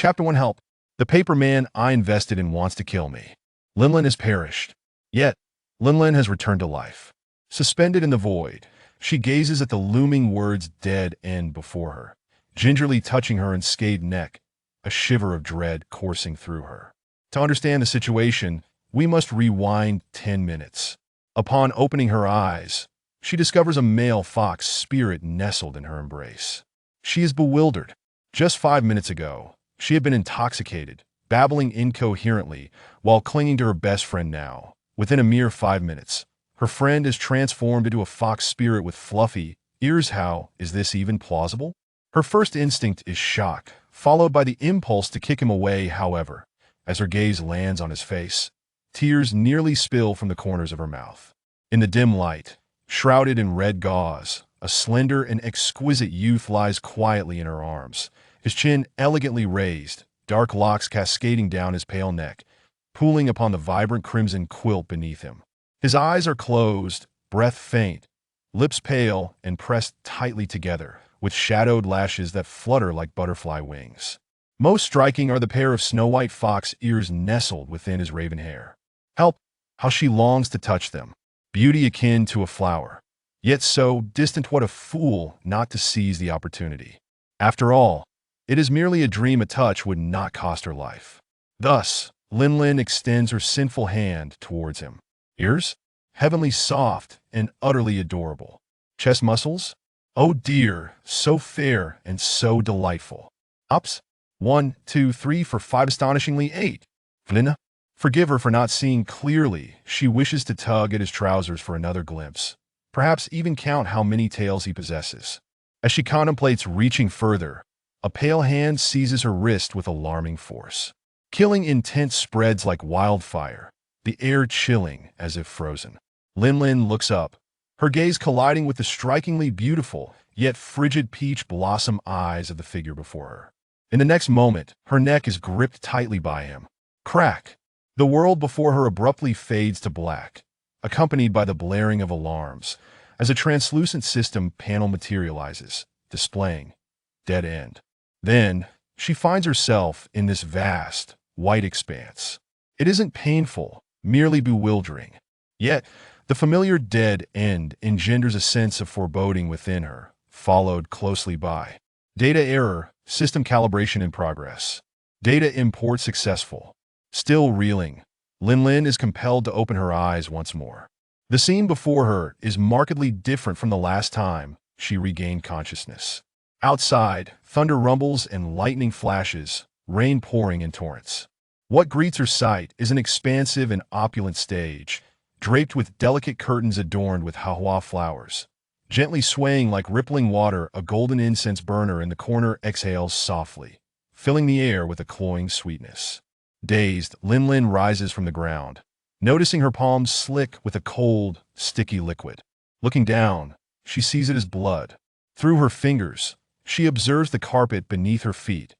Chapter 1 Help. The paper man I invested in wants to kill me. Linlin has perished. Yet, Linlin has returned to life. Suspended in the void, she gazes at the looming words dead end before her, gingerly touching her unscathed neck, a shiver of dread coursing through her. To understand the situation, we must rewind 10 minutes. Upon opening her eyes, she discovers a male fox spirit nestled in her embrace. She is bewildered. Just 5 minutes ago, she had been intoxicated, babbling incoherently while clinging to her best friend now. Within a mere 5 minutes, her friend is transformed into a fox spirit with fluffy ears. How is this even plausible? Her first instinct is shock, followed by the impulse to kick him away. However, as her gaze lands on his face, tears nearly spill from the corners of her mouth. In the dim light, shrouded in red gauze, a slender and exquisite youth lies quietly in her arms, his chin elegantly raised, dark locks cascading down his pale neck, pooling upon the vibrant crimson quilt beneath him. His eyes are closed, breath faint, lips pale and pressed tightly together, with shadowed lashes that flutter like butterfly wings. Most striking are the pair of snow-white fox ears nestled within his raven hair. Help! How she longs to touch them. Beauty akin to a flower. Yet so distant, what a fool not to seize the opportunity. After all, it is merely a dream. A touch would not cost her life. Thus, Linlin extends her sinful hand towards him. Ears? Heavenly soft and utterly adorable. Chest muscles? Oh dear, so fair and so delightful. Ups? 1, 2, 3, 4, 5, astonishingly 8. Flynn? Forgive her for not seeing clearly. She wishes to tug at his trousers for another glimpse. Perhaps even count how many tails he possesses. As she contemplates reaching further, a pale hand seizes her wrist with alarming force. Killing intent spreads like wildfire, the air chilling as if frozen. Linlin looks up, her gaze colliding with the strikingly beautiful, yet frigid peach blossom eyes of the figure before her. In the next moment, her neck is gripped tightly by him. Crack! The world before her abruptly fades to black, accompanied by the blaring of alarms, as a translucent system panel materializes, displaying dead end. Then, she finds herself in this vast, white expanse. It isn't painful, merely bewildering. Yet, the familiar dead end engenders a sense of foreboding within her, followed closely by data error, system calibration in progress. Data import successful. Still reeling, Linlin is compelled to open her eyes once more. The scene before her is markedly different from the last time she regained consciousness. Outside, thunder rumbles and lightning flashes, rain pouring in torrents. What greets her sight is an expansive and opulent stage, draped with delicate curtains adorned with hawa flowers. Gently swaying like rippling water, a golden incense burner in the corner exhales softly, filling the air with a cloying sweetness. Dazed, Linlin rises from the ground, noticing her palms slick with a cold, sticky liquid. Looking down, she sees it as blood. Through her fingers, she observes the carpet beneath her feet,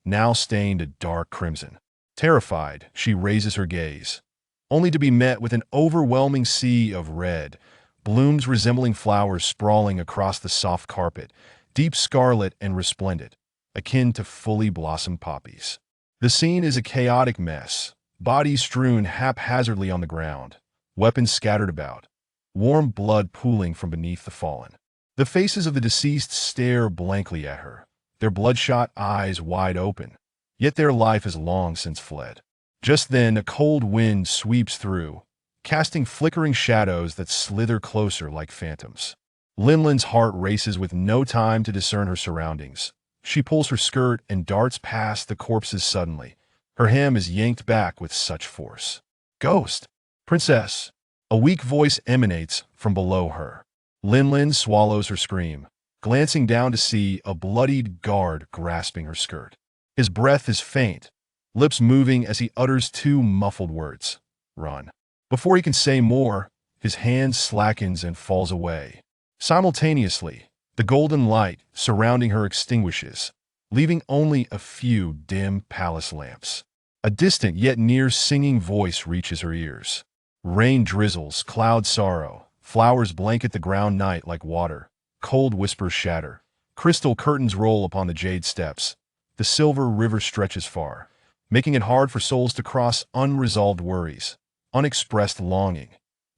now stained a dark crimson. Terrified, she raises her gaze, only to be met with an overwhelming sea of red, blooms resembling flowers sprawling across the soft carpet, deep scarlet and resplendent, akin to fully blossomed poppies. The scene is a chaotic mess, bodies strewn haphazardly on the ground, weapons scattered about, warm blood pooling from beneath the fallen. The faces of the deceased stare blankly at her, their bloodshot eyes wide open, yet their life has long since fled. Just then, a cold wind sweeps through, casting flickering shadows that slither closer like phantoms. Linlin's heart races with no time to discern her surroundings. She pulls her skirt and darts past the corpses suddenly. Her hem is yanked back with such force. Ghost! Princess! A weak voice emanates from below her. Linlin swallows her scream, glancing down to see a bloodied guard grasping her skirt. His breath is faint, lips moving as he utters two muffled words. Run. Before he can say more, his hand slackens and falls away. Simultaneously, the golden light surrounding her extinguishes, leaving only a few dim palace lamps. A distant yet near singing voice reaches her ears. Rain drizzles, clouds sorrow, flowers blanket the ground night like water, cold whispers shatter, crystal curtains roll upon the jade steps. The The silver river stretches far, making it hard for souls to cross unresolved worries, unexpressed longing.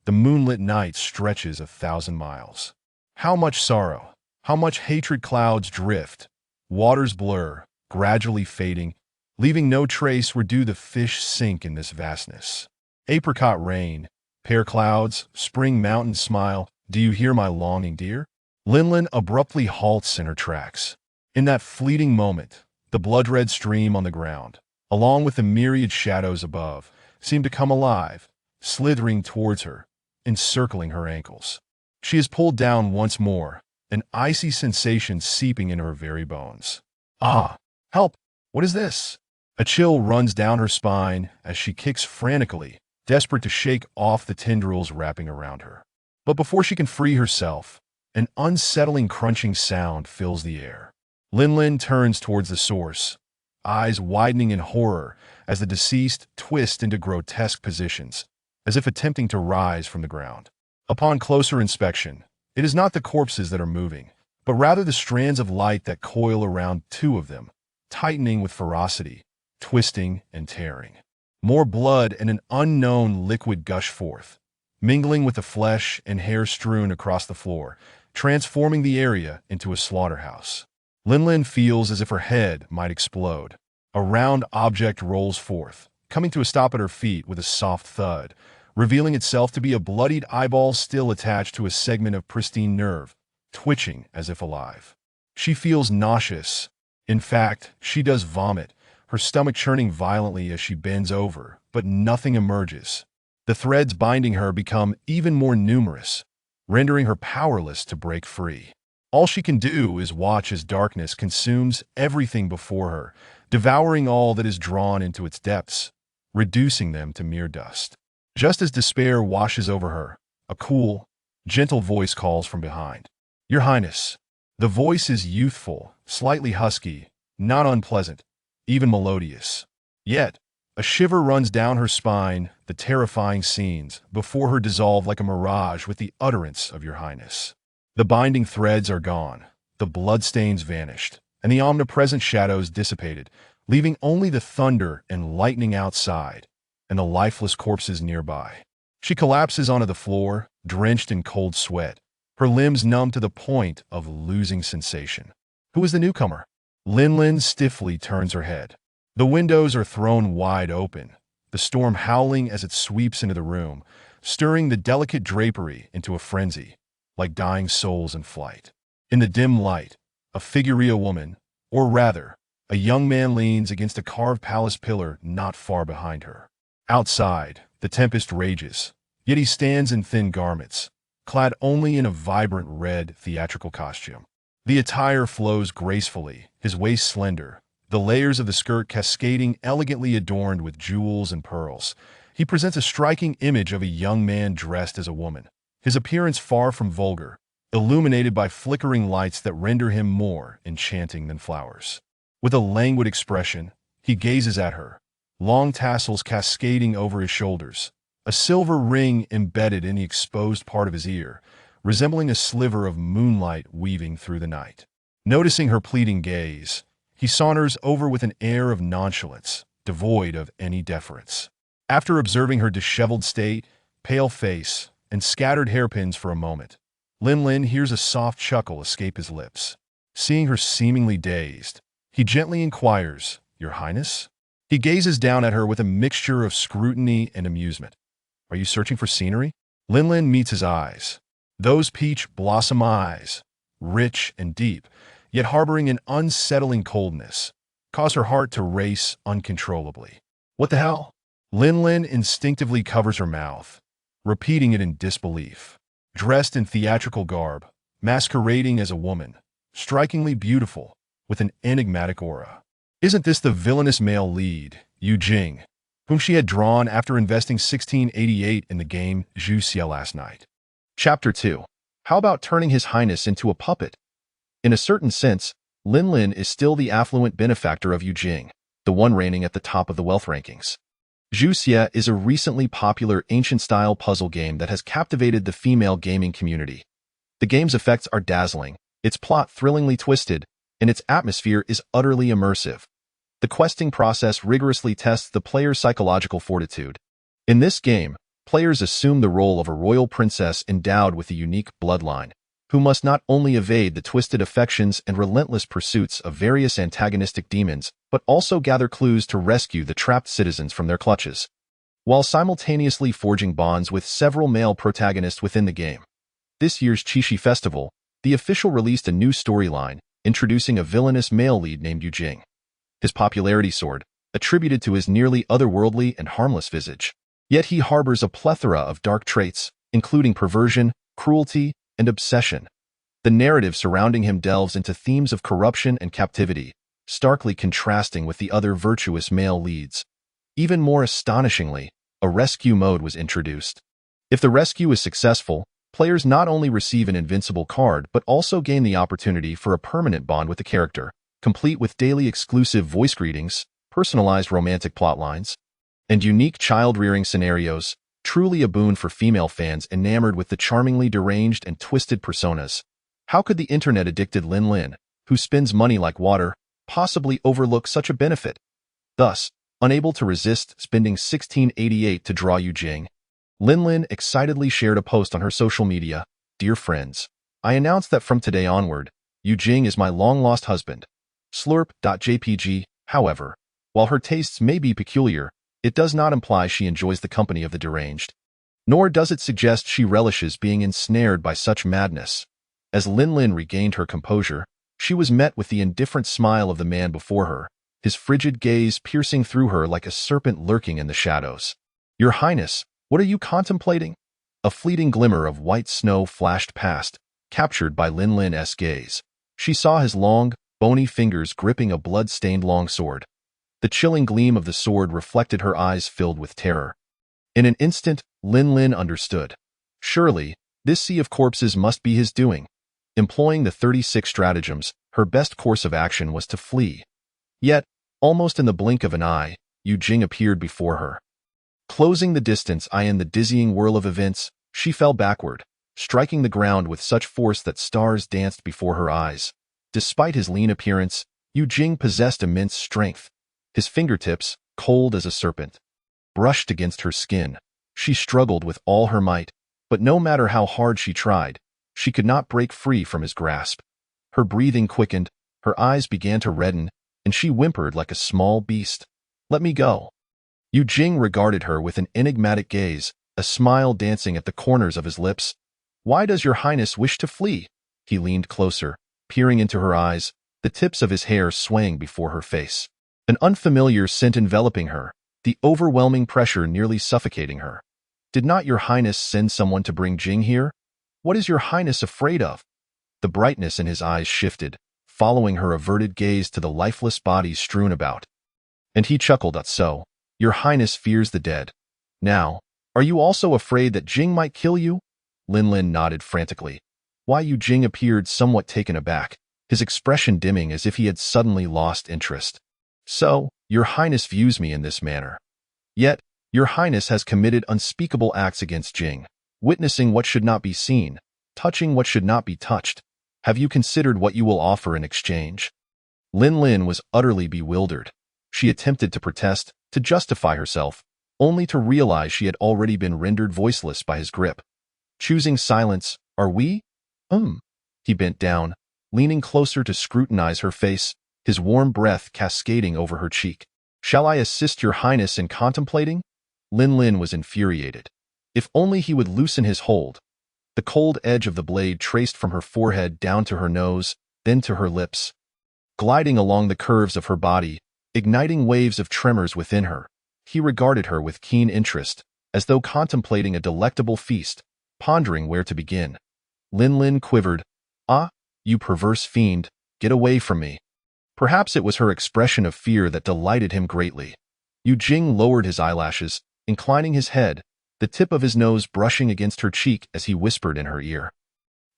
The moonlit night stretches 1,000 miles. How much sorrow, how much hatred clouds drift, waters blur, gradually fading, leaving no trace where do the fish sink in this vastness. Apricot rain, pear clouds, spring mountains smile, do you hear my longing, dear? Linlin abruptly halts in her tracks. In that fleeting moment, the blood-red stream on the ground, along with the myriad shadows above, seem to come alive, slithering towards her, encircling her ankles. She is pulled down once more, an icy sensation seeping into her very bones. Ah! Help! What is this? A chill runs down her spine as she kicks frantically, desperate to shake off the tendrils wrapping around her. But before she can free herself, an unsettling crunching sound fills the air. Linlin turns towards the source, eyes widening in horror as the deceased twist into grotesque positions, as if attempting to rise from the ground. Upon closer inspection, it is not the corpses that are moving, but rather the strands of light that coil around two of them, tightening with ferocity, twisting and tearing. More blood and an unknown liquid gush forth, mingling with the flesh and hair strewn across the floor, transforming the area into a slaughterhouse. Linlin feels as if her head might explode. A round object rolls forth, coming to a stop at her feet with a soft thud, revealing itself to be a bloodied eyeball still attached to a segment of pristine nerve, twitching as if alive. She feels nauseous. In fact, she does vomit, her stomach churning violently as she bends over, but nothing emerges. The threads binding her become even more numerous, rendering her powerless to break free. All she can do is watch as darkness consumes everything before her, devouring all that is drawn into its depths, reducing them to mere dust. Just as despair washes over her, a cool, gentle voice calls from behind. "Your Highness." The voice is youthful, slightly husky, not unpleasant, even melodious. Yet, a shiver runs down her spine, the terrifying scenes before her dissolve like a mirage with the utterance of "Your Highness." The binding threads are gone, the bloodstains vanished, and the omnipresent shadows dissipated, leaving only the thunder and lightning outside, and the lifeless corpses nearby. She collapses onto the floor, drenched in cold sweat, her limbs numb to the point of losing sensation. Who is the newcomer? Linlin stiffly turns her head. The windows are thrown wide open, the storm howling as it sweeps into the room, stirring the delicate drapery into a frenzy, like dying souls in flight. In the dim light, a figureal woman, or rather, a young man leans against a carved palace pillar not far behind her. Outside, the tempest rages, yet he stands in thin garments, clad only in a vibrant red theatrical costume. The attire flows gracefully, his waist slender, the layers of the skirt cascading elegantly adorned with jewels and pearls. He presents a striking image of a young man dressed as a woman, his appearance far from vulgar, illuminated by flickering lights that render him more enchanting than flowers. With a languid expression, he gazes at her, long tassels cascading over his shoulders, a silver ring embedded in the exposed part of his ear, resembling a sliver of moonlight weaving through the night. Noticing her pleading gaze, he saunters over with an air of nonchalance, devoid of any deference. After observing her disheveled state, pale face, and scattered hairpins for a moment, Linlin hears a soft chuckle escape his lips. Seeing her seemingly dazed, he gently inquires, "Your Highness?" He gazes down at her with a mixture of scrutiny and amusement. "Are you searching for scenery?" Linlin meets his eyes. Those peach blossom eyes, rich and deep, yet harboring an unsettling coldness, cause her heart to race uncontrollably. "What the hell?" Linlin instinctively covers her mouth, repeating it in disbelief. Dressed in theatrical garb, masquerading as a woman, strikingly beautiful, with an enigmatic aura. Isn't this the villainous male lead, Yu Jing, whom she had drawn after investing 1688 in the game Juxia last night? Chapter 2. How about turning His Highness into a puppet? In a certain sense, Linlin is still the affluent benefactor of Yu Jing, the one reigning at the top of the wealth rankings. Juxia is a recently popular ancient-style puzzle game that has captivated the female gaming community. The game's effects are dazzling, its plot thrillingly twisted, and its atmosphere is utterly immersive. The questing process rigorously tests the player's psychological fortitude. In this game, players assume the role of a royal princess endowed with a unique bloodline, who must not only evade the twisted affections and relentless pursuits of various antagonistic demons, but also gather clues to rescue the trapped citizens from their clutches, while simultaneously forging bonds with several male protagonists within the game. This year's Qixi Festival, the official released a new storyline, introducing a villainous male lead named Yu Jing. His popularity soared, attributed to his nearly otherworldly and harmless visage. Yet he harbors a plethora of dark traits, including perversion, cruelty, and obsession. The narrative surrounding him delves into themes of corruption and captivity, starkly contrasting with the other virtuous male leads. Even more astonishingly, a rescue mode was introduced. If the rescue is successful, players not only receive an invincible card but also gain the opportunity for a permanent bond with the character, complete with daily exclusive voice greetings, personalized romantic plotlines, and unique child-rearing scenarios, truly a boon for female fans enamored with the charmingly deranged and twisted personas. How could the internet-addicted Lin Lin, who spends money like water, possibly overlook such a benefit? Thus, unable to resist spending 1688 to draw Yu Jing, Lin Lin excitedly shared a post on her social media. "Dear friends, I announce that from today onward, Yu Jing is my long-lost husband. Slurp.jpg. However, while her tastes may be peculiar, it does not imply she enjoys the company of the deranged. Nor does it suggest she relishes being ensnared by such madness." As Lin Lin regained her composure, she was met with the indifferent smile of the man before her, his frigid gaze piercing through her like a serpent lurking in the shadows. "Your Highness, what are you contemplating?" A fleeting glimmer of white snow flashed past, captured by Lin Lin's gaze. She saw his long, bony fingers gripping a blood-stained longsword. The chilling gleam of the sword reflected her eyes filled with terror. In an instant, Lin Lin understood. Surely, this sea of corpses must be his doing. Employing the 36 stratagems, her best course of action was to flee. Yet, almost in the blink of an eye, Yu Jing appeared before her. Closing the distance in the dizzying whirl of events, she fell backward, striking the ground with such force that stars danced before her eyes. Despite his lean appearance, Yu Jing possessed immense strength. His fingertips, cold as a serpent, brushed against her skin. She struggled with all her might, but no matter how hard she tried, she could not break free from his grasp. Her breathing quickened, her eyes began to redden, and she whimpered like a small beast. "Let me go." Yu Jing regarded her with an enigmatic gaze, a smile dancing at the corners of his lips. "Why does your Highness wish to flee?" He leaned closer, peering into her eyes, the tips of his hair swaying before her face. An unfamiliar scent enveloping her, the overwhelming pressure nearly suffocating her. "Did not your Highness send someone to bring Jing here? What is your Highness afraid of?" The brightness in his eyes shifted, following her averted gaze to the lifeless bodies strewn about. And he chuckled. "So, your Highness fears the dead. Now, are you also afraid that Jing might kill you?" Lin Lin nodded frantically. Why Yu Jing appeared somewhat taken aback, his expression dimming as if he had suddenly lost interest. "So, your Highness views me in this manner. Yet, your Highness has committed unspeakable acts against Jing, witnessing what should not be seen, touching what should not be touched. Have you considered what you will offer in exchange?" Lin Lin was utterly bewildered. She attempted to protest, to justify herself, only to realize she had already been rendered voiceless by his grip. Choosing silence, "Are we?" He bent down, leaning closer to scrutinize her face, his warm breath cascading over her cheek. "Shall I assist your Highness in contemplating?" Lin Lin was infuriated. If only he would loosen his hold. The cold edge of the blade traced from her forehead down to her nose, then to her lips, gliding along the curves of her body, igniting waves of tremors within her. He regarded her with keen interest, as though contemplating a delectable feast, pondering where to begin. Lin Lin quivered. "Ah, you perverse fiend, get away from me." Perhaps it was her expression of fear that delighted him greatly. Yu Jing lowered his eyelashes, inclining his head, the tip of his nose brushing against her cheek as he whispered in her ear.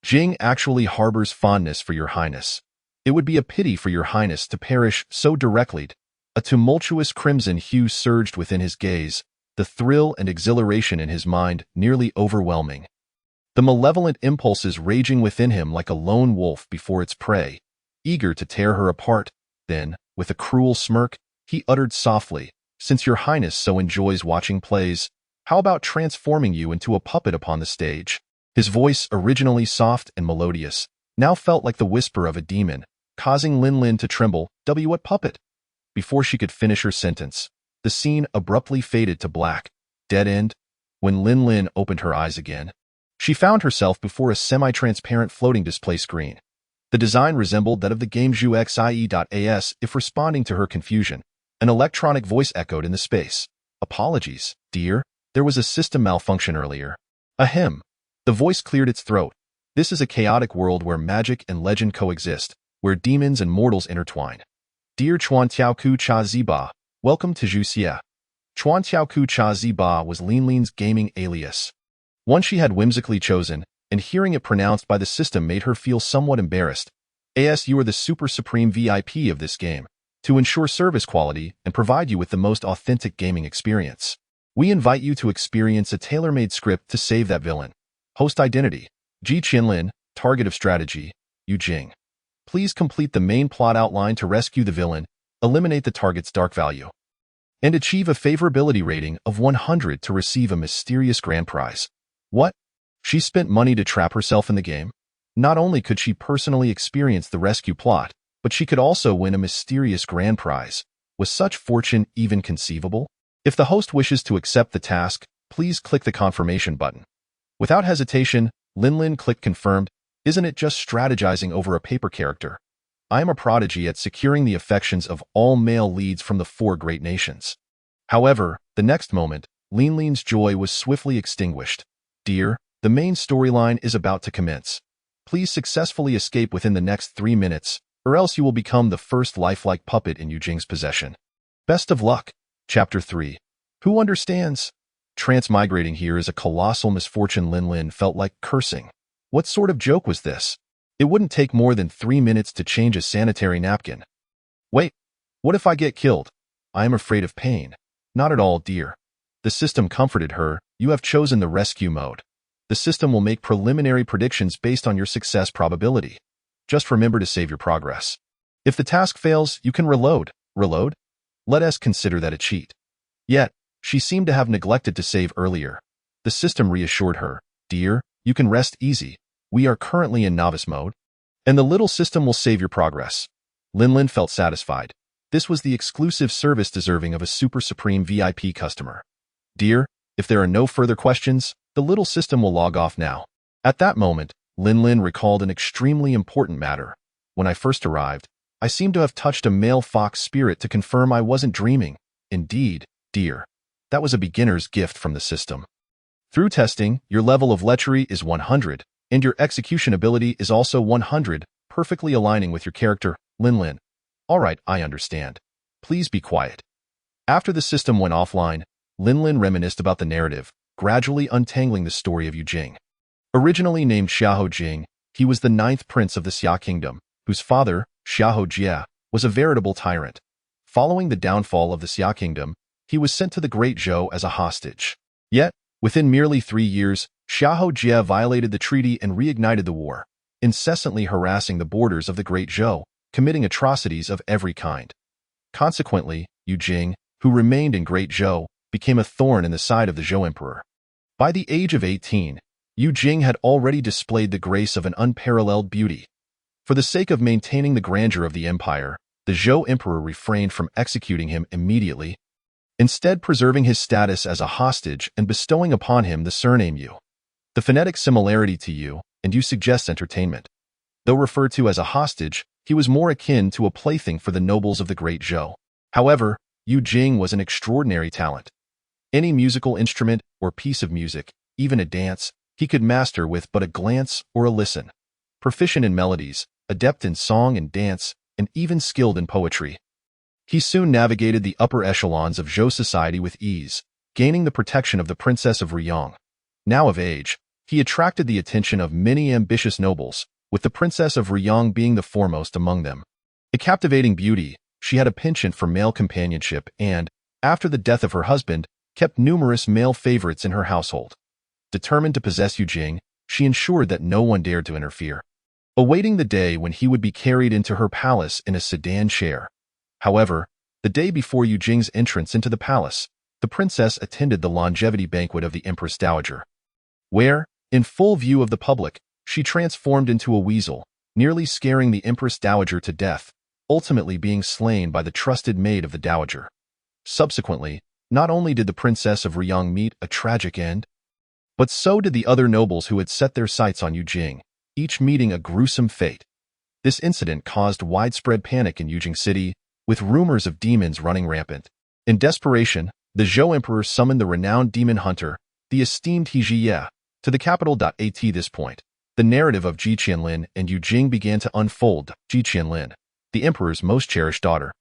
"Jing actually harbors fondness for your Highness. It would be a pity for your Highness to perish so directly." A tumultuous crimson hue surged within his gaze, the thrill and exhilaration in his mind nearly overwhelming. The malevolent impulses raging within him like a lone wolf before its prey, eager to tear her apart. Then, with a cruel smirk, He uttered softly, "Since your highness so enjoys watching plays, how about transforming you into a puppet upon the stage?" His voice, originally soft and melodious, now felt like the whisper of a demon, causing Lin to tremble. What puppet? Before she could finish her sentence, the scene abruptly faded to black. Dead end. When Lin opened her eyes again, she found herself before a semi-transparent floating display screen. The design resembled that of the game Xie.as. If responding to her confusion, an electronic voice echoed in the space. "Apologies, dear. There was a system malfunction earlier." Ahem. The voice cleared its throat. "This is a chaotic world where magic and legend coexist, where demons and mortals intertwine. Dear Chuan Tiaoku Cha Ziba, welcome to Zhuxia." Chuan Tiaoku Cha Ziba was Lin's gaming alias. One she had whimsically chosen, and hearing it pronounced by the system made her feel somewhat embarrassed. You are the super supreme VIP of this game. To ensure service quality and provide you with the most authentic gaming experience, we invite you to experience a tailor-made script to save that villain. Host identity: Ji Qianlin. Target of strategy: Yu Jing. Please complete the main plot outline to rescue the villain, eliminate the target's dark value, and achieve a favorability rating of 100 to receive a mysterious grand prize. What? She spent money to trap herself in the game? Not only could she personally experience the rescue plot, but she could also win a mysterious grand prize. Was such fortune even conceivable? If the host wishes to accept the task, please click the confirmation button. Without hesitation, Lin clicked confirmed. Isn't it just strategizing over a paper character? I am a prodigy at securing the affections of all male leads from the 4 great nations. However, the next moment, Lin's joy was swiftly extinguished. Dear, the main storyline is about to commence. Please successfully escape within the next 3 minutes, or else you will become the first lifelike puppet in Yu Jing's possession. Best of luck. Chapter 3. Who understands? Transmigrating here is a colossal misfortune. Lin felt like cursing. What sort of joke was this? It wouldn't take more than 3 minutes to change a sanitary napkin. Wait, what if I get killed? I am afraid of pain. Not at all, dear. The system comforted her. You have chosen the rescue mode. The system will make preliminary predictions based on your success probability. Just remember to save your progress. If the task fails, you can reload. Reload? Let us consider that a cheat. Yet, she seemed to have neglected to save earlier. The system reassured her. Dear, you can rest easy. We are currently in novice mode, and the little system will save your progress. Lin felt satisfied. This was the exclusive service deserving of a super supreme VIP customer. Dear, if there are no further questions, the little system will log off now. At that moment, Lin recalled an extremely important matter. When I first arrived, I seemed to have touched a male fox spirit to confirm I wasn't dreaming. Indeed, dear. That was a beginner's gift from the system. Through testing, your level of lechery is 100, and your execution ability is also 100, perfectly aligning with your character, Lin. All right, I understand. Please be quiet. After the system went offline, Lin reminisced about the narrative, gradually untangling the story of Yu Jing. Originally named Xiahou Jing, he was the 9th prince of the Xia kingdom, whose father, Xiahou Jie, was a veritable tyrant. Following the downfall of the Xia kingdom, he was sent to the Great Zhou as a hostage. Yet, within merely 3 years, Xiahou Jie violated the treaty and reignited the war, incessantly harassing the borders of the Great Zhou, committing atrocities of every kind. Consequently, Yu Jing, who remained in Great Zhou, became a thorn in the side of the Zhou emperor. By the age of 18, Yu Jing had already displayed the grace of an unparalleled beauty. For the sake of maintaining the grandeur of the empire, the Zhou emperor refrained from executing him immediately, instead preserving his status as a hostage and bestowing upon him the surname Yu. The phonetic similarity to Yu and Yu suggests entertainment. Though referred to as a hostage, he was more akin to a plaything for the nobles of the Great Zhou. However, Yu Jing was an extraordinary talent. Any musical instrument or piece of music, even a dance, he could master with but a glance or a listen. Proficient in melodies, adept in song and dance, and even skilled in poetry. He soon navigated the upper echelons of Zhou society with ease, gaining the protection of the Princess of Ruyang. Now of age, he attracted the attention of many ambitious nobles, with the Princess of Ruyang being the foremost among them. A captivating beauty, she had a penchant for male companionship and, after the death of her husband, kept numerous male favorites in her household. Determined to possess Yu Jing, she ensured that no one dared to interfere, awaiting the day when he would be carried into her palace in a sedan chair. However, the The day before Yu Jing's entrance into the palace, the princess attended the longevity banquet of the Empress Dowager, where, in full view of the public, she transformed into a weasel, nearly scaring the Empress Dowager to death, ultimately being slain by the trusted maid of the Dowager. Subsequently, not only did the Princess of Riyang meet a tragic end, but so did the other nobles who had set their sights on Yu Jing, each meeting a gruesome fate. This incident caused widespread panic in Yujing City, with rumors of demons running rampant. In desperation, the Zhou Emperor summoned the renowned demon hunter, the esteemed He Jie, to the capital. At this point, the narrative of Ji Qianlin and Yu Jing began to unfold. Ji Qianlin, the emperor's most cherished daughter,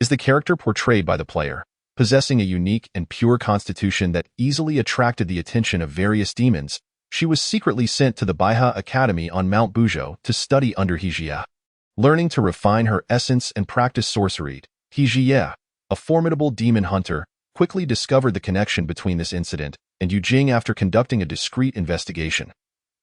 is the character portrayed by the player, possessing a unique and pure constitution that easily attracted the attention of various demons. She was secretly sent to the Baihe Academy on Mount Buzhou to study under He Jie. Learning to refine her essence and practice sorcery, He Jie, a formidable demon hunter, quickly discovered the connection between this incident and Yu Jing after conducting a discreet investigation.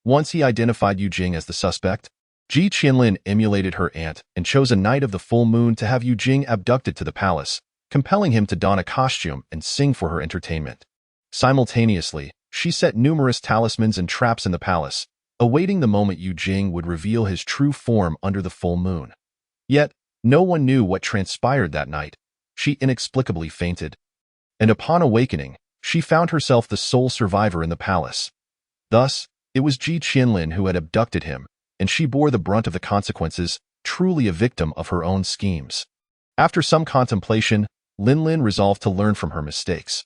Once he identified Yu Jing as the suspect, Ji Qianlin emulated her aunt and chose a night of the full moon to have Yu Jing abducted to the palace, compelling him to don a costume and sing for her entertainment. Simultaneously, she set numerous talismans and traps in the palace, awaiting the moment Yu Jing would reveal his true form under the full moon. Yet, no one knew what transpired that night. She inexplicably fainted, and upon awakening, she found herself the sole survivor in the palace. Thus, it was Ji Qianlin who had abducted him, and she bore the brunt of the consequences, truly a victim of her own schemes. After some contemplation, Linlin resolved to learn from her mistakes.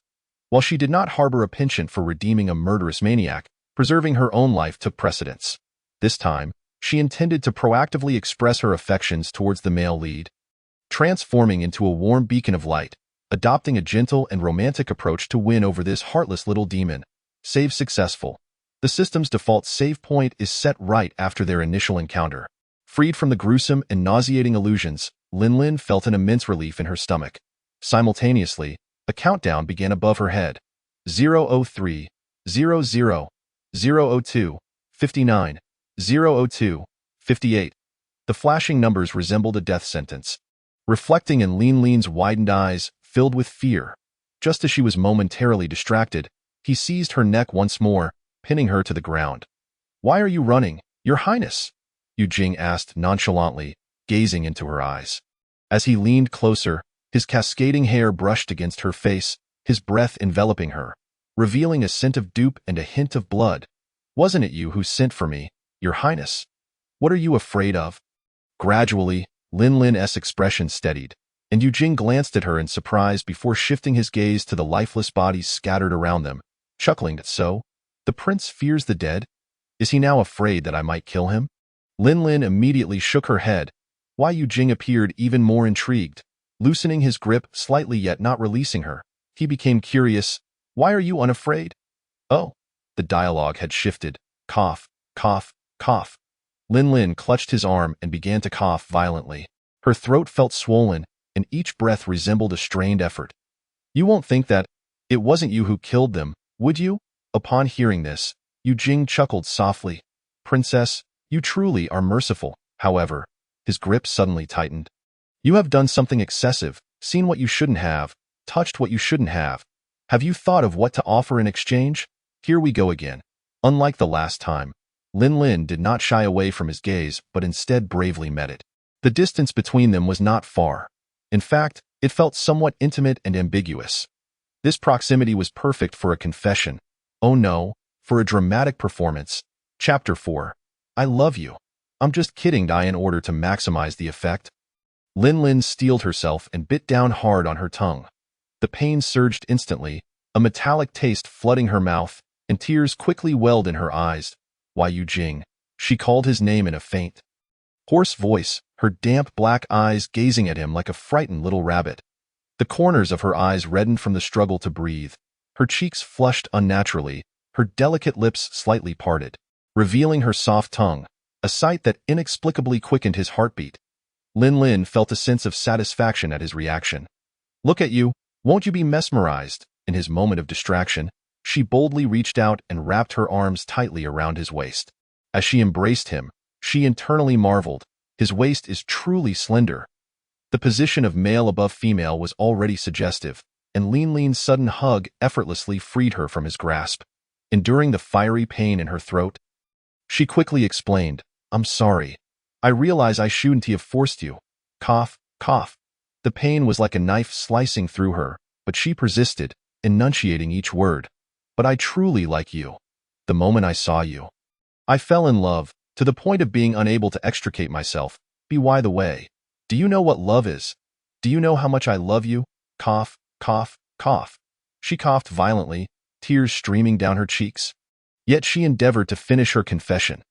While she did not harbor a penchant for redeeming a murderous maniac, preserving her own life took precedence. This time, she intended to proactively express her affections towards the male lead, transforming into a warm beacon of light, adopting a gentle and romantic approach to win over this heartless little demon. Save successful. The system's default save point is set right after their initial encounter. Freed from the gruesome and nauseating illusions, Linlin felt an immense relief in her stomach. Simultaneously, a countdown began above her head. 003, 00, 002, 59, 002, 58. The flashing numbers resembled a death sentence. Reflecting in Linlin's widened eyes, filled with fear. Just as she was momentarily distracted, he seized her neck once more, pinning her to the ground. "Why are you running, Your Highness?" Yu Jing asked nonchalantly, gazing into her eyes. As he leaned closer, his cascading hair brushed against her face, his breath enveloping her, revealing a scent of dupe and a hint of blood. "Wasn't it you who sent for me, Your Highness? What are you afraid of?" Gradually, Linlin's expression steadied, and Yu Jing glanced at her in surprise before shifting his gaze to the lifeless bodies scattered around them, chuckling. "So, the prince fears the dead? Is he now afraid that I might kill him?" Linlin immediately shook her head, while Yu Jing appeared even more intrigued. Loosening his grip slightly yet not releasing her, he became curious. "Why are you unafraid?" "Oh." The dialogue had shifted. Cough, cough, cough. Linlin clutched his arm and began to cough violently. Her throat felt swollen, and each breath resembled a strained effort. "You won't think that it wasn't you who killed them, would you?" Upon hearing this, Yu Jing chuckled softly. "Princess, you truly are merciful." However, his grip suddenly tightened. "You have done something excessive, seen what you shouldn't have, touched what you shouldn't have. Have you thought of what to offer in exchange? Here we go again." Unlike the last time, Linlin did not shy away from his gaze but instead bravely met it. The distance between them was not far. In fact, it felt somewhat intimate and ambiguous. This proximity was perfect for a confession. Oh no, for a dramatic performance. Chapter 4. I love you. I'm just kidding. Die in order to maximize the effect. Linlin steeled herself and bit down hard on her tongue. The pain surged instantly, a metallic taste flooding her mouth, and tears quickly welled in her eyes. "Why, Yu Jing?" She called his name in a faint, hoarse voice, her damp black eyes gazing at him like a frightened little rabbit. The corners of her eyes reddened from the struggle to breathe. Her cheeks flushed unnaturally, her delicate lips slightly parted, revealing her soft tongue, a sight that inexplicably quickened his heartbeat. Linlin felt a sense of satisfaction at his reaction. "Look at you, won't you be mesmerized?" In his moment of distraction, she boldly reached out and wrapped her arms tightly around his waist. As she embraced him, she internally marveled. His waist is truly slender. The position of male above female was already suggestive, and Lin's sudden hug effortlessly freed her from his grasp. Enduring the fiery pain in her throat, she quickly explained, "I'm sorry. I realize I shouldn't have forced you." Cough, cough. The pain was like a knife slicing through her, but she persisted, enunciating each word. "But I truly like you. The moment I saw you, I fell in love, to the point of being unable to extricate myself. By the way, do you know what love is? Do you know how much I love you?" Cough, cough, cough. She coughed violently, tears streaming down her cheeks. Yet she endeavored to finish her confession.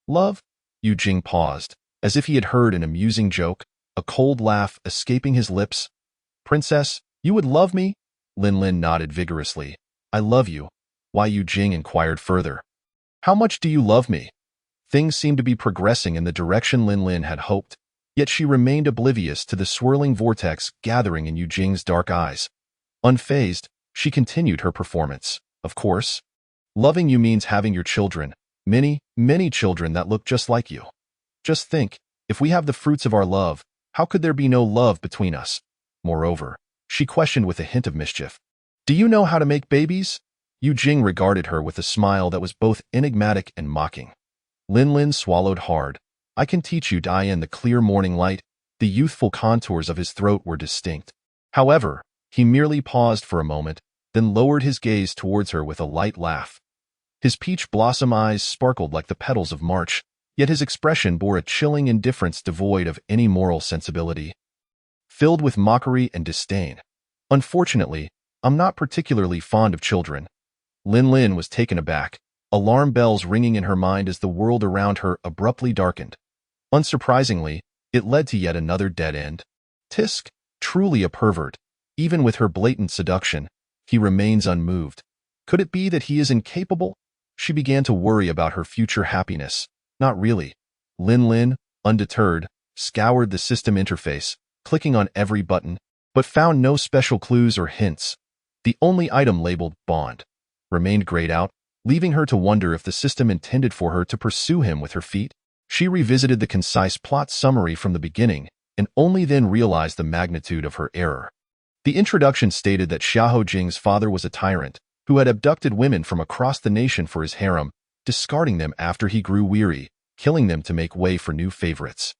"Love?" Yu Jing paused, as if he had heard an amusing joke, a cold laugh escaping his lips. "Princess, you would love me?" Lin nodded vigorously. "I love you." Why, Yu Jing inquired further. "How much do you love me?" Things seemed to be progressing in the direction Lin had hoped, yet she remained oblivious to the swirling vortex gathering in Yu Jing's dark eyes. Unfazed, she continued her performance. "Of course. Loving you means having your children, many, many children that look just like you. Just think, if we have the fruits of our love, how could there be no love between us?" Moreover, she questioned with a hint of mischief, "Do you know how to make babies?" Yu Jing regarded her with a smile that was both enigmatic and mocking. Lin swallowed hard. "I can teach you." In the clear morning light, the youthful contours of his throat were distinct. However, he merely paused for a moment, then lowered his gaze towards her with a light laugh. His peach blossom eyes sparkled like the petals of March, yet his expression bore a chilling indifference devoid of any moral sensibility, filled with mockery and disdain. "Unfortunately, I'm not particularly fond of children." Lin was taken aback, alarm bells ringing in her mind as the world around her abruptly darkened. Unsurprisingly, it led to yet another dead end. Tisk, truly a pervert. Even with her blatant seduction, he remains unmoved. Could it be that he is incapable? She began to worry about her future happiness. Not really. Lin, undeterred, scoured the system interface, clicking on every button, but found no special clues or hints. The only item labeled Bond remained grayed out, leaving her to wonder if the system intended for her to pursue him with her feet. She revisited the concise plot summary from the beginning, and only then realized the magnitude of her error. The introduction stated that Xiahou Jing's father was a tyrant who had abducted women from across the nation for his harem, discarding them after he grew weary, killing them to make way for new favorites.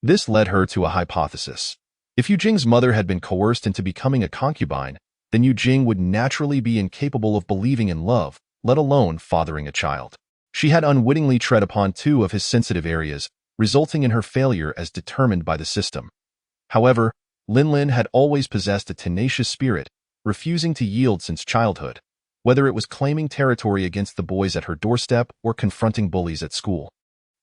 This led her to a hypothesis. If Yu Jing's mother had been coerced into becoming a concubine, then Yu Jing would naturally be incapable of believing in love, let alone fathering a child. She had unwittingly tread upon two of his sensitive areas, resulting in her failure as determined by the system. However, Lin had always possessed a tenacious spirit, refusing to yield since childhood, whether it was claiming territory against the boys at her doorstep or confronting bullies at school.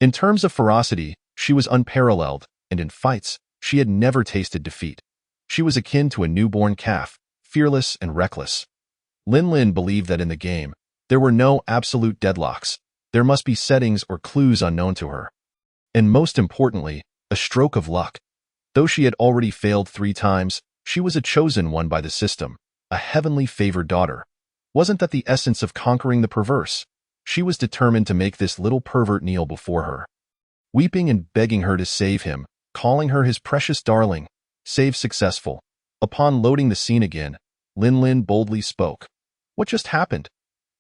In terms of ferocity, she was unparalleled, and in fights, she had never tasted defeat. She was akin to a newborn calf, fearless and reckless. Lin believed that in the game, there were no absolute deadlocks. There must be settings or clues unknown to her. And most importantly, a stroke of luck. Though she had already failed 3 times, she was a chosen one by the system, a heavenly favored daughter. Wasn't that the essence of conquering the perverse? She was determined to make this little pervert kneel before her, weeping and begging her to save him, calling her his precious darling. Save successful. Upon loading the scene again, Lin boldly spoke. "What just happened?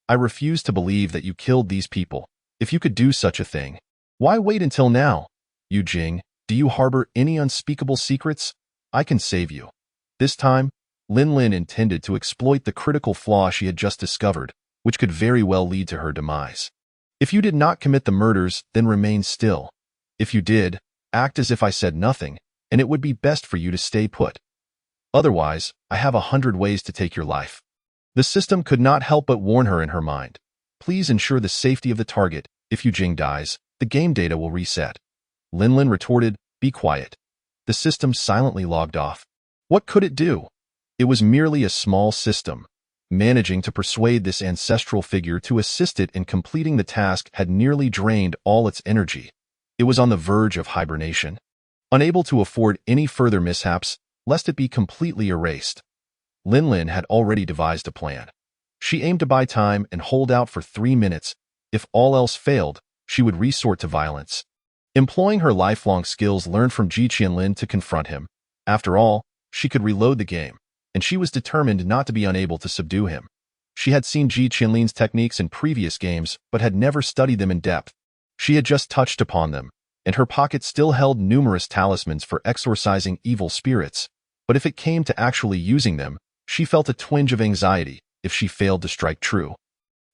I refuse to believe that you killed these people. If you could do such a thing, why wait until now? Yu Jing, do you harbor any unspeakable secrets? I can save you." This time, Lin intended to exploit the critical flaw she had just discovered, which could very well lead to her demise. "If you did not commit the murders, then remain still. If you did, act as if I said nothing, and it would be best for you to stay put. Otherwise, I have 100 ways to take your life." The system could not help but warn her in her mind. "Please ensure the safety of the target. If Yu Jing dies, the game data will reset." Lin retorted, "Be quiet." The system silently logged off. What could it do? It was merely a small system. Managing to persuade this ancestral figure to assist it in completing the task had nearly drained all its energy. It was on the verge of hibernation, unable to afford any further mishaps, lest it be completely erased. Lin had already devised a plan. She aimed to buy time and hold out for 3 minutes. If all else failed, she would resort to violence. Employing her lifelong skills learned from Ji Qianlin to confront him, After all, she could reload the game, and she was determined not to be unable to subdue him. She had seen Ji Qinlin's techniques in previous games, but had never studied them in depth. She had just touched upon them, and her pocket still held numerous talismans for exorcising evil spirits. But if it came to actually using them, she felt a twinge of anxiety if she failed to strike true.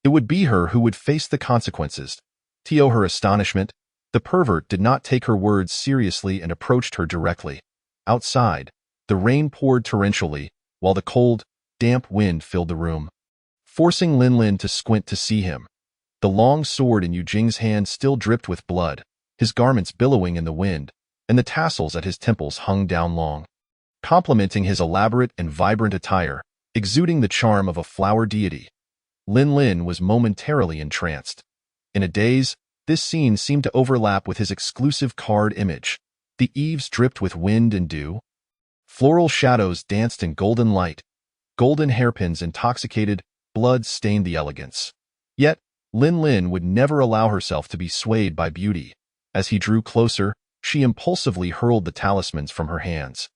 It would be her who would face the consequences. To her astonishment, the pervert did not take her words seriously and approached her directly. Outside, the rain poured torrentially, while the cold, damp wind filled the room, forcing Lin to squint to see him. The long sword in Yu Jing's hand still dripped with blood, his garments billowing in the wind, and the tassels at his temples hung down long, complementing his elaborate and vibrant attire, exuding the charm of a flower deity. Lin was momentarily entranced. In a daze, this scene seemed to overlap with his exclusive card image. The eaves dripped with wind and dew. Floral shadows danced in golden light. Golden hairpins intoxicated, blood stained the elegance. Yet, Lin would never allow herself to be swayed by beauty. As he drew closer, she impulsively hurled the talismans from her hands.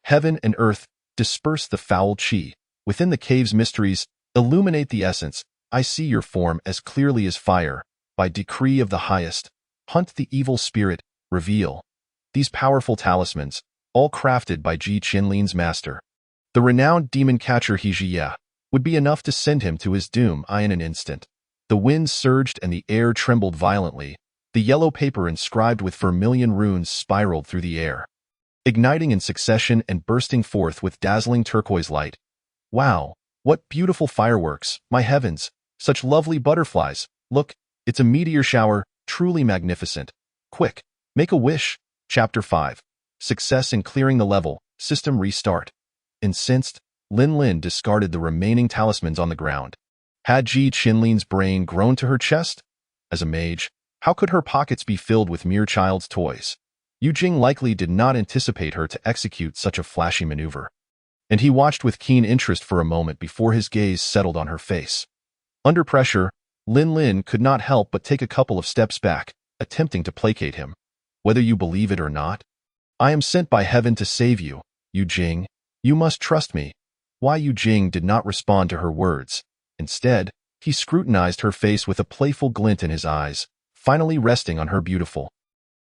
Heaven and earth, disperse the foul qi. Within the cave's mysteries, illuminate the essence. I see your form as clearly as fire. By decree of the highest, hunt the evil spirit, reveal. These powerful talismans, all crafted by Ji Qinlin's master, the renowned demon catcher He Jie, would be enough to send him to his doom in an instant. The wind surged and the air trembled violently. The yellow paper inscribed with vermilion runes spiraled through the air, igniting in succession and bursting forth with dazzling turquoise light. Wow, what beautiful fireworks, my heavens, such lovely butterflies. Look, it's a meteor shower, truly magnificent. Quick, make a wish. Chapter 5. Success in clearing the level, system restart. Incensed, Lin discarded the remaining talismans on the ground. Had Ji Qinlin's brain grown to her chest? As a mage, how could her pockets be filled with mere child's toys? Yu Jing likely did not anticipate her to execute such a flashy maneuver, and he watched with keen interest for a moment before his gaze settled on her face. Under pressure, Lin could not help but take a couple of steps back, attempting to placate him. Whether you believe it or not, I am sent by heaven to save you, Yu Jing. You must trust me. Why Yu Jing did not respond to her words. Instead, he scrutinized her face with a playful glint in his eyes, finally resting on her beautiful,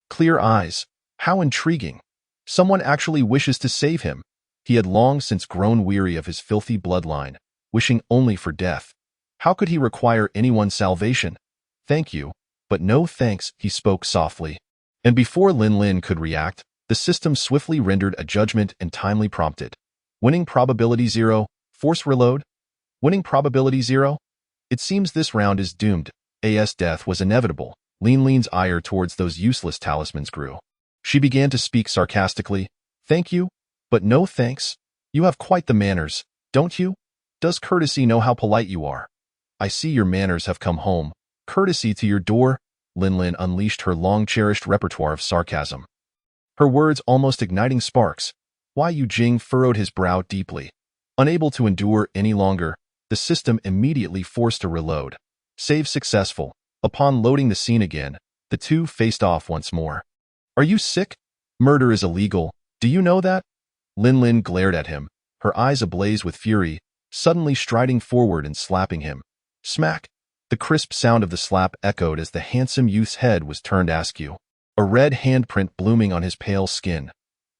clear eyes. How intriguing. Someone actually wishes to save him. He had long since grown weary of his filthy bloodline, wishing only for death. How could he require anyone's salvation? Thank you, but no thanks, he spoke softly. And before Lin could react, the system swiftly rendered a judgment and timely prompted. Winning probability 0, force reload. Winning probability 0? It seems this round is doomed. As death was inevitable. Lin's ire towards those useless talismans grew. She began to speak sarcastically. Thank you, but no thanks. You have quite the manners, don't you? Does courtesy know how polite you are? I see your manners have come home. Courtesy to your door. Lin unleashed her long-cherished repertoire of sarcasm, her words almost igniting sparks. Why Yu Jing furrowed his brow deeply. Unable to endure any longer, the system immediately forced a reload. Save successful. Upon loading the scene again, the two faced off once more. Are you sick? Murder is illegal. Do you know that? Lin glared at him, her eyes ablaze with fury, suddenly striding forward and slapping him. Smack! The crisp sound of the slap echoed as the handsome youth's head was turned askew, a red handprint blooming on his pale skin.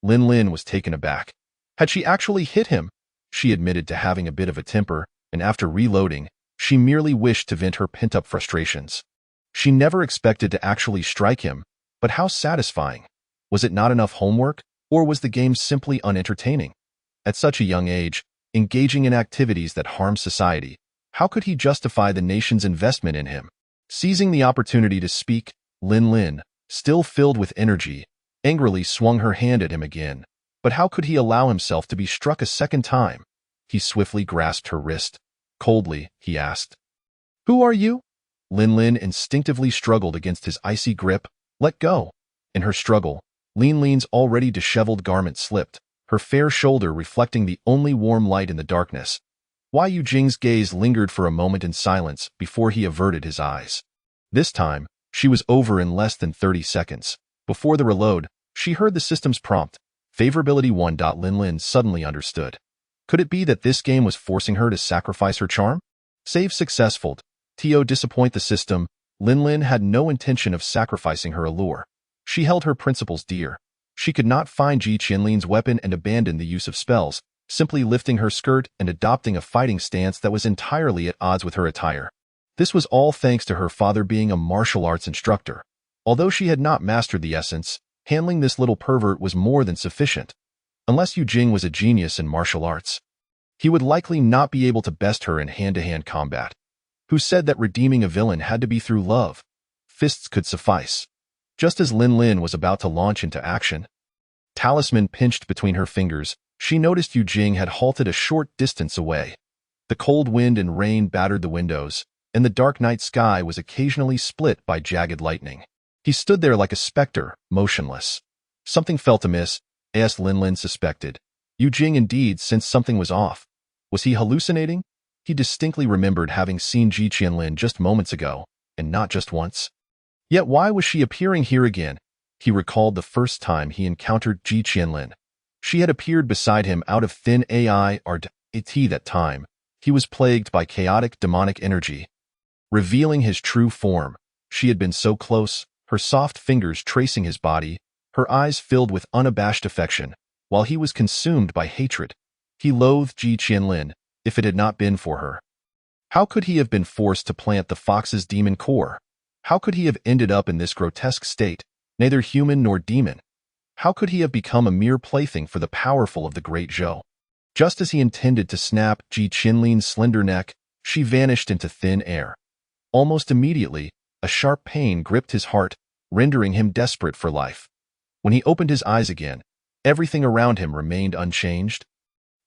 Lin was taken aback. Had she actually hit him? She admitted to having a bit of a temper, and after reloading, she merely wished to vent her pent-up frustrations. She never expected to actually strike him, but how satisfying. Was it not enough homework, or was the game simply unentertaining? At such a young age, engaging in activities that harm society, how could he justify the nation's investment in him? Seizing the opportunity to speak, Lin, still filled with energy, angrily swung her hand at him again. But how could he allow himself to be struck a second time? He swiftly grasped her wrist. Coldly, he asked, "Who are you?" Lin instinctively struggled against his icy grip. Let go. In her struggle, Lin's already disheveled garment slipped, her fair shoulder reflecting the only warm light in the darkness. Why Yu Jing's gaze lingered for a moment in silence before he averted his eyes. This time, she was over in less than 30 seconds. Before the reload, she heard the system's prompt. Favorability 1. Lin suddenly understood. Could it be that this game was forcing her to sacrifice her charm? Save successful. To disappoint the system, Lin had no intention of sacrificing her allure. She held her principles dear. She could not find Ji Qianlin's weapon and abandon the use of spells, simply lifting her skirt and adopting a fighting stance that was entirely at odds with her attire. This was all thanks to her father being a martial arts instructor. Although she had not mastered the essence, handling this little pervert was more than sufficient. Unless Yu Jing was a genius in martial arts, he would likely not be able to best her in hand-to-hand combat. Who said that redeeming a villain had to be through love? Fists could suffice. Just as Lin was about to launch into action, talisman pinched between her fingers, she noticed Yu Jing had halted a short distance away. The cold wind and rain battered the windows, and the dark night sky was occasionally split by jagged lightning. He stood there like a specter, motionless. Something felt amiss, as Lin suspected. Yu Jing indeed sensed something was off. Was he hallucinating? He distinctly remembered having seen Ji Qianlin just moments ago, and not just once. Yet why was she appearing here again? He recalled the first time he encountered Ji Qianlin. She had appeared beside him out of thin AI or AT that time. He was plagued by chaotic demonic energy. Revealing his true form, she had been so close, her soft fingers tracing his body, her eyes filled with unabashed affection, while he was consumed by hatred. He loathed Ji Qianlin, if it had not been for her. How could he have been forced to plant the fox's demon core? How could he have ended up in this grotesque state, neither human nor demon? How could he have become a mere plaything for the powerful of the great Zhou? Just as he intended to snap Ji Qianlin's slender neck, she vanished into thin air. Almost immediately, a sharp pain gripped his heart, rendering him desperate for life. When he opened his eyes again, everything around him remained unchanged,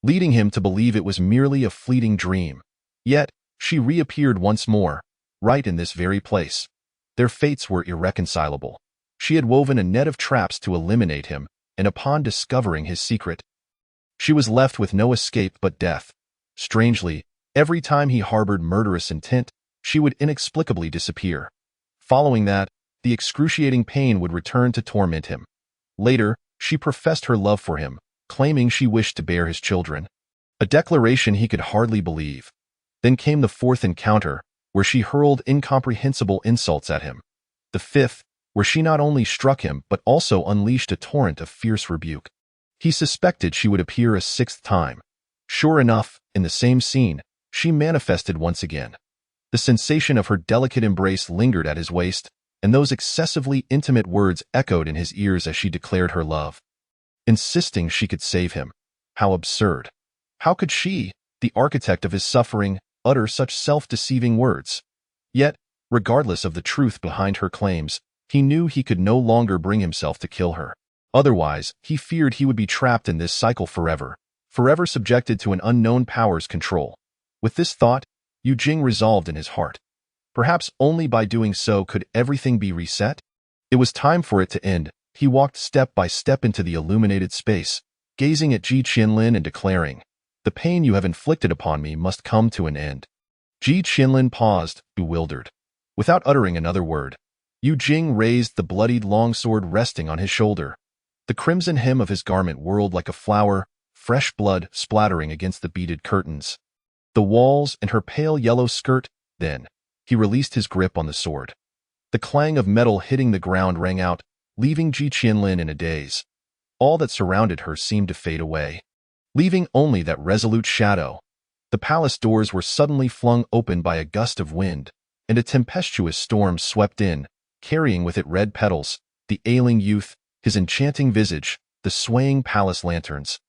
leading him to believe it was merely a fleeting dream. Yet, she reappeared once more, right in this very place. Their fates were irreconcilable. She had woven a net of traps to eliminate him, and upon discovering his secret, she was left with no escape but death. Strangely, every time he harbored murderous intent, she would inexplicably disappear. Following that, the excruciating pain would return to torment him. Later, she professed her love for him, claiming she wished to bear his children. A declaration he could hardly believe. Then came the fourth encounter, where she hurled incomprehensible insults at him. The fifth, where she not only struck him but also unleashed a torrent of fierce rebuke. He suspected she would appear a sixth time. Sure enough, in the same scene, she manifested once again. The sensation of her delicate embrace lingered at his waist, and those excessively intimate words echoed in his ears as she declared her love, insisting she could save him. How absurd! How could she, the architect of his suffering, utter such self-deceiving words? Yet, regardless of the truth behind her claims, he knew he could no longer bring himself to kill her. Otherwise, he feared he would be trapped in this cycle forever, forever subjected to an unknown power's control. With this thought, Yu Jing resolved in his heart. Perhaps only by doing so could everything be reset. It was time for it to end. He walked step by step into the illuminated space, gazing at Ji Qianlin and declaring, "The pain you have inflicted upon me must come to an end." Ji Qianlin paused, bewildered. Without uttering another word, Yu Jing raised the bloodied longsword resting on his shoulder. The crimson hem of his garment whirled like a flower, fresh blood splattering against the beaded curtains, the walls, and her pale yellow skirt. Then, he released his grip on the sword. The clang of metal hitting the ground rang out, leaving Ji Qianlin in a daze. All that surrounded her seemed to fade away, leaving only that resolute shadow. The palace doors were suddenly flung open by a gust of wind, and a tempestuous storm swept in, carrying with it red petals, the ailing youth, his enchanting visage, the swaying palace lanterns.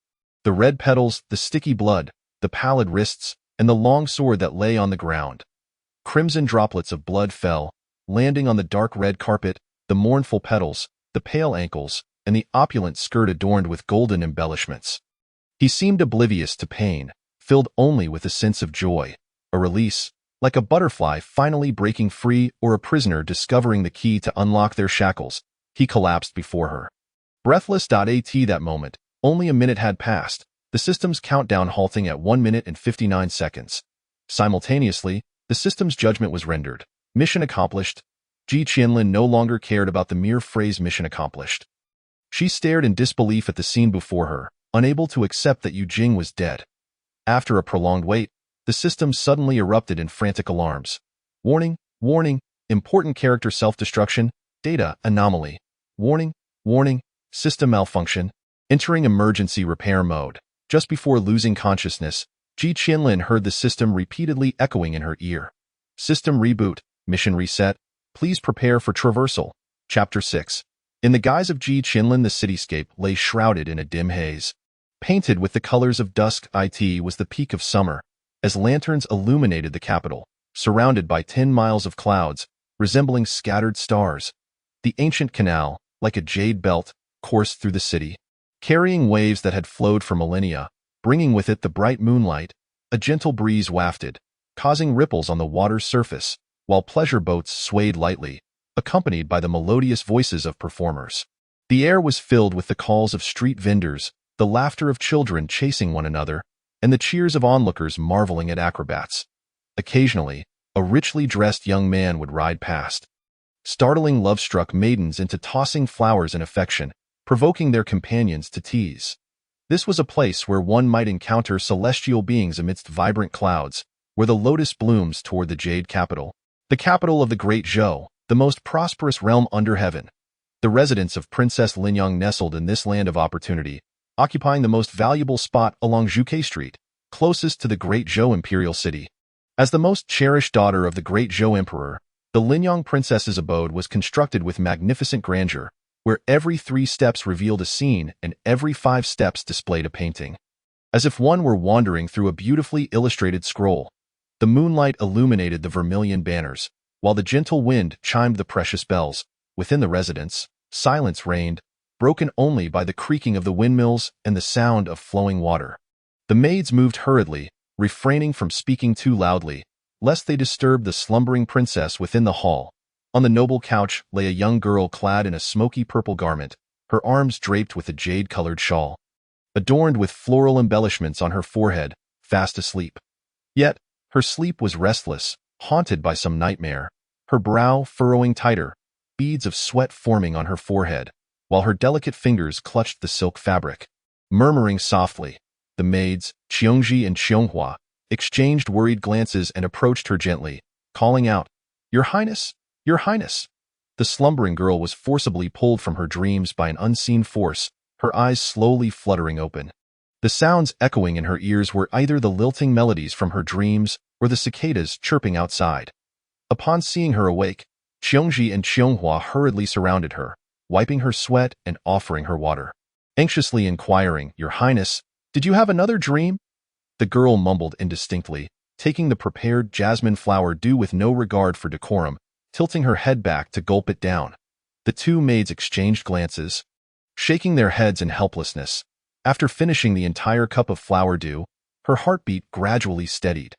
The red petals, the sticky blood, the pallid wrists, and the long sword that lay on the ground. Crimson droplets of blood fell, landing on the dark red carpet, the mournful petals, the pale ankles, and the opulent skirt adorned with golden embellishments. He seemed oblivious to pain, filled only with a sense of joy, a release, like a butterfly finally breaking free or a prisoner discovering the key to unlock their shackles. He collapsed before her. Breathless. At that moment, only a minute had passed, the system's countdown halting at 1 minute and 59 seconds. Simultaneously, the system's judgment was rendered. Mission accomplished. Ji Qianlin no longer cared about the mere phrase mission accomplished. She stared in disbelief at the scene before her, unable to accept that Yu Jing was dead. After a prolonged wait, the system suddenly erupted in frantic alarms. Warning, warning, important character self-destruction, data anomaly. Warning, warning, system malfunction. Entering emergency repair mode. Just before losing consciousness, Ji Qianlin heard the system repeatedly echoing in her ear. System reboot, mission reset, please prepare for traversal. Chapter 6. In the guise of Ji Qianlin, the cityscape lay shrouded in a dim haze. Painted with the colors of dusk, it was the peak of summer, as lanterns illuminated the capital, surrounded by 10 miles of clouds, resembling scattered stars. The ancient canal, like a jade belt, coursed through the city, carrying waves that had flowed for millennia, bringing with it the bright moonlight. A gentle breeze wafted, causing ripples on the water's surface, while pleasure boats swayed lightly, accompanied by the melodious voices of performers. The air was filled with the calls of street vendors, the laughter of children chasing one another, and the cheers of onlookers marveling at acrobats. Occasionally, a richly dressed young man would ride past, startling love-struck maidens into tossing flowers in affection, provoking their companions to tease. This was a place where one might encounter celestial beings amidst vibrant clouds, where the lotus blooms toward the jade capital, the capital of the Great Zhou, the most prosperous realm under heaven. The residence of Princess Linyang nestled in this land of opportunity, occupying the most valuable spot along Zhuke Street, closest to the Great Zhou imperial city. As the most cherished daughter of the Great Zhou Emperor, the Linyang princess's abode was constructed with magnificent grandeur, where every 3 steps revealed a scene and every 5 steps displayed a painting. As if one were wandering through a beautifully illustrated scroll, the moonlight illuminated the vermilion banners, while the gentle wind chimed the precious bells. Within the residence, silence reigned, broken only by the creaking of the windmills and the sound of flowing water. The maids moved hurriedly, refraining from speaking too loudly, lest they disturb the slumbering princess within the hall. On the noble couch lay a young girl clad in a smoky purple garment, her arms draped with a jade-colored shawl, adorned with floral embellishments on her forehead, fast asleep. Yet, her sleep was restless, haunted by some nightmare, her brow furrowing tighter, beads of sweat forming on her forehead, while her delicate fingers clutched the silk fabric. Murmuring softly, the maids, Qiongji and Qianghua, exchanged worried glances and approached her gently, calling out, "Your Highness! Your Highness!" The slumbering girl was forcibly pulled from her dreams by an unseen force, her eyes slowly fluttering open. The sounds echoing in her ears were either the lilting melodies from her dreams or the cicadas chirping outside. Upon seeing her awake, Qiongji and Qianghua hurriedly surrounded her, wiping her sweat and offering her water. Anxiously inquiring, "Your Highness, did you have another dream?" The girl mumbled indistinctly, taking the prepared jasmine flower dew with no regard for decorum, tilting her head back to gulp it down. The 2 maids exchanged glances, shaking their heads in helplessness. After finishing the entire cup of flower dew, her heartbeat gradually steadied.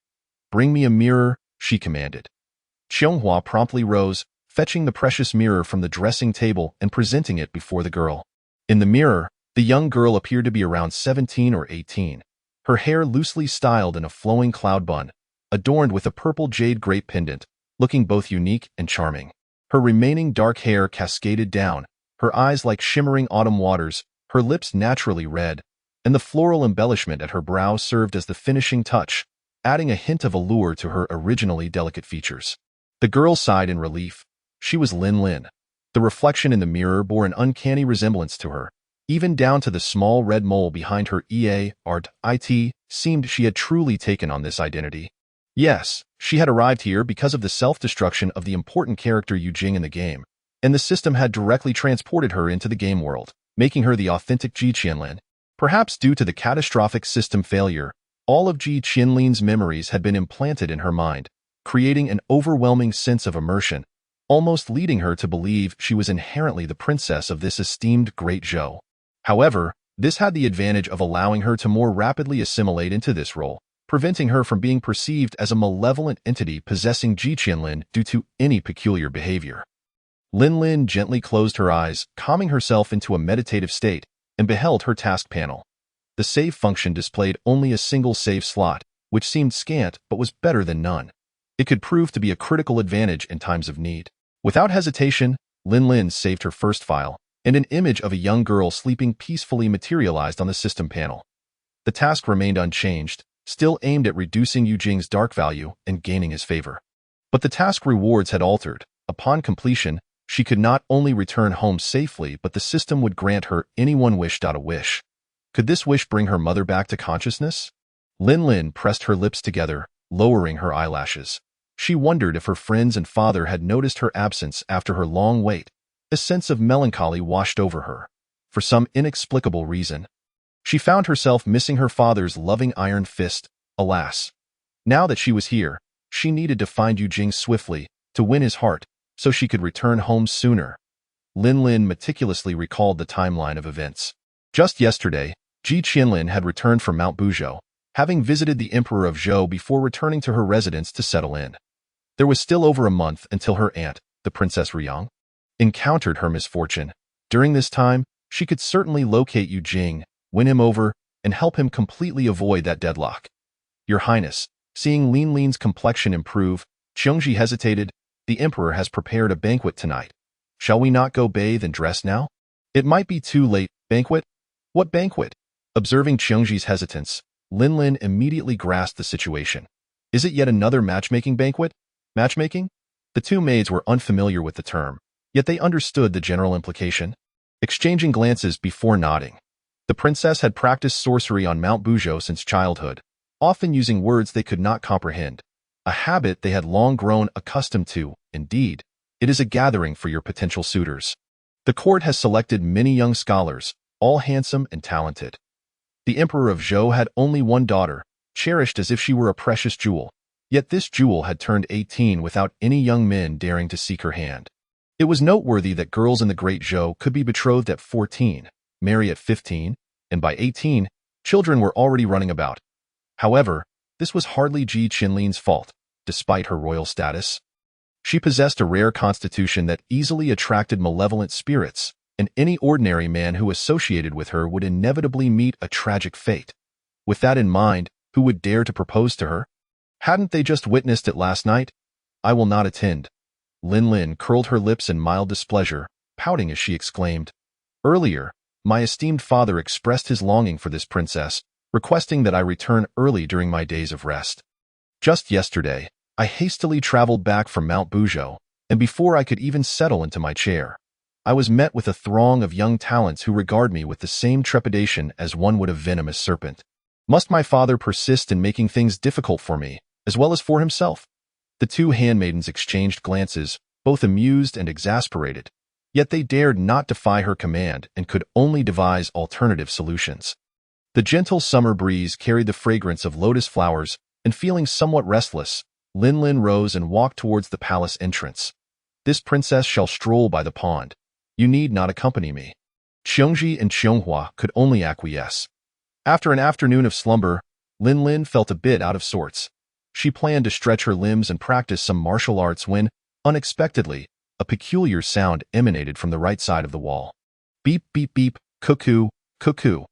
"Bring me a mirror," she commanded. Qianghua promptly rose, fetching the precious mirror from the dressing table and presenting it before the girl. In the mirror, the young girl appeared to be around 17 or 18, her hair loosely styled in a flowing cloud bun, adorned with a purple jade grape pendant, looking both unique and charming. Her remaining dark hair cascaded down, her eyes like shimmering autumn waters, her lips naturally red, and the floral embellishment at her brow served as the finishing touch, adding a hint of allure to her originally delicate features. The girl sighed in relief. She was Lin Lin. The reflection in the mirror bore an uncanny resemblance to her, even down to the small red mole behind her it seemed she had truly taken on this identity. Yes, she had arrived here because of the self-destruction of the important character Yu Jing in the game, and the system had directly transported her into the game world, making her the authentic Ji Qianlin. Perhaps due to the catastrophic system failure, all of Ji Qianlin's memories had been implanted in her mind, creating an overwhelming sense of immersion, almost leading her to believe she was inherently the princess of this esteemed Great Zhou. However, this had the advantage of allowing her to more rapidly assimilate into this role, preventing her from being perceived as a malevolent entity possessing Ji Qianlin due to any peculiar behavior. Lin Lin gently closed her eyes, calming herself into a meditative state, and beheld her task panel. The save function displayed only a single save slot, which seemed scant but was better than none. It could prove to be a critical advantage in times of need. Without hesitation, Lin Lin saved her first file, and an image of a young girl sleeping peacefully materialized on the system panel. The task remained unchanged, still aimed at reducing Yu Jing's dark value and gaining his favor. But the task rewards had altered. Upon completion, she could not only return home safely, but the system would grant her any one wish. A wish. Could this wish bring her mother back to consciousness? Lin Lin pressed her lips together, lowering her eyelashes. She wondered if her friends and father had noticed her absence after her long wait. A sense of melancholy washed over her. For some inexplicable reason, she found herself missing her father's loving iron fist. Alas! Now that she was here, she needed to find Yu Jing swiftly, to win his heart, so she could return home sooner. Lin Lin meticulously recalled the timeline of events. Just yesterday, Ji Qianlin had returned from Mount Buzhou, having visited the Emperor of Zhou before returning to her residence to settle in. There was still over a month until her aunt, the Princess Riyang, encountered her misfortune. During this time, she could certainly locate Yu Jing, win him over, and help him completely avoid that deadlock. Your Highness, seeing Lin Lin's complexion improve, Qiongji hesitated. The Emperor has prepared a banquet tonight. Shall we not go bathe and dress now? It might be too late. Banquet? What banquet? Observing Qiongji's hesitance, Lin Lin immediately grasped the situation. Is it yet another matchmaking banquet? Matchmaking? The two maids were unfamiliar with the term, yet they understood the general implication. Exchanging glances before nodding. The princess had practiced sorcery on Mount Buzhou since childhood, often using words they could not comprehend, a habit they had long grown accustomed to. Indeed, it is a gathering for your potential suitors. The court has selected many young scholars, all handsome and talented. The Emperor of Zhou had only one daughter, cherished as if she were a precious jewel, yet this jewel had turned 18 without any young men daring to seek her hand. It was noteworthy that girls in the Great Zhou could be betrothed at 14, marry at 15, and by 18, children were already running about. However, this was hardly Ji Qianlin's fault, despite her royal status. She possessed a rare constitution that easily attracted malevolent spirits, and any ordinary man who associated with her would inevitably meet a tragic fate. With that in mind, who would dare to propose to her? Hadn't they just witnessed it last night? I will not attend. Lin Lin curled her lips in mild displeasure, pouting as she exclaimed, Earlier, my esteemed father expressed his longing for this princess, requesting that I return early during my days of rest. Just yesterday, I hastily traveled back from Mount Buzhou, and before I could even settle into my chair, I was met with a throng of young talents who regard me with the same trepidation as one would a venomous serpent. Must my father persist in making things difficult for me, as well as for himself? The two handmaidens exchanged glances, both amused and exasperated, yet they dared not defy her command and could only devise alternative solutions. The gentle summer breeze carried the fragrance of lotus flowers, and feeling somewhat restless, Lin Lin rose and walked towards the palace entrance. This princess shall stroll by the pond. You need not accompany me. Qiongji and Qianghua could only acquiesce. After an afternoon of slumber, Lin Lin felt a bit out of sorts. She planned to stretch her limbs and practice some martial arts when, unexpectedly, a peculiar sound emanated from the right side of the wall. Beep, beep, beep, cuckoo, cuckoo.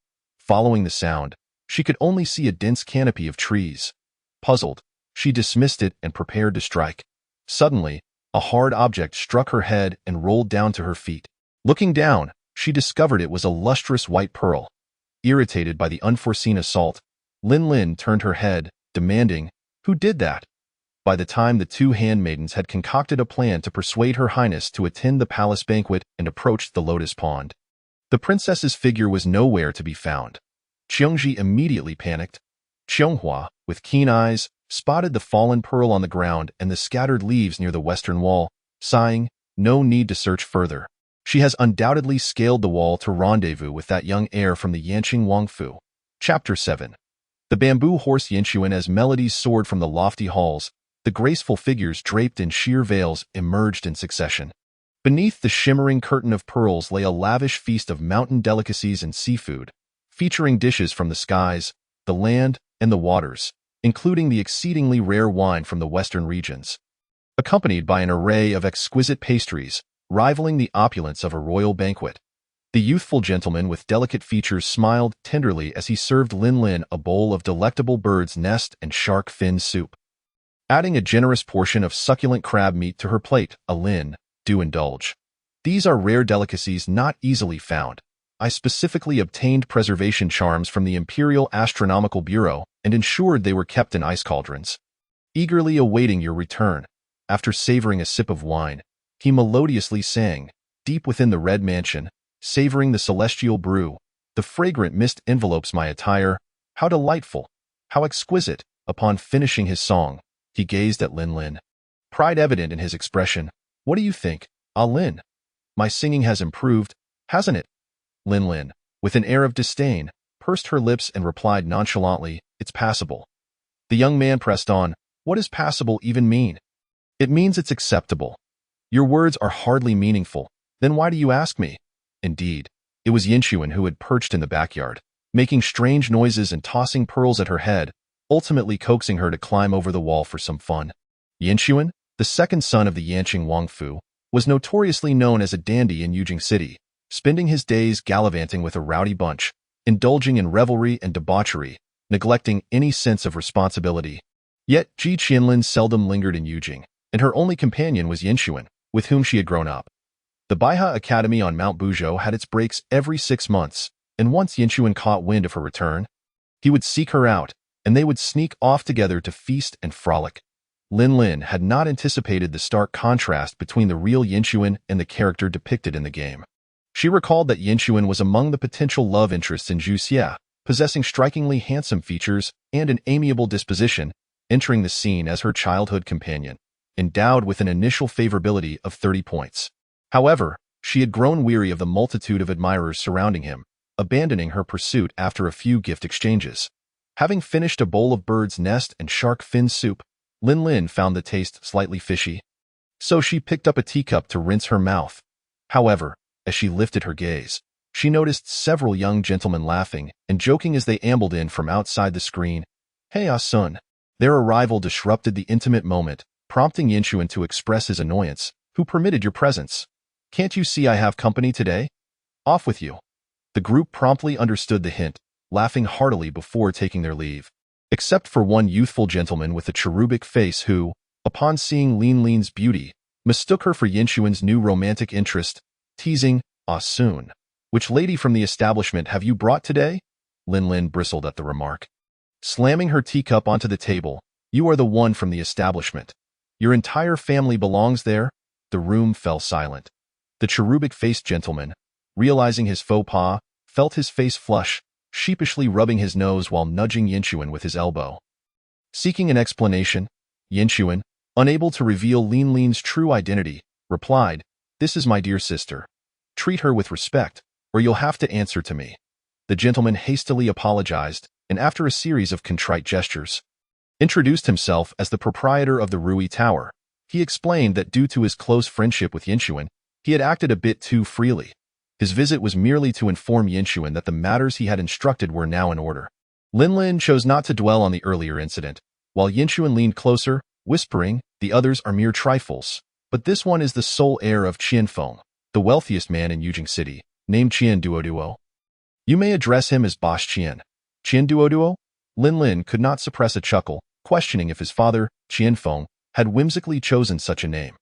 Following the sound, she could only see a dense canopy of trees. Puzzled, she dismissed it and prepared to strike. Suddenly, a hard object struck her head and rolled down to her feet. Looking down, she discovered it was a lustrous white pearl. Irritated by the unforeseen assault, Lin Lin turned her head, demanding, Who did that? By the time the two handmaidens had concocted a plan to persuade Her Highness to attend the palace banquet and approached the lotus pond, the princess's figure was nowhere to be found. Qiongji immediately panicked. Qianghua, with keen eyes, spotted the fallen pearl on the ground and the scattered leaves near the western wall, sighing, No need to search further. She has undoubtedly scaled the wall to rendezvous with that young heir from the Yanqing Wangfu. Chapter 7. The bamboo horse Yanquan as melodies soared from the lofty halls, the graceful figures draped in sheer veils emerged in succession. Beneath the shimmering curtain of pearls lay a lavish feast of mountain delicacies and seafood, featuring dishes from the skies, the land, and the waters, including the exceedingly rare wine from the western regions, accompanied by an array of exquisite pastries, rivaling the opulence of a royal banquet. The youthful gentleman with delicate features smiled tenderly as he served Lin Lin a bowl of delectable bird's nest and shark fin soup. Adding a generous portion of succulent crab meat to her plate, Lin, do indulge. These are rare delicacies not easily found. I specifically obtained preservation charms from the Imperial Astronomical Bureau and ensured they were kept in ice cauldrons. Eagerly awaiting your return, after savoring a sip of wine, he melodiously sang, deep within the red mansion, savoring the celestial brew. The fragrant mist envelopes my attire. How delightful! How exquisite! Upon finishing his song, he gazed at Lin Lin. Pride evident in his expression. What do you think, Ah Lin? My singing has improved, hasn't it? Lin Lin, with an air of disdain, pursed her lips and replied nonchalantly, it's passable. The young man pressed on. What does passable even mean? It means it's acceptable. Your words are hardly meaningful. Then why do you ask me? Indeed, it was Yinchuan who had perched in the backyard, making strange noises and tossing pearls at her head, ultimately coaxing her to climb over the wall for some fun. Yinchuan, the second son of the Yanqing Wangfu, was notoriously known as a dandy in Yujing City, spending his days gallivanting with a rowdy bunch, indulging in revelry and debauchery, neglecting any sense of responsibility. Yet Ji Qianlin seldom lingered in Yujing, and her only companion was Yinchuan, with whom she had grown up. The Baiha Academy on Mount Buzhou had its breaks every 6 months, and once Yinchuan caught wind of her return, he would seek her out, and they would sneak off together to feast and frolic. Lin Lin had not anticipated the stark contrast between the real Yinchuan and the character depicted in the game. She recalled that Yinchuan was among the potential love interests in Zhu Xia, possessing strikingly handsome features and an amiable disposition, entering the scene as her childhood companion, endowed with an initial favorability of 30 points. However, she had grown weary of the multitude of admirers surrounding him, abandoning her pursuit after a few gift exchanges. Having finished a bowl of bird's nest and shark fin soup, Lin Lin found the taste slightly fishy. So she picked up a teacup to rinse her mouth. However, as she lifted her gaze, she noticed several young gentlemen laughing and joking as they ambled in from outside the screen. Hey, Sun. Their arrival disrupted the intimate moment, prompting Yinchuan to express his annoyance. Who permitted your presence? Can't you see I have company today? Off with you. The group promptly understood the hint, laughing heartily before taking their leave. Except for one youthful gentleman with a cherubic face who, upon seeing Lin Lin's beauty, mistook her for Yinchuan's new romantic interest, teasing, "Ah Sun, which lady from the establishment have you brought today?" Lin Lin bristled at the remark. Slamming her teacup onto the table, "You are the one from the establishment. Your entire family belongs there?" The room fell silent. The cherubic-faced gentleman, realizing his faux pas, felt his face flush, sheepishly rubbing his nose while nudging Yinchuan with his elbow. Seeking an explanation, Yinchuan, unable to reveal Lin Lin's true identity, replied, "This is my dear sister. Treat her with respect, or you'll have to answer to me." The gentleman hastily apologized, and after a series of contrite gestures, introduced himself as the proprietor of the Rui Tower. He explained that due to his close friendship with Yinchuan, he had acted a bit too freely. His visit was merely to inform Yinchuan that the matters he had instructed were now in order. Lin Lin chose not to dwell on the earlier incident, while Yinchuan leaned closer, whispering, "The others are mere trifles, but this one is the sole heir of Qianfeng, the wealthiest man in Yujing City, named Qian Duoduo. You may address him as Boss Qian." Qian Duoduo? Lin Lin could not suppress a chuckle, questioning if his father, Qianfeng, had whimsically chosen such a name.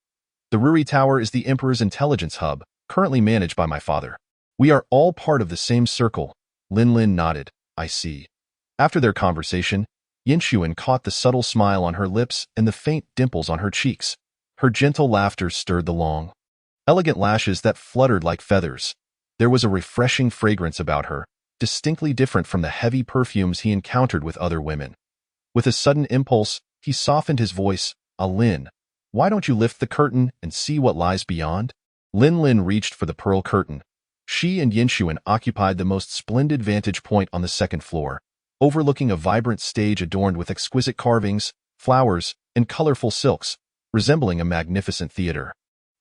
"The Rui Tower is the Emperor's intelligence hub, currently managed by my father. We are all part of the same circle." Lin Lin nodded. "I see." After their conversation, Yinchuan caught the subtle smile on her lips and the faint dimples on her cheeks. Her gentle laughter stirred the long, elegant lashes that fluttered like feathers. There was a refreshing fragrance about her, distinctly different from the heavy perfumes he encountered with other women. With a sudden impulse, he softened his voice. "Ah Lin, why don't you lift the curtain and see what lies beyond?" Lin Lin reached for the pearl curtain. She and Yinchuan occupied the most splendid vantage point on the second floor, overlooking a vibrant stage adorned with exquisite carvings, flowers, and colorful silks, resembling a magnificent theater.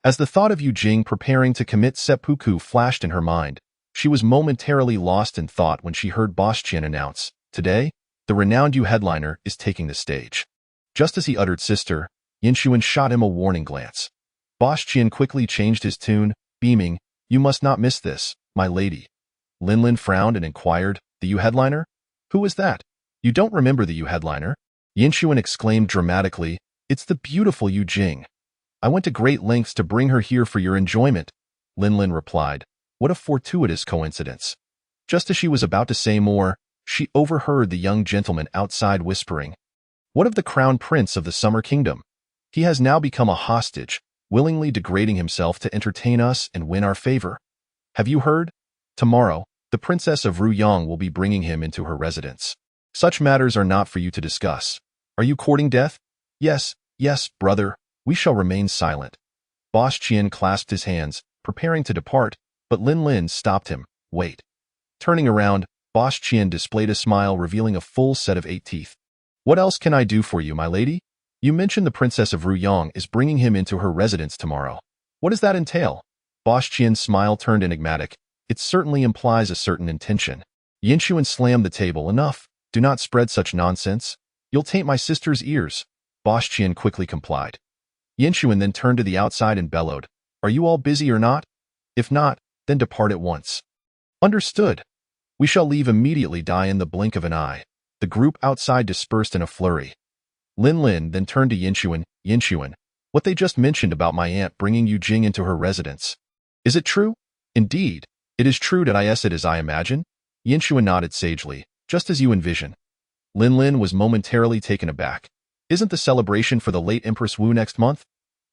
As the thought of Yujing preparing to commit seppuku flashed in her mind, she was momentarily lost in thought when she heard Boss Qian announce, "Today, the renowned Yu headliner is taking the stage." Just as he uttered "sister," Yinchuan shot him a warning glance. Boss Qian quickly changed his tune, beaming, "You must not miss this, my lady." Lin Lin frowned and inquired, "The Yu headliner? Who is that? You don't remember the Yu headliner?" Yinchuan exclaimed dramatically, "It's the beautiful Yu Jing. I went to great lengths to bring her here for your enjoyment." Linlin replied. What a fortuitous coincidence. Just as she was about to say more, she overheard the young gentleman outside whispering, What of the crown prince of the Summer Kingdom? He has now become a hostage, willingly degrading himself to entertain us and win our favor. Have you heard? Tomorrow, the Princess of Ruyang will be bringing him into her residence. Such matters are not for you to discuss. Are you courting death? Yes, yes, brother, we shall remain silent. Boss Qian clasped his hands, preparing to depart, but Linlin stopped him. Wait. Turning around, Boss Qian displayed a smile revealing a full set of 8 teeth. What else can I do for you, my lady? You mentioned the Princess of Ruyang is bringing him into her residence tomorrow. What does that entail? Boss Qian's smile turned enigmatic. It certainly implies a certain intention. Yinshuan slammed the table. Enough. Do not spread such nonsense. You'll taint my sister's ears. Boss Qian quickly complied. Yinshuan then turned to the outside and bellowed. Are you all busy or not? If not, then depart at once. Understood. We shall leave immediately. Die in the blink of an eye. The group outside dispersed in a flurry. Linlin then turned to Yinshuan. Yinshuan, what they just mentioned about my aunt bringing Yu Jing into her residence. Is it true? Indeed. It is true that it as I imagine? Yinshuan nodded sagely, just as you envision. Linlin was momentarily taken aback. Isn't the celebration for the late Empress Wu next month?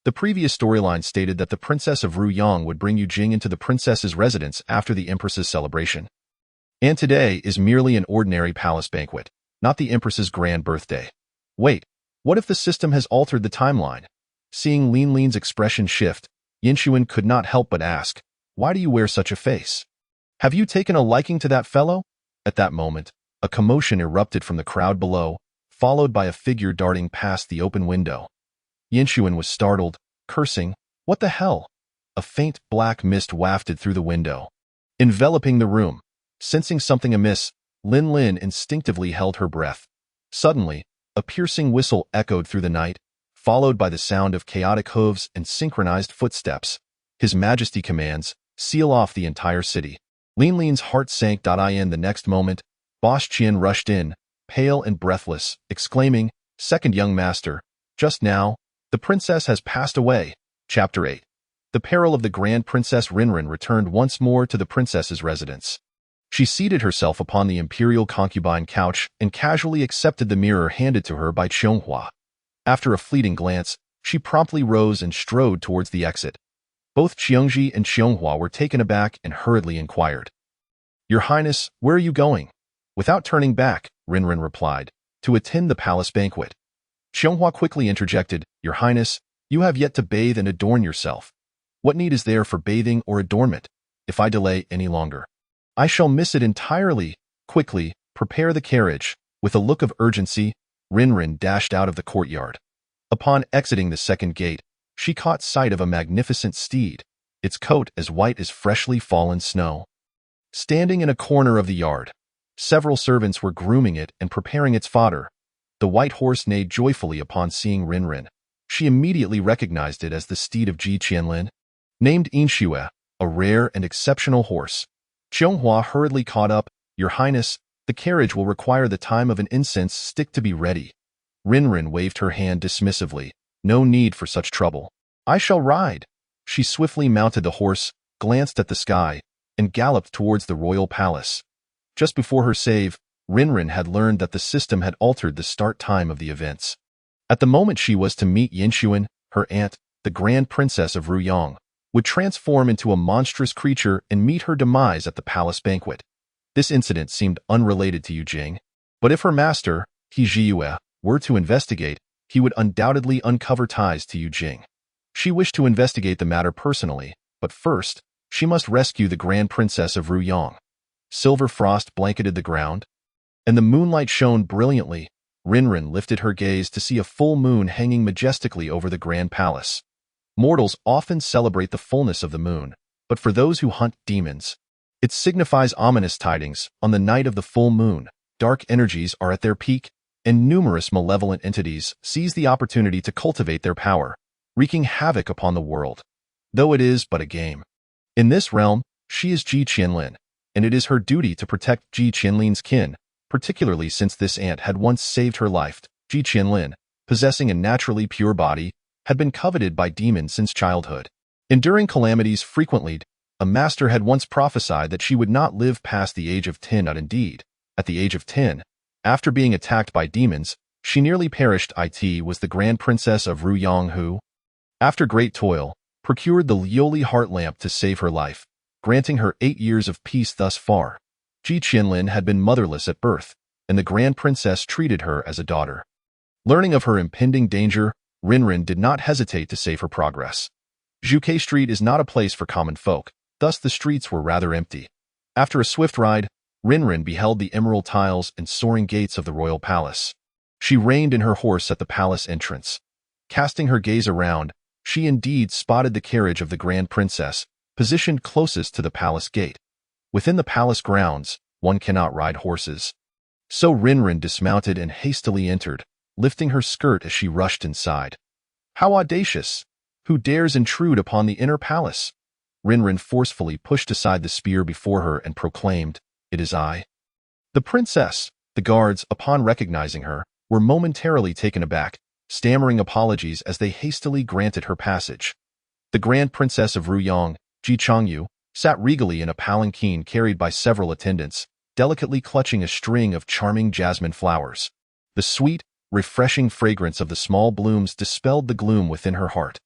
The previous storyline stated that the Princess of Ruyang would bring Yu Jing into the princess's residence after the Empress's celebration. And today is merely an ordinary palace banquet, not the Empress's grand birthday. Wait, what if the system has altered the timeline? Seeing Linlin's expression shift, Yinshuan could not help but ask, why do you wear such a face? Have you taken a liking to that fellow? At that moment, a commotion erupted from the crowd below, followed by a figure darting past the open window. Yinshuan was startled, cursing, what the hell? A faint black mist wafted through the window, enveloping the room. Sensing something amiss, Linlin instinctively held her breath. Suddenly, a piercing whistle echoed through the night, followed by the sound of chaotic hooves and synchronized footsteps. His Majesty commands, seal off the entire city. Linlin's heart sank. In the next moment, Boss Qian rushed in, pale and breathless, exclaiming, Second young master, just now, the princess has passed away. Chapter 8. The peril of the Grand Princess Rinrin returned once more to the princess's residence. She seated herself upon the imperial concubine couch and casually accepted the mirror handed to her by Qianghua. After a fleeting glance, she promptly rose and strode towards the exit. Both Qiangji and Qianghua were taken aback and hurriedly inquired. Your Highness, where are you going? Without turning back, Rinrin replied, to attend the palace banquet. Qianghua quickly interjected, Your Highness, you have yet to bathe and adorn yourself. What need is there for bathing or adornment? If I delay any longer, I shall miss it entirely. Quickly, prepare the carriage. With a look of urgency, Rinrin dashed out of the courtyard. Upon exiting the second gate, she caught sight of a magnificent steed, its coat as white as freshly fallen snow. Standing in a corner of the yard, several servants were grooming it and preparing its fodder. The white horse neighed joyfully upon seeing Rinrin. She immediately recognized it as the steed of Ji Qianlin, named Inshue, a rare and exceptional horse. Qianghua hurriedly caught up, Your Highness, the carriage will require the time of an incense stick to be ready. Rinrin waved her hand dismissively. No need for such trouble. I shall ride. She swiftly mounted the horse, glanced at the sky, and galloped towards the royal palace. Just before her save, Rinrin had learned that the system had altered the start time of the events. At the moment she was to meet Yinshuan, her aunt, the Grand Princess of Ruyang, would transform into a monstrous creature and meet her demise at the palace banquet. This incident seemed unrelated to Yu Jing, but if her master, He Zhiyue, were to investigate, he would undoubtedly uncover ties to Yu Jing. She wished to investigate the matter personally, but first, she must rescue the Grand Princess of Ruyang. Silver frost blanketed the ground, and the moonlight shone brilliantly. Rinrin lifted her gaze to see a full moon hanging majestically over the grand palace. Mortals often celebrate the fullness of the moon, but for those who hunt demons, it signifies ominous tidings. On the night of the full moon, dark energies are at their peak, and numerous malevolent entities seize the opportunity to cultivate their power, wreaking havoc upon the world. Though it is but a game. In this realm, she is Ji Qianlin, and it is her duty to protect Ji Qianlin's kin, particularly since this aunt had once saved her life. Ji Qianlin, possessing a naturally pure body, had been coveted by demons since childhood. Enduring calamities frequently, A master had once prophesied that she would not live past the age of 10. Indeed, at the age of 10, after being attacked by demons, she nearly perished. It was the Grand Princess of Ruyang who, after great toil, procured the Lioli heart lamp to save her life, granting her 8 years of peace thus far. Ji Qianlin had been motherless at birth, and the Grand Princess treated her as a daughter. Learning of her impending danger, Rinrin did not hesitate to save her progress. Zhuke Street is not a place for common folk, thus the streets were rather empty. After a swift ride, Rinrin beheld the emerald tiles and soaring gates of the royal palace. She reined in her horse at the palace entrance. Casting her gaze around, she indeed spotted the carriage of the Grand Princess, positioned closest to the palace gate. Within the palace grounds, one cannot ride horses. So Rinrin dismounted and hastily entered, lifting her skirt as she rushed inside. How audacious! Who dares intrude upon the inner palace? Rinrin forcefully pushed aside the spear before her and proclaimed, "It is I." The princess. The guards, upon recognizing her, were momentarily taken aback, stammering apologies as they hastily granted her passage. The Grand Princess of Ruyang, Ji Changyu, sat regally in a palanquin carried by several attendants, delicately clutching a string of charming jasmine flowers. The sweet, refreshing fragrance of the small blooms dispelled the gloom within her heart.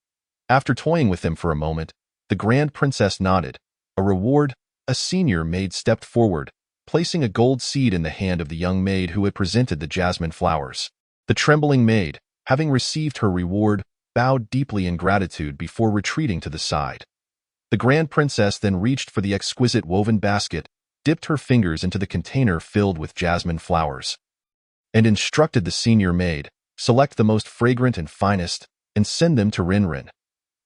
After toying with them for a moment, the Grand Princess nodded. A reward, a senior maid stepped forward, placing a gold seed in the hand of the young maid who had presented the jasmine flowers. The trembling maid, having received her reward, bowed deeply in gratitude before retreating to the side. The Grand Princess then reached for the exquisite woven basket, dipped her fingers into the container filled with jasmine flowers, and instructed the senior maid, "Select the most fragrant and finest, and send them to Rinrin."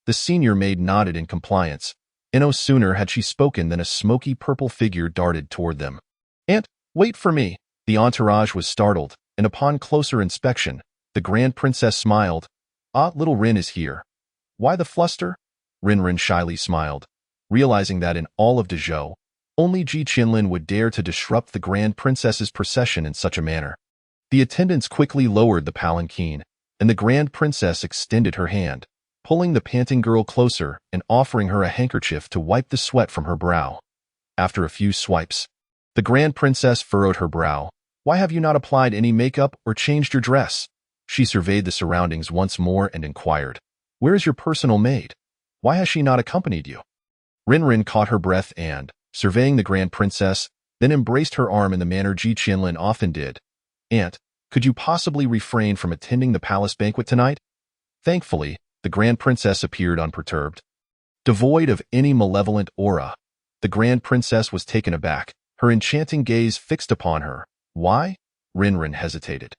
The senior maid nodded in compliance, and no sooner had she spoken than a smoky purple figure darted toward them. "Aunt, wait for me!" The entourage was startled, and upon closer inspection, the Grand Princess smiled. "Ah, little Rin is here. Why the fluster?" Rinrin shyly smiled, realizing that in all of Dezhou, only Ji Qianlin would dare to disrupt the Grand Princess's procession in such a manner. The attendants quickly lowered the palanquin, and the Grand Princess extended her hand, pulling the panting girl closer and offering her a handkerchief to wipe the sweat from her brow. After a few swipes, the Grand Princess furrowed her brow. "Why have you not applied any makeup or changed your dress?" She surveyed the surroundings once more and inquired, "Where is your personal maid? Why has she not accompanied you?" Rinrin caught her breath and, surveying the Grand Princess, then embraced her arm in the manner Ji Qianlin often did. "Aunt, could you possibly refrain from attending the palace banquet tonight?" Thankfully, the Grand Princess appeared unperturbed. Devoid of any malevolent aura, the Grand Princess was taken aback, her enchanting gaze fixed upon her. Why? Rinrin hesitated.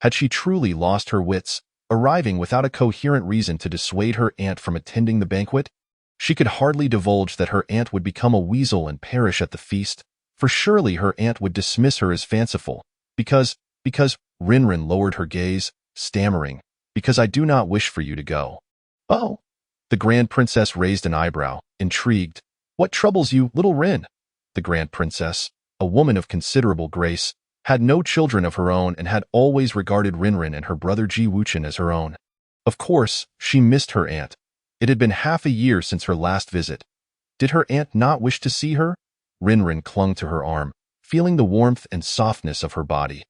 Had she truly lost her wits, arriving without a coherent reason to dissuade her aunt from attending the banquet? She could hardly divulge that her aunt would become a weasel and perish at the feast, for surely her aunt would dismiss her as fanciful, because Rinrin lowered her gaze, stammering, "Because I do not wish for you to go." "Oh." The Grand Princess raised an eyebrow, intrigued. "What troubles you, little Rin?" The Grand Princess, a woman of considerable grace, had no children of her own and had always regarded Rinrin and her brother Ji Wuchen as her own. Of course, she missed her aunt. It had been half a year since her last visit. Did her aunt not wish to see her? Rinrin clung to her arm, feeling the warmth and softness of her body,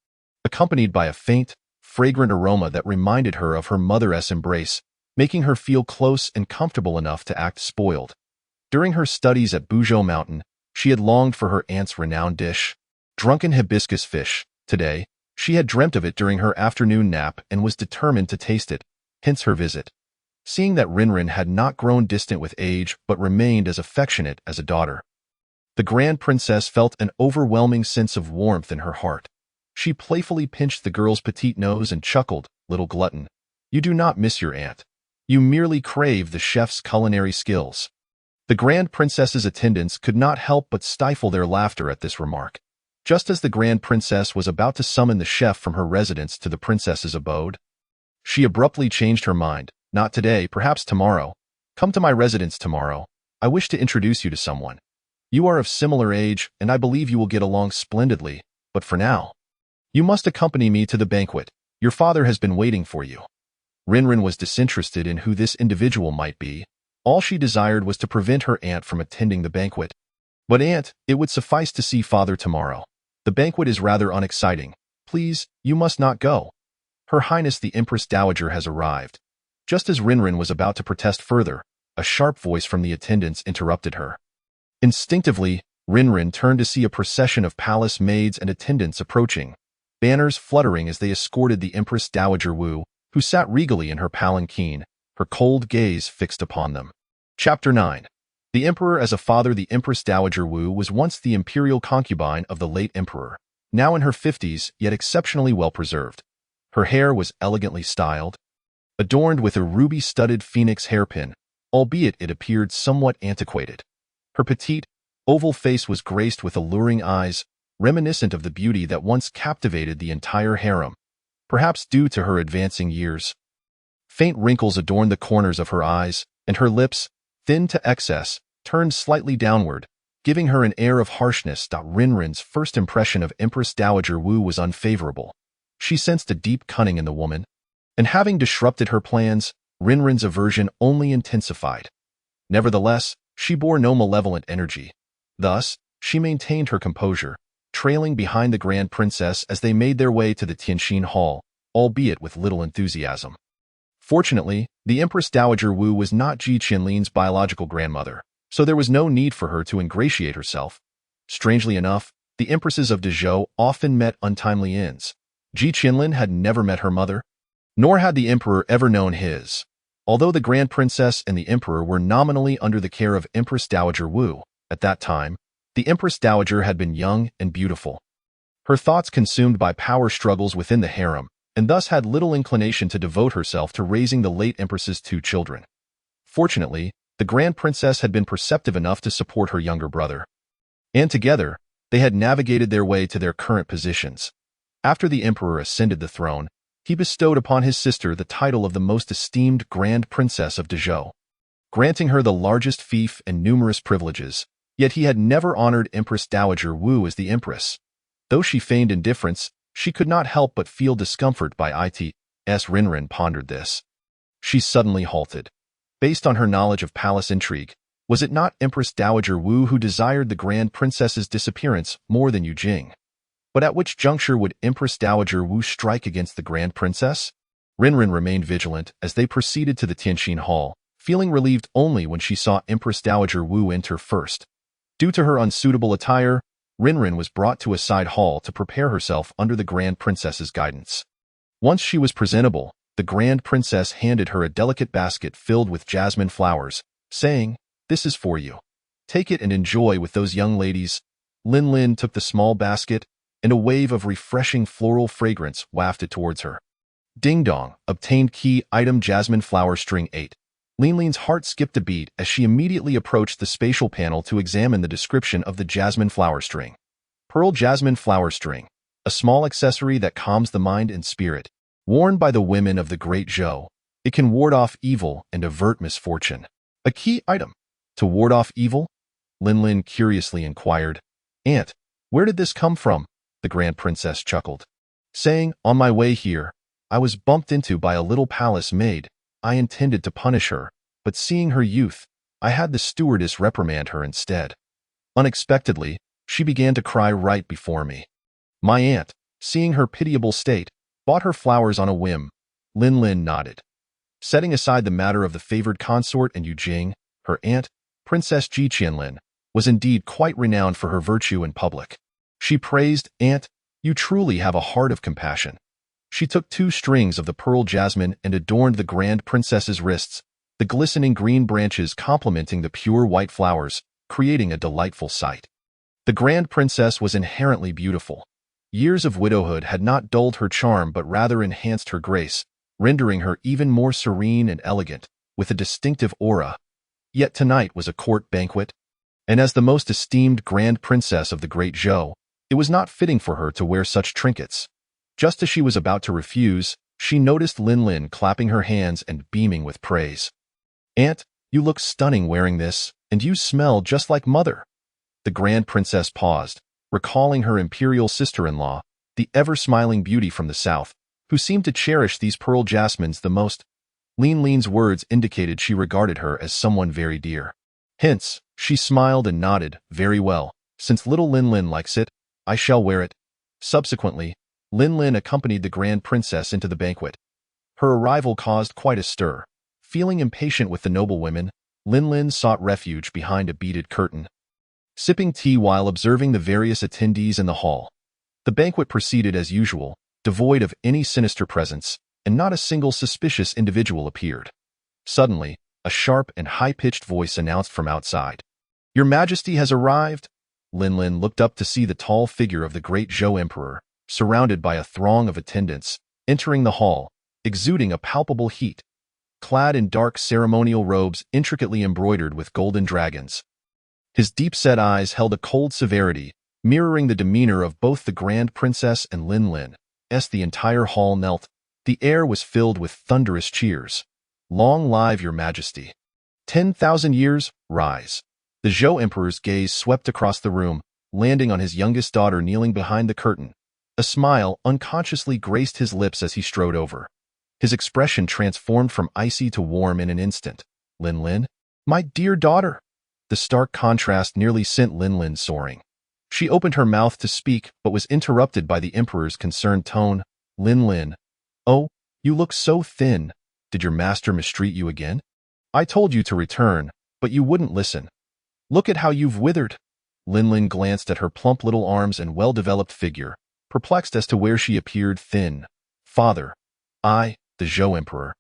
accompanied by a faint, fragrant aroma that reminded her of her mother's embrace, making her feel close and comfortable enough to act spoiled. During her studies at Buzhou Mountain, she had longed for her aunt's renowned dish, drunken hibiscus fish. Today, she had dreamt of it during her afternoon nap and was determined to taste it, hence her visit. Seeing that Rinrin had not grown distant with age but remained as affectionate as a daughter, the Grand Princess felt an overwhelming sense of warmth in her heart. She playfully pinched the girl's petite nose and chuckled, "Little glutton, you do not miss your aunt. You merely crave the chef's culinary skills." The Grand Princess's attendants could not help but stifle their laughter at this remark. Just as the Grand Princess was about to summon the chef from her residence to the princess's abode, she abruptly changed her mind. "Not today, perhaps tomorrow. Come to my residence tomorrow. I wish to introduce you to someone. You are of similar age, and I believe you will get along splendidly, but for now, you must accompany me to the banquet. Your father has been waiting for you." Rinrin was disinterested in who this individual might be. All she desired was to prevent her aunt from attending the banquet. But aunt, it would suffice to see father tomorrow. The banquet is rather unexciting. Please, you must not go. Her Highness the Empress Dowager has arrived. Just as Rinrin was about to protest further, a sharp voice from the attendants interrupted her. Instinctively, Rinrin turned to see a procession of palace maids and attendants approaching, banners fluttering as they escorted the Empress Dowager Wu, who sat regally in her palanquin, her cold gaze fixed upon them. Chapter 9. The Emperor as a father. The Empress Dowager Wu was once the imperial concubine of the late emperor, now in her 50s, yet exceptionally well preserved. Her hair was elegantly styled, adorned with a ruby-studded phoenix hairpin, albeit it appeared somewhat antiquated. Her petite, oval face was graced with alluring eyes, reminiscent of the beauty that once captivated the entire harem, perhaps due to her advancing years. Faint wrinkles adorned the corners of her eyes, and her lips, thin to excess, turned slightly downward, giving her an air of harshness. Rinrin's first impression of Empress Dowager Wu was unfavorable. She sensed a deep cunning in the woman, and having disrupted her plans, Rinrin's aversion only intensified. Nevertheless, she bore no malevolent energy. Thus, she maintained her composure, trailing behind the Grand Princess as they made their way to the Tianxin Hall, albeit with little enthusiasm. Fortunately, the Empress Dowager Wu was not Ji Qinlin's biological grandmother, so there was no need for her to ingratiate herself. Strangely enough, the empresses of Dezhou often met untimely ends. Ji Qinlin had never met her mother, nor had the emperor ever known his. Although the Grand Princess and the emperor were nominally under the care of Empress Dowager Wu, at that time, the Empress Dowager had been young and beautiful. Her thoughts consumed by power struggles within the harem, and thus had little inclination to devote herself to raising the late empress's 2 children. Fortunately, the Grand Princess had been perceptive enough to support her younger brother, and together, they had navigated their way to their current positions. After the emperor ascended the throne, he bestowed upon his sister the title of the most esteemed Grand Princess of Dezhou, granting her the largest fief and numerous privileges, yet he had never honored Empress Dowager Wu as the empress. Though she feigned indifference, she could not help but feel discomfort by it. Rinrin pondered this. She suddenly halted. Based on her knowledge of palace intrigue, was it not Empress Dowager Wu who desired the Grand Princess's disappearance more than Yu Jing? But at which juncture would Empress Dowager Wu strike against the Grand Princess? Rinrin remained vigilant as they proceeded to the Tianxin Hall, feeling relieved only when she saw Empress Dowager Wu enter first. Due to her unsuitable attire, Rinrin was brought to a side hall to prepare herself under the Grand Princess's guidance. Once she was presentable, the Grand Princess handed her a delicate basket filled with jasmine flowers, saying, "This is for you. Take it and enjoy with those young ladies." Lin took the small basket, and a wave of refreshing floral fragrance wafted towards her. Ding dong, obtained key item jasmine flower string 8. Lin's heart skipped a beat as she immediately approached the spatial panel to examine the description of the jasmine flower string. Pearl jasmine flower string, a small accessory that calms the mind and spirit. Worn by the women of the Great Zhou, it can ward off evil and avert misfortune. A key item. To ward off evil? Lin curiously inquired. Aunt, where did this come from? The Grand Princess chuckled, saying, on my way here, I was bumped into by a little palace maid. I intended to punish her, but seeing her youth, I had the stewardess reprimand her instead. Unexpectedly, she began to cry right before me. My aunt, seeing her pitiable state, bought her flowers on a whim. Lin nodded. Setting aside the matter of the favored consort and Yu Jing, her aunt, Princess Ji Qinlin, was indeed quite renowned for her virtue in public. She praised, Aunt, you truly have a heart of compassion. She took 2 strings of the pearl jasmine and adorned the Grand Princess's wrists, the glistening green branches complementing the pure white flowers, creating a delightful sight. The Grand Princess was inherently beautiful. Years of widowhood had not dulled her charm but rather enhanced her grace, rendering her even more serene and elegant, with a distinctive aura. Yet tonight was a court banquet, and as the most esteemed Grand Princess of the Great Zhou, it was not fitting for her to wear such trinkets. Just as she was about to refuse, she noticed Lin clapping her hands and beaming with praise. Aunt, you look stunning wearing this, and you smell just like mother. The Grand Princess paused, recalling her imperial sister-in-law, the ever-smiling beauty from the south, who seemed to cherish these pearl jasmines the most. Lin Lin's words indicated she regarded her as someone very dear. Hence, she smiled and nodded, very well. Since little Lin Lin likes it, I shall wear it. Subsequently, Lin Lin accompanied the Grand Princess into the banquet. Her arrival caused quite a stir. Feeling impatient with the noblewomen, Lin Lin sought refuge behind a beaded curtain. Sipping tea while observing the various attendees in the hall, the banquet proceeded as usual, devoid of any sinister presence, and not a single suspicious individual appeared. Suddenly, a sharp and high-pitched voice announced from outside. "Your Majesty has arrived." Lin Lin looked up to see the tall figure of the great Zhou Emperor, surrounded by a throng of attendants, entering the hall, exuding a palpable heat. Clad in dark ceremonial robes intricately embroidered with golden dragons, his deep-set eyes held a cold severity, mirroring the demeanor of both the Grand Princess and Lin Lin. As the entire hall knelt, the air was filled with thunderous cheers. "Long live your Majesty. 10,000 years, rise." The Zhou Emperor's gaze swept across the room, landing on his youngest daughter kneeling behind the curtain. A smile unconsciously graced his lips as he strode over. His expression transformed from icy to warm in an instant. "Lin Lin? My dear daughter!" The stark contrast nearly sent Lin Lin soaring. She opened her mouth to speak, but was interrupted by the Emperor's concerned tone. "Lin Lin, oh, you look so thin. Did your master mistreat you again? I told you to return, but you wouldn't listen. Look at how you've withered." Lin Lin glanced at her plump little arms and well-developed figure, perplexed as to where she appeared thin. "Father, the Zhou Emperor,"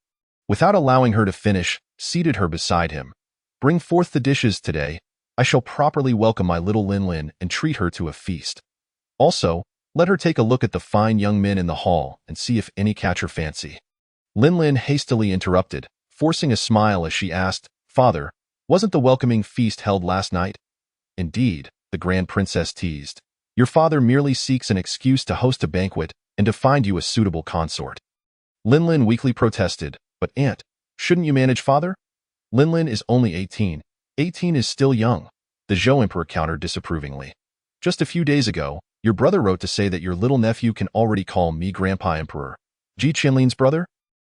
without allowing her to finish, seated her beside him. "Bring forth the dishes today. I shall properly welcome my little Lin Lin and treat her to a feast. Also, let her take a look at the fine young men in the hall and see if any catch her fancy." Lin Lin hastily interrupted, forcing a smile as she asked, "Father, wasn't the welcoming feast held last night?" "Indeed," the Grand Princess teased. "Your father merely seeks an excuse to host a banquet and to find you a suitable consort." Lin Lin weakly protested, "But aunt, shouldn't you manage father? Lin Lin is only 18. 18 is still young," the Zhou Emperor countered disapprovingly. "Just a few days ago, your brother wrote to say that your little nephew can already call me Grandpa Emperor." Ji Qianlin's brother?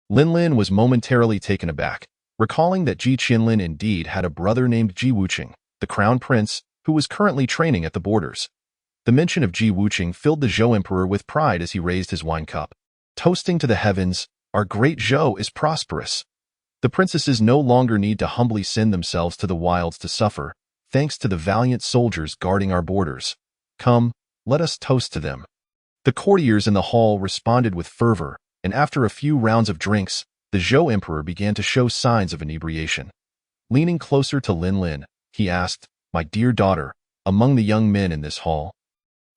Lin Lin was momentarily taken aback, recalling that Ji Qianlin indeed had a brother named Ji Wuqing, the crown prince, who was currently training at the borders. The mention of Ji Wuqing filled the Zhou Emperor with pride as he raised his wine cup, toasting to the heavens, "Our great Zhou is prosperous." The princesses no longer need to humbly send themselves to the wilds to suffer, thanks to the valiant soldiers guarding our borders. Come, let us toast to them. The courtiers in the hall responded with fervor, and after a few rounds of drinks, the Zhou Emperor began to show signs of inebriation. Leaning closer to Lin Lin, he asked, "My dear daughter, among the young men in this hall,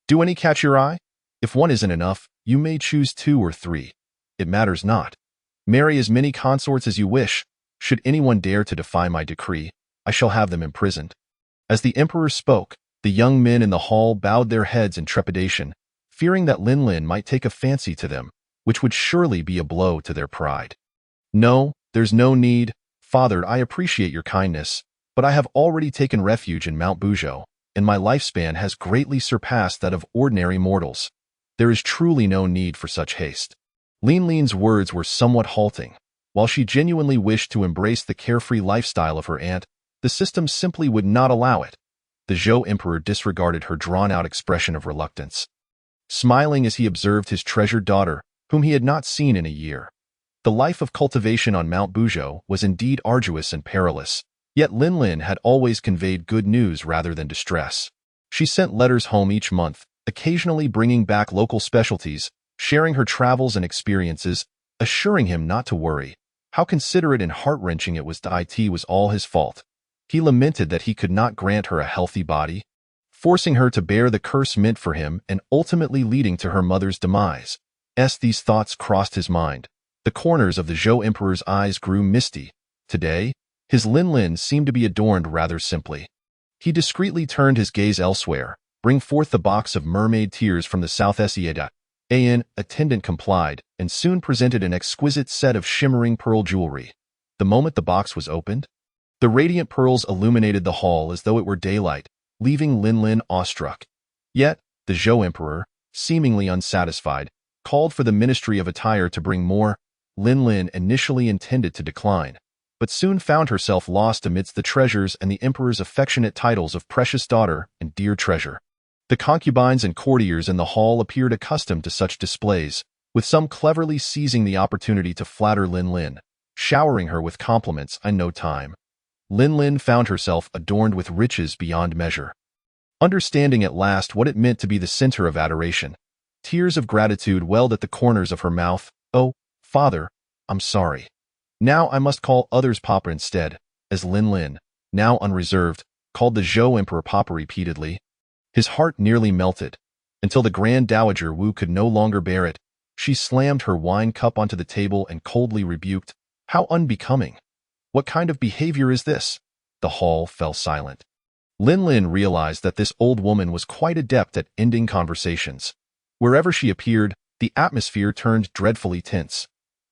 do any catch your eye? If one isn't enough, you may choose 2 or 3. It matters not. Marry as many consorts as you wish. Should anyone dare to defy my decree, I shall have them imprisoned." As the Emperor spoke, the young men in the hall bowed their heads in trepidation, fearing that Lin Lin might take a fancy to them, which would surely be a blow to their pride. "No, there's no need. Father, I appreciate your kindness, but I have already taken refuge in Mount Buzhou, and my lifespan has greatly surpassed that of ordinary mortals. There is truly no need for such haste." Lin Lin's words were somewhat halting. While she genuinely wished to embrace the carefree lifestyle of her aunt, the system simply would not allow it. The Zhou Emperor disregarded her drawn-out expression of reluctance, smiling as he observed his treasured daughter, whom he had not seen in a year. The life of cultivation on Mount Buzhou was indeed arduous and perilous, yet Lin Lin had always conveyed good news rather than distress. She sent letters home each month, occasionally bringing back local specialties, sharing her travels and experiences, assuring him not to worry. How considerate and heart-wrenching it was that it was all his fault. He lamented that he could not grant her a healthy body, forcing her to bear the curse meant for him and ultimately leading to her mother's demise. As these thoughts crossed his mind, the corners of the Zhou Emperor's eyes grew misty. Today, his Lin Lin seemed to be adorned rather simply. He discreetly turned his gaze elsewhere, bring forth the box of mermaid tears from the South Asiada. An attendant complied, and soon presented an exquisite set of shimmering pearl jewelry. The moment the box was opened, the radiant pearls illuminated the hall as though it were daylight, leaving Lin Lin awestruck. Yet, the Zhou Emperor, seemingly unsatisfied, called for the Ministry of Attire to bring more. Lin Lin initially intended to decline, but soon found herself lost amidst the treasures and the emperor's affectionate titles of precious daughter and dear treasure. The concubines and courtiers in the hall appeared accustomed to such displays, with some cleverly seizing the opportunity to flatter Lin Lin, showering her with compliments in no time. Lin Lin found herself adorned with riches beyond measure. Understanding at last what it meant to be the center of adoration, tears of gratitude welled at the corners of her mouth. "Oh, father, I'm sorry. Now I must call others Papa instead," as Lin Lin, now unreserved, called the Zhou Emperor Papa repeatedly. His heart nearly melted, until the Grand Dowager Wu could no longer bear it. She slammed her wine cup onto the table and coldly rebuked, "How unbecoming! What kind of behavior is this?" The hall fell silent. Lin Lin realized that this old woman was quite adept at ending conversations. Wherever she appeared, the atmosphere turned dreadfully tense.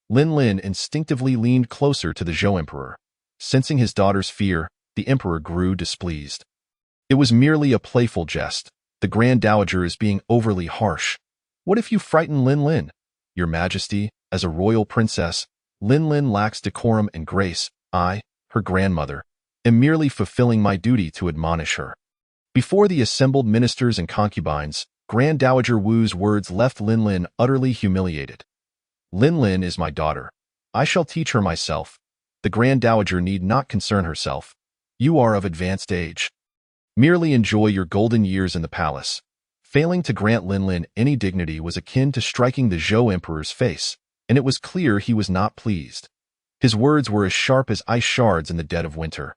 Lin Lin instinctively leaned closer to the Zhou Emperor. Sensing his daughter's fear, the Emperor grew displeased. It was merely a playful jest. The Grand Dowager is being overly harsh. What if you frighten Lin Lin? Your Majesty, as a royal princess, Lin Lin lacks decorum and grace. I, her grandmother, am merely fulfilling my duty to admonish her. Before the assembled ministers and concubines, Grand Dowager Wu's words left Lin Lin utterly humiliated. "Lin Lin is my daughter. I shall teach her myself. The Grand Dowager need not concern herself. You are of advanced age. Merely enjoy your golden years in the palace." Failing to grant Lin Lin any dignity was akin to striking the Zhou Emperor's face, and it was clear he was not pleased. His words were as sharp as ice shards in the dead of winter.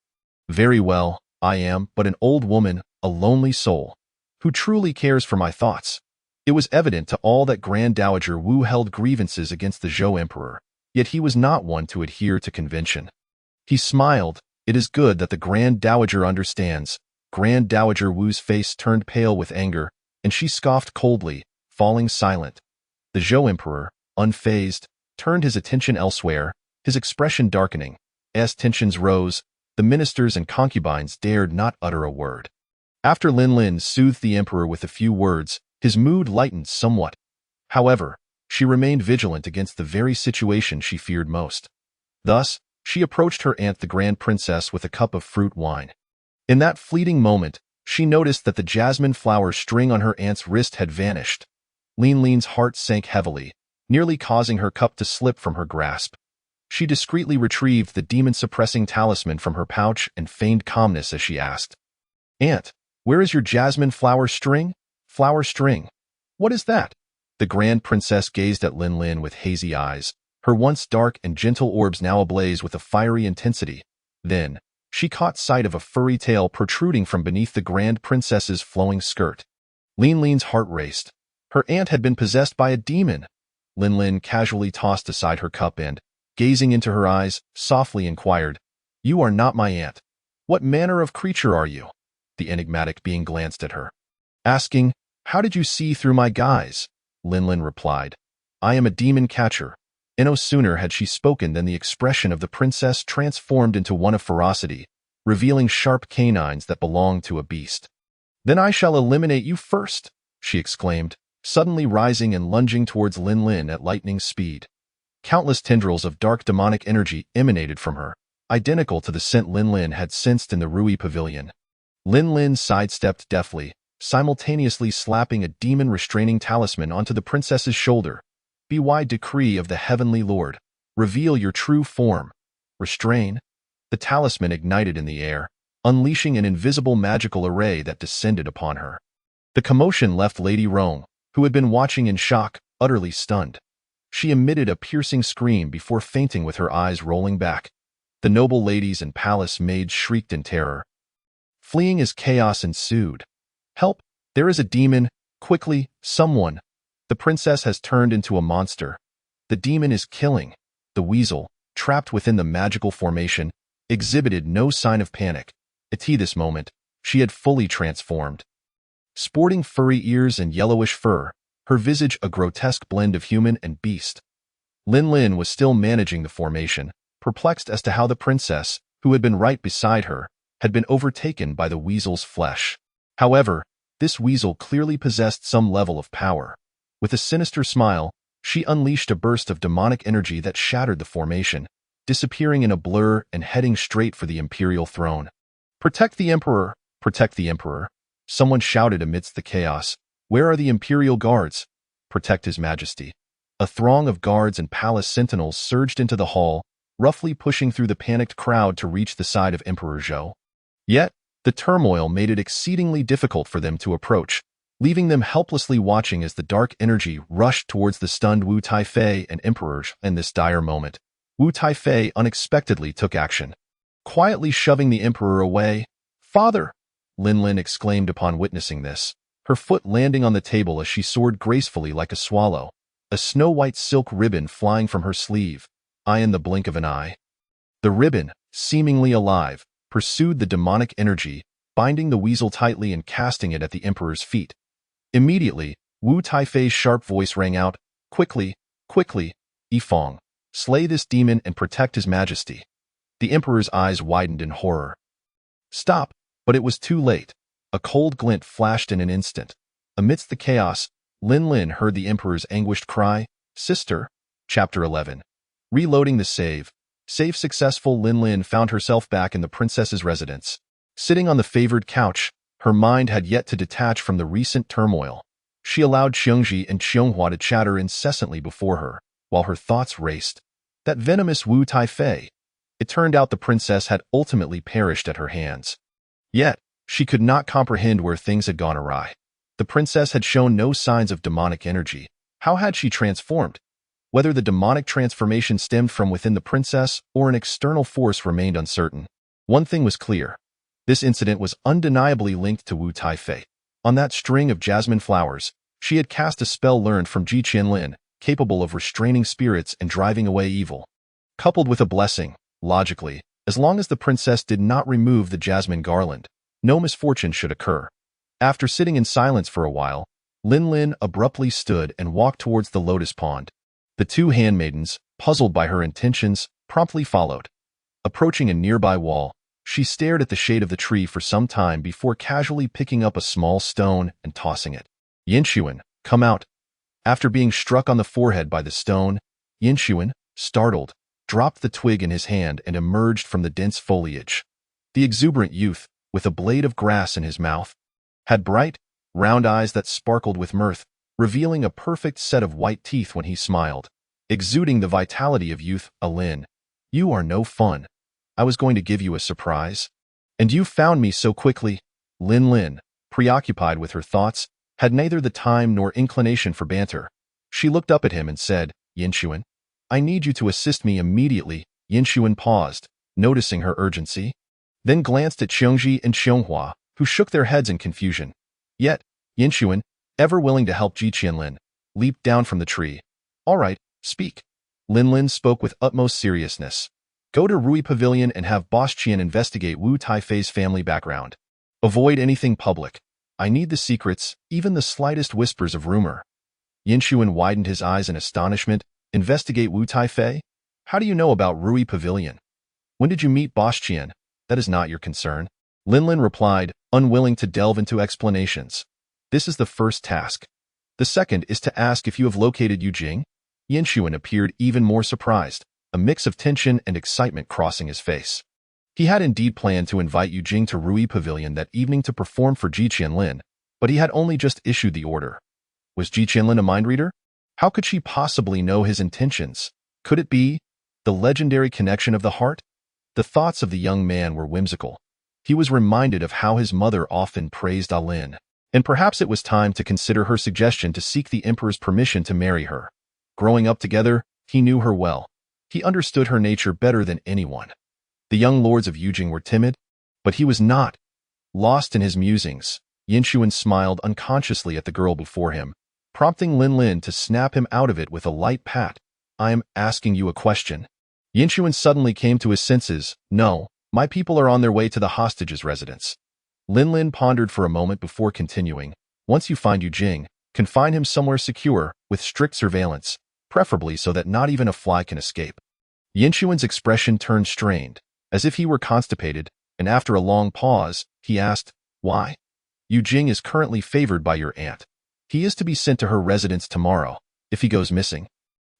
"Very well, I am but an old woman, a lonely soul. Who truly cares for my thoughts?" It was evident to all that Grand Dowager Wu held grievances against the Zhou Emperor, yet he was not one to adhere to convention. He smiled. "It is good that the Grand Dowager understands." Grand Dowager Wu's face turned pale with anger, and she scoffed coldly, falling silent. The Zhou Emperor, unfazed, turned his attention elsewhere, his expression darkening. As tensions rose, the ministers and concubines dared not utter a word. After Lin Lin soothed the emperor with a few words, his mood lightened somewhat. However, she remained vigilant against the very situation she feared most. Thus, she approached her aunt the Grand Princess with a cup of fruit wine. In that fleeting moment, she noticed that the jasmine flower string on her aunt's wrist had vanished. Lin Lin's heart sank heavily, nearly causing her cup to slip from her grasp. She discreetly retrieved the demon-suppressing talisman from her pouch and feigned calmness as she asked, "Aunt, where is your jasmine flower string?" "Flower string? What is that?" The Grand Princess gazed at Lin Lin with hazy eyes, her once dark and gentle orbs now ablaze with a fiery intensity. Then, she caught sight of a furry tail protruding from beneath the Grand Princess's flowing skirt. Lin Lin's heart raced. Her aunt had been possessed by a demon. Lin Lin casually tossed aside her cup and, gazing into her eyes, softly inquired, "You are not my aunt. What manner of creature are you?" The enigmatic being glanced at her. Asking, "How did you see through my guise?" Lin Lin replied, "I am a demon catcher." And no sooner had she spoken than the expression of the princess transformed into one of ferocity, revealing sharp canines that belonged to a beast. "Then I shall eliminate you first," she exclaimed, suddenly rising and lunging towards Lin Lin at lightning speed. Countless tendrils of dark demonic energy emanated from her, identical to the scent Lin Lin had sensed in the Rui Pavilion. Lin Lin sidestepped deftly, simultaneously slapping a demon-restraining talisman onto the princess's shoulder. "By decree of the Heavenly Lord, reveal your true form. Restrain." The talisman ignited in the air, unleashing an invisible magical array that descended upon her. The commotion left Lady Rong, who had been watching in shock, utterly stunned. She emitted a piercing scream before fainting with her eyes rolling back. The noble ladies and palace maids shrieked in terror. Fleeing as chaos ensued. "Help! There is a demon! Quickly, someone! The princess has turned into a monster. The demon is killing." The weasel, trapped within the magical formation, exhibited no sign of panic. At this moment, she had fully transformed. Sporting furry ears and yellowish fur, her visage a grotesque blend of human and beast. Lin Lin was still managing the formation, perplexed as to how the princess, who had been right beside her, had been overtaken by the weasel's flesh. However, this weasel clearly possessed some level of power. With a sinister smile, She unleashed a burst of demonic energy that shattered the formation, disappearing in a blur and heading straight for the imperial throne. "Protect the Emperor! Protect the Emperor!" Someone shouted amidst the chaos. "Where are the imperial guards? Protect His Majesty!" A throng of guards and palace sentinels surged into the hall, roughly pushing through the panicked crowd to reach the side of Emperor Zhou. Yet, the turmoil made it exceedingly difficult for them to approach, leaving them helplessly watching as the dark energy rushed towards the stunned Wu Taifei and Emperor Zhou. In this dire moment, Wu Taifei unexpectedly took action. Quietly shoving the Emperor away, "Father!" Lin exclaimed upon witnessing this, her foot landing on the table as she soared gracefully like a swallow, a snow-white silk ribbon flying from her sleeve, in the blink of an eye. The ribbon, seemingly alive, pursued the demonic energy, binding the weasel tightly and casting it at the Emperor's feet. Immediately, Wu Taifei's sharp voice rang out, "Quickly, quickly, Yifeng, slay this demon and protect His Majesty." The Emperor's eyes widened in horror. Stop, but it was too late. A cold glint flashed in an instant. Amidst the chaos, Lin heard the Emperor's anguished cry, "Sister!" Chapter 11. Reloading the save successful, Lin found herself back in the princess's residence. Sitting on the favored couch, her mind had yet to detach from the recent turmoil. She allowed Xiongji and Xianghua to chatter incessantly before her, while her thoughts raced. That venomous Wu Taifei. It turned out the princess had ultimately perished at her hands. Yet, she could not comprehend where things had gone awry. The princess had shown no signs of demonic energy. How had she transformed? Whether the demonic transformation stemmed from within the princess or an external force remained uncertain. One thing was clear. This incident was undeniably linked to Wu Taifei. On that string of jasmine flowers, she had cast a spell learned from Ji Qianlin, capable of restraining spirits and driving away evil. Coupled with a blessing, logically, as long as the princess did not remove the jasmine garland, no misfortune should occur. After sitting in silence for a while, Lin abruptly stood and walked towards the lotus pond. The two handmaidens, puzzled by her intentions, promptly followed. Approaching a nearby wall, she stared at the shade of the tree for some time before casually picking up a small stone and tossing it. "Yinshuan, come out." After being struck on the forehead by the stone, Yinshuan, startled, dropped the twig in his hand and emerged from the dense foliage. The exuberant youth, with a blade of grass in his mouth, had bright, round eyes that sparkled with mirth, revealing a perfect set of white teeth when he smiled. Exuding the vitality of youth, "Lin, you are no fun. I was going to give you a surprise. And you found me so quickly." Lin, preoccupied with her thoughts, had neither the time nor inclination for banter. She looked up at him and said, "Yinshuan, I need you to assist me immediately." Yinshuan paused, noticing her urgency, then glanced at Xiongji and Xianghua, who shook their heads in confusion. Yet, Yinshuan, ever willing to help Ji Qianlin, leaped down from the tree. "All right, speak." Lin spoke with utmost seriousness. "Go to Rui Pavilion and have Boss Qian investigate Wu Taifei's family background. Avoid anything public. I need the secrets, even the slightest whispers of rumor." Yinshuan widened his eyes in astonishment. "Investigate Wu Taifei? How do you know about Rui Pavilion? When did you meet Boss Qian? That is not your concern." Lin replied, unwilling to delve into explanations. "This is the first task. The second is to ask if you have located Yu Jing." Yinshuan appeared even more surprised, a mix of tension and excitement crossing his face. He had indeed planned to invite Yu Jing to Rui Pavilion that evening to perform for Ji Qianlin, but he had only just issued the order. Was Ji Qianlin a mind reader? How could she possibly know his intentions? Could it be the legendary connection of the heart? The thoughts of the young man were whimsical. He was reminded of how his mother often praised Lin, and perhaps it was time to consider her suggestion to seek the emperor's permission to marry her. Growing up together, he knew her well. He understood her nature better than anyone. The young lords of Yujing were timid, but he was not. Lost in his musings, Yinshuan smiled unconsciously at the girl before him, prompting Lin to snap him out of it with a light pat. "I am asking you a question." Yinshuan suddenly came to his senses. "No, my people are on their way to the hostage's residence." Lin pondered for a moment before continuing. "Once you find Yu Jing, confine him somewhere secure, with strict surveillance, preferably so that not even a fly can escape." Yinshuan's expression turned strained, as if he were constipated, and after a long pause, he asked, "Why?" "Yu Jing is currently favored by your aunt. He is to be sent to her residence tomorrow. if he goes missing?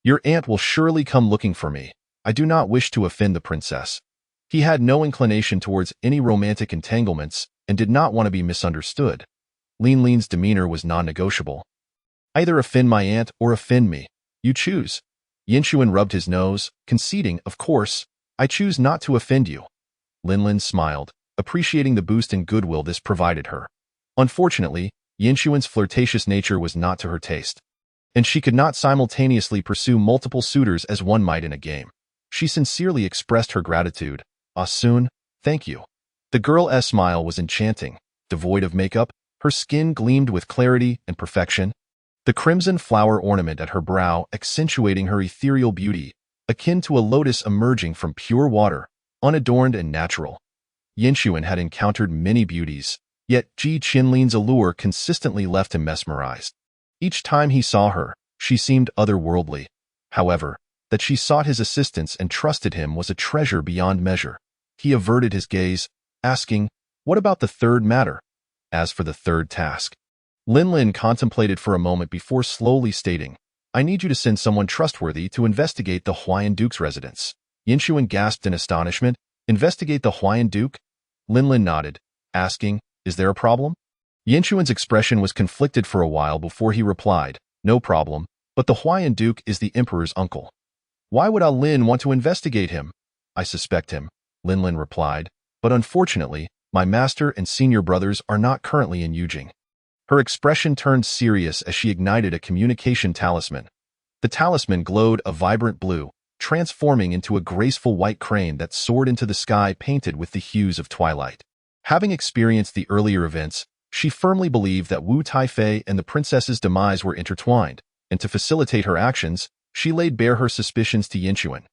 Your aunt will surely come looking for me. I do not wish to offend the princess. He had no inclination towards any romantic entanglements and did not want to be misunderstood. Lin Lin's demeanor was non-negotiable. Either offend my aunt or offend me. You choose. Yinshuan rubbed his nose, conceding, of course, I choose not to offend you. Lin Lin smiled, appreciating the boost in goodwill this provided her. Unfortunately, Yinshuan's flirtatious nature was not to her taste, and she could not simultaneously pursue multiple suitors as one might in a game. She sincerely expressed her gratitude. Ah, soon, thank you. The girl's smile was enchanting. Devoid of makeup, her skin gleamed with clarity and perfection. The crimson flower ornament at her brow accentuating her ethereal beauty, akin to a lotus emerging from pure water, unadorned and natural. Yinshuan had encountered many beauties, yet Ji Qinlin's allure consistently left him mesmerized. Each time he saw her, she seemed otherworldly. However, that she sought his assistance and trusted him was a treasure beyond measure. He averted his gaze, asking, "What about the third matter?" As for the third task, Lin Lin contemplated for a moment before slowly stating, "I need you to send someone trustworthy to investigate the Huayan Duke's residence." Yinshuan gasped in astonishment. "Investigate the Huayan Duke?" Lin Lin nodded, asking, "Is there a problem?" Yinshuan's expression was conflicted for a while before he replied, "No problem, but the Huayan Duke is the Emperor's uncle." "Why would Lin want to investigate him?" "I suspect him," Lin Lin replied, "but unfortunately, my master and senior brothers are not currently in Yujing." Her expression turned serious as she ignited a communication talisman. The talisman glowed a vibrant blue, transforming into a graceful white crane that soared into the sky painted with the hues of twilight. Having experienced the earlier events, she firmly believed that Wu Taifei and the princess's demise were intertwined, and to facilitate her actions, she laid bare her suspicions to Yinshuan.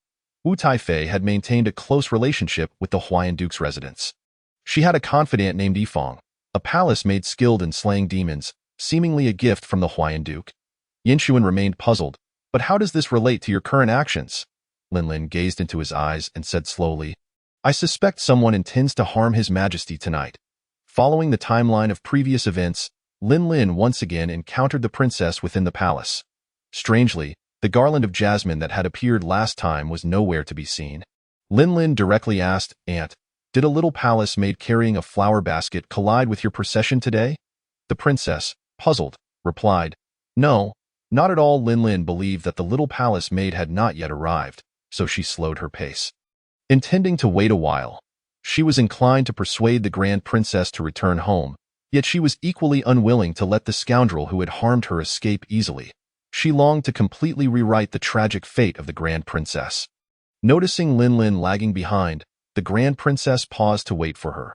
Wu Taifei had maintained a close relationship with the Huayan Duke's residence. She had a confidant named Yifang, a palace maid skilled in slaying demons, seemingly a gift from the Huayan Duke. Yinshuan remained puzzled. "But how does this relate to your current actions?" Lin Lin gazed into his eyes and said slowly, "I suspect someone intends to harm His Majesty tonight." Following the timeline of previous events, Lin Lin once again encountered the princess within the palace. Strangely, the garland of jasmine that had appeared last time was nowhere to be seen. Lin Lin directly asked, "Aunt, did a little palace maid carrying a flower basket collide with your procession today?" The princess, puzzled, replied, "No, not at all." Lin Lin believed that the little palace maid had not yet arrived, so she slowed her pace. Intending to wait a while, she was inclined to persuade the grand princess to return home, yet she was equally unwilling to let the scoundrel who had harmed her escape easily. She longed to completely rewrite the tragic fate of the grand princess. Noticing Lin Lin lagging behind, the grand princess paused to wait for her.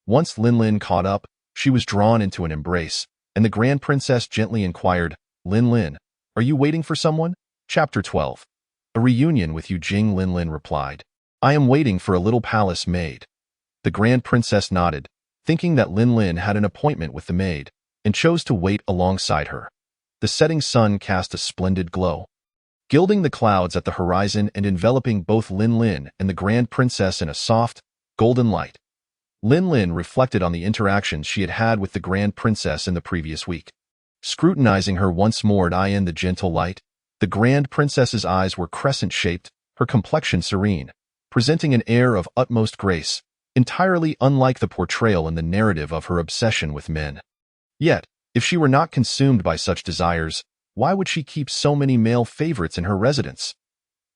Once Lin Lin caught up, she was drawn into an embrace, and the grand princess gently inquired, "Lin Lin, are you waiting for someone?" Chapter 12. A reunion with Yujing. Lin Lin replied, "I am waiting for a little palace maid." The grand princess nodded, thinking that Lin Lin had an appointment with the maid, and chose to wait alongside her. The setting sun cast a splendid glow, gilding the clouds at the horizon and enveloping both Lin Lin and the grand princess in a soft, golden light. Lin Lin reflected on the interactions she had had with the grand princess in the previous week. Scrutinizing her once more in the gentle light, the grand princess's eyes were crescent-shaped, her complexion serene, presenting an air of utmost grace, entirely unlike the portrayal in the narrative of her obsession with men. Yet, if she were not consumed by such desires, why would she keep so many male favorites in her residence?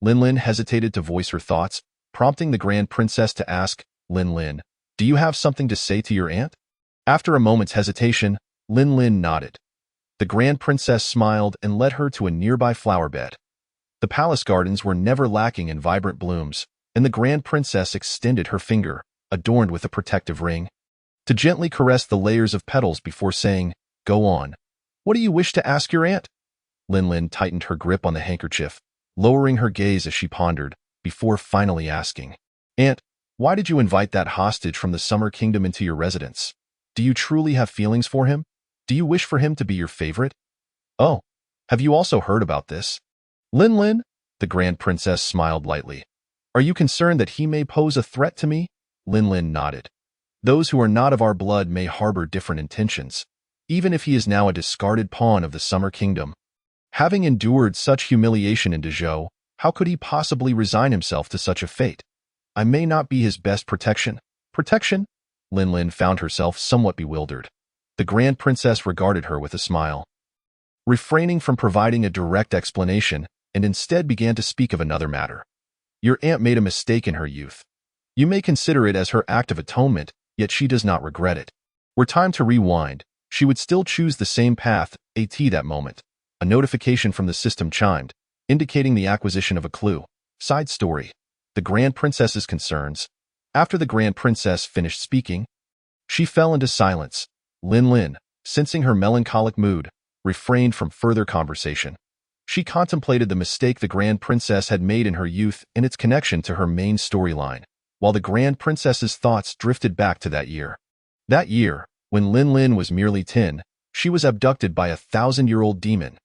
Lin Lin hesitated to voice her thoughts, prompting the grand princess to ask, "Lin Lin, do you have something to say to your aunt?" After a moment's hesitation, Lin Lin nodded. The grand princess smiled and led her to a nearby flower bed. The palace gardens were never lacking in vibrant blooms, and the grand princess extended her finger, adorned with a protective ring, to gently caress the layers of petals before saying, "Go on. What do you wish to ask your aunt?" Lin Lin tightened her grip on the handkerchief, lowering her gaze as she pondered, before finally asking, "Aunt, why did you invite that hostage from the Summer Kingdom into your residence? Do you truly have feelings for him? Do you wish for him to be your favorite?" "Oh, have you also heard about this?" "Lin Lin," the grand princess smiled lightly. "Are you concerned that he may pose a threat to me?" Lin Lin nodded. "Those who are not of our blood may harbor different intentions, even if he is now a discarded pawn of the Summer Kingdom. Having endured such humiliation in Dezhou, how could he possibly resign himself to such a fate? I may not be his best protection. Protection? Lin found herself somewhat bewildered. The Grand Princess regarded her with a smile, refraining from providing a direct explanation, and instead began to speak of another matter. Your aunt made a mistake in her youth. You may consider it as her act of atonement, yet she does not regret it. Were time to rewind, she would still choose the same path, that moment. A notification from the system chimed, indicating the acquisition of a clue. Side story. The Grand Princess's concerns. After the Grand Princess finished speaking, she fell into silence. Lin, sensing her melancholic mood, refrained from further conversation. She contemplated the mistake the Grand Princess had made in her youth and its connection to her main storyline, while the Grand Princess's thoughts drifted back to that year. That year, when Lin was merely 10, she was abducted by a 1,000-year-old demon.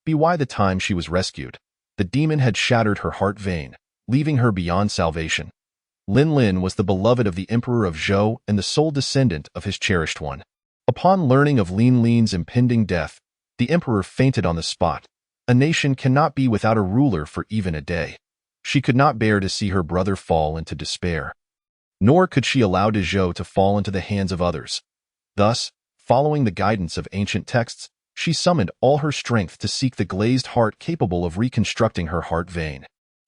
By the time she was rescued, the demon had shattered her heart vein, leaving her beyond salvation. Lin was the beloved of the Emperor of Zhou and the sole descendant of his cherished one. Upon learning of Lin's impending death, the Emperor fainted on the spot. A nation cannot be without a ruler for even a day. She could not bear to see her brother fall into despair. Nor could she allow Dezhou to fall into the hands of others. Thus, following the guidance of ancient texts, she summoned all her strength to seek the glazed heart capable of reconstructing her heart vein.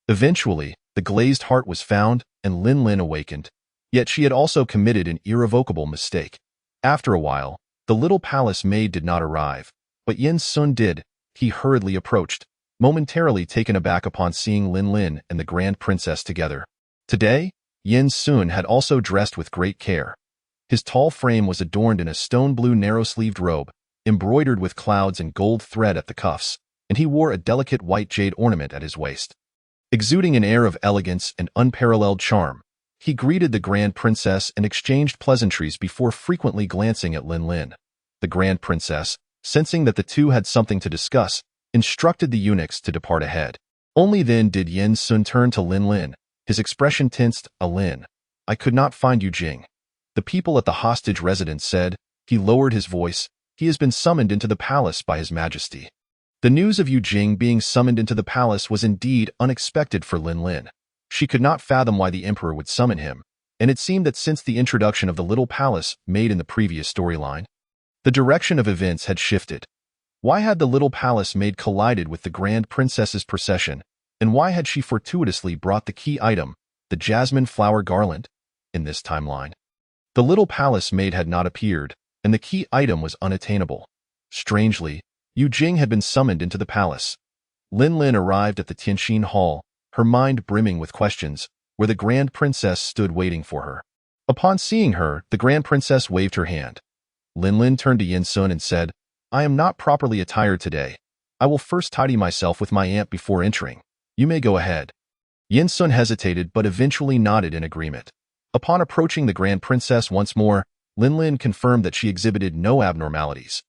Eventually, the glazed heart was found, and Lin awakened. Yet she had also committed an irrevocable mistake. After a while, the little palace maid did not arrive, but Yen Sun did. He hurriedly approached, momentarily taken aback upon seeing Lin and the Grand Princess together. Today, Yen Sun had also dressed with great care. His tall frame was adorned in a stone-blue narrow-sleeved robe, embroidered with clouds and gold thread at the cuffs, and he wore a delicate white jade ornament at his waist. Exuding an air of elegance and unparalleled charm, he greeted the Grand Princess and exchanged pleasantries before frequently glancing at Lin. The Grand Princess, sensing that the two had something to discuss, instructed the eunuchs to depart ahead. Only then did Yen Sun turn to Lin, his expression tensed. Lin, I could not find Yu Jing. The people at the hostage residence said. He lowered his voice. He has been summoned into the palace by His Majesty. The news of Yu Jing being summoned into the palace was indeed unexpected for Lin. She could not fathom why the emperor would summon him, and it seemed that since the introduction of the little palace made in the previous storyline, the direction of events had shifted. Why had the little palace maid collided with the Grand Princess's procession, and why had she fortuitously brought the key item, the jasmine flower garland, in this timeline? The little palace maid had not appeared, and the key item was unattainable. Strangely, Yu Jing had been summoned into the palace. Lin arrived at the Tianxin Hall, her mind brimming with questions, where the Grand Princess stood waiting for her. Upon seeing her, the Grand Princess waved her hand. Lin turned to Yen Sun and said, I am not properly attired today. I will first tidy myself with my aunt before entering. You may go ahead. Yen Sun hesitated but eventually nodded in agreement. Upon approaching the Grand Princess once more, Lin confirmed that she exhibited no abnormalities.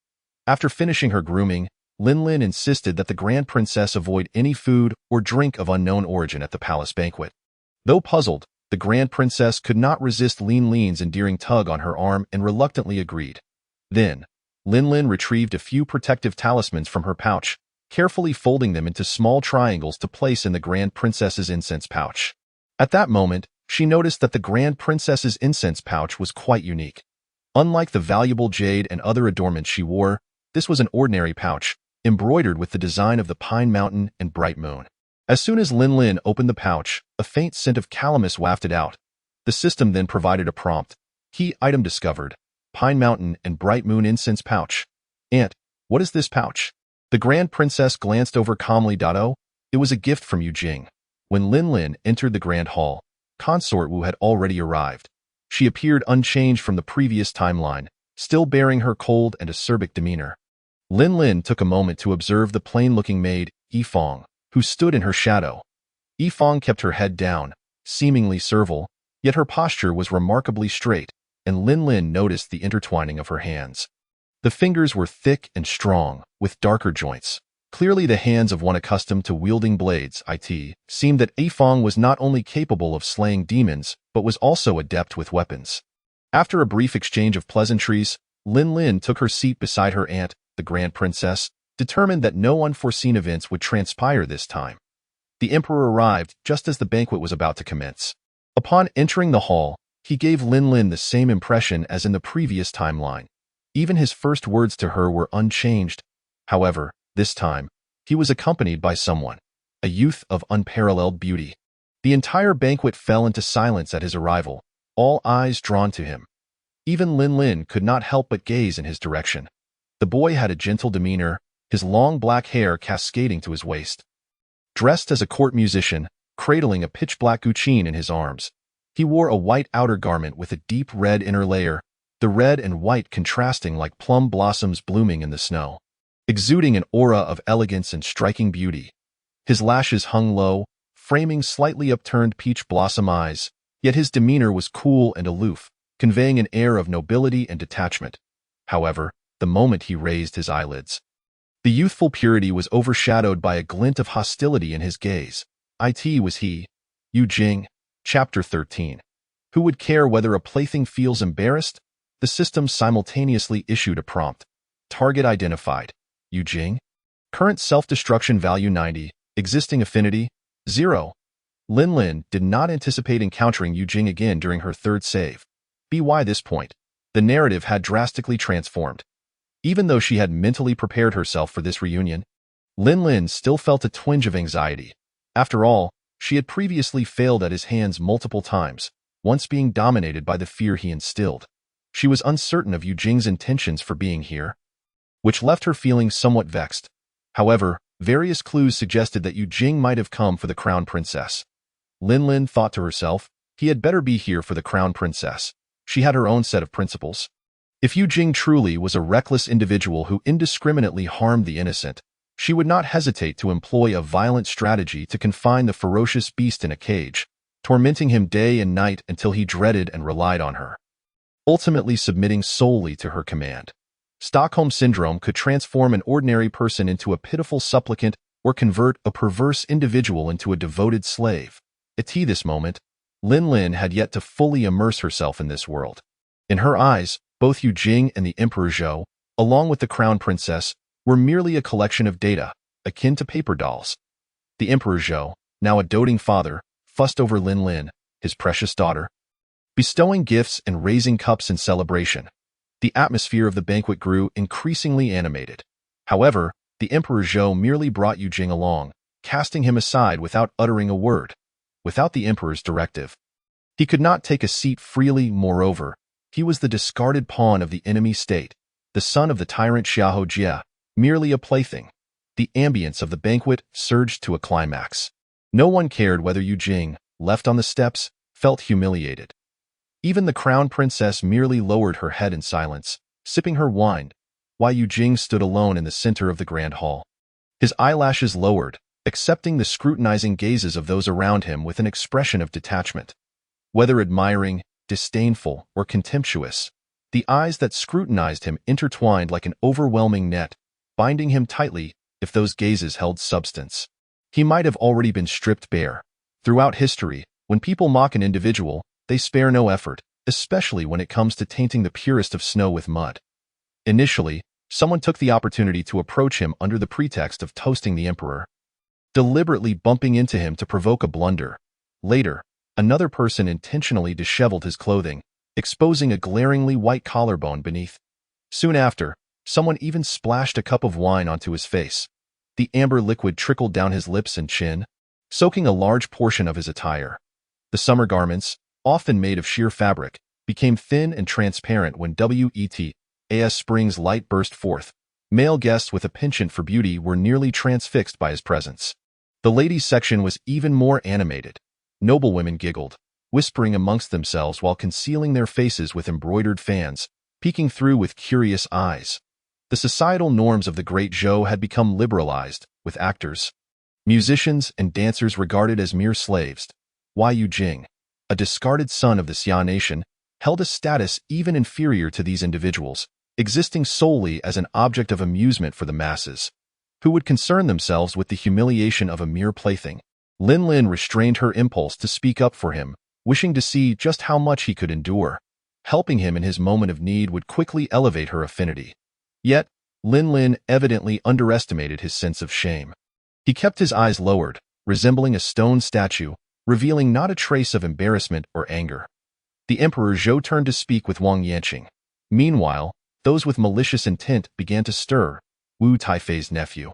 After finishing her grooming, Lin insisted that the Grand Princess avoid any food or drink of unknown origin at the palace banquet. Though puzzled, the Grand Princess could not resist Lin's endearing tug on her arm and reluctantly agreed. Then, Lin retrieved a few protective talismans from her pouch, carefully folding them into small triangles to place in the Grand Princess's incense pouch. At that moment, she noticed that the Grand Princess's incense pouch was quite unique. Unlike the valuable jade and other adornments she wore, this was an ordinary pouch, embroidered with the design of the Pine Mountain and Bright Moon. As soon as Lin opened the pouch, a faint scent of calamus wafted out. The system then provided a prompt. Key item discovered. Pine Mountain and Bright Moon incense pouch. Aunt, what is this pouch? The Grand Princess glanced over calmly. It was a gift from Yu Jing. When Lin entered the Grand Hall, Consort Wu had already arrived. She appeared unchanged from the previous timeline, still bearing her cold and acerbic demeanor. Lin took a moment to observe the plain-looking maid, Yifeng, who stood in her shadow. Yifeng kept her head down, seemingly servile, yet her posture was remarkably straight, and Lin noticed the intertwining of her hands. The fingers were thick and strong, with darker joints. Clearly the hands of one accustomed to wielding blades. It seemed that Yifeng was not only capable of slaying demons, but was also adept with weapons. After a brief exchange of pleasantries, Lin took her seat beside her aunt, the Grand Princess, determined that no unforeseen events would transpire this time. The emperor arrived just as the banquet was about to commence. Upon entering the hall, he gave Lin the same impression as in the previous timeline. Even his first words to her were unchanged. However, this time, he was accompanied by someone, a youth of unparalleled beauty. The entire banquet fell into silence at his arrival, all eyes drawn to him. Even Lin could not help but gaze in his direction. The boy had a gentle demeanor, his long black hair cascading to his waist. Dressed as a court musician, cradling a pitch-black guqin in his arms, he wore a white outer garment with a deep red inner layer, the red and white contrasting like plum blossoms blooming in the snow, exuding an aura of elegance and striking beauty. His lashes hung low, framing slightly upturned peach blossom eyes, yet his demeanor was cool and aloof, conveying an air of nobility and detachment. However, the moment he raised his eyelids, the youthful purity was overshadowed by a glint of hostility in his gaze. It was he, Yu Jing. Chapter 13. Who would care whether a plaything feels embarrassed? The system simultaneously issued a prompt. Target identified. Yu Jing. Current self-destruction value 90. Existing affinity 0. Lin did not anticipate encountering Yu Jing again during her third save. By this point, the narrative had drastically transformed. Even though she had mentally prepared herself for this reunion, Lin still felt a twinge of anxiety. After all, she had previously failed at his hands multiple times, once being dominated by the fear he instilled. She was uncertain of Yu Jing's intentions for being here, which left her feeling somewhat vexed. However, various clues suggested that Yu Jing might have come for the crown princess. Lin thought to herself, he had better be here for the crown princess. She had her own set of principles. If Yu Jing truly was a reckless individual who indiscriminately harmed the innocent, she would not hesitate to employ a violent strategy to confine the ferocious beast in a cage, tormenting him day and night until he dreaded and relied on her, ultimately submitting solely to her command. Stockholm Syndrome could transform an ordinary person into a pitiful supplicant or convert a perverse individual into a devoted slave. At this moment, Lin had yet to fully immerse herself in this world. In her eyes, both Yu Jing and the Emperor Zhou, along with the crown princess, were merely a collection of data, akin to paper dolls. The Emperor Zhou, now a doting father, fussed over Lin, his precious daughter, bestowing gifts and raising cups in celebration. The atmosphere of the banquet grew increasingly animated. However, the Emperor Zhou merely brought Yu Jing along, casting him aside without uttering a word. Without the Emperor's directive, he could not take a seat freely. Moreover, he was the discarded pawn of the enemy state, the son of the tyrant Xiahou Jie, merely a plaything. The ambience of the banquet surged to a climax. No one cared whether Yu Jing, left on the steps, felt humiliated. Even the crown princess merely lowered her head in silence, sipping her wine, while Yu Jing stood alone in the center of the grand hall. His eyelashes lowered, accepting the scrutinizing gazes of those around him with an expression of detachment. Whether admiring, disdainful, or contemptuous, the eyes that scrutinized him intertwined like an overwhelming net, binding him tightly if those gazes held substance. He might have already been stripped bare. Throughout history, when people mock an individual, they spare no effort, especially when it comes to tainting the purest of snow with mud. Initially, someone took the opportunity to approach him under the pretext of toasting the emperor, deliberately bumping into him to provoke a blunder. Later, another person intentionally disheveled his clothing, exposing a glaringly white collarbone beneath. Soon after, someone even splashed a cup of wine onto his face. The amber liquid trickled down his lips and chin, soaking a large portion of his attire. The summer garments, often made of sheer fabric, became thin and transparent when Wet spring's light burst forth. Male guests with a penchant for beauty were nearly transfixed by his presence. The ladies' section was even more animated. Noblewomen giggled, whispering amongst themselves while concealing their faces with embroidered fans, peeking through with curious eyes. The societal norms of the great Zhou had become liberalized, with actors, musicians, and dancers regarded as mere slaves. Yu Jing, a discarded son of the Xia nation, held a status even inferior to these individuals, existing solely as an object of amusement for the masses, who would concern themselves with the humiliation of a mere plaything. Lin restrained her impulse to speak up for him, wishing to see just how much he could endure. Helping him in his moment of need would quickly elevate her affinity. Yet, Lin Lin evidently underestimated his sense of shame. He kept his eyes lowered, resembling a stone statue, revealing not a trace of embarrassment or anger. The Emperor Zhou turned to speak with Wang Yanqing. Meanwhile, those with malicious intent began to stir. Wu Taifei's nephew,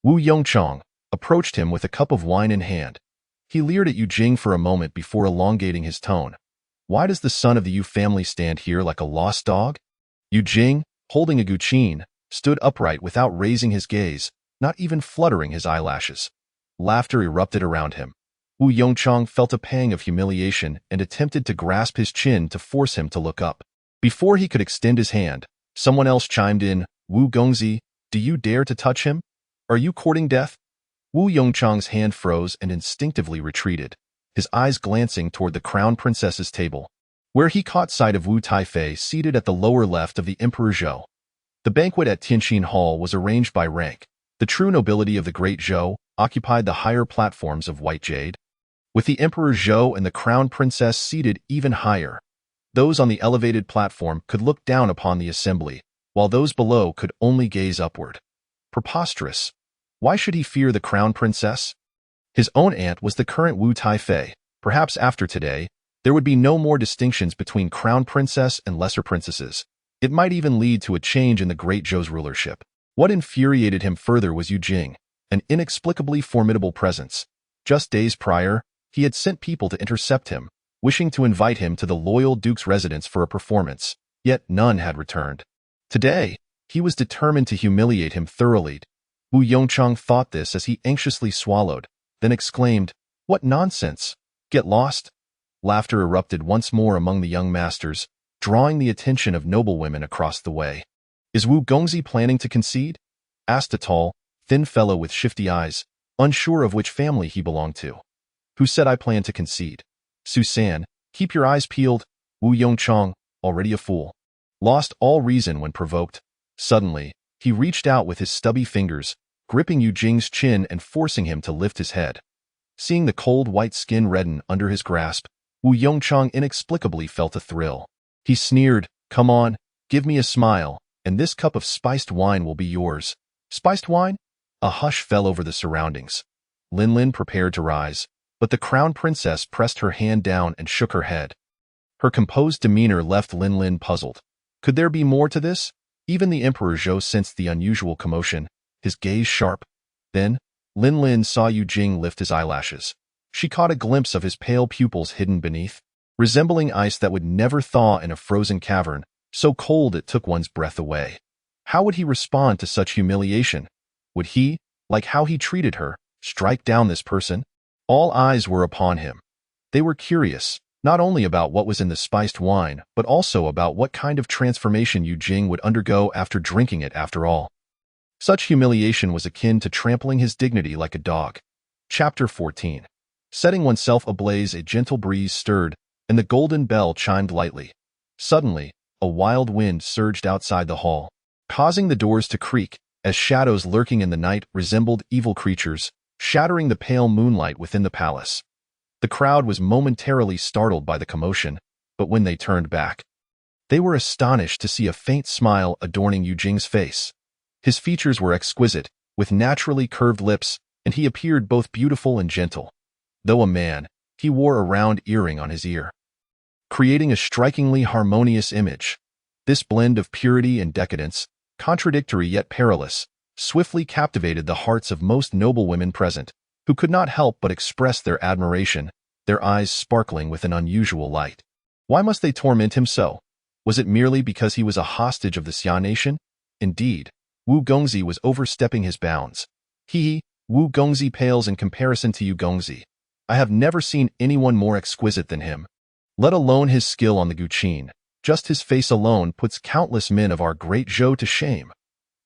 Wu Yongchang, approached him with a cup of wine in hand. He leered at Yu Jing for a moment before elongating his tone. Why does the son of the Yu family stand here like a lost dog? Yu Jing, holding a guqin, stood upright without raising his gaze, not even fluttering his eyelashes. Laughter erupted around him. Wu Yongchang felt a pang of humiliation and attempted to grasp his chin to force him to look up. Before he could extend his hand, someone else chimed in, Wu Gongzi, do you dare to touch him? Are you courting death? Wu Yongchang's hand froze and instinctively retreated, his eyes glancing toward the crown princess's table, where he caught sight of Wu Taifei seated at the lower left of the Emperor Zhou. The banquet at Tianqin Hall was arranged by rank. The true nobility of the great Zhou occupied the higher platforms of white jade, with the Emperor Zhou and the crown princess seated even higher. Those on the elevated platform could look down upon the assembly, while those below could only gaze upward. Preposterous. Why should he fear the crown princess? His own aunt was the current Wu Taifei. Perhaps after today, there would be no more distinctions between crown princess and lesser princesses. It might even lead to a change in the great Zhou's rulership. What infuriated him further was Yu Jing, an inexplicably formidable presence. Just days prior, he had sent people to intercept him, wishing to invite him to the loyal duke's residence for a performance, yet none had returned. Today, he was determined to humiliate him thoroughly. Wu Yongchang thought this as he anxiously swallowed, then exclaimed, "What nonsense! Get lost!" Laughter erupted once more among the young masters, drawing the attention of noblewomen across the way. "Is Wu Gongzi planning to concede?" asked a tall, thin fellow with shifty eyes, unsure of which family he belonged to. "Who said I plan to concede? Susan, keep your eyes peeled." Wu Yongchang, already a fool, lost all reason when provoked. Suddenly, he reached out with his stubby fingers, gripping Yu Jing's chin and forcing him to lift his head. Seeing the cold white skin redden under his grasp, Wu Yongchang inexplicably felt a thrill. He sneered, "Come on, give me a smile, and this cup of spiced wine will be yours." Spiced wine? A hush fell over the surroundings. Lin Lin prepared to rise, but the crown princess pressed her hand down and shook her head. Her composed demeanor left Lin Lin puzzled. Could there be more to this? Even the Emperor Zhou sensed the unusual commotion, his gaze sharp. Then, Lin Lin saw Yu Jing lift his eyelashes. She caught a glimpse of his pale pupils hidden beneath, resembling ice that would never thaw in a frozen cavern, so cold it took one's breath away. How would he respond to such humiliation? Would he, like how he treated her, strike down this person? All eyes were upon him. They were curious, not only about what was in the spiced wine, but also about what kind of transformation Yu Jing would undergo after drinking it after all. Such humiliation was akin to trampling his dignity like a dog. Chapter 14. Setting oneself ablaze, a gentle breeze stirred, and the golden bell chimed lightly. Suddenly, a wild wind surged outside the hall, causing the doors to creak, as shadows lurking in the night resembled evil creatures, shattering the pale moonlight within the palace. The crowd was momentarily startled by the commotion, but when they turned back, they were astonished to see a faint smile adorning Yu Jing's face. His features were exquisite, with naturally curved lips, and he appeared both beautiful and gentle. Though a man, he wore a round earring on his ear, creating a strikingly harmonious image. This blend of purity and decadence, contradictory yet perilous, swiftly captivated the hearts of most noble women present, who could not help but express their admiration, their eyes sparkling with an unusual light. Why must they torment him so? Was it merely because he was a hostage of the Xia nation? Indeed, Wu Gongzi was overstepping his bounds. Wu Gongzi pales in comparison to Yu Gongzi. I have never seen anyone more exquisite than him. Let alone his skill on the guqin, just his face alone puts countless men of our great Zhou to shame.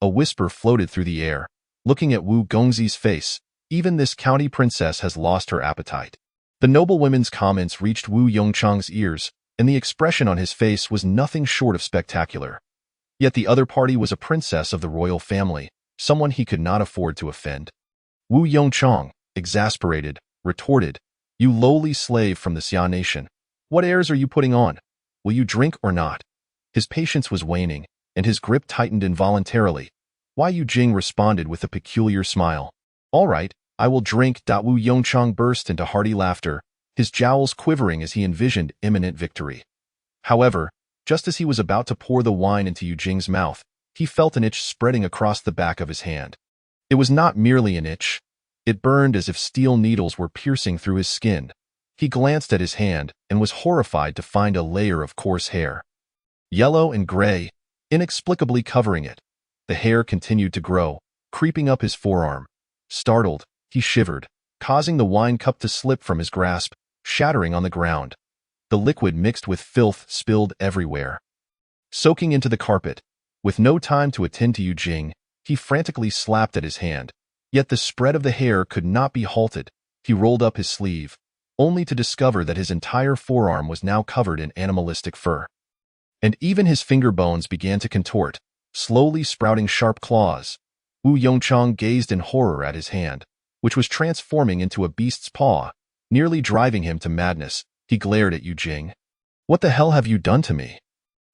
A whisper floated through the air. Looking at Wu Gongzi's face, even this county princess has lost her appetite. The noblewomen's comments reached Wu Yongchang's ears, and the expression on his face was nothing short of spectacular. Yet the other party was a princess of the royal family, someone he could not afford to offend. Wu Yongchang, exasperated, retorted, "You lowly slave from the Xia nation. What airs are you putting on? Will you drink or not?" His patience was waning, and his grip tightened involuntarily, Wei Yujing responded with a peculiar smile. All right, I will drink. Wu Yongchang burst into hearty laughter, his jowls quivering as he envisioned imminent victory. However, just as he was about to pour the wine into Yujing's mouth, he felt an itch spreading across the back of his hand. It was not merely an itch. It burned as if steel needles were piercing through his skin. He glanced at his hand and was horrified to find a layer of coarse hair. Yellow and gray, inexplicably covering it. The hair continued to grow, creeping up his forearm. Startled, he shivered, causing the wine cup to slip from his grasp, shattering on the ground. The liquid mixed with filth spilled everywhere, soaking into the carpet. With no time to attend to Yujing, he frantically slapped at his hand. Yet the spread of the hair could not be halted. He rolled up his sleeve, only to discover that his entire forearm was now covered in animalistic fur. And even his finger bones began to contort, slowly sprouting sharp claws. Wu Yongchang gazed in horror at his hand, which was transforming into a beast's paw, nearly driving him to madness. He glared at Yujing. What the hell have you done to me?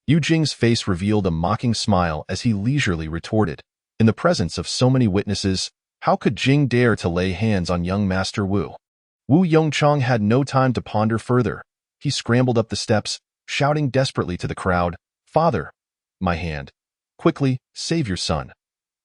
Yujing's face revealed a mocking smile as he leisurely retorted. In the presence of so many witnesses, how could Jing dare to lay hands on young Master Wu? Wu Yongchang had no time to ponder further. He scrambled up the steps, shouting desperately to the crowd, "Father, my hand. Quickly, save your son."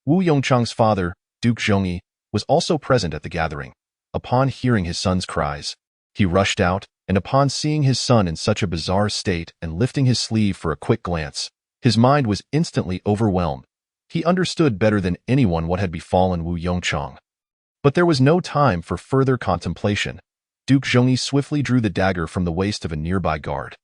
Wu Yongchang's father, Duke Zhongyi, was also present at the gathering. Upon hearing his son's cries, he rushed out, and upon seeing his son in such a bizarre state and lifting his sleeve for a quick glance, his mind was instantly overwhelmed. He understood better than anyone what had befallen Wu Yongchang. But there was no time for further contemplation. Duke Zhongyi swiftly drew the dagger from the waist of a nearby guard.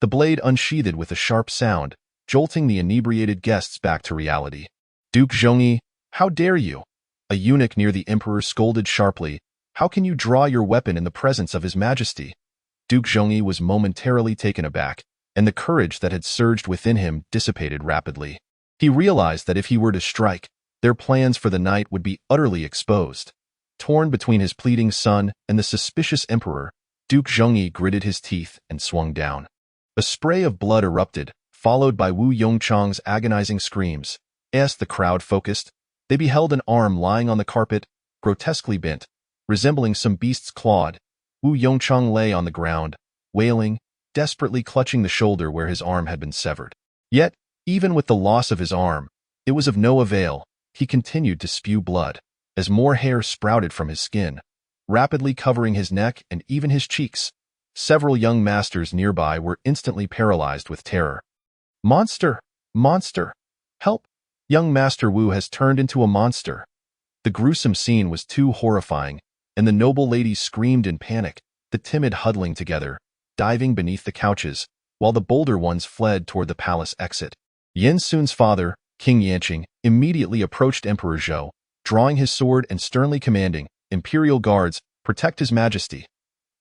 The blade unsheathed with a sharp sound, jolting the inebriated guests back to reality. "Duke Zhongyi, how dare you?" A eunuch near the emperor scolded sharply. "How can you draw your weapon in the presence of His Majesty?" Duke Zhongyi was momentarily taken aback, and the courage that had surged within him dissipated rapidly. He realized that if he were to strike, their plans for the night would be utterly exposed. Torn between his pleading son and the suspicious emperor, Duke Zhongyi gritted his teeth and swung down. A spray of blood erupted, followed by Wu Yongchang's agonizing screams. As the crowd focused, they beheld an arm lying on the carpet, grotesquely bent, resembling some beast's clawed. Wu Yongchang lay on the ground, wailing, desperately clutching the shoulder where his arm had been severed. Yet, even with the loss of his arm, it was of no avail. He continued to spew blood, as more hair sprouted from his skin, rapidly covering his neck and even his cheeks. Several young masters nearby were instantly paralyzed with terror. "Monster! Monster! Help! Young Master Wu has turned into a monster." The gruesome scene was too horrifying, and the noble ladies screamed in panic, the timid huddling together, diving beneath the couches, while the bolder ones fled toward the palace exit. Yin Sun's father, King Yanqing, immediately approached Emperor Zhou, drawing his sword and sternly commanding, "Imperial guards, protect His Majesty."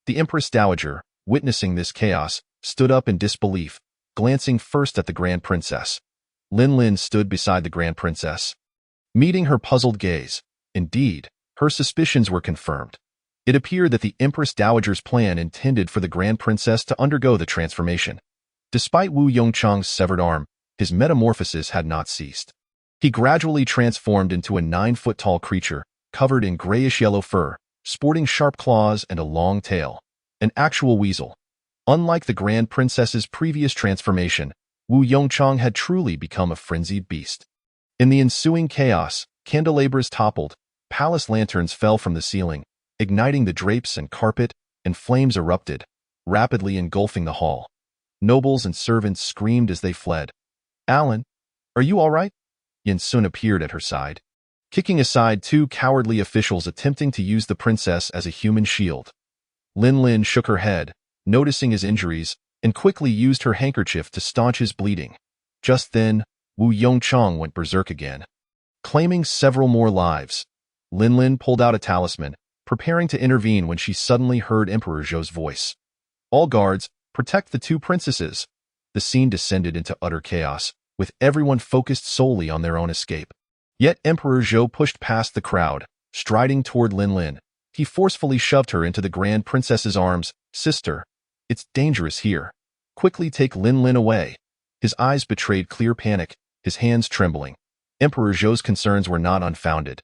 The Empress Dowager, witnessing this chaos, stood up in disbelief, glancing first at the Grand Princess. Lin stood beside the Grand Princess. Meeting her puzzled gaze, indeed, her suspicions were confirmed. It appeared that the Empress Dowager's plan intended for the Grand Princess to undergo the transformation. Despite Wu Yongchang's severed arm, his metamorphosis had not ceased. He gradually transformed into a 9-foot-tall creature, covered in grayish-yellow fur, sporting sharp claws and a long tail. An actual weasel. Unlike the Grand Princess's previous transformation, Wu Yongchang had truly become a frenzied beast. In the ensuing chaos, candelabras toppled, palace lanterns fell from the ceiling, igniting the drapes and carpet, and flames erupted, rapidly engulfing the hall. Nobles and servants screamed as they fled. "Alan, are you all right?" Yin Sun appeared at her side, kicking aside two cowardly officials attempting to use the princess as a human shield. Lin shook her head, noticing his injuries, and quickly used her handkerchief to staunch his bleeding. Just then, Wu Yongchang went berserk again, claiming several more lives. Lin pulled out a talisman, preparing to intervene when she suddenly heard Emperor Zhou's voice. "All guards, protect the two princesses." The scene descended into utter chaos, with everyone focused solely on their own escape. Yet Emperor Zhou pushed past the crowd, striding toward Lin. He forcefully shoved her into the Grand Princess's arms. "Sister, it's dangerous here. Quickly take Lin away." His eyes betrayed clear panic, his hands trembling. Emperor Zhou's concerns were not unfounded.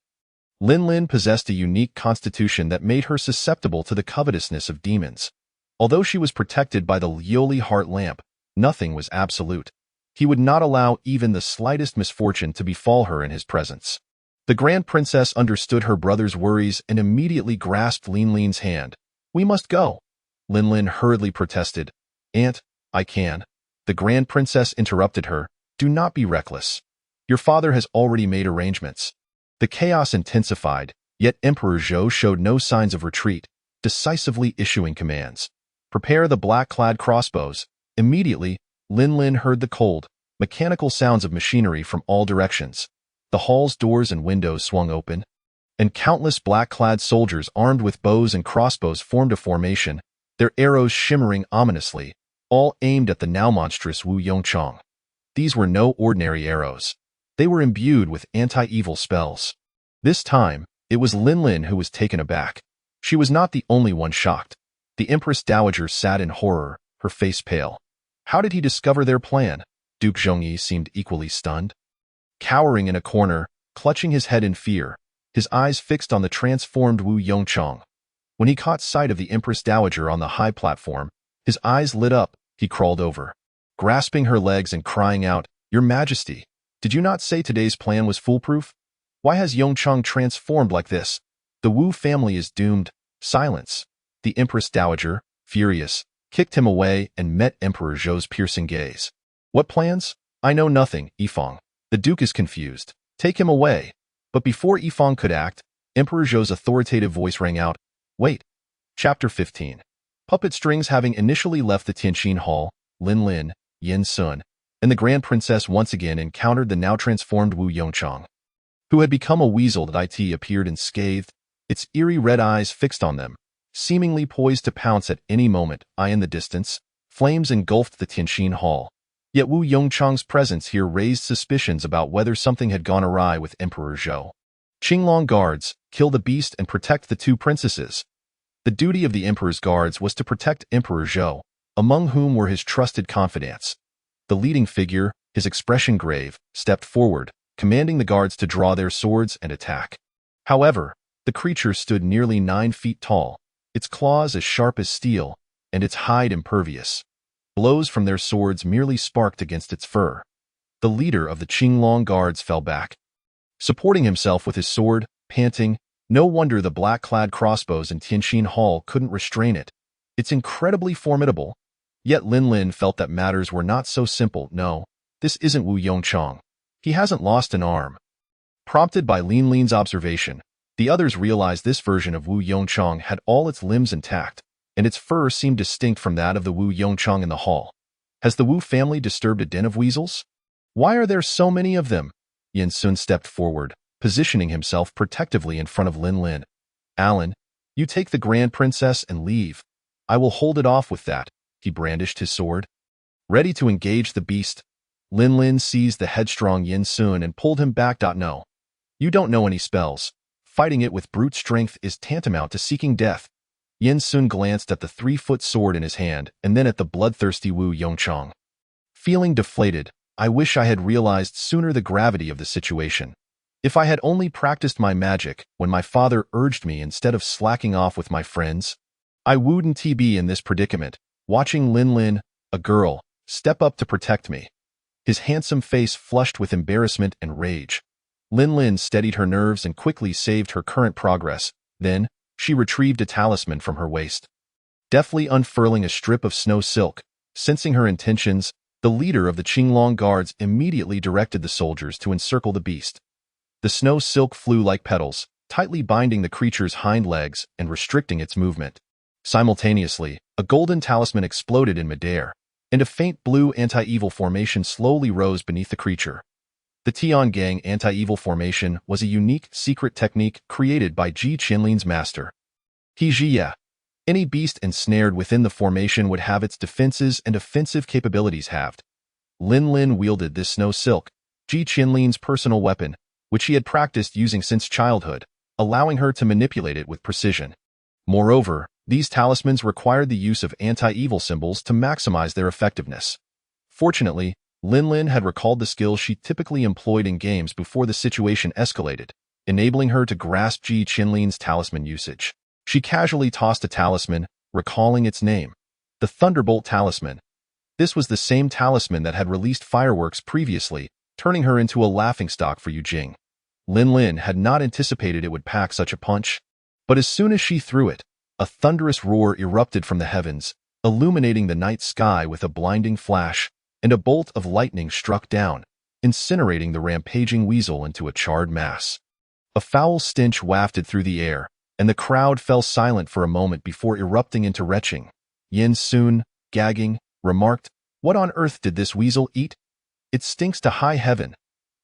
Lin Lin possessed a unique constitution that made her susceptible to the covetousness of demons. Although she was protected by the Lioli heart lamp, nothing was absolute. He would not allow even the slightest misfortune to befall her in his presence. The Grand Princess understood her brother's worries and immediately grasped Lin Lin's hand. "We must go," Lin Lin hurriedly protested. "Aunt, I can." The Grand Princess interrupted her. "Do not be reckless. Your father has already made arrangements." The chaos intensified, yet Emperor Zhou showed no signs of retreat, decisively issuing commands. "Prepare the black-clad crossbows." Immediately, Lin Lin heard the cold, mechanical sounds of machinery from all directions. The hall's doors and windows swung open, and countless black-clad soldiers armed with bows and crossbows formed a formation, their arrows shimmering ominously, all aimed at the now monstrous Wu Yongchang. These were no ordinary arrows. They were imbued with anti-evil spells. This time, it was Lin Lin who was taken aback. She was not the only one shocked. The Empress Dowager sat in horror, her face pale. How did he discover their plan? Duke Zhongyi seemed equally stunned. Cowering in a corner, clutching his head in fear, his eyes fixed on the transformed Wu Yongchang. When he caught sight of the Empress Dowager on the high platform, his eyes lit up. He crawled over, grasping her legs and crying out, "Your Majesty, did you not say today's plan was foolproof? Why has Yongchang transformed like this? The Wu family is doomed." Silence. The Empress Dowager, furious, kicked him away and met Emperor Zhou's piercing gaze. "What plans? I know nothing, Yifeng. The Duke is confused. Take him away." But before Yifeng could act, Emperor Zhou's authoritative voice rang out, "Wait." Chapter 15. Puppet strings having initially left the Tianqin Hall, Lin Lin, Yin Sun, and the Grand Princess once again encountered the now transformed Wu Yongchang, who had become a weasel that appeared unscathed, its eerie red eyes fixed on them, seemingly poised to pounce at any moment. In the distance, flames engulfed the Tianqin Hall. Yet Wu Yongchang's presence here raised suspicions about whether something had gone awry with Emperor Zhou. Qinglong guards, kill the beast and protect the two princesses. The duty of the Emperor's guards was to protect Emperor Zhou, among whom were his trusted confidants. The leading figure, his expression grave, stepped forward, commanding the guards to draw their swords and attack. However, the creature stood nearly 9 feet tall, its claws as sharp as steel, and its hide impervious. Blows from their swords merely sparked against its fur. The leader of the Qinglong guards fell back, supporting himself with his sword, panting. No wonder the black-clad crossbows in Tianqin Hall couldn't restrain it. It's incredibly formidable. Yet Lin Lin felt that matters were not so simple. No, this isn't Wu Yongchang. He hasn't lost an arm. Prompted by Lin Lin's observation, the others realized this version of Wu Yongchang had all its limbs intact, and its fur seemed distinct from that of the Wu Yongchang in the hall. Has the Wu family disturbed a den of weasels? Why are there so many of them? Yin Sun stepped forward, positioning himself protectively in front of Lin Lin. "Alan, you take the Grand Princess and leave. I will hold it off with that." He brandished his sword, ready to engage the beast. Lin Lin seized the headstrong Yin Sun and pulled him back. "No. You don't know any spells. Fighting it with brute strength is tantamount to seeking death." Yin Sun glanced at the 3-foot sword in his hand and then at the bloodthirsty Wu Yongchang. Feeling deflated, "I wish I had realized sooner the gravity of the situation. If I had only practiced my magic when my father urged me instead of slacking off with my friends, I wouldn't be in this predicament." Watching Lin Lin, a girl, step up to protect me, his handsome face flushed with embarrassment and rage. Lin Lin steadied her nerves and quickly saved her current progress. Then, she retrieved a talisman from her waist, deftly unfurling a strip of snow silk. Sensing her intentions, the leader of the Qinglong guards immediately directed the soldiers to encircle the beast. The snow silk flew like petals, tightly binding the creature's hind legs and restricting its movement. Simultaneously, a golden talisman exploded in midair, and a faint blue anti-evil formation slowly rose beneath the creature. The Tiangang anti-evil formation was a unique, secret technique created by Ji Qinlin's master. He any beast ensnared within the formation would have its defenses and offensive capabilities halved. Lin Lin wielded this snow silk, Ji Qinlin's personal weapon, which she had practiced using since childhood, allowing her to manipulate it with precision. Moreover, these talismans required the use of anti-evil symbols to maximize their effectiveness. Fortunately, Lin had recalled the skills she typically employed in games before the situation escalated, enabling her to grasp Ji Qinlin's talisman usage. She casually tossed a talisman, recalling its name, the Thunderbolt Talisman. This was the same talisman that had released fireworks previously, turning her into a laughingstock for Yu Jing. Lin had not anticipated it would pack such a punch, but as soon as she threw it, a thunderous roar erupted from the heavens, illuminating the night sky with a blinding flash, and a bolt of lightning struck down, incinerating the rampaging weasel into a charred mass. A foul stench wafted through the air, and the crowd fell silent for a moment before erupting into retching. Yin Sun, gagging, remarked, "What on earth did this weasel eat? It stinks to high heaven."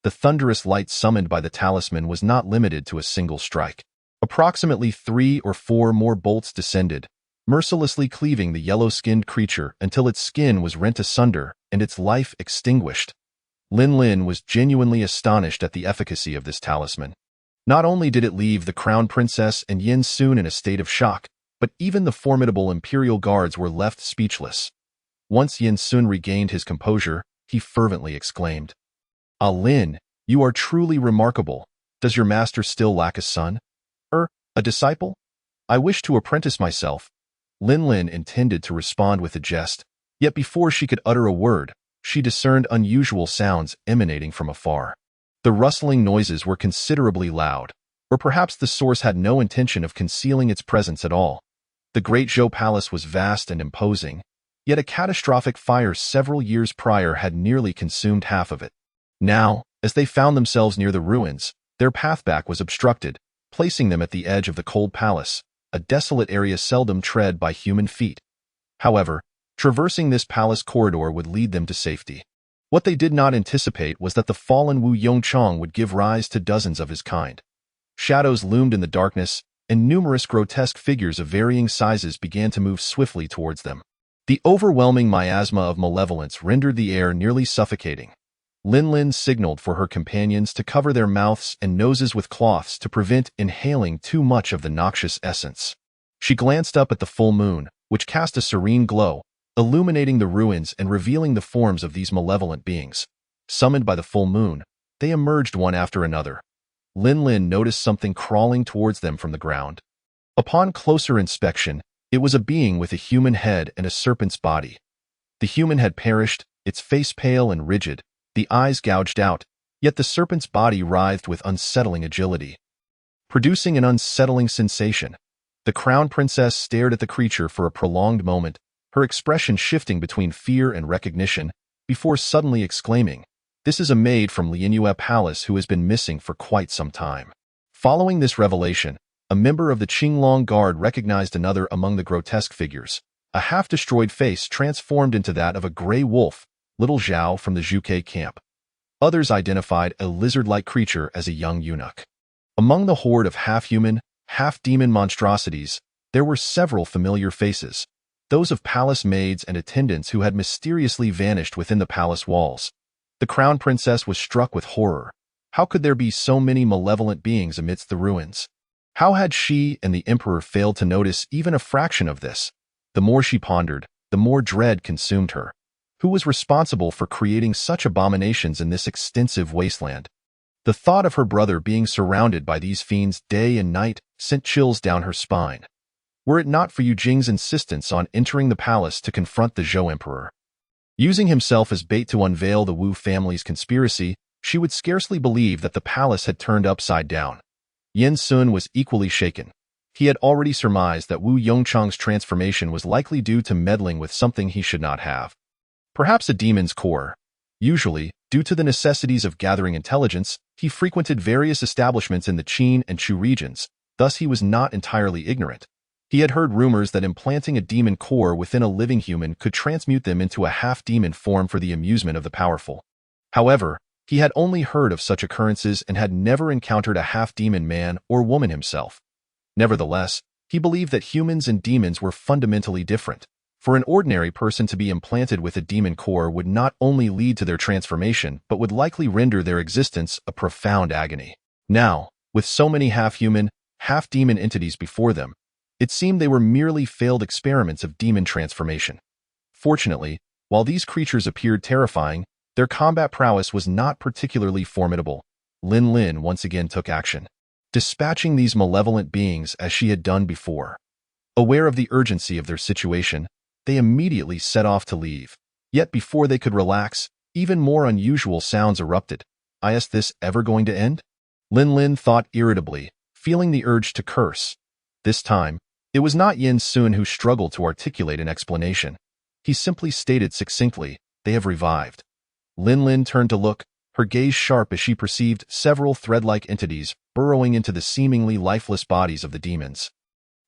The thunderous light summoned by the talisman was not limited to a single strike. Approximately 3 or 4 more bolts descended, mercilessly cleaving the yellow-skinned creature until its skin was rent asunder and its life extinguished. Lin was genuinely astonished at the efficacy of this talisman. Not only did it leave the crown princess and Yin Sun in a state of shock, but even the formidable imperial guards were left speechless. Once Yin Sun regained his composure, he fervently exclaimed, "Ah Lin, you are truly remarkable. Does your master still lack a son? A disciple? I wish to apprentice myself." Lin intended to respond with a jest, yet before she could utter a word, she discerned unusual sounds emanating from afar. The rustling noises were considerably loud, or perhaps the source had no intention of concealing its presence at all. The Great Zhou Palace was vast and imposing, yet a catastrophic fire several years prior had nearly consumed half of it. Now, as they found themselves near the ruins, their path back was obstructed, placing them at the edge of the cold palace, a desolate area seldom tread by human feet. However, traversing this palace corridor would lead them to safety. What they did not anticipate was that the fallen Wu Yongchang would give rise to dozens of his kind. Shadows loomed in the darkness, and numerous grotesque figures of varying sizes began to move swiftly towards them. The overwhelming miasma of malevolence rendered the air nearly suffocating. Lin signaled for her companions to cover their mouths and noses with cloths to prevent inhaling too much of the noxious essence. She glanced up at the full moon, which cast a serene glow, illuminating the ruins and revealing the forms of these malevolent beings. Summoned by the full moon, they emerged one after another. Lin noticed something crawling towards them from the ground. Upon closer inspection, it was a being with a human head and a serpent's body. The human had perished, its face pale and rigid, the eyes gouged out, yet the serpent's body writhed with unsettling agility. Producing an unsettling sensation, the crown princess stared at the creature for a prolonged moment, her expression shifting between fear and recognition, before suddenly exclaiming, "This is a maid from Lianyue Palace who has been missing for quite some time." Following this revelation, a member of the Qinglong Guard recognized another among the grotesque figures, a half-destroyed face transformed into that of a gray wolf, Little Zhao from the Zhuke camp. Others identified a lizard-like creature as a young eunuch. Among the horde of half-human, half-demon monstrosities, there were several familiar faces, those of palace maids and attendants who had mysteriously vanished within the palace walls. The crown princess was struck with horror. How could there be so many malevolent beings amidst the ruins? How had she and the emperor failed to notice even a fraction of this? The more she pondered, the more dread consumed her. Who was responsible for creating such abominations in this extensive wasteland? The thought of her brother being surrounded by these fiends day and night sent chills down her spine. Were it not for Yu Jing's insistence on entering the palace to confront the Zhou emperor, using himself as bait to unveil the Wu family's conspiracy, she would scarcely believe that the palace had turned upside down. Yin Sun was equally shaken. He had already surmised that Wu Yongchang's transformation was likely due to meddling with something he should not have. Perhaps a demon's core. Usually, due to the necessities of gathering intelligence, he frequented various establishments in the Qin and Chu regions, thus he was not entirely ignorant. He had heard rumors that implanting a demon core within a living human could transmute them into a half-demon form for the amusement of the powerful. However, he had only heard of such occurrences and had never encountered a half-demon man or woman himself. Nevertheless, he believed that humans and demons were fundamentally different. For an ordinary person to be implanted with a demon core would not only lead to their transformation, but would likely render their existence a profound agony. Now, with so many half-human, half-demon entities before them, it seemed they were merely failed experiments of demon transformation. Fortunately, while these creatures appeared terrifying, Their combat prowess was not particularly formidable. Lin Lin once again took action, dispatching these malevolent beings as she had done before. Aware of the urgency of their situation, they immediately set off to leave. Yet before they could relax, even more unusual sounds erupted. Is this ever going to end? Lin Lin thought irritably, feeling the urge to curse. This time, it was not Yin Sun who struggled to articulate an explanation. He simply stated succinctly, "They have revived." Lin Lin turned to look, her gaze sharp as she perceived several thread-like entities burrowing into the seemingly lifeless bodies of the demons.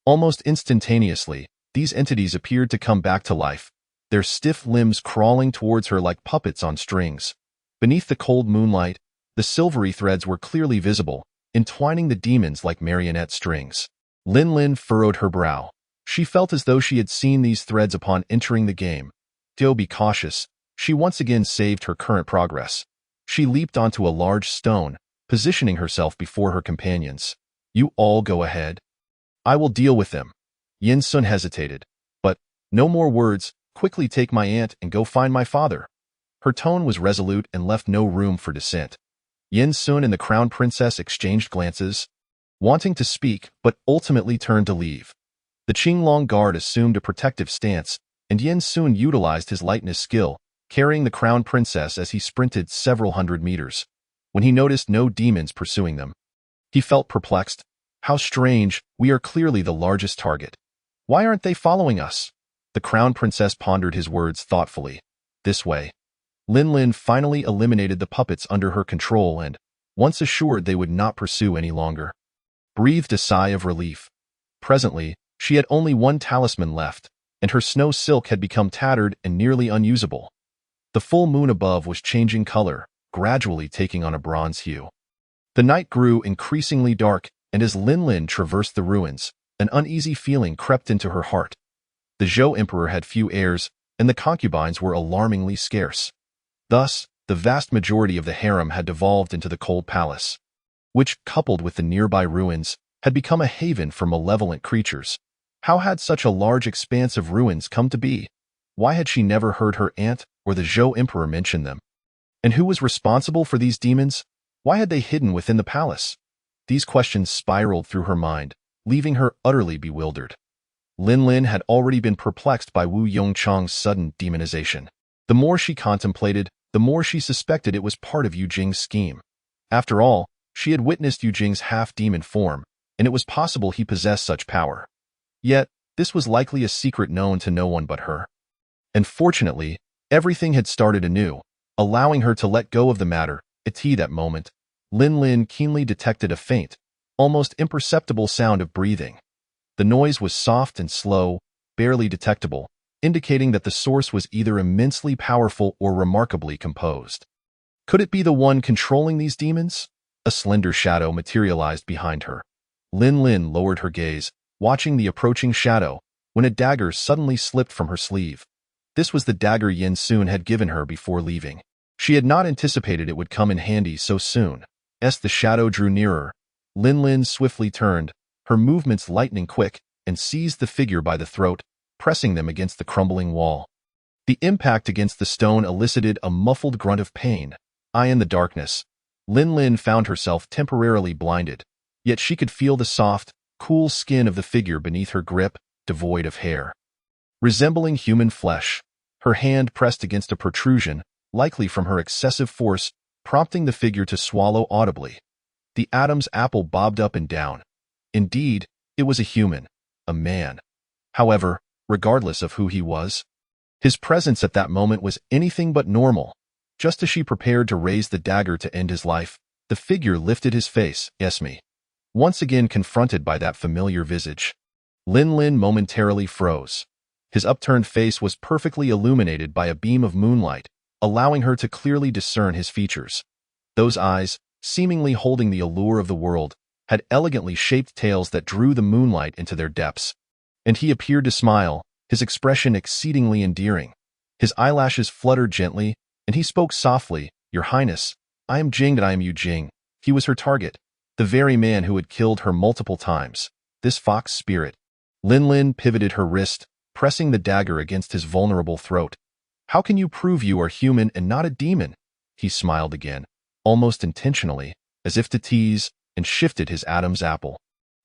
Almost instantaneously, these entities appeared to come back to life, their stiff limbs crawling towards her like puppets on strings. Beneath the cold moonlight, the silvery threads were clearly visible, entwining the demons like marionette strings. Lin Lin furrowed her brow. She felt as though she had seen these threads upon entering the game. "Do be cautious." She once again saved her current progress. She leaped onto a large stone, positioning herself before her companions. "You all go ahead. I will deal with them." Yin Sun hesitated. "But, no more words, quickly take my aunt and go find my father." Her tone was resolute and left no room for dissent. Yin Sun and the crown princess exchanged glances, wanting to speak, but ultimately turned to leave. The Qinglong guard assumed a protective stance, and Yin Sun utilized his lightness skill, carrying the crown princess as he sprinted several hundred meters. When he noticed no demons pursuing them, he felt perplexed. "How strange, we are clearly the largest target. Why aren't they following us?" The crown princess pondered his words thoughtfully. This way. Lin Lin finally eliminated the puppets under her control and, once assured they would not pursue any longer, breathed a sigh of relief. Presently, she had only one talisman left, and her snow silk had become tattered and nearly unusable. The full moon above was changing color, gradually taking on a bronze hue. The night grew increasingly dark, and as Lin Lin traversed the ruins, an uneasy feeling crept into her heart. The Zhou emperor had few heirs, and the concubines were alarmingly scarce. Thus, the vast majority of the harem had devolved into the cold palace, which, coupled with the nearby ruins, had become a haven for malevolent creatures. How had such a large expanse of ruins come to be? Why had she never heard her aunt or the Zhou emperor mention them? And who was responsible for these demons? Why had they hidden within the palace? These questions spiraled through her mind, leaving her utterly bewildered. Lin Lin had already been perplexed by Wu Yongchang's sudden demonization. The more she contemplated, the more she suspected it was part of Yu Jing's scheme. After all, she had witnessed Yu Jing's half-demon form, and it was possible he possessed such power. Yet, this was likely a secret known to no one but her. And fortunately, everything had started anew, allowing her to let go of the matter. At that moment, Lin Lin keenly detected a faint, almost imperceptible sound of breathing. The noise was soft and slow, barely detectable, indicating that the source was either immensely powerful or remarkably composed. Could it be the one controlling these demons? A slender shadow materialized behind her. Lin Lin lowered her gaze, watching the approaching shadow, when a dagger suddenly slipped from her sleeve. This was the dagger Yin Sun had given her before leaving. She had not anticipated it would come in handy so soon. As the shadow drew nearer, Lin Lin swiftly turned, her movements lightning quick, and seized the figure by the throat, pressing them against the crumbling wall. The impact against the stone elicited a muffled grunt of pain. In the darkness, Lin Lin found herself temporarily blinded, yet she could feel the soft, cool skin of the figure beneath her grip, devoid of hair. Resembling human flesh, her hand pressed against a protrusion, likely from her excessive force, prompting the figure to swallow audibly. The Adam's apple bobbed up and down. Indeed, it was a human, a man. However, regardless of who he was, his presence at that moment was anything but normal. Just as she prepared to raise the dagger to end his life, the figure lifted his face. "Me." Once again confronted by that familiar visage, Lin Lin momentarily froze. His upturned face was perfectly illuminated by a beam of moonlight, allowing her to clearly discern his features. Those eyes, seemingly holding the allure of the world, had elegantly shaped tails that drew the moonlight into their depths. And he appeared to smile, his expression exceedingly endearing. His eyelashes fluttered gently, and he spoke softly, "Your Highness, I am Jing and I am Yu Jing." He was her target, the very man who had killed her multiple times. This fox spirit. Lin Lin pivoted her wrist, pressing the dagger against his vulnerable throat. "How can you prove you are human and not a demon?" He smiled again, almost intentionally, as if to tease, and shifted his Adam's apple.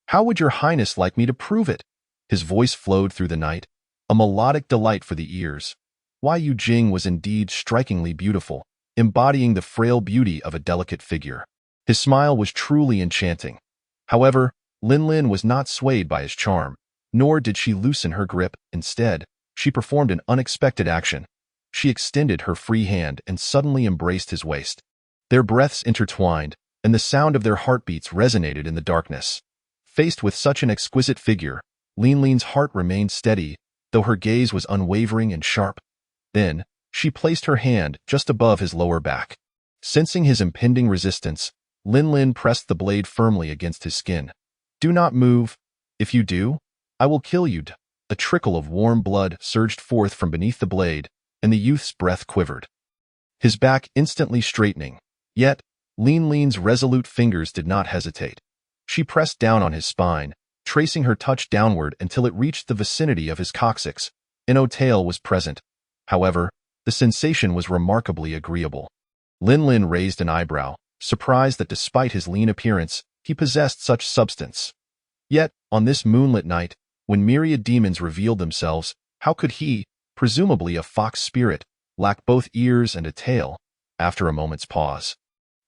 How would your highness like me to prove it? His voice flowed through the night, a melodic delight for the ears. Wei Yujing was indeed strikingly beautiful, embodying the frail beauty of a delicate figure. His smile was truly enchanting. However, Lin was not swayed by his charm, nor did she loosen her grip. Instead, she performed an unexpected action. She extended her free hand and suddenly embraced his waist. Their breaths intertwined, and the sound of their heartbeats resonated in the darkness. Faced with such an exquisite figure, Lin's heart remained steady, though her gaze was unwavering and sharp. Then, she placed her hand just above his lower back. Sensing his impending resistance, Lin pressed the blade firmly against his skin. Do not move. If you do, I will kill you. A trickle of warm blood surged forth from beneath the blade, and the youth's breath quivered, his back instantly straightening. Yet, Lin's resolute fingers did not hesitate. She pressed down on his spine, tracing her touch downward until it reached the vicinity of his coccyx. An tail was present. However, the sensation was remarkably agreeable. Lin raised an eyebrow, surprised that despite his lean appearance, he possessed such substance. Yet, on this moonlit night, when myriad demons revealed themselves, how could he, presumably a fox spirit, lack both ears and a tail? After a moment's pause,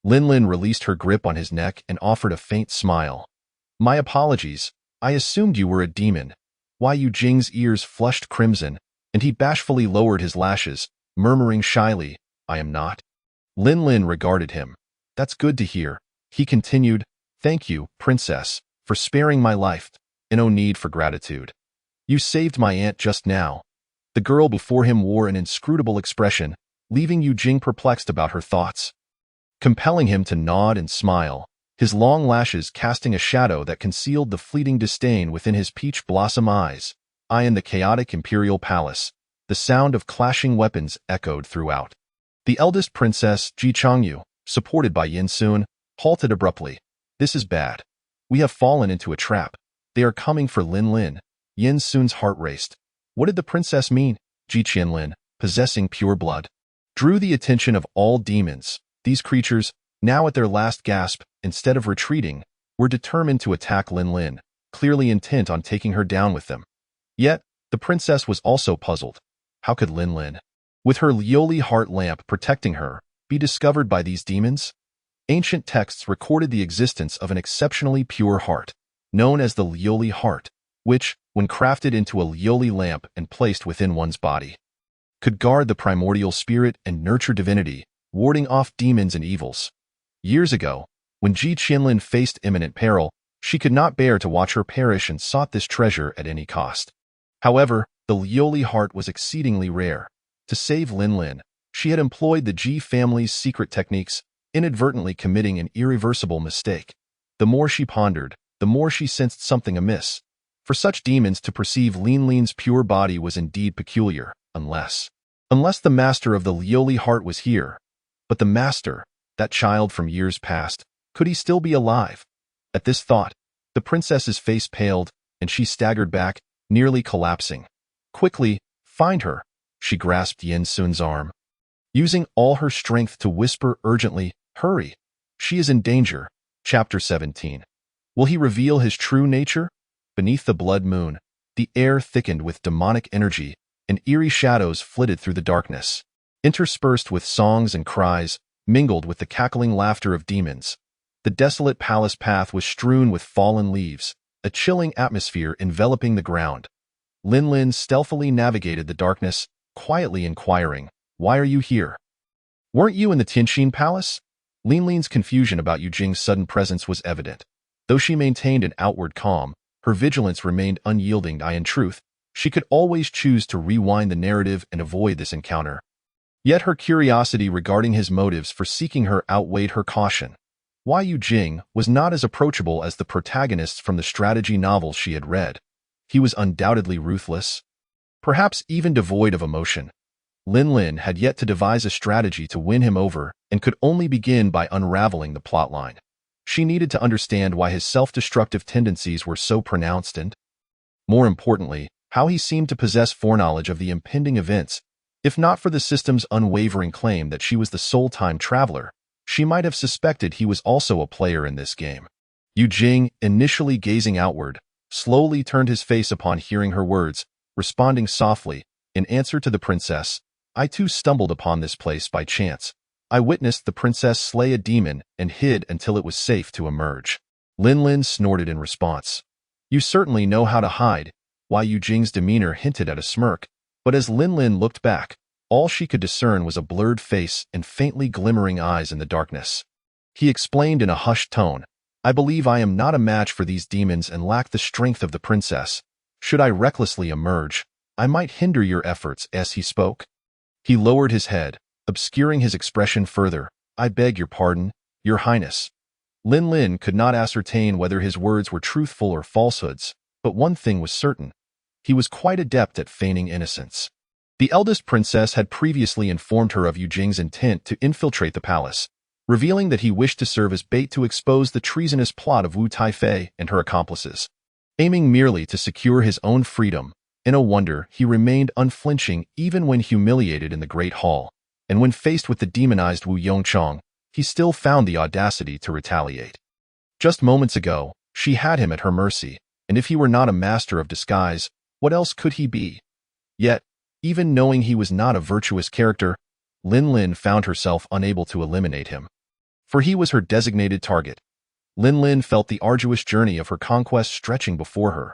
Lin released her grip on his neck and offered a faint smile. My apologies, I assumed you were a demon. Wei Yujing's ears flushed crimson, and he bashfully lowered his lashes, murmuring shyly, I am not. Lin regarded him. That's good to hear. He continued, Thank you, princess, for sparing my life. No need for gratitude. You saved my aunt just now. The girl before him wore an inscrutable expression, leaving Yujing perplexed about her thoughts. Compelling him to nod and smile, his long lashes casting a shadow that concealed the fleeting disdain within his peach blossom eyes. In the chaotic imperial palace, the sound of clashing weapons echoed throughout. The eldest princess, Ji Changyu, supported by Yin Sun, halted abruptly. This is bad. We have fallen into a trap. They are coming for Lin. Yin Sun's heart raced. What did the princess mean? Ji Qianlin, possessing pure blood, drew the attention of all demons. These creatures, now at their last gasp, instead of retreating, were determined to attack Lin, clearly intent on taking her down with them. Yet, the princess was also puzzled. How could Lin, with her Lioli heart lamp protecting her, be discovered by these demons? Ancient texts recorded the existence of an exceptionally pure heart, known as the Lioli heart, which, when crafted into a Lioli lamp and placed within one's body, could guard the primordial spirit and nurture divinity, warding off demons and evils. Years ago, when Ji Qianlin faced imminent peril, she could not bear to watch her perish and sought this treasure at any cost. However, the Lioli heart was exceedingly rare. To save Lin, she had employed the Ji family's secret techniques, inadvertently committing an irreversible mistake. The more she pondered, the more she sensed something amiss. For such demons to perceive Lin's pure body was indeed peculiar, unless the master of the Lioli heart was here. But the master, that child from years past, could he still be alive? At this thought, the princess's face paled, and she staggered back, nearly collapsing. Quickly, find her. She grasped Yin Sun's arm, using all her strength to whisper urgently, hurry. She is in danger. Chapter 17. Will he reveal his true nature? Beneath the blood moon, the air thickened with demonic energy, and eerie shadows flitted through the darkness, interspersed with songs and cries, mingled with the cackling laughter of demons. The desolate palace path was strewn with fallen leaves, a chilling atmosphere enveloping the ground. Lin stealthily navigated the darkness, quietly inquiring, Why are you here? Weren't you in the Tianxin Palace? Lin's confusion about Yujing's sudden presence was evident. Though she maintained an outward calm, her vigilance remained unyielding. In truth, she could always choose to rewind the narrative and avoid this encounter. Yet her curiosity regarding his motives for seeking her outweighed her caution. Wei Yujing was not as approachable as the protagonists from the strategy novels she had read. He was undoubtedly ruthless, perhaps even devoid of emotion. Lin had yet to devise a strategy to win him over and could only begin by unraveling the plotline. She needed to understand why his self-destructive tendencies were so pronounced and, more importantly, how he seemed to possess foreknowledge of the impending events If not for the system's unwavering claim that she was the sole time traveler, she might have suspected he was also a player in this game. Yu Jing, initially gazing outward, slowly turned his face upon hearing her words, responding softly, in answer to the princess, I too stumbled upon this place by chance. I witnessed the princess slay a demon and hid until it was safe to emerge. Lin Lin snorted in response. You certainly know how to hide. Why Yu Jing's demeanor hinted at a smirk, but as Lin Lin looked back, all she could discern was a blurred face and faintly glimmering eyes in the darkness. He explained in a hushed tone, I believe I am not a match for these demons and lack the strength of the princess. Should I recklessly emerge, I might hinder your efforts. As he spoke, he lowered his head, obscuring his expression further. I beg your pardon, your highness. Lin Lin could not ascertain whether his words were truthful or falsehoods, but one thing was certain. He was quite adept at feigning innocence. The eldest princess had previously informed her of Yu Jing's intent to infiltrate the palace, revealing that he wished to serve as bait to expose the treasonous plot of Wu Taifei and her accomplices. Aiming merely to secure his own freedom, in a wonder he remained unflinching even when humiliated in the Great Hall, and when faced with the demonized Wu Yongchang, he still found the audacity to retaliate. Just moments ago, she had him at her mercy, and if he were not a master of disguise, what else could he be? Yet, even knowing he was not a virtuous character, Lin Lin found herself unable to eliminate him. For he was her designated target. Lin Lin felt the arduous journey of her conquest stretching before her.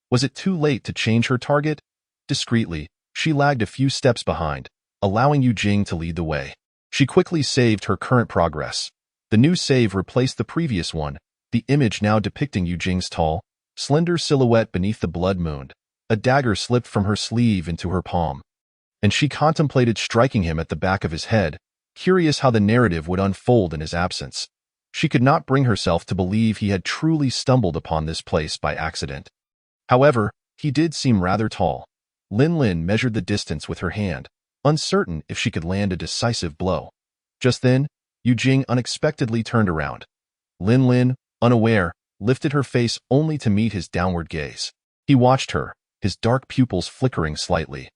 Was it too late to change her target? Discreetly, she lagged a few steps behind, allowing Yu Jing to lead the way. She quickly saved her current progress. The new save replaced the previous one, the image now depicting Yu Jing's tall, slender silhouette beneath the blood moon. A dagger slipped from her sleeve into her palm, and she contemplated striking him at the back of his head, curious how the narrative would unfold in his absence. She could not bring herself to believe he had truly stumbled upon this place by accident. However, he did seem rather tall. Lin Lin measured the distance with her hand, uncertain if she could land a decisive blow. Just then, Yu Jing unexpectedly turned around. Lin Lin, unaware, lifted her face only to meet his downward gaze. He watched her, his dark pupils flickering slightly.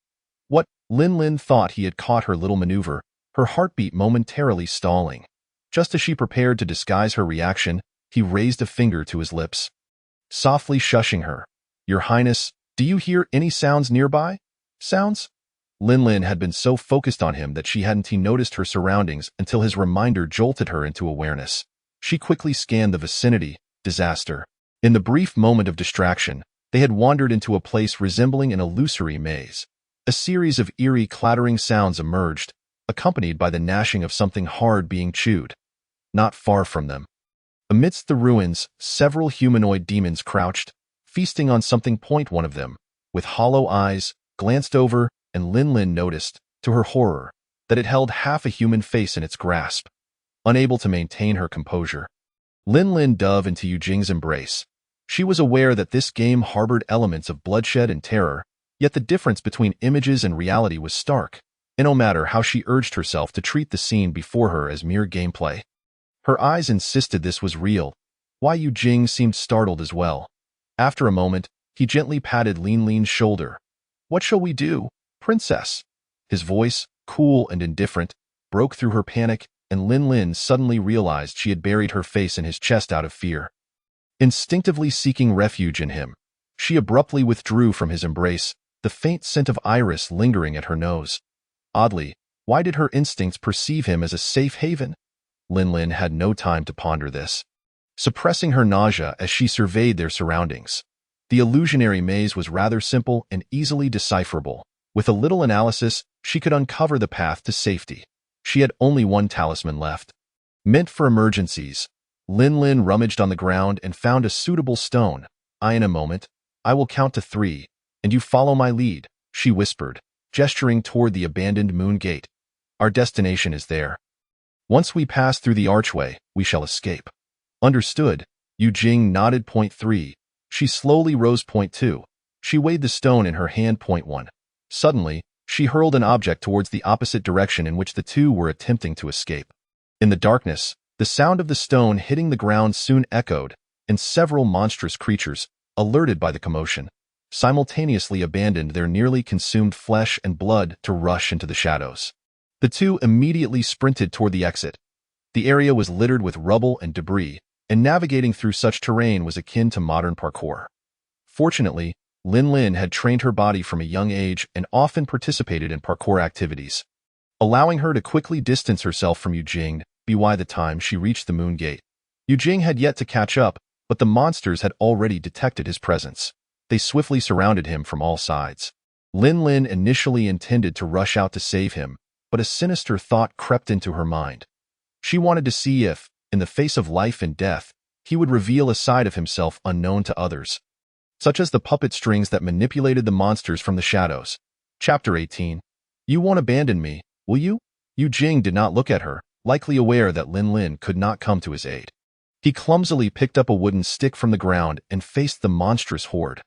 What? Lin Lin thought he had caught her little maneuver, her heartbeat momentarily stalling. Just as she prepared to disguise her reaction, he raised a finger to his lips, softly shushing her. Your Highness, do you hear any sounds nearby? Sounds? Lin Lin had been so focused on him that she hadn't noticed her surroundings until his reminder jolted her into awareness. She quickly scanned the vicinity. Disaster. In the brief moment of distraction, they had wandered into a place resembling an illusory maze. A series of eerie clattering sounds emerged, accompanied by the gnashing of something hard being chewed. Not far from them, amidst the ruins, several humanoid demons crouched, feasting on something. One of them, with hollow eyes, glanced over, and Lin Lin noticed, to her horror, that it held half a human face in its grasp. Unable to maintain her composure, Lin Lin dove into Yu Jing's embrace. She was aware that this game harbored elements of bloodshed and terror, yet the difference between images and reality was stark, and no matter how she urged herself to treat the scene before her as mere gameplay, her eyes insisted this was real. Why Yu Jing seemed startled as well. After a moment, he gently patted Lin Lin's shoulder. What shall we do, princess? His voice, cool and indifferent, broke through her panic, and Lin Lin suddenly realized she had buried her face in his chest out of fear. Instinctively seeking refuge in him, she abruptly withdrew from his embrace, the faint scent of iris lingering at her nose. Oddly, why did her instincts perceive him as a safe haven? Lin Lin had no time to ponder this, suppressing her nausea as she surveyed their surroundings. The illusionary maze was rather simple and easily decipherable. With a little analysis, she could uncover the path to safety. She had only one talisman left, meant for emergencies. Lin Lin rummaged on the ground and found a suitable stone. In a moment, I will count to 3, and you follow my lead, she whispered, gesturing toward the abandoned moon gate. Our destination is there. Once we pass through the archway, we shall escape. Understood. Yu Jing nodded. 3. She slowly rose. 2. She weighed the stone in her hand. 1. Suddenly, she hurled an object towards the opposite direction in which the two were attempting to escape. In the darkness, the sound of the stone hitting the ground soon echoed, and several monstrous creatures, alerted by the commotion, simultaneously abandoned their nearly consumed flesh and blood to rush into the shadows. The two immediately sprinted toward the exit. The area was littered with rubble and debris, and navigating through such terrain was akin to modern parkour. Fortunately, Lin had trained her body from a young age and often participated in parkour activities, allowing her to quickly distance herself from Yu Jing by the time she reached the moon gate. Yu Jing had yet to catch up, but the monsters had already detected his presence. They swiftly surrounded him from all sides. Lin initially intended to rush out to save him, but a sinister thought crept into her mind. She wanted to see if, in the face of life and death, he would reveal a side of himself unknown to others, such as the puppet strings that manipulated the monsters from the shadows. Chapter 18. You won't abandon me, will you? Yu Jing did not look at her, likely aware that Lin could not come to his aid. He clumsily picked up a wooden stick from the ground and faced the monstrous horde.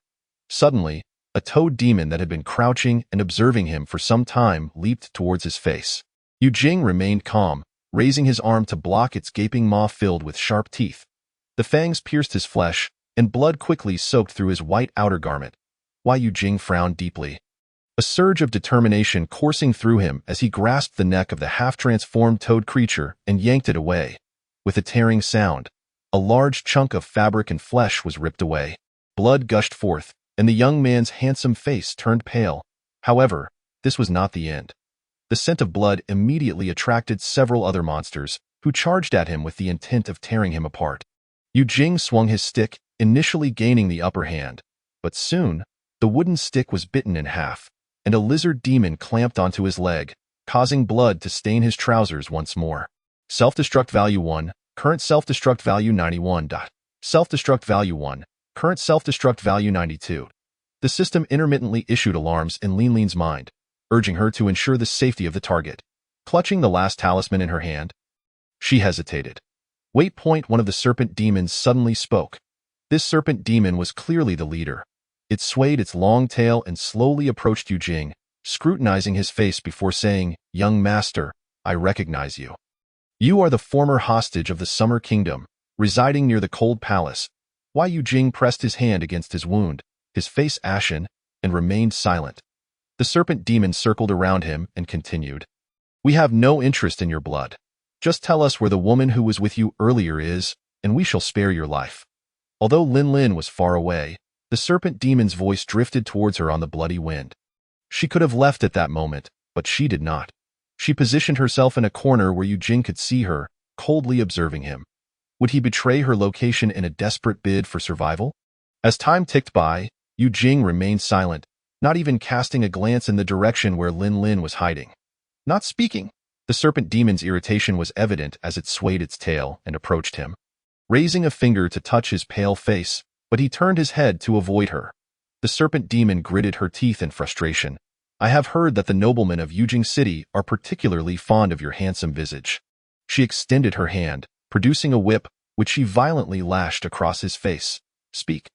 Suddenly, a toad demon that had been crouching and observing him for some time leaped towards his face. Yu Jing remained calm, raising his arm to block its gaping maw filled with sharp teeth. The fangs pierced his flesh, and blood quickly soaked through his white outer garment. Yu Jing frowned deeply, a surge of determination coursing through him as he grasped the neck of the half-transformed toad creature and yanked it away. With a tearing sound, a large chunk of fabric and flesh was ripped away. Blood gushed forth, and the young man's handsome face turned pale. However, this was not the end. The scent of blood immediately attracted several other monsters, who charged at him with the intent of tearing him apart. Yu Jing swung his stick, initially gaining the upper hand, but soon, the wooden stick was bitten in half, and a lizard demon clamped onto his leg, causing blood to stain his trousers once more. Self-destruct value 1, current self-destruct value 91. Self-destruct value 1, current self-destruct value 92. The system intermittently issued alarms in Lin's mind, urging her to ensure the safety of the target. Clutching the last talisman in her hand, she hesitated. Wait! One of the serpent demons suddenly spoke. This serpent demon was clearly the leader. It swayed its long tail and slowly approached Yu Jing, scrutinizing his face before saying, "Young master, I recognize you. You are the former hostage of the Summer Kingdom, residing near the Cold Palace." Yu Jing pressed his hand against his wound, his face ashen, and remained silent. The serpent demon circled around him and continued. "We have no interest in your blood. Just tell us where the woman who was with you earlier is, and we shall spare your life." Although Lin was far away, the serpent demon's voice drifted towards her on the bloody wind. She could have left at that moment, but she did not. She positioned herself in a corner where Yu Jing could see her, coldly observing him. Would he betray her location in a desperate bid for survival? As time ticked by, Yu Jing remained silent, not even casting a glance in the direction where Lin was hiding. Not speaking. The serpent demon's irritation was evident as it swayed its tail and approached him, raising a finger to touch his pale face, but he turned his head to avoid her. The serpent demon gritted her teeth in frustration. "I have heard that the noblemen of Yujing City are particularly fond of your handsome visage." She extended her hand, producing a whip, which she violently lashed across his face. "Speak."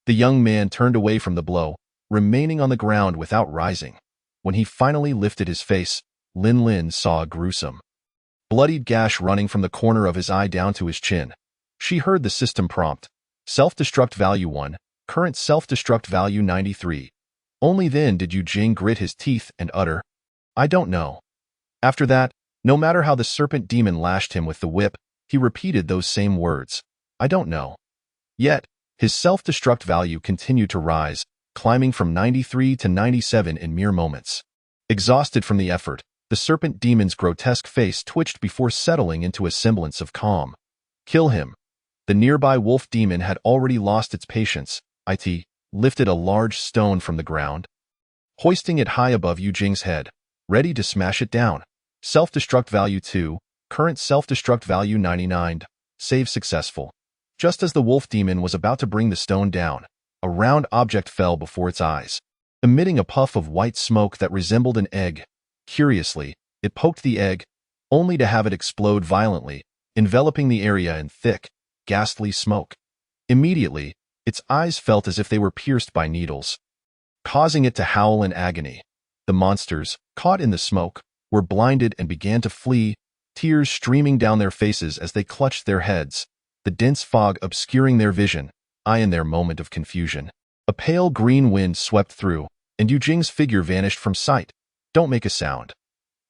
The young man turned away from the blow, remaining on the ground without rising. When he finally lifted his face, Lin saw a gruesome, bloodied gash running from the corner of his eye down to his chin. She heard the system prompt. Self-destruct value 1, current self-destruct value 93. Only then did Yu Jing grit his teeth and utter, "I don't know." After that, no matter how the serpent demon lashed him with the whip, he repeated those same words, "I don't know." Yet, his self-destruct value continued to rise, climbing from 93 to 97 in mere moments. Exhausted from the effort, the serpent demon's grotesque face twitched before settling into a semblance of calm. "Kill him." The nearby wolf demon had already lost its patience. It lifted a large stone from the ground, hoisting it high above Yu Jing's head, ready to smash it down. Self-destruct value 2, current self-destruct value 99. Save successful. Just as the wolf demon was about to bring the stone down, a round object fell before its eyes, emitting a puff of white smoke that resembled an egg. Curiously, it poked the egg, only to have it explode violently, enveloping the area in thick, ghastly smoke. Immediately, its eyes felt as if they were pierced by needles, causing it to howl in agony. The monsters, caught in the smoke, were blinded and began to flee, tears streaming down their faces as they clutched their heads, the dense fog obscuring their vision, in their moment of confusion. A pale green wind swept through, and Yu Jing's figure vanished from sight. Don't make a sound.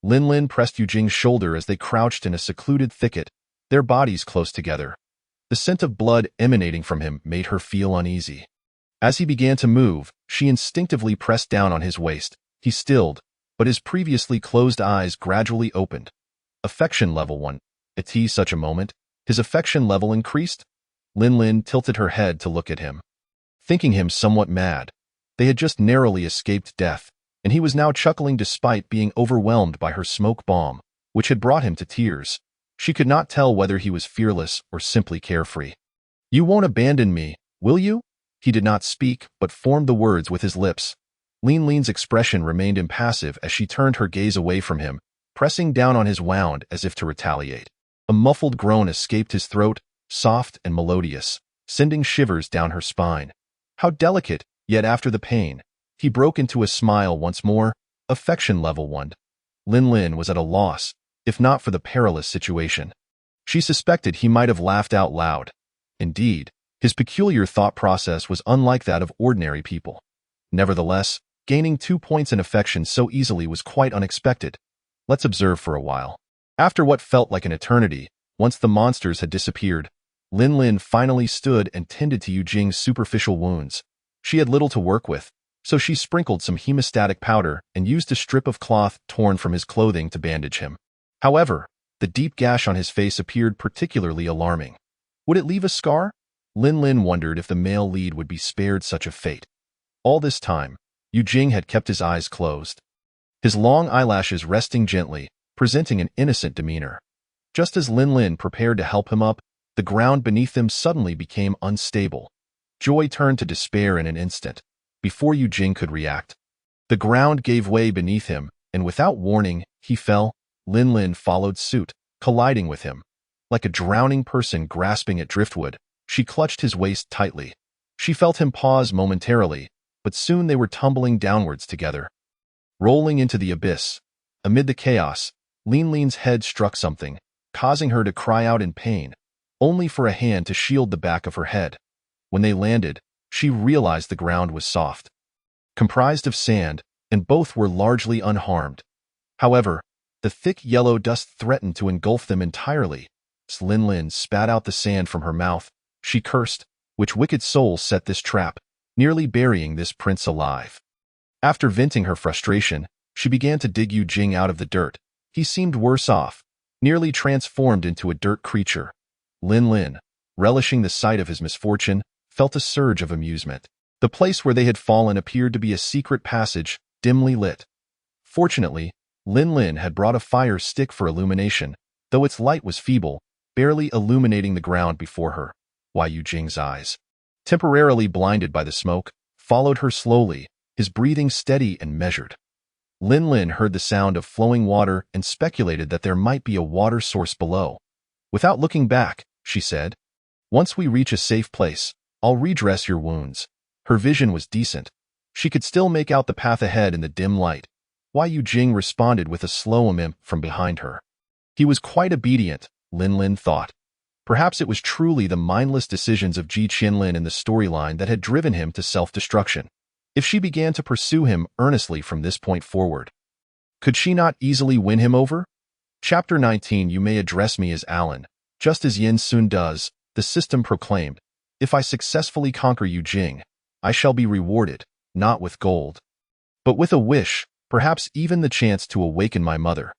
Lin Lin pressed Yu Jing's shoulder as they crouched in a secluded thicket, their bodies close together. The scent of blood emanating from him made her feel uneasy. As he began to move, she instinctively pressed down on his waist. He stilled, but his previously closed eyes gradually opened. Affection level 1. At such a moment, his affection level increased. Lin Lin tilted her head to look at him. Thinking him somewhat mad, they had just narrowly escaped death, and he was now chuckling despite being overwhelmed by her smoke bomb, which had brought him to tears. She could not tell whether he was fearless or simply carefree. You won't abandon me, will you? He did not speak, but formed the words with his lips. Lin Lin's expression remained impassive as she turned her gaze away from him, pressing down on his wound as if to retaliate. A muffled groan escaped his throat, soft and melodious, sending shivers down her spine. How delicate, yet after the pain, he broke into a smile once more. Affection level 1. Lin Lin was at a loss, if not for the perilous situation. She suspected he might have laughed out loud. Indeed, his peculiar thought process was unlike that of ordinary people. Nevertheless, gaining 2 points in affection so easily was quite unexpected. Let's observe for a while. After what felt like an eternity, once the monsters had disappeared, Lin Lin finally stood and tended to Yu Jing's superficial wounds. She had little to work with, so she sprinkled some hemostatic powder and used a strip of cloth torn from his clothing to bandage him. However, the deep gash on his face appeared particularly alarming. Would it leave a scar? Lin Lin wondered if the male lead would be spared such a fate. All this time, Yu Jing had kept his eyes closed, his long eyelashes resting gently, presenting an innocent demeanor. Just as Lin Lin prepared to help him up, the ground beneath them suddenly became unstable. Joy turned to despair in an instant. Before Yu Jing could react, the ground gave way beneath him, and without warning, he fell. Lin Lin followed suit, colliding with him. Like a drowning person grasping at driftwood, she clutched his waist tightly. She felt him pause momentarily, but soon they were tumbling downwards together. Rolling into the abyss. Amid the chaos, Lin Lin's head struck something, causing her to cry out in pain, only for a hand to shield the back of her head. When they landed, she realized the ground was soft, comprised of sand, and both were largely unharmed. However, the thick yellow dust threatened to engulf them entirely. Lin Lin spat out the sand from her mouth. She cursed, "Which wicked soul set this trap, nearly burying this prince alive?" After venting her frustration, she began to dig Yu Jing out of the dirt. He seemed worse off, nearly transformed into a dirt creature. Lin Lin, relishing the sight of his misfortune, felt a surge of amusement. The place where they had fallen appeared to be a secret passage, dimly lit. Fortunately, Lin Lin had brought a fire stick for illumination, though its light was feeble, barely illuminating the ground before her. Why Yu Jing's eyes, temporarily blinded by the smoke, followed her slowly, his breathing steady and measured. Lin Lin heard the sound of flowing water and speculated that there might be a water source below. Without looking back, she said, "Once we reach a safe place, I'll redress your wounds." Her vision was decent. She could still make out the path ahead in the dim light. Why Yu Jing responded with a slow imp from behind her. He was quite obedient, Lin Lin thought. Perhaps it was truly the mindless decisions of Ji Qianlin in the storyline that had driven him to self-destruction. If she began to pursue him earnestly from this point forward, could she not easily win him over? Chapter 19. You may address me as Alan, just as Yin Sun does, the system proclaimed. If I successfully conquer Yu Jing, I shall be rewarded, not with gold, but with a wish, perhaps even the chance to awaken my mother.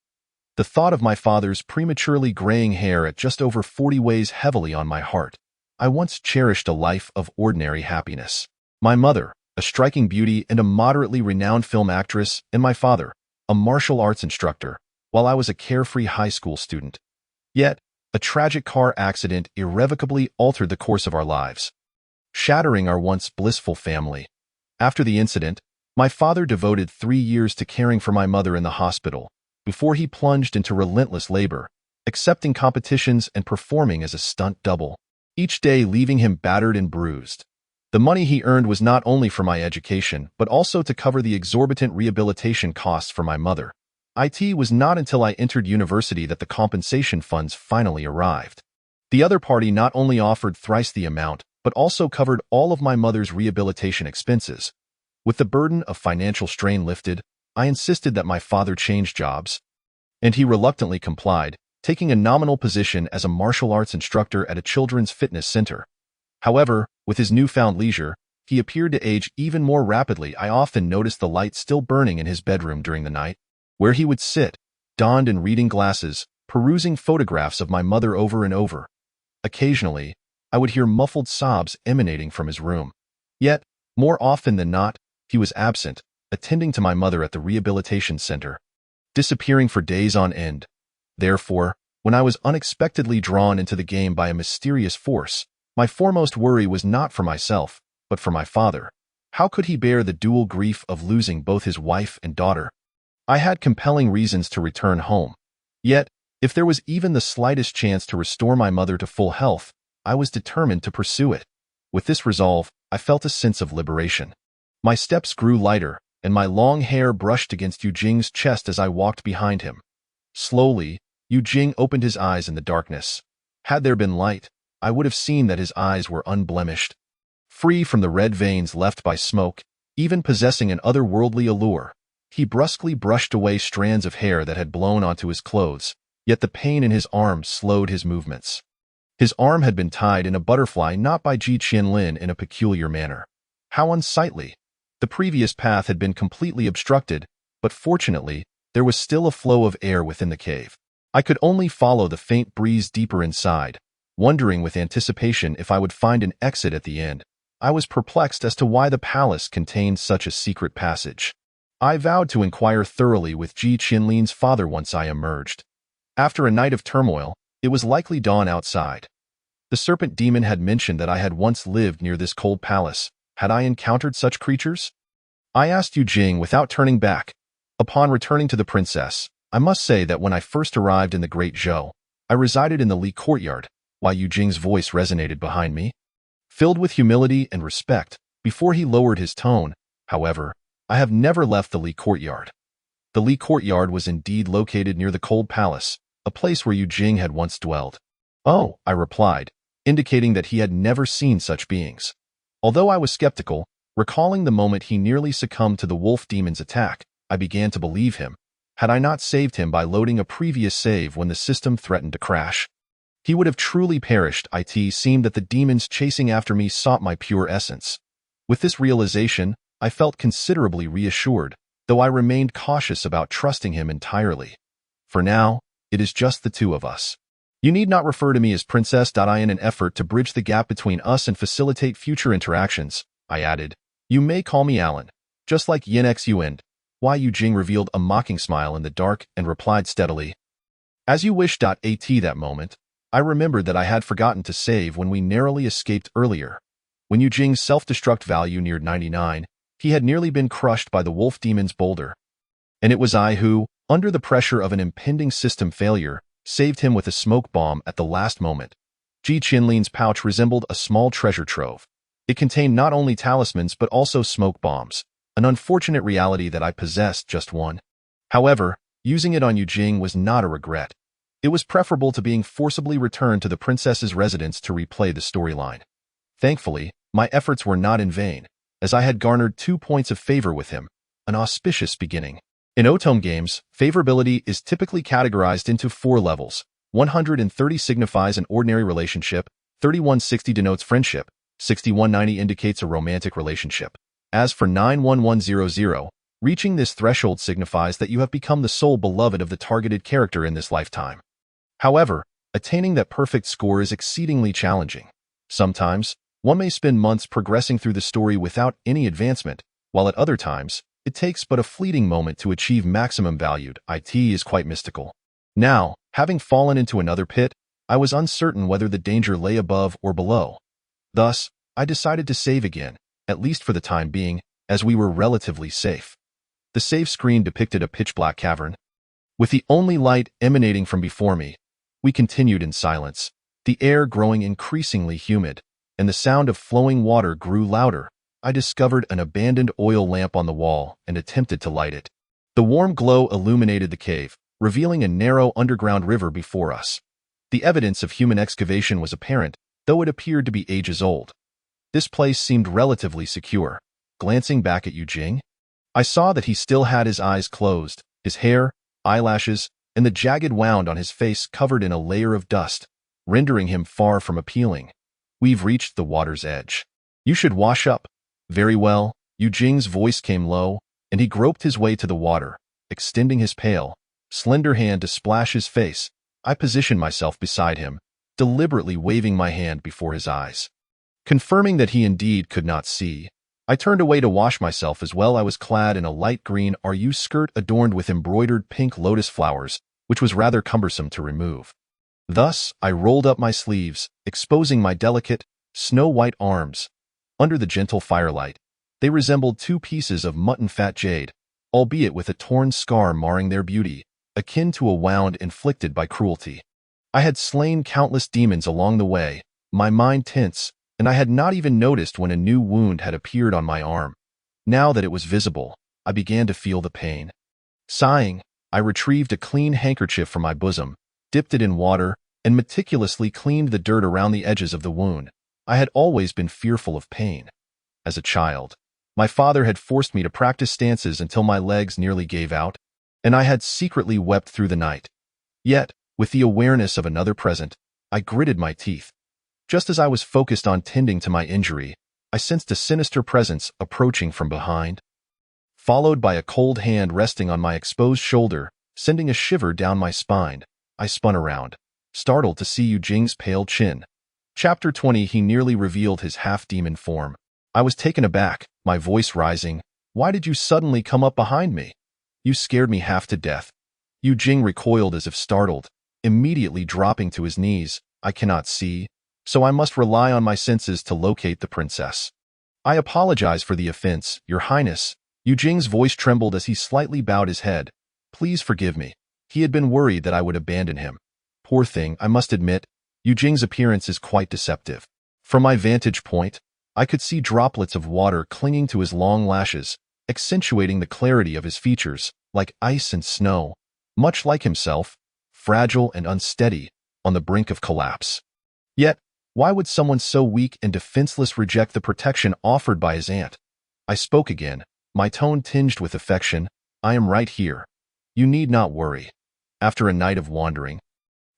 The thought of my father's prematurely graying hair at just over 40 weighs heavily on my heart. I once cherished a life of ordinary happiness. My mother, a striking beauty and a moderately renowned film actress, and my father, a martial arts instructor, while I was a carefree high school student. Yet, a tragic car accident irrevocably altered the course of our lives, shattering our once blissful family. After the incident, my father devoted 3 years to caring for my mother in the hospital, before he plunged into relentless labor, accepting competitions and performing as a stunt double, each day leaving him battered and bruised. The money he earned was not only for my education, but also to cover the exorbitant rehabilitation costs for my mother. It was not until I entered university that the compensation funds finally arrived. The other party not only offered thrice the amount, but also covered all of my mother's rehabilitation expenses. With the burden of financial strain lifted, I insisted that my father change jobs, and he reluctantly complied, taking a nominal position as a martial arts instructor at a children's fitness center. However, with his newfound leisure, he appeared to age even more rapidly. I often noticed the light still burning in his bedroom during the night, where he would sit, donned in reading glasses, perusing photographs of my mother over and over. Occasionally, I would hear muffled sobs emanating from his room. Yet, more often than not, he was absent, attending to my mother at the rehabilitation center, disappearing for days on end. Therefore, when I was unexpectedly drawn into the game by a mysterious force, my foremost worry was not for myself, but for my father. How could he bear the dual grief of losing both his wife and daughter? I had compelling reasons to return home. Yet, if there was even the slightest chance to restore my mother to full health, I was determined to pursue it. With this resolve, I felt a sense of liberation. My steps grew lighter, and my long hair brushed against Yu Jing's chest as I walked behind him. Slowly, Yu Jing opened his eyes in the darkness. Had there been light, I would have seen that his eyes were unblemished, free from the red veins left by smoke, even possessing an otherworldly allure. He brusquely brushed away strands of hair that had blown onto his clothes, yet the pain in his arm slowed his movements. His arm had been tied in a butterfly knot by Ji Qianlin in a peculiar manner. How unsightly! The previous path had been completely obstructed, but fortunately, there was still a flow of air within the cave. I could only follow the faint breeze deeper inside, wondering with anticipation if I would find an exit at the end. I was perplexed as to why the palace contained such a secret passage. I vowed to inquire thoroughly with Ji Qianlin's father once I emerged. After a night of turmoil, it was likely dawn outside. The serpent demon had mentioned that I had once lived near this cold palace. Had I encountered such creatures? I asked Yu Jing without turning back. Upon returning to the princess, I must say that when I first arrived in the Great Zhou, I resided in the Li courtyard, while Yu Jing's voice resonated behind me. Filled with humility and respect, before he lowered his tone, however, I have never left the Li courtyard. The Li courtyard was indeed located near the cold palace, a place where Yu Jing had once dwelled. Oh, I replied, indicating that he had never seen such beings. Although I was skeptical, recalling the moment he nearly succumbed to the wolf demon's attack, I began to believe him. Had I not saved him by loading a previous save when the system threatened to crash, he would have truly perished. It seemed that the demons chasing after me sought my pure essence. With this realization, I felt considerably reassured, though I remained cautious about trusting him entirely. For now, it is just the two of us. You need not refer to me as Princess. In an effort to bridge the gap between us and facilitate future interactions, I added, you may call me Alan, just like Yin X Yuan. Why Yu Jing revealed a mocking smile in the dark and replied steadily, as you wish. At that moment, I remembered that I had forgotten to save when we narrowly escaped earlier. When Yu Jing's self-destruct value neared 99, he had nearly been crushed by the wolf demon's boulder. And it was I who, under the pressure of an impending system failure, saved him with a smoke bomb at the last moment. Ji Qianlin's pouch resembled a small treasure trove. It contained not only talismans but also smoke bombs, an unfortunate reality that I possessed just one. However, using it on Yu Jing was not a regret. It was preferable to being forcibly returned to the princess's residence to replay the storyline. Thankfully, my efforts were not in vain, as I had garnered 2 points of favor with him, an auspicious beginning. In Otome games, favorability is typically categorized into 4 levels. 130 signifies an ordinary relationship, 3160 denotes friendship, 6190 indicates a romantic relationship. As for 91100, reaching this threshold signifies that you have become the sole beloved of the targeted character in this lifetime. However, attaining that perfect score is exceedingly challenging. Sometimes, one may spend months progressing through the story without any advancement, while at other times, it takes but a fleeting moment to achieve maximum value. It is quite mystical. Now, having fallen into another pit, I was uncertain whether the danger lay above or below. Thus, I decided to save again, at least for the time being, as we were relatively safe. The save screen depicted a pitch-black cavern. With the only light emanating from before me, we continued in silence, the air growing increasingly humid, and the sound of flowing water grew louder. I discovered an abandoned oil lamp on the wall and attempted to light it. The warm glow illuminated the cave, revealing a narrow underground river before us. The evidence of human excavation was apparent, though it appeared to be ages old. This place seemed relatively secure. Glancing back at Yu Jing, I saw that he still had his eyes closed, his hair, eyelashes, and the jagged wound on his face covered in a layer of dust, rendering him far from appealing. We've reached the water's edge. You should wash up. Very well. Yu Jing's voice came low, and he groped his way to the water, extending his pale, slender hand to splash his face. I positioned myself beside him, deliberately waving my hand before his eyes. Confirming that he indeed could not see, I turned away to wash myself as well. I was clad in a light green RU skirt adorned with embroidered pink lotus flowers, which was rather cumbersome to remove. Thus, I rolled up my sleeves, exposing my delicate, snow-white arms. Under the gentle firelight, they resembled two pieces of mutton-fat jade, albeit with a torn scar marring their beauty, akin to a wound inflicted by cruelty. I had slain countless demons along the way, my mind tense, and I had not even noticed when a new wound had appeared on my arm. Now that it was visible, I began to feel the pain. Sighing, I retrieved a clean handkerchief from my bosom, dipped it in water, and meticulously cleaned the dirt around the edges of the wound. I had always been fearful of pain. As a child, my father had forced me to practice stances until my legs nearly gave out, and I had secretly wept through the night. Yet, with the awareness of another present, I gritted my teeth. Just as I was focused on tending to my injury, I sensed a sinister presence approaching from behind, followed by a cold hand resting on my exposed shoulder, sending a shiver down my spine. I spun around, startled to see Yu Jing's pale chin. Chapter 20. He nearly revealed his half-demon form. I was taken aback, my voice rising. Why did you suddenly come up behind me? You scared me half to death. Yu Jing recoiled as if startled, immediately dropping to his knees. I cannot see, so I must rely on my senses to locate the princess. I apologize for the offense, Your Highness. Yu Jing's voice trembled as he slightly bowed his head. Please forgive me. He had been worried that I would abandon him. Poor thing, I must admit, Yu Jing's appearance is quite deceptive. From my vantage point, I could see droplets of water clinging to his long lashes, accentuating the clarity of his features, like ice and snow. Much like himself, fragile and unsteady, on the brink of collapse. Yet, why would someone so weak and defenseless reject the protection offered by his aunt? I spoke again, my tone tinged with affection. I am right here. You need not worry. After a night of wandering,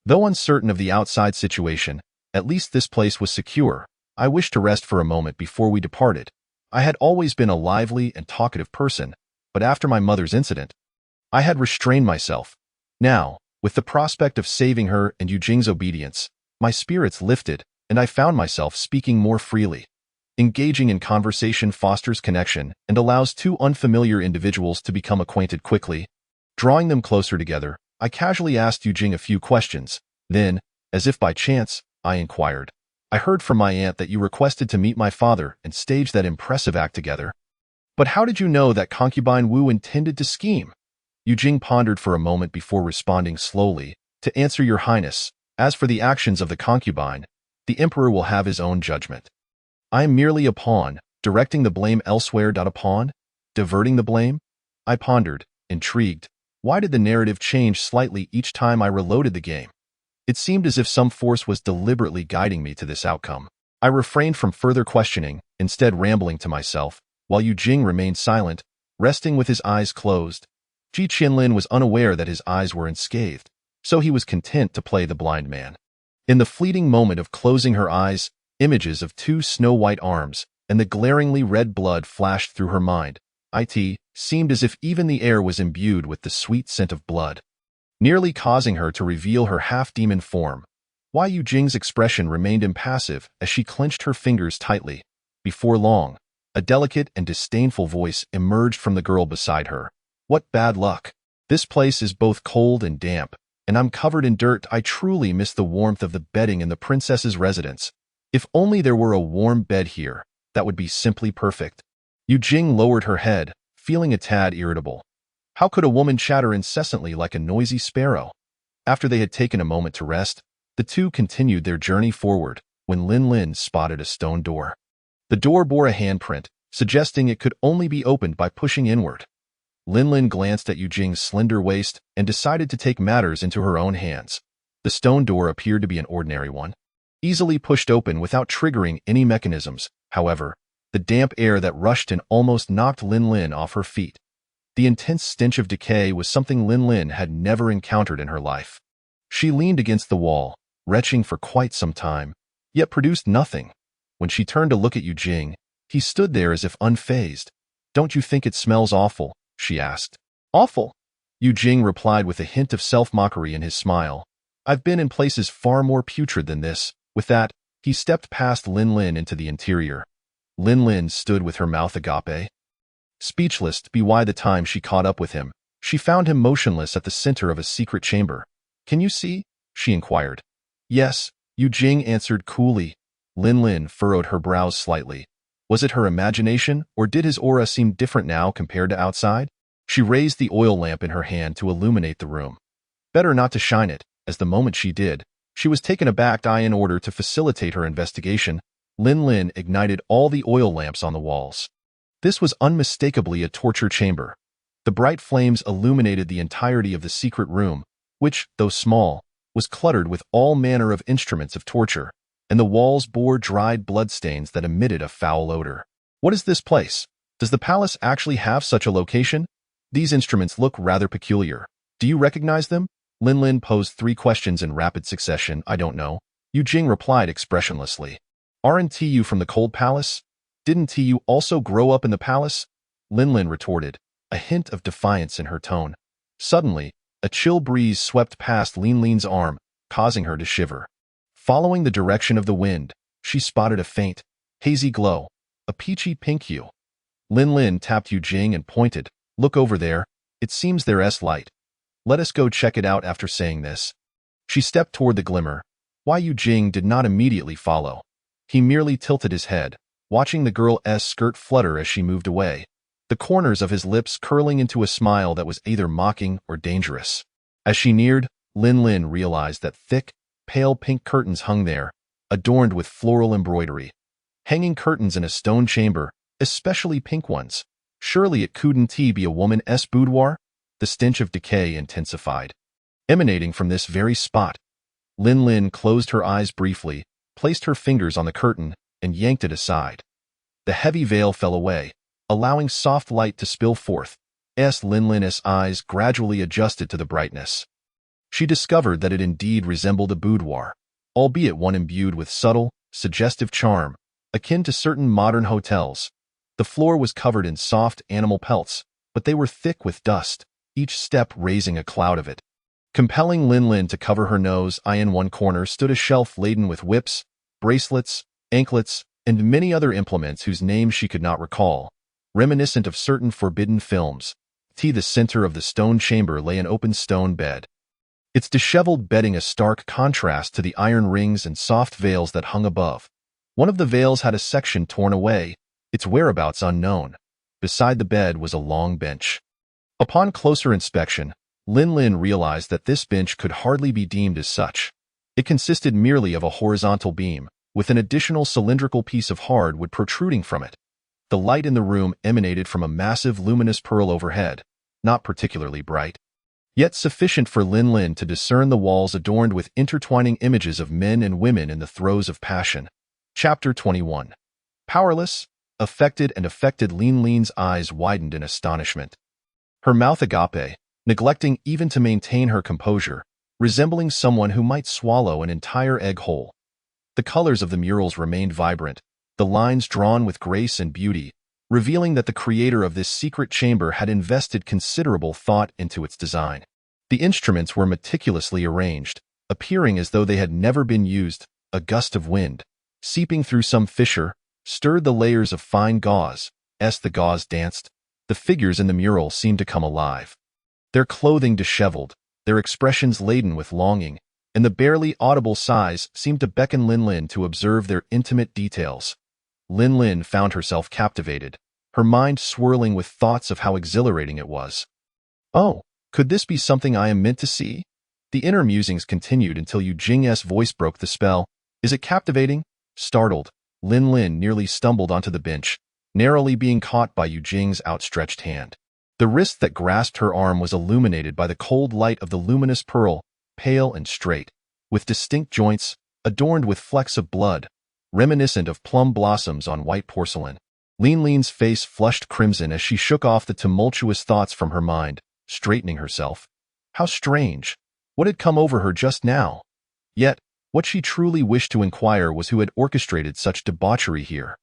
though uncertain of the outside situation, at least this place was secure. I wished to rest for a moment before we departed. I had always been a lively and talkative person, but after my mother's incident, I had restrained myself. Now, with the prospect of saving her and Yu Jing's obedience, my spirits lifted, and I found myself speaking more freely. Engaging in conversation fosters connection and allows two unfamiliar individuals to become acquainted quickly. Drawing them closer together, I casually asked Yu Jing a few questions. Then, as if by chance, I inquired, I heard from my aunt that you requested to meet my father and stage that impressive act together. But how did you know that concubine Wu intended to scheme? Yu Jing pondered for a moment before responding slowly. To answer, Your Highness, as for the actions of the concubine, the emperor will have his own judgment. I am merely a pawn, directing the blame elsewhere. A pawn? Diverting the blame? I pondered, intrigued. Why did the narrative change slightly each time I reloaded the game? It seemed as if some force was deliberately guiding me to this outcome. I refrained from further questioning, instead rambling to myself, while Yu Jing remained silent, resting with his eyes closed. Ji Qianlin was unaware that his eyes were unscathed, so he was content to play the blind man. In the fleeting moment of closing her eyes, images of two snow-white arms and the glaringly red blood flashed through her mind. It seemed as if even the air was imbued with the sweet scent of blood, nearly causing her to reveal her half-demon form. Why Yu Jing's expression remained impassive as she clenched her fingers tightly. Before long, a delicate and disdainful voice emerged from the girl beside her. What bad luck. This place is both cold and damp, and I'm covered in dirt. I truly miss the warmth of the bedding in the princess's residence. If only there were a warm bed here, that would be simply perfect. Yu Jing lowered her head, feeling a tad irritable. How could a woman chatter incessantly like a noisy sparrow? After they had taken a moment to rest, the two continued their journey forward when Lin Lin spotted a stone door. The door bore a handprint, suggesting it could only be opened by pushing inward. Lin Lin glanced at Yu Jing's slender waist and decided to take matters into her own hands. The stone door appeared to be an ordinary one, easily pushed open without triggering any mechanisms. However, the damp air that rushed in almost knocked Lin Lin off her feet. The intense stench of decay was something Lin Lin had never encountered in her life. She leaned against the wall, retching for quite some time, yet produced nothing. When she turned to look at Yu Jing, he stood there as if unfazed. "Don't you think it smells awful?" she asked. "Awful?" Yu Jing replied with a hint of self-mockery in his smile. "I've been in places far more putrid than this." With that, he stepped past Lin Lin into the interior. Lin Lin stood with her mouth agape, speechless by the time she caught up with him. She found him motionless at the center of a secret chamber. "Can you see?" she inquired. "Yes," Yu Jing answered coolly. Lin Lin furrowed her brows slightly. Was it her imagination, or did his aura seem different now compared to outside? She raised the oil lamp in her hand to illuminate the room. Better not to shine it, as the moment she did, she was taken aback. In order to facilitate her investigation, Lin Lin ignited all the oil lamps on the walls. This was unmistakably a torture chamber. The bright flames illuminated the entirety of the secret room, which, though small, was cluttered with all manner of instruments of torture, and the walls bore dried bloodstains that emitted a foul odor. "What is this place? Does the palace actually have such a location? These instruments look rather peculiar. Do you recognize them?" Lin Lin posed 3 questions in rapid succession. "I don't know," Yu Jing replied expressionlessly. "Aren't you from the Cold Palace? Didn't you also grow up in the palace?" Lin Lin retorted, a hint of defiance in her tone. Suddenly, a chill breeze swept past Lin Lin's arm, causing her to shiver. Following the direction of the wind, she spotted a faint, hazy glow, a peachy pink hue. Lin Lin tapped Yu Jing and pointed, "Look over there, it seems there's light. Let us go check it out." After saying this, she stepped toward the glimmer. Yu Jing did not immediately follow. He merely tilted his head, watching the girl's skirt flutter as she moved away, the corners of his lips curling into a smile that was either mocking or dangerous. As she neared, Lin Lin realized that thick, pale pink curtains hung there, adorned with floral embroidery. Hanging curtains in a stone chamber, especially pink ones. Surely it couldn't be a woman's boudoir? The stench of decay intensified, emanating from this very spot. Lin Lin closed her eyes briefly, placed her fingers on the curtain, and yanked it aside. The heavy veil fell away, allowing soft light to spill forth. Lin Lin's eyes gradually adjusted to the brightness. She discovered that it indeed resembled a boudoir, albeit one imbued with subtle, suggestive charm, akin to certain modern hotels. The floor was covered in soft animal pelts, but they were thick with dust, each step raising a cloud of it. Compelling Lin Lin to cover her nose, in one corner stood a shelf laden with whips, bracelets, anklets, and many other implements whose names she could not recall, reminiscent of certain forbidden films. The center of the stone chamber lay an open stone bed, its disheveled bedding a stark contrast to the iron rings and soft veils that hung above. One of the veils had a section torn away, its whereabouts unknown. Beside the bed was a long bench. Upon closer inspection, Lin Lin realized that this bench could hardly be deemed as such. It consisted merely of a horizontal beam, with an additional cylindrical piece of hardwood protruding from it. The light in the room emanated from a massive luminous pearl overhead, not particularly bright, yet sufficient for Lin Lin to discern the walls adorned with intertwining images of men and women in the throes of passion. Chapter 21. Powerless, affected Lin Lin's eyes widened in astonishment. Her mouth agape, neglecting even to maintain her composure, resembling someone who might swallow an entire egg whole. The colors of the murals remained vibrant, the lines drawn with grace and beauty, revealing that the creator of this secret chamber had invested considerable thought into its design. The instruments were meticulously arranged, appearing as though they had never been used. A gust of wind, seeping through some fissure, stirred the layers of fine gauze. As the gauze danced, the figures in the mural seemed to come alive. Their clothing disheveled, their expressions laden with longing, and the barely audible sighs seemed to beckon Lin Lin to observe their intimate details. Lin Lin found herself captivated, her mind swirling with thoughts of how exhilarating it was. "Oh, could this be something I am meant to see?" The inner musings continued until Yu Jing's voice broke the spell. "Is it captivating?" Startled, Lin Lin nearly stumbled onto the bench, narrowly being caught by Yu Jing's outstretched hand. The wrist that grasped her arm was illuminated by the cold light of the luminous pearl, pale and straight, with distinct joints, adorned with flecks of blood, reminiscent of plum blossoms on white porcelain. Lin's face flushed crimson as she shook off the tumultuous thoughts from her mind, straightening herself. How strange! What had come over her just now? Yet, what she truly wished to inquire was who had orchestrated such debauchery here.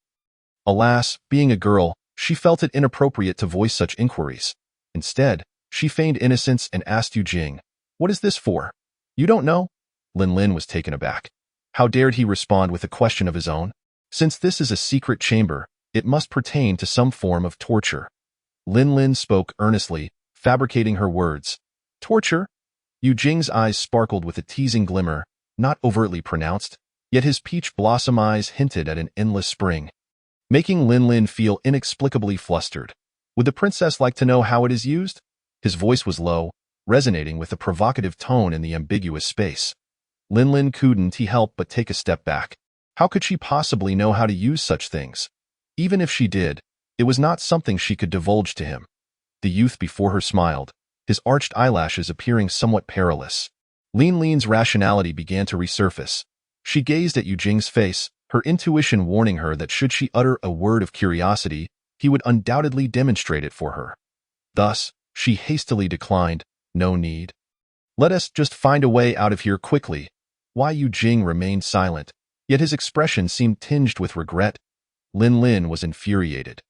Alas, being a girl, she felt it inappropriate to voice such inquiries. Instead, she feigned innocence and asked Yu Jing, "What is this for?" "You don't know?" Lin was taken aback. How dared he respond with a question of his own? Since this is a secret chamber, it must pertain to some form of torture. Lin spoke earnestly, fabricating her words. "Torture?" Yu Jing's eyes sparkled with a teasing glimmer, not overtly pronounced, yet his peach blossom eyes hinted at an endless spring, making Lin feel inexplicably flustered. Would the princess like to know how it is used? His voice was low, resonating with the provocative tone in the ambiguous space. Lin couldn't help but take a step back. How could she possibly know how to use such things? Even if she did, it was not something she could divulge to him. The youth before her smiled, his arched eyelashes appearing somewhat perilous. Lin's rationality began to resurface. She gazed at Yu Jing's face, her intuition warning her that should she utter a word of curiosity, he would undoubtedly demonstrate it for her. Thus, she hastily declined, "No need. Let us just find a way out of here quickly." Why Yu Jing remained silent, yet his expression seemed tinged with regret. Lin was infuriated.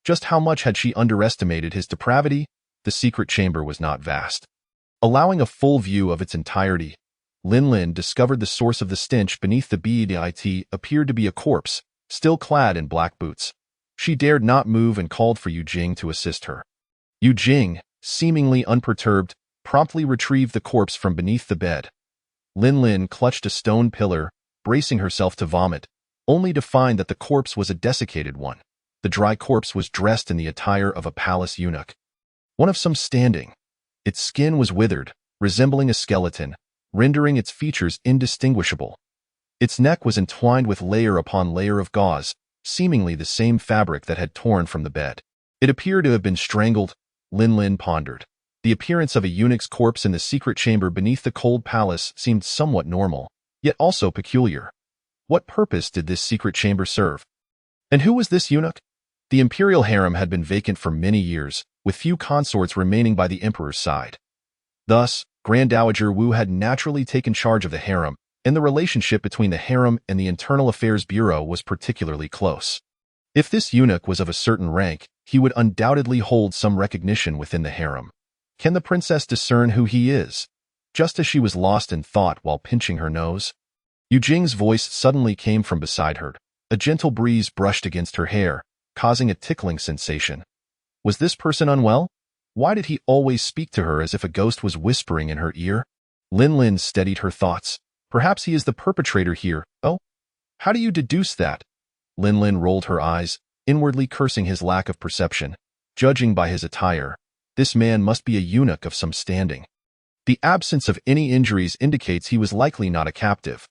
Just how much had she underestimated his depravity? The secret chamber was not vast. Allowing a full view of its entirety, Lin discovered the source of the stench beneath the bed appeared to be a corpse, still clad in black boots. She dared not move and called for Yu Jing to assist her. Yu Jing, seemingly unperturbed, promptly retrieved the corpse from beneath the bed. Lin clutched a stone pillar, bracing herself to vomit, only to find that the corpse was a desiccated one. The dry corpse was dressed in the attire of a palace eunuch, one of some standing. Its skin was withered, resembling a skeleton, rendering its features indistinguishable. Its neck was entwined with layer upon layer of gauze, seemingly the same fabric that had torn from the bed. It appeared to have been strangled, Lin pondered. The appearance of a eunuch's corpse in the secret chamber beneath the cold palace seemed somewhat normal, yet also peculiar. What purpose did this secret chamber serve? And who was this eunuch? The imperial harem had been vacant for many years, with few consorts remaining by the emperor's side. Thus, Grand Dowager Wu had naturally taken charge of the harem, and the relationship between the harem and the Internal Affairs Bureau was particularly close. If this eunuch was of a certain rank, he would undoubtedly hold some recognition within the harem. Can the princess discern who he is? Just as she was lost in thought while pinching her nose, Yu Jing's voice suddenly came from beside her. A gentle breeze brushed against her hair, causing a tickling sensation. Was this person unwell? Why did he always speak to her as if a ghost was whispering in her ear? Lin steadied her thoughts. Perhaps he is the perpetrator here. Oh? How do you deduce that? Lin rolled her eyes, inwardly cursing his lack of perception. Judging by his attire, this man must be a eunuch of some standing. The absence of any injuries indicates he was likely not a captive.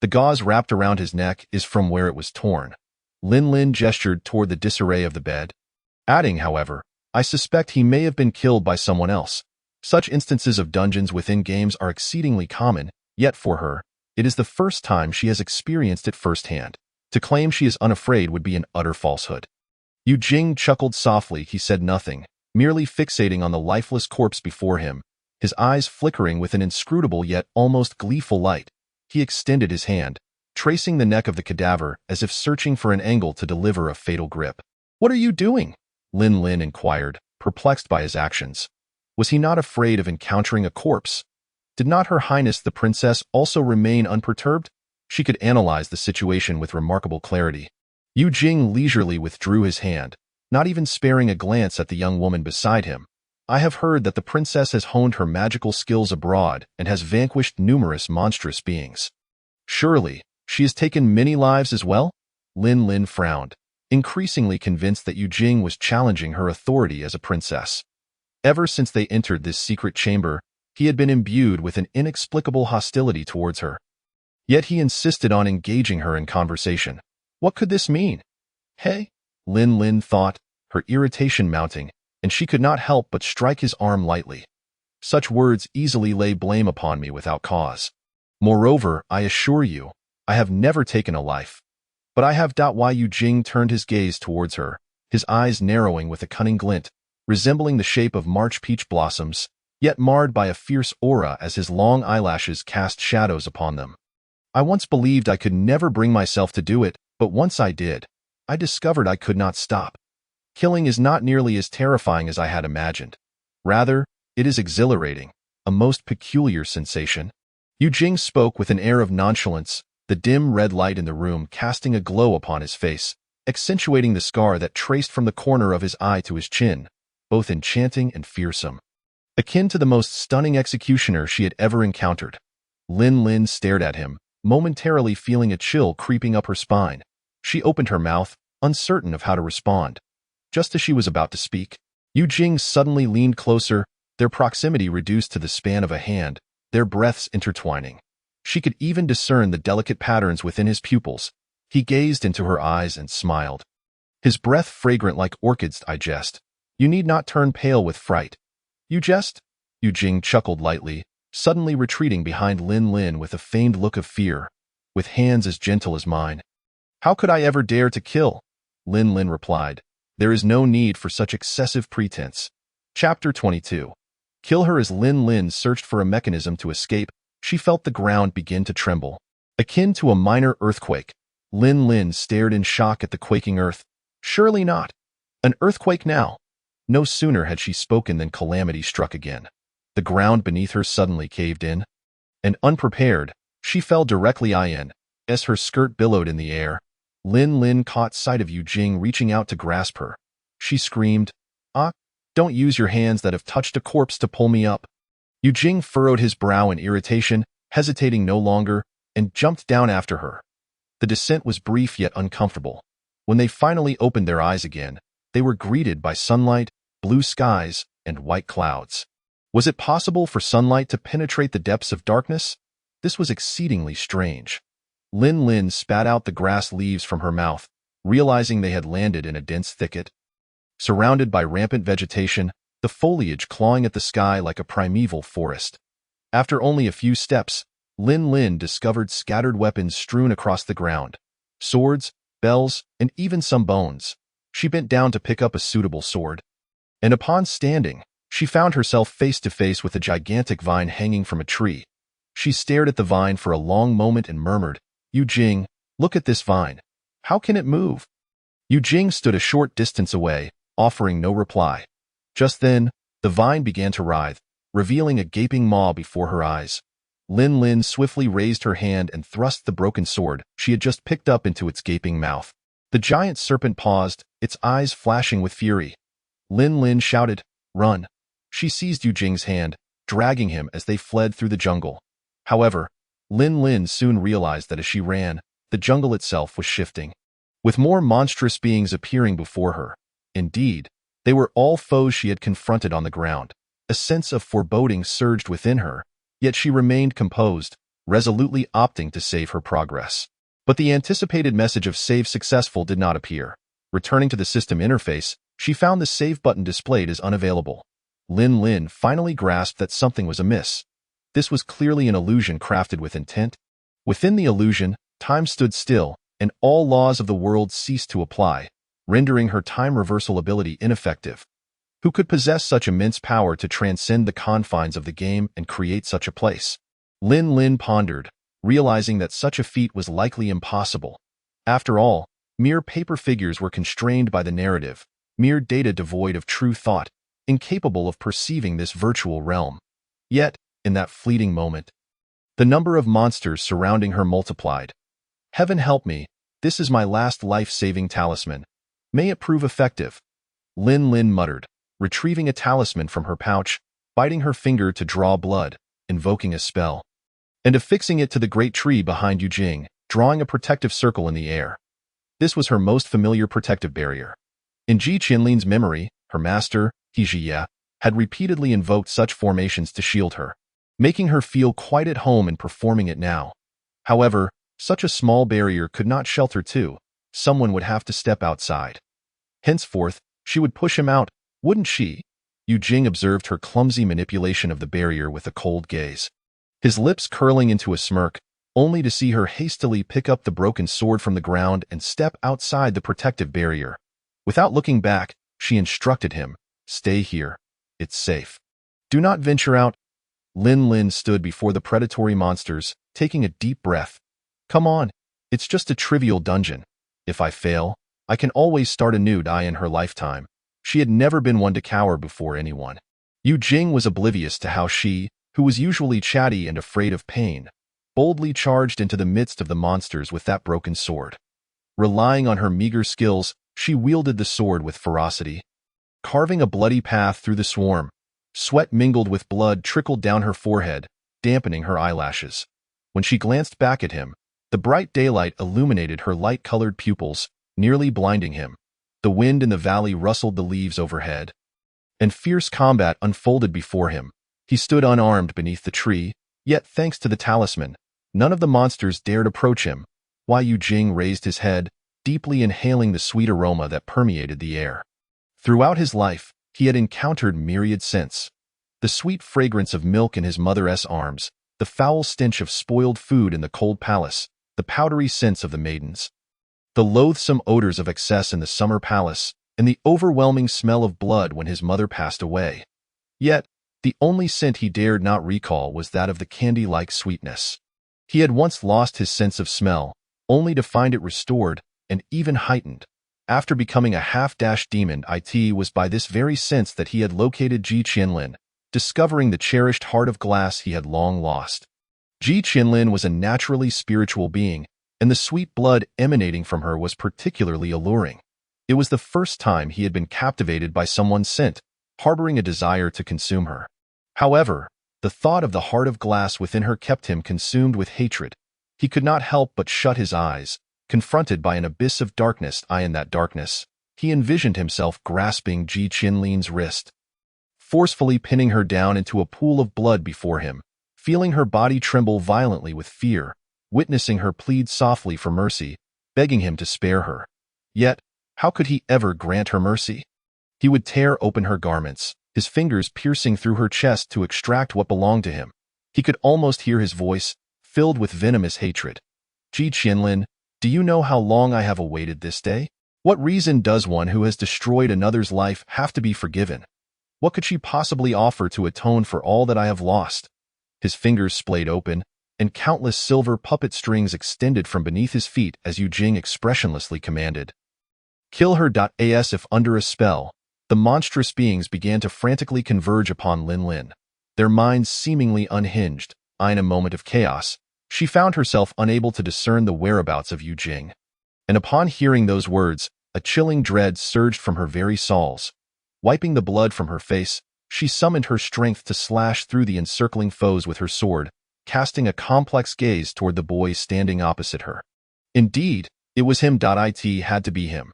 The gauze wrapped around his neck is from where it was torn. Lin gestured toward the disarray of the bed, adding, however, I suspect he may have been killed by someone else. Such instances of dungeons within games are exceedingly common, yet for her, it is the first time she has experienced it firsthand. To claim she is unafraid would be an utter falsehood. Yu Jing chuckled softly. He said nothing, merely fixating on the lifeless corpse before him, his eyes flickering with an inscrutable yet almost gleeful light. He extended his hand, tracing the neck of the cadaver as if searching for an angle to deliver a fatal grip. What are you doing? Lin inquired, perplexed by his actions. Was he not afraid of encountering a corpse? Did not Her Highness the Princess also remain unperturbed? She could analyze the situation with remarkable clarity. Yu Jing leisurely withdrew his hand, not even sparing a glance at the young woman beside him. I have heard that the princess has honed her magical skills abroad and has vanquished numerous monstrous beings. Surely, she has taken many lives as well? Lin frowned, increasingly convinced that Yu Jing was challenging her authority as a princess. Ever since they entered this secret chamber, he had been imbued with an inexplicable hostility towards her. Yet he insisted on engaging her in conversation. What could this mean? Hey? Lin thought, her irritation mounting, and she could not help but strike his arm lightly. Such words easily lay blame upon me without cause. Moreover, I assure you, I have never taken a life. But I have doubt why Yu Jing turned his gaze towards her, his eyes narrowing with a cunning glint, resembling the shape of March peach blossoms, yet marred by a fierce aura as his long eyelashes cast shadows upon them. I once believed I could never bring myself to do it, but once I did, I discovered I could not stop. Killing is not nearly as terrifying as I had imagined. Rather, it is exhilarating, a most peculiar sensation. Yu Jing spoke with an air of nonchalance, the dim red light in the room casting a glow upon his face, accentuating the scar that traced from the corner of his eye to his chin, both enchanting and fearsome. Akin to the most stunning executioner she had ever encountered. Lin Lin stared at him, momentarily feeling a chill creeping up her spine. She opened her mouth, uncertain of how to respond. Just as she was about to speak, Yu Jing suddenly leaned closer, their proximity reduced to the span of a hand, their breaths intertwining. She could even discern the delicate patterns within his pupils. He gazed into her eyes and smiled. His breath fragrant like orchids, I jest. You need not turn pale with fright. You jest? Yu Jing chuckled lightly, suddenly retreating behind Lin Lin with a feigned look of fear, with hands as gentle as mine. How could I ever dare to kill? Lin Lin replied. There is no need for such excessive pretense. Chapter 22. Kill her. As Lin Lin searched for a mechanism to escape, she felt the ground begin to tremble. Akin to a minor earthquake, Lin Lin stared in shock at the quaking earth. Surely not. An earthquake now. No sooner had she spoken than calamity struck again. The ground beneath her suddenly caved in, and unprepared, she fell directly in. As her skirt billowed in the air, Lin Lin caught sight of Yu Jing reaching out to grasp her. She screamed, "Ah, don't use your hands that have touched a corpse to pull me up." Yu Jing furrowed his brow in irritation, hesitating no longer, and jumped down after her. The descent was brief yet uncomfortable. When they finally opened their eyes again, they were greeted by sunlight, blue skies, and white clouds. Was it possible for sunlight to penetrate the depths of darkness? This was exceedingly strange. Lin Lin spat out the grass leaves from her mouth, realizing they had landed in a dense thicket. Surrounded by rampant vegetation, the foliage clawing at the sky like a primeval forest. After only a few steps, Lin Lin discovered scattered weapons strewn across the ground. Swords, bells, and even some bones. She bent down to pick up a suitable sword. And upon standing, she found herself face to face with a gigantic vine hanging from a tree. She stared at the vine for a long moment and murmured, "Yu Jing, look at this vine. How can it move?" Yu Jing stood a short distance away, offering no reply. Just then, the vine began to writhe, revealing a gaping maw before her eyes. Lin Lin swiftly raised her hand and thrust the broken sword she had just picked up into its gaping mouth. The giant serpent paused, its eyes flashing with fury. Lin Lin shouted, "Run!" She seized Yu Jing's hand, dragging him as they fled through the jungle. However, Lin Lin soon realized that as she ran, the jungle itself was shifting, with more monstrous beings appearing before her. Indeed, they were all foes she had confronted on the ground. A sense of foreboding surged within her, yet she remained composed, resolutely opting to save her progress. But the anticipated message of save successful did not appear. Returning to the system interface, she found the save button displayed as unavailable. Lin Lin finally grasped that something was amiss. This was clearly an illusion crafted with intent. Within the illusion, time stood still, and all laws of the world ceased to apply, rendering her time reversal ability ineffective. Who could possess such immense power to transcend the confines of the game and create such a place? Lin Lin pondered, realizing that such a feat was likely impossible. After all, mere paper figures were constrained by the narrative, mere data devoid of true thought, incapable of perceiving this virtual realm. Yet, in that fleeting moment, the number of monsters surrounding her multiplied. Heaven help me, this is my last life-saving talisman. May it prove effective. Lin Lin muttered, retrieving a talisman from her pouch, biting her finger to draw blood, invoking a spell, and affixing it to the great tree behind Yu Jing, drawing a protective circle in the air. This was her most familiar protective barrier. In Ji Qinlin's memory, her master, He Jie, had repeatedly invoked such formations to shield her, making her feel quite at home in performing it now. However, such a small barrier could not shelter two. Someone would have to step outside. Henceforth, she would push him out, wouldn't she? Yu Jing observed her clumsy manipulation of the barrier with a cold gaze. His lips curling into a smirk, only to see her hastily pick up the broken sword from the ground and step outside the protective barrier. Without looking back, she instructed him, "Stay here. It's safe. Do not venture out." Lin Lin stood before the predatory monsters, taking a deep breath. "Come on, it's just a trivial dungeon. If I fail, I can always start anew." Die in her lifetime, she had never been one to cower before anyone. Yu Jing was oblivious to how she, who was usually chatty and afraid of pain, boldly charged into the midst of the monsters with that broken sword. Relying on her meager skills, she wielded the sword with ferocity, carving a bloody path through the swarm. Sweat mingled with blood trickled down her forehead, dampening her eyelashes. When she glanced back at him, the bright daylight illuminated her light-colored pupils, nearly blinding him. The wind in the valley rustled the leaves overhead, and fierce combat unfolded before him. He stood unarmed beneath the tree, yet thanks to the talisman, none of the monsters dared approach him. Yu Jing raised his head, deeply inhaling the sweet aroma that permeated the air. Throughout his life, he had encountered myriad scents. The sweet fragrance of milk in his mother's arms, the foul stench of spoiled food in the cold palace, the powdery scents of the maidens, the loathsome odors of excess in the summer palace, and the overwhelming smell of blood when his mother passed away. Yet, the only scent he dared not recall was that of the candy-like sweetness. He had once lost his sense of smell, only to find it restored and even heightened. After becoming a half-demon, it was by this very sense that he had located Ji Qianlin, discovering the cherished heart of glass he had long lost. Ji Qianlin was a naturally spiritual being, and the sweet blood emanating from her was particularly alluring. It was the first time he had been captivated by someone's scent, harboring a desire to consume her. However, the thought of the heart of glass within her kept him consumed with hatred. He could not help but shut his eyes, confronted by an abyss of darkness. In that darkness, he envisioned himself grasping Ji Qianlin's wrist, forcefully pinning her down into a pool of blood before him, feeling her body tremble violently with fear, witnessing her plead softly for mercy, begging him to spare her. Yet, how could he ever grant her mercy? He would tear open her garments, his fingers piercing through her chest to extract what belonged to him. He could almost hear his voice, filled with venomous hatred. "Ji Qianlin, do you know how long I have awaited this day? What reason does one who has destroyed another's life have to be forgiven? What could she possibly offer to atone for all that I have lost?" His fingers splayed open, and countless silver puppet strings extended from beneath his feet as Yu Jing expressionlessly commanded, "Kill her." As if under a spell, the monstrous beings began to frantically converge upon Lin Lin, their minds seemingly unhinged. In a moment of chaos, she found herself unable to discern the whereabouts of Yu Jing. And upon hearing those words, a chilling dread surged from her very soles. Wiping the blood from her face, she summoned her strength to slash through the encircling foes with her sword, casting a complex gaze toward the boy standing opposite her. Indeed, it was him. It had to be him.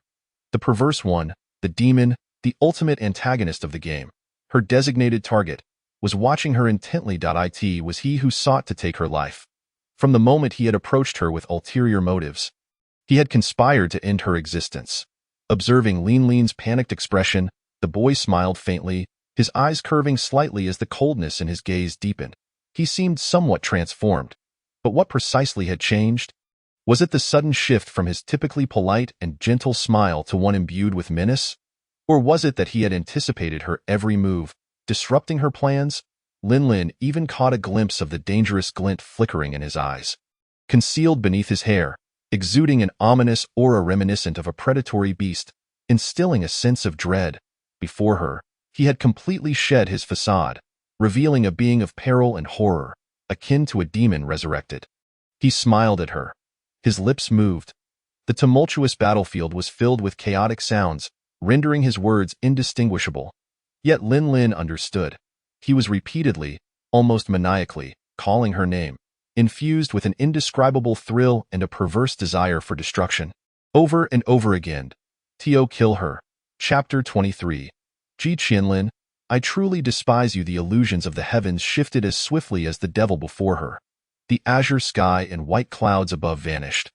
The perverse one, the demon, the ultimate antagonist of the game, her designated target, was watching her intently. It was he who sought to take her life. From the moment he had approached her with ulterior motives, he had conspired to end her existence. Observing Lin Lin's panicked expression, the boy smiled faintly, his eyes curving slightly as the coldness in his gaze deepened. He seemed somewhat transformed. But what precisely had changed? Was it the sudden shift from his typically polite and gentle smile to one imbued with menace? Or was it that he had anticipated her every move, disrupting her plans? Lin Lin even caught a glimpse of the dangerous glint flickering in his eyes. Concealed beneath his hair, exuding an ominous aura reminiscent of a predatory beast, instilling a sense of dread. Before her, he had completely shed his facade, revealing a being of peril and horror, akin to a demon resurrected. He smiled at her. His lips moved. The tumultuous battlefield was filled with chaotic sounds, rendering his words indistinguishable. Yet Lin Lin understood. He was repeatedly, almost maniacally, calling her name, infused with an indescribable thrill and a perverse desire for destruction. Over and over again. Kill her. Chapter 23. Ji Qianlin, I truly despise you. The illusions of the heavens shifted as swiftly as the devil before her. The azure sky and white clouds above vanished,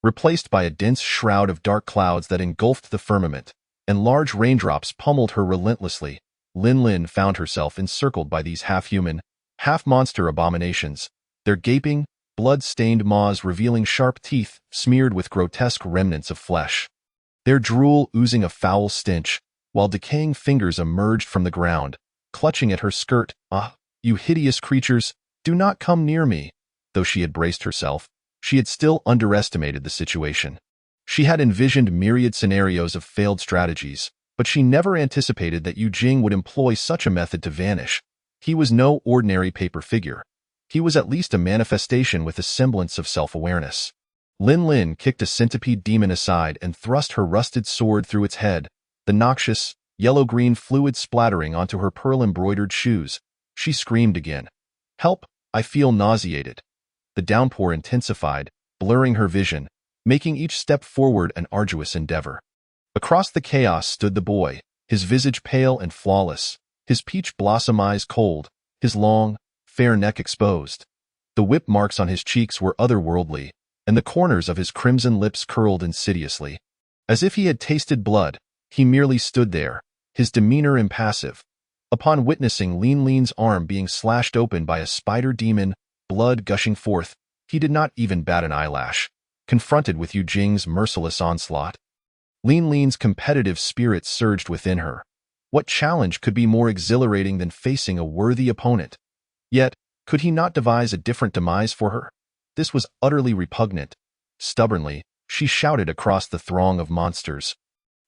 replaced by a dense shroud of dark clouds that engulfed the firmament, and large raindrops pummeled her relentlessly. Lin Lin found herself encircled by these half-human, half-monster abominations, their gaping, blood-stained maws revealing sharp teeth smeared with grotesque remnants of flesh. Their drool oozing a foul stench, while decaying fingers emerged from the ground, clutching at her skirt. "Ah, you hideous creatures, do not come near me." Though she had braced herself, she had still underestimated the situation. She had envisioned myriad scenarios of failed strategies, but she never anticipated that Yu Jing would employ such a method to vanish. He was no ordinary paper figure. He was at least a manifestation with a semblance of self-awareness. Lin Lin kicked a centipede demon aside and thrust her rusted sword through its head, the noxious, yellow-green fluid splattering onto her pearl-embroidered shoes. She screamed again. "Help! I feel nauseated." The downpour intensified, blurring her vision, making each step forward an arduous endeavor. Across the chaos stood the boy, his visage pale and flawless, his peach blossom eyes cold, his long, fair neck exposed. The whip marks on his cheeks were otherworldly, and the corners of his crimson lips curled insidiously. As if he had tasted blood, he merely stood there, his demeanor impassive. Upon witnessing Lin Lin's arm being slashed open by a spider demon, blood gushing forth, he did not even bat an eyelash. Confronted with Yu Jing's merciless onslaught, Lin Lin's competitive spirit surged within her. What challenge could be more exhilarating than facing a worthy opponent? Yet, could he not devise a different demise for her? This was utterly repugnant. Stubbornly, she shouted across the throng of monsters.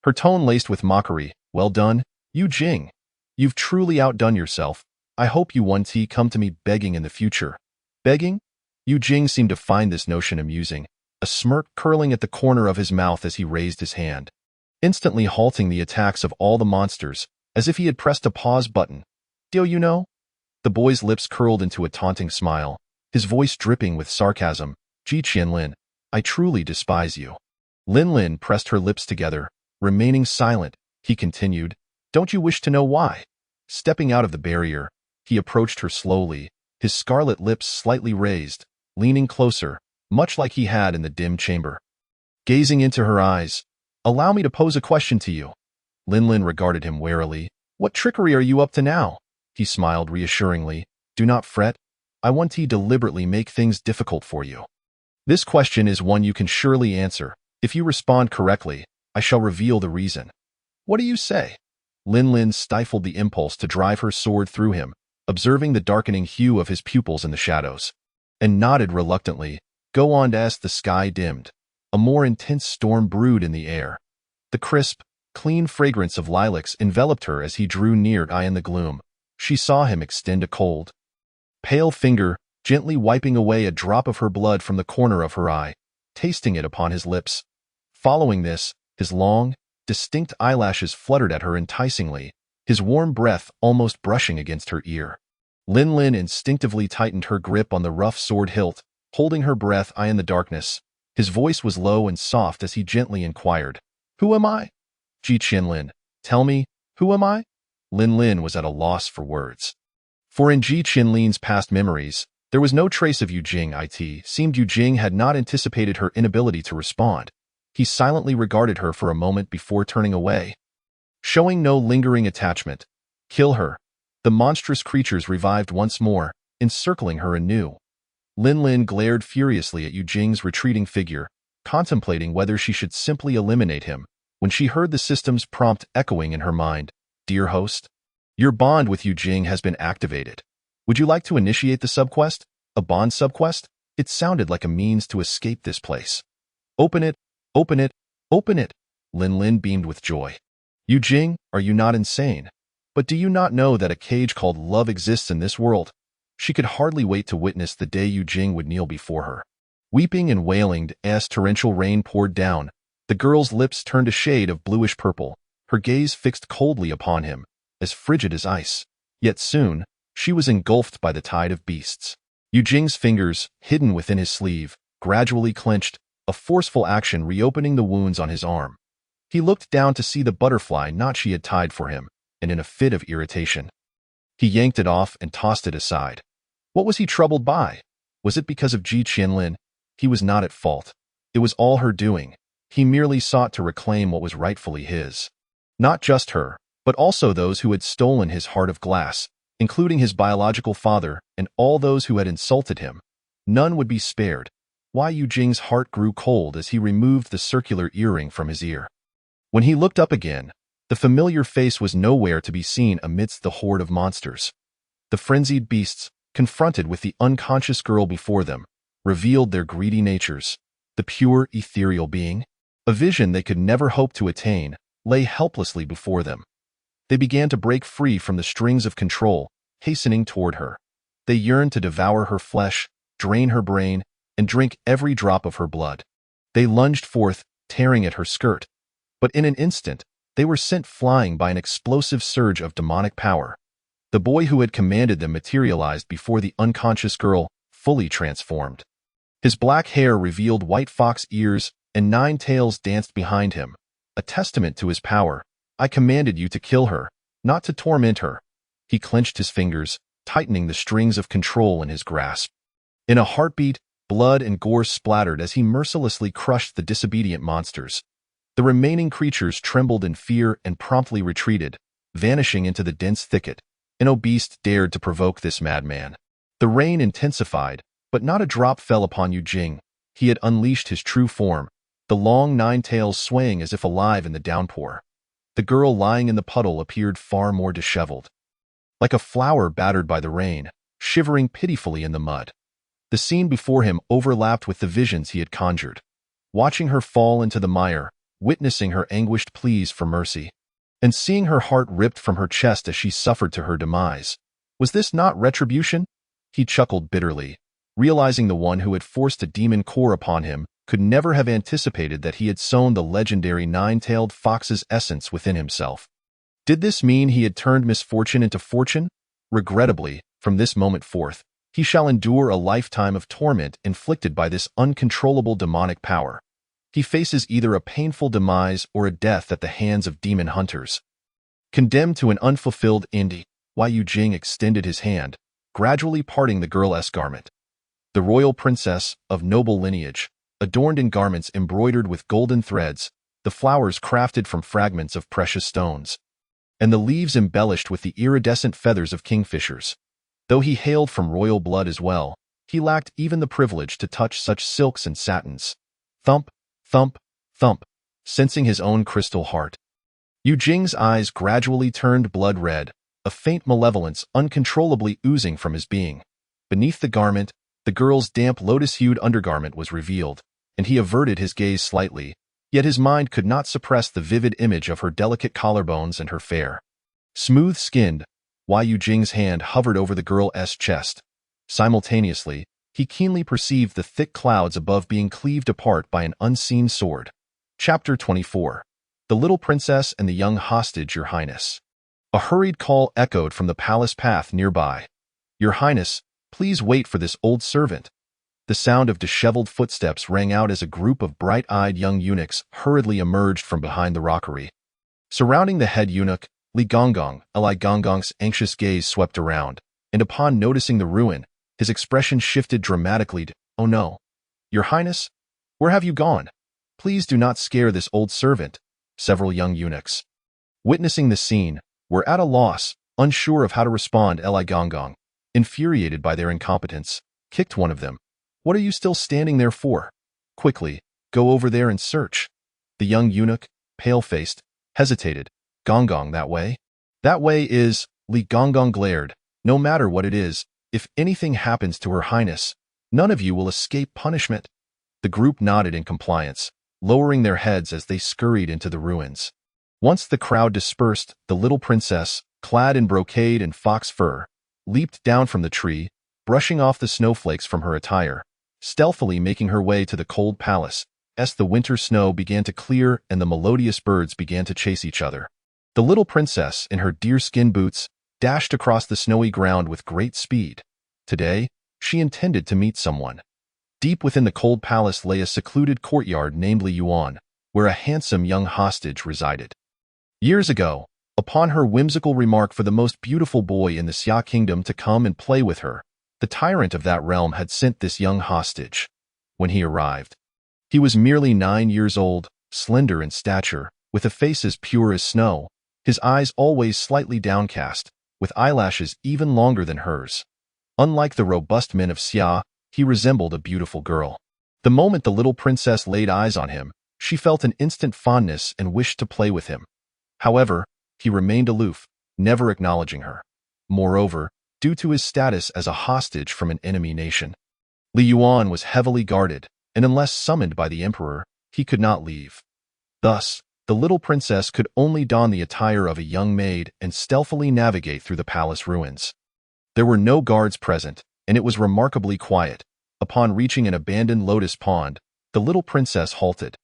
Her tone laced with mockery. "Well done, Yu Jing. You've truly outdone yourself. I hope you won't come to me begging in the future." Begging? Yu Jing seemed to find this notion amusing, a smirk curling at the corner of his mouth as he raised his hand, instantly halting the attacks of all the monsters, as if he had pressed a pause button. "Do you know?" The boy's lips curled into a taunting smile, his voice dripping with sarcasm. "Ji Qianlin, I truly despise you." Lin Lin pressed her lips together, remaining silent. He continued, "Don't you wish to know why?" Stepping out of the barrier, he approached her slowly, his scarlet lips slightly raised, leaning closer, much like he had in the dim chamber. Gazing into her eyes, "Allow me to pose a question to you." Lin Lin regarded him warily. "What trickery are you up to now?" He smiled reassuringly. "Do not fret. I want to deliberately make things difficult for you. This question is one you can surely answer. If you respond correctly, I shall reveal the reason." "What do you say?" Lin Lin stifled the impulse to drive her sword through him, observing the darkening hue of his pupils in the shadows, and nodded reluctantly. "Go on." As the sky dimmed, a more intense storm brewed in the air. The crisp, clean fragrance of lilacs enveloped her as he drew near. In the gloom, she saw him extend a cold, pale finger, gently wiping away a drop of her blood from the corner of her eye, tasting it upon his lips. Following this, his long, distinct eyelashes fluttered at her enticingly, his warm breath almost brushing against her ear. Lin Lin instinctively tightened her grip on the rough sword hilt, holding her breath. In the darkness, his voice was low and soft as he gently inquired, "Who am I?" "Ji Qianlin, tell me, who am I?" Lin Lin was at a loss for words. For in Ji Qianlin's past memories, there was no trace of Yu Jing. It seemed Yu Jing had not anticipated her inability to respond. He silently regarded her for a moment before turning away, showing no lingering attachment. "Kill her." The monstrous creatures revived once more, encircling her anew. Lin Lin glared furiously at Yu Jing's retreating figure, contemplating whether she should simply eliminate him, when she heard the system's prompt echoing in her mind. "Dear host, your bond with Yu Jing has been activated. Would you like to initiate the subquest? A bond subquest?" It sounded like a means to escape this place. "Open it, open it, open it." Lin Lin beamed with joy. "Yu Jing, are you not insane? But do you not know that a cage called love exists in this world?" She could hardly wait to witness the day Yu Jing would kneel before her. Weeping and wailing as torrential rain poured down, the girl's lips turned a shade of bluish purple, her gaze fixed coldly upon him, as frigid as ice. Yet soon, she was engulfed by the tide of beasts. Yu Jing's fingers, hidden within his sleeve, gradually clenched, a forceful action reopening the wounds on his arm. He looked down to see the butterfly knot she had tied for him, and in a fit of irritation, he yanked it off and tossed it aside. What was he troubled by? Was it because of Ji Qianlin? He was not at fault. It was all her doing. He merely sought to reclaim what was rightfully his. Not just her, but also those who had stolen his heart of glass, including his biological father and all those who had insulted him. None would be spared. Yu Jing's heart grew cold as he removed the circular earring from his ear. When he looked up again, the familiar face was nowhere to be seen amidst the horde of monsters. The frenzied beasts, confronted with the unconscious girl before them, revealed their greedy natures. The pure, ethereal being, a vision they could never hope to attain, lay helplessly before them. They began to break free from the strings of control, hastening toward her. They yearned to devour her flesh, drain her brain, and drink every drop of her blood. They lunged forth, tearing at her skirt. But in an instant, they were sent flying by an explosive surge of demonic power. The boy who had commanded them materialized before the unconscious girl, fully transformed. His black hair revealed white fox ears, and 9 tails danced behind him, a testament to his power. I commanded you to kill her, not to torment her. He clenched his fingers, tightening the strings of control in his grasp. In a heartbeat, blood and gore splattered as he mercilessly crushed the disobedient monsters. The remaining creatures trembled in fear and promptly retreated, vanishing into the dense thicket. No beast dared to provoke this madman. The rain intensified, but not a drop fell upon Yu Jing. He had unleashed his true form, the long 9 tails swaying as if alive in the downpour. The girl lying in the puddle appeared far more disheveled, like a flower battered by the rain, shivering pitifully in the mud. The scene before him overlapped with the visions he had conjured. Watching her fall into the mire, witnessing her anguished pleas for mercy, and seeing her heart ripped from her chest as she suffered to her demise. Was this not retribution? He chuckled bitterly, realizing the one who had forced a demon core upon him could never have anticipated that he had sown the legendary 9-tailed fox's essence within himself. Did this mean he had turned misfortune into fortune? Regrettably, from this moment forth, he shall endure a lifetime of torment inflicted by this uncontrollable demonic power. He faces either a painful demise or a death at the hands of demon hunters. Condemned to an unfulfilled ending, Yu Jing extended his hand, gradually parting the girl's garment. The royal princess, of noble lineage, adorned in garments embroidered with golden threads, the flowers crafted from fragments of precious stones, and the leaves embellished with the iridescent feathers of kingfishers. Though he hailed from royal blood as well, he lacked even the privilege to touch such silks and satins. Thump, thump, thump, sensing his own crystal heart. Yu Jing's eyes gradually turned blood red, a faint malevolence uncontrollably oozing from his being. Beneath the garment, the girl's damp lotus-hued undergarment was revealed, and he averted his gaze slightly, yet his mind could not suppress the vivid image of her delicate collarbones and her fair, smooth-skinned. Yu Jing's hand hovered over the girl's chest. Simultaneously, he keenly perceived the thick clouds above being cleaved apart by an unseen sword. Chapter 24. The Little Princess and the Young Hostage, Your Highness. A hurried call echoed from the palace path nearby. Your Highness, please wait for this old servant. The sound of disheveled footsteps rang out as a group of bright-eyed young eunuchs hurriedly emerged from behind the rockery. Surrounding the head eunuch, Li Gongong's anxious gaze swept around, and upon noticing the ruin, his expression shifted dramatically to, "Oh no. Your Highness, where have you gone? Please do not scare this old servant." Several young eunuchs, witnessing the scene, were at a loss, unsure of how to respond. Li Gongong, infuriated by their incompetence, kicked one of them. "What are you still standing there for? Quickly, go over there and search." The young eunuch, pale-faced, hesitated. "Gongong, that way?" "That way is," Li Gongong glared. "No matter what it is, if anything happens to Her Highness, none of you will escape punishment." The group nodded in compliance, lowering their heads as they scurried into the ruins. Once the crowd dispersed, the little princess, clad in brocade and fox fur, leaped down from the tree, brushing off the snowflakes from her attire, stealthily making her way to the cold palace, as the winter snow began to clear and the melodious birds began to chase each other. The little princess, in her deerskin boots, dashed across the snowy ground with great speed. Today, she intended to meet someone. Deep within the cold palace lay a secluded courtyard named Li Yuan, where a handsome young hostage resided. Years ago, upon her whimsical remark for the most beautiful boy in the Xia kingdom to come and play with her, the tyrant of that realm had sent this young hostage. When he arrived, he was merely 9 years old, slender in stature, with a face as pure as snow, his eyes always slightly downcast, with eyelashes even longer than hers. Unlike the robust men of Xia, he resembled a beautiful girl. The moment the little princess laid eyes on him, she felt an instant fondness and wished to play with him. However, he remained aloof, never acknowledging her. Moreover, due to his status as a hostage from an enemy nation, Li Yuan was heavily guarded, and unless summoned by the emperor, he could not leave. Thus, the little princess could only don the attire of a young maid and stealthily navigate through the palace ruins. There were no guards present, and it was remarkably quiet. Upon reaching an abandoned lotus pond, the little princess halted.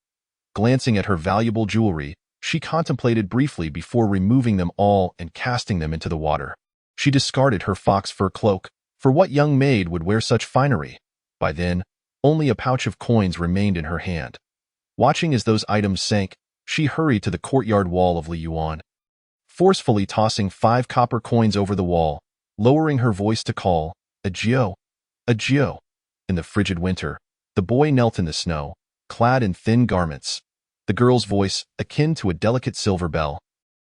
Glancing at her valuable jewelry, she contemplated briefly before removing them all and casting them into the water. She discarded her fox fur cloak, for what young maid would wear such finery? By then, only a pouch of coins remained in her hand. Watching as those items sank, she hurried to the courtyard wall of Li Yuan. Forcefully tossing 5 copper coins over the wall, lowering her voice to call, "Agio! Agio!" In the frigid winter, the boy knelt in the snow, clad in thin garments. The girl's voice, akin to a delicate silver bell,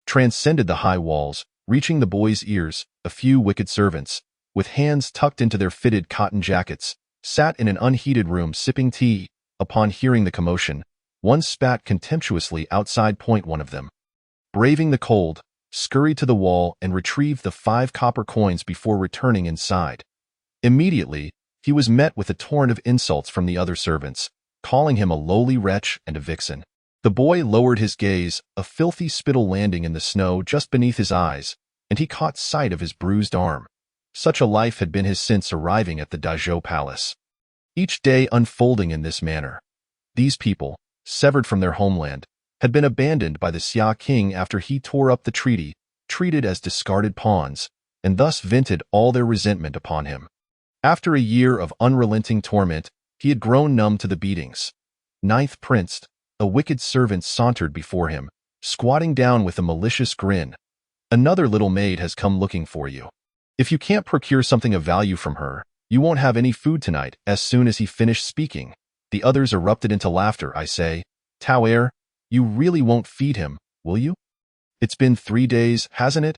transcended the high walls, reaching the boy's ears. A few wicked servants, with hands tucked into their fitted cotton jackets, sat in an unheated room sipping tea. Upon hearing the commotion, one spat contemptuously outside. One of them, braving the cold, scurried to the wall and retrieved the 5 copper coins before returning inside. Immediately, he was met with a torrent of insults from the other servants, calling him a lowly wretch and a vixen. The boy lowered his gaze, a filthy spittle landing in the snow just beneath his eyes, and he caught sight of his bruised arm. Such a life had been his since arriving at the Dazhou Palace. Each day unfolding in this manner. These people, severed from their homeland, had been abandoned by the Xia king after he tore up the treaty, treated as discarded pawns, and thus vented all their resentment upon him. After a year of unrelenting torment, he had grown numb to the beatings. Ninth Prince, a wicked servant, sauntered before him, squatting down with a malicious grin. "Another little maid has come looking for you. If you can't procure something of value from her, you won't have any food tonight." As soon as he finished speaking, the others erupted into laughter. "I say, Tao Er, you really won't feed him, will you? It's been 3 days, hasn't it?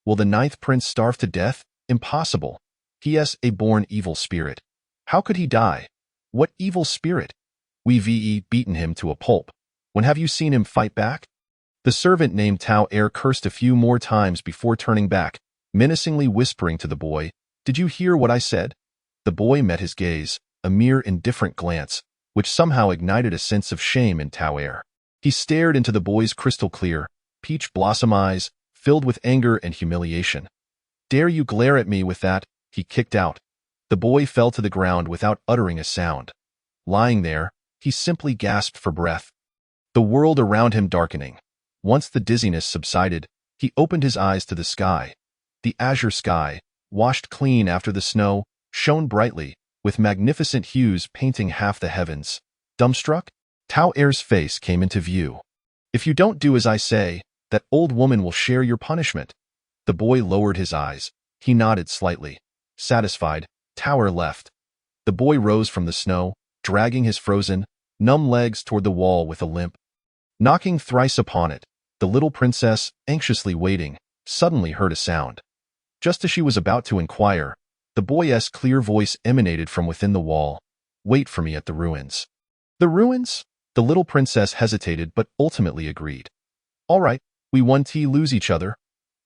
Will the ninth prince starve to death? Impossible. He is a born evil spirit. How could he die? What evil spirit? We've beaten him to a pulp. When have you seen him fight back?" The servant named Tao Er cursed a few more times before turning back, menacingly whispering to the boy, "Did you hear what I said?" The boy met his gaze, a mere indifferent glance, which somehow ignited a sense of shame in Tao Er. He stared into the boy's crystal-clear, peach blossom eyes, filled with anger and humiliation. "Dare you glare at me with that?" he kicked out. The boy fell to the ground without uttering a sound. Lying there, he simply gasped for breath. The world around him darkening. Once the dizziness subsided, he opened his eyes to the sky. The azure sky, washed clean after the snow, shone brightly, with magnificent hues painting half the heavens. Dumbstruck, Tao Er's face came into view. "If you don't do as I say, that old woman will share your punishment." The boy lowered his eyes. He nodded slightly. Satisfied, Tao Er left. The boy rose from the snow, dragging his frozen, numb legs toward the wall with a limp. Knocking thrice upon it, the little princess, anxiously waiting, suddenly heard a sound. Just as she was about to inquire, the boy's clear voice emanated from within the wall. "Wait for me at the ruins." "The ruins?" The little princess hesitated but ultimately agreed. "All right, we lose each other."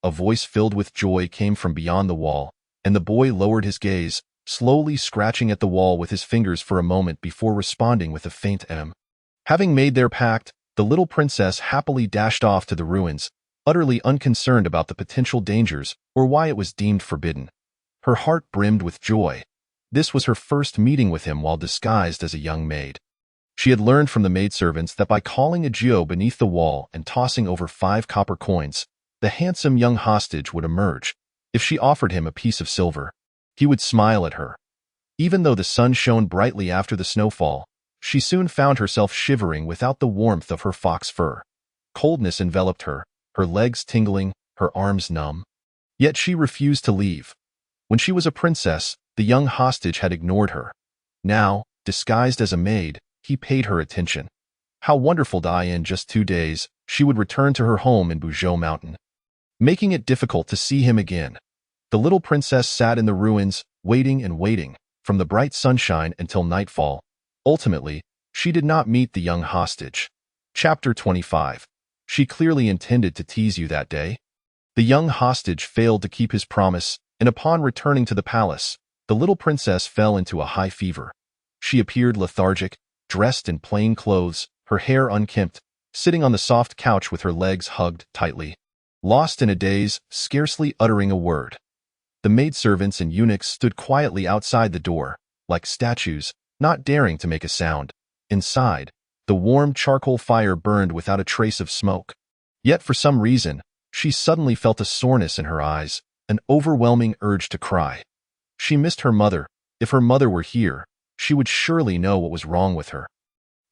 A voice filled with joy came from beyond the wall, and the boy lowered his gaze, slowly scratching at the wall with his fingers for a moment before responding with a faint "M." Having made their pact, the little princess happily dashed off to the ruins, utterly unconcerned about the potential dangers or why it was deemed forbidden. Her heart brimmed with joy. This was her first meeting with him while disguised as a young maid. She had learned from the maidservants that by calling Agio beneath the wall and tossing over 5 copper coins, the handsome young hostage would emerge. If she offered him a piece of silver, he would smile at her. Even though the sun shone brightly after the snowfall, she soon found herself shivering without the warmth of her fox fur. Coldness enveloped her, her legs tingling, her arms numb. Yet she refused to leave. When she was a princess, the young hostage had ignored her. Now, disguised as a maid, he paid her attention. How wonderful that in just 2 days, she would return to her home in Buzhou Mountain, making it difficult to see him again. The little princess sat in the ruins, waiting and waiting. from the bright sunshine until nightfall. Ultimately, she did not meet the young hostage. Chapter 25. She clearly intended to tease you that day. The young hostage failed to keep his promise, and upon returning to the palace, the little princess fell into a high fever. She appeared lethargic, dressed in plain clothes, her hair unkempt, sitting on the soft couch with her legs hugged tightly. Lost in a daze, scarcely uttering a word. The maidservants and eunuchs stood quietly outside the door, like statues, not daring to make a sound. Inside, the warm charcoal fire burned without a trace of smoke. Yet for some reason, she suddenly felt a soreness in her eyes, an overwhelming urge to cry. She missed her mother. If her mother were here, she would surely know what was wrong with her.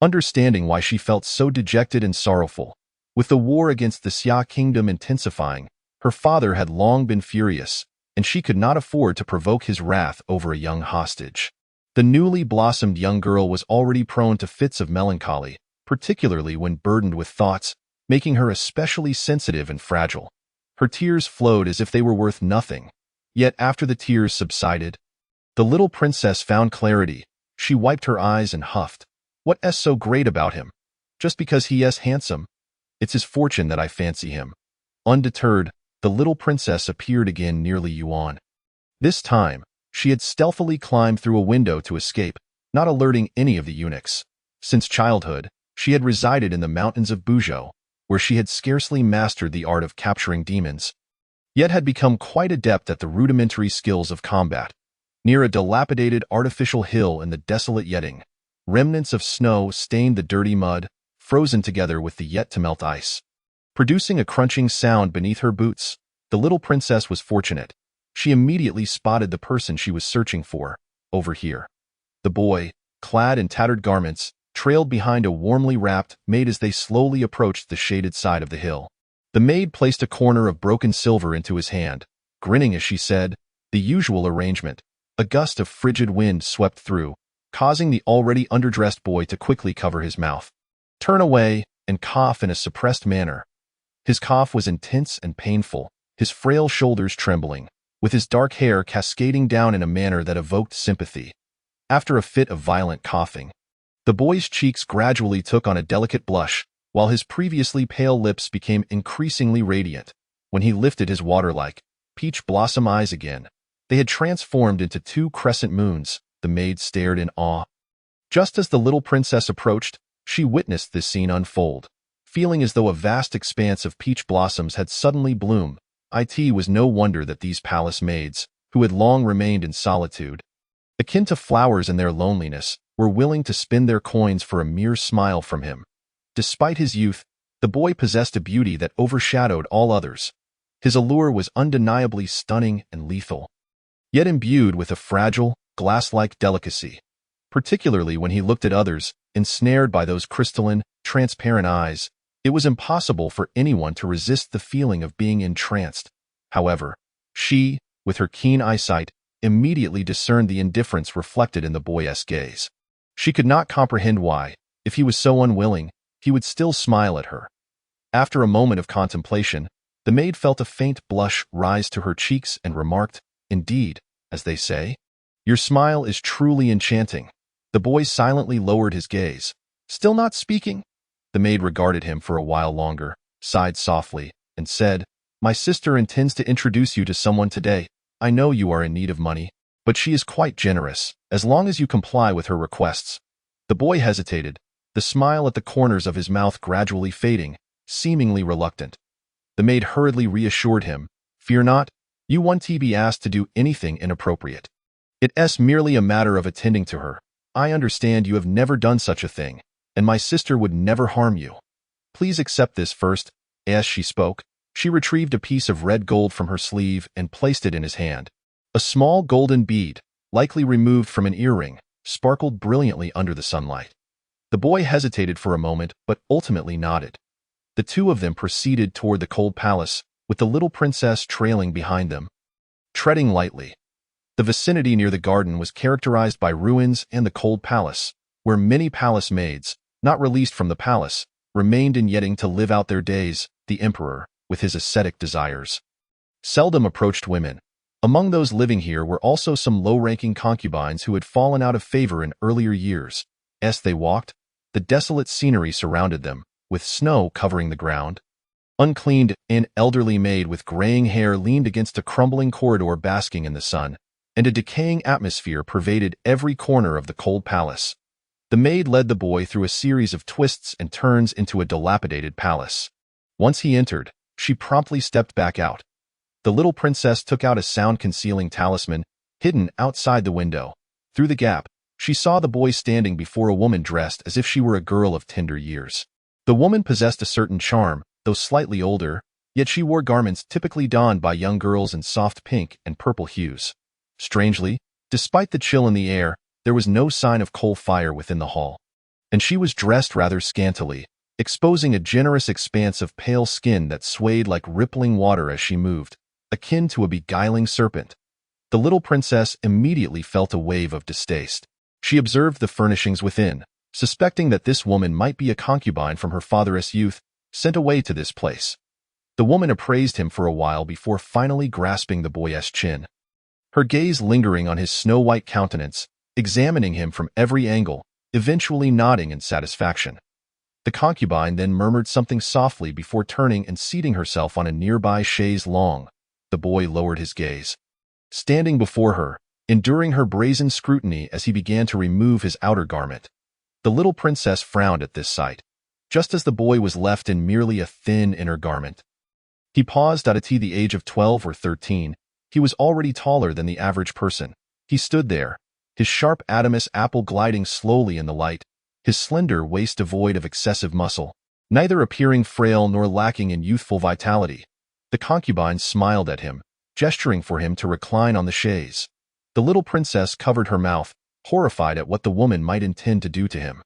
Understanding why she felt so dejected and sorrowful, with the war against the Xia kingdom intensifying, her father had long been furious, and she could not afford to provoke his wrath over a young hostage. The newly blossomed young girl was already prone to fits of melancholy, particularly when burdened with thoughts, making her especially sensitive and fragile. Her tears flowed as if they were worth nothing. Yet after the tears subsided, the little princess found clarity. She wiped her eyes and huffed. What's so great about him? Just because he is handsome? It's his fortune that I fancy him. Undeterred, the little princess appeared again near Yuan. This time, she had stealthily climbed through a window to escape, not alerting any of the eunuchs. Since childhood, she had resided in the mountains of Buzhou, where she had scarcely mastered the art of capturing demons, yet had become quite adept at the rudimentary skills of combat. Near a dilapidated artificial hill in the desolate Yetting, remnants of snow stained the dirty mud, frozen together with the yet-to-melt ice, producing a crunching sound beneath her boots. The little princess was fortunate. She immediately spotted the person she was searching for, over here. The boy, clad in tattered garments, trailed behind a warmly wrapped maid as they slowly approached the shaded side of the hill. The maid placed a corner of broken silver into his hand, grinning as she said, "The usual arrangement." A gust of frigid wind swept through, causing the already underdressed boy to quickly cover his mouth, turn away, and cough in a suppressed manner. His cough was intense and painful, his frail shoulders trembling, with his dark hair cascading down in a manner that evoked sympathy. After a fit of violent coughing, the boy's cheeks gradually took on a delicate blush, while his previously pale lips became increasingly radiant. When he lifted his water-like, peach blossom eyes again, they had transformed into two crescent moons. The maid stared in awe. Just as the little princess approached, she witnessed this scene unfold. Feeling as though a vast expanse of peach blossoms had suddenly bloomed, it was no wonder that these palace maids, who had long remained in solitude, akin to flowers in their loneliness, were willing to spend their coins for a mere smile from him. Despite his youth, the boy possessed a beauty that overshadowed all others. His allure was undeniably stunning and lethal, yet imbued with a fragile, glass-like delicacy, particularly when he looked at others, ensnared by those crystalline, transparent eyes. It was impossible for anyone to resist the feeling of being entranced. However, she, with her keen eyesight, immediately discerned the indifference reflected in the boy's gaze. She could not comprehend why, if he was so unwilling, he would still smile at her. After a moment of contemplation, the maid felt a faint blush rise to her cheeks and remarked, "Indeed, as they say, your smile is truly enchanting." The boy silently lowered his gaze. Still not speaking? The maid regarded him for a while longer, sighed softly, and said, "My sister intends to introduce you to someone today. I know you are in need of money, but she is quite generous, as long as you comply with her requests." The boy hesitated, the smile at the corners of his mouth gradually fading, seemingly reluctant. The maid hurriedly reassured him, "Fear not, you won't be asked to do anything inappropriate. It's merely a matter of attending to her. I understand you have never done such a thing, and my sister would never harm you. Please accept this first." As she spoke, she retrieved a piece of red gold from her sleeve and placed it in his hand. A small golden bead, likely removed from an earring, sparkled brilliantly under the sunlight. The boy hesitated for a moment, but ultimately nodded. The two of them proceeded toward the cold palace, with the little princess trailing behind them, treading lightly. The vicinity near the garden was characterized by ruins and the cold palace, where many palace maids, not released from the palace, remained in Yetting to live out their days. The emperor, with his ascetic desires, seldom approached women. Among those living here were also some low-ranking concubines who had fallen out of favor in earlier years. As they walked, the desolate scenery surrounded them, with snow covering the ground. Uncleaned, an elderly maid with graying hair leaned against a crumbling corridor basking in the sun, and a decaying atmosphere pervaded every corner of the cold palace. The maid led the boy through a series of twists and turns into a dilapidated palace. Once he entered, she promptly stepped back out. The little princess took out a sound-concealing talisman, hidden outside the window. Through the gap, she saw the boy standing before a woman dressed as if she were a girl of tender years. The woman possessed a certain charm, though slightly older, yet she wore garments typically donned by young girls in soft pink and purple hues. Strangely, despite the chill in the air, there was no sign of coal fire within the hall. And she was dressed rather scantily, exposing a generous expanse of pale skin that swayed like rippling water as she moved, akin to a beguiling serpent. The little princess immediately felt a wave of distaste. She observed the furnishings within, suspecting that this woman might be a concubine from her father's youth, sent away to this place. The woman appraised him for a while before finally grasping the boy's chin. Her gaze lingering on his snow-white countenance, examining him from every angle, eventually nodding in satisfaction. The concubine then murmured something softly before turning and seating herself on a nearby chaise longue. The boy lowered his gaze. Standing before her, enduring her brazen scrutiny as he began to remove his outer garment. The little princess frowned at this sight, just as the boy was left in merely a thin inner garment. He paused at the age of 12 or 13. He was already taller than the average person. He stood there, his sharp Adam's apple gliding slowly in the light, his slender waist devoid of excessive muscle, neither appearing frail nor lacking in youthful vitality. The concubine smiled at him, gesturing for him to recline on the chaise. The little princess covered her mouth, horrified at what the woman might intend to do to him.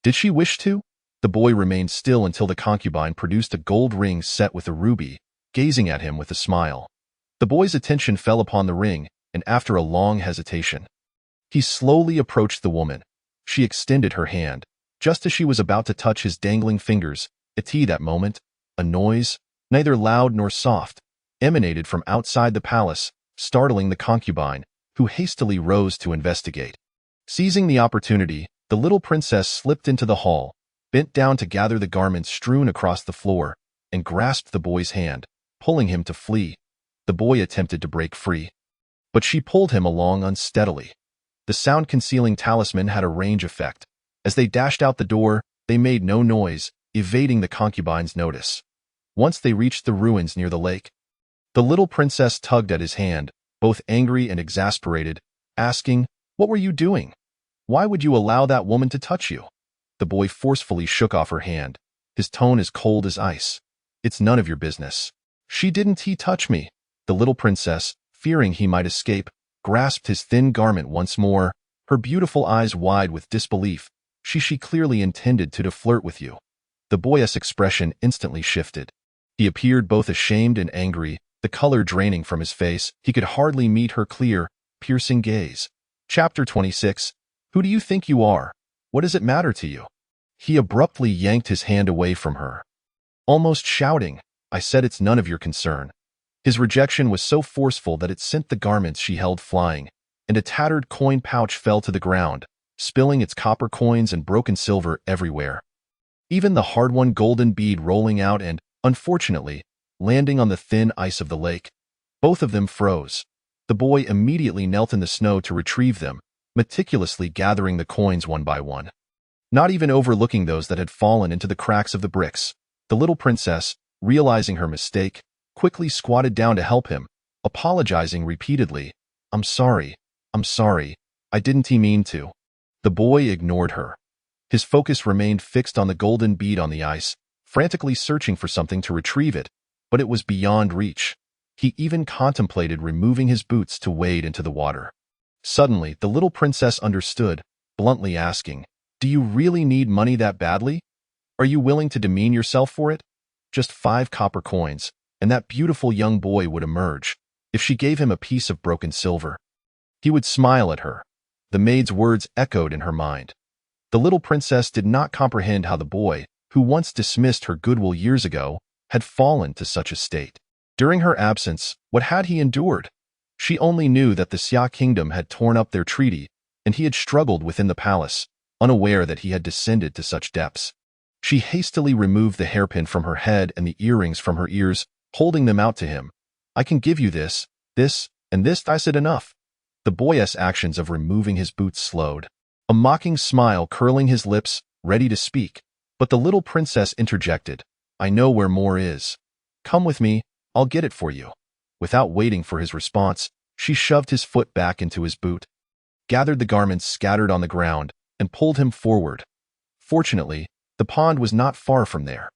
Did she wish to? The boy remained still until the concubine produced a gold ring set with a ruby, gazing at him with a smile. The boy's attention fell upon the ring, and after a long hesitation, he slowly approached the woman. She extended her hand, just as she was about to touch his dangling fingers. At that moment, a noise, neither loud nor soft, emanated from outside the palace, startling the concubine, who hastily rose to investigate. Seizing the opportunity, the little princess slipped into the hall, bent down to gather the garments strewn across the floor, and grasped the boy's hand, pulling him to flee. The boy attempted to break free, but she pulled him along unsteadily. The sound-concealing talisman had a range effect. As they dashed out the door, they made no noise, evading the concubine's notice. Once they reached the ruins near the lake, the little princess tugged at his hand, both angry and exasperated, asking, "What were you doing? Why would you allow that woman to touch you?" The boy forcefully shook off her hand, his tone as cold as ice. "It's none of your business." "She didn't touch me." The little princess, fearing he might escape, grasped his thin garment once more, her beautiful eyes wide with disbelief. She clearly intended to flirt with you." The boy's expression instantly shifted. He appeared both ashamed and angry, the color draining from his face. He could hardly meet her clear, piercing gaze. Chapter 26. Who do you think you are? What does it matter to you? He abruptly yanked his hand away from her, almost shouting, "I said it's none of your concern." His rejection was so forceful that it sent the garments she held flying, and a tattered coin pouch fell to the ground, spilling its copper coins and broken silver everywhere. Even the hard-won golden bead rolling out and, unfortunately, landing on the thin ice of the lake. Both of them froze. The boy immediately knelt in the snow to retrieve them, meticulously gathering the coins one by one, not even overlooking those that had fallen into the cracks of the bricks. The little princess, realizing her mistake, quickly squatted down to help him, apologizing repeatedly. I'm sorry, I didn't mean to." The boy ignored her. His focus remained fixed on the golden bead on the ice, frantically searching for something to retrieve it, but it was beyond reach. He even contemplated removing his boots to wade into the water. Suddenly, the little princess understood, bluntly asking, "Do you really need money that badly? Are you willing to demean yourself for it? Just 5 copper coins, and that beautiful young boy would emerge. If she gave him a piece of broken silver, he would smile at her." The maid's words echoed in her mind. The little princess did not comprehend how the boy, who once dismissed her goodwill years ago, had fallen to such a state. During her absence, what had he endured? She only knew that the Xia kingdom had torn up their treaty, and he had struggled within the palace, unaware that he had descended to such depths. She hastily removed the hairpin from her head and the earrings from her ears, holding them out to him. I can give you this, and this. I said enough. The boy's actions of removing his boots slowed, a mocking smile curling his lips, ready to speak. But the little princess interjected. I know where more is. Come with me, I'll get it for you. Without waiting for his response, she shoved his foot back into his boot, gathered the garments scattered on the ground, and pulled him forward. Fortunately, the pond was not far from there.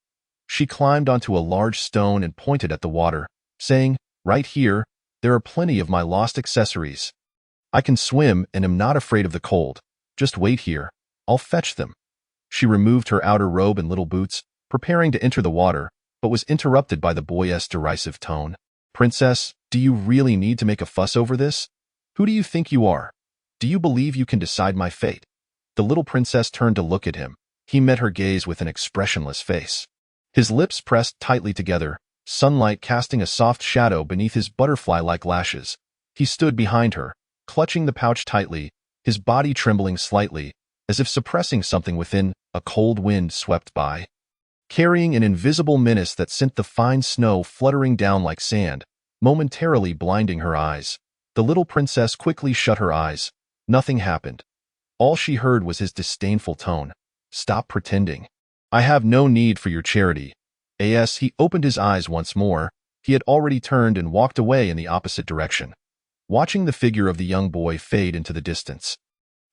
She climbed onto a large stone and pointed at the water, saying, Right here, there are plenty of my lost accessories. I can swim and am not afraid of the cold. Just wait here. I'll fetch them. She removed her outer robe and little boots, preparing to enter the water, but was interrupted by the boy's derisive tone. Princess, do you really need to make a fuss over this? Who do you think you are? Do you believe you can decide my fate? The little princess turned to look at him. He met her gaze with an expressionless face. His lips pressed tightly together, sunlight casting a soft shadow beneath his butterfly-like lashes. He stood behind her, clutching the pouch tightly, his body trembling slightly, as if suppressing something within. A cold wind swept by, carrying an invisible menace that sent the fine snow fluttering down like sand, momentarily blinding her eyes. The little princess quickly shut her eyes. Nothing happened. All she heard was his disdainful tone. Stop pretending. I have no need for your charity. As he opened his eyes once more, he had already turned and walked away in the opposite direction, watching the figure of the young boy fade into the distance.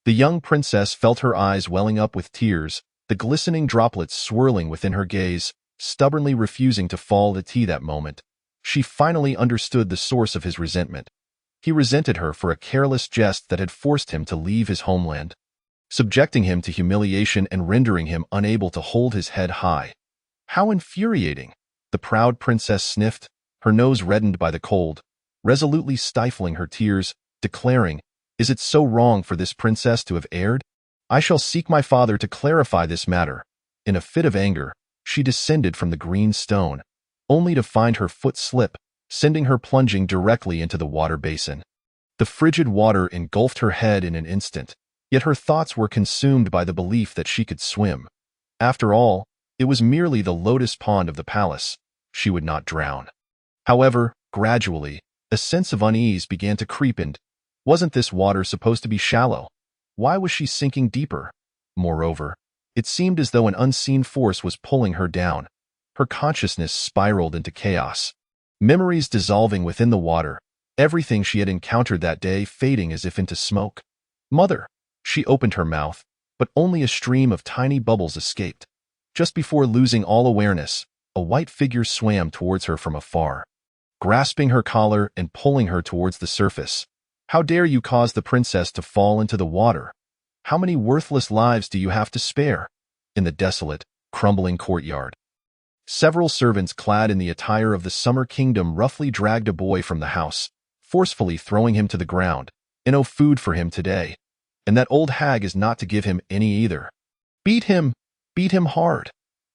The young princess felt her eyes welling up with tears, the glistening droplets swirling within her gaze, stubbornly refusing to fall to that moment. She finally understood the source of his resentment. He resented her for a careless jest that had forced him to leave his homeland, subjecting him to humiliation and rendering him unable to hold his head high. How infuriating! The proud princess sniffed, her nose reddened by the cold, resolutely stifling her tears, declaring, Is it so wrong for this princess to have erred? I shall seek my father to clarify this matter. In a fit of anger, she descended from the green stone, only to find her foot slip, sending her plunging directly into the water basin. The frigid water engulfed her head in an instant, yet her thoughts were consumed by the belief that she could swim. After all, it was merely the lotus pond of the palace. She would not drown. However, gradually, a sense of unease began to creep in. Wasn't this water supposed to be shallow? Why was she sinking deeper? Moreover, it seemed as though an unseen force was pulling her down. Her consciousness spiraled into chaos. Memories dissolving within the water, everything she had encountered that day fading as if into smoke. Mother! She opened her mouth, but only a stream of tiny bubbles escaped. Just before losing all awareness, a white figure swam towards her from afar, grasping her collar and pulling her towards the surface. How dare you cause the princess to fall into the water? How many worthless lives do you have to spare? In the desolate, crumbling courtyard, several servants clad in the attire of the Summer Kingdom roughly dragged a boy from the house, forcefully throwing him to the ground. No food for him today. And that old hag is not to give him any either. Beat him hard.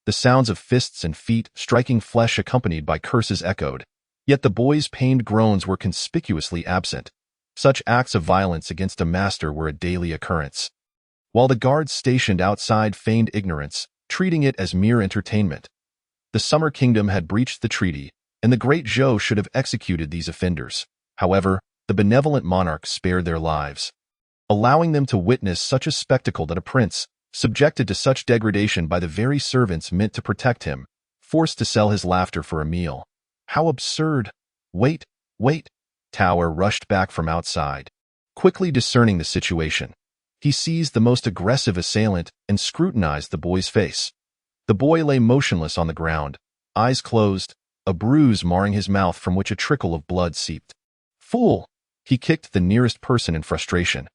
The sounds of fists and feet striking flesh accompanied by curses echoed. Yet the boy's pained groans were conspicuously absent. Such acts of violence against a master were a daily occurrence, while the guards stationed outside feigned ignorance, treating it as mere entertainment. The Summer Kingdom had breached the treaty, and the great Zhou should have executed these offenders. However, the benevolent monarch spared their lives, allowing them to witness such a spectacle that a prince, subjected to such degradation by the very servants meant to protect him, forced to sell his laughter for a meal. How absurd! Wait! Tower rushed back from outside, quickly discerning the situation. He seized the most aggressive assailant and scrutinized the boy's face. The boy lay motionless on the ground, eyes closed, a bruise marring his mouth from which a trickle of blood seeped. Fool! He kicked the nearest person in frustration.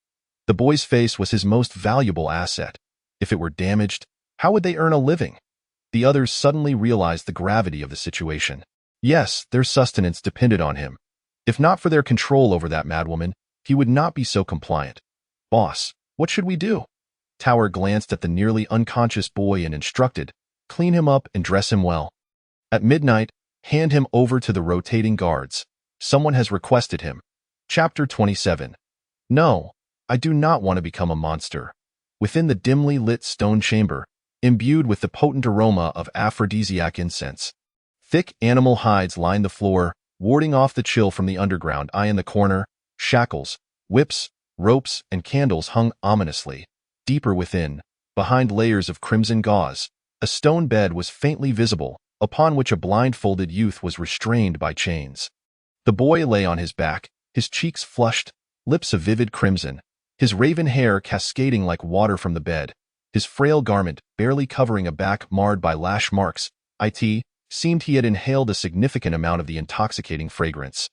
The boy's face was his most valuable asset. If it were damaged, how would they earn a living? The others suddenly realized the gravity of the situation. Yes, their sustenance depended on him. If not for their control over that madwoman, he would not be so compliant. Boss, what should we do? Tower glanced at the nearly unconscious boy and instructed, clean him up and dress him well. At midnight, hand him over to the rotating guards. Someone has requested him. Chapter 27. No, I do not want to become a monster. Within the dimly lit stone chamber, imbued with the potent aroma of aphrodisiac incense, thick animal hides lined the floor, warding off the chill from the underground. In the corner, shackles, whips, ropes, and candles hung ominously. Deeper within, behind layers of crimson gauze, a stone bed was faintly visible, upon which a blindfolded youth was restrained by chains. The boy lay on his back, his cheeks flushed, lips a vivid crimson, his raven hair cascading like water from the bed, his frail garment barely covering a back marred by lash marks. It seemed he had inhaled a significant amount of the intoxicating fragrance,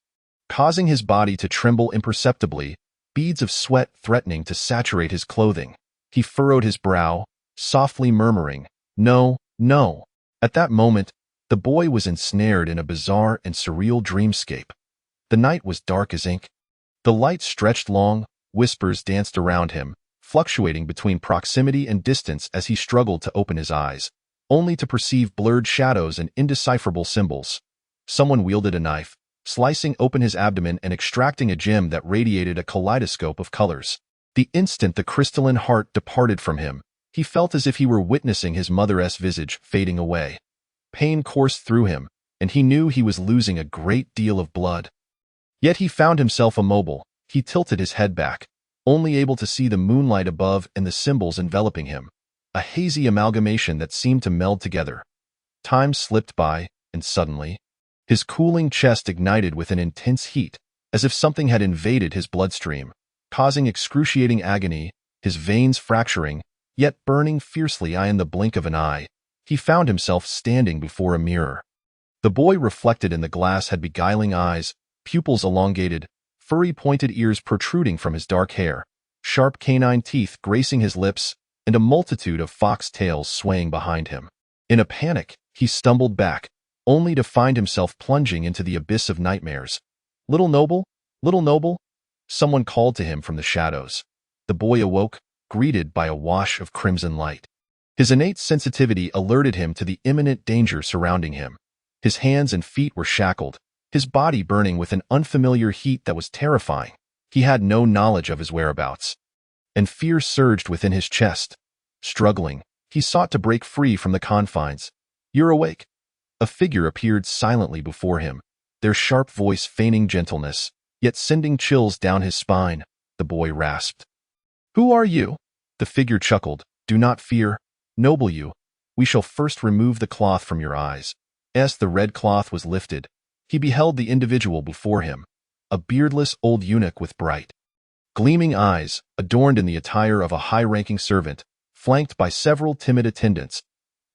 causing his body to tremble imperceptibly, beads of sweat threatening to saturate his clothing. He furrowed his brow, softly murmuring, "No, no." At that moment, the boy was ensnared in a bizarre and surreal dreamscape. The night was dark as ink. The light stretched long, whispers danced around him, fluctuating between proximity and distance as he struggled to open his eyes, only to perceive blurred shadows and indecipherable symbols. Someone wielded a knife, slicing open his abdomen and extracting a gem that radiated a kaleidoscope of colors. The instant the crystalline heart departed from him, he felt as if he were witnessing his mother's visage fading away. Pain coursed through him, and he knew he was losing a great deal of blood. Yet he found himself immobile. He tilted his head back, only able to see the moonlight above and the symbols enveloping him, a hazy amalgamation that seemed to meld together. Time slipped by, and suddenly, his cooling chest ignited with an intense heat, as if something had invaded his bloodstream, causing excruciating agony, his veins fracturing, yet burning fiercely. In the blink of an eye, he found himself standing before a mirror. The boy reflected in the glass had beguiling eyes, pupils elongated, furry pointed ears protruding from his dark hair, sharp canine teeth gracing his lips, and a multitude of fox tails swaying behind him. In a panic, he stumbled back, only to find himself plunging into the abyss of nightmares. "Little Noble? Little Noble?" Someone called to him from the shadows. The boy awoke, greeted by a wash of crimson light. His innate sensitivity alerted him to the imminent danger surrounding him. His hands and feet were shackled, his body burning with an unfamiliar heat that was terrifying. He had no knowledge of his whereabouts, and fear surged within his chest. Struggling, he sought to break free from the confines. "You're awake." A figure appeared silently before him, their sharp voice feigning gentleness, yet sending chills down his spine. The boy rasped, "Who are you?" The figure chuckled, "Do not fear, noble you. We shall first remove the cloth from your eyes." As the red cloth was lifted, he beheld the individual before him, a beardless old eunuch with bright, gleaming eyes, adorned in the attire of a high-ranking servant, flanked by several timid attendants.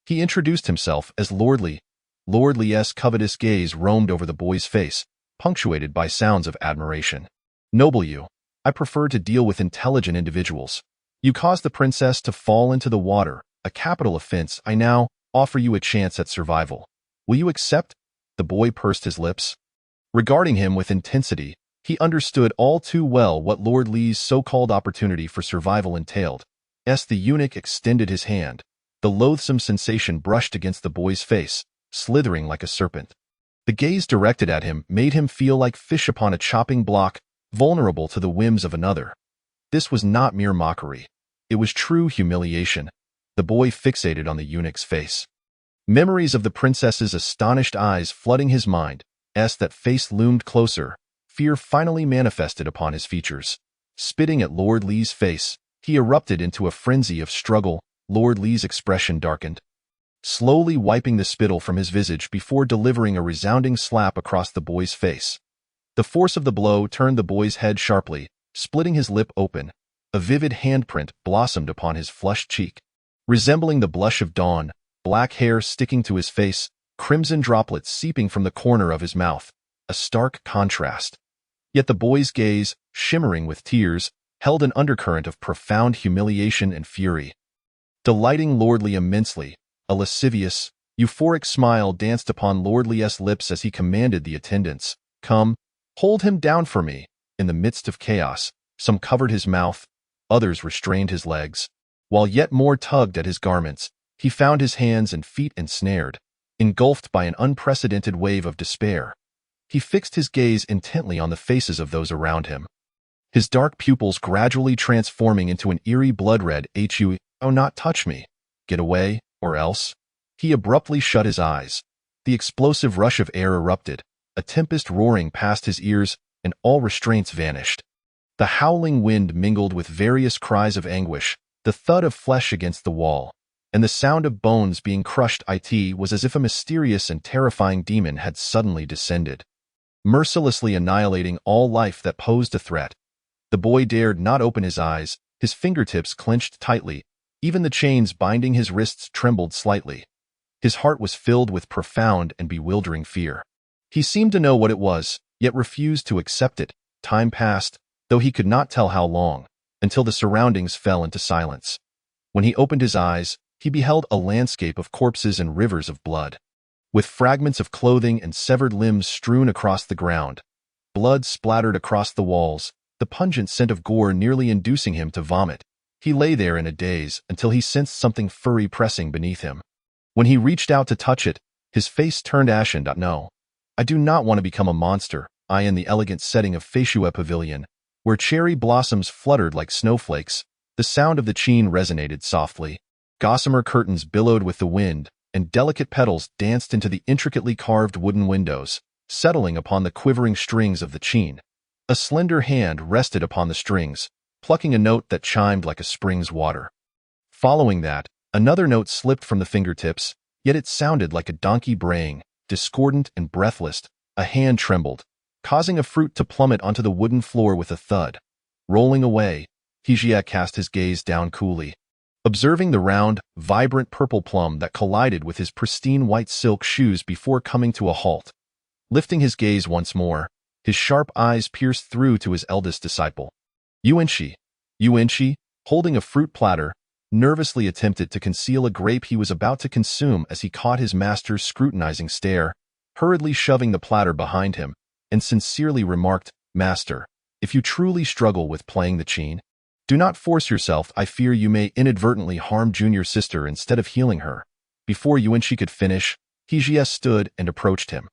He introduced himself as Lordly. Lordly's covetous gaze roamed over the boy's face, punctuated by sounds of admiration. "Noble you, I prefer to deal with intelligent individuals. You caused the princess to fall into the water, a capital offense. I now offer you a chance at survival. Will you accept?" The boy pursed his lips. Regarding him with intensity, he understood all too well what Lord Lee's so-called opportunity for survival entailed. As the eunuch extended his hand, the loathsome sensation brushed against the boy's face, slithering like a serpent. The gaze directed at him made him feel like fish upon a chopping block, vulnerable to the whims of another. This was not mere mockery. It was true humiliation. The boy fixated on the eunuch's face. Memories of the princess's astonished eyes flooding his mind. As that face loomed closer, fear finally manifested upon his features. Spitting at Lord Lee's face, he erupted into a frenzy of struggle. Lord Lee's expression darkened, slowly wiping the spittle from his visage before delivering a resounding slap across the boy's face. The force of the blow turned the boy's head sharply, splitting his lip open. A vivid handprint blossomed upon his flushed cheek, resembling the blush of dawn, black hair sticking to his face, crimson droplets seeping from the corner of his mouth, a stark contrast. Yet the boy's gaze, shimmering with tears, held an undercurrent of profound humiliation and fury. Delighting Lordly immensely, a lascivious, euphoric smile danced upon Lordly's lips as he commanded the attendants, "Come, hold him down for me." In the midst of chaos, some covered his mouth, others restrained his legs, while yet more tugged at his garments. He found his hands and feet ensnared, engulfed by an unprecedented wave of despair. He fixed his gaze intently on the faces of those around him, his dark pupils gradually transforming into an eerie blood red. "Oh, not touch me. Get away, or else." He abruptly shut his eyes. The explosive rush of air erupted, a tempest roaring past his ears, and all restraints vanished. The howling wind mingled with various cries of anguish, the thud of flesh against the wall, and the sound of bones being crushed. It was as if a mysterious and terrifying demon had suddenly descended, mercilessly annihilating all life that posed a threat. The boy dared not open his eyes, his fingertips clenched tightly, even the chains binding his wrists trembled slightly. His heart was filled with profound and bewildering fear. He seemed to know what it was, yet refused to accept it. Time passed, though he could not tell how long, until the surroundings fell into silence. When he opened his eyes, he beheld a landscape of corpses and rivers of blood, with fragments of clothing and severed limbs strewn across the ground. Blood splattered across the walls, the pungent scent of gore nearly inducing him to vomit. He lay there in a daze until he sensed something furry pressing beneath him. When he reached out to touch it, his face turned ashen. "No, I do not want to become a monster." In the elegant setting of Feshua Pavilion, where cherry blossoms fluttered like snowflakes, the sound of the cheen resonated softly. Gossamer curtains billowed with the wind, and delicate petals danced into the intricately carved wooden windows, settling upon the quivering strings of the cheen. A slender hand rested upon the strings, plucking a note that chimed like a spring's water. Following that, another note slipped from the fingertips, yet it sounded like a donkey braying, discordant and breathless. A hand trembled, causing a fruit to plummet onto the wooden floor with a thud. Rolling away, Hijia cast his gaze down coolly, observing the round, vibrant purple plum that collided with his pristine white silk shoes before coming to a halt. Lifting his gaze once more, his sharp eyes pierced through to his eldest disciple. Yuanxi, holding a fruit platter, nervously attempted to conceal a grape he was about to consume as he caught his master's scrutinizing stare, hurriedly shoving the platter behind him, and sincerely remarked, "Master, if you truly struggle with playing the cheen, do not force yourself. I fear you may inadvertently harm junior sister instead of healing her." Before Yuanxi could finish, Hijia stood and approached him.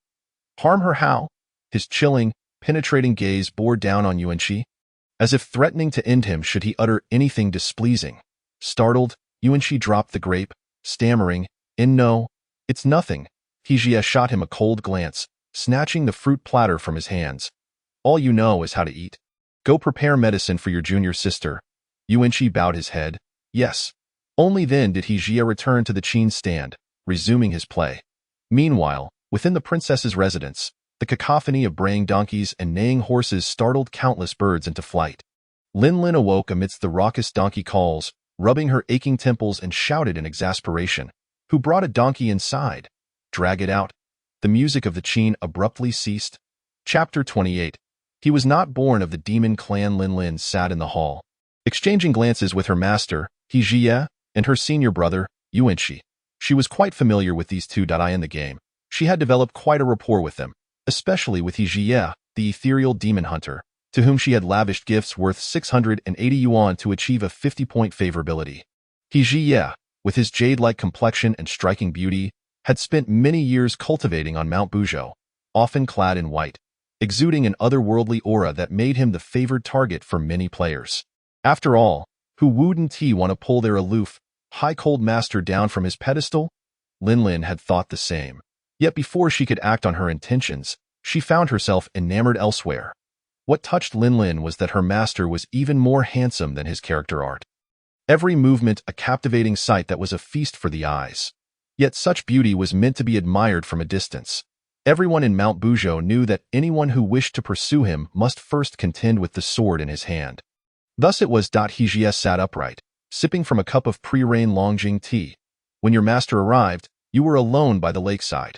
"Harm her how?" His chilling, penetrating gaze bore down on Yuanxi, as if threatening to end him should he utter anything displeasing. Startled, Yuanxi dropped the grape, stammering, "No, it's nothing." Hijia shot him a cold glance, snatching the fruit platter from his hands. "All you know is how to eat. Go prepare medicine for your junior sister." Yuanxi bowed his head. Yes. Only then did Hijia return to the cheen stand, resuming his play. Meanwhile, within the princess's residence, the cacophony of braying donkeys and neighing horses startled countless birds into flight. Linlin awoke amidst the raucous donkey calls, rubbing her aching temples, and shouted in exasperation, "Who brought a donkey inside? Drag it out." The music of the cheen abruptly ceased. Chapter 28. He was not born of the demon clan. Linlin sat in the hall, exchanging glances with her master, Hijia, and her senior brother, Yuanxi. She was quite familiar with these two. In the game, she had developed quite a rapport with them, especially with Hijia, the ethereal demon hunter, to whom she had lavished gifts worth 680 yuan to achieve a 50-point favorability. Hijia, with his jade-like complexion and striking beauty, had spent many years cultivating on Mount Buzhou, often clad in white, exuding an otherworldly aura that made him the favored target for many players. After all, who wouldn't want to pull their aloof, high-cold master down from his pedestal? Linlin had thought the same. Yet before she could act on her intentions, she found herself enamored elsewhere. What touched Linlin was that her master was even more handsome than his character art. Every movement a captivating sight that was a feast for the eyes. Yet such beauty was meant to be admired from a distance. Everyone in Mount Buzhou knew that anyone who wished to pursue him must first contend with the sword in his hand. Thus it was. Hijia sat upright, sipping from a cup of pre-rain Longjing tea. When your master arrived, you were alone by the lakeside.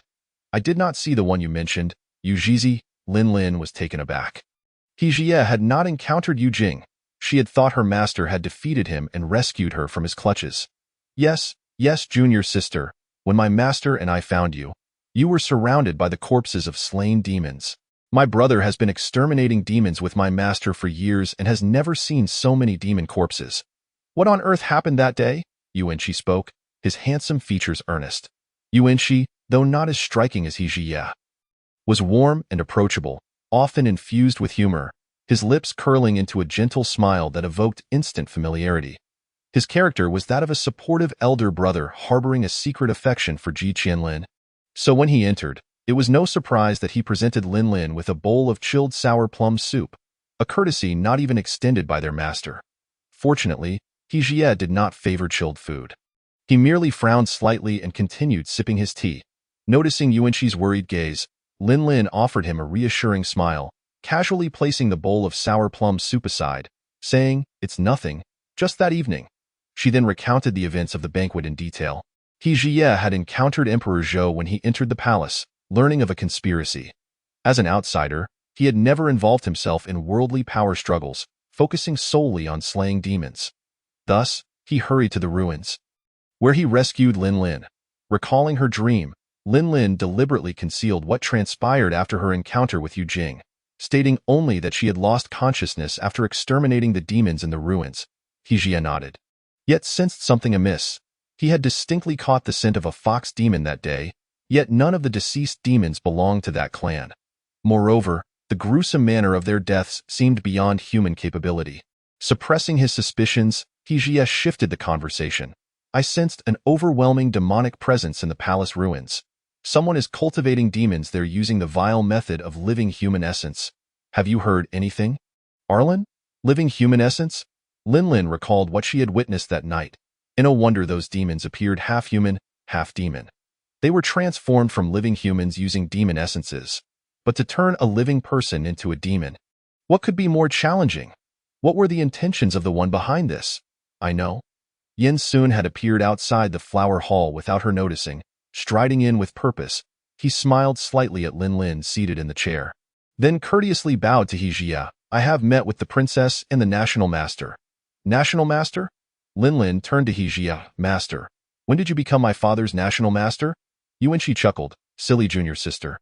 I did not see the one you mentioned, Yujizi. Linlin was taken aback. Hijia had not encountered Yu Jing. She had thought her master had defeated him and rescued her from his clutches. Yes, junior sister, when my master and I found you, you were surrounded by the corpses of slain demons. My brother has been exterminating demons with my master for years and has never seen so many demon corpses. What on earth happened that day? Yuanxi spoke, his handsome features earnest. Yuanxi, though not as striking as Hijia, was warm and approachable, often infused with humor, his lips curling into a gentle smile that evoked instant familiarity. His character was that of a supportive elder brother harboring a secret affection for Ji Qianlin. So when he entered, it was no surprise that he presented Lin Lin with a bowl of chilled sour plum soup, a courtesy not even extended by their master. Fortunately, He Jie did not favor chilled food. He merely frowned slightly and continued sipping his tea. Noticing Yuanqi's worried gaze, Lin Lin offered him a reassuring smile, casually placing the bowl of sour plum soup aside, saying, "It's nothing, just that evening." She then recounted the events of the banquet in detail. He Jie had encountered Emperor Zhou when he entered the palace, learning of a conspiracy. As an outsider, he had never involved himself in worldly power struggles, focusing solely on slaying demons. Thus, he hurried to the ruins, where he rescued Lin Lin. Recalling her dream, Lin Lin deliberately concealed what transpired after her encounter with Yu Jing, stating only that she had lost consciousness after exterminating the demons in the ruins. He Jie nodded, yet sensed something amiss. He had distinctly caught the scent of a fox demon that day, yet none of the deceased demons belonged to that clan. Moreover, the gruesome manner of their deaths seemed beyond human capability. Suppressing his suspicions, He Jie shifted the conversation. "I sensed an overwhelming demonic presence in the palace ruins. Someone is cultivating demons there using the vile method of living human essence. Have you heard anything?" "Arlen? Living human essence?" Lin Lin recalled what she had witnessed that night. No wonder those demons appeared half human, half demon. They were transformed from living humans using demon essences. But to turn a living person into a demon, what could be more challenging? What were the intentions of the one behind this? "I know." Yin Sun had appeared outside the flower hall without her noticing, striding in with purpose. He smiled slightly at Lin Lin seated in the chair, then courteously bowed to He Jie. "I have met with the princess and the national master." "National master?" Lin Lin turned to He Jie. "Master, when did you become my father's national master?" Yuanqi chuckled. "Silly junior sister.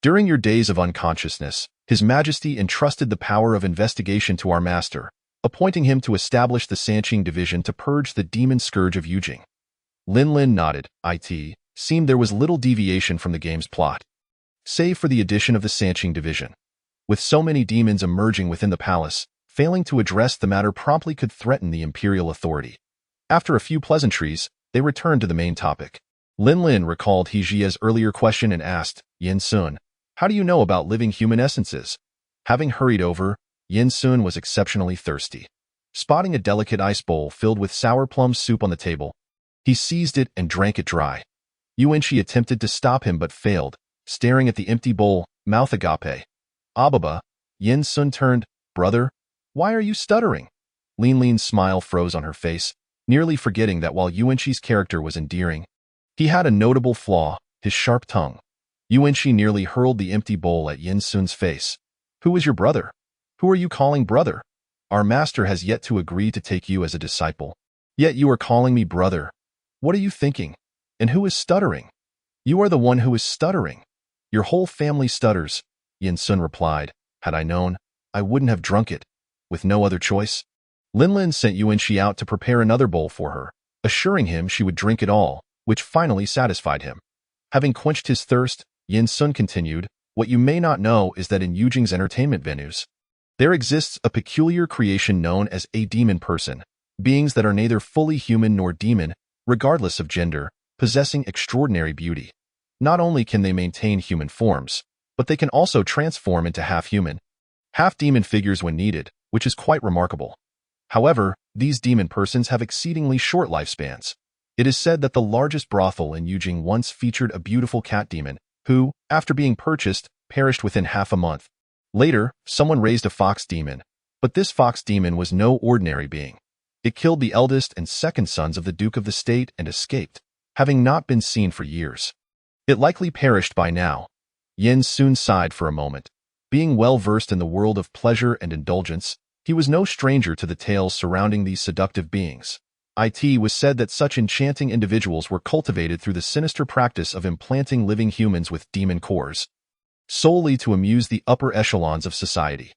During your days of unconsciousness, His Majesty entrusted the power of investigation to our master, appointing him to establish the Sanqing division to purge the demon scourge of Yujing." Lin Lin nodded. It seemed there was little deviation from the game's plot, save for the addition of the Sanqing division. With so many demons emerging within the palace, failing to address the matter promptly could threaten the imperial authority. After a few pleasantries, they returned to the main topic. Lin Lin recalled He Jie's earlier question and asked, "Yin Sun, how do you know about living human essences?" Having hurried over, Yin Sun was exceptionally thirsty. Spotting a delicate ice bowl filled with sour plum soup on the table, he seized it and drank it dry. Yuanqi attempted to stop him but failed, staring at the empty bowl, mouth agape. "Ababa." Yin Sun turned. "Brother, why are you stuttering?" Lin Lin's smile froze on her face, nearly forgetting that while Yuanqi's character was endearing, he had a notable flaw, his sharp tongue. Yuanqi nearly hurled the empty bowl at Yin Sun's face. "Who is your brother? Who are you calling brother? Our master has yet to agree to take you as a disciple. Yet you are calling me brother. What are you thinking? And who is stuttering?" "You are the one who is stuttering. Your whole family stutters," Yin Sun replied. "Had I known, I wouldn't have drunk it." With no other choice, Lin Lin sent Yuanqi out to prepare another bowl for her, assuring him she would drink it all, which finally satisfied him. Having quenched his thirst, Yin Sun continued, "What you may not know is that in Yujing's entertainment venues, there exists a peculiar creation known as a demon person, beings that are neither fully human nor demon, regardless of gender, possessing extraordinary beauty. Not only can they maintain human forms, but they can also transform into half-human, half-demon figures when needed, which is quite remarkable. However, these demon persons have exceedingly short lifespans. It is said that the largest brothel in Yujing once featured a beautiful cat demon, who, after being purchased, perished within half a month. Later, someone raised a fox demon, but this fox demon was no ordinary being. It killed the eldest and second sons of the Duke of the State and escaped, having not been seen for years. It likely perished by now." Yin Sun sighed for a moment. Being well versed in the world of pleasure and indulgence, he was no stranger to the tales surrounding these seductive beings. It was said that such enchanting individuals were cultivated through the sinister practice of implanting living humans with demon cores, solely to amuse the upper echelons of society.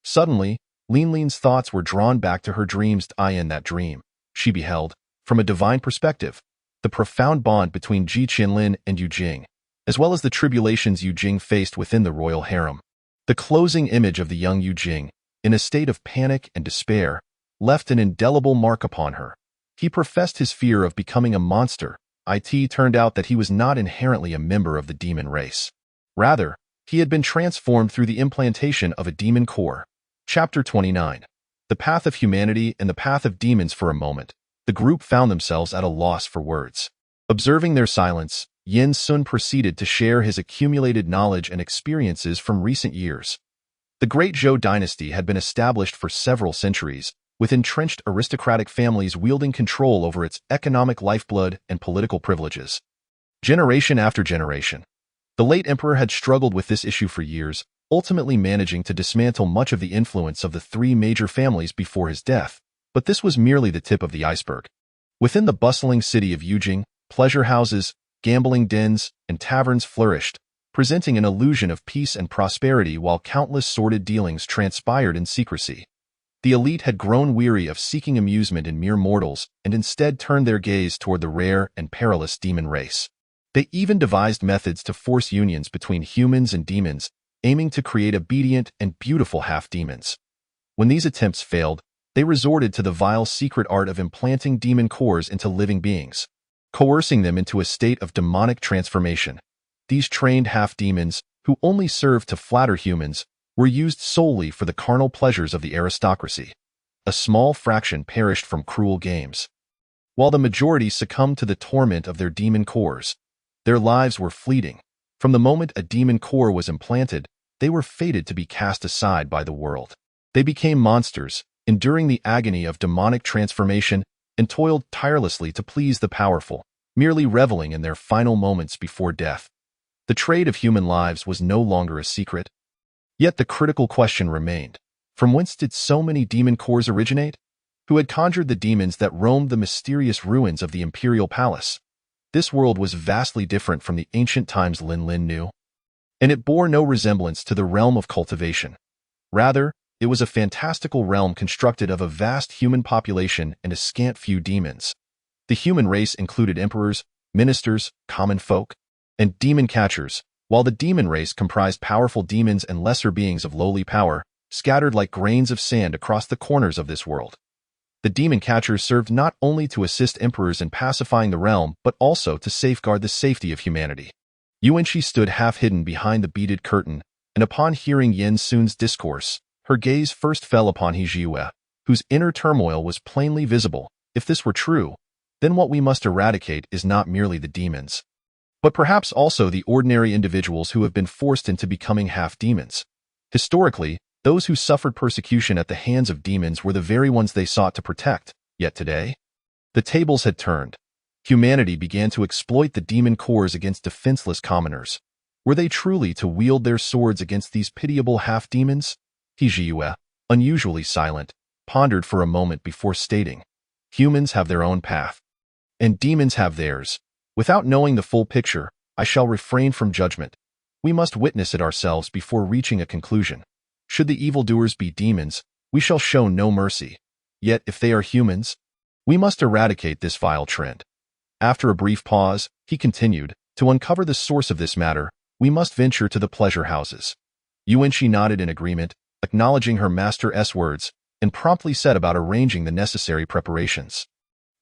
Suddenly, Lin Lin's thoughts were drawn back to her dreams. In that dream, she beheld, from a divine perspective, the profound bond between Ji Qianlin and Yu Jing. as well as the tribulations Yu Jing faced within the royal harem. The closing image of the young Yu Jing, in a state of panic and despair, left an indelible mark upon her. He professed his fear of becoming a monster. It turned out that he was not inherently a member of the demon race. Rather, he had been transformed through the implantation of a demon core. Chapter 29. The Path of Humanity and the Path of Demons. For a moment, the group found themselves at a loss for words. Observing their silence, Yin Sun proceeded to share his accumulated knowledge and experiences from recent years. The Great Zhou dynasty had been established for several centuries, with entrenched aristocratic families wielding control over its economic lifeblood and political privileges. Generation after generation, the late emperor had struggled with this issue for years, ultimately managing to dismantle much of the influence of the three major families before his death. But this was merely the tip of the iceberg. Within the bustling city of Yujing, pleasure houses, gambling dens, and taverns flourished, presenting an illusion of peace and prosperity while countless sordid dealings transpired in secrecy. The elite had grown weary of seeking amusement in mere mortals and instead turned their gaze toward the rare and perilous demon race. They even devised methods to force unions between humans and demons, aiming to create obedient and beautiful half-demons. When these attempts failed, they resorted to the vile secret art of implanting demon cores into living beings, coercing them into a state of demonic transformation. These trained half-demons, who only served to flatter humans, were used solely for the carnal pleasures of the aristocracy. A small fraction perished from cruel games, while the majority succumbed to the torment of their demon cores. Their lives were fleeting. From the moment a demon core was implanted, they were fated to be cast aside by the world. They became monsters, enduring the agony of demonic transformation, and toiled tirelessly to please the powerful, merely reveling in their final moments before death. The trade of human lives was no longer a secret. Yet the critical question remained: from whence did so many demon cores originate? Who had conjured the demons that roamed the mysterious ruins of the imperial palace? This world was vastly different from the ancient times Lin Lin knew, and it bore no resemblance to the realm of cultivation. Rather, it was a fantastical realm constructed of a vast human population and a scant few demons. The human race included emperors, ministers, common folk, and demon catchers, while the demon race comprised powerful demons and lesser beings of lowly power, scattered like grains of sand across the corners of this world. The demon catchers served not only to assist emperors in pacifying the realm, but also to safeguard the safety of humanity. Yuanqi stood half-hidden behind the beaded curtain, and upon hearing Yin Sun's discourse, her gaze first fell upon He Zhiyue, whose inner turmoil was plainly visible. If this were true, then what we must eradicate is not merely the demons, but perhaps also the ordinary individuals who have been forced into becoming half-demons. Historically, those who suffered persecution at the hands of demons were the very ones they sought to protect. Yet today, the tables had turned. Humanity began to exploit the demon cores against defenseless commoners. Were they truly to wield their swords against these pitiable half-demons? He Zhiyue, unusually silent, pondered for a moment before stating, "Humans have their own path, and demons have theirs. Without knowing the full picture, I shall refrain from judgment. We must witness it ourselves before reaching a conclusion. Should the evildoers be demons, we shall show no mercy. Yet if they are humans, we must eradicate this vile trend." After a brief pause, he continued, "To uncover the source of this matter, we must venture to the pleasure houses." Yuanqi nodded in agreement, acknowledging her master's words, and promptly set about arranging the necessary preparations.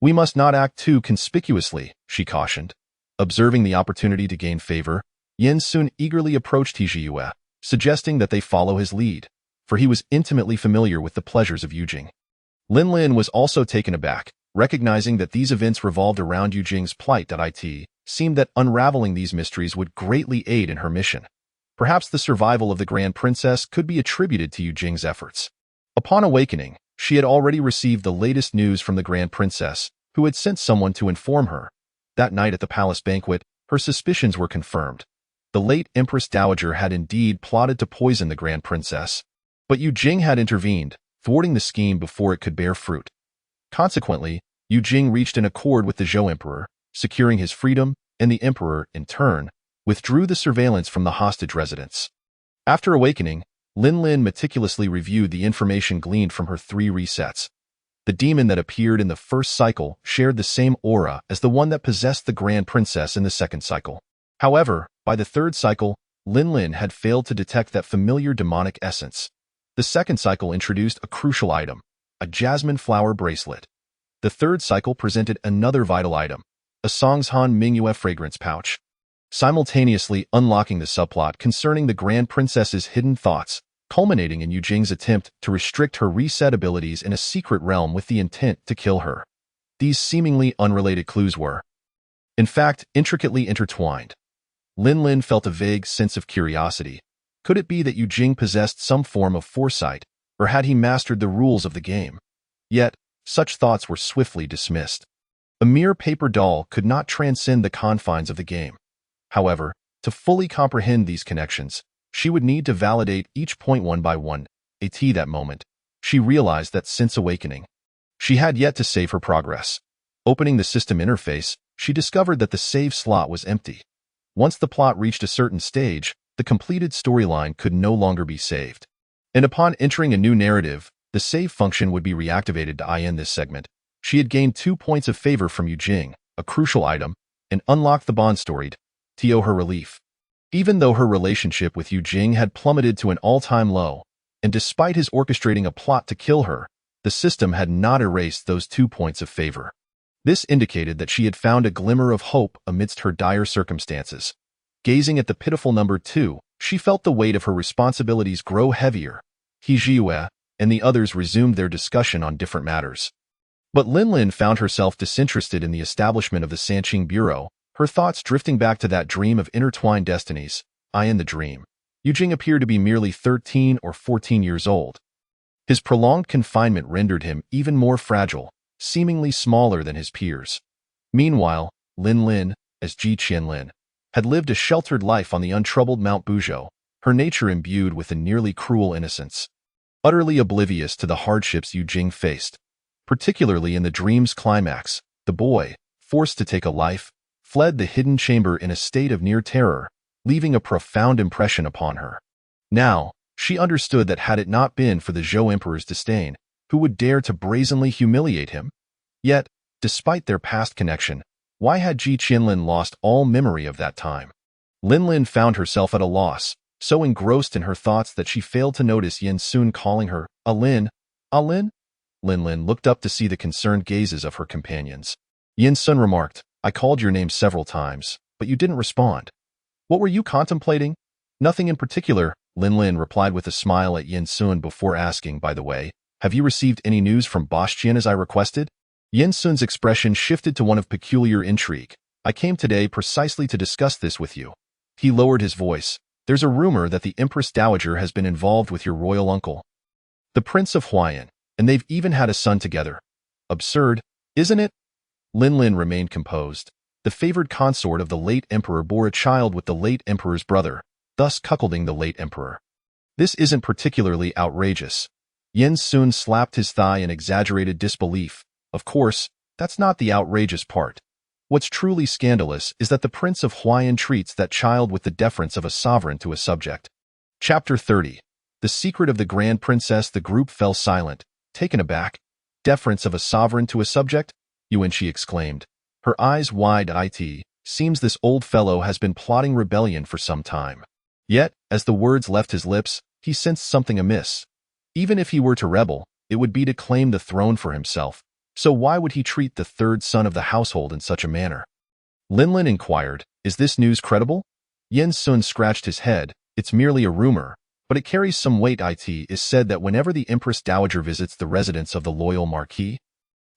"We must not act too conspicuously," she cautioned. Observing the opportunity to gain favor, Yin Sun eagerly approached He Zhiyue, suggesting that they follow his lead, for he was intimately familiar with the pleasures of Yujing. Lin Lin was also taken aback, recognizing that these events revolved around Yujing's plight. It seemed that unraveling these mysteries would greatly aid in her mission. Perhaps the survival of the Grand Princess could be attributed to Yujing's efforts. Upon awakening, she had already received the latest news from the Grand Princess, who had sent someone to inform her. That night at the palace banquet, her suspicions were confirmed. The late Empress Dowager had indeed plotted to poison the Grand Princess, but Yujing had intervened, thwarting the scheme before it could bear fruit. Consequently, Yujing reached an accord with the Zhou Emperor, securing his freedom, and the Emperor, in turn, withdrew the surveillance from the hostage residence. After awakening, Lin Lin meticulously reviewed the information gleaned from her 3 resets. The demon that appeared in the first cycle shared the same aura as the one that possessed the Grand Princess in the second cycle. However, by the third cycle, Lin had failed to detect that familiar demonic essence. The second cycle introduced a crucial item, a jasmine flower bracelet. The third cycle presented another vital item, a Songshan Mingyue fragrance pouch, simultaneously unlocking the subplot concerning the Grand Princess's hidden thoughts, culminating in Yu Jing's attempt to restrict her reset abilities in a secret realm with the intent to kill her. These seemingly unrelated clues were, in fact, intricately intertwined. Lin felt a vague sense of curiosity. Could it be that Yu Jing possessed some form of foresight, or had he mastered the rules of the game? Yet, such thoughts were swiftly dismissed. A mere paper doll could not transcend the confines of the game. However, to fully comprehend these connections, she would need to validate each point one by one. At that moment, she realized that since awakening, she had yet to save her progress. Opening the system interface, she discovered that the save slot was empty. Once the plot reached a certain stage, the completed storyline could no longer be saved. And upon entering a new narrative, the save function would be reactivated to end this segment. She had gained 2 points of favor from Yu Jing, a crucial item, and unlocked the bond story to owe her relief. Even though her relationship with Yu Jing had plummeted to an all-time low, and despite his orchestrating a plot to kill her, the system had not erased those 2 points of favor. This indicated that she had found a glimmer of hope amidst her dire circumstances. Gazing at the pitiful number 2, she felt the weight of her responsibilities grow heavier. He Jiyue and the others resumed their discussion on different matters. But Lin found herself disinterested in the establishment of the Sanqing Bureau, her thoughts drifting back to that dream of intertwined destinies. In the dream, Yu Jing appeared to be merely 13 or 14 years old. His prolonged confinement rendered him even more fragile, seemingly smaller than his peers. Meanwhile, Lin, as Ji Qianlin, had lived a sheltered life on the untroubled Mount Buzhou, her nature imbued with a nearly cruel innocence. Utterly oblivious to the hardships Yu Jing faced, particularly in the dream's climax, the boy, forced to take a life, fled the hidden chamber in a state of near terror, leaving a profound impression upon her. Now, she understood that had it not been for the Zhou Emperor's disdain, who would dare to brazenly humiliate him? Yet, despite their past connection, why had Ji Qianlin lost all memory of that time? Lin found herself at a loss, so engrossed in her thoughts that she failed to notice Yin Sun calling her, Lin. Lin looked up to see the concerned gazes of her companions. Yin Sun remarked, I called your name several times, but you didn't respond. What were you contemplating? Nothing in particular, Lin replied with a smile at Yin Sun before asking, by the way, have you received any news from Bosch as I requested? Yin Sun's expression shifted to one of peculiar intrigue. I came today precisely to discuss this with you. He lowered his voice. There's a rumor that the Empress Dowager has been involved with your royal uncle, the Prince of Huayan, and they've even had a son together. Absurd, isn't it? Lin remained composed. The favored consort of the late emperor bore a child with the late emperor's brother, thus cuckolding the late emperor. This isn't particularly outrageous. Yin Sun slapped his thigh in exaggerated disbelief. Of course, that's not the outrageous part. What's truly scandalous is that the Prince of Huayan treats that child with the deference of a sovereign to a subject. Chapter 30. The Secret of the Grand Princess. The group fell silent, taken aback. Deference of a sovereign to a subject? Yuanqi exclaimed, her eyes wide. It seems this old fellow has been plotting rebellion for some time. Yet, as the words left his lips, he sensed something amiss. Even if he were to rebel, it would be to claim the throne for himself. So why would he treat the third son of the household in such a manner? Lin inquired, is this news credible? Yin Sun scratched his head, it's merely a rumor, but it carries some weight. It is said that whenever the Empress Dowager visits the residence of the loyal Marquis,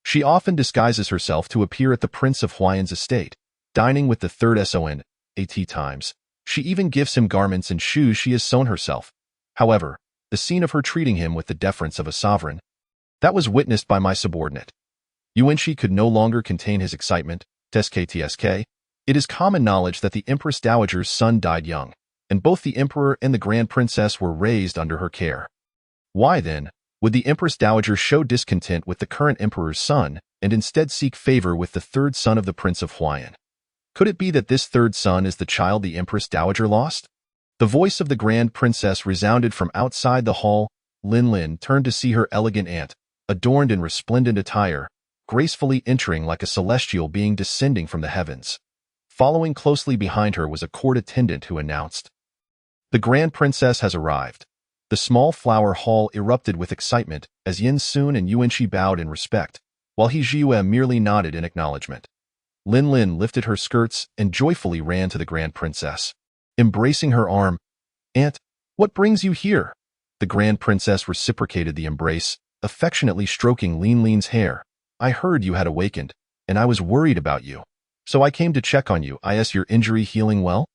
she often disguises herself to appear at the Prince of Huayan's estate, dining with the third son at times. She even gifts him garments and shoes she has sewn herself. However, the scene of her treating him with the deference of a sovereign, that was witnessed by my subordinate. Yuanqi could no longer contain his excitement. Tsk. It is common knowledge that the Empress Dowager's son died young, and both the Emperor and the Grand Princess were raised under her care. Why, then, would the Empress Dowager show discontent with the current Emperor's son and instead seek favor with the third son of the Prince of Huayan? Could it be that this third son is the child the Empress Dowager lost? The voice of the Grand Princess resounded from outside the hall. Lin turned to see her elegant aunt, adorned in resplendent attire, gracefully entering like a celestial being descending from the heavens. Following closely behind her was a court attendant who announced, "The Grand Princess has arrived." The small flower hall erupted with excitement as Yin Sun and Yuanqi bowed in respect, while He Jiue merely nodded in acknowledgement. Lin Lin lifted her skirts and joyfully ran to the Grand Princess. Embracing her arm, "Aunt, what brings you here?" The Grand Princess reciprocated the embrace, affectionately stroking Lin Lin's hair. "I heard you had awakened, and I was worried about you. So I came to check on you. Is your injury healing well?"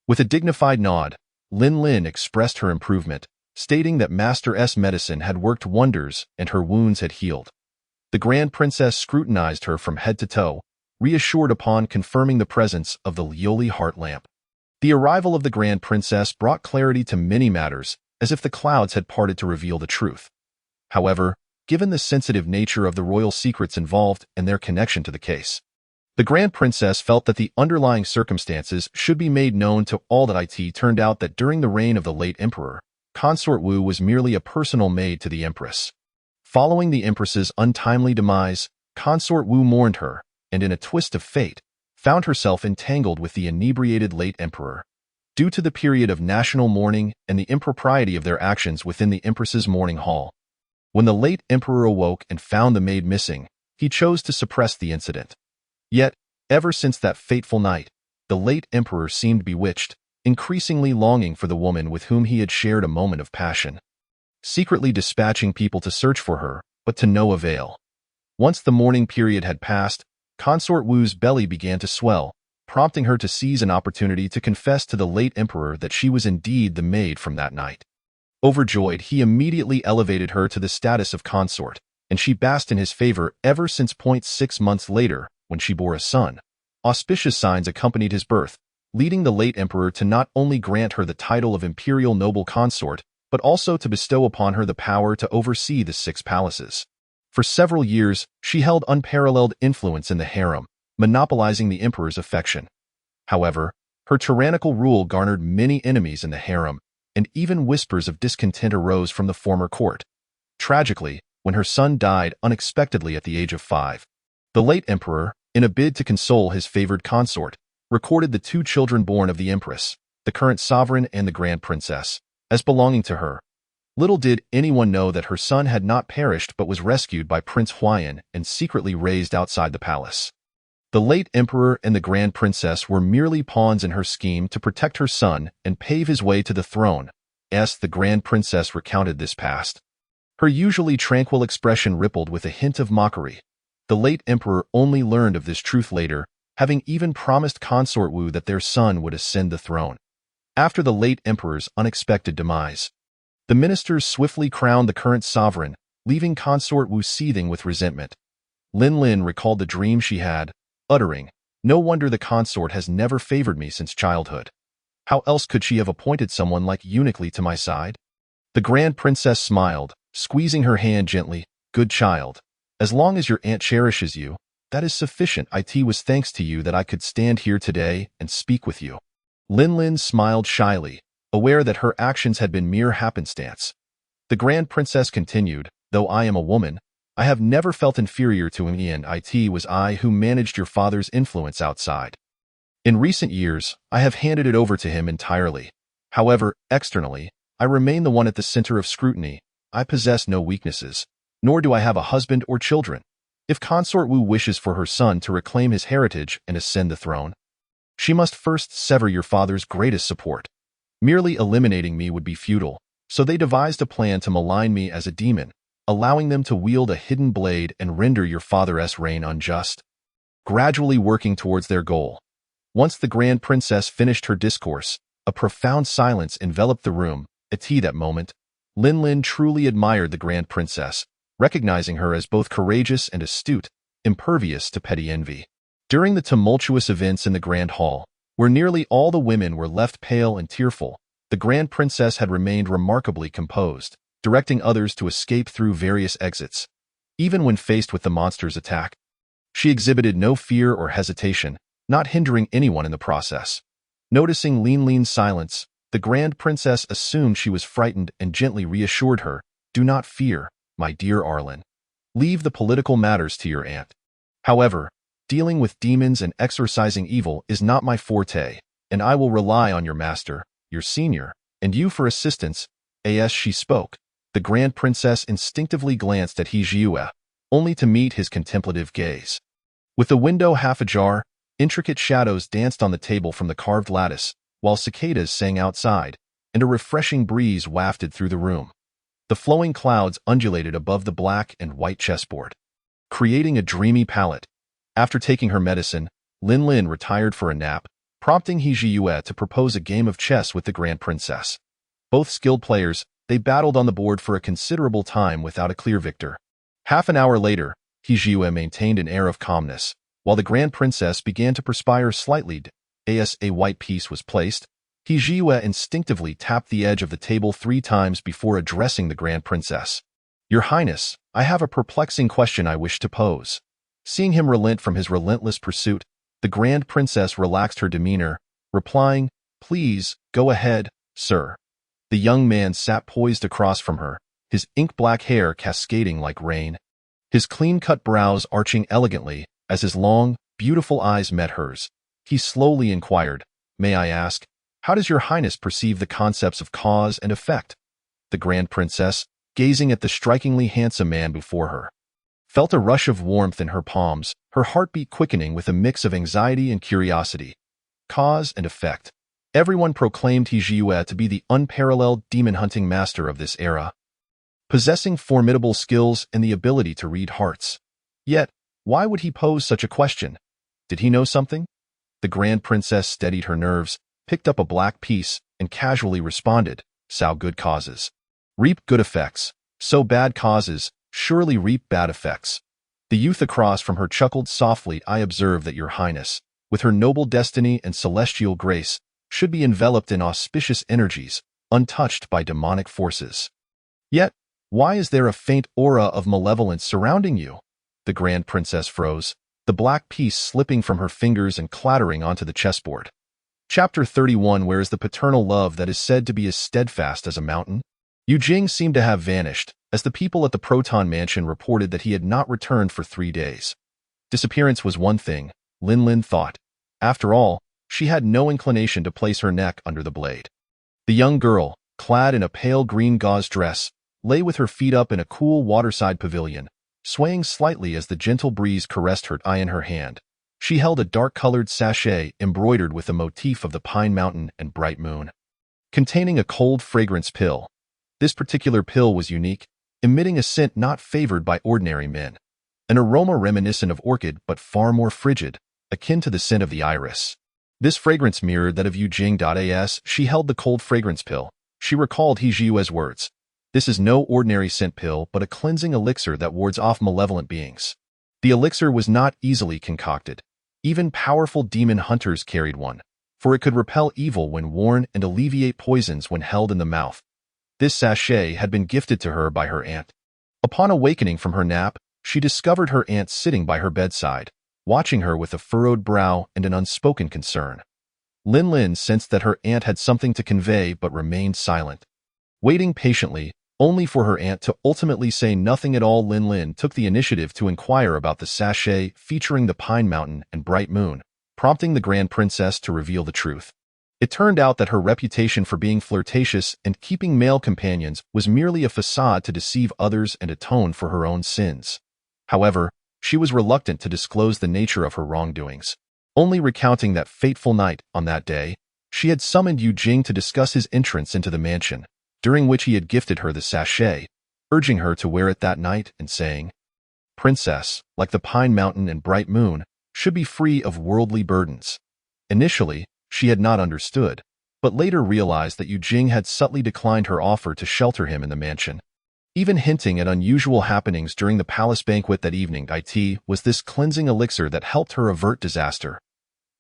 With a dignified nod, Lin Lin expressed her improvement, stating that Master S medicine had worked wonders and her wounds had healed. The Grand Princess scrutinized her from head to toe, reassured upon confirming the presence of the Lioli heart lamp. The arrival of the Grand Princess brought clarity to many matters, as if the clouds had parted to reveal the truth. However, given the sensitive nature of the royal secrets involved and their connection to the case, the Grand Princess felt that the underlying circumstances should be made known to all. That it turned out that during the reign of the late emperor, Consort Wu was merely a personal maid to the empress. Following the empress's untimely demise, Consort Wu mourned her, and in a twist of fate, found herself entangled with the inebriated late emperor. Due to the period of national mourning and the impropriety of their actions within the empress's mourning hall, when the late emperor awoke and found the maid missing, he chose to suppress the incident. Yet, ever since that fateful night, the late emperor seemed bewitched, increasingly longing for the woman with whom he had shared a moment of passion. Secretly dispatching people to search for her, but to no avail. Once the mourning period had passed, Consort Wu's belly began to swell, prompting her to seize an opportunity to confess to the late emperor that she was indeed the maid from that night. Overjoyed, he immediately elevated her to the status of consort, and she basked in his favor ever since. 6 months later, when she bore a son, auspicious signs accompanied his birth, leading the late emperor to not only grant her the title of imperial noble consort, but also to bestow upon her the power to oversee the 6 palaces. For several years, she held unparalleled influence in the harem, monopolizing the emperor's affection. However, her tyrannical rule garnered many enemies in the harem, and even whispers of discontent arose from the former court. Tragically, when her son died unexpectedly at the age of 5, the late emperor, in a bid to console his favored consort, recorded the 2 children born of the empress, the current sovereign and the Grand Princess, as belonging to her. Little did anyone know that her son had not perished but was rescued by Prince Huayan and secretly raised outside the palace. The late emperor and the Grand Princess were merely pawns in her scheme to protect her son and pave his way to the throne. The Grand Princess recounted this past. Her usually tranquil expression rippled with a hint of mockery. The late emperor only learned of this truth later, having even promised Consort Wu that their son would ascend the throne. After the late emperor's unexpected demise, the ministers swiftly crowned the current sovereign, leaving Consort Wu seething with resentment. Lin Lin recalled the dream she had, uttering, "No wonder the consort has never favored me since childhood. How else could she have appointed someone like Uniquely to my side?" The Grand Princess smiled, squeezing her hand gently. "Good child. As long as your aunt cherishes you, that is sufficient. It was thanks to you that I could stand here today and speak with you." Lin Lin smiled shyly, aware that her actions had been mere happenstance. The Grand Princess continued, "Though I am a woman, I have never felt inferior to him, and it was I who managed your father's influence outside. In recent years, I have handed it over to him entirely. However, externally, I remain the one at the center of scrutiny. I possess no weaknesses, nor do I have a husband or children. If Consort Wu wishes for her son to reclaim his heritage and ascend the throne, she must first sever your father's greatest support. Merely eliminating me would be futile, so they devised a plan to malign me as a demon, allowing them to wield a hidden blade and render your father's reign unjust." Gradually working towards their goal. Once the Grand Princess finished her discourse, a profound silence enveloped the room. At that moment, Lin Lin truly admired the Grand Princess, recognizing her as both courageous and astute, impervious to petty envy. During the tumultuous events in the Grand Hall, where nearly all the women were left pale and tearful, the Grand Princess had remained remarkably composed, directing others to escape through various exits. Even when faced with the monster's attack, she exhibited no fear or hesitation, not hindering anyone in the process. Noticing Lin Lin's silence, the Grand Princess assumed she was frightened and gently reassured her, "Do not fear, my dear Arlen. Leave the political matters to your aunt." However, Dealing with demons and exorcising evil is not my forte, and I will rely on your master, your senior, and you for assistance. As she spoke, the Grand Princess instinctively glanced at He, only to meet his contemplative gaze. With the window half ajar, intricate shadows danced on the table from the carved lattice, while cicadas sang outside, and a refreshing breeze wafted through the room. The flowing clouds undulated above the black and white chessboard, creating a dreamy palette. After taking her medicine, Lin retired for a nap, prompting He to propose a game of chess with the Grand Princess. Both skilled players, they battled on the board for a considerable time without a clear victor. Half an hour later, He maintained an air of calmness, while the Grand Princess began to perspire slightly. As a white piece was placed, He instinctively tapped the edge of the table 3 times before addressing the Grand Princess. Your Highness, I have a perplexing question I wish to pose. Seeing him relent from his relentless pursuit, the Grand Princess relaxed her demeanor, replying, Please, go ahead, sir. The young man sat poised across from her, his ink-black hair cascading like rain, his clean-cut brows arching elegantly as his long, beautiful eyes met hers. He slowly inquired, May I ask, how does your Highness perceive the concepts of cause and effect? The Grand Princess, gazing at the strikingly handsome man before her, felt a rush of warmth in her palms, her heartbeat quickening with a mix of anxiety and curiosity. Cause and effect. Everyone proclaimed He to be the unparalleled demon-hunting master of this era, possessing formidable skills and the ability to read hearts. Yet, why would he pose such a question? Did he know something? The Grand Princess steadied her nerves, picked up a black piece, and casually responded, Sow good causes reap good effects, sow bad causes surely reap bad effects. The youth across from her chuckled softly. I observe that your Highness, with her noble destiny and celestial grace, should be enveloped in auspicious energies, untouched by demonic forces. Yet, why is there a faint aura of malevolence surrounding you? The Grand Princess froze, the black piece slipping from her fingers and clattering onto the chessboard. Chapter 31. Where is the paternal love that is said to be as steadfast as a mountain? Yu Jing seemed to have vanished, as the people at the Proton Mansion reported that he had not returned for 3 days. Disappearance was one thing, Lin thought. After all, she had no inclination to place her neck under the blade. The young girl, clad in a pale green gauze dress, lay with her feet up in a cool waterside pavilion, swaying slightly as the gentle breeze caressed her eye in her hand. She held a dark-colored sachet embroidered with a motif of the Pine Mountain and bright moon, containing a cold fragrance pill. This particular pill was unique, emitting a scent not favored by ordinary men, an aroma reminiscent of orchid but far more frigid, akin to the scent of the iris. This fragrance mirrored that of Yu Jing. As she held the cold fragrance pill, she recalled He words. This is no ordinary scent pill but a cleansing elixir that wards off malevolent beings. The elixir was not easily concocted. Even powerful demon hunters carried one, for it could repel evil when worn and alleviate poisons when held in the mouth. This sachet had been gifted to her by her aunt. Upon awakening from her nap, she discovered her aunt sitting by her bedside, watching her with a furrowed brow and an unspoken concern. Lin sensed that her aunt had something to convey but remained silent. Waiting patiently, only for her aunt to ultimately say nothing at all, Lin took the initiative to inquire about the sachet featuring the Pine Mountain and bright moon, prompting the Grand Princess to reveal the truth. It turned out that her reputation for being flirtatious and keeping male companions was merely a facade to deceive others and atone for her own sins. However, she was reluctant to disclose the nature of her wrongdoings, only recounting that fateful night. On that day, she had summoned Yu Jing to discuss his entrance into the mansion, during which he had gifted her the sachet, urging her to wear it that night and saying, Princess, like the Pine Mountain and bright moon, should be free of worldly burdens. Initially, she had not understood, but later realized that Yu Jing had subtly declined her offer to shelter him in the mansion. Even hinting at unusual happenings during the palace banquet that evening, it was this cleansing elixir that helped her avert disaster.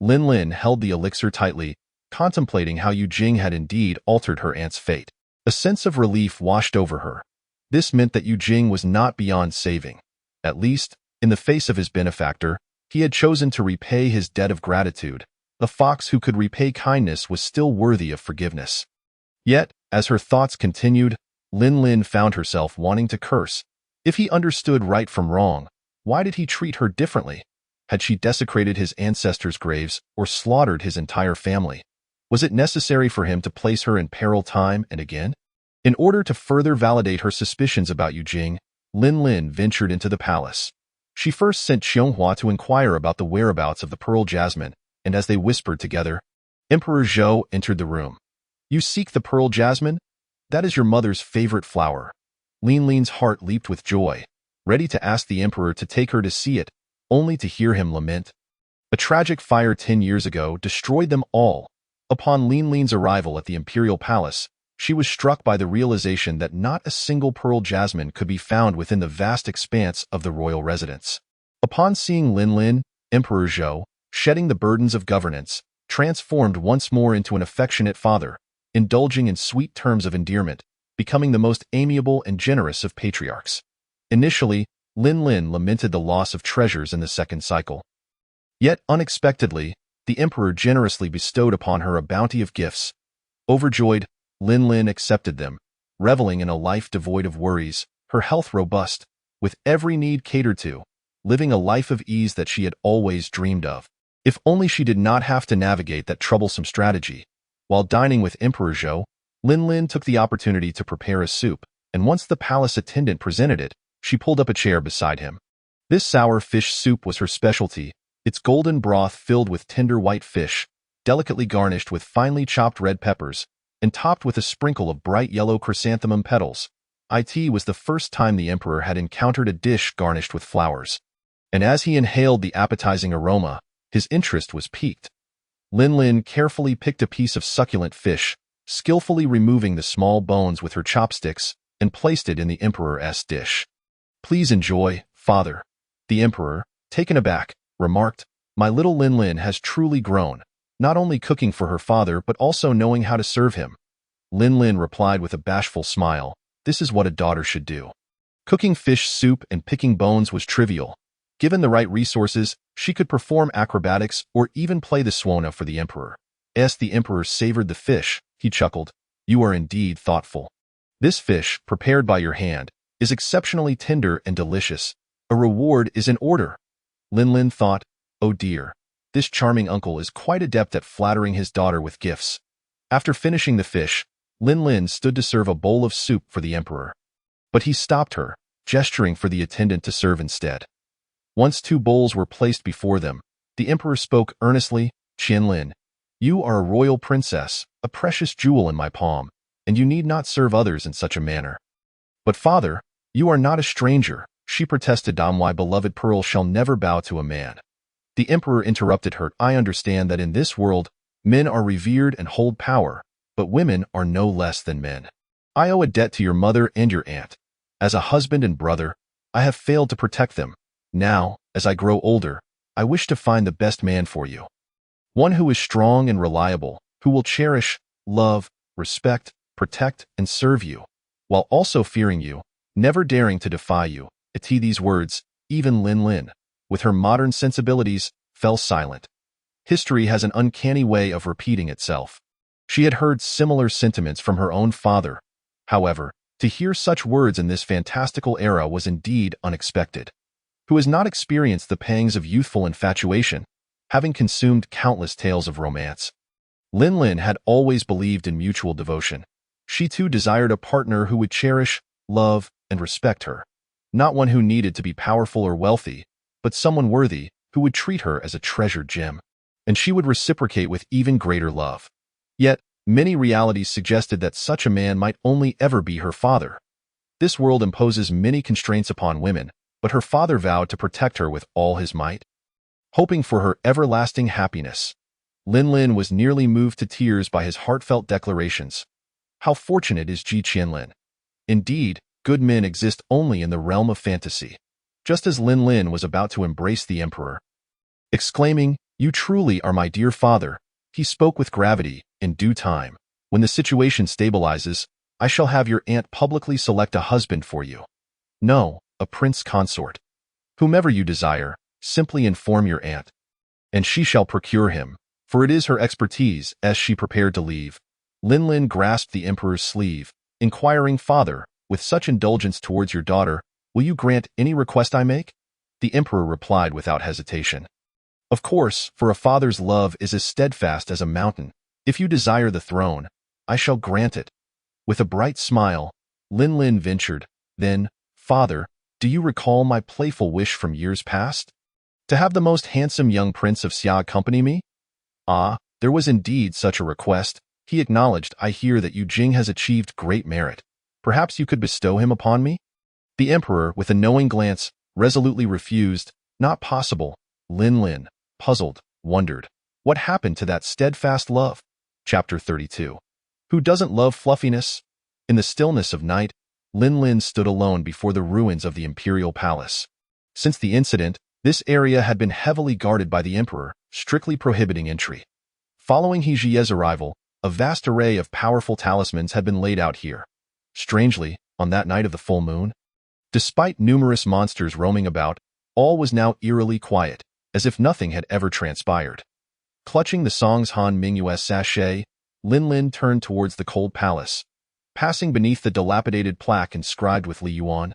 Lin held the elixir tightly, contemplating how Yu Jing had indeed altered her aunt's fate. A sense of relief washed over her. This meant that Yu Jing was not beyond saving. At least, in the face of his benefactor, he had chosen to repay his debt of gratitude. A fox who could repay kindness was still worthy of forgiveness. Yet, as her thoughts continued, Lin found herself wanting to curse. If he understood right from wrong, why did he treat her differently? Had she desecrated his ancestors' graves or slaughtered his entire family? Was it necessary for him to place her in peril time and again? In order to further validate her suspicions about Yu Jing, Lin Lin ventured into the palace. She first sent Xianghua to inquire about the whereabouts of the pearl jasmine, and as they whispered together, Emperor Zhou entered the room. "You seek the pearl jasmine? That is your mother's favorite flower." Lin Lin's heart leaped with joy, ready to ask the emperor to take her to see it, only to hear him lament. A tragic fire 10 years ago destroyed them all. Upon Lin Lin's arrival at the imperial palace, she was struck by the realization that not a single pearl jasmine could be found within the vast expanse of the royal residence. Upon seeing Lin Lin, Emperor Zhou, shedding the burdens of governance, transformed once more into an affectionate father, indulging in sweet terms of endearment, becoming the most amiable and generous of patriarchs. Initially, Lin Lin lamented the loss of treasures in the second cycle. Yet, unexpectedly, the emperor generously bestowed upon her a bounty of gifts. Overjoyed, Lin Lin accepted them, reveling in a life devoid of worries, her health robust, with every need catered to, living a life of ease that she had always dreamed of. If only she did not have to navigate that troublesome strategy. While dining with Emperor Zhou, Lin Lin took the opportunity to prepare a soup, and once the palace attendant presented it, she pulled up a chair beside him. This sour fish soup was her specialty, its golden broth filled with tender white fish, delicately garnished with finely chopped red peppers, and topped with a sprinkle of bright yellow chrysanthemum petals. It was the first time the emperor had encountered a dish garnished with flowers. And as he inhaled the appetizing aroma, his interest was piqued. Lin Lin carefully picked a piece of succulent fish, skillfully removing the small bones with her chopsticks, and placed it in the emperor's dish. "Please enjoy, father." The emperor, taken aback, remarked, "My little Lin Lin has truly grown, not only cooking for her father but also knowing how to serve him." Lin Lin replied with a bashful smile, "This is what a daughter should do." Cooking fish soup and picking bones was trivial. Given the right resources, she could perform acrobatics or even play the suona for the emperor. As the emperor savored the fish, he chuckled, "You are indeed thoughtful. This fish, prepared by your hand, is exceptionally tender and delicious. A reward is in order." Lin Lin thought, "Oh dear, this charming uncle is quite adept at flattering his daughter with gifts." After finishing the fish, Lin Lin stood to serve a bowl of soup for the emperor. But he stopped her, gesturing for the attendant to serve instead. Once 2 bowls were placed before them, the emperor spoke earnestly, "Qianlin, you are a royal princess, a precious jewel in my palm, and you need not serve others in such a manner." "But father, you are not a stranger," she protested. "My beloved pearl shall never bow to a man." The emperor interrupted her. "I understand that in this world, men are revered and hold power, but women are no less than men. I owe a debt to your mother and your aunt. As a husband and brother, I have failed to protect them. Now, as I grow older, I wish to find the best man for you. One who is strong and reliable, who will cherish, love, respect, protect, and serve you, while also fearing you, never daring to defy you." These words, even Lin Lin, with her modern sensibilities, fell silent. History has an uncanny way of repeating itself. She had heard similar sentiments from her own father. However, to hear such words in this fantastical era was indeed unexpected. Who has not experienced the pangs of youthful infatuation, having consumed countless tales of romance? Lin Lin had always believed in mutual devotion. She too desired a partner who would cherish, love, and respect her. Not one who needed to be powerful or wealthy, but someone worthy, who would treat her as a treasured gem. And she would reciprocate with even greater love. Yet, many realities suggested that such a man might only ever be her father. This world imposes many constraints upon women, but her father vowed to protect her with all his might. Hoping for her everlasting happiness, Lin Lin was nearly moved to tears by his heartfelt declarations. How fortunate is Ji Qianlin. Indeed, good men exist only in the realm of fantasy. Just as Lin Lin was about to embrace the emperor, exclaiming, "You truly are my dear father," he spoke with gravity. "In due time, when the situation stabilizes, I shall have your aunt publicly select a husband for you. No, a prince consort. Whomever you desire, simply inform your aunt, and she shall procure him, for it is her expertise." As she prepared to leave, Lin Lin grasped the emperor's sleeve, inquiring, "Father, with such indulgence towards your daughter, will you grant any request I make?" The emperor replied without hesitation, Of course, for a father's love is as steadfast as a mountain. If you desire the throne, I shall grant it. With a bright smile, Lin ventured, then, Father, do you recall my playful wish from years past? To have the most handsome young prince of Xia accompany me? Ah, there was indeed such a request. He acknowledged, I hear that Yu Jing has achieved great merit. Perhaps you could bestow him upon me? The emperor, with a knowing glance, resolutely refused. Not possible. Lin, puzzled, wondered. What happened to that steadfast love? Chapter 32. Who doesn't love fluffiness? In the stillness of night, Lin stood alone before the ruins of the imperial palace. Since the incident, this area had been heavily guarded by the emperor, strictly prohibiting entry. Following He Jie's arrival, a vast array of powerful talismans had been laid out here. Strangely, on that night of the full moon, despite numerous monsters roaming about, all was now eerily quiet, as if nothing had ever transpired. Clutching the Song's Han Mingyu's sachet, Lin turned towards the cold palace. Passing beneath the dilapidated plaque inscribed with Li Yuan,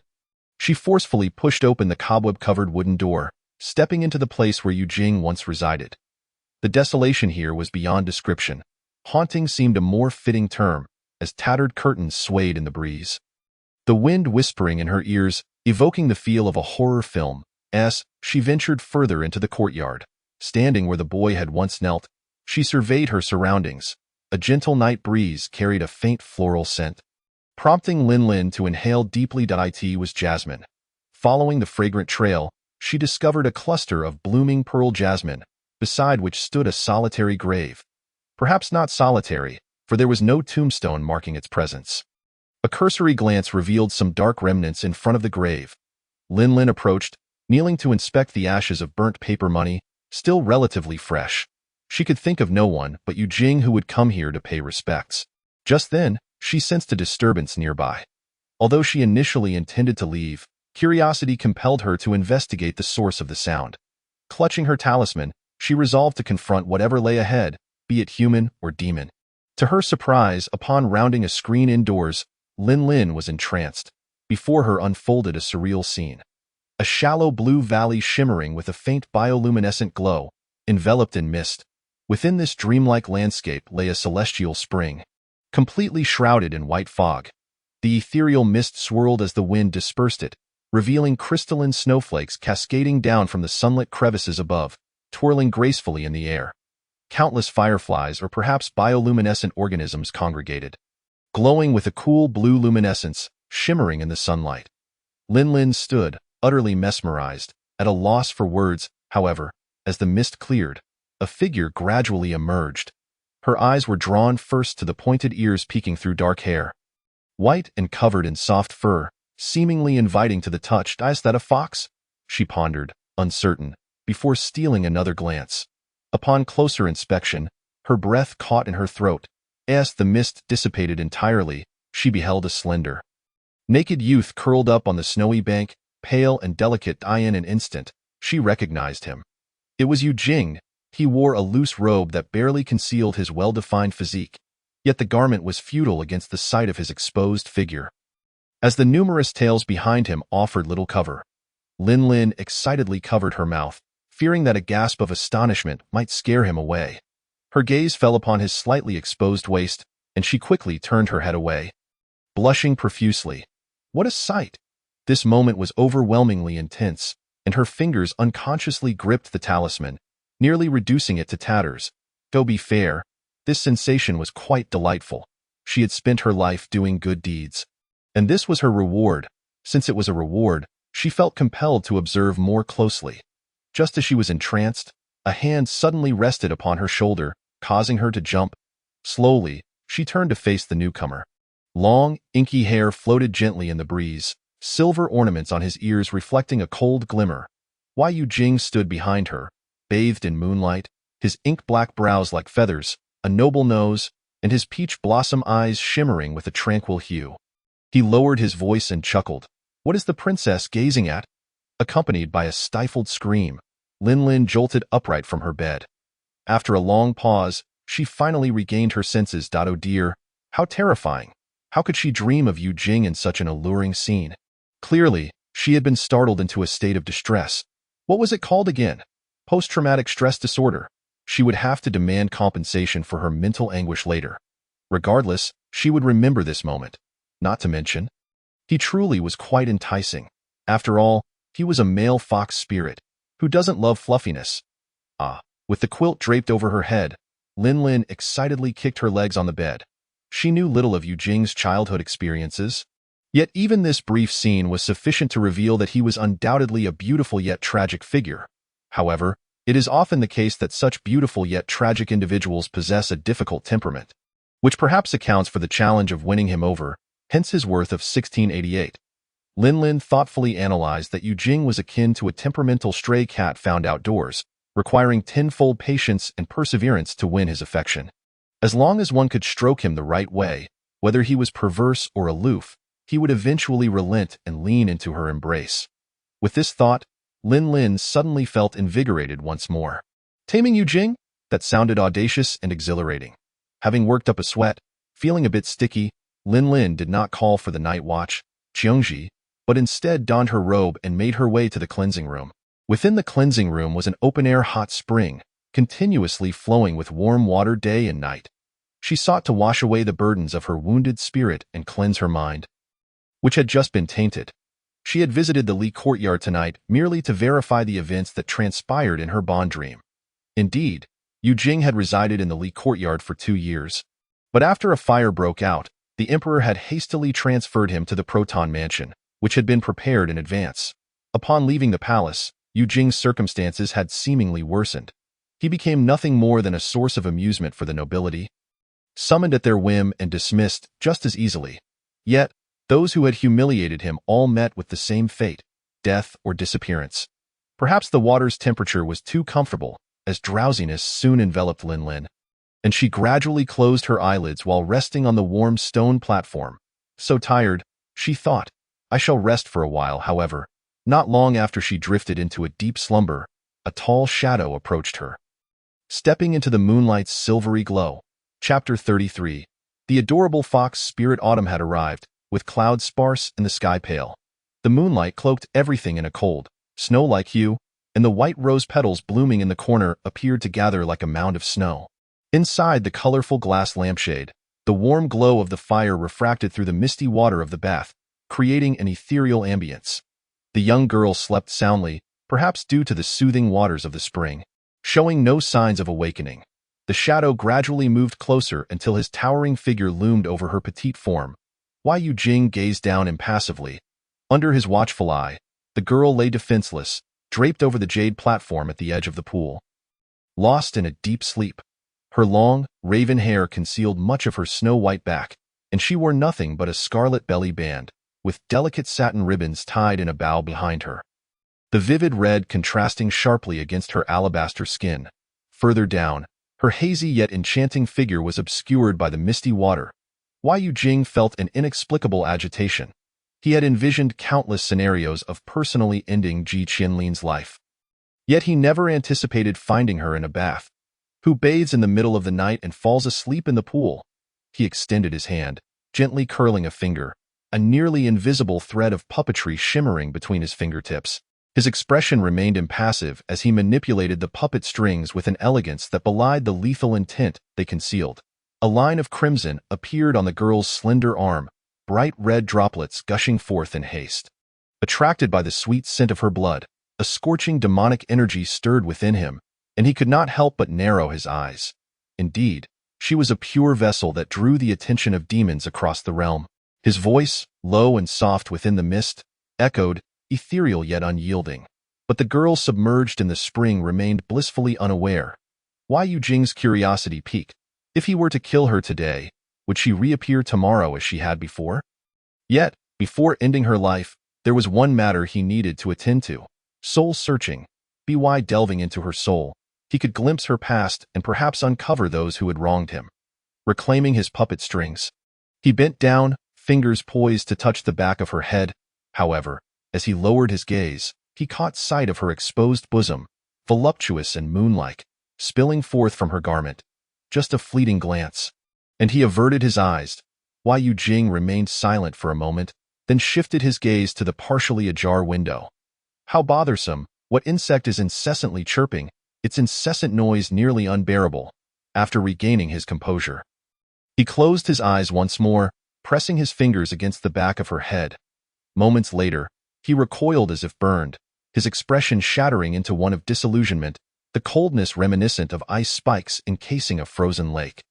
she forcefully pushed open the cobweb-covered wooden door, stepping into the place where Yu Jing once resided. The desolation here was beyond description. Haunting seemed a more fitting term, as tattered curtains swayed in the breeze. The wind whispering in her ears, evoking the feel of a horror film, as she ventured further into the courtyard. Standing where the boy had once knelt, she surveyed her surroundings. A gentle night breeze carried a faint floral scent, prompting Lin to inhale deeply. It was jasmine. Following the fragrant trail, she discovered a cluster of blooming pearl jasmine, beside which stood a solitary grave. Perhaps not solitary, for there was no tombstone marking its presence. A cursory glance revealed some dark remnants in front of the grave. Lin approached, kneeling to inspect the ashes of burnt paper money, still relatively fresh. She could think of no one but Yu Jing who would come here to pay respects. Just then, she sensed a disturbance nearby. Although she initially intended to leave, curiosity compelled her to investigate the source of the sound. Clutching her talisman, she resolved to confront whatever lay ahead, be it human or demon. To her surprise, upon rounding a screen indoors, Lin was entranced. Before her unfolded a surreal scene. A shallow blue valley shimmering with a faint bioluminescent glow, enveloped in mist. Within this dreamlike landscape lay a celestial spring, completely shrouded in white fog. The ethereal mist swirled as the wind dispersed it, revealing crystalline snowflakes cascading down from the sunlit crevices above, twirling gracefully in the air. Countless fireflies or perhaps bioluminescent organisms congregated, glowing with a cool blue luminescence, shimmering in the sunlight. Lin stood, utterly mesmerized, at a loss for words. However, as the mist cleared, a figure gradually emerged. Her eyes were drawn first to the pointed ears peeking through dark hair. White and covered in soft fur, seemingly inviting to the touch. Is that a fox? She pondered, uncertain, before stealing another glance. Upon closer inspection, her breath caught in her throat. As the mist dissipated entirely, she beheld a slender, naked youth curled up on the snowy bank, pale and delicate. In an instant, she recognized him. It was Yu Jing. He wore a loose robe that barely concealed his well-defined physique, yet the garment was futile against the sight of his exposed figure. As the numerous tails behind him offered little cover, Lin excitedly covered her mouth, fearing that a gasp of astonishment might scare him away. Her gaze fell upon his slightly exposed waist, and she quickly turned her head away, blushing profusely. What a sight! This moment was overwhelmingly intense, and her fingers unconsciously gripped the talisman, nearly reducing it to tatters. To be fair, this sensation was quite delightful. She had spent her life doing good deeds, and this was her reward. Since it was a reward, she felt compelled to observe more closely. Just as she was entranced, a hand suddenly rested upon her shoulder, causing her to jump. Slowly, she turned to face the newcomer. Long, inky hair floated gently in the breeze, silver ornaments on his ears reflecting a cold glimmer. Yu Jing stood behind her, bathed in moonlight, his ink-black brows like feathers, a noble nose, and his peach blossom eyes shimmering with a tranquil hue. He lowered his voice and chuckled. What is the princess gazing at? Accompanied by a stifled scream, Lin jolted upright from her bed. After a long pause, she finally regained her senses. Oh dear, how terrifying! How could she dream of Yu Jing in such an alluring scene? Clearly, she had been startled into a state of distress. What was it called again? post-traumatic stress disorder. She would have to demand compensation for her mental anguish later. Regardless, she would remember this moment. Not to mention, he truly was quite enticing. After all, he was a male fox spirit. Who doesn't love fluffiness? Ah, with the quilt draped over her head, Lin excitedly kicked her legs on the bed. She knew little of Yu Jing's childhood experiences. Yet even this brief scene was sufficient to reveal that he was undoubtedly a beautiful yet tragic figure. However, it is often the case that such beautiful yet tragic individuals possess a difficult temperament, which perhaps accounts for the challenge of winning him over, hence his worth of 1688. Lin thoughtfully analyzed that Yu Jing was akin to a temperamental stray cat found outdoors, requiring tenfold patience and perseverance to win his affection. As long as one could stroke him the right way, whether he was perverse or aloof, he would eventually relent and lean into her embrace. With this thought, Lin suddenly felt invigorated once more. Taming Yu Jing? That sounded audacious and exhilarating. Having worked up a sweat, feeling a bit sticky, Lin did not call for the night watch, Qiongji, but instead donned her robe and made her way to the cleansing room. Within the cleansing room was an open-air hot spring, continuously flowing with warm water day and night. She sought to wash away the burdens of her wounded spirit and cleanse her mind, which had just been tainted. She had visited the Li courtyard tonight merely to verify the events that transpired in her bond dream. Indeed, Yu Jing had resided in the Li courtyard for 2 years. But after a fire broke out, the emperor had hastily transferred him to the Proton mansion, which had been prepared in advance. Upon leaving the palace, Yu Jing's circumstances had seemingly worsened. He became nothing more than a source of amusement for the nobility, summoned at their whim and dismissed just as easily. Yet, those who had humiliated him all met with the same fate, death or disappearance. Perhaps the water's temperature was too comfortable, as drowsiness soon enveloped Lin, and she gradually closed her eyelids while resting on the warm stone platform. So tired, she thought, I shall rest for a while. However, not long after she drifted into a deep slumber, a tall shadow approached her. Stepping into the moonlight's silvery glow. Chapter 33. The adorable fox spirit autumn had arrived, with clouds sparse and the sky pale. The moonlight cloaked everything in a cold, snow-like hue, and the white rose petals blooming in the corner appeared to gather like a mound of snow. Inside the colorful glass lampshade, the warm glow of the fire refracted through the misty water of the bath, creating an ethereal ambience. The young girl slept soundly, perhaps due to the soothing waters of the spring, showing no signs of awakening. The shadow gradually moved closer until his towering figure loomed over her petite form. While Yu Jing gazed down impassively, under his watchful eye, the girl lay defenseless, draped over the jade platform at the edge of the pool. Lost in a deep sleep, her long, raven hair concealed much of her snow-white back, and she wore nothing but a scarlet belly band, with delicate satin ribbons tied in a bow behind her. The vivid red contrasting sharply against her alabaster skin. Further down, her hazy yet enchanting figure was obscured by the misty water. Yu Jing felt an inexplicable agitation. He had envisioned countless scenarios of personally ending Ji Qianlin's life. Yet he never anticipated finding her in a bath. Who bathes in the middle of the night and falls asleep in the pool? He extended his hand, gently curling a finger, a nearly invisible thread of puppetry shimmering between his fingertips. His expression remained impassive as he manipulated the puppet strings with an elegance that belied the lethal intent they concealed. A line of crimson appeared on the girl's slender arm, bright red droplets gushing forth in haste. Attracted by the sweet scent of her blood, a scorching demonic energy stirred within him, and he could not help but narrow his eyes. Indeed, she was a pure vessel that drew the attention of demons across the realm. His voice, low and soft within the mist, echoed, ethereal yet unyielding. But the girl submerged in the spring remained blissfully unaware. Yu Jing's curiosity piqued. If he were to kill her today, would she reappear tomorrow as she had before? Yet, before ending her life, there was one matter he needed to attend to. Soul-searching. By delving into her soul, he could glimpse her past and perhaps uncover those who had wronged him. Reclaiming his puppet strings, he bent down, fingers poised to touch the back of her head. However, as he lowered his gaze, he caught sight of her exposed bosom, voluptuous and moon-like, spilling forth from her garment. Just a fleeting glance, and he averted his eyes. Yu Jing remained silent for a moment, then shifted his gaze to the partially ajar window. How bothersome! What insect is incessantly chirping? its incessant noise nearly unbearable. After regaining his composure, he closed his eyes once more, pressing his fingers against the back of her head. Moments later, he recoiled as if burned, his expression shattering into one of disillusionment, the coldness reminiscent of ice spikes encasing a frozen lake.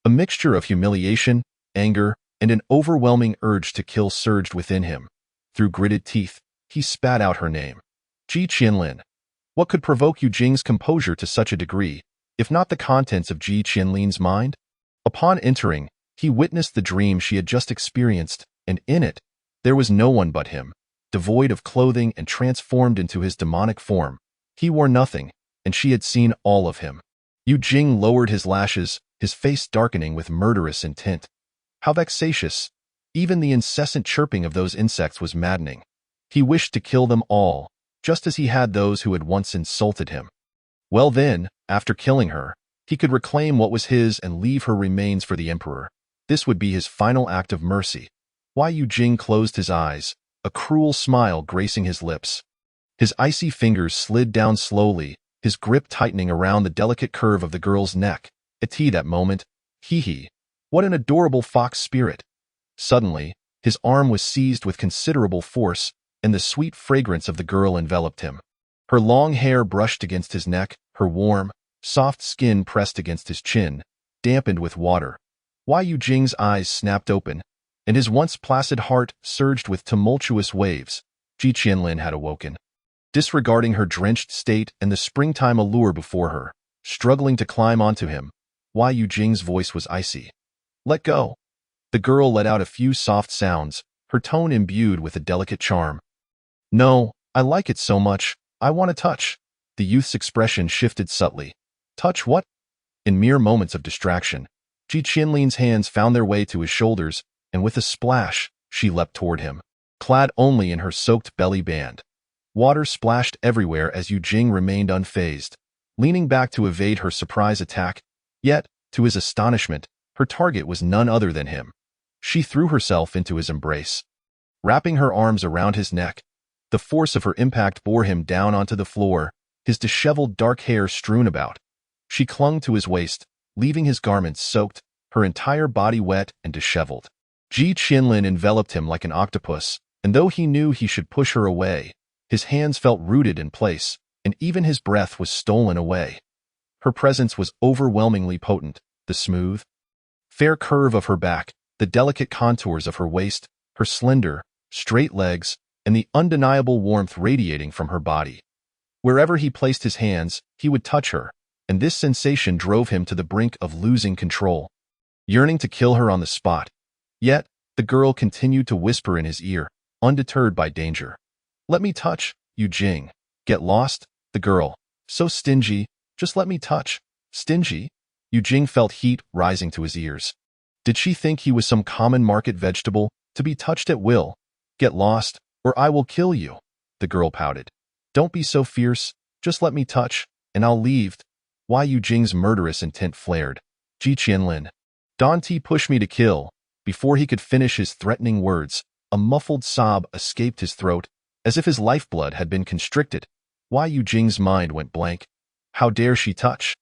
A mixture of humiliation, anger, and an overwhelming urge to kill surged within him. Through gritted teeth, he spat out her name. Ji Qianlin. What could provoke Yu Jing's composure to such a degree, if not the contents of Ji Qianlin's mind? Upon entering, he witnessed the dream she had just experienced, and in it, there was no one but him. Devoid of clothing and transformed into his demonic form, he wore nothing, and she had seen all of him. Yu Jing lowered his lashes, his face darkening with murderous intent. How vexatious! Even the incessant chirping of those insects was maddening. He wished to kill them all, just as he had those who had once insulted him. Well then, after killing her, he could reclaim what was his and leave her remains for the emperor. This would be his final act of mercy. Why Yu Jing closed his eyes, a cruel smile gracing his lips. His icy fingers slid down slowly, his grip tightening around the delicate curve of the girl's neck. At that moment, hee, what an adorable fox spirit. Suddenly, his arm was seized with considerable force, and the sweet fragrance of the girl enveloped him. Her long hair brushed against his neck, her warm, soft skin pressed against his chin, dampened with water. Why Yu Jing's eyes snapped open, and his once placid heart surged with tumultuous waves. Ji Qianlin had awoken. Disregarding her drenched state and the springtime allure before her, struggling to climb onto him, Why Yu Jing's voice was icy. Let go. The girl let out a few soft sounds, her tone imbued with a delicate charm. No, I like it so much, I want to touch. The youth's expression shifted subtly. Touch what? In mere moments of distraction, Ji Qianlin's hands found their way to his shoulders, and with a splash, she leapt toward him, clad only in her soaked belly band. Water splashed everywhere as Yu Jing remained unfazed, leaning back to evade her surprise attack. Yet, to his astonishment, her target was none other than him. She threw herself into his embrace. Wrapping her arms around his neck, the force of her impact bore him down onto the floor, his disheveled dark hair strewn about. She clung to his waist, leaving his garments soaked, her entire body wet and disheveled. Ji Qianlin enveloped him like an octopus, and though he knew he should push her away, his hands felt rooted in place, and even his breath was stolen away. Her presence was overwhelmingly potent, the smooth, fair curve of her back, the delicate contours of her waist, her slender, straight legs, and the undeniable warmth radiating from her body. Wherever he placed his hands, he would touch her, and this sensation drove him to the brink of losing control, yearning to kill her on the spot. Yet, the girl continued to whisper in his ear, undeterred by danger. Let me touch, Yu Jing. Get lost? The girl. So stingy, just let me touch. Stingy? Yu Jing felt heat rising to his ears. Did she think he was some common market vegetable, to be touched at will? Get lost, or I will kill you, the girl pouted. Don't be so fierce, just let me touch, and I'll leave. Why Yu Jing's murderous intent flared. Ji Qianlin. Don't push me to kill. Before he could finish his threatening words, a muffled sob escaped his throat, as if his lifeblood had been constricted. Why Yu Jing's mind went blank. How dare she touch?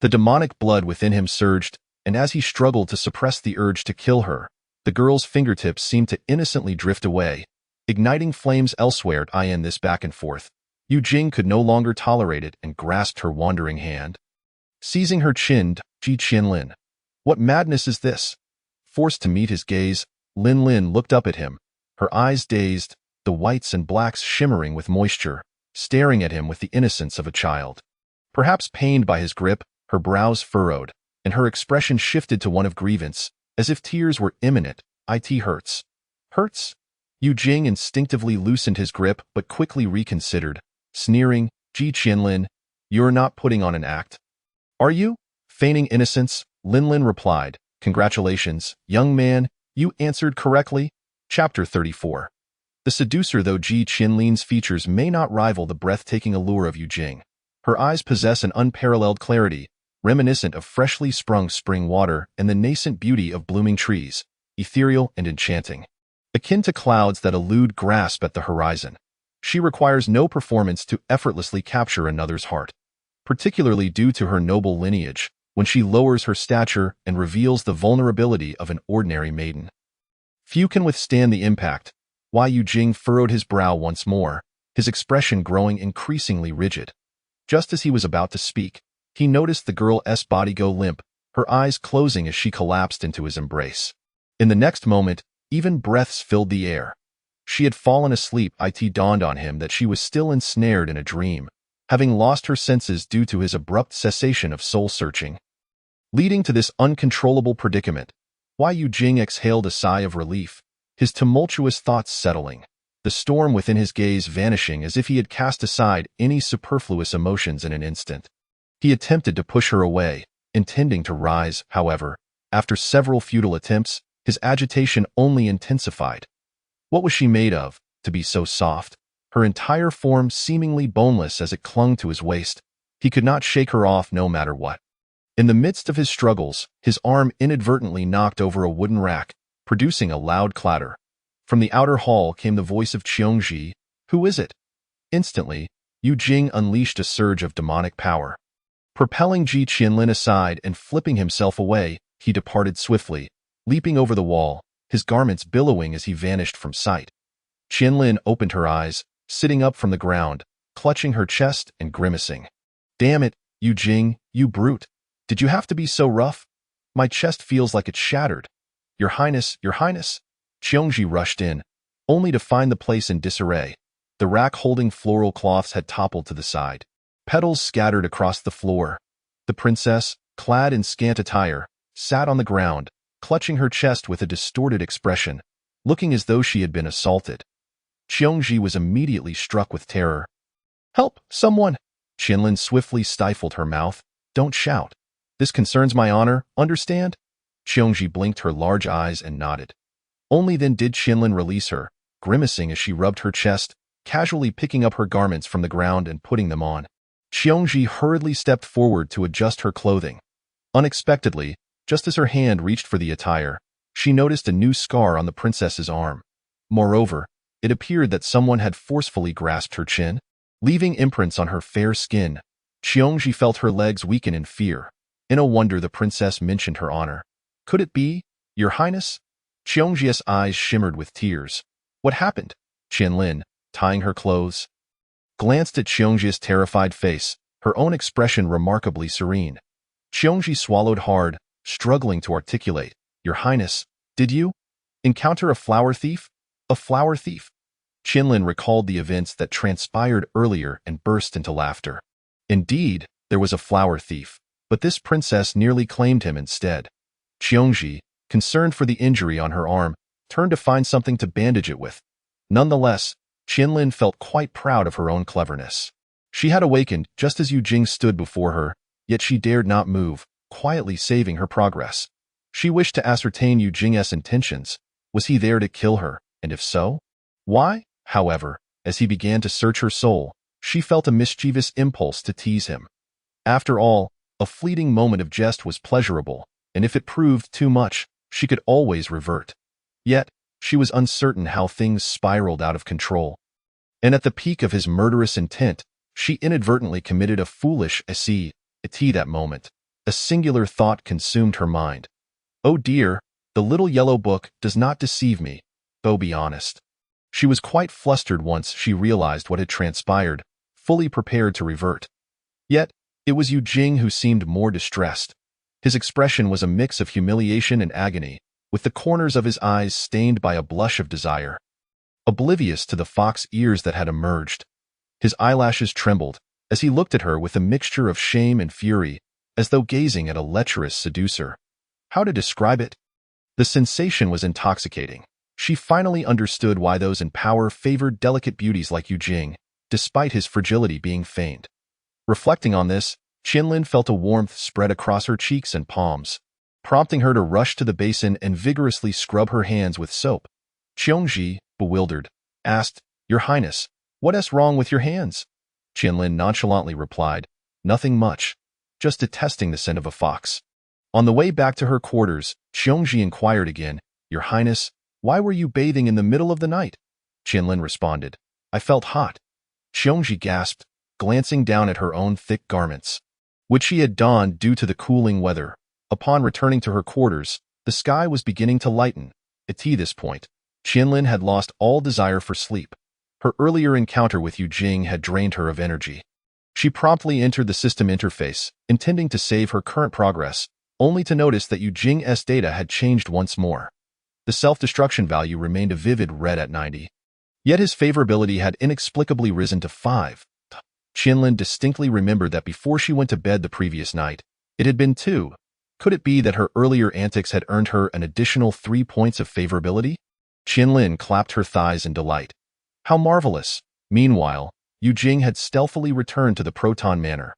The demonic blood within him surged, and as he struggled to suppress the urge to kill her, the girl's fingertips seemed to innocently drift away, igniting flames elsewhere. In this back and forth, Yu Jing could no longer tolerate it and grasped her wandering hand. Seizing her chin, Ji Qianlin. What madness is this? Forced to meet his gaze, Lin Lin looked up at him, her eyes dazed, the whites and blacks shimmering with moisture, staring at him with the innocence of a child. Perhaps pained by his grip, her brows furrowed, and her expression shifted to one of grievance, as if tears were imminent. It hurts. Hurts? Yu Jing instinctively loosened his grip but quickly reconsidered, sneering, Ji Qianlin, you're not putting on an act. Are you? Feigning innocence, Lin Lin replied, Congratulations, young man, you answered correctly. Chapter 34. The seducer. Though Ji Qianlin's features may not rival the breathtaking allure of Yu Jing, her eyes possess an unparalleled clarity, reminiscent of freshly sprung spring water and the nascent beauty of blooming trees, ethereal and enchanting. Akin to clouds that elude grasp at the horizon, she requires no performance to effortlessly capture another's heart. particularly due to her noble lineage, when she lowers her stature and reveals the vulnerability of an ordinary maiden. Few can withstand the impact. Why Yujing furrowed his brow once more, his expression growing increasingly rigid. Just as he was about to speak, he noticed the girl's body go limp, her eyes closing as she collapsed into his embrace. In the next moment, even breaths filled the air. She had fallen asleep. It dawned on him that she was still ensnared in a dream, having lost her senses due to his abrupt cessation of soul-searching. Leading to this uncontrollable predicament, Wei Yujing exhaled a sigh of relief, his tumultuous thoughts settling, the storm within his gaze vanishing as if he had cast aside any superfluous emotions in an instant. He attempted to push her away, intending to rise, however. After several futile attempts, his agitation only intensified. What was she made of, to be so soft? Her entire form seemingly boneless as it clung to his waist. He could not shake her off no matter what. In the midst of his struggles, his arm inadvertently knocked over a wooden rack, producing a loud clatter. From the outer hall came the voice of Qiongji. "Who is it?" Instantly, Yujing unleashed a surge of demonic power. Propelling Ji Qianlin aside and flipping himself away, he departed swiftly, leaping over the wall, his garments billowing as he vanished from sight. Qianlin opened her eyes, sitting up from the ground, clutching her chest and grimacing. "Damn it, Yujing, you brute. Did you have to be so rough? My chest feels like it's shattered." Your Highness, Your Highness." Qiongji rushed in, only to find the place in disarray. The rack holding floral cloths had toppled to the side. Petals scattered across the floor. The princess, clad in scant attire, sat on the ground, clutching her chest with a distorted expression, looking as though she had been assaulted. Qiongji was immediately struck with terror. "Help, someone!" Qianlin swiftly stifled her mouth. "Don't shout. This concerns my honor, understand?" Qiongji blinked her large eyes and nodded. Only then did Qianlin release her, grimacing as she rubbed her chest, casually picking up her garments from the ground and putting them on. Qiongji hurriedly stepped forward to adjust her clothing. Unexpectedly, just as her hand reached for the attire, she noticed a new scar on the princess's arm. Moreover, it appeared that someone had forcefully grasped her chin, leaving imprints on her fair skin. Qiongji felt her legs weaken in fear. In a wonder the princess mentioned her honor. "Could it be, Your Highness?" Qiongji's eyes shimmered with tears. "What happened?" Qianlin, tying her clothes, glanced at Qiongji's terrified face, her own expression remarkably serene. Qiongji swallowed hard, struggling to articulate. "Your Highness, did you encounter a flower thief?" "A flower thief?" Qianlin recalled the events that transpired earlier and burst into laughter. Indeed, there was a flower thief, but this princess nearly claimed him instead. Qiongji, concerned for the injury on her arm, turned to find something to bandage it with. Nonetheless, Qianlin felt quite proud of her own cleverness. She had awakened just as Yujing stood before her, yet she dared not move, quietly saving her progress. She wished to ascertain Yujing's intentions. Was he there to kill her, and if so, why? However, as he began to search her soul, she felt a mischievous impulse to tease him. After all, a fleeting moment of jest was pleasurable, and if it proved too much, she could always revert. Yet, she was uncertain how things spiraled out of control. And at the peak of his murderous intent, she inadvertently committed a foolish essai that moment. A singular thought consumed her mind. "Oh dear, the little yellow book does not deceive me, though be honest." She was quite flustered once she realized what had transpired, fully prepared to revert. Yet, it was Yujing who seemed more distressed. His expression was a mix of humiliation and agony, with the corners of his eyes stained by a blush of desire. Oblivious to the fox ears that had emerged, his eyelashes trembled as he looked at her with a mixture of shame and fury, as though gazing at a lecherous seducer. How to describe it? The sensation was intoxicating. She finally understood why those in power favored delicate beauties like Yujing, despite his fragility being feigned. Reflecting on this, Qianlin felt a warmth spread across her cheeks and palms, prompting her to rush to the basin and vigorously scrub her hands with soap. Qiongji, bewildered, asked, "Your Highness, what's wrong with your hands?" Qianlin nonchalantly replied, "Nothing much, just detesting the scent of a fox." On the way back to her quarters, Qiongji inquired again, "Your Highness, why were you bathing in the middle of the night?" Qianlin responded, "I felt hot." Qiongji gasped, glancing down at her own thick garments, which she had donned due to the cooling weather. Upon returning to her quarters, the sky was beginning to lighten. At this point, Qianlin had lost all desire for sleep. Her earlier encounter with Yu Jing had drained her of energy. She promptly entered the system interface, intending to save her current progress, only to notice that Yu Jing's data had changed once more. The self-destruction value remained a vivid red at 90. Yet his favorability had inexplicably risen to 5. Qianlin distinctly remembered that before she went to bed the previous night, it had been 2. Could it be that her earlier antics had earned her an additional 3 points of favorability? Qianlin clapped her thighs in delight. How marvelous! Meanwhile, Yu Jing had stealthily returned to the Proton Manor.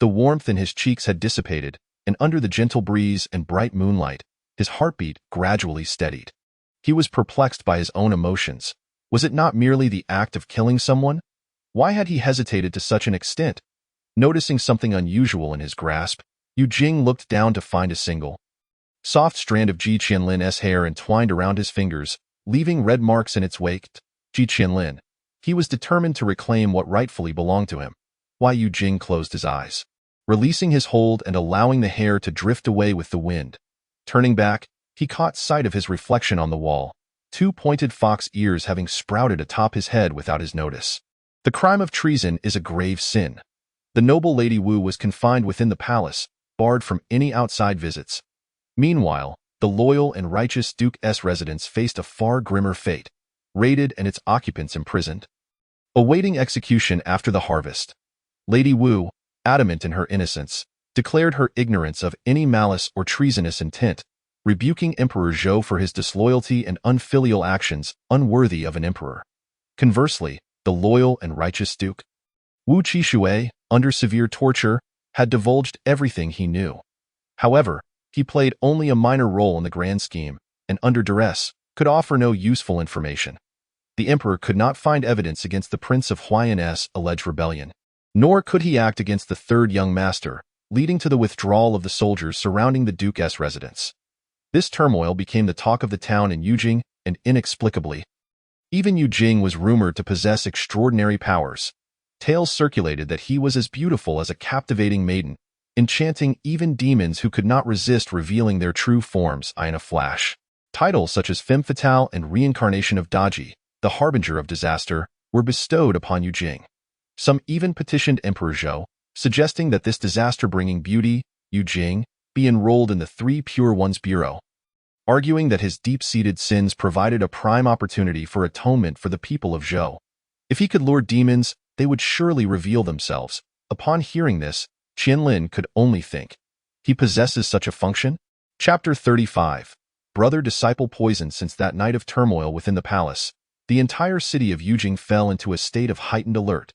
The warmth in his cheeks had dissipated, and under the gentle breeze and bright moonlight, his heartbeat gradually steadied. He was perplexed by his own emotions. Was it not merely the act of killing someone? Why had he hesitated to such an extent? Noticing something unusual in his grasp, Yu Jing looked down to find a single soft strand of Ji Qianlin's hair entwined around his fingers, leaving red marks in its wake. Ji Qianlin. He was determined to reclaim what rightfully belonged to him. Why Yu Jing closed his eyes, releasing his hold and allowing the hair to drift away with the wind. Turning back, he caught sight of his reflection on the wall, 2 pointed fox ears having sprouted atop his head without his notice. The crime of treason is a grave sin. The noble Lady Wu was confined within the palace, barred from any outside visits. Meanwhile, the loyal and righteous Duke's residence faced a far grimmer fate, raided and its occupants imprisoned, awaiting execution after the harvest. Lady Wu, adamant in her innocence, declared her ignorance of any malice or treasonous intent, rebuking Emperor Zhou for his disloyalty and unfilial actions unworthy of an emperor. Conversely, the loyal and righteous Duke Wu Qishui, under severe torture, had divulged everything he knew. However, he played only a minor role in the grand scheme, and under duress, could offer no useful information. The emperor could not find evidence against the Prince of Huayan's alleged rebellion, nor could he act against the third young master, leading to the withdrawal of the soldiers surrounding the Duke's residence. This turmoil became the talk of the town in Yujing, and inexplicably, even Yu Jing was rumored to possess extraordinary powers. Tales circulated that he was as beautiful as a captivating maiden, enchanting even demons who could not resist revealing their true forms in a flash. Titles such as Femme Fatale and Reincarnation of Daji, the harbinger of disaster, were bestowed upon Yu Jing. Some even petitioned Emperor Zhou, suggesting that this disaster-bringing beauty, Yu Jing, be enrolled in the Three Pure Ones Bureau, arguing that his deep-seated sins provided a prime opportunity for atonement for the people of Zhou. If he could lure demons, they would surely reveal themselves. Upon hearing this, Qianlin could only think, he possesses such a function? Chapter 35. Brother-disciple poisoned. Since that night of turmoil within the palace, the entire city of Yujing fell into a state of heightened alert.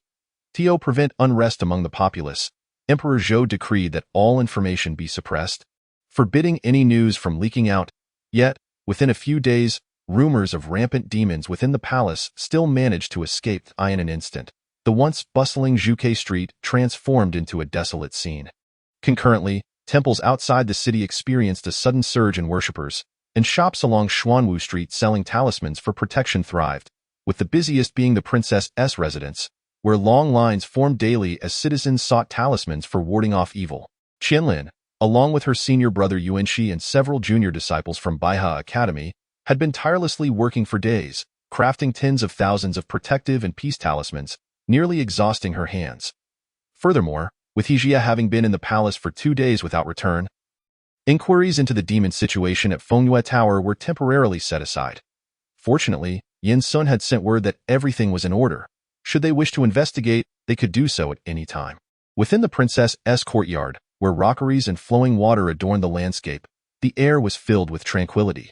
To prevent unrest among the populace, Emperor Zhou decreed that all information be suppressed, forbidding any news from leaking out. Yet, within a few days, rumors of rampant demons within the palace still managed to escape in an instant. The once bustling Zhuke Street transformed into a desolate scene. Concurrently, temples outside the city experienced a sudden surge in worshippers, and shops along Xuanwu Street selling talismans for protection thrived, with the busiest being the princess's residence, where long lines formed daily as citizens sought talismans for warding off evil. Qianlin, along with her senior brother Yuanxi and several junior disciples from Baihe Academy, had been tirelessly working for days, crafting tens of thousands of protective and peace talismans, nearly exhausting her hands. Furthermore, with Hijia having been in the palace for 2 days without return, inquiries into the demon situation at Fengyue Tower were temporarily set aside. Fortunately, Yin Sun had sent word that everything was in order. Should they wish to investigate, they could do so at any time. Within the princess's courtyard, where rockeries and flowing water adorned the landscape, the air was filled with tranquility.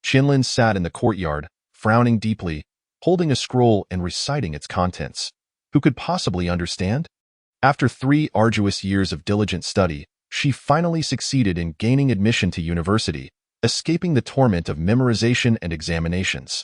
Qianlin sat in the courtyard, frowning deeply, holding a scroll and reciting its contents. Who could possibly understand? After 3 arduous years of diligent study, she finally succeeded in gaining admission to university, escaping the torment of memorization and examinations.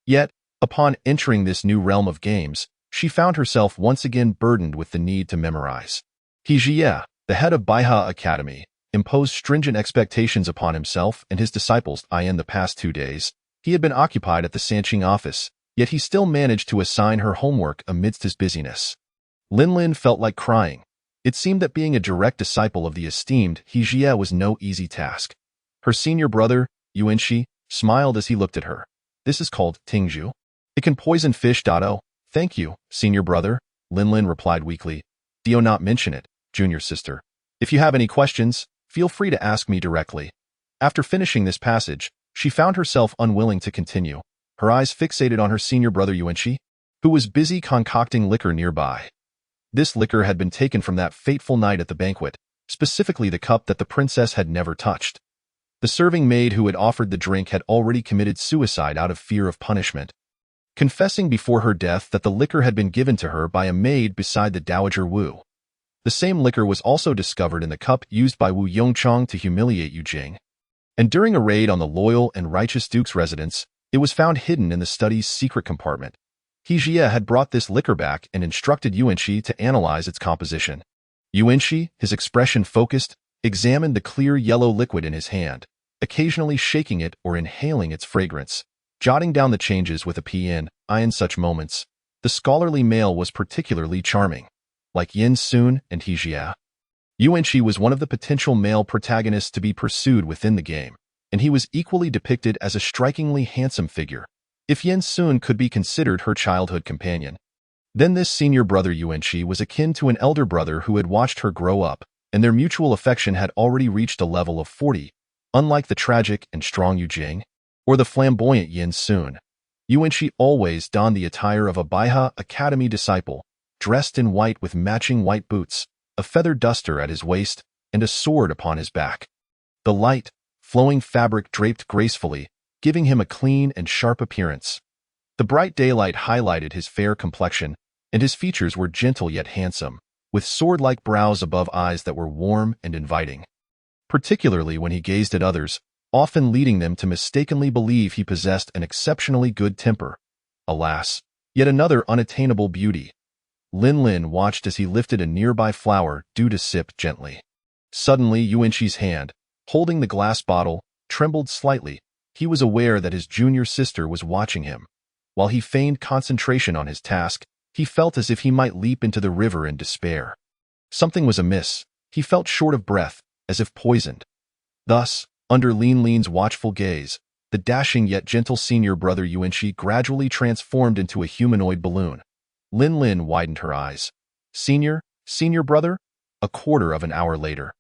Yet, upon entering this new realm of games, she found herself once again burdened with the need to memorize. Hijie, the head of Baihe Academy, imposed stringent expectations upon himself and his disciples. In the past 2 days, he had been occupied at the Sanqing office, yet he still managed to assign her homework amidst his busyness. Lin Lin felt like crying. It seemed that being a direct disciple of the esteemed He Jie was no easy task. Her senior brother, Yuanxi, smiled as he looked at her. This is called Tingzhu. It can poison fish. Oh, thank you, senior brother, Lin Lin replied weakly. Do not mention it, junior sister. If you have any questions, feel free to ask me directly. After finishing this passage, she found herself unwilling to continue, her eyes fixated on her senior brother Yuanxi, who was busy concocting liquor nearby. This liquor had been taken from that fateful night at the banquet, specifically the cup that the princess had never touched. The serving maid who had offered the drink had already committed suicide out of fear of punishment, confessing before her death that the liquor had been given to her by a maid beside the Dowager Wu. The same liquor was also discovered in the cup used by Wu Yongchang to humiliate Yu Jing. And during a raid on the loyal and righteous duke's residence, it was found hidden in the study's secret compartment. He Jie had brought this liquor back and instructed Yuanxi to analyze its composition. Yuanxi, his expression focused, examined the clear yellow liquid in his hand, occasionally shaking it or inhaling its fragrance, jotting down the changes with a pen. In such moments, the scholarly male was particularly charming, like Yin Sun and He Jie. Yuanxi was one of the potential male protagonists to be pursued within the game, and he was equally depicted as a strikingly handsome figure, if Yin Sun could be considered her childhood companion. Then this senior brother Yuanxi was akin to an elder brother who had watched her grow up, and their mutual affection had already reached a level of 40, unlike the tragic and strong Yu Jing, or the flamboyant Yin Sun. Yuanxi always donned the attire of a Baihe Academy disciple, dressed in white with matching white boots, a feather duster at his waist, and a sword upon his back. The light, flowing fabric draped gracefully, giving him a clean and sharp appearance. The bright daylight highlighted his fair complexion, and his features were gentle yet handsome, with sword-like brows above eyes that were warm and inviting, particularly when he gazed at others, often leading them to mistakenly believe he possessed an exceptionally good temper. Alas, yet another unattainable beauty. Lin Lin watched as he lifted a nearby flower due to sip gently. Suddenly, Yuanxi's hand, holding the glass bottle, trembled slightly. He was aware that his junior sister was watching him. While he feigned concentration on his task, he felt as if he might leap into the river in despair. Something was amiss. He felt short of breath, as if poisoned. Thus, under Lin Lin's watchful gaze, the dashing yet gentle senior brother Yuanxi gradually transformed into a humanoid balloon. Lin Lin widened her eyes. Senior brother? A quarter of an hour later.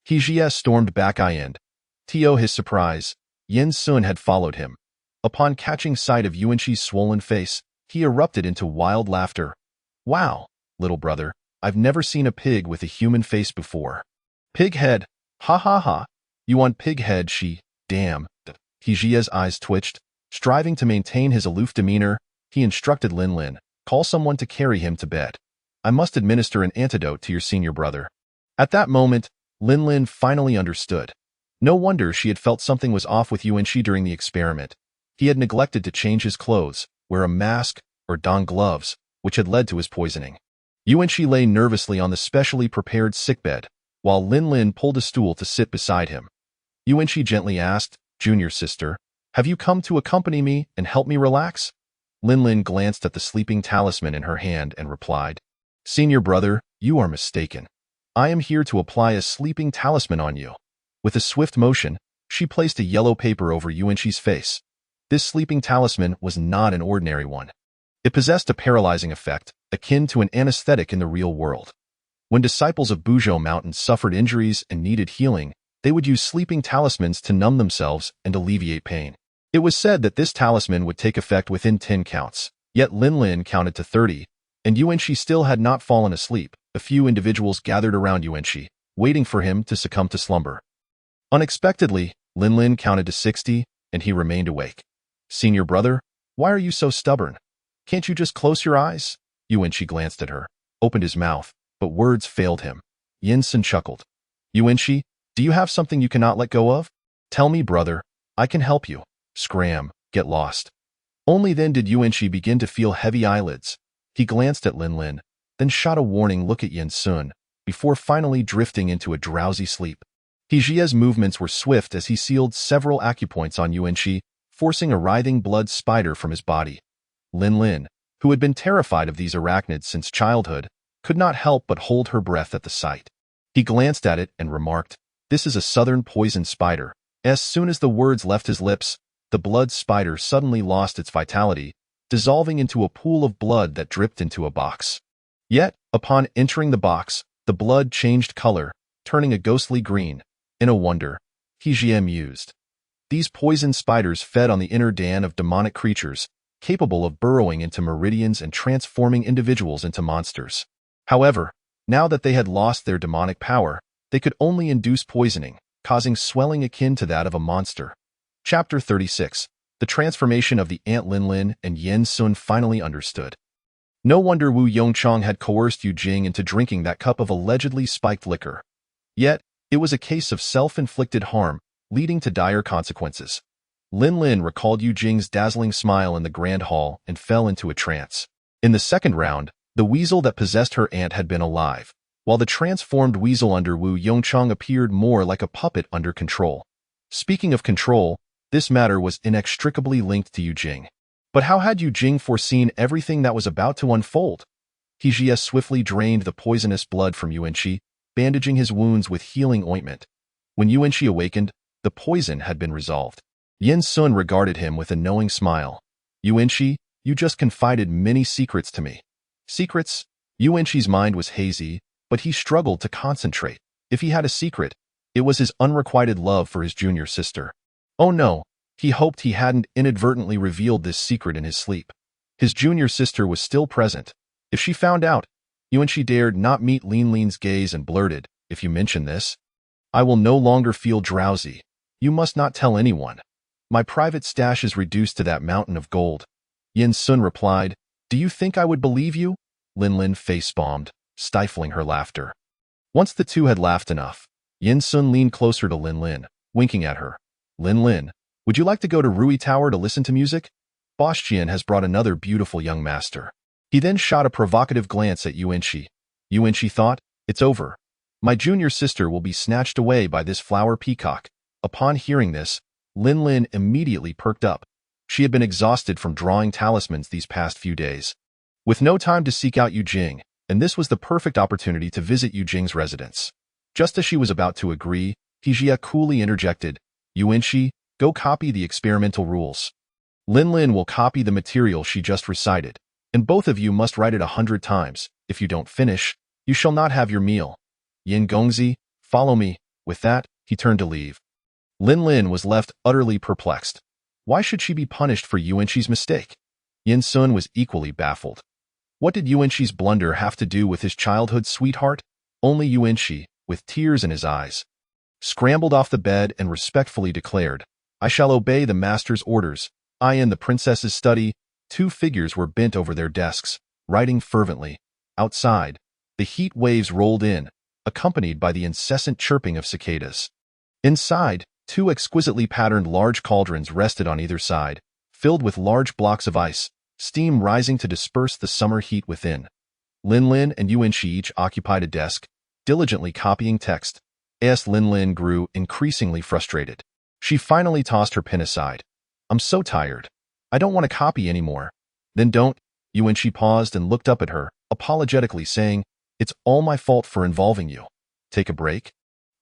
He Jie stormed back in. To his surprise, Yin Sun had followed him. Upon catching sight of Yuanxi's swollen face, he erupted into wild laughter. Wow, little brother, I've never seen a pig with a human face before. Pig head, ha ha ha, you want pig head damn. He Jie's eyes twitched. Striving to maintain his aloof demeanor, he instructed Lin Lin, call someone to carry him to bed. I must administer an antidote to your senior brother. At that moment, Lin Lin finally understood. No wonder she had felt something was off with Yuanxi during the experiment. He had neglected to change his clothes, wear a mask, or don gloves, which had led to his poisoning. Yuanxi lay nervously on the specially prepared sickbed, while Lin Lin pulled a stool to sit beside him. Yuanxi gently asked, Junior sister, have you come to accompany me and help me relax? Lin Lin glanced at the sleeping talisman in her hand and replied, Senior brother, you are mistaken. I am here to apply a sleeping talisman on you. With a swift motion, she placed a yellow paper over Yuanxi's face. This sleeping talisman was not an ordinary one. It possessed a paralyzing effect, akin to an anesthetic in the real world. When disciples of Buzhou Mountain suffered injuries and needed healing, they would use sleeping talismans to numb themselves and alleviate pain. It was said that this talisman would take effect within 10 counts, yet Lin Lin counted to 30, and Yuanxi still had not fallen asleep. A few individuals gathered around Yuanxi, waiting for him to succumb to slumber. Unexpectedly, Lin Lin counted to 60, and he remained awake. Senior brother, why are you so stubborn? Can't you just close your eyes? Yuanxi glanced at her, opened his mouth, but words failed him. Yin Sun chuckled. Yuanxi, do you have something you cannot let go of? Tell me, brother. I can help you. Scram, get lost. Only then did Yuanxi begin to feel heavy eyelids. He glanced at Lin Lin, then shot a warning look at Yin Sun, before finally drifting into a drowsy sleep. He Jie's movements were swift as he sealed several acupoints on Yuanxi, forcing a writhing blood spider from his body. Lin Lin, who had been terrified of these arachnids since childhood, could not help but hold her breath at the sight. He glanced at it and remarked, "This is a southern poison spider." As soon as the words left his lips, the blood spider suddenly lost its vitality, dissolving into a pool of blood that dripped into a box. Yet, upon entering the box, the blood changed color, turning a ghostly green. In a wonder, Hijie mused. These poison spiders fed on the inner den of demonic creatures, capable of burrowing into meridians and transforming individuals into monsters. However, now that they had lost their demonic power, they could only induce poisoning, causing swelling akin to that of a monster. Chapter 36. The transformation of the Aunt Linlin and Yen Sun finally understood. No wonder Wu Yongchang had coerced Yu Jing into drinking that cup of allegedly spiked liquor. Yet, it was a case of self-inflicted harm, leading to dire consequences. Linlin recalled Yu Jing's dazzling smile in the grand hall and fell into a trance. In the second round, the weasel that possessed her aunt had been alive, while the transformed weasel under Wu Yongchang appeared more like a puppet under control. Speaking of control, this matter was inextricably linked to Yu Jing. But how had Yu Jing foreseen everything that was about to unfold? Hijie swiftly drained the poisonous blood from Yuanqi, bandaging his wounds with healing ointment. When Yuanqi awakened, the poison had been resolved. Yen Sun regarded him with a knowing smile. "Yuanqi, you just confided many secrets to me." Secrets? Yuanqi's mind was hazy, but he struggled to concentrate. If he had a secret, it was his unrequited love for his junior sister. Oh no, he hoped he hadn't inadvertently revealed this secret in his sleep. His junior sister was still present. If she found out, Yuanqi dared not meet Linlin's gaze and blurted, "If you mention this, I will no longer feel drowsy. You must not tell anyone. My private stash is reduced to that mountain of gold." Yen Sun replied, "Do you think I would believe you?" Linlin face-palmed, stifling her laughter. Once the two had laughed enough, Yen Sun leaned closer to Linlin, winking at her. "Linlin, would you like to go to Rui Tower to listen to music? Boss Jian has brought another beautiful young master." He then shot a provocative glance at Yuanqi. Yuanqi thought, "It's over. My junior sister will be snatched away by this flower peacock." Upon hearing this, Linlin immediately perked up. She had been exhausted from drawing talismans these past few days. With no time to seek out Yu Jing, and this was the perfect opportunity to visit Yu Jing's residence. Just as she was about to agree, Hijie coolly interjected, "Yuanqi, go copy the experimental rules. Linlin will copy the material she just recited, and both of you must write it 100 times. If you don't finish, you shall not have your meal. Yin Gongzi, follow me." With that, he turned to leave. Linlin was left utterly perplexed. Why should she be punished for Yuanqi's mistake? Yen Sun was equally baffled. What did Yuanqi's blunder have to do with his childhood sweetheart? Only Yuanqi, with tears in his eyes, scrambled off the bed and respectfully declared, "I shall obey the master's orders." In the princess's study, two figures were bent over their desks, writing fervently. Outside, the heat waves rolled in, accompanied by the incessant chirping of cicadas. Inside, two exquisitely patterned large cauldrons rested on either side, filled with large blocks of ice, steam rising to disperse the summer heat within. Linlin and Yuanqi each occupied a desk, diligently copying text. As Linlin grew increasingly frustrated, she finally tossed her pen aside. "I'm so tired. I don't want to copy anymore." "Then don't." Yuanqi paused and looked up at her, apologetically saying, "It's all my fault for involving you. Take a break.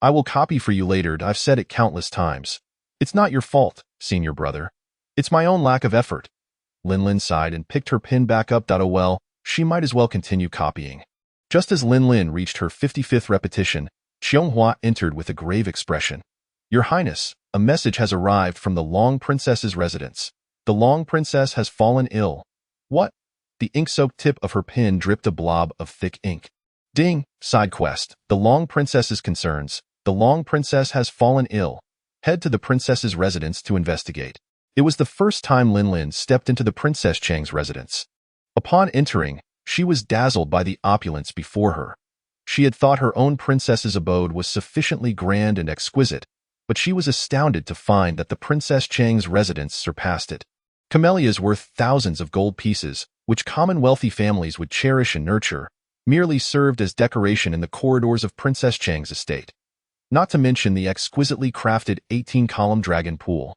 I will copy for you later. I've said it countless times. It's not your fault, senior brother. It's my own lack of effort." Linlin sighed and picked her pen back up. Oh well, she might as well continue copying. Just as Linlin reached her 55th repetition, Qianghua entered with a grave expression. "Your Highness, a message has arrived from the Long Princess's residence. The Long Princess has fallen ill." "What?" The ink-soaked tip of her pen dripped a blob of thick ink. "Ding, side quest. The Long Princess's concerns. The Long Princess has fallen ill. Head to the princess's residence to investigate." It was the first time Linlin stepped into the Princess Chang's residence. Upon entering, she was dazzled by the opulence before her. She had thought her own princess's abode was sufficiently grand and exquisite, but she was astounded to find that the Princess Chang's residence surpassed it. Camellias worth thousands of gold pieces, which common wealthy families would cherish and nurture, merely served as decoration in the corridors of Princess Chang's estate. Not to mention the exquisitely crafted 18-column dragon pool,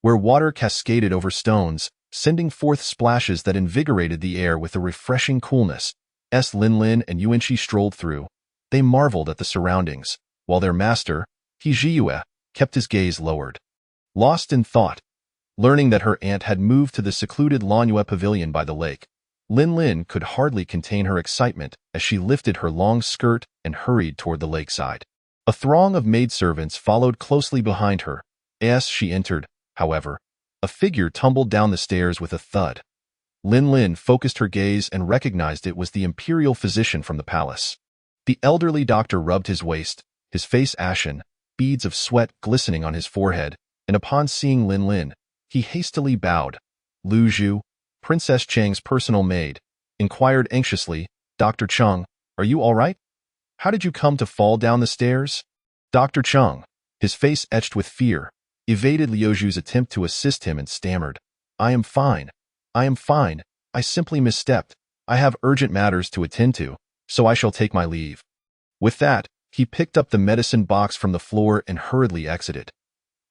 where water cascaded over stones, sending forth splashes that invigorated the air with a refreshing coolness. As Lin Lin and Yuanqi strolled through, they marveled at the surroundings, while their master, He Jiyue, kept his gaze lowered. Lost in thought, learning that her aunt had moved to the secluded Lanyue pavilion by the lake, Lin Lin could hardly contain her excitement as she lifted her long skirt and hurried toward the lakeside. A throng of maidservants followed closely behind her. As she entered, however, a figure tumbled down the stairs with a thud. Lin Lin focused her gaze and recognized it was the imperial physician from the palace. The elderly doctor rubbed his waist, his face ashen, beads of sweat glistening on his forehead, and upon seeing Lin Lin, he hastily bowed. Lu Zhu, Princess Chang's personal maid, inquired anxiously, "Dr. Cheng, are you all right? How did you come to fall down the stairs?" Dr. Cheng, his face etched with fear, evaded Liu Zhu's attempt to assist him and stammered, "I am fine. I am fine. I simply misstepped. I have urgent matters to attend to, so I shall take my leave." With that, he picked up the medicine box from the floor and hurriedly exited.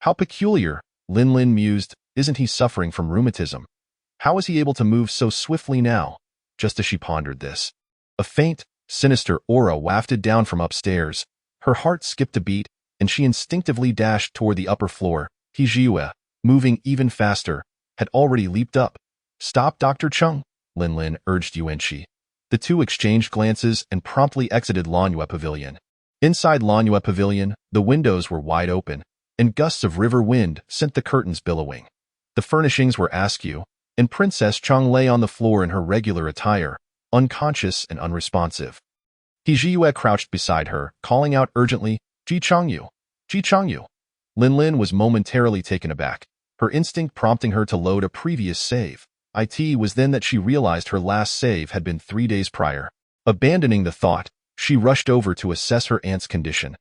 How peculiar, Lin Lin mused, isn't he suffering from rheumatism? How is he able to move so swiftly now? Just as she pondered this, a faint, sinister aura wafted down from upstairs. Her heart skipped a beat, and she instinctively dashed toward the upper floor. He Jiyue, moving even faster, had already leaped up. "Stop, Dr. Cheng," Lin Lin urged Yuanqi. The two exchanged glances and promptly exited Lanyue Pavilion. Inside Lanyue Pavilion, the windows were wide open, and gusts of river wind sent the curtains billowing. The furnishings were askew, and Princess Cheng lay on the floor in her regular attire, unconscious and unresponsive. He Jiyue crouched beside her, calling out urgently, "Ji Changyu! Ji Changyu!" Lin Lin was momentarily taken aback, her instinct prompting her to load a previous save. It was then that she realized her last save had been 3 days prior. Abandoning the thought, she rushed over to assess her aunt's condition.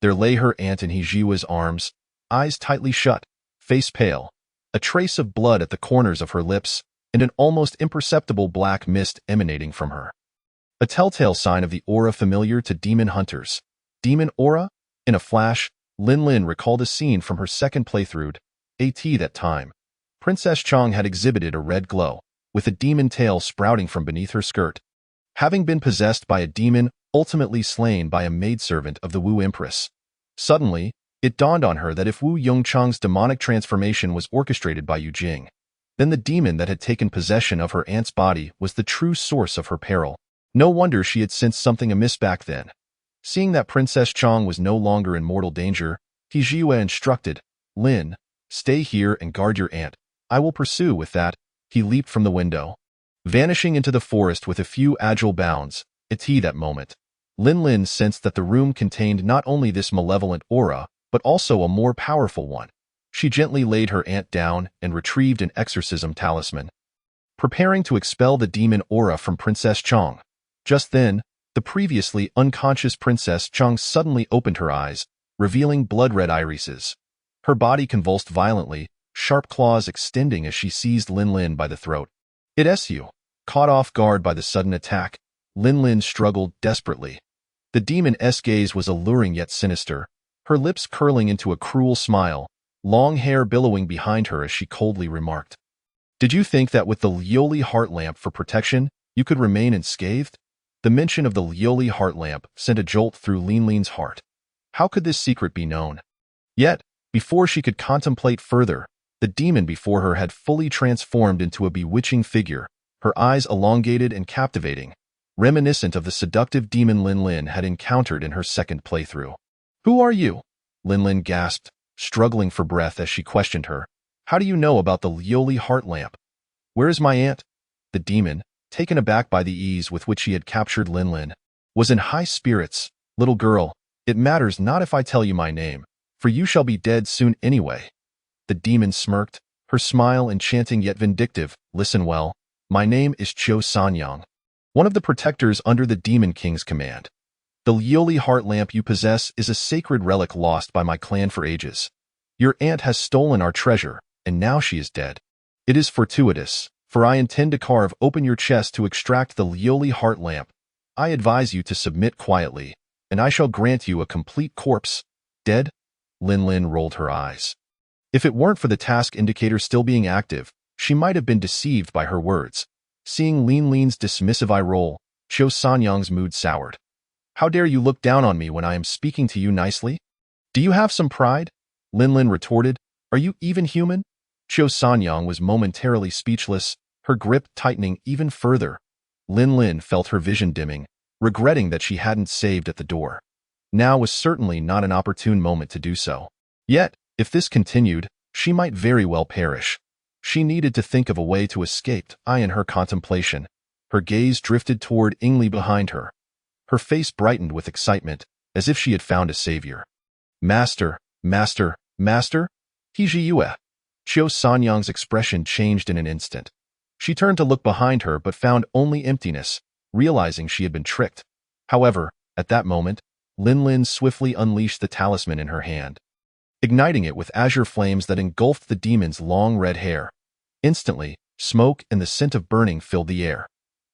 There lay her aunt in He Jiyue's arms, eyes tightly shut, face pale, a trace of blood at the corners of her lips, and an almost imperceptible black mist emanating from her. A telltale sign of the aura familiar to demon hunters. Demon aura? In a flash, Lin Lin recalled a scene from her second playthrough. That time, Princess Cheng had exhibited a red glow, with a demon tail sprouting from beneath her skirt. Having been possessed by a demon, ultimately slain by a maidservant of the Wu Empress. Suddenly, it dawned on her that if Wu Yongchang's demonic transformation was orchestrated by Yu Jing, then the demon that had taken possession of her aunt's body was the true source of her peril. No wonder she had sensed something amiss back then. Seeing that Princess Cheng was no longer in mortal danger, He Jiyue instructed, "Lin, stay here and guard your aunt. I will pursue." With that, he leaped from the window, vanishing into the forest with a few agile bounds. That moment, Lin Lin sensed that the room contained not only this malevolent aura, but also a more powerful one. She gently laid her aunt down and retrieved an exorcism talisman, preparing to expel the demon aura from Princess Cheng. Just then, the previously unconscious Princess Cheng suddenly opened her eyes, revealing blood-red irises. Her body convulsed violently, sharp claws extending as she seized Lin Lin by the throat. Caught off guard by the sudden attack, Lin Lin struggled desperately. The demon's gaze was alluring yet sinister, her lips curling into a cruel smile, long hair billowing behind her as she coldly remarked, "Did you think that with the Lioli heart lamp for protection, you could remain unscathed?" The mention of the Lioli heart lamp sent a jolt through Lin Lin's heart. How could this secret be known? Yet, before she could contemplate further, the demon before her had fully transformed into a bewitching figure, her eyes elongated and captivating, reminiscent of the seductive demon Lin Lin had encountered in her second playthrough. "Who are you?" Lin Lin gasped, struggling for breath as she questioned her. "How do you know about the Lioli heart lamp? Where is my aunt?" The demon, taken aback by the ease with which he had captured Lin Lin, was in high spirits. "Little girl, it matters not if I tell you my name, for you shall be dead soon anyway." The demon smirked, her smile enchanting yet vindictive. "Listen well, my name is Qiu Sanyang, one of the protectors under the Demon King's command. The Lioli heart lamp you possess is a sacred relic lost by my clan for ages. Your aunt has stolen our treasure, and now she is dead. It is fortuitous, for I intend to carve open your chest to extract the Lioli heart lamp. I advise you to submit quietly, and I shall grant you a complete corpse." "Dead?" Lin Lin rolled her eyes. If it weren't for the task indicator still being active, she might have been deceived by her words. Seeing Lin Lin's dismissive eye roll, Qiu Sanyang's mood soured. How dare you look down on me when I am speaking to you nicely? Do you have some pride? Linlin retorted. Are you even human? Qiu Sanyang was momentarily speechless, her grip tightening even further. Linlin felt her vision dimming, regretting that she hadn't saved at the door. Now was certainly not an opportune moment to do so. Yet, if this continued, she might very well perish. She needed to think of a way to escape. In her contemplation, her gaze drifted toward Ingli behind her. Her face brightened with excitement, as if she had found a savior. Master, master, master? Hiji Yue. Qiu Sanyang's expression changed in an instant. She turned to look behind her but found only emptiness, realizing she had been tricked. However, at that moment, Linlin swiftly unleashed the talisman in her hand, igniting it with azure flames that engulfed the demon's long red hair. Instantly, smoke and the scent of burning filled the air.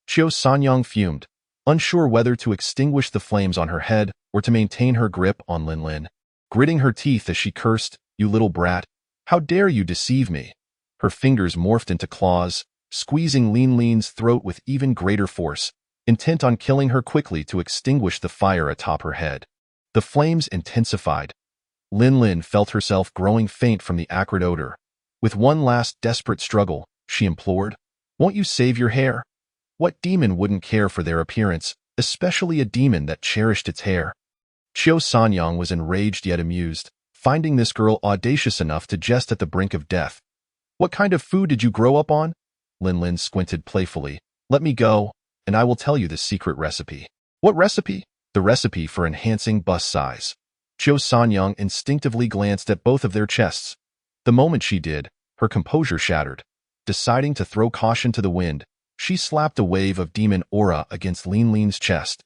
Qiu Sanyang fumed, unsure whether to extinguish the flames on her head or to maintain her grip on Linlin. Gritting her teeth as she cursed, "You little brat, how dare you deceive me?" Her fingers morphed into claws, squeezing Linlin's throat with even greater force, intent on killing her quickly to extinguish the fire atop her head. The flames intensified. Linlin felt herself growing faint from the acrid odor. With one last desperate struggle, she implored, "Won't you save your hair?" What demon wouldn't care for their appearance, especially a demon that cherished its hair? Qiu Sanyang was enraged yet amused, finding this girl audacious enough to jest at the brink of death. "What kind of food did you grow up on?" Linlin squinted playfully. "Let me go, and I will tell you the secret recipe." "What recipe?" "The recipe for enhancing bust size." Qiu Sanyang instinctively glanced at both of their chests. The moment she did, her composure shattered. Deciding to throw caution to the wind, she slapped a wave of demon aura against Linlin's chest.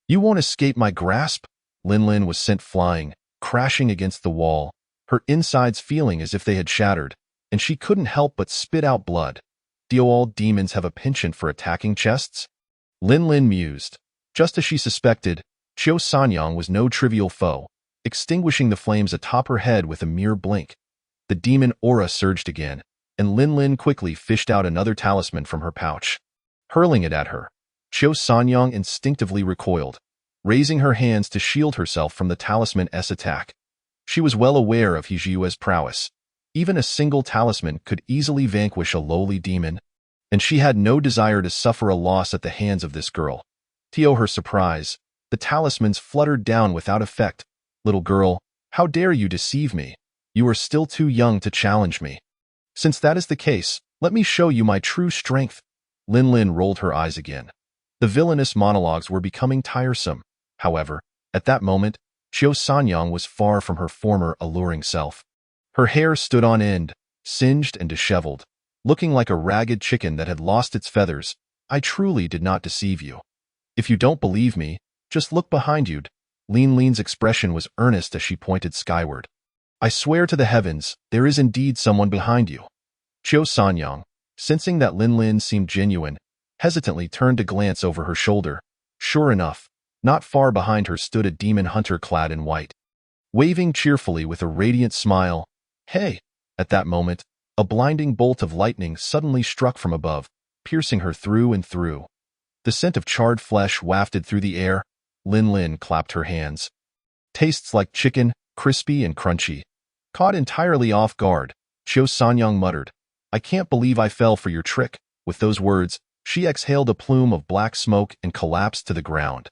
"You won't escape my grasp." Linlin was sent flying, crashing against the wall, her insides feeling as if they had shattered, and she couldn't help but spit out blood. "Do all demons have a penchant for attacking chests?" Linlin mused. Just as she suspected, Qiu Sanyang was no trivial foe, extinguishing the flames atop her head with a mere blink. The demon aura surged again, and Linlin quickly fished out another talisman from her pouch. Hurling it at her, Qiu Sanyang instinctively recoiled, raising her hands to shield herself from the talisman's attack. She was well aware of Hijiyue's prowess. Even a single talisman could easily vanquish a lowly demon, and she had no desire to suffer a loss at the hands of this girl. To her surprise, the talismans fluttered down without effect. "Little girl, how dare you deceive me? You are still too young to challenge me. Since that is the case, let me show you my true strength." Linlin rolled her eyes again. The villainous monologues were becoming tiresome. However, at that moment, Qiu Sanyang was far from her former alluring self. Her hair stood on end, singed and disheveled, looking like a ragged chicken that had lost its feathers. "I truly did not deceive you. If you don't believe me, just look behind you." Linlin's expression was earnest as she pointed skyward. "I swear to the heavens, there is indeed someone behind you." Qiu Sanyang, sensing that Linlin seemed genuine, hesitantly turned to glance over her shoulder. Sure enough, not far behind her stood a demon hunter clad in white, waving cheerfully with a radiant smile. "Hey!" At that moment, a blinding bolt of lightning suddenly struck from above, piercing her through and through. The scent of charred flesh wafted through the air. Linlin clapped her hands. "Tastes like chicken, crispy and crunchy." Caught entirely off guard, Qiu Sanyang muttered, "I can't believe I fell for your trick." With those words, she exhaled a plume of black smoke and collapsed to the ground.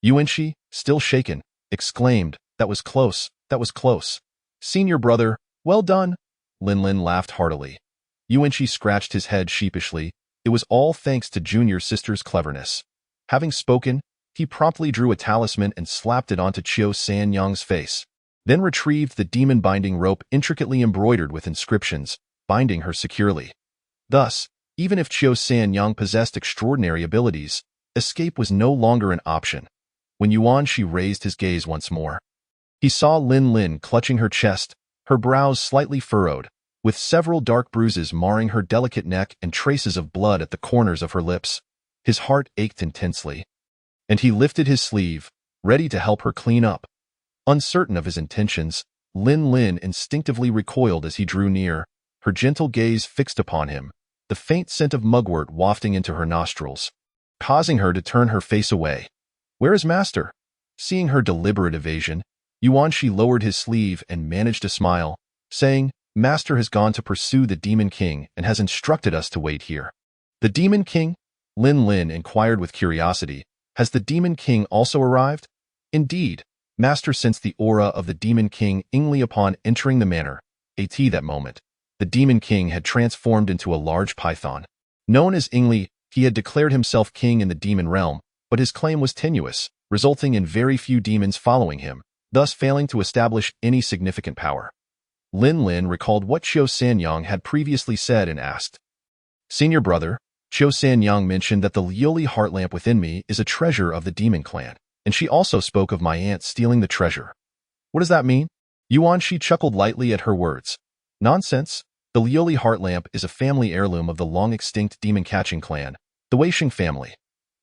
Yuanxi, still shaken, exclaimed, "That was close, that was close. Senior brother, well done." Linlin laughed heartily. Yuanxi scratched his head sheepishly. It was all thanks to junior sister's cleverness. Having spoken, he promptly drew a talisman and slapped it onto Qiu Sanyang's face, then retrieved the demon-binding rope intricately embroidered with inscriptions, binding her securely. Thus, even if Qiu Sanyang possessed extraordinary abilities, escape was no longer an option. When Yuanxi raised his gaze once more, he saw Linlin clutching her chest, her brows slightly furrowed, with several dark bruises marring her delicate neck and traces of blood at the corners of her lips. His heart ached intensely, and he lifted his sleeve, ready to help her clean up. Uncertain of his intentions, Linlin instinctively recoiled as he drew near, her gentle gaze fixed upon him, the faint scent of mugwort wafting into her nostrils. causing her to turn her face away. "Where is Master?" Seeing her deliberate evasion, Yuanshi lowered his sleeve and managed a smile, saying, "Master has gone to pursue the Demon King and has instructed us to wait here." "The Demon King?" Lin inquired with curiosity. "Has the Demon King also arrived?" "Indeed." Master sensed the aura of the Demon King ingly upon entering the manor. At that moment, the Demon King had transformed into a large python. Known as Ingli, he had declared himself king in the demon realm, but his claim was tenuous, resulting in very few demons following him, thus failing to establish any significant power. Lin recalled what Qiu Sanyang had previously said and asked, "Senior brother, Qiu Sanyang mentioned that the Lioli heart lamp within me is a treasure of the demon clan, and she also spoke of my aunt stealing the treasure. What does that mean?" Yuanshi chuckled lightly at her words. "Nonsense. The Lioli heart lamp is a family heirloom of the long-extinct demon-catching clan, the Weisheng family."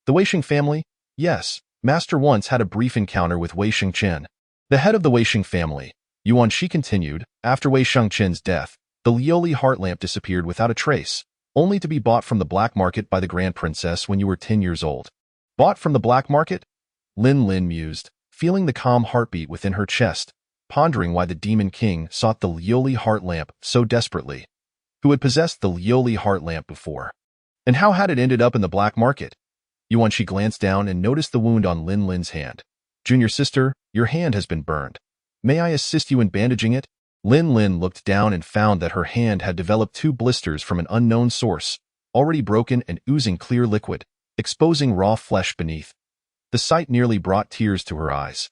"The Weisheng family?" "Yes. Master once had a brief encounter with Wei Shengchen, the head of the Weisheng family." Yuanshi continued, "After Wei Shengchen's death, the Lioli heart lamp disappeared without a trace, only to be bought from the black market by the Grand Princess when you were 10 years old." "Bought from the black market?" Lin mused, feeling the calm heartbeat within her chest, pondering why the Demon King sought the Lioli heart lamp so desperately. Who had possessed the Lioli heart lamp before? And how had it ended up in the black market? Yuanshi glanced down and noticed the wound on Lin's hand. "Junior sister, your hand has been burned. May I assist you in bandaging it?" Lin looked down and found that her hand had developed 2 blisters from an unknown source, already broken and oozing clear liquid, exposing raw flesh beneath. The sight nearly brought tears to her eyes.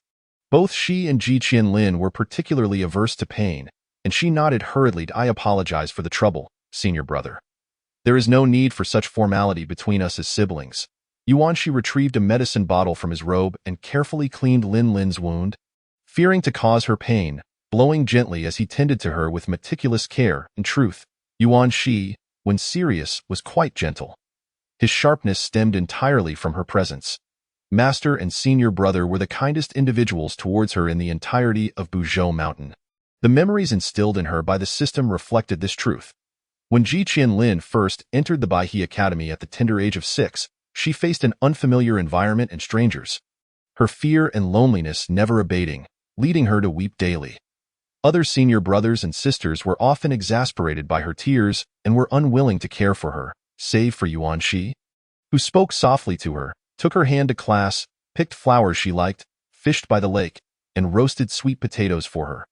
Both she and Ji Qianlin were particularly averse to pain, and she nodded hurriedly. "I apologize for the trouble, senior brother. There is no need for such formality between us as siblings." Yuanshi retrieved a medicine bottle from his robe and carefully cleaned Lin's wound, fearing to cause her pain, blowing gently as he tended to her with meticulous care. In truth, Yuanshi, when serious, was quite gentle. His sharpness stemmed entirely from her presence. Master and senior brother were the kindest individuals towards her in the entirety of Buzhou Mountain. The memories instilled in her by the system reflected this truth. When Ji Qianlin first entered the Baihe Academy at the tender age of 6, she faced an unfamiliar environment and strangers, her fear and loneliness never abating, leading her to weep daily. Other senior brothers and sisters were often exasperated by her tears and were unwilling to care for her, save for Yuanshi, who spoke softly to her, took her hand to class, picked flowers she liked, fished by the lake, and roasted sweet potatoes for her.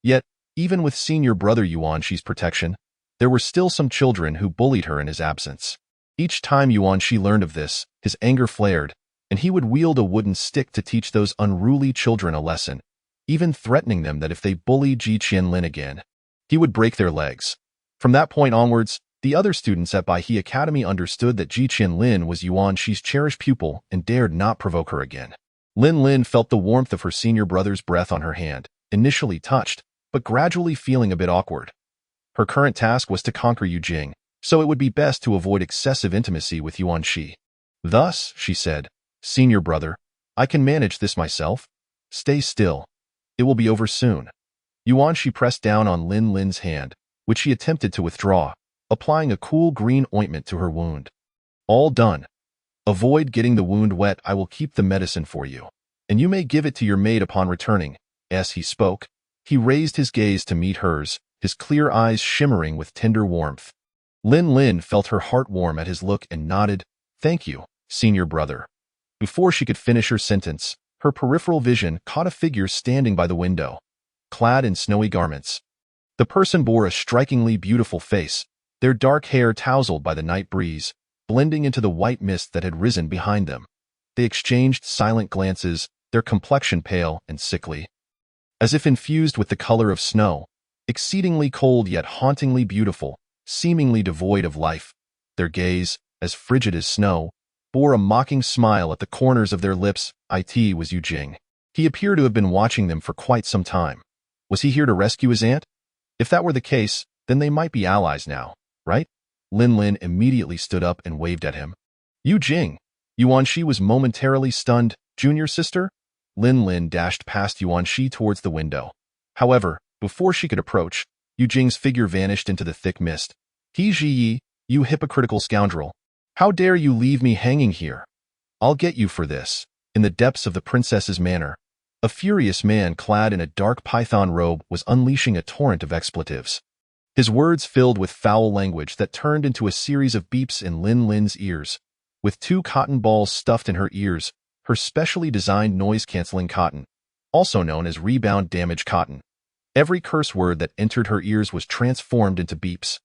Yet, even with senior brother Yuanshi's protection, there were still some children who bullied her in his absence. Each time Yuanshi learned of this, his anger flared, and he would wield a wooden stick to teach those unruly children a lesson, even threatening them that if they bullied Ji Qianlin again, he would break their legs. From that point onwards, the other students at Baihe Academy understood that Ji Qianlin was Yuanshi's cherished pupil and dared not provoke her again. Lin felt the warmth of her senior brother's breath on her hand, initially touched, but gradually feeling a bit awkward. Her current task was to conquer Yujing, so it would be best to avoid excessive intimacy with Yuanshi. Thus, she said, "Senior brother, I can manage this myself. Stay still. It will be over soon." Yuanshi pressed down on Lin's hand, which she attempted to withdraw, applying a cool green ointment to her wound. "All done. Avoid getting the wound wet. I will keep the medicine for you, and you may give it to your maid upon returning." As he spoke, he raised his gaze to meet hers, his clear eyes shimmering with tender warmth. Lin felt her heart warm at his look and nodded, "Thank you, senior brother." Before she could finish her sentence, her peripheral vision caught a figure standing by the window, clad in snowy garments. The person bore a strikingly beautiful face, their dark hair tousled by the night breeze, blending into the white mist that had risen behind them. They exchanged silent glances, their complexion pale and sickly, as if infused with the color of snow, exceedingly cold yet hauntingly beautiful, seemingly devoid of life. Their gaze, as frigid as snow, bore a mocking smile at the corners of their lips. It was Yujing. He appeared to have been watching them for quite some time. Was he here to rescue his aunt? If that were the case, then they might be allies now, right? Lin immediately stood up and waved at him. "Yujing!" Yuanshi was momentarily stunned. "Junior sister?" Lin dashed past Yuanshi towards the window. However, before she could approach, Yujing's figure vanished into the thick mist. "He Ji Yi, you hypocritical scoundrel! How dare you leave me hanging here?" I'll get you for this. In the depths of the princess's manor, a furious man clad in a dark python robe was unleashing a torrent of expletives. His words filled with foul language that turned into a series of beeps in Lin Lin's ears. With 2 cotton balls stuffed in her ears, her specially designed noise-canceling cotton, also known as rebound damage cotton. Every curse word that entered her ears was transformed into beeps,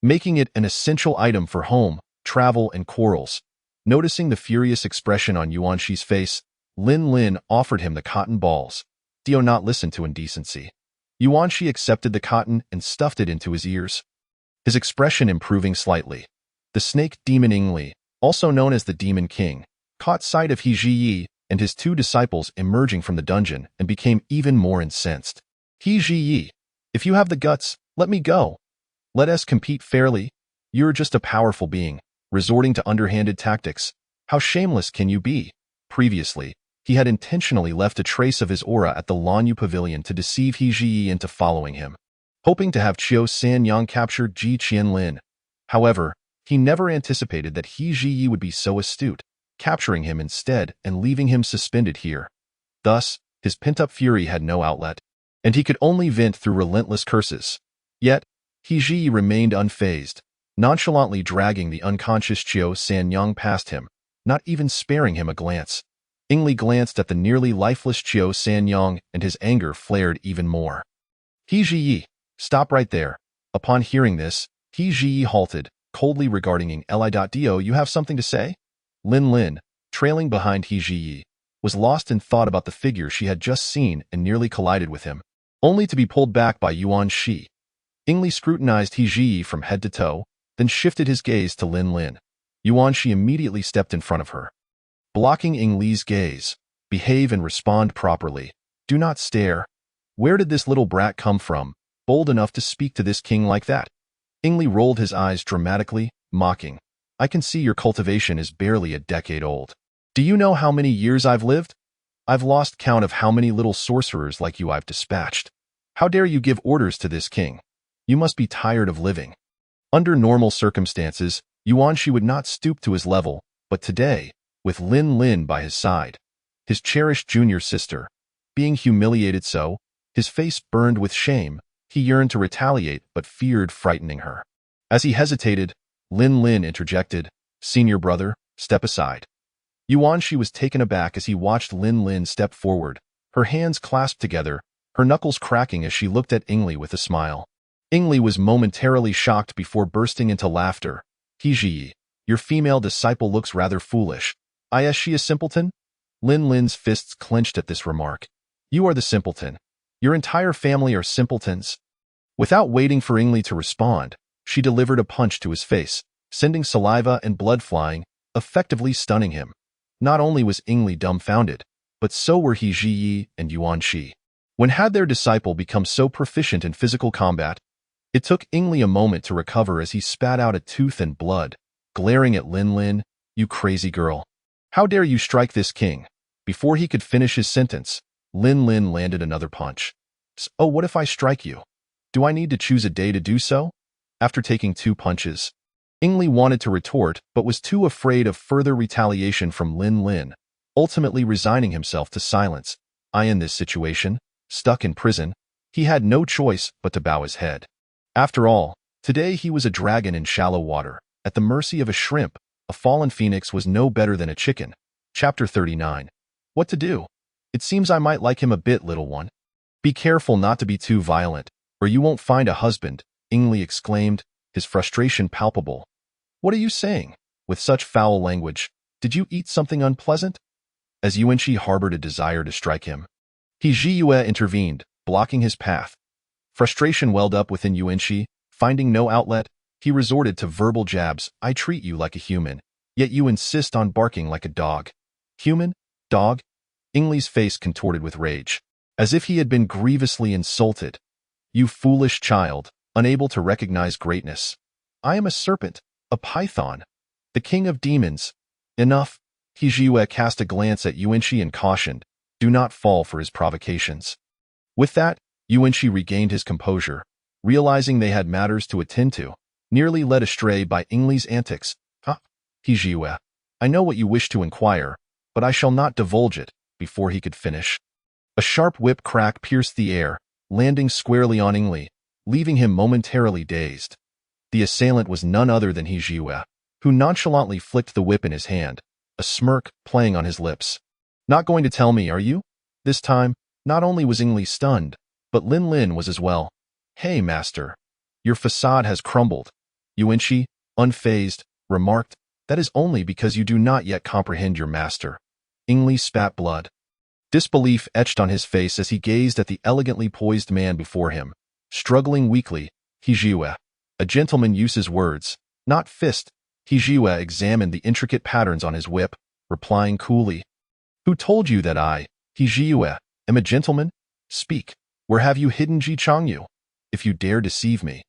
making it an essential item for home, travel, and quarrels. Noticing the furious expression on Yuanshi's face, Lin Lin offered him the cotton balls. Dio not listened to indecency. Yuanshi accepted the cotton and stuffed it into his ears, his expression improving slightly. The snake demon Ingli, also known as the Demon King, caught sight of He Ziyi and his 2 disciples emerging from the dungeon and became even more incensed. He Ziyi, if you have the guts, let me go. Let us compete fairly. You're just a powerful being, resorting to underhanded tactics. How shameless can you be? Previously, he had intentionally left a trace of his aura at the Lanyu Pavilion to deceive He Ziyi into following him, hoping to have Qiu Sanyang capture Ji Qianlin. However, he never anticipated that He Ziyi would be so astute, capturing him instead and leaving him suspended here. Thus, his pent-up fury had no outlet, and he could only vent through relentless curses. Yet, He Ziyi remained unfazed, nonchalantly dragging the unconscious Qiu Sanyang past him, not even sparing him a glance. Ingli glanced at the nearly lifeless Qiu Sanyang and his anger flared even more. He Ziyi, stop right there. Upon hearing this, He Ziyi halted, coldly regarding Li.Do. You have something to say? Lin Lin, trailing behind He Ziyi, was lost in thought about the figure she had just seen and nearly collided with him, only to be pulled back by Yuan Shi. Ingli scrutinized He Ziyi from head to toe, then shifted his gaze to Lin Lin. Yuan Shi immediately stepped in front of her, blocking Ingli's gaze. Behave and respond properly. Do not stare. Where did this little brat come from, bold enough to speak to this king like that? Ingli rolled his eyes dramatically, mocking. I can see your cultivation is barely a decade old. Do you know how many years I've lived? I've lost count of how many little sorcerers like you I've dispatched. How dare you give orders to this king? You must be tired of living. Under normal circumstances, Yuanshi would not stoop to his level, but today, with Lin Lin by his side, his cherished junior sister, being humiliated so, his face burned with shame. He yearned to retaliate but feared frightening her. As he hesitated, Lin Lin interjected, Senior brother, step aside. Yuanshi was taken aback as he watched Lin Lin step forward, her hands clasped together, her knuckles cracking as she looked at Ingli with a smile. Ingli was momentarily shocked before bursting into laughter. He Ziyi, your female disciple looks rather foolish. Is she a simpleton? Lin Lin's fists clenched at this remark. You are the simpleton. Your entire family are simpletons. Without waiting for Ingli to respond, she delivered a punch to his face, sending saliva and blood flying, effectively stunning him. Not only was Ingli dumbfounded, but so were He Ziyi and Yuan Shi. When had their disciple become so proficient in physical combat? It took Ingli a moment to recover as he spat out a tooth and blood, glaring at Lin Lin. You crazy girl. How dare you strike this king? Before he could finish his sentence, Lin Lin landed another punch. Oh, what if I strike you? Do I need to choose a day to do so? After taking 2 punches, Ingli wanted to retort but was too afraid of further retaliation from Lin Lin, ultimately resigning himself to silence. In this situation, stuck in prison, he had no choice but to bow his head. After all, today he was a dragon in shallow water, at the mercy of a shrimp. A fallen phoenix was no better than a chicken. Chapter 39. What to do? It seems I might like him a bit, little one. Be careful not to be too violent, or you won't find a husband, Ingli exclaimed, his frustration palpable. What are you saying? With such foul language, did you eat something unpleasant? As Yuanshi harbored a desire to strike him, He Ziyue intervened, blocking his path. Frustration welled up within Yuanshi. Finding no outlet, he resorted to verbal jabs. I treat you like a human, yet you insist on barking like a dog. Human? Dog? Ingli's face contorted with rage, as if he had been grievously insulted. You foolish child, unable to recognize greatness. I am a serpent, a python, the king of demons. Enough. He Ziyue cast a glance at Yuanshi and cautioned, do not fall for his provocations. With that, Yuanshi regained his composure, realizing they had matters to attend to, nearly led astray by Ingli's antics. He Ziyue, I know what you wish to inquire, but I shall not divulge it." Before he could finish, a sharp whip crack pierced the air, landing squarely on Ingli, leaving him momentarily dazed. The assailant was none other than He Jiue, who nonchalantly flicked the whip in his hand, a smirk playing on his lips. "Not going to tell me, are you?" This time, not only was Ingli stunned, but Lin Lin was as well. "Hey, master. Your facade has crumbled." Yuanqi, unfazed, remarked, "That is only because you do not yet comprehend your master." Ingli spat blood. Disbelief etched on his face as he gazed at the elegantly poised man before him. Struggling weakly, He Jiue. A gentleman uses words, not fist. He Jiue examined the intricate patterns on his whip, replying coolly, "Who told you that I, He Jiue, am a gentleman? Speak. Where have you hidden Ji Changyu? If you dare deceive me."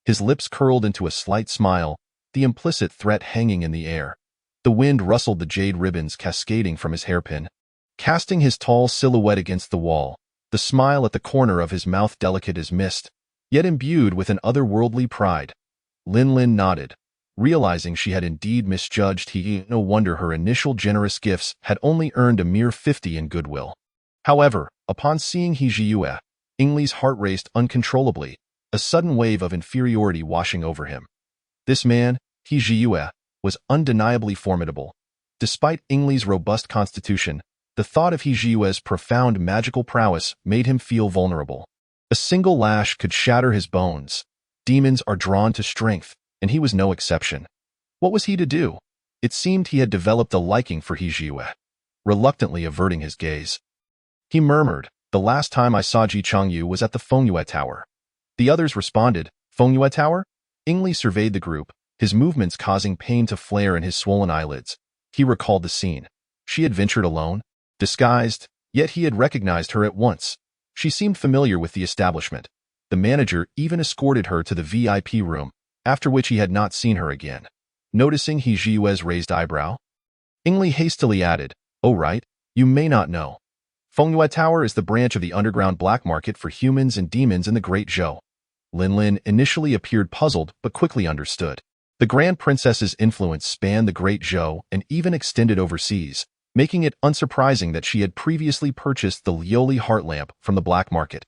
His lips curled into a slight smile, the implicit threat hanging in the air. The wind rustled the jade ribbons cascading from his hairpin, casting his tall silhouette against the wall, the smile at the corner of his mouth delicate as mist, yet imbued with an otherworldly pride. Lin Lin nodded, realizing she had indeed misjudged He. No wonder her initial generous gifts had only earned a mere 50 in goodwill. However, upon seeing He Jiue, Ingli's heart raced uncontrollably, a sudden wave of inferiority washing over him. This man, He Jiue, was undeniably formidable. Despite Ingli's robust constitution, the thought of He Jiue's profound magical prowess made him feel vulnerable. A single lash could shatter his bones. Demons are drawn to strength, and he was no exception. What was he to do? It seemed he had developed a liking for He Jiue. Reluctantly averting his gaze, he murmured, "The last time I saw Ji Changyu was at the Fengyue Tower." The others responded, "Fengyue Tower?" Ingli surveyed the group, his movements causing pain to flare in his swollen eyelids. He recalled the scene. She had ventured alone, disguised, yet he had recognized her at once. She seemed familiar with the establishment. The manager even escorted her to the VIP room, after which he had not seen her again. Noticing He Jiue's raised eyebrow, Ingli hastily added, "Oh right, you may not know. Fengyue Tower is the branch of the underground black market for humans and demons in the Great Zhou." Lin Lin initially appeared puzzled but quickly understood. The Grand Princess's influence spanned the Great Zhou and even extended overseas, making it unsurprising that she had previously purchased the Lioli heart lamp from the black market.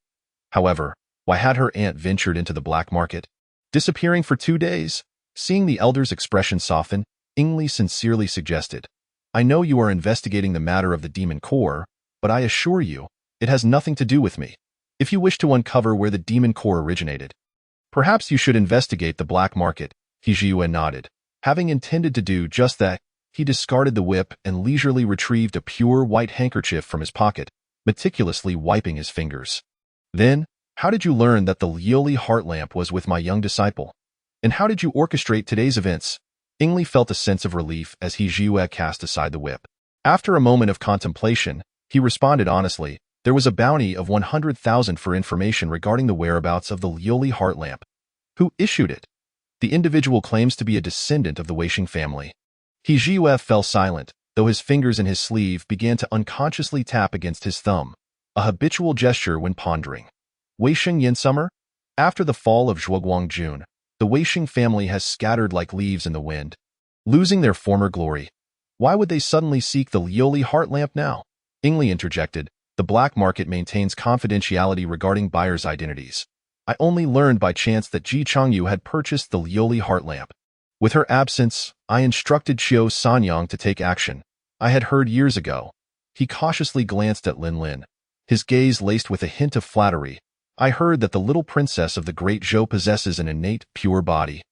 However, why had her aunt ventured into the black market, disappearing for 2 days? Seeing the elder's expression soften, Ingli sincerely suggested, "I know you are investigating the matter of the demon core, but I assure you, it has nothing to do with me. If you wish to uncover where the demon core originated, perhaps you should investigate the black market." He Jiue nodded. Having intended to do just that, he discarded the whip and leisurely retrieved a pure white handkerchief from his pocket, meticulously wiping his fingers. "Then, how did you learn that the Lioli heart lamp was with my young disciple? And how did you orchestrate today's events?" Ingli felt a sense of relief as He Jiue cast aside the whip. After a moment of contemplation, he responded honestly, "There was a bounty of 100,000 for information regarding the whereabouts of the Lioli heart lamp. Who issued it? The individual claims to be a descendant of the Weisheng family." He Jiue fell silent, though his fingers in his sleeve began to unconsciously tap against his thumb, a habitual gesture when pondering. Weisheng Yinsummer? After the fall of Zhuoguang Jun, the Weisheng family has scattered like leaves in the wind, losing their former glory. Why would they suddenly seek the Lioli heart lamp now? Ingli interjected, "The black market maintains confidentiality regarding buyers' identities. I only learned by chance that Ji Changyu had purchased the Lioli heart lamp. With her absence, I instructed Qiu Sanyang to take action. I had heard years ago." He cautiously glanced at Lin Lin, his gaze laced with a hint of flattery. "I heard that the little princess of the Great Zhou possesses an innate, pure body.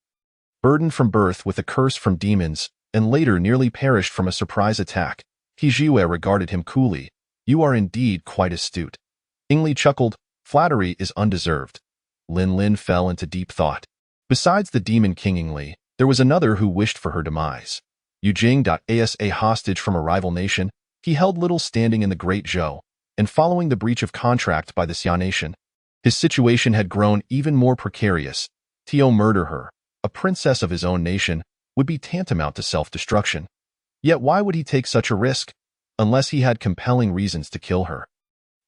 Burdened from birth with a curse from demons, and later nearly perished from a surprise attack." He Jiue regarded him coolly. "You are indeed quite astute." Ingli chuckled, "Flattery is undeserved." Lin Lin fell into deep thought. Besides the demon king Ingli, there was another who wished for her demise. Yu Jing as a hostage from a rival nation, he held little standing in the Great Zhou, and following the breach of contract by the Xia nation, his situation had grown even more precarious. To murder her, a princess of his own nation, would be tantamount to self-destruction. Yet why would he take such a risk, unless he had compelling reasons to kill her?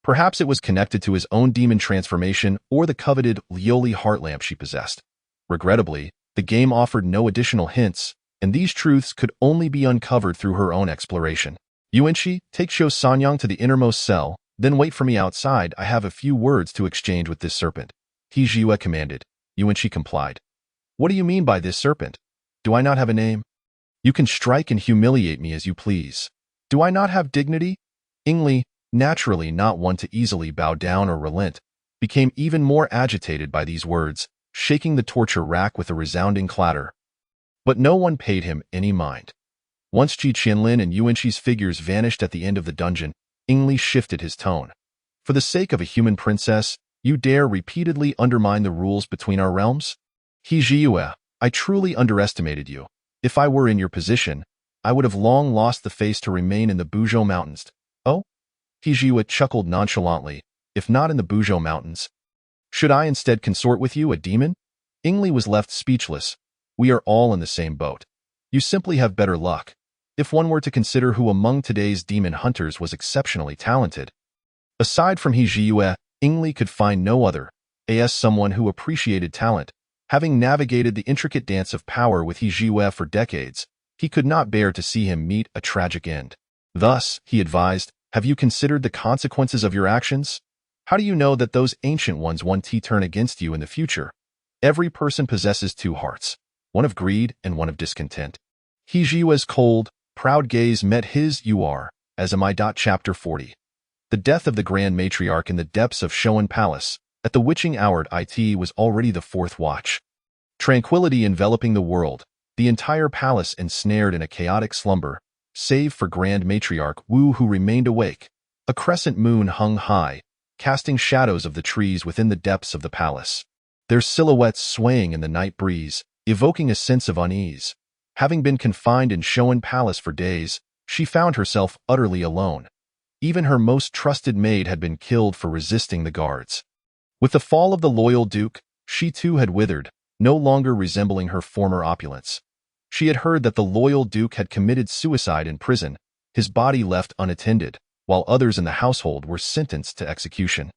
Perhaps it was connected to his own demon transformation or the coveted Lioli heart lamp she possessed. Regrettably, the game offered no additional hints, and these truths could only be uncovered through her own exploration. Yuanqi, take Shou Sanyang to the innermost cell, then wait for me outside. I have a few words to exchange with this serpent. He Jiyue commanded. Yuanqi complied. What do you mean by this serpent? Do I not have a name? You can strike and humiliate me as you please. Do I not have dignity? Yingli, naturally not one to easily bow down or relent, became even more agitated by these words, shaking the torture rack with a resounding clatter. But no one paid him any mind. Once Ji Qianlin and Yuanqi's figures vanished at the end of the dungeon, Yingli shifted his tone. For the sake of a human princess, you dare repeatedly undermine the rules between our realms? He Jiyue, I truly underestimated you. If I were in your position, I would have long lost the face to remain in the Buzhou Mountains. Oh? He Jiyue chuckled nonchalantly. If not in the Buzhou Mountains, should I instead consort with you, a demon? Yingli was left speechless. We are all in the same boat. You simply have better luck. If one were to consider who among today's demon hunters was exceptionally talented. Aside from He Jiyue, Yingli could find no other, as someone who appreciated talent. Having navigated the intricate dance of power with He Jiyue for decades, he could not bear to see him meet a tragic end. Thus, he advised, have you considered the consequences of your actions? How do you know that those ancient ones won't turn against you in the future? Every person possesses two hearts, one of greed and one of discontent. He Jiyue's cold, proud gaze met his. You are, as am I. Chapter 40. The death of the Grand Matriarch in the depths of Shoan Palace. At the witching hour it was already the fourth watch. Tranquility enveloping the world, the entire palace ensnared in a chaotic slumber, save for Grand Matriarch Wu, who remained awake. A crescent moon hung high, casting shadows of the trees within the depths of the palace, their silhouettes swaying in the night breeze, evoking a sense of unease. Having been confined in Shoan Palace for days, she found herself utterly alone. Even her most trusted maid had been killed for resisting the guards. With the fall of the loyal duke, she too had withered, no longer resembling her former opulence. She had heard that the loyal duke had committed suicide in prison, his body left unattended, while others in the household were sentenced to execution.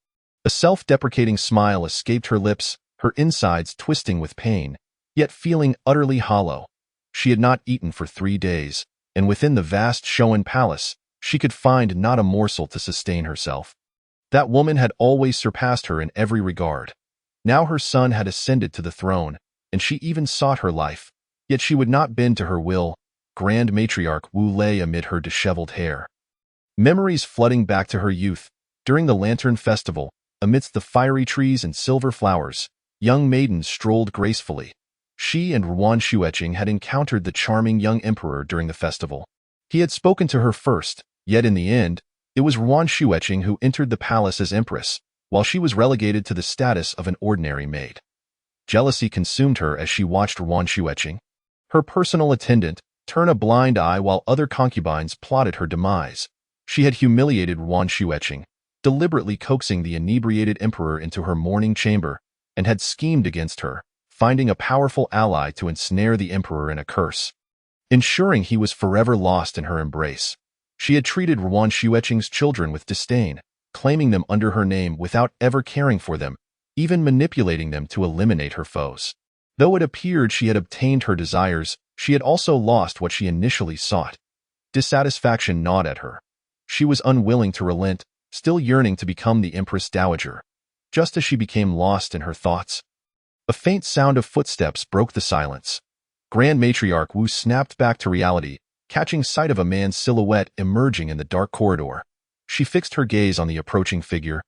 A self-deprecating smile escaped her lips, her insides twisting with pain, yet feeling utterly hollow. She had not eaten for 3 days, and within the vast Shoan Palace, she could find not a morsel to sustain herself. That woman had always surpassed her in every regard. Now her son had ascended to the throne, and she even sought her life, yet she would not bend to her will. Grand Matriarch Wu lay amid her disheveled hair. Memories flooding back to her youth, during the Lantern Festival, amidst the fiery trees and silver flowers, young maidens strolled gracefully. She and Ruan Xueqing had encountered the charming young emperor during the festival. He had spoken to her first, yet in the end, it was Ruan Xueqing who entered the palace as empress, while she was relegated to the status of an ordinary maid. Jealousy consumed her as she watched Ruan Xueqing, her personal attendant, turn a blind eye while other concubines plotted her demise. She had humiliated Ruan Xueqing, deliberately coaxing the inebriated emperor into her morning chamber, and had schemed against her, finding a powerful ally to ensnare the emperor in a curse, ensuring he was forever lost in her embrace. She had treated Ruan Xueqing's children with disdain, claiming them under her name without ever caring for them, even manipulating them to eliminate her foes. Though it appeared she had obtained her desires, she had also lost what she initially sought. Dissatisfaction gnawed at her. She was unwilling to relent, still yearning to become the Empress Dowager. Just as she became lost in her thoughts, a faint sound of footsteps broke the silence. Grand Matriarch Wu snapped back to reality, catching sight of a man's silhouette emerging in the dark corridor. She fixed her gaze on the approaching figure,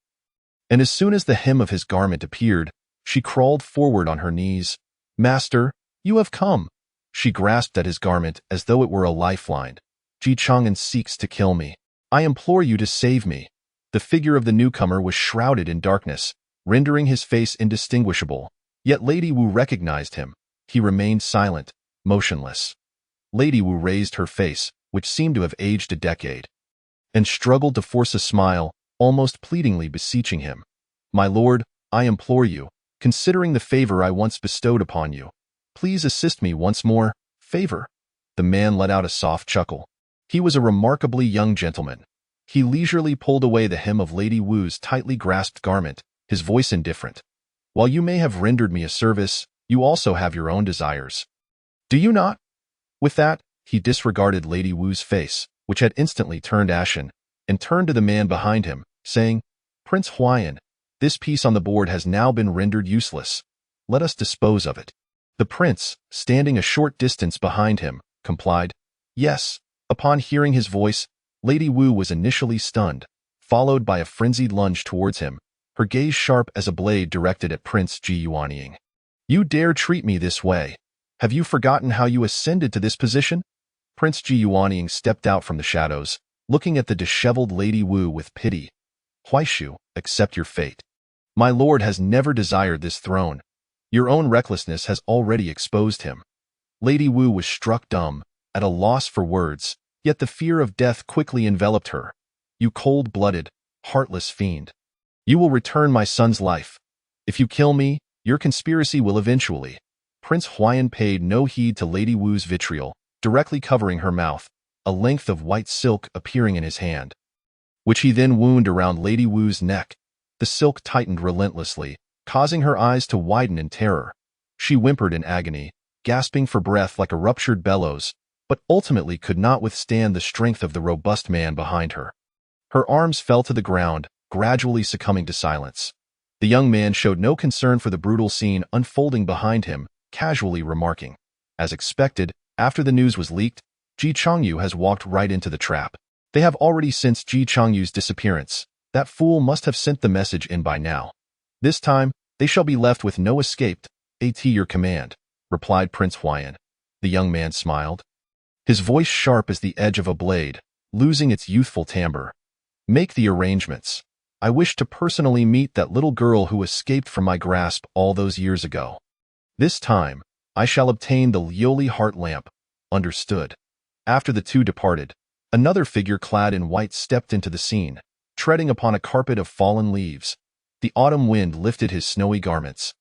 and as soon as the hem of his garment appeared, she crawled forward on her knees. "Master, you have come." She grasped at his garment as though it were a lifeline. "Ji Chang'an seeks to kill me. I implore you to save me." The figure of the newcomer was shrouded in darkness, rendering his face indistinguishable. Yet Lady Wu recognized him. He remained silent, motionless. Lady Wu raised her face, which seemed to have aged a decade, and struggled to force a smile, almost pleadingly beseeching him. "My lord, I implore you, considering the favor I once bestowed upon you, please assist me once more." "Favor?" The man let out a soft chuckle. He was a remarkably young gentleman. He leisurely pulled away the hem of Lady Wu's tightly grasped garment, his voice indifferent. "While you may have rendered me a service, you also have your own desires. Do you not?" With that, he disregarded Lady Wu's face, which had instantly turned ashen, and turned to the man behind him, saying, "Prince Huayan, this piece on the board has now been rendered useless. Let us dispose of it." The prince, standing a short distance behind him, complied. Yes. Upon hearing his voice, Lady Wu was initially stunned, followed by a frenzied lunge towards him, her gaze sharp as a blade directed at Prince Ji Yuanying. "You dare treat me this way? Have you forgotten how you ascended to this position?" Prince Ji Yuanying stepped out from the shadows, looking at the disheveled Lady Wu with pity. "Huaishu, accept your fate. My lord has never desired this throne. Your own recklessness has already exposed him." Lady Wu was struck dumb, at a loss for words, yet the fear of death quickly enveloped her. "You cold-blooded, heartless fiend. You will return my son's life. If you kill me, your conspiracy will eventually." Prince Huayan paid no heed to Lady Wu's vitriol, directly covering her mouth, a length of white silk appearing in his hand, which he then wound around Lady Wu's neck. The silk tightened relentlessly, causing her eyes to widen in terror. She whimpered in agony, gasping for breath like a ruptured bellows, but ultimately could not withstand the strength of the robust man behind her. Her arms fell to the ground, gradually succumbing to silence. The young man showed no concern for the brutal scene unfolding behind him, casually remarking, "As expected, after the news was leaked, Ji Changyu has walked right into the trap. They have already sensed Ji Changyu's disappearance. That fool must have sent the message in by now. This time, they shall be left with no escape. At your command," replied Prince Huayan. The young man smiled, his voice sharp as the edge of a blade, losing its youthful timbre. "Make the arrangements. I wish to personally meet that little girl who escaped from my grasp all those years ago. This time, I shall obtain the Lioli heart lamp." Understood. After the two departed, another figure clad in white stepped into the scene, treading upon a carpet of fallen leaves. The autumn wind lifted his snowy garments,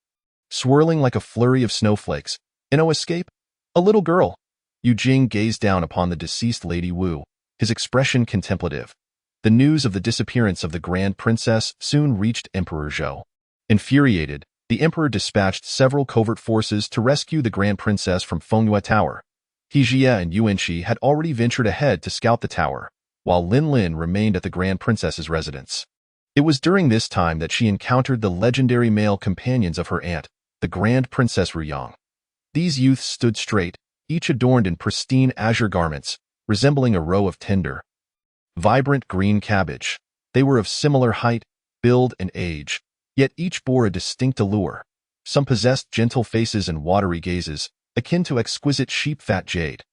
swirling like a flurry of snowflakes. "No escape? A little girl?" Yu Jing gazed down upon the deceased Lady Wu, his expression contemplative. The news of the disappearance of the Grand Princess soon reached Emperor Zhou. Infuriated, the emperor dispatched several covert forces to rescue the Grand Princess from Fengyue Tower. He Jie and Yuanxi had already ventured ahead to scout the tower, while Lin Lin remained at the Grand Princess's residence. It was during this time that she encountered the legendary male companions of her aunt, the Grand Princess Ruyang. These youths stood straight, each adorned in pristine azure garments, resembling a row of tender, vibrant green cabbage. They were of similar height, build, and age, yet each bore a distinct allure. Some possessed gentle faces and watery gazes, akin to exquisite sheep-fat jade.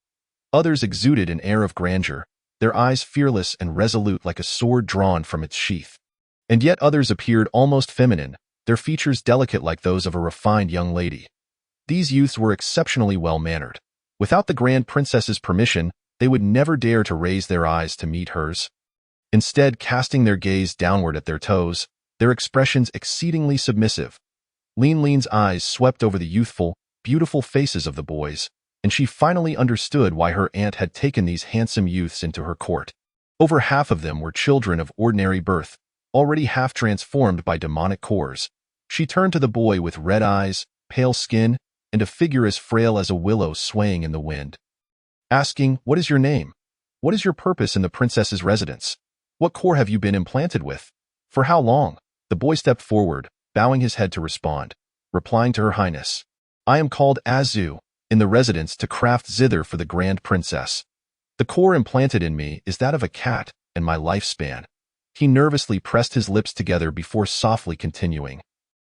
Others exuded an air of grandeur, their eyes fearless and resolute like a sword drawn from its sheath. And yet others appeared almost feminine, their features delicate like those of a refined young lady. These youths were exceptionally well-mannered. Without the Grand Princess's permission, they would never dare to raise their eyes to meet hers. Instead, casting their gaze downward at their toes, their expressions exceedingly submissive. Lin Lin's eyes swept over the youthful, beautiful faces of the boys, and she finally understood why her aunt had taken these handsome youths into her court. Over half of them were children of ordinary birth, already half transformed by demonic cores. She turned to the boy with red eyes, pale skin, and a figure as frail as a willow swaying in the wind, asking, "What is your name? What is your purpose in the princess's residence? What core have you been implanted with? For how long?" The boy stepped forward, bowing his head to respond, replying to Her Highness, "I am called Azu, in the residence to craft zither for the Grand Princess. The core implanted in me is that of a cat, and my lifespan." He nervously pressed his lips together before softly continuing,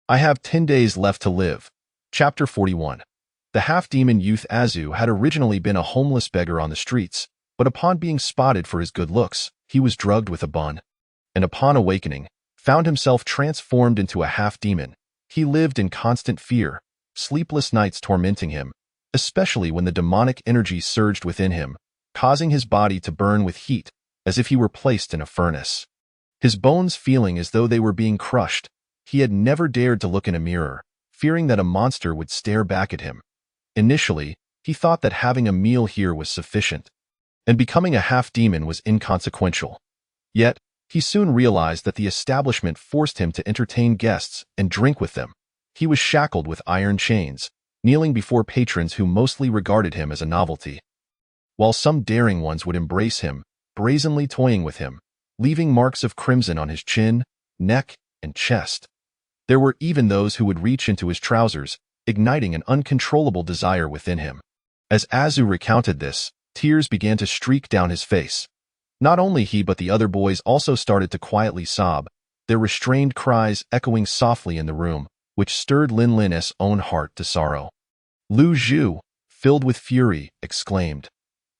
"I have 10 days left to live." Chapter 41. The half-demon youth Azu had originally been a homeless beggar on the streets, but upon being spotted for his good looks, he was drugged with a bun, and upon awakening, found himself transformed into a half-demon. He lived in constant fear, sleepless nights tormenting him, especially when the demonic energy surged within him, causing his body to burn with heat, as if he were placed in a furnace. His bones feeling as though they were being crushed. He had never dared to look in a mirror, fearing that a monster would stare back at him. Initially, he thought that having a meal here was sufficient, and becoming a half-demon was inconsequential. Yet, he soon realized that the establishment forced him to entertain guests and drink with them. He was shackled with iron chains, kneeling before patrons who mostly regarded him as a novelty. while some daring ones would embrace him, brazenly toying with him, leaving marks of crimson on his chin, neck, and chest. There were even those who would reach into his trousers, igniting an uncontrollable desire within him. As Azu recounted this, tears began to streak down his face. Not only he but the other boys also started to quietly sob, their restrained cries echoing softly in the room, which stirred Lin Lin's own heart to sorrow. Lu Zhu, filled with fury, exclaimed,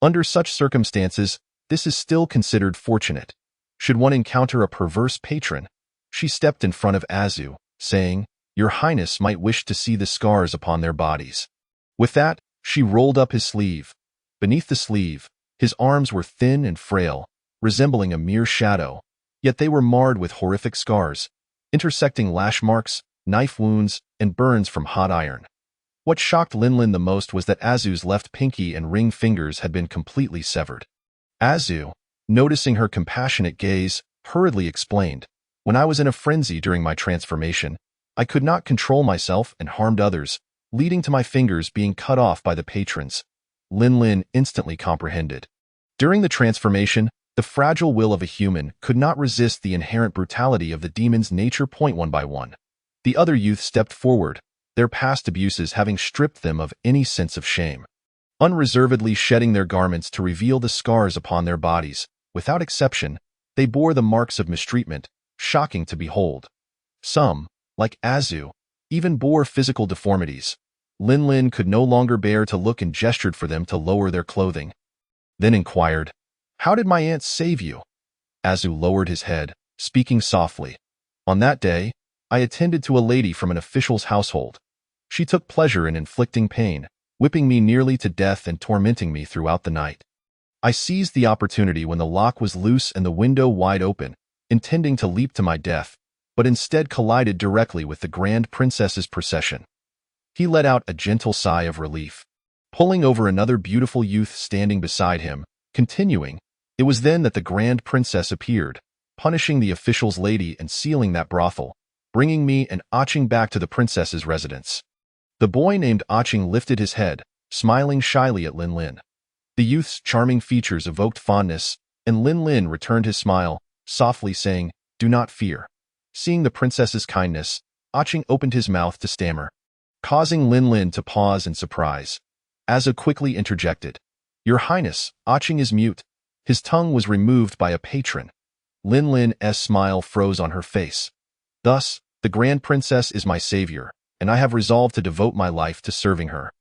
"Under such circumstances, this is still considered fortunate. Should one encounter a perverse patron?" She stepped in front of Azu, saying, "Your Highness might wish to see the scars upon their bodies." With that, she rolled up his sleeve. Beneath the sleeve, his arms were thin and frail, resembling a mere shadow, yet they were marred with horrific scars, intersecting lash marks, knife wounds, and burns from hot iron. What shocked Lin the most was that Azu's left pinky and ring fingers had been completely severed. Azu, noticing her compassionate gaze, hurriedly explained, "When I was in a frenzy during my transformation, I could not control myself and harmed others, leading to my fingers being cut off by the patrons." Lin instantly comprehended. During the transformation, the fragile will of a human could not resist the inherent brutality of the demon's nature. One by one, the other youth stepped forward, their past abuses having stripped them of any sense of shame. Unreservedly shedding their garments to reveal the scars upon their bodies, without exception, they bore the marks of mistreatment, shocking to behold. Some, like Azu, even bore physical deformities. Lin could no longer bear to look and gestured for them to lower their clothing. Then inquired, "How did my aunt save you?" Azu lowered his head, speaking softly. "On that day, I attended to a lady from an official's household. She took pleasure in inflicting pain, whipping me nearly to death and tormenting me throughout the night. I seized the opportunity when the lock was loose and the window wide open, intending to leap to my death, but instead collided directly with the Grand Princess's procession." He let out a gentle sigh of relief, pulling over another beautiful youth standing beside him, continuing, "It was then that the Grand Princess appeared, punishing the official's lady and sealing that brothel, bringing me and Aching back to the princess's residence." The boy named Aching lifted his head, smiling shyly at Lin. The youth's charming features evoked fondness, and Lin returned his smile, softly saying, "Do not fear." Seeing the princess's kindness, Aching opened his mouth to stammer, causing Lin to pause in surprise. Azu quickly interjected, "Your Highness, Aching is mute." His tongue was removed by a patron. Lin's smile froze on her face. "Thus, the Grand Princess is my savior, and I have resolved to devote my life to serving her.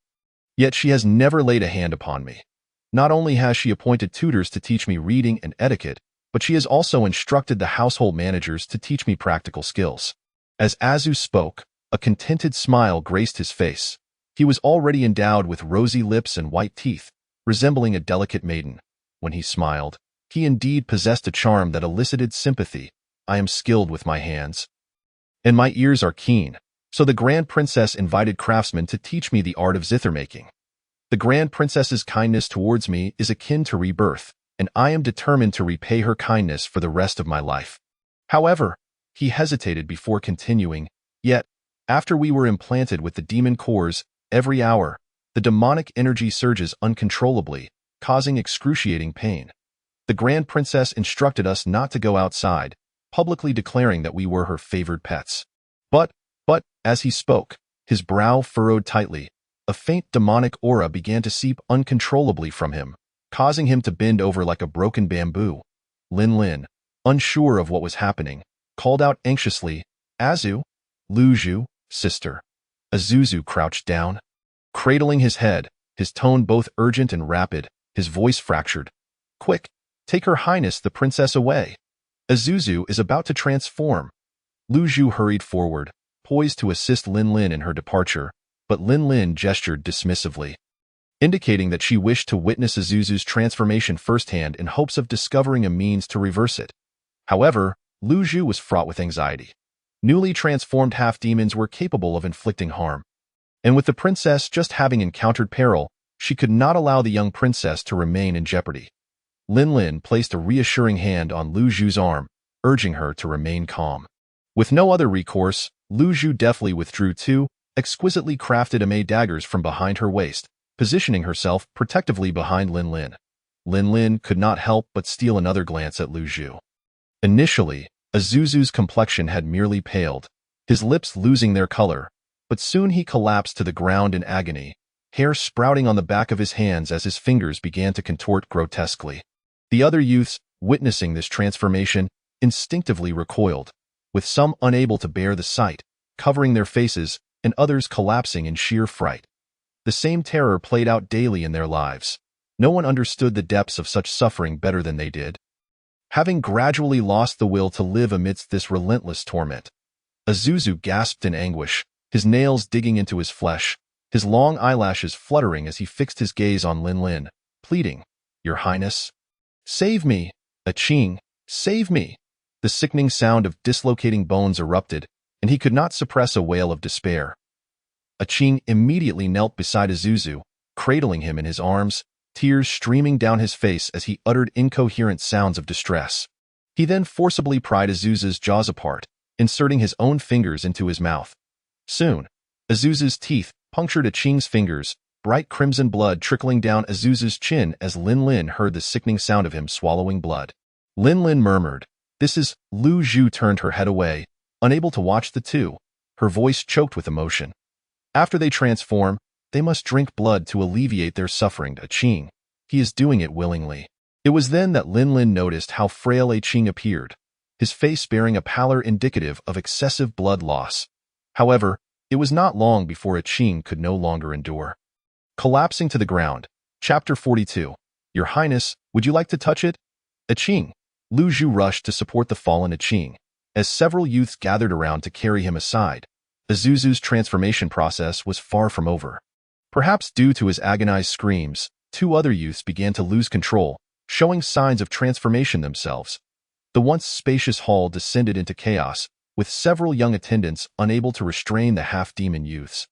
Yet she has never laid a hand upon me. Not only has she appointed tutors to teach me reading and etiquette, but she has also instructed the household managers to teach me practical skills." As Azu spoke, a contented smile graced his face. He was already endowed with rosy lips and white teeth, resembling a delicate maiden. When he smiled, he indeed possessed a charm that elicited sympathy. "I am skilled with my hands, and my ears are keen, so the Grand Princess invited craftsmen to teach me the art of zither making. The Grand Princess's kindness towards me is akin to rebirth, and I am determined to repay her kindness for the rest of my life." However, he hesitated before continuing, "Yet, after we were implanted with the demon cores, every hour, the demonic energy surges uncontrollably, causing excruciating pain. The Grand Princess instructed us not to go outside, publicly declaring that we were her favored pets. But, as he spoke, his brow furrowed tightly. A faint demonic aura began to seep uncontrollably from him, causing him to bend over like a broken bamboo. Lin, unsure of what was happening, called out anxiously, "Azu, Lu Zhu, sister." Azuzu crouched down, cradling his head, his tone both urgent and rapid, his voice fractured. "Quick, take Her Highness the Princess away. Azuzu is about to transform." Lu Zhu hurried forward, poised to assist Lin in her departure, but Lin gestured dismissively, indicating that she wished to witness Azuzu's transformation firsthand in hopes of discovering a means to reverse it. However, Lu Zhu was fraught with anxiety. Newly transformed half-demons were capable of inflicting harm, and with the princess just having encountered peril, she could not allow the young princess to remain in jeopardy. Lin placed a reassuring hand on Lu Zhu's arm, urging her to remain calm. With no other recourse, Lu Zhu deftly withdrew two exquisitely crafted ame daggers from behind her waist, positioning herself protectively behind Lin. Lin Lin could not help but steal another glance at Lu Zhu. Initially, Azuzu's complexion had merely paled, his lips losing their color, but soon he collapsed to the ground in agony, hair sprouting on the back of his hands as his fingers began to contort grotesquely. The other youths, witnessing this transformation, instinctively recoiled, with some unable to bear the sight, covering their faces, and others collapsing in sheer fright. The same terror played out daily in their lives. No one understood the depths of such suffering better than they did. Having gradually lost the will to live amidst this relentless torment, Azuzu gasped in anguish, his nails digging into his flesh, his long eyelashes fluttering as he fixed his gaze on Lin Lin, pleading, "Your Highness, save me! Aching, save me!" The sickening sound of dislocating bones erupted, and he could not suppress a wail of despair. Aching immediately knelt beside Azuzu, cradling him in his arms, tears streaming down his face as he uttered incoherent sounds of distress. He then forcibly pried Azuzu's jaws apart, inserting his own fingers into his mouth. Soon, Azuzu's teeth punctured Aching's fingers, bright crimson blood trickling down Azuzu's chin as Lin Lin heard the sickening sound of him swallowing blood. Lin Lin murmured, "This is..." Lu Zhu turned her head away, unable to watch the two, her voice choked with emotion. After they transform, they must drink blood to alleviate their suffering. Aching, he is doing it willingly. It was then that Lin Lin noticed how frail Aching appeared, his face bearing a pallor indicative of excessive blood loss. However, it was not long before Aching could no longer endure. Collapsing to the ground. Chapter 42. Your Highness, would you like to touch it? Aching. Lu Zhu rushed to support the fallen Aching, as several youths gathered around to carry him aside. Azuzu's transformation process was far from over. Perhaps due to his agonized screams, two other youths began to lose control, showing signs of transformation themselves. The once spacious hall descended into chaos, with several young attendants unable to restrain the half-demon youths,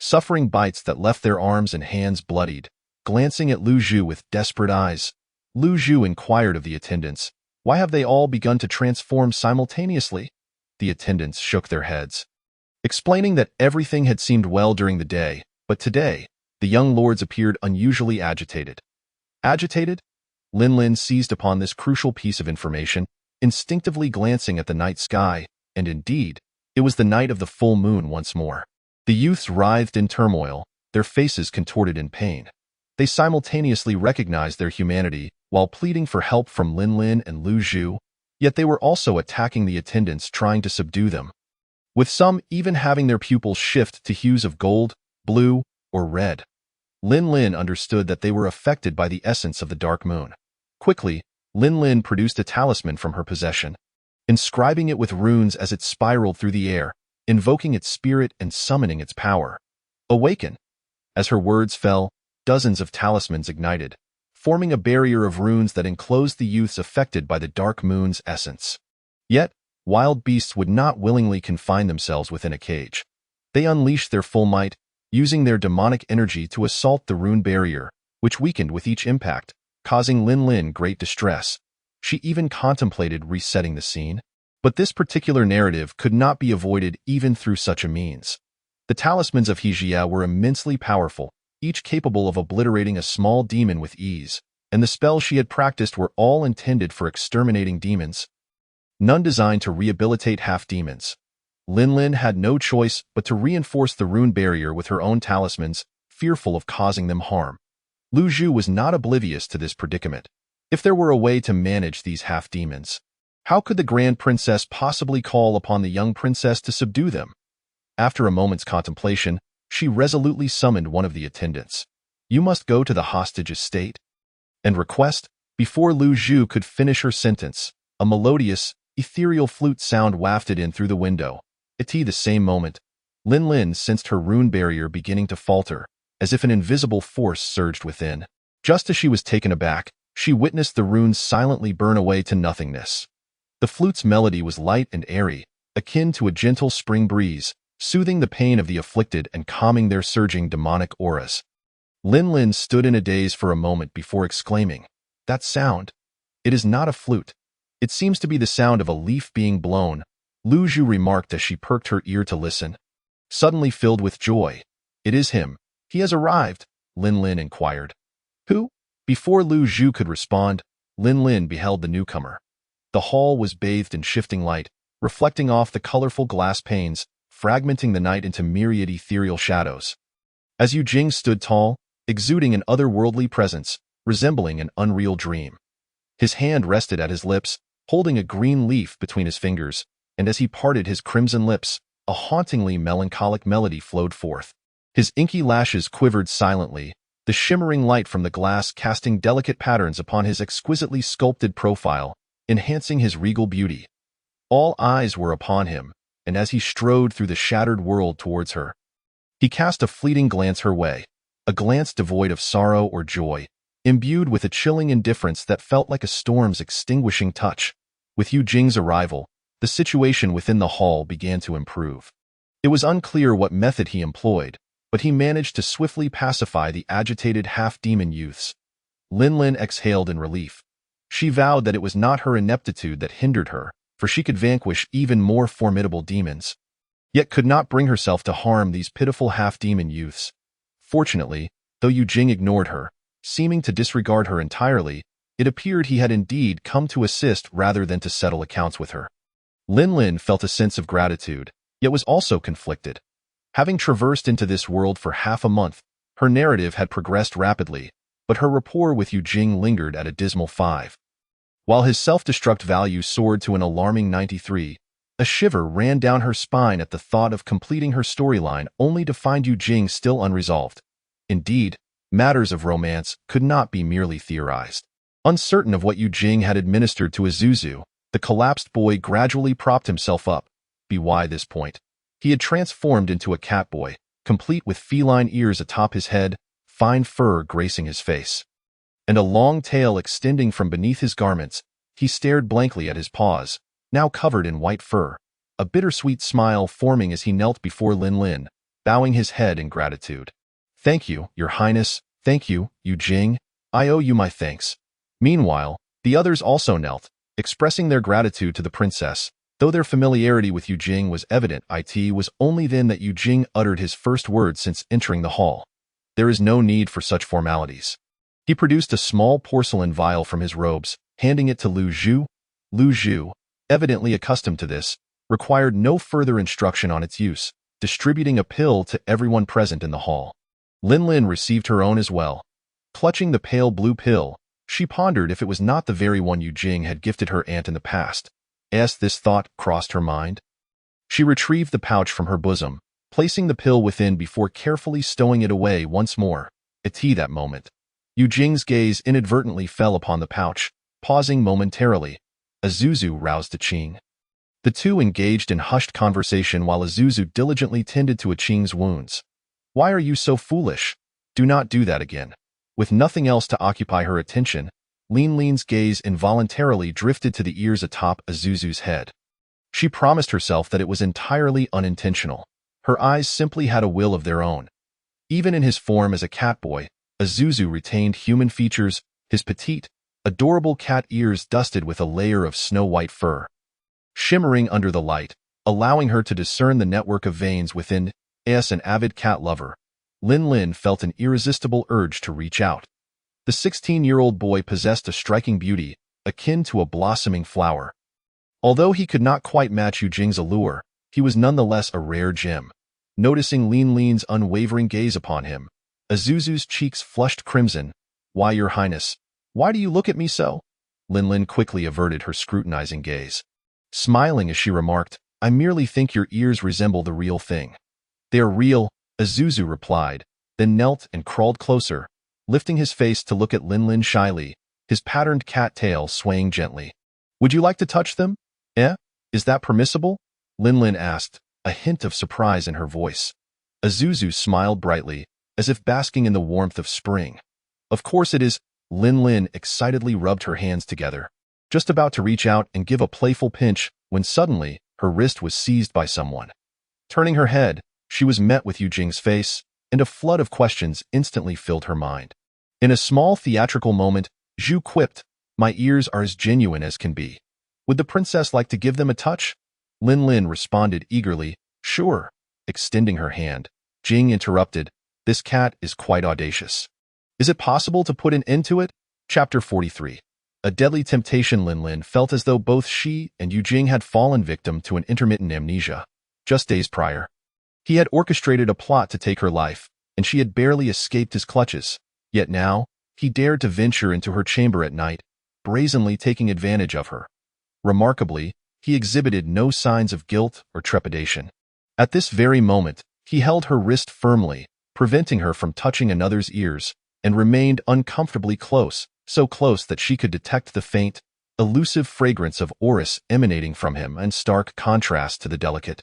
suffering bites that left their arms and hands bloodied. Glancing at Lu Zhu with desperate eyes, Lu Zhu inquired of the attendants, "Why have they all begun to transform simultaneously?" The attendants shook their heads, explaining that everything had seemed well during the day, but today, the young lords appeared unusually agitated. Agitated? Lin Lin seized upon this crucial piece of information, instinctively glancing at the night sky, and indeed, it was the night of the full moon once more. The youths writhed in turmoil, their faces contorted in pain. They simultaneously recognized their humanity while pleading for help from Lin Lin and Lu Zhu, yet they were also attacking the attendants trying to subdue them, with some even having their pupils shift to hues of gold, blue, or red. Lin Lin understood that they were affected by the essence of the dark moon. Quickly, Lin Lin produced a talisman from her possession, inscribing it with runes as it spiraled through the air, invoking its spirit and summoning its power. Awaken! As her words fell, dozens of talismans ignited, forming a barrier of runes that enclosed the youths affected by the dark moon's essence. Yet, wild beasts would not willingly confine themselves within a cage. They unleashed their full might, using their demonic energy to assault the rune barrier, which weakened with each impact, causing Lin Lin great distress. She even contemplated resetting the scene. But this particular narrative could not be avoided even through such a means. The talismans of Hijia were immensely powerful, each capable of obliterating a small demon with ease, and the spells she had practiced were all intended for exterminating demons, none designed to rehabilitate half-demons. Lin Lin had no choice but to reinforce the rune barrier with her own talismans, fearful of causing them harm. Lu Zhu was not oblivious to this predicament. If there were a way to manage these half-demons, how could the Grand Princess possibly call upon the young princess to subdue them? After a moment's contemplation, she resolutely summoned one of the attendants. "You must go to the hostage estate and request..." Before Lu Zhu could finish her sentence, a melodious, ethereal flute sound wafted in through the window. At the same moment, Lin Lin sensed her rune barrier beginning to falter, as if an invisible force surged within. Just as she was taken aback, she witnessed the runes silently burn away to nothingness. The flute's melody was light and airy, akin to a gentle spring breeze, soothing the pain of the afflicted and calming their surging demonic auras. Lin Lin stood in a daze for a moment before exclaiming, "That sound! It is not a flute. It seems to be the sound of a leaf being blown." Lu Zhu remarked as she perked her ear to listen. Suddenly filled with joy, "It is him. He has arrived," Lin Lin inquired. "Who?" Before Lu Zhu could respond, Lin Lin beheld the newcomer. The hall was bathed in shifting light, reflecting off the colorful glass panes, fragmenting the night into myriad ethereal shadows. As Yu Jing stood tall, exuding an otherworldly presence, resembling an unreal dream. His hand rested at his lips, holding a green leaf between his fingers, and as he parted his crimson lips, a hauntingly melancholic melody flowed forth. His inky lashes quivered silently, the shimmering light from the glass casting delicate patterns upon his exquisitely sculpted profile, enhancing his regal beauty. All eyes were upon him, and as he strode through the shattered world towards her, he cast a fleeting glance her way, a glance devoid of sorrow or joy, imbued with a chilling indifference that felt like a storm's extinguishing touch. With Yu Jing's arrival, the situation within the hall began to improve. It was unclear what method he employed, but he managed to swiftly pacify the agitated half-demon youths. Lin Lin exhaled in relief. She vowed that it was not her ineptitude that hindered her, for she could vanquish even more formidable demons, yet could not bring herself to harm these pitiful half-demon youths. Fortunately, though Yu Jing ignored her, seeming to disregard her entirely, it appeared he had indeed come to assist rather than to settle accounts with her. Lin Lin felt a sense of gratitude, yet was also conflicted. Having traversed into this world for half a month, her narrative had progressed rapidly, but her rapport with Yu Jing lingered at a dismal 5. While his self-destruct value soared to an alarming 93, a shiver ran down her spine at the thought of completing her storyline only to find Yu Jing still unresolved. Indeed, matters of romance could not be merely theorized. Uncertain of what Yu Jing had administered to Azuzu, the collapsed boy gradually propped himself up. By this point, he had transformed into a cat boy, complete with feline ears atop his head, fine fur gracing his face, and a long tail extending from beneath his garments. He stared blankly at his paws, now covered in white fur, a bittersweet smile forming as he knelt before Lin Lin, bowing his head in gratitude. "Thank you, Your Highness. Thank you, Yu Jing. I owe you my thanks." Meanwhile, the others also knelt, expressing their gratitude to the princess. Though their familiarity with Yu Jing was evident, it was only then that Yu Jing uttered his first words since entering the hall. "There is no need for such formalities." He produced a small porcelain vial from his robes, handing it to Lu Zhu. Lu Zhu, evidently accustomed to this, required no further instruction on its use, distributing a pill to everyone present in the hall. Lin Lin received her own as well. Clutching the pale blue pill, she pondered if it was not the very one Yu Jing had gifted her aunt in the past. As this thought crossed her mind, she retrieved the pouch from her bosom, placing the pill within before carefully stowing it away once more. At that moment, Yu Jing's gaze inadvertently fell upon the pouch, pausing momentarily. Azuzu roused Qing. The two engaged in hushed conversation while Azuzu diligently tended to Qing's wounds. "Why are you so foolish? Do not do that again." With nothing else to occupy her attention, Lin Lin's gaze involuntarily drifted to the ears atop Azuzu's head. She promised herself that it was entirely unintentional. Her eyes simply had a will of their own. Even in his form as a cat boy, Azuzu retained human features, his petite, adorable cat ears dusted with a layer of snow-white fur, shimmering under the light, allowing her to discern the network of veins within. As an avid cat lover, Lin Lin felt an irresistible urge to reach out. The 16-year-old boy possessed a striking beauty, akin to a blossoming flower. Although he could not quite match Yu Jing's allure, he was nonetheless a rare gem. Noticing Lin Lin's unwavering gaze upon him, Azuzu's cheeks flushed crimson. "Why, Your Highness? Why do you look at me so?" Lin Lin quickly averted her scrutinizing gaze, smiling as she remarked, "I merely think your ears resemble the real thing." "They are real," Azuzu replied, then knelt and crawled closer, lifting his face to look at Lin Lin shyly, his patterned cat tail swaying gently. "Would you like to touch them? Is that permissible?" Lin Lin asked, a hint of surprise in her voice. Azuzu smiled brightly, as if basking in the warmth of spring. "Of course it is." Lin Lin excitedly rubbed her hands together, just about to reach out and give a playful pinch, when suddenly, her wrist was seized by someone. Turning her head, she was met with Yu Jing's face, and a flood of questions instantly filled her mind. In a small theatrical moment, Zhu quipped, "My ears are as genuine as can be. Would the princess like to give them a touch?" Lin Lin responded eagerly, "Sure." Extending her hand, Jing interrupted, "This cat is quite audacious. Is it possible to put an end to it? Chapter 43. A deadly temptation. Lin felt as though both she and Yu Jing had fallen victim to an intermittent amnesia. Just days prior, he had orchestrated a plot to take her life, and she had barely escaped his clutches. Yet now, he dared to venture into her chamber at night, brazenly taking advantage of her. Remarkably, he exhibited no signs of guilt or trepidation. At this very moment, he held her wrist firmly, preventing her from touching another's ears, and remained uncomfortably close, so close that she could detect the faint, elusive fragrance of orris emanating from him in stark contrast to the delicate,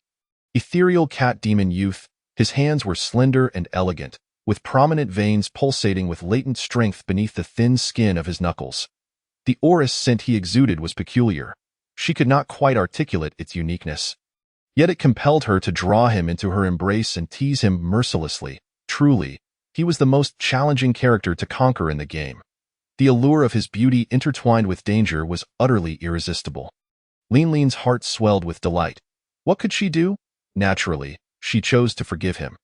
ethereal cat-demon youth. His hands were slender and elegant, with prominent veins pulsating with latent strength beneath the thin skin of his knuckles. The orris scent he exuded was peculiar. She could not quite articulate its uniqueness. Yet it compelled her to draw him into her embrace and tease him mercilessly. Truly, he was the most challenging character to conquer in the game. The allure of his beauty intertwined with danger was utterly irresistible. Lin's heart swelled with delight. What could she do? Naturally, she chose to forgive him.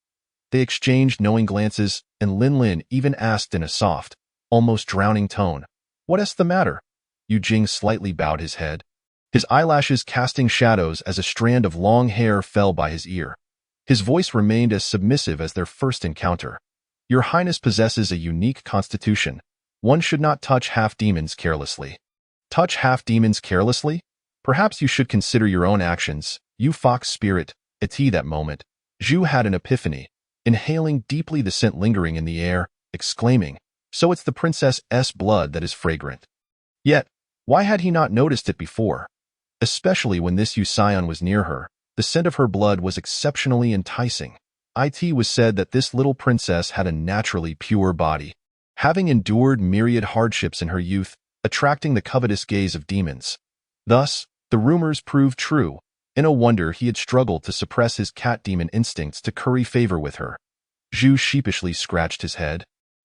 They exchanged knowing glances, and Lin even asked in a soft, almost drowning tone, "What is the matter?" Yu Jing slightly bowed his head, his eyelashes casting shadows as a strand of long hair fell by his ear. His voice remained as submissive as their first encounter. "Your Highness possesses a unique constitution. One should not touch half-demons carelessly." Touch half-demons carelessly? Perhaps you should consider your own actions, you fox spirit. At that moment, Zhu had an epiphany, inhaling deeply the scent lingering in the air, exclaiming, "So it's the princess's blood that is fragrant." Yet, why had he not noticed it before? Especially when this Yusion was near her, the scent of her blood was exceptionally enticing. It was said that this little princess had a naturally pure body, having endured myriad hardships in her youth, attracting the covetous gaze of demons. Thus, the rumors proved true, and no wonder he had struggled to suppress his cat-demon instincts to curry favor with her. Zhu sheepishly scratched his head,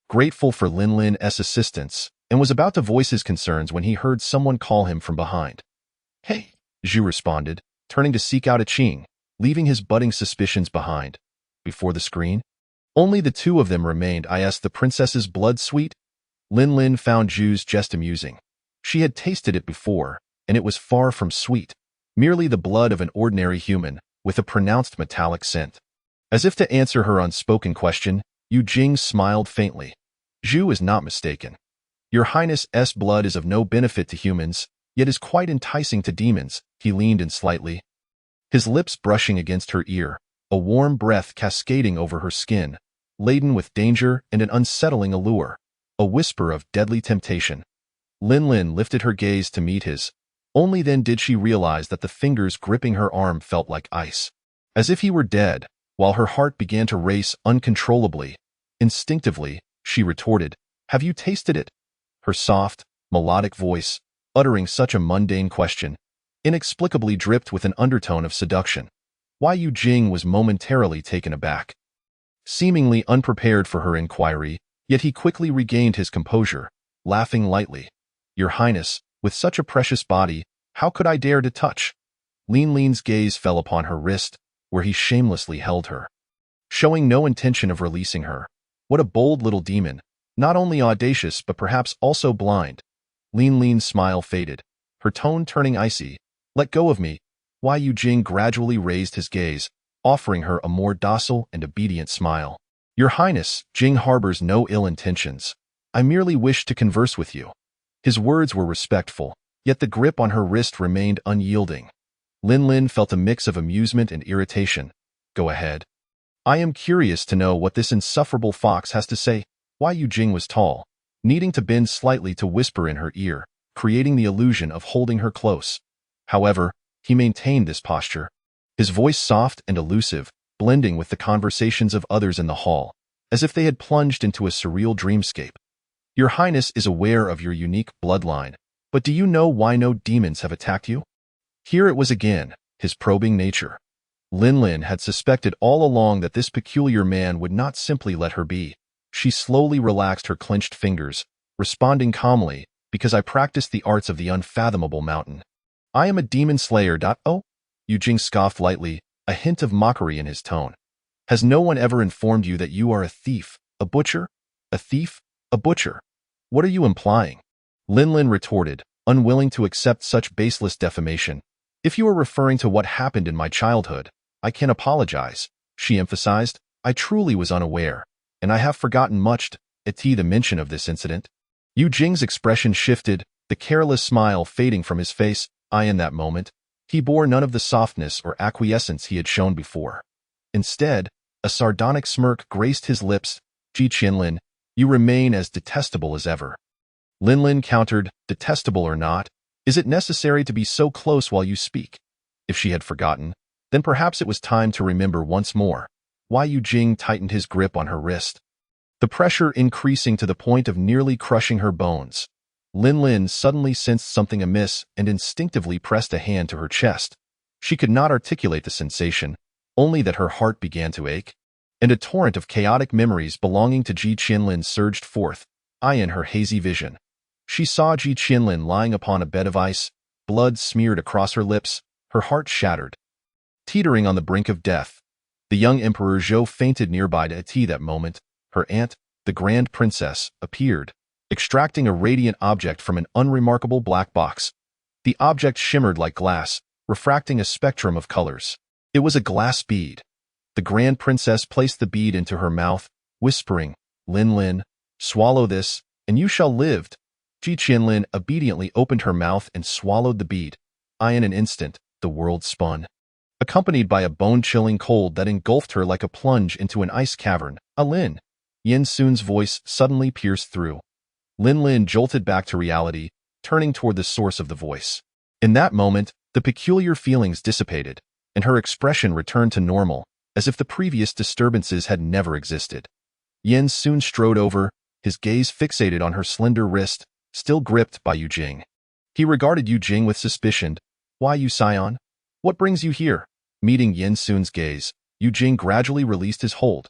grateful for Lin's assistance, and was about to voice his concerns when he heard someone call him from behind. "Hey," Zhu responded, turning to seek out Qing, leaving his budding suspicions behind. Before the screen, only the two of them remained. "Is the princess's blood sweet?" Lin found Zhu's jest amusing. She had tasted it before, and it was far from sweet, merely the blood of an ordinary human, with a pronounced metallic scent. As if to answer her unspoken question, Yu Jing smiled faintly. "Zhu is not mistaken. Your Highness's blood is of no benefit to humans, yet is quite enticing to demons." He leaned in slightly, his lips brushing against her ear, a warm breath cascading over her skin, laden with danger and an unsettling allure, a whisper of deadly temptation. Lin lifted her gaze to meet his. Only then did she realize that the fingers gripping her arm felt like ice, as if he were dead, while her heart began to race uncontrollably. Instinctively, she retorted, "Have you tasted it?" Her soft, melodic voice, uttering such a mundane question, inexplicably dripped with an undertone of seduction. Why Yu Jing was momentarily taken aback. Seemingly unprepared for her inquiry, yet he quickly regained his composure, laughing lightly. "Your Highness, with such a precious body, how could I dare to touch?" Lin's gaze fell upon her wrist, where he shamelessly held her, showing no intention of releasing her. What a bold little demon, not only audacious but perhaps also blind. Lin's smile faded, her tone turning icy. "Let go of me." Why Yu Jing gradually raised his gaze, offering her a more docile and obedient smile. "Your Highness, Jing harbors no ill intentions. I merely wish to converse with you." His words were respectful, yet the grip on her wrist remained unyielding. Lin felt a mix of amusement and irritation. "Go ahead. I am curious to know what this insufferable fox has to say." Why Yu Jing was tall, needing to bend slightly to whisper in her ear, creating the illusion of holding her close. However, he maintained this posture, his voice soft and elusive, blending with the conversations of others in the hall, as if they had plunged into a surreal dreamscape. "Your Highness is aware of your unique bloodline, but do you know why no demons have attacked you?" Here it was again, his probing nature. Lin had suspected all along that this peculiar man would not simply let her be. She slowly relaxed her clenched fingers, responding calmly, "Because I practice the arts of the unfathomable mountain. I am a demon slayer. Oh?" Yu Jing scoffed lightly, a hint of mockery in his tone. "Has no one ever informed you that you are a thief, a butcher, a thief?" A butcher. What are you implying? Linlin retorted, unwilling to accept such baseless defamation. If you are referring to what happened in my childhood, I can apologize, she emphasized. I truly was unaware, and I have forgotten much at the mention of this incident. Yu Jing's expression shifted, the careless smile fading from his face. In that moment, he bore none of the softness or acquiescence he had shown before. Instead, a sardonic smirk graced his lips. Ji Qianlin, you remain as detestable as ever. Linlin countered, detestable or not, is it necessary to be so close while you speak? If she had forgotten, then perhaps it was time to remember once more. Why Yu Jing tightened his grip on her wrist, the pressure increasing to the point of nearly crushing her bones. Linlin suddenly sensed something amiss and instinctively pressed a hand to her chest. She could not articulate the sensation, only that her heart began to ache, and a torrent of chaotic memories belonging to Ji Qianlin surged forth, in her hazy vision. She saw Ji Qianlin lying upon a bed of ice, blood smeared across her lips, her heart shattered. Teetering on the brink of death, the young Emperor Zhou fainted nearby. At that moment, her aunt, the Grand Princess, appeared, extracting a radiant object from an unremarkable black box. The object shimmered like glass, refracting a spectrum of colors. It was a glass bead. The Grand Princess placed the bead into her mouth, whispering, Linlin, swallow this, and you shall live. Ji Qianlin obediently opened her mouth and swallowed the bead. In an instant, the world spun, accompanied by a bone-chilling cold that engulfed her like a plunge into an ice cavern. Lin. Yen Sun's voice suddenly pierced through. Linlin jolted back to reality, turning toward the source of the voice. In that moment, the peculiar feelings dissipated, and her expression returned to normal, as if the previous disturbances had never existed. Yen Sun strode over, his gaze fixated on her slender wrist, still gripped by Yu Jing. He regarded Yu Jing with suspicion. Why, you scion? What brings you here? Meeting Yen Sun's gaze, Yu Jing gradually released his hold.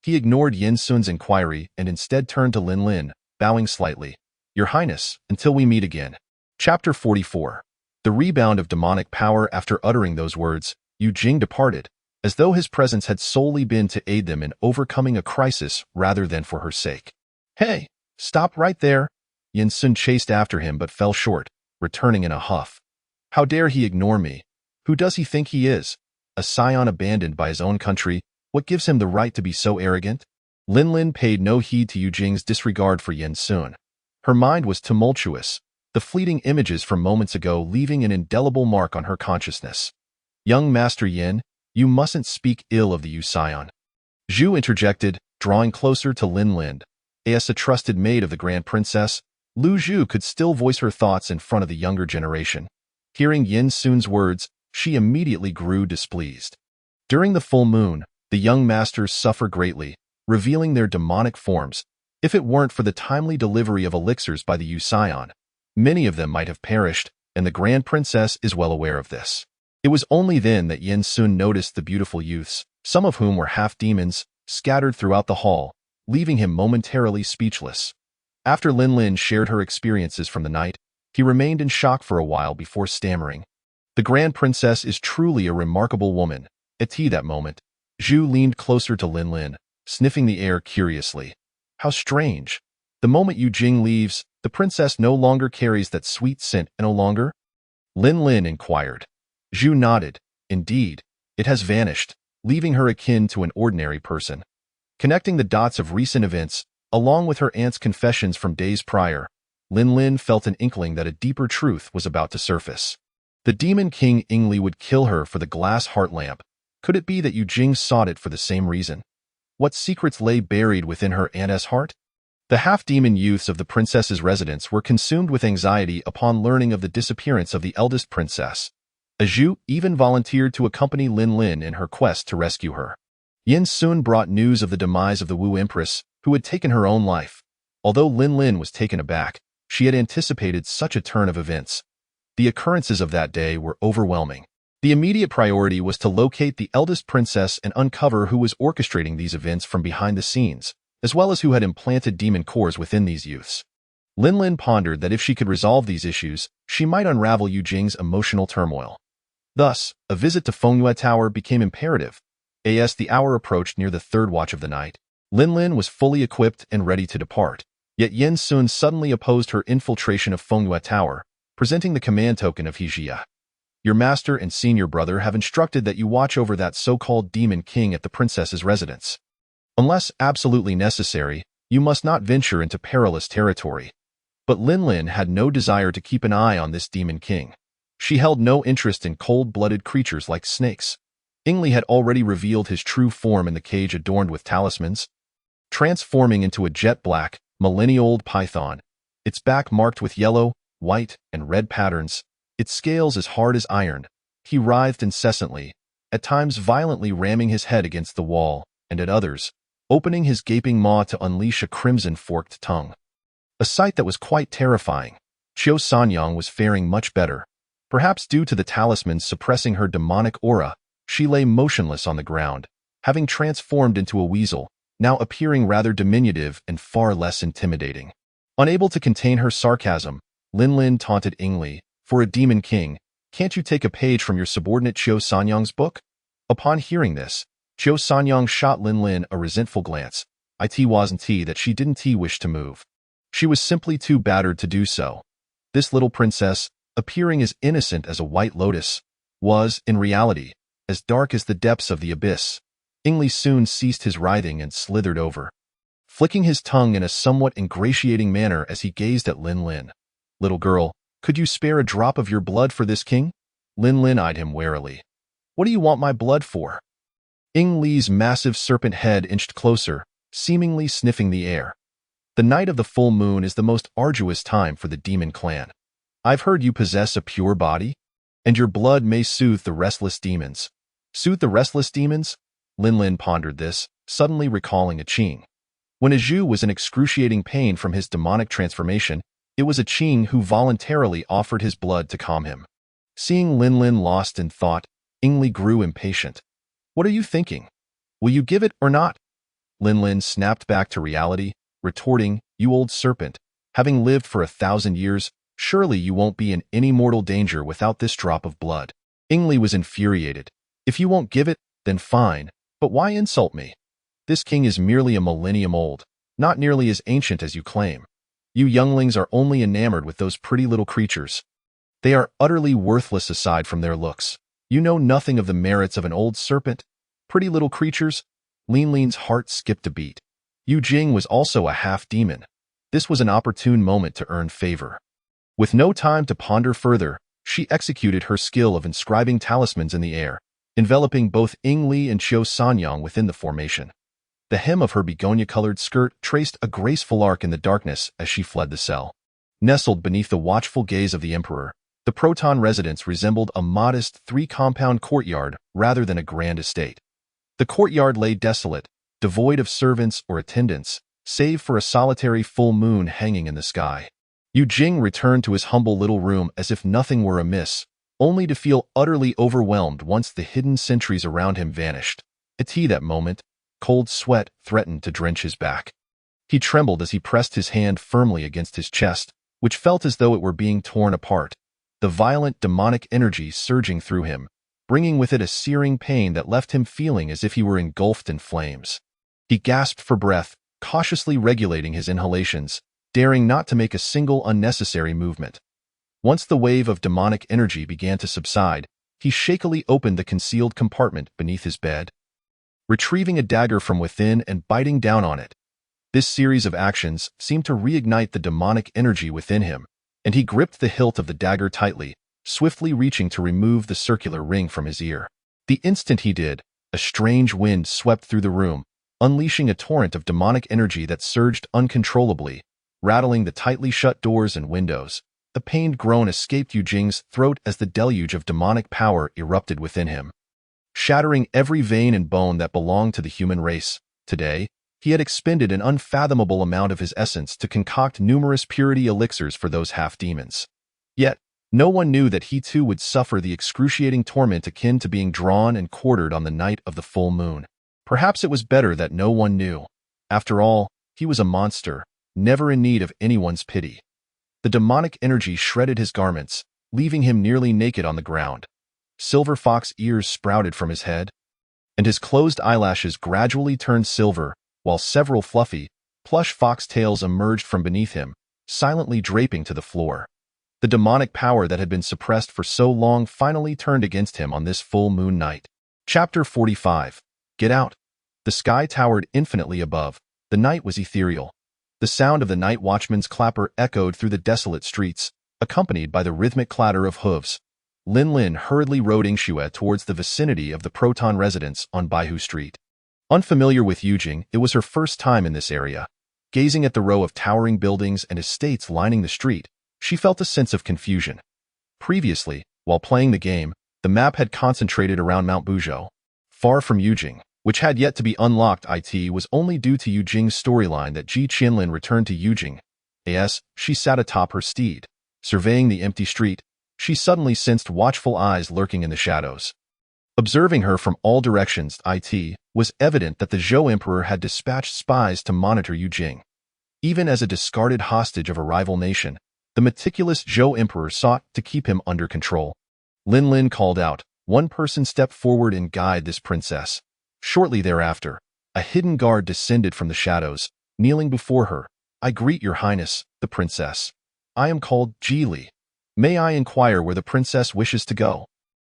He ignored Yen Sun's inquiry and instead turned to Linlin, bowing slightly. Your Highness, until we meet again. Chapter 44. The rebound of demonic power. After uttering those words, Yu Jing departed, as though his presence had solely been to aid them in overcoming a crisis rather than for her sake. Hey, stop right there. Yen Sun chased after him but fell short, returning in a huff. How dare he ignore me? Who does he think he is? A scion abandoned by his own country? What gives him the right to be so arrogant? Linlin paid no heed to Yu Jing's disregard for Yen Sun. Her mind was tumultuous, the fleeting images from moments ago leaving an indelible mark on her consciousness. Young Master Yen, you mustn't speak ill of the Yu scion. Zhu interjected, drawing closer to Linlin. As a trusted maid of the Grand Princess, Lu Zhu could still voice her thoughts in front of the younger generation. Hearing Yen Sun's words, she immediately grew displeased. During the full moon, the young masters suffer greatly, revealing their demonic forms. If it weren't for the timely delivery of elixirs by the Yu scion, many of them might have perished, and the Grand Princess is well aware of this. It was only then that Yen Sun noticed the beautiful youths, some of whom were half-demons, scattered throughout the hall, leaving him momentarily speechless. After Linlin shared her experiences from the night, he remained in shock for a while before stammering. The Grand Princess is truly a remarkable woman. At that moment, Zhu leaned closer to Linlin, sniffing the air curiously. How strange. The moment Yu Jing leaves, the princess no longer carries that sweet scent. No longer? Linlin inquired. Zhu nodded. Indeed, it has vanished, leaving her akin to an ordinary person. Connecting the dots of recent events, along with her aunt's confessions from days prior, Linlin felt an inkling that a deeper truth was about to surface. The demon king Ingli would kill her for the glass heart lamp. Could it be that Yu Jing sought it for the same reason? What secrets lay buried within her aunt's heart? The half-demon youths of the princess's residence were consumed with anxiety upon learning of the disappearance of the eldest princess. Zhu even volunteered to accompany Linlin in her quest to rescue her. Yen Sun brought news of the demise of the Wu Empress, who had taken her own life. Although Linlin was taken aback, she had anticipated such a turn of events. The occurrences of that day were overwhelming. The immediate priority was to locate the eldest princess and uncover who was orchestrating these events from behind the scenes, as well as who had implanted demon cores within these youths. Linlin pondered that if she could resolve these issues, she might unravel Yu Jing's emotional turmoil. Thus, a visit to Fengyue Tower became imperative. As the hour approached near the third watch of the night, Linlin was fully equipped and ready to depart. Yet Yen Sun suddenly opposed her infiltration of Fengyue Tower, presenting the command token of Hijia. Your master and senior brother have instructed that you watch over that so-called demon king at the princess's residence. Unless absolutely necessary, you must not venture into perilous territory. But Lin had no desire to keep an eye on this demon king. She held no interest in cold-blooded creatures like snakes. Ingli had already revealed his true form in the cage adorned with talismans, transforming into a jet-black, millennia-old python, its back marked with yellow, white, and red patterns, its scales as hard as iron. He writhed incessantly, at times violently ramming his head against the wall, and at others, opening his gaping maw to unleash a crimson forked tongue. A sight that was quite terrifying. Qiu Sanyang was faring much better. Perhaps due to the talismans suppressing her demonic aura, she lay motionless on the ground, having transformed into a weasel, now appearing rather diminutive and far less intimidating. Unable to contain her sarcasm, Lin taunted Ingli, "For a demon king, can't you take a page from your subordinate Qiu Sanyang's book?" Upon hearing this, Qiu Sanyang shot Lin a resentful glance. It wasn't that she didn't wish to move. She was simply too battered to do so. This little princess, appearing as innocent as a white lotus, was, in reality, as dark as the depths of the abyss. Ingli soon ceased his writhing and slithered over, flicking his tongue in a somewhat ingratiating manner as he gazed at Lin. "Little girl, could you spare a drop of your blood for this king?" Lin eyed him warily. "What do you want my blood for?" Ingli's massive serpent head inched closer, seemingly sniffing the air. "The night of the full moon is the most arduous time for the demon clan. I've heard you possess a pure body, and your blood may soothe the restless demons." "Soothe the restless demons?" Lin pondered this, suddenly recalling a Qing. When a Zhu was in excruciating pain from his demonic transformation, it was a Qing who voluntarily offered his blood to calm him. Seeing Lin lost in thought, Ingli grew impatient. "What are you thinking? Will you give it or not?" Lin snapped back to reality, retorting, "You old serpent, having lived for 1,000 years, surely you won't be in any mortal danger without this drop of blood." Ingli was infuriated. "If you won't give it, then fine, but why insult me? This king is merely a millennium old, not nearly as ancient as you claim. You younglings are only enamored with those pretty little creatures. They are utterly worthless aside from their looks. You know nothing of the merits of an old serpent. Pretty little creatures." Lin's heart skipped a beat. Yu Jing was also a half-demon. This was an opportune moment to earn favor. With no time to ponder further, she executed her skill of inscribing talismans in the air, enveloping both Ingli and Qiu Sanyang within the formation. The hem of her begonia-colored skirt traced a graceful arc in the darkness as she fled the cell. Nestled beneath the watchful gaze of the emperor, the Proton residence resembled a modest three-compound courtyard rather than a grand estate. The courtyard lay desolate, devoid of servants or attendants, save for a solitary full moon hanging in the sky. Yu Jing returned to his humble little room as if nothing were amiss, only to feel utterly overwhelmed once the hidden sentries around him vanished. At that moment, cold sweat threatened to drench his back. He trembled as he pressed his hand firmly against his chest, which felt as though it were being torn apart, the violent demonic energy surging through him, bringing with it a searing pain that left him feeling as if he were engulfed in flames. He gasped for breath, cautiously regulating his inhalations, daring not to make a single unnecessary movement. Once the wave of demonic energy began to subside, he shakily opened the concealed compartment beneath his bed, retrieving a dagger from within and biting down on it. This series of actions seemed to reignite the demonic energy within him, and he gripped the hilt of the dagger tightly, swiftly reaching to remove the circular ring from his ear. The instant he did, a strange wind swept through the room, unleashing a torrent of demonic energy that surged uncontrollably, rattling the tightly shut doors and windows. A pained groan escaped Yu Jing's throat as the deluge of demonic power erupted within him, shattering every vein and bone that belonged to the human race. Today, he had expended an unfathomable amount of his essence to concoct numerous purity elixirs for those half-demons. Yet, no one knew that he too would suffer the excruciating torment akin to being drawn and quartered on the night of the full moon. Perhaps it was better that no one knew. After all, he was a monster, never in need of anyone's pity. The demonic energy shredded his garments, leaving him nearly naked on the ground. Silver fox ears sprouted from his head, and his closed eyelashes gradually turned silver, while several fluffy, Plush foxtails emerged from beneath him, silently draping to the floor. The demonic power that had been suppressed for so long finally turned against him on this full moon night. Chapter 45. Get out. The sky towered infinitely above. The night was ethereal. The sound of the night watchman's clapper echoed through the desolate streets, accompanied by the rhythmic clatter of hooves. Lin hurriedly rode Ingxue towards the vicinity of the Proton residence on Baihu Street. Unfamiliar with Yujing, it was her first time in this area. Gazing at the row of towering buildings and estates lining the street, she felt a sense of confusion. Previously, while playing the game, the map had concentrated around Mount Buzhou. Far from Yujing, which had yet to be unlocked, it was only due to Yujing's storyline that Ji Qianlin returned to Yujing. As she sat atop her steed, surveying the empty street, she suddenly sensed watchful eyes lurking in the shadows. Observing her from all directions, it was evident that the Zhou Emperor had dispatched spies to monitor Yujing. Even as a discarded hostage of a rival nation, the meticulous Zhou Emperor sought to keep him under control. Lin called out, "One person step forward and guide this princess." Shortly thereafter, a hidden guard descended from the shadows, kneeling before her. "I greet your highness, the princess. I am called Ji Li. May I inquire where the princess wishes to go?"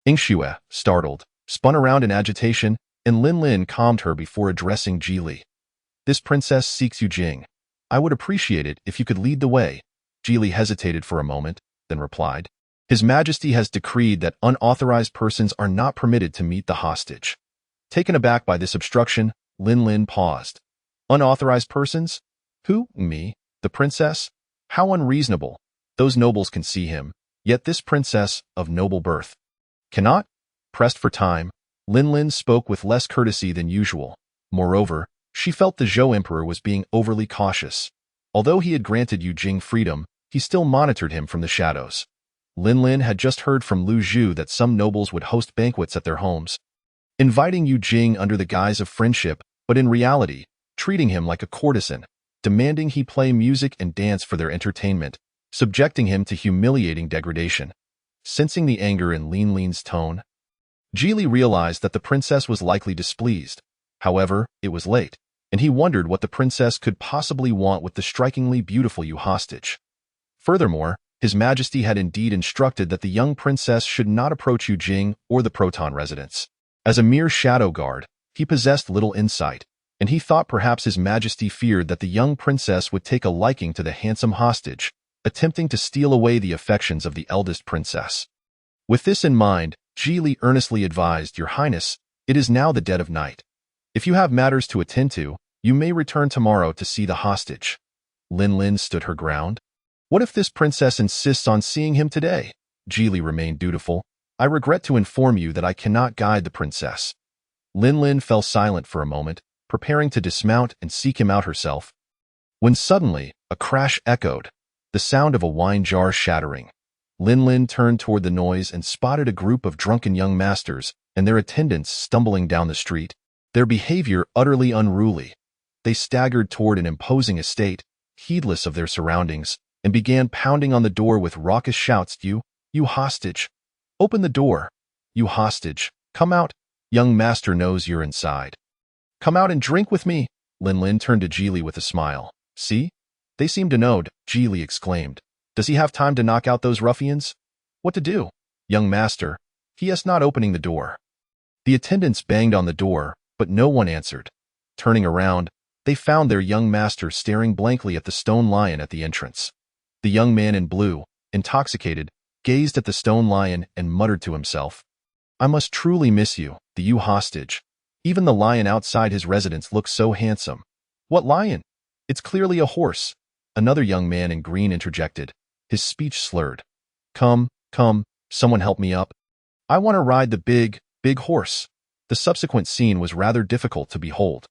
Ingxue, startled, spun around in agitation, and Lin calmed her before addressing Ji Li. "This princess seeks Yujing. I would appreciate it if you could lead the way." Ji Li hesitated for a moment, then replied, "His Majesty has decreed that unauthorized persons are not permitted to meet the hostage." Taken aback by this obstruction, Lin paused. "Unauthorized persons? Who? Me? The princess? How unreasonable. Those nobles can see him, yet this princess, of noble birth, cannot?" Pressed for time, Lin spoke with less courtesy than usual. Moreover, she felt the Zhou Emperor was being overly cautious. Although he had granted Yujing freedom, he still monitored him from the shadows. Lin had just heard from Lu Zhu that some nobles would host banquets at their homes, inviting Yujing under the guise of friendship, but in reality, treating him like a courtesan, demanding he play music and dance for their entertainment, subjecting him to humiliating degradation. Sensing the anger in Lin's tone, Ji Li realized that the princess was likely displeased. However, it was late, and he wondered what the princess could possibly want with the strikingly beautiful Yu hostage. Furthermore, His Majesty had indeed instructed that the young princess should not approach Yujing or the Proton residence. As a mere shadow guard, he possessed little insight, and he thought perhaps His Majesty feared that the young princess would take a liking to the handsome hostage, attempting to steal away the affections of the eldest princess. With this in mind, Ji Li earnestly advised, "Your Highness, it is now the dead of night. If you have matters to attend to, you may return tomorrow to see the hostage." Lin stood her ground. "What if this princess insists on seeing him today?" Ji Li remained dutiful. "I regret to inform you that I cannot guide the princess." Lin fell silent for a moment, preparing to dismount and seek him out herself, when suddenly a crash echoed, the sound of a wine jar shattering. Lin turned toward the noise and spotted a group of drunken young masters and their attendants stumbling down the street, their behavior utterly unruly. They staggered toward an imposing estate, heedless of their surroundings, and began pounding on the door with raucous shouts. You hostage! Open the door! You hostage! Come out! Young master knows you're inside. Come out and drink with me!" Lin turned to Ji Li with a smile. "See? They seem to know," Ji Li exclaimed. "Does he have time to knock out those ruffians?" "What to do?" "Young master, he is not opening the door." The attendants banged on the door, but no one answered. Turning around, they found their young master staring blankly at the stone lion at the entrance. The young man in blue, intoxicated, gazed at the stone lion and muttered to himself, "I must truly miss you, the Yu hostage. Even the lion outside his residence looks so handsome." "What lion? It's clearly a horse," another young man in green interjected, his speech slurred. Come, someone help me up. I want to ride the big horse." The subsequent scene was rather difficult to behold.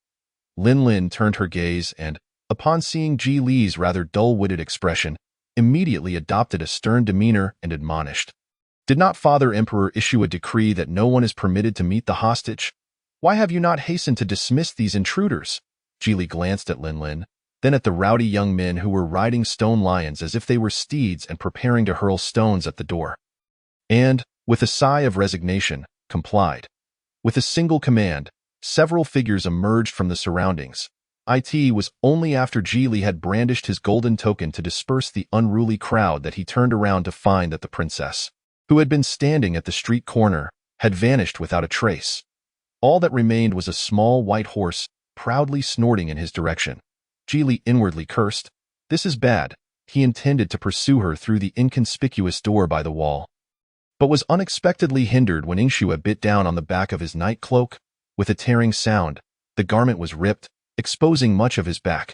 Lin turned her gaze and, upon seeing Ji Li's rather dull-witted expression, immediately adopted a stern demeanor and admonished, "Did not Father Emperor issue a decree that no one is permitted to meet the hostage? Why have you not hastened to dismiss these intruders?" Ji Li glanced at Lin, then at the rowdy young men who were riding stone lions as if they were steeds and preparing to hurl stones at the door, and, with a sigh of resignation, complied. With a single command, several figures emerged from the surroundings. It was only after Geely had brandished his golden token to disperse the unruly crowd that he turned around to find that the princess, who had been standing at the street corner, had vanished without a trace. All that remained was a small white horse proudly snorting in his direction. Geely inwardly cursed. This is bad. He intended to pursue her through the inconspicuous door by the wall, but was unexpectedly hindered when Ingshua bit down on the back of his night cloak. With a tearing sound, the garment was ripped, exposing much of his back.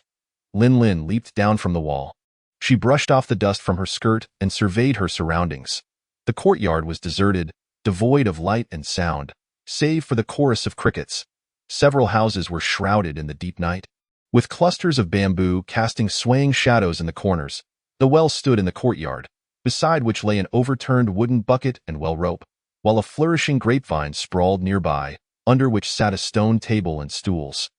Lin Lin leaped down from the wall. She brushed off the dust from her skirt and surveyed her surroundings. The courtyard was deserted, devoid of light and sound, save for the chorus of crickets. Several houses were shrouded in the deep night, with clusters of bamboo casting swaying shadows in the corners. The well stood in the courtyard, beside which lay an overturned wooden bucket and well rope, while a flourishing grapevine sprawled nearby, under which sat a stone table and stools.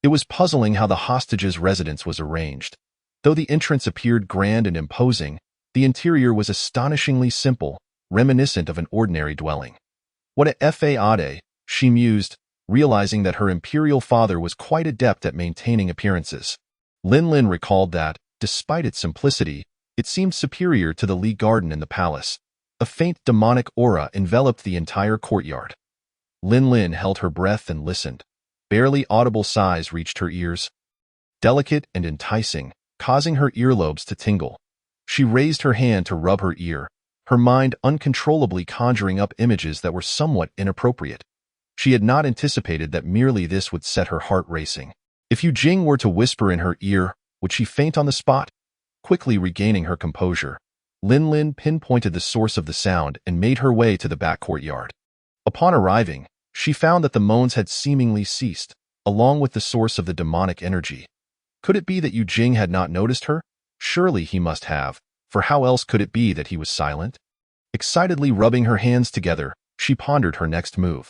It was puzzling how the hostage's residence was arranged. Though the entrance appeared grand and imposing, the interior was astonishingly simple, reminiscent of an ordinary dwelling. What a fade, she mused, realizing that her imperial father was quite adept at maintaining appearances. Lin Lin recalled that, despite its simplicity, it seemed superior to the Lee garden in the palace. A faint demonic aura enveloped the entire courtyard. Lin Lin held her breath and listened. Barely audible sighs reached her ears, delicate and enticing, causing her earlobes to tingle. She raised her hand to rub her ear, her mind uncontrollably conjuring up images that were somewhat inappropriate. She had not anticipated that merely this would set her heart racing. If Yu Jing were to whisper in her ear, would she faint on the spot? Quickly regaining her composure, Lin Lin pinpointed the source of the sound and made her way to the back courtyard. Upon arriving, she found that the moans had seemingly ceased, along with the source of the demonic energy. Could it be that Yu Jing had not noticed her? Surely he must have, for how else could it be that he was silent? Excitedly rubbing her hands together, she pondered her next move.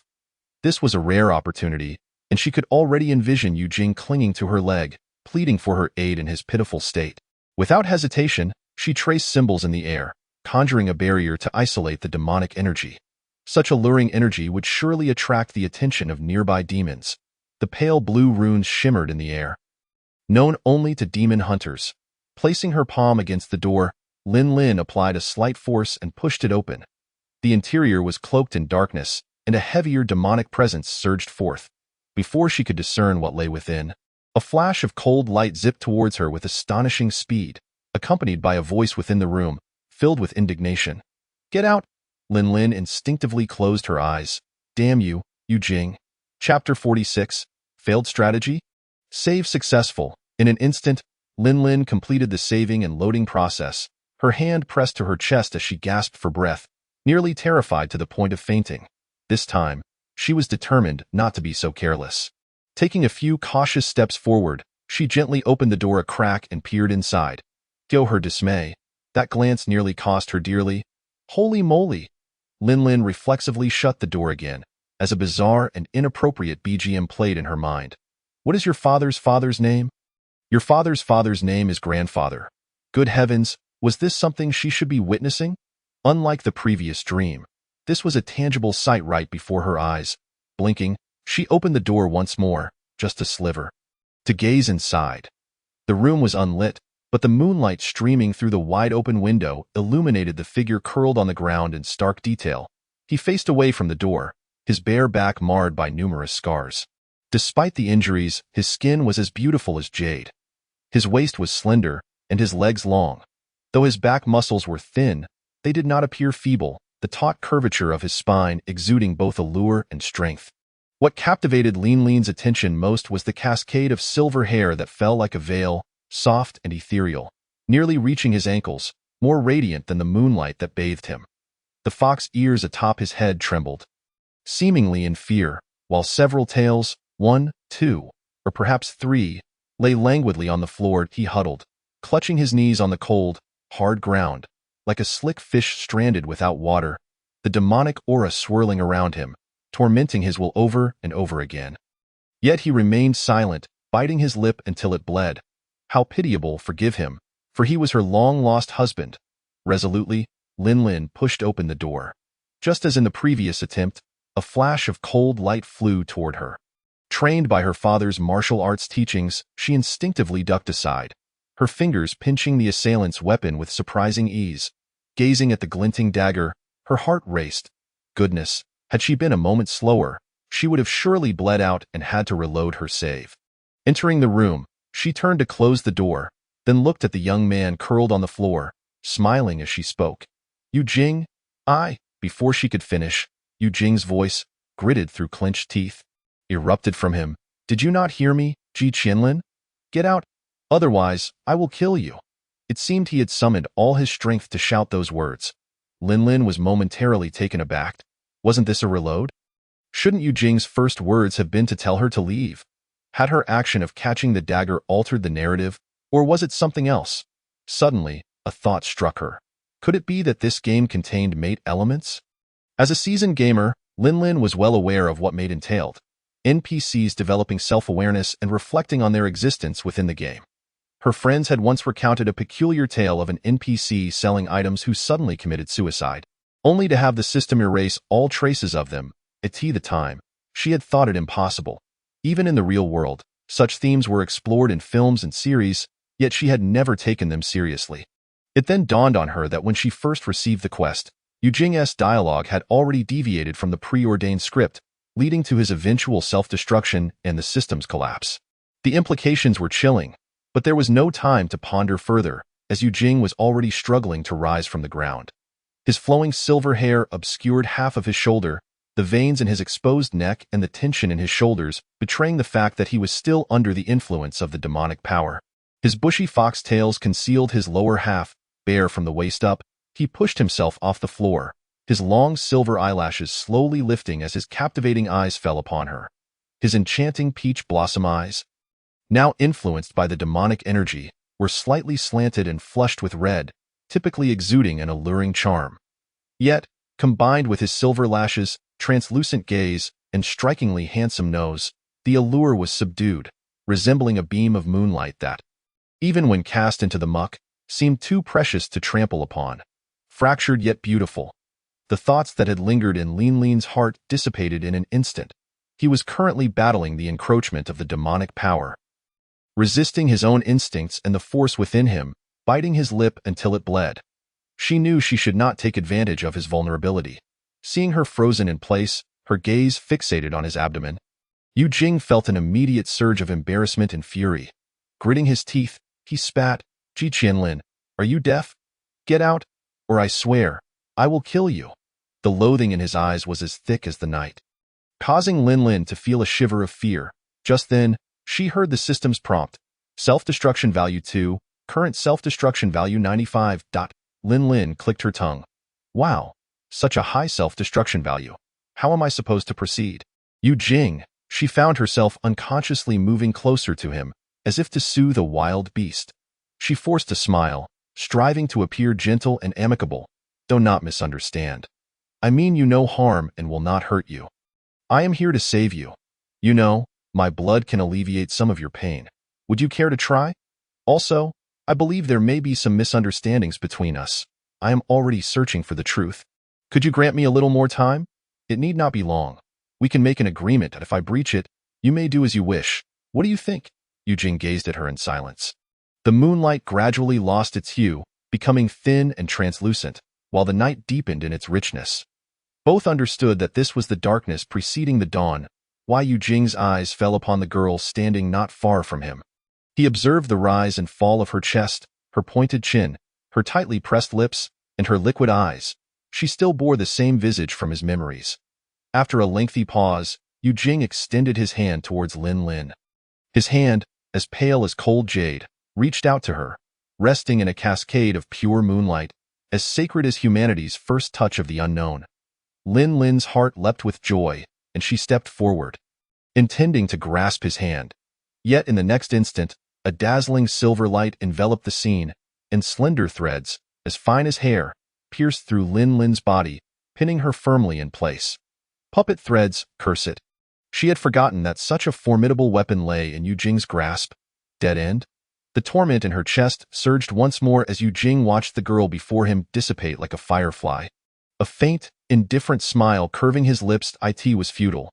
This was a rare opportunity, and she could already envision Yu Jing clinging to her leg, pleading for her aid in his pitiful state. Without hesitation, she traced symbols in the air, conjuring a barrier to isolate the demonic energy. Such alluring energy would surely attract the attention of nearby demons. The pale blue runes shimmered in the air, known only to demon hunters. Placing her palm against the door, Lin Lin applied a slight force and pushed it open. The interior was cloaked in darkness, and a heavier demonic presence surged forth. Before she could discern what lay within, a flash of cold light zipped towards her with astonishing speed, accompanied by a voice within the room, filled with indignation. "Get out!" Lin Lin instinctively closed her eyes. "Damn you, Yu Jing." Chapter 46. Failed Strategy? Save successful. In an instant, Lin Lin completed the saving and loading process, her hand pressed to her chest as she gasped for breath, nearly terrified to the point of fainting. This time, she was determined not to be so careless. Taking a few cautious steps forward, she gently opened the door a crack and peered inside. To her dismay, that glance nearly cost her dearly. Holy moly! Lin Lin reflexively shut the door again, as a bizarre and inappropriate BGM played in her mind. What is your father's name? Your father's name is grandfather. Good heavens, was this something she should be witnessing? Unlike the previous dream, this was a tangible sight right before her eyes. Blinking, she opened the door once more, just a sliver, to gaze inside. The room was unlit, but the moonlight streaming through the wide-open window illuminated the figure curled on the ground in stark detail. He faced away from the door, his bare back marred by numerous scars. Despite the injuries, his skin was as beautiful as jade. His waist was slender, and his legs long. Though his back muscles were thin, they did not appear feeble, the taut curvature of his spine exuding both allure and strength. What captivated Lin Lin's attention most was the cascade of silver hair that fell like a veil, soft and ethereal, nearly reaching his ankles, more radiant than the moonlight that bathed him. The fox ears atop his head trembled, seemingly in fear, while several tails, 1, 2, or perhaps 3, lay languidly on the floor. He huddled, clutching his knees on the cold, hard ground, like a slick fish stranded without water, the demonic aura swirling around him, tormenting his will over and over again. Yet he remained silent, biting his lip until it bled. How pitiable, forgive him, for he was her long-lost husband. Resolutely, Lin Lin pushed open the door. Just as in the previous attempt, a flash of cold light flew toward her. Trained by her father's martial arts teachings, she instinctively ducked aside, her fingers pinching the assailant's weapon with surprising ease. Gazing at the glinting dagger, her heart raced. Goodness, had she been a moment slower, she would have surely bled out and had to reload her save. Entering the room, she turned to close the door, then looked at the young man curled on the floor, smiling as she spoke. "Yu Jing?" Before she could finish, Yu Jing's voice, gritted through clenched teeth, erupted from him. "Did you not hear me, Ji Qianlin? Get out, otherwise I will kill you." It seemed he had summoned all his strength to shout those words. Lin was momentarily taken aback. Wasn't this a reload? Shouldn't Yu Jing's first words have been to tell her to leave? Had her action of catching the dagger altered the narrative, or was it something else? Suddenly, a thought struck her. Could it be that this game contained mate elements? As a seasoned gamer, Lin was well aware of what mate entailed. NPCs developing self-awareness and reflecting on their existence within the game. Her friends had once recounted a peculiar tale of an NPC selling items who suddenly committed suicide, only to have the system erase all traces of them. At the time, she had thought it impossible. Even in the real world, such themes were explored in films and series, yet she had never taken them seriously. It then dawned on her that when she first received the quest, Yu Jing's dialogue had already deviated from the preordained script, leading to his eventual self-destruction and the system's collapse. The implications were chilling, but there was no time to ponder further, as Yu Jing was already struggling to rise from the ground. His flowing silver hair obscured half of his shoulder, the veins in his exposed neck and the tension in his shoulders betraying the fact that he was still under the influence of the demonic power. His bushy foxtails concealed his lower half, bare from the waist up. He pushed himself off the floor, his long silver eyelashes slowly lifting as his captivating eyes fell upon her. His enchanting peach blossom eyes, now influenced by the demonic energy, were slightly slanted and flushed with red, typically exuding an alluring charm. Yet, combined with his silver lashes, translucent gaze, and strikingly handsome nose, the allure was subdued, resembling a beam of moonlight that, even when cast into the muck, seemed too precious to trample upon. Fractured yet beautiful. The thoughts that had lingered in Lin's heart dissipated in an instant. He was currently battling the encroachment of the demonic power, resisting his own instincts and the force within him, biting his lip until it bled. She knew she should not take advantage of his vulnerability. Seeing her frozen in place, her gaze fixated on his abdomen, Yu Jing felt an immediate surge of embarrassment and fury. Gritting his teeth, he spat, "Ji Qianlin, are you deaf? Get out, or I swear, I will kill you." The loathing in his eyes was as thick as the night, causing Lin to feel a shiver of fear. Just then, she heard the system's prompt. Self-destruction value 2, current self-destruction value 95. Lin clicked her tongue. Wow, such a high self-destruction value. How am I supposed to proceed? Yu Jing, she found herself unconsciously moving closer to him, as if to soothe a wild beast. She forced a smile, striving to appear gentle and amicable. "Do not misunderstand. I mean you no harm and will not hurt you. I am here to save you. You know, my blood can alleviate some of your pain. Would you care to try? Also, I believe there may be some misunderstandings between us. I am already searching for the truth. Could you grant me a little more time? It need not be long. We can make an agreement that if I breach it, you may do as you wish. What do you think?" Yu Jing gazed at her in silence. The moonlight gradually lost its hue, becoming thin and translucent, while the night deepened in its richness. Both understood that this was the darkness preceding the dawn, why Yu Jing's eyes fell upon the girl standing not far from him. He observed the rise and fall of her chest, her pointed chin, her tightly pressed lips, and her liquid eyes. She still bore the same visage from his memories. After a lengthy pause, Yu Jing extended his hand towards Lin. His hand, as pale as cold jade, reached out to her, resting in a cascade of pure moonlight, as sacred as humanity's first touch of the unknown. Lin's heart leapt with joy, and she stepped forward, intending to grasp his hand. Yet in the next instant, a dazzling silver light enveloped the scene, and slender threads, as fine as hair, pierced through Lin's body, pinning her firmly in place. Puppet threads, curse it. She had forgotten that such a formidable weapon lay in Yu Jing's grasp. Dead end? The torment in her chest surged once more as Yu Jing watched the girl before him dissipate like a firefly. A faint, indifferent smile curving his lips. It was futile.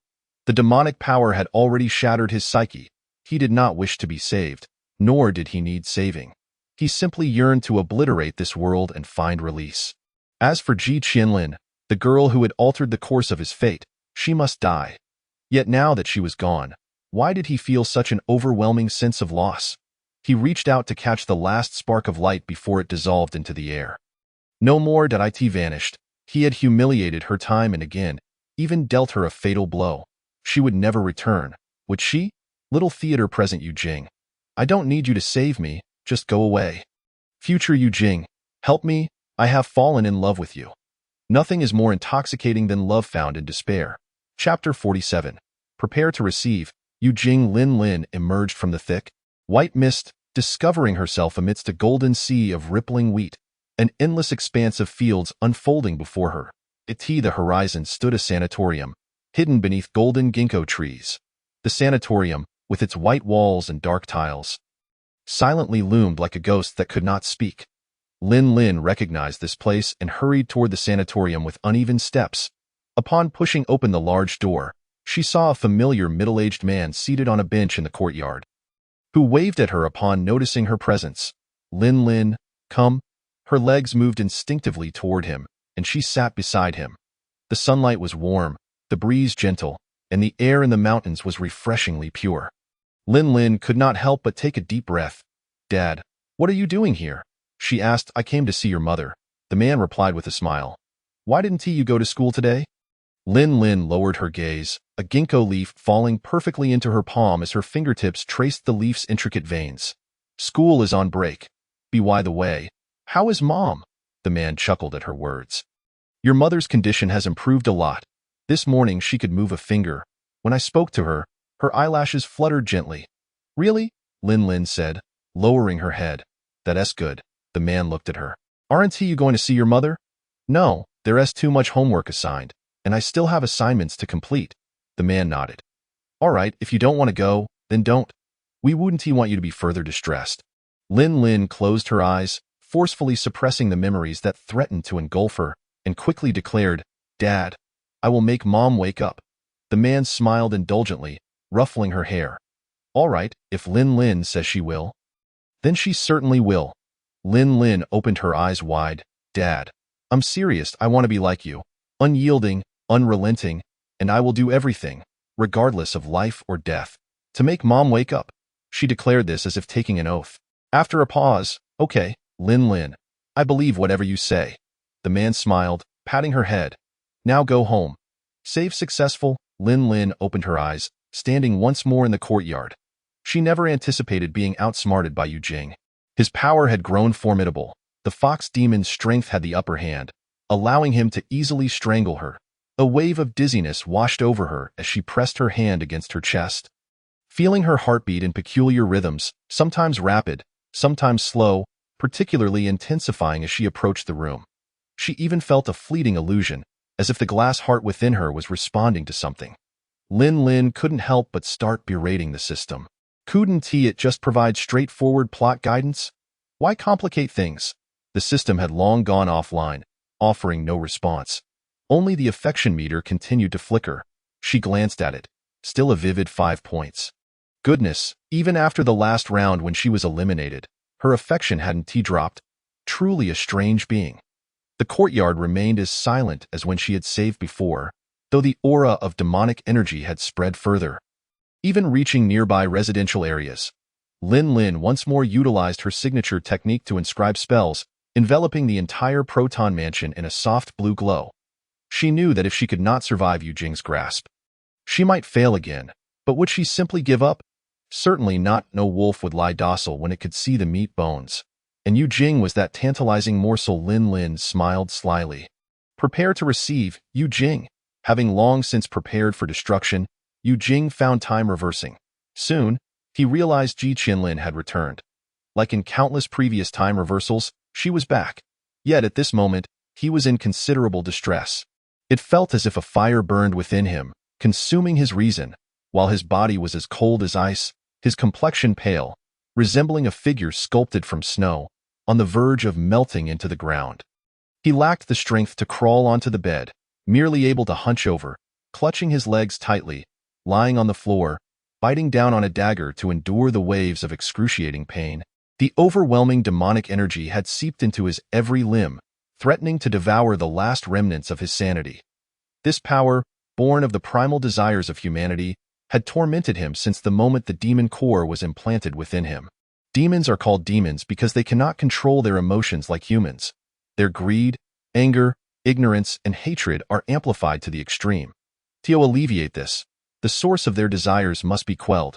The demonic power had already shattered his psyche. He did not wish to be saved, nor did he need saving. He simply yearned to obliterate this world and find release. As for Ji Qianlin, the girl who had altered the course of his fate, she must die. Yet now that she was gone, why did he feel such an overwhelming sense of loss? He reached out to catch the last spark of light before it dissolved into the air. No more did it vanished. He had humiliated her time and again, even dealt her a fatal blow. She would never return, would she? Little theater present Yu Jing. I don't need you to save me, just go away. Future Yu Jing, help me, I have fallen in love with you. Nothing is more intoxicating than love found in despair. Chapter 47. Prepare to receive. Yu Jing Lin emerged from the thick, white mist, discovering herself amidst a golden sea of rippling wheat, an endless expanse of fields unfolding before her. At the horizon stood a sanatorium, hidden beneath golden ginkgo trees. The sanatorium, with its white walls and dark tiles, silently loomed like a ghost that could not speak. Lin recognized this place and hurried toward the sanatorium with uneven steps. Upon pushing open the large door, she saw a familiar middle-aged man seated on a bench in the courtyard, who waved at her upon noticing her presence. Lin, come. Her legs moved instinctively toward him, and she sat beside him. The sunlight was warm, the breeze gentle, and the air in the mountains was refreshingly pure. Lin could not help but take a deep breath. Dad, what are you doing here? She asked. I came to see your mother. The man replied with a smile. Why didn't you go to school today? Lin lowered her gaze, a ginkgo leaf falling perfectly into her palm as her fingertips traced the leaf's intricate veins. School is on break. By the way, how is Mom? The man chuckled at her words. Your mother's condition has improved a lot. This morning she could move a finger. When I spoke to her, her eyelashes fluttered gently. Really? Lin said, lowering her head. That's good. The man looked at her. Aren't you going to see your mother? No, there's too much homework assigned, and I still have assignments to complete. The man nodded. All right, if you don't want to go, then don't. We wouldn't want you to be further distressed. Lin closed her eyes, forcefully suppressing the memories that threatened to engulf her, and quickly declared, Dad, I will make Mom wake up. The man smiled indulgently, ruffling her hair. All right, if Lin says she will. Then she certainly will. Lin opened her eyes wide. Dad, I'm serious. I want to be like you. Unyielding, unrelenting, and I will do everything, regardless of life or death, to make Mom wake up. She declared this as if taking an oath. After a pause, okay, Lin, I believe whatever you say. The man smiled, patting her head. Now go home. Save successful. Lin opened her eyes, standing once more in the courtyard. She never anticipated being outsmarted by Yu Jing. His power had grown formidable. The fox demon's strength had the upper hand, allowing him to easily strangle her. A wave of dizziness washed over her as she pressed her hand against her chest. Feeling her heartbeat in peculiar rhythms, sometimes rapid, sometimes slow, particularly intensifying as she approached the room. She even felt a fleeting illusion, as if the glass heart within her was responding to something. Lin couldn't help but start berating the system. Couldn't it just provide straightforward plot guidance? Why complicate things? The system had long gone offline, offering no response. Only the affection meter continued to flicker. She glanced at it, still a vivid 5 points. Goodness, even after the last round when she was eliminated, her affection hadn't dropped. Truly a strange being. The courtyard remained as silent as when she had saved before, though the aura of demonic energy had spread further, even reaching nearby residential areas. Lin once more utilized her signature technique to inscribe spells, enveloping the entire Proton Mansion in a soft blue glow. She knew that if she could not survive Yu Jing's grasp, she might fail again, but would she simply give up? Certainly not. No wolf would lie docile when it could see the meat bones. And Yu Jing was that tantalizing morsel. Lin smiled slyly. Prepare to receive, Yu Jing. Having long since prepared for destruction, Yu Jing found time reversing. Soon, he realized Ji Qianlin had returned. Like in countless previous time reversals, she was back. Yet at this moment, he was in considerable distress. It felt as if a fire burned within him, consuming his reason, while his body was as cold as ice, his complexion pale, resembling a figure sculpted from snow, on the verge of melting into the ground. He lacked the strength to crawl onto the bed, merely able to hunch over, clutching his legs tightly. lying on the floor, biting down on a dagger to endure the waves of excruciating pain. The overwhelming demonic energy had seeped into his every limb, threatening to devour the last remnants of his sanity. This power, born of the primal desires of humanity, had tormented him since the moment the demon core was implanted within him. Demons are called demons because they cannot control their emotions like humans. Their greed, anger, ignorance, and hatred are amplified to the extreme. To alleviate this, the source of their desires must be quelled.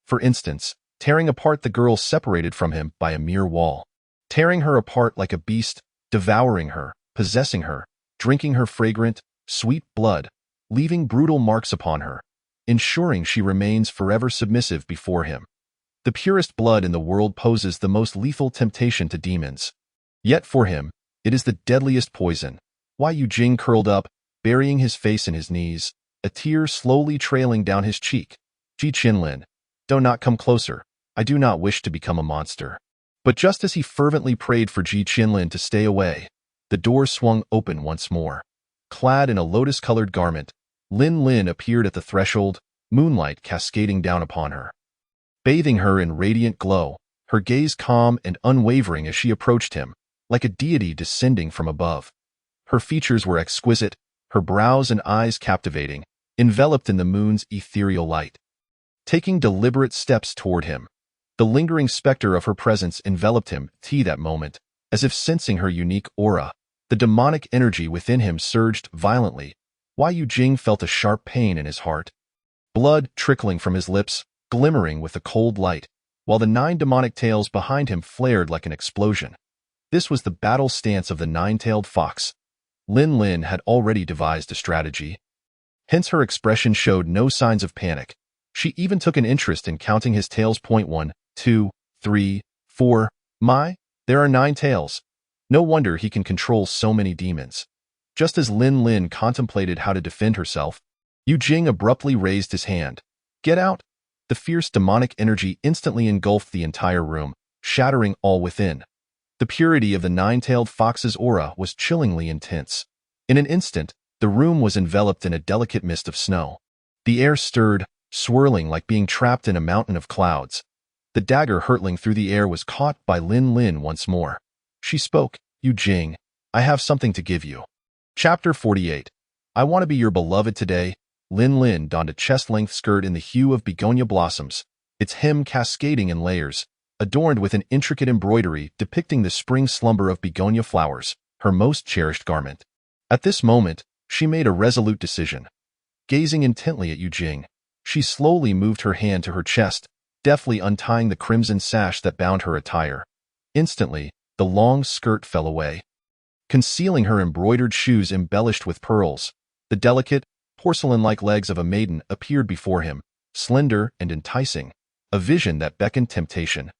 For instance, tearing apart the girl separated from him by a mere wall. Tearing her apart like a beast, devouring her, possessing her, drinking her fragrant, sweet blood, leaving brutal marks upon her, ensuring she remains forever submissive before him. The purest blood in the world poses the most lethal temptation to demons. Yet for him, it is the deadliest poison. Yu Jing curled up, burying his face in his knees, a tear slowly trailing down his cheek. Ji Qinlin, do not come closer. I do not wish to become a monster. But just as he fervently prayed for Ji Qinlin to stay away, the door swung open once more. Clad in a lotus-colored garment, Lin Lin appeared at the threshold, moonlight cascading down upon her. Bathing her in radiant glow, her gaze calm and unwavering as she approached him, like a deity descending from above. Her features were exquisite, her brows and eyes captivating, enveloped in the moon's ethereal light. Taking deliberate steps toward him, the lingering specter of her presence enveloped him, that moment, as if sensing her unique aura. The demonic energy within him surged violently. Yu Jing felt a sharp pain in his heart. Blood trickling from his lips, glimmering with the cold light, while the 9 demonic tails behind him flared like an explosion. This was the battle stance of the 9-tailed fox. Lin Lin had already devised a strategy. Hence her expression showed no signs of panic. She even took an interest in counting his tails. 1, 2, 3, 4. There are 9 tails. No wonder he can control so many demons. Just as Lin Lin contemplated how to defend herself, Yu Jing abruptly raised his hand. Get out! The fierce demonic energy instantly engulfed the entire room, shattering all within. The purity of the 9-tailed fox's aura was chillingly intense. In an instant, the room was enveloped in a delicate mist of snow. The air stirred, swirling like being trapped in a mountain of clouds. The dagger hurtling through the air was caught by Lin Lin once more. She spoke, Yu Jing, I have something to give you. Chapter 48. I want to be your beloved today. Lin Lin donned a chest-length skirt in the hue of begonia blossoms, its hem cascading in layers, adorned with an intricate embroidery depicting the spring slumber of begonia flowers, her most cherished garment. At this moment, she made a resolute decision. Gazing intently at Yu Jing, she slowly moved her hand to her chest, deftly untying the crimson sash that bound her attire. Instantly, the long skirt fell away, concealing her embroidered shoes embellished with pearls. The delicate, porcelain-like legs of a maiden appeared before him, slender and enticing, a vision that beckoned temptation.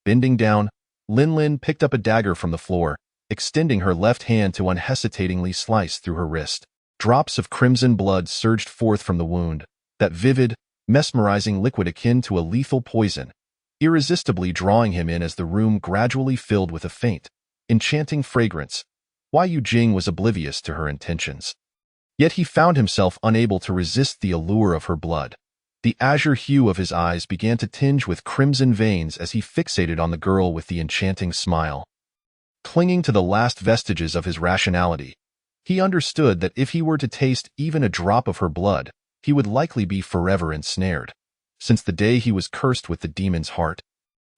Bending down, Lin Lin picked up a dagger from the floor, extending her left hand to unhesitatingly slice through her wrist. Drops of crimson blood surged forth from the wound, that vivid, mesmerizing liquid akin to a lethal poison, irresistibly drawing him in as the room gradually filled with a faint, enchanting fragrance. Yu Jing was oblivious to her intentions. Yet he found himself unable to resist the allure of her blood. The azure hue of his eyes began to tinge with crimson veins as he fixated on the girl with the enchanting smile. Clinging to the last vestiges of his rationality, he understood that if he were to taste even a drop of her blood, he would likely be forever ensnared. Since the day he was cursed with the demon's heart,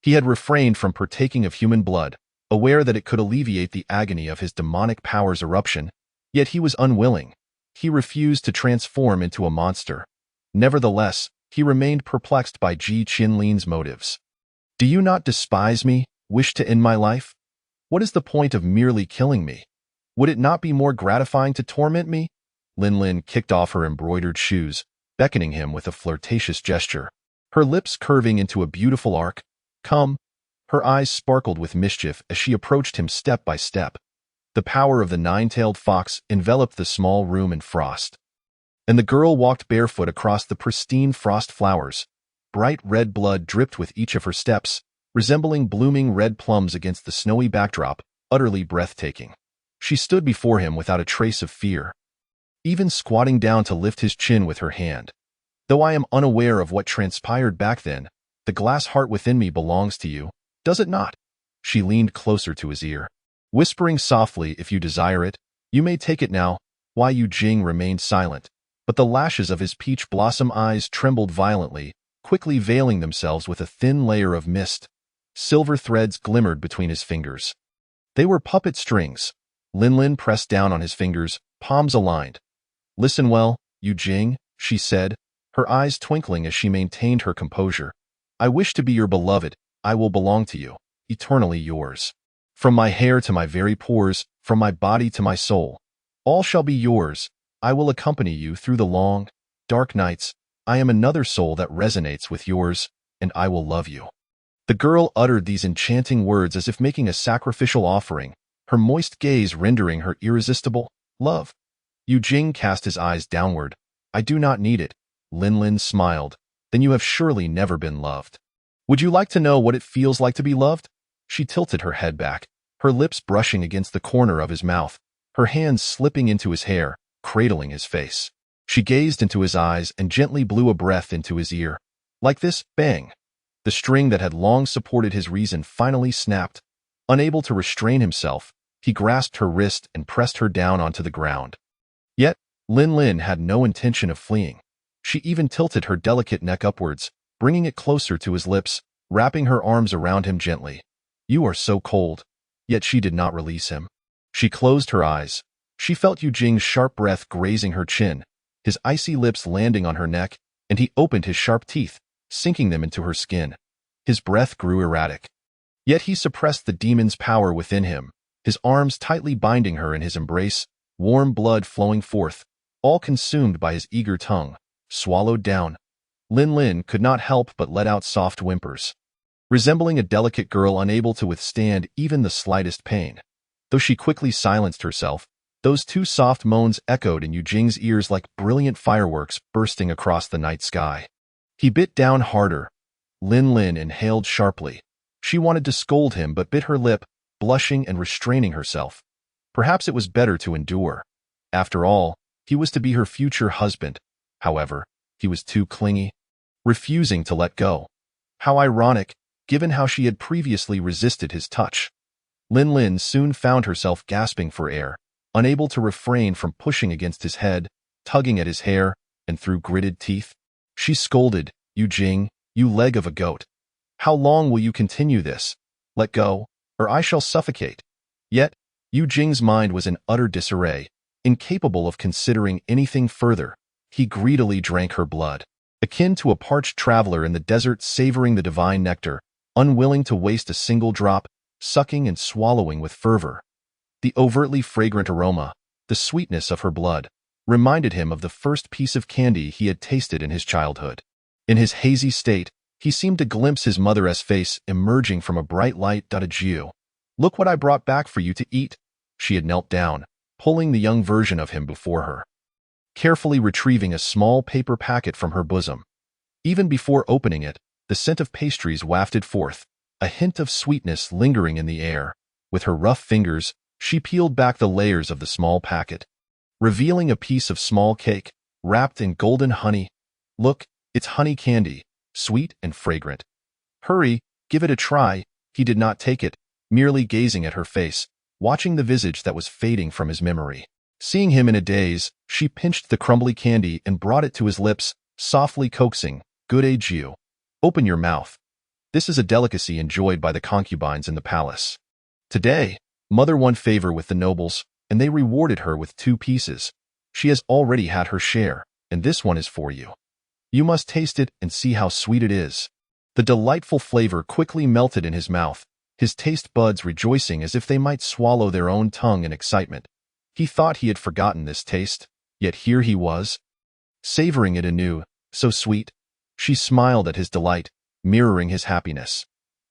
he had refrained from partaking of human blood, aware that it could alleviate the agony of his demonic power's eruption, yet he was unwilling. He refused to transform into a monster. Nevertheless, he remained perplexed by Ji Qinlin's motives. Do you not despise me, wish to end my life? What is the point of merely killing me? Would it not be more gratifying to torment me? Lin Lin kicked off her embroidered shoes, beckoning him with a flirtatious gesture, her lips curving into a beautiful arc. Come. Her eyes sparkled with mischief as she approached him step by step. The power of the 9-tailed fox enveloped the small room in frost, and the girl walked barefoot across the pristine frost flowers. Bright red blood dripped with each of her steps, resembling blooming red plums against the snowy backdrop, utterly breathtaking. She stood before him without a trace of fear, even squatting down to lift his chin with her hand. Though I am unaware of what transpired back then, the glass heart within me belongs to you, does it not? She leaned closer to his ear, whispering softly, if you desire it, you may take it now. Why Yu Jing remained silent, but the lashes of his peach blossom eyes trembled violently, quickly veiling themselves with a thin layer of mist. Silver threads glimmered between his fingers. They were puppet strings. Lin pressed down on his fingers, palms aligned. Listen well, Yu Jing, she said, her eyes twinkling as she maintained her composure. I wish to be your beloved. I will belong to you, eternally yours. From my hair to my very pores, from my body to my soul, all shall be yours. I will accompany you through the long, dark nights. I am another soul that resonates with yours, and I will love you. The girl uttered these enchanting words as if making a sacrificial offering, her moist gaze rendering her irresistible. Love. Yu Jing cast his eyes downward. I do not need it. Lin smiled. Then you have surely never been loved. Would you like to know what it feels like to be loved? She tilted her head back, her lips brushing against the corner of his mouth, her hands slipping into his hair, cradling his face. She gazed into his eyes and gently blew a breath into his ear. Like this, bang. The string that had long supported his reason finally snapped. Unable to restrain himself, he grasped her wrist and pressed her down onto the ground. Yet, Lin had no intention of fleeing. She even tilted her delicate neck upwards, bringing it closer to his lips, wrapping her arms around him gently. You are so cold. Yet she did not release him. She closed her eyes. She felt Yu Jing's sharp breath grazing her chin, his icy lips landing on her neck, and he opened his sharp teeth, sinking them into her skin. His breath grew erratic. Yet he suppressed the demon's power within him, his arms tightly binding her in his embrace, warm blood flowing forth, all consumed by his eager tongue, swallowed down. Lin could not help but let out soft whimpers, resembling a delicate girl unable to withstand even the slightest pain. Though she quickly silenced herself, those two soft moans echoed in Yu Jing's ears like brilliant fireworks bursting across the night sky. He bit down harder. Lin inhaled sharply. She wanted to scold him but bit her lip, blushing and restraining herself. Perhaps it was better to endure. After all, he was to be her future husband. However, he was too clingy, refusing to let go. How ironic, given how she had previously resisted his touch. Lin soon found herself gasping for air, unable to refrain from pushing against his head, tugging at his hair, and through gritted teeth. She scolded, Yu Jing, you leg of a goat. How long will you continue this? Let go, or I shall suffocate. Yet, Yu Jing's mind was in utter disarray, incapable of considering anything further. He greedily drank her blood, akin to a parched traveler in the desert savoring the divine nectar, unwilling to waste a single drop, sucking and swallowing with fervor. The overtly fragrant aroma, the sweetness of her blood, reminded him of the first piece of candy he had tasted in his childhood. In his hazy state, he seemed to glimpse his mother's face emerging from a bright light. Jiu, look what I brought back for you to eat. She had knelt down, pulling the young version of him before her, carefully retrieving a small paper packet from her bosom. Even before opening it, the scent of pastries wafted forth, a hint of sweetness lingering in the air. With her rough fingers, she peeled back the layers of the small packet, revealing a piece of small cake, wrapped in golden honey. Look, it's honey candy, sweet and fragrant. Hurry, give it a try. He did not take it, merely gazing at her face, watching the visage that was fading from his memory. Seeing him in a daze, she pinched the crumbly candy and brought it to his lips, softly coaxing, Good day, Jiu. Open your mouth. This is a delicacy enjoyed by the concubines in the palace. Today, Mother won favor with the nobles, and they rewarded her with 2 pieces. She has already had her share, and this one is for you. You must taste it and see how sweet it is. The delightful flavor quickly melted in his mouth, his taste buds rejoicing as if they might swallow their own tongue in excitement. He thought he had forgotten this taste, yet here he was, savoring it anew, so sweet. She smiled at his delight, mirroring his happiness.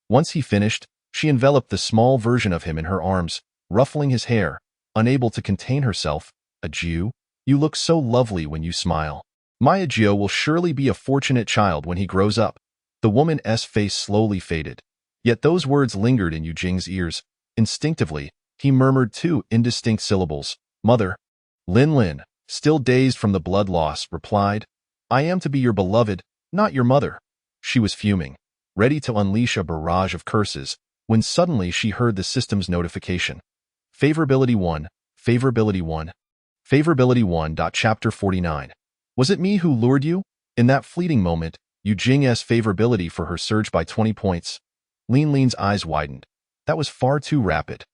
Once he finished, she enveloped the small version of him in her arms, ruffling his hair, unable to contain herself. Jiu, you look so lovely when you smile. My Jiu will surely be a fortunate child when he grows up. The woman's face slowly faded. Yet those words lingered in Yu Jing's ears. Instinctively, he murmured 2 indistinct syllables. Mother. Lin, still dazed from the blood loss, replied, I am to be your beloved, not your mother. She was fuming, ready to unleash a barrage of curses, when suddenly she heard the system's notification. Favorability 1, Favorability 1, Favorability 1. Chapter 49. Was it me who lured you? In that fleeting moment, Yu Jing's favorability for her surged by 20 points. Lin's eyes widened. That was far too rapid.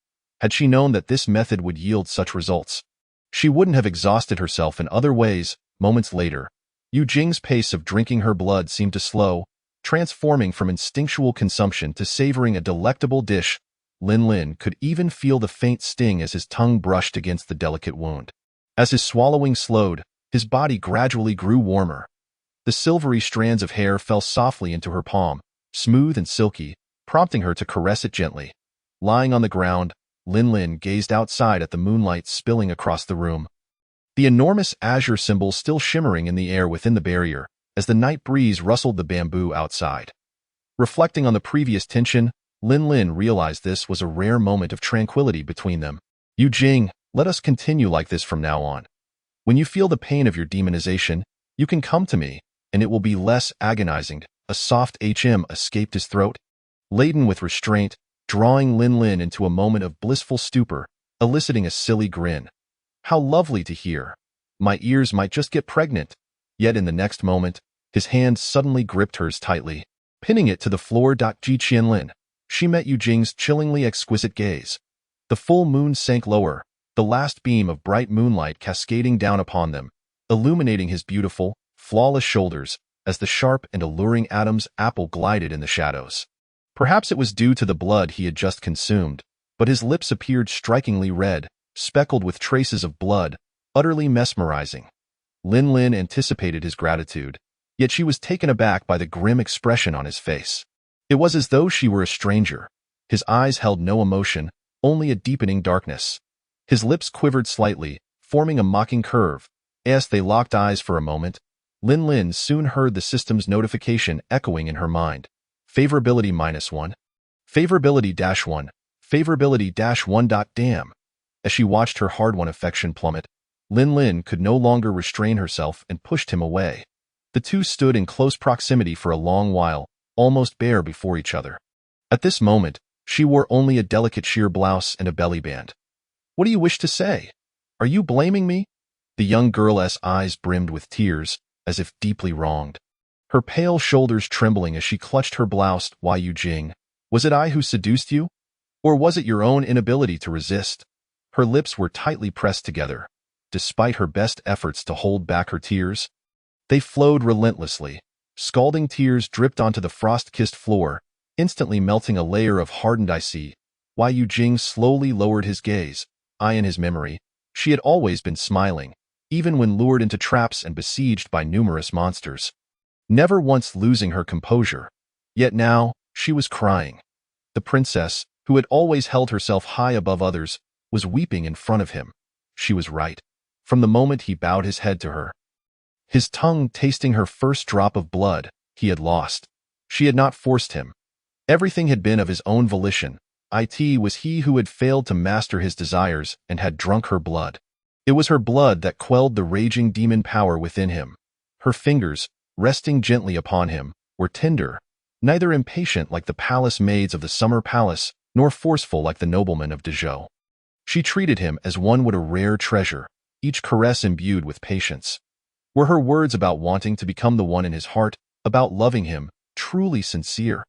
Had she known that this method would yield such results, she wouldn't have exhausted herself in other ways. Moments later, Yu Jing's pace of drinking her blood seemed to slow, transforming from instinctual consumption to savoring a delectable dish. Lin could even feel the faint sting as his tongue brushed against the delicate wound. As his swallowing slowed, his body gradually grew warmer. The silvery strands of hair fell softly into her palm, smooth and silky, prompting her to caress it gently. Lying on the ground, Lin gazed outside at the moonlight spilling across the room. The enormous azure symbol still shimmering in the air within the barrier, as the night breeze rustled the bamboo outside. Reflecting on the previous tension, Lin realized this was a rare moment of tranquility between them. Yu Jing, let us continue like this from now on. When you feel the pain of your demonization, you can come to me, and it will be less agonizing. A soft escaped his throat, laden with restraint, drawing Lin into a moment of blissful stupor, eliciting a silly grin. How lovely to hear. My ears might just get pregnant. Yet in the next moment, his hand suddenly gripped hers tightly, pinning it to the floor. Ji Qianlin. She met Yu Jing's chillingly exquisite gaze. The full moon sank lower, the last beam of bright moonlight cascading down upon them, illuminating his beautiful, flawless shoulders as the sharp and alluring Adam's apple glided in the shadows. Perhaps it was due to the blood he had just consumed, but his lips appeared strikingly red, speckled with traces of blood, utterly mesmerizing. Lin anticipated his gratitude, yet she was taken aback by the grim expression on his face. It was as though she were a stranger. His eyes held no emotion, only a deepening darkness. His lips quivered slightly, forming a mocking curve. As they locked eyes for a moment, Lin soon heard the system's notification echoing in her mind. Favorability -1. Favorability -1. Favorability -1. Damn. As she watched her hard-won affection plummet, Lin could no longer restrain herself and pushed him away. The two stood in close proximity for a long while, almost bare before each other. At this moment, she wore only a delicate sheer blouse and a belly band. What do you wish to say? Are you blaming me? The young girl's eyes brimmed with tears, as if deeply wronged. Her pale shoulders trembling as she clutched her blouse. Why, Yu Jing, was it I who seduced you? Or was it your own inability to resist? Her lips were tightly pressed together. Despite her best efforts to hold back her tears, they flowed relentlessly. Scalding tears dripped onto the frost-kissed floor, instantly melting a layer of hardened ice. Why, Yu Jing slowly lowered his gaze. In his memory, she had always been smiling, even when lured into traps and besieged by numerous monsters, never once losing her composure. Yet now, she was crying. The princess, who had always held herself high above others, was weeping in front of him. She was right. From the moment he bowed his head to her, his tongue tasting her first drop of blood, he had lost. She had not forced him. Everything had been of his own volition. It was he who had failed to master his desires and had drunk her blood. It was her blood that quelled the raging demon power within him. Her fingers, resting gently upon him, were tender, neither impatient like the palace maids of the summer palace, nor forceful like the noblemen of Dezhou. She treated him as one would a rare treasure, each caress imbued with patience. Were her words about wanting to become the one in his heart, about loving him, truly sincere?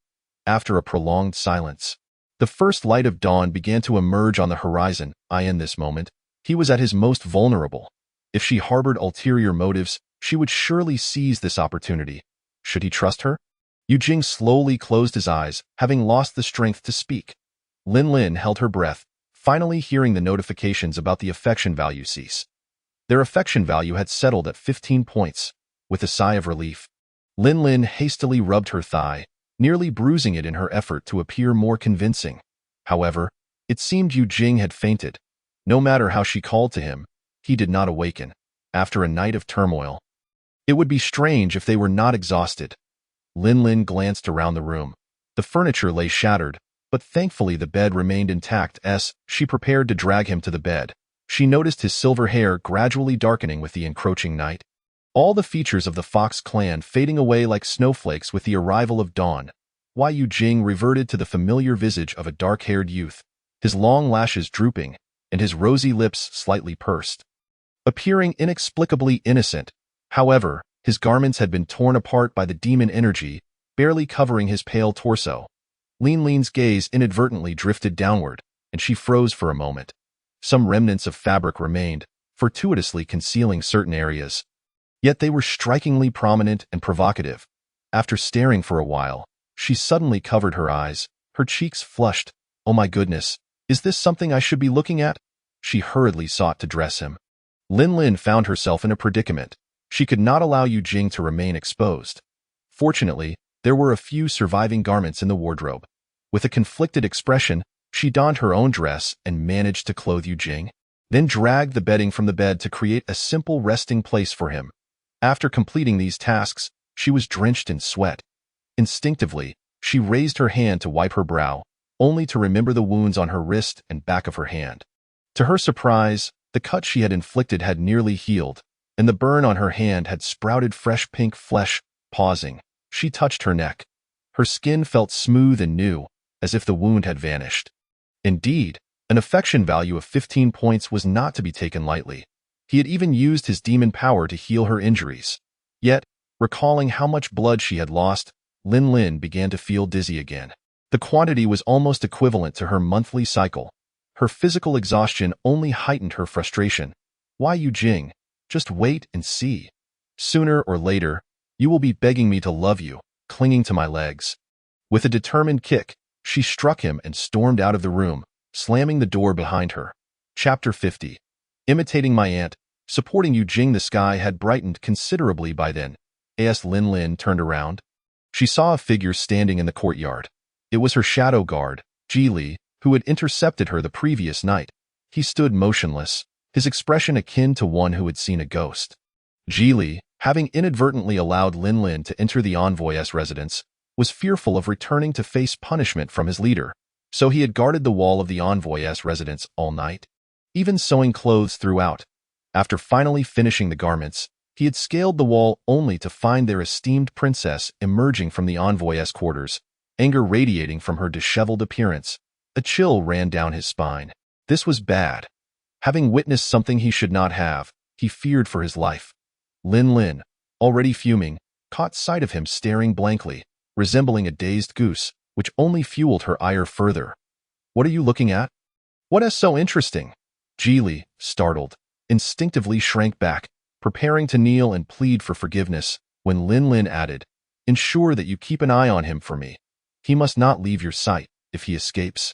After a prolonged silence, the first light of dawn began to emerge on the horizon. In this moment, he was at his most vulnerable. If she harbored ulterior motives, she would surely seize this opportunity. Should he trust her? Yu Jing slowly closed his eyes, having lost the strength to speak. Lin held her breath, finally hearing the notifications about the affection value cease. Their affection value had settled at 15 points. With a sigh of relief, Lin hastily rubbed her thigh, nearly bruising it in her effort to appear more convincing. However, it seemed Yu Jing had fainted. No matter how she called to him, he did not awaken. After a night of turmoil, it would be strange if they were not exhausted. Lin glanced around the room. The furniture lay shattered, but thankfully the bed remained intact. As she prepared to drag him to the bed, she noticed his silver hair gradually darkening with the encroaching night. all the features of the Fox clan fading away like snowflakes with the arrival of dawn. Yu Jing reverted to the familiar visage of a dark-haired youth, his long lashes drooping, and his rosy lips slightly pursed. Appearing inexplicably innocent, however, his garments had been torn apart by the demon energy, barely covering his pale torso. Lin's gaze inadvertently drifted downward, and she froze for a moment. Some remnants of fabric remained, fortuitously concealing certain areas. Yet they were strikingly prominent and provocative. After staring for a while, she suddenly covered her eyes, her cheeks flushed. Oh my goodness, is this something I should be looking at? She hurriedly sought to dress him. Lin found herself in a predicament. She could not allow Yu Jing to remain exposed. Fortunately, there were a few surviving garments in the wardrobe. With a conflicted expression, she donned her own dress and managed to clothe Yu Jing, then dragged the bedding from the bed to create a simple resting place for him. After completing these tasks, she was drenched in sweat. Instinctively, she raised her hand to wipe her brow, only to remember the wounds on her wrist and back of her hand. To her surprise, the cut she had inflicted had nearly healed, and the burn on her hand had sprouted fresh pink flesh. Pausing, she touched her neck. Her skin felt smooth and new, as if the wound had vanished. Indeed, an affection value of 15 points was not to be taken lightly. He had even used his demon power to heal her injuries. Yet, recalling how much blood she had lost, Lin began to feel dizzy again. The quantity was almost equivalent to her monthly cycle. Her physical exhaustion only heightened her frustration. Yu Jing, just wait and see. Sooner or later, you will be begging me to love you, clinging to my legs. With a determined kick, she struck him and stormed out of the room, slamming the door behind her. Chapter 50. Imitating my aunt, supporting Yu Jing. The sky had brightened considerably by then. As Lin turned around, she saw a figure standing in the courtyard. It was her shadow guard, Ji, who had intercepted her the previous night. He stood motionless, his expression akin to one who had seen a ghost. Ji, having inadvertently allowed Lin to enter the envoy's residence, was fearful of returning to face punishment from his leader, so he had guarded the wall of the envoy's residence all night, even sewing clothes throughout. After finally finishing the garments, he had scaled the wall only to find their esteemed princess emerging from the envoy's quarters, anger radiating from her disheveled appearance. A chill ran down his spine. This was bad. Having witnessed something he should not have, he feared for his life. Lin, already fuming, caught sight of him staring blankly, resembling a dazed goose, which only fueled her ire further. What are you looking at? What is so interesting? Ji, startled, instinctively shrank back, preparing to kneel and plead for forgiveness, when Lin added, ensure that you keep an eye on him for me. He must not leave your sight. If he escapes,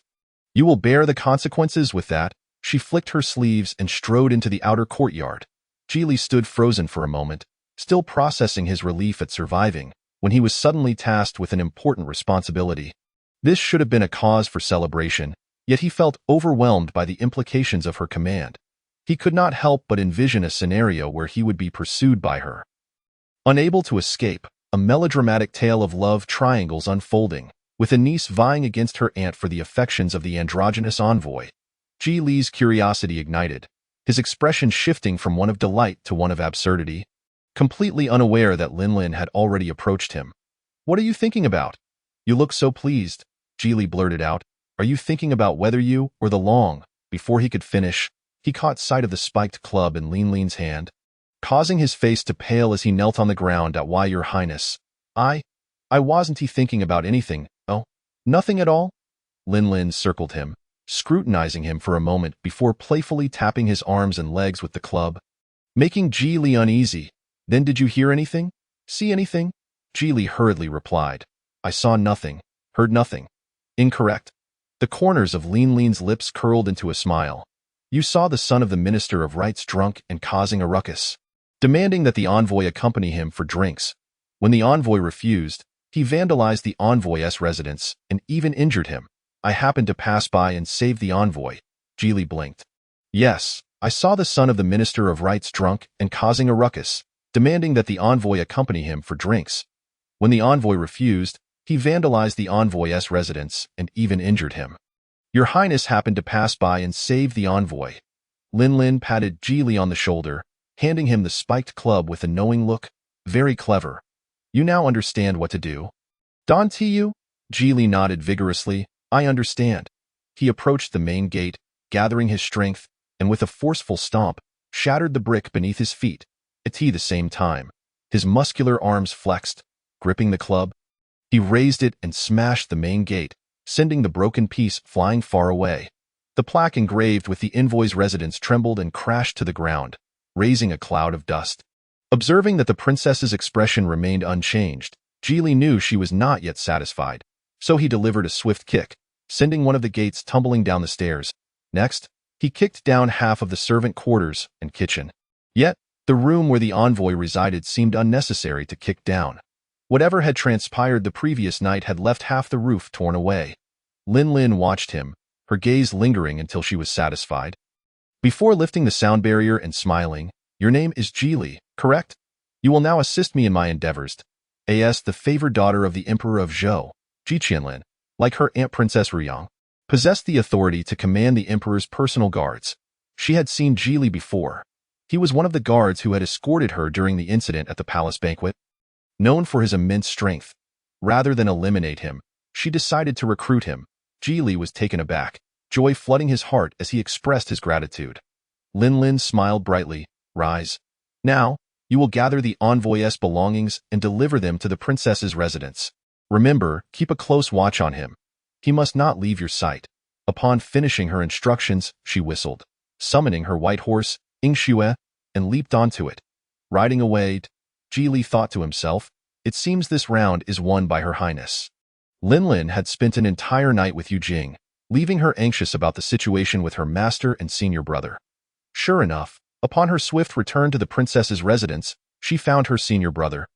you will bear the consequences. With that, she flicked her sleeves and strode into the outer courtyard. Ji stood frozen for a moment, still processing his relief at surviving, when he was suddenly tasked with an important responsibility. This should have been a cause for celebration, yet he felt overwhelmed by the implications of her command. He could not help but envision a scenario where he would be pursued by her. Unable to escape, a melodramatic tale of love triangles unfolding, with a niece vying against her aunt for the affections of the androgynous envoy. Ji's curiosity ignited, his expression shifting from one of delight to one of absurdity. Completely unaware that Lin had already approached him. What are you thinking about? You look so pleased, Ji blurted out. Are you thinking about whether you or the long? Before he could finish, he caught sight of the spiked club in Lin's hand, causing his face to pale as he knelt on the ground. Why, your highness? I wasn't he thinking about anything. Oh, nothing at all? Lin circled him, scrutinizing him for a moment before playfully tapping his arms and legs with the club, making Ji uneasy. Then did you hear anything? See anything? Ji hurriedly replied. I saw nothing, heard nothing. Incorrect. The corners of Lin's lips curled into a smile. You saw the son of the Minister of Rites drunk and causing a ruckus, demanding that the envoy accompany him for drinks. When the envoy refused, he vandalized the envoy's residence and even injured him. I happened to pass by and saved the envoy. Ji blinked. Yes, I saw the son of the Minister of Rites drunk and causing a ruckus, demanding that the envoy accompany him for drinks. When the envoy refused, he vandalized the envoy's residence and even injured him. Your Highness happened to pass by and save the envoy. Lin patted Ji on the shoulder, handing him the spiked club with a knowing look. Very clever. You now understand what to do? Don Tu? Geely nodded vigorously. I understand. He approached the main gate, gathering his strength, and with a forceful stomp, shattered the brick beneath his feet. At the same time, his muscular arms flexed, gripping the club. He raised it and smashed the main gate, sending the broken piece flying far away. The plaque engraved with the envoy's residence trembled and crashed to the ground, raising a cloud of dust. Observing that the princess's expression remained unchanged, Geely knew she was not yet satisfied, so he delivered a swift kick, sending one of the gates tumbling down the stairs. Next, he kicked down half of the servant quarters and kitchen. Yet, the room where the envoy resided seemed unnecessary to kick down. Whatever had transpired the previous night had left half the roof torn away. Lin watched him, her gaze lingering until she was satisfied. Before lifting the sound barrier and smiling, your name is Geely, correct? You will now assist me in my endeavors. As the favored daughter of the Emperor of Zhou, Ji Qianlin, like her aunt Princess Ruyang, possessed the authority to command the Emperor's personal guards. She had seen Geely before. He was one of the guards who had escorted her during the incident at the palace banquet. Known for his immense strength, rather than eliminate him, she decided to recruit him. Geely was taken aback, joy flooding his heart as he expressed his gratitude. Lin smiled brightly. Rise. Now, you will gather the envoy's belongings and deliver them to the princess's residence. Remember, keep a close watch on him. He must not leave your sight. Upon finishing her instructions, she whistled, summoning her white horse, Yingxue, and leaped onto it. Riding away, Geely thought to himself, it seems this round is won by Her Highness. Lin had spent an entire night with Yu Jing, leaving her anxious about the situation with her master and senior brother. Sure enough, upon her swift return to the princess's residence, she found her senior brother,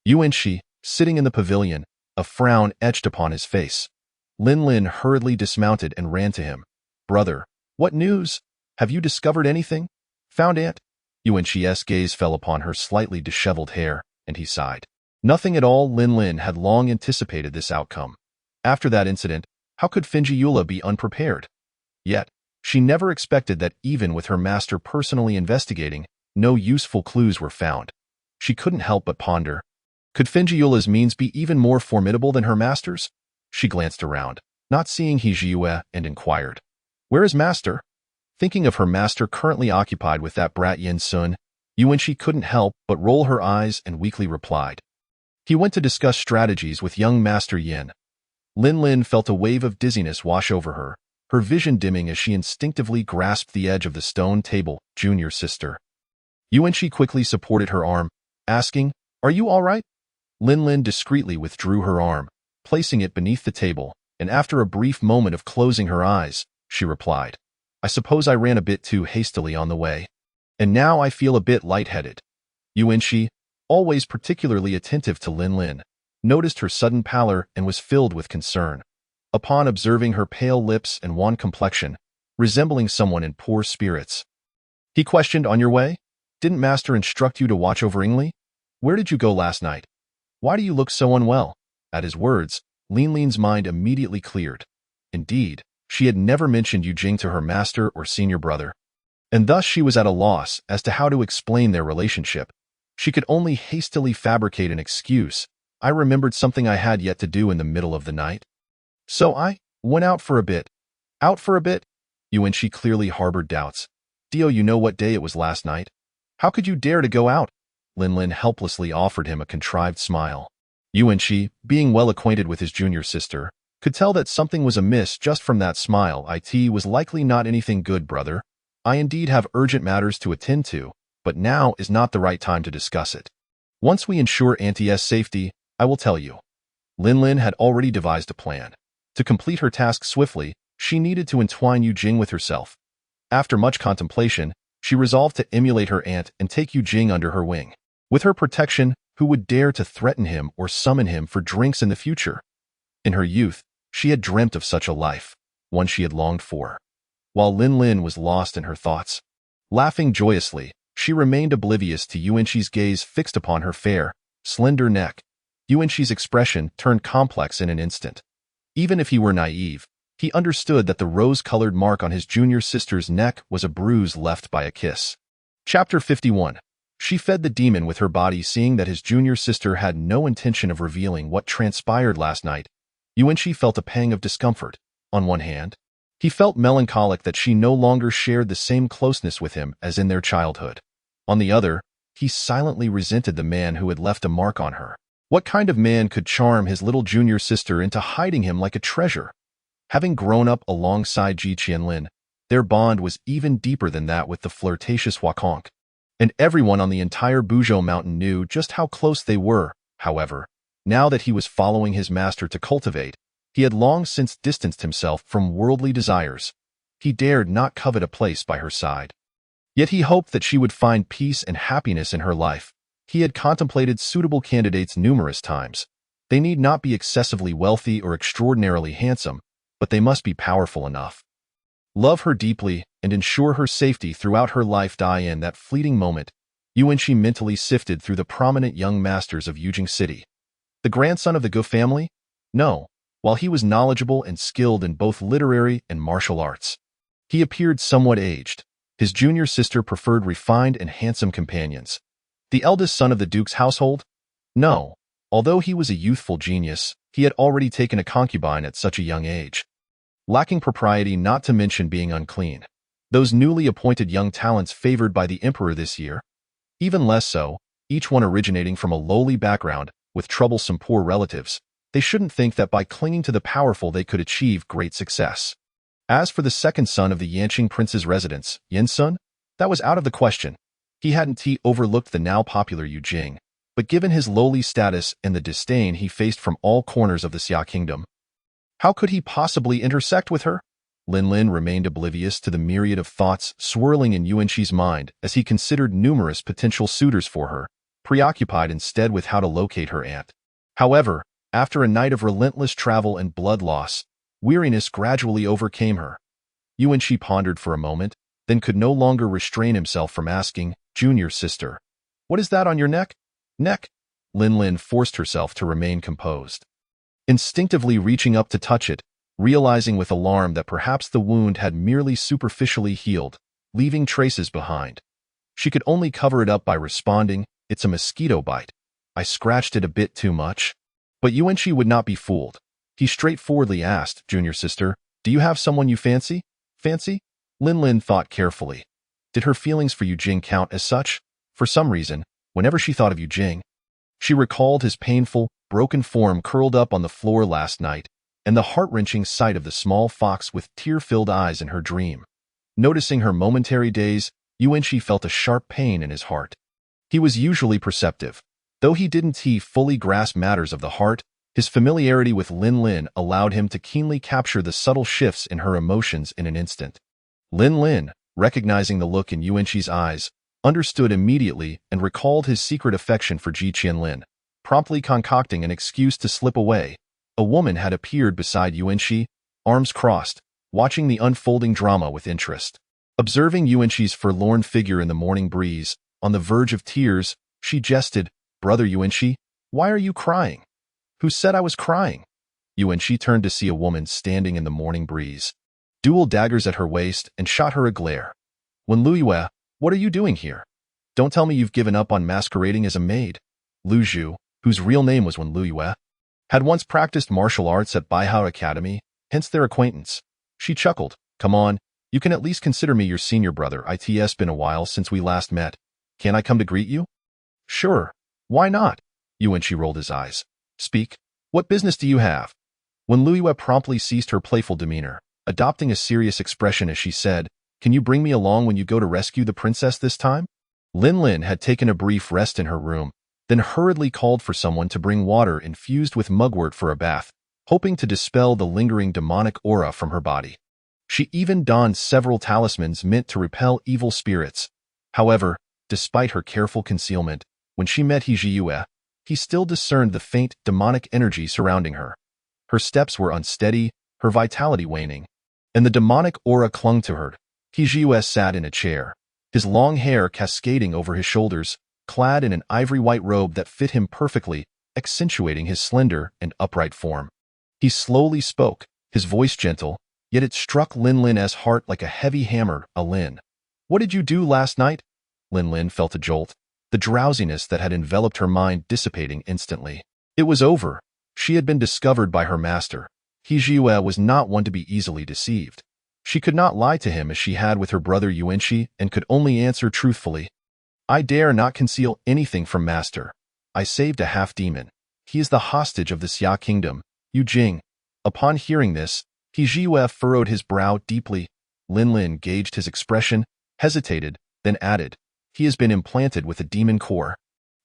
Yuanxi, sitting in the pavilion, a frown etched upon his face. Lin hurriedly dismounted and ran to him. Brother, what news? Have you discovered anything? Found Aunt? Yuanxi's gaze fell upon her slightly disheveled hair, and he sighed. Nothing at all. Lin had long anticipated this outcome. After that incident, how could Finjiyula be unprepared? Yet, she never expected that even with her master personally investigating, no useful clues were found. She couldn't help but ponder. Could Finjiyula's means be even more formidable than her master's? She glanced around, not seeing Hijiyue, and inquired, Where is master? Thinking of her master currently occupied with that brat Yin Sun, Yuanxi couldn't help but roll her eyes and weakly replied. He went to discuss strategies with young Master Yin. Lin felt a wave of dizziness wash over her, her vision dimming as she instinctively grasped the edge of the stone table. Junior sister. Yuanxi quickly supported her arm, asking, Are you all right? Lin discreetly withdrew her arm, placing it beneath the table, and after a brief moment of closing her eyes, she replied, I suppose I ran a bit too hastily on the way. And now I feel a bit lightheaded. Yuanxi, always particularly attentive to Lin, noticed her sudden pallor and was filled with concern. Upon observing her pale lips and wan complexion, resembling someone in poor spirits, he questioned, On your way? Didn't master instruct you to watch over Yingli? Where did you go last night? Why do you look so unwell? At his words, Lin's mind immediately cleared. Indeed, she had never mentioned Yu Jing to her master or senior brother, and thus she was at a loss as to how to explain their relationship. She could only hastily fabricate an excuse. I remembered something I had yet to do in the middle of the night. So I went out for a bit. Out for a bit? Yuanxi clearly harbored doubts. Dio, you know what day it was last night? How could you dare to go out? Lin helplessly offered him a contrived smile. Yuanxi, being well acquainted with his junior sister, could tell that something was amiss just from that smile. It was likely not anything good, brother. I indeed have urgent matters to attend to, but now is not the right time to discuss it. Once we ensure Auntie's safety, I will tell you. Lin had already devised a plan. To complete her task swiftly, she needed to entwine Yu Jing with herself. After much contemplation, she resolved to emulate her aunt and take Yu Jing under her wing. With her protection, who would dare to threaten him or summon him for drinks in the future? In her youth, she had dreamt of such a life, one she had longed for. While Lin was lost in her thoughts, laughing joyously, she remained oblivious to Yuanxi's gaze fixed upon her fair, slender neck. Yuanxi's expression turned complex in an instant. Even if he were naive, he understood that the rose-colored mark on his junior sister's neck was a bruise left by a kiss. Chapter 51. She fed the demon with her body, seeing that his junior sister had no intention of revealing what transpired last night. Yuanqi felt a pang of discomfort. On one hand, he felt melancholic that she no longer shared the same closeness with him as in their childhood. On the other, he silently resented the man who had left a mark on her. What kind of man could charm his little junior sister into hiding him like a treasure? Having grown up alongside Ji Qianlin, their bond was even deeper than that with the flirtatious Huakonk. And everyone on the entire Buzhou mountain knew just how close they were. However, now that he was following his master to cultivate, he had long since distanced himself from worldly desires. He dared not covet a place by her side. Yet he hoped that she would find peace and happiness in her life. He had contemplated suitable candidates numerous times. They need not be excessively wealthy or extraordinarily handsome, but they must be powerful enough. Love her deeply and ensure her safety throughout her life. In that fleeting moment, Yuanqi mentally sifted through the prominent young masters of Yujing City. The grandson of the Gu family? No. While he was knowledgeable and skilled in both literary and martial arts, he appeared somewhat aged. His junior sister preferred refined and handsome companions. The eldest son of the duke's household? No. Although he was a youthful genius, he had already taken a concubine at such a young age. Lacking propriety, not to mention being unclean. Those newly appointed young talents favored by the emperor this year? Even less so, each one originating from a lowly background, with troublesome poor relatives. They shouldn't think that by clinging to the powerful they could achieve great success. As for the second son of the Yanqing prince's residence, Yinsun, that was out of the question. He hadn't overlooked the now popular Yu Jing, but given his lowly status and the disdain he faced from all corners of the Xia kingdom, how could he possibly intersect with her? Lin remained oblivious to the myriad of thoughts swirling in Yuanqi's mind as he considered numerous potential suitors for her, preoccupied instead with how to locate her aunt. However, after a night of relentless travel and blood loss, weariness gradually overcame her. Yuanqi pondered for a moment, then could no longer restrain himself from asking, "Junior sister, what is that on your neck?" Neck? Lin forced herself to remain composed. Instinctively reaching up to touch it, realizing with alarm that perhaps the wound had merely superficially healed, leaving traces behind. She could only cover it up by responding, "It's a mosquito bite. I scratched it a bit too much." But Yuanqi would not be fooled. He straightforwardly asked, "Junior sister, do you have someone you fancy?" Fancy? Lin thought carefully. Did her feelings for Yu Jing count as such? For some reason, whenever she thought of Yu Jing, she recalled his painful, broken form curled up on the floor last night, and the heart-wrenching sight of the small fox with tear-filled eyes in her dream. Noticing her momentary daze, Yuanqi felt a sharp pain in his heart. He was usually perceptive. Though he didn't fully grasp matters of the heart, his familiarity with Lin allowed him to keenly capture the subtle shifts in her emotions in an instant. Lin, recognizing the look in Yuanqi's eyes, understood immediately and recalled his secret affection for Ji Qianlin. Promptly concocting an excuse to slip away, a woman had appeared beside Yuanqi, arms crossed, watching the unfolding drama with interest. Observing Yuanqi's forlorn figure in the morning breeze, on the verge of tears, she jested, "Brother Yuanqi, why are you crying?" "Who said I was crying?" Yuanqi turned to see a woman standing in the morning breeze, dual daggers at her waist, and shot her a glare. "Wen Luyue, what are you doing here? Don't tell me you've given up on masquerading as a maid." Lu Zhu, whose real name was Wen Luyue, had once practiced martial arts at Baihao Academy, hence their acquaintance. She chuckled, "Come on, you can at least consider me your senior brother. It's been a while since we last met. Can I come to greet you?" "Sure. Why not?" Yuanqi rolled his eyes. "Speak. What business do you have?" Wen Luyue promptly ceased her playful demeanor, adopting a serious expression as she said, "Can you bring me along when you go to rescue the princess this time?" Lin had taken a brief rest in her room, then hurriedly called for someone to bring water infused with mugwort for a bath, hoping to dispel the lingering demonic aura from her body. She even donned several talismans meant to repel evil spirits. However, despite her careful concealment, when she met Hijiyue, he still discerned the faint, demonic energy surrounding her. Her steps were unsteady, her vitality waning, and the demonic aura clung to her. Hijiyue sat in a chair, his long hair cascading over his shoulders, clad in an ivory-white robe that fit him perfectly, accentuating his slender and upright form. He slowly spoke, his voice gentle, yet it struck Lin's heart like a heavy hammer. "Lin, what did you do last night?" Lin felt a jolt. the drowsiness that had enveloped her mind dissipating instantly. It was over. She had been discovered by her master. He Jiyue was not one to be easily deceived. She could not lie to him as she had with her brother Yuanxi and could only answer truthfully. I dare not conceal anything from master. I saved a half-demon. He is the hostage of the Xia kingdom, Yu Jing. Upon hearing this, He Jiyue furrowed his brow deeply. Lin gauged his expression, hesitated, then added, he has been implanted with a demon core.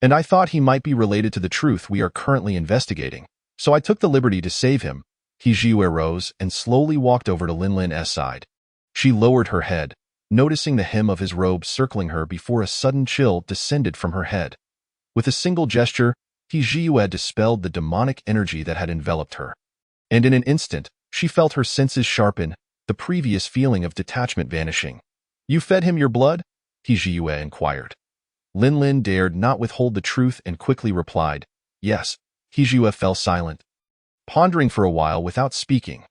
And I thought he might be related to the truth we are currently investigating. So I took the liberty to save him. He Jiyue rose and slowly walked over to Lin's side. She lowered her head, noticing the hem of his robe circling her before a sudden chill descended from her head. With a single gesture, He Jiyue dispelled the demonic energy that had enveloped her. And in an instant, she felt her senses sharpen, the previous feeling of detachment vanishing. You fed him your blood? He Jiyue inquired. Lin dared not withhold the truth and quickly replied, yes. He Jiyue fell silent, pondering for a while without speaking.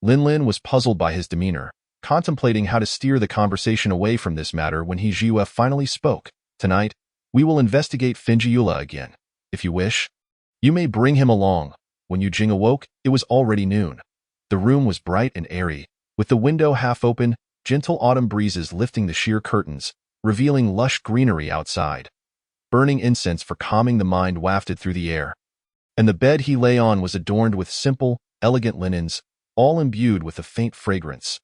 Lin was puzzled by his demeanor, contemplating how to steer the conversation away from this matter when He Jiyue finally spoke. Tonight, we will investigate Finjiula again. If you wish, you may bring him along. When Yu Jing awoke, it was already noon. The room was bright and airy, with the window half open, gentle autumn breezes lifting the sheer curtains, revealing lush greenery outside. Burning incense for calming the mind wafted through the air. And the bed he lay on was adorned with simple, elegant linens, all imbued with a faint fragrance.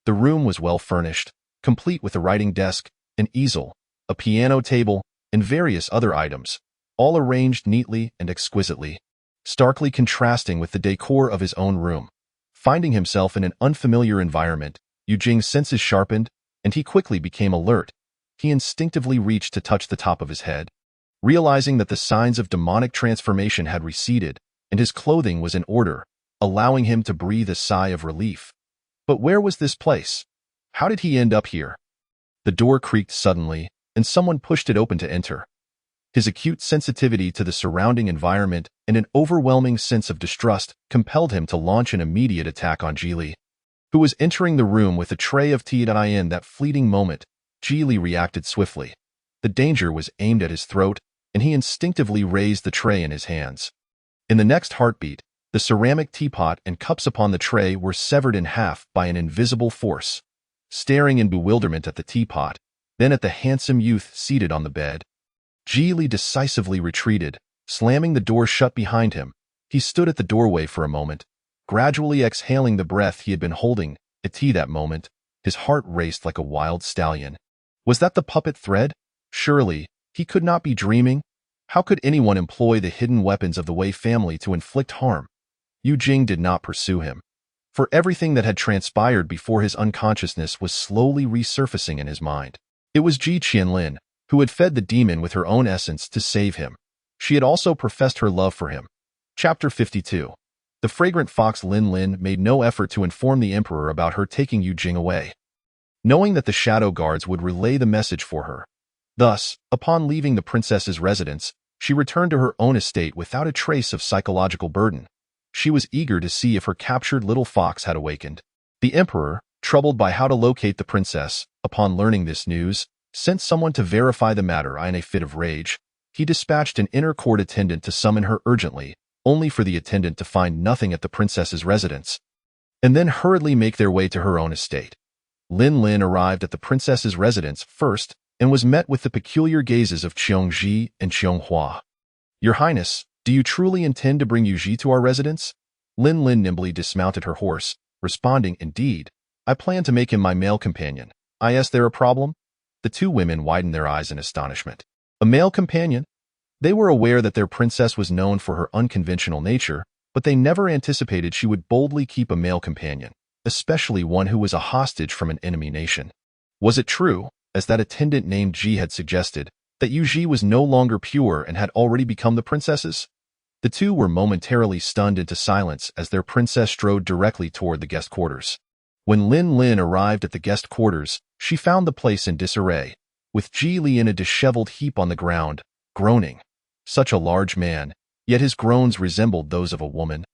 The room was well furnished, complete with a writing desk, an easel, a piano table, and various other items, all arranged neatly and exquisitely, starkly contrasting with the decor of his own room. Finding himself in an unfamiliar environment, Yu Jing's senses sharpened, and he quickly became alert. He instinctively reached to touch the top of his head, realizing that the signs of demonic transformation had receded, and his clothing was in order, allowing him to breathe a sigh of relief. But where was this place? How did he end up here? The door creaked suddenly, and someone pushed it open to enter. His acute sensitivity to the surrounding environment and an overwhelming sense of distrust compelled him to launch an immediate attack on Ji Li, who was entering the room with a tray of tea. In that fleeting moment, Ji Li reacted swiftly. The danger was aimed at his throat, and he instinctively raised the tray in his hands. In the next heartbeat, the ceramic teapot and cups upon the tray were severed in half by an invisible force. Staring in bewilderment at the teapot, then at the handsome youth seated on the bed, Ji Li decisively retreated, slamming the door shut behind him. He stood at the doorway for a moment, gradually exhaling the breath he had been holding. At that moment, his heart raced like a wild stallion. Was that the puppet thread? Surely, he could not be dreaming. How could anyone employ the hidden weapons of the Wei family to inflict harm? Yu Jing did not pursue him, for everything that had transpired before his unconsciousness was slowly resurfacing in his mind. It was Ji Qianlin, who had fed the demon with her own essence to save him. She had also professed her love for him. Chapter 52. The fragrant fox Lin made no effort to inform the emperor about her taking Yu Jing away, knowing that the shadow guards would relay the message for her. Thus, upon leaving the princess's residence, she returned to her own estate without a trace of psychological burden. She was eager to see if her captured little fox had awakened. The emperor, troubled by how to locate the princess, upon learning this news, sent someone to verify the matter. In a fit of rage, he dispatched an inner court attendant to summon her urgently, only for the attendant to find nothing at the princess's residence, and then hurriedly make their way to her own estate. Lin arrived at the princess's residence first and was met with the peculiar gazes of Qiongji and Qianghua. Your Highness, do you truly intend to bring Yuji to our residence? Lin nimbly dismounted her horse, responding, indeed. I plan to make him my male companion. Is there a problem? The two women widened their eyes in astonishment. A male companion? They were aware that their princess was known for her unconventional nature, but they never anticipated she would boldly keep a male companion, especially one who was a hostage from an enemy nation. Was it true, as that attendant named Ji had suggested, that Yuji was no longer pure and had already become the princess's? The two were momentarily stunned into silence as their princess strode directly toward the guest quarters. When Lin arrived at the guest quarters, she found the place in disarray, with Ji Li in a disheveled heap on the ground, groaning. Such a large man, yet his groans resembled those of a woman.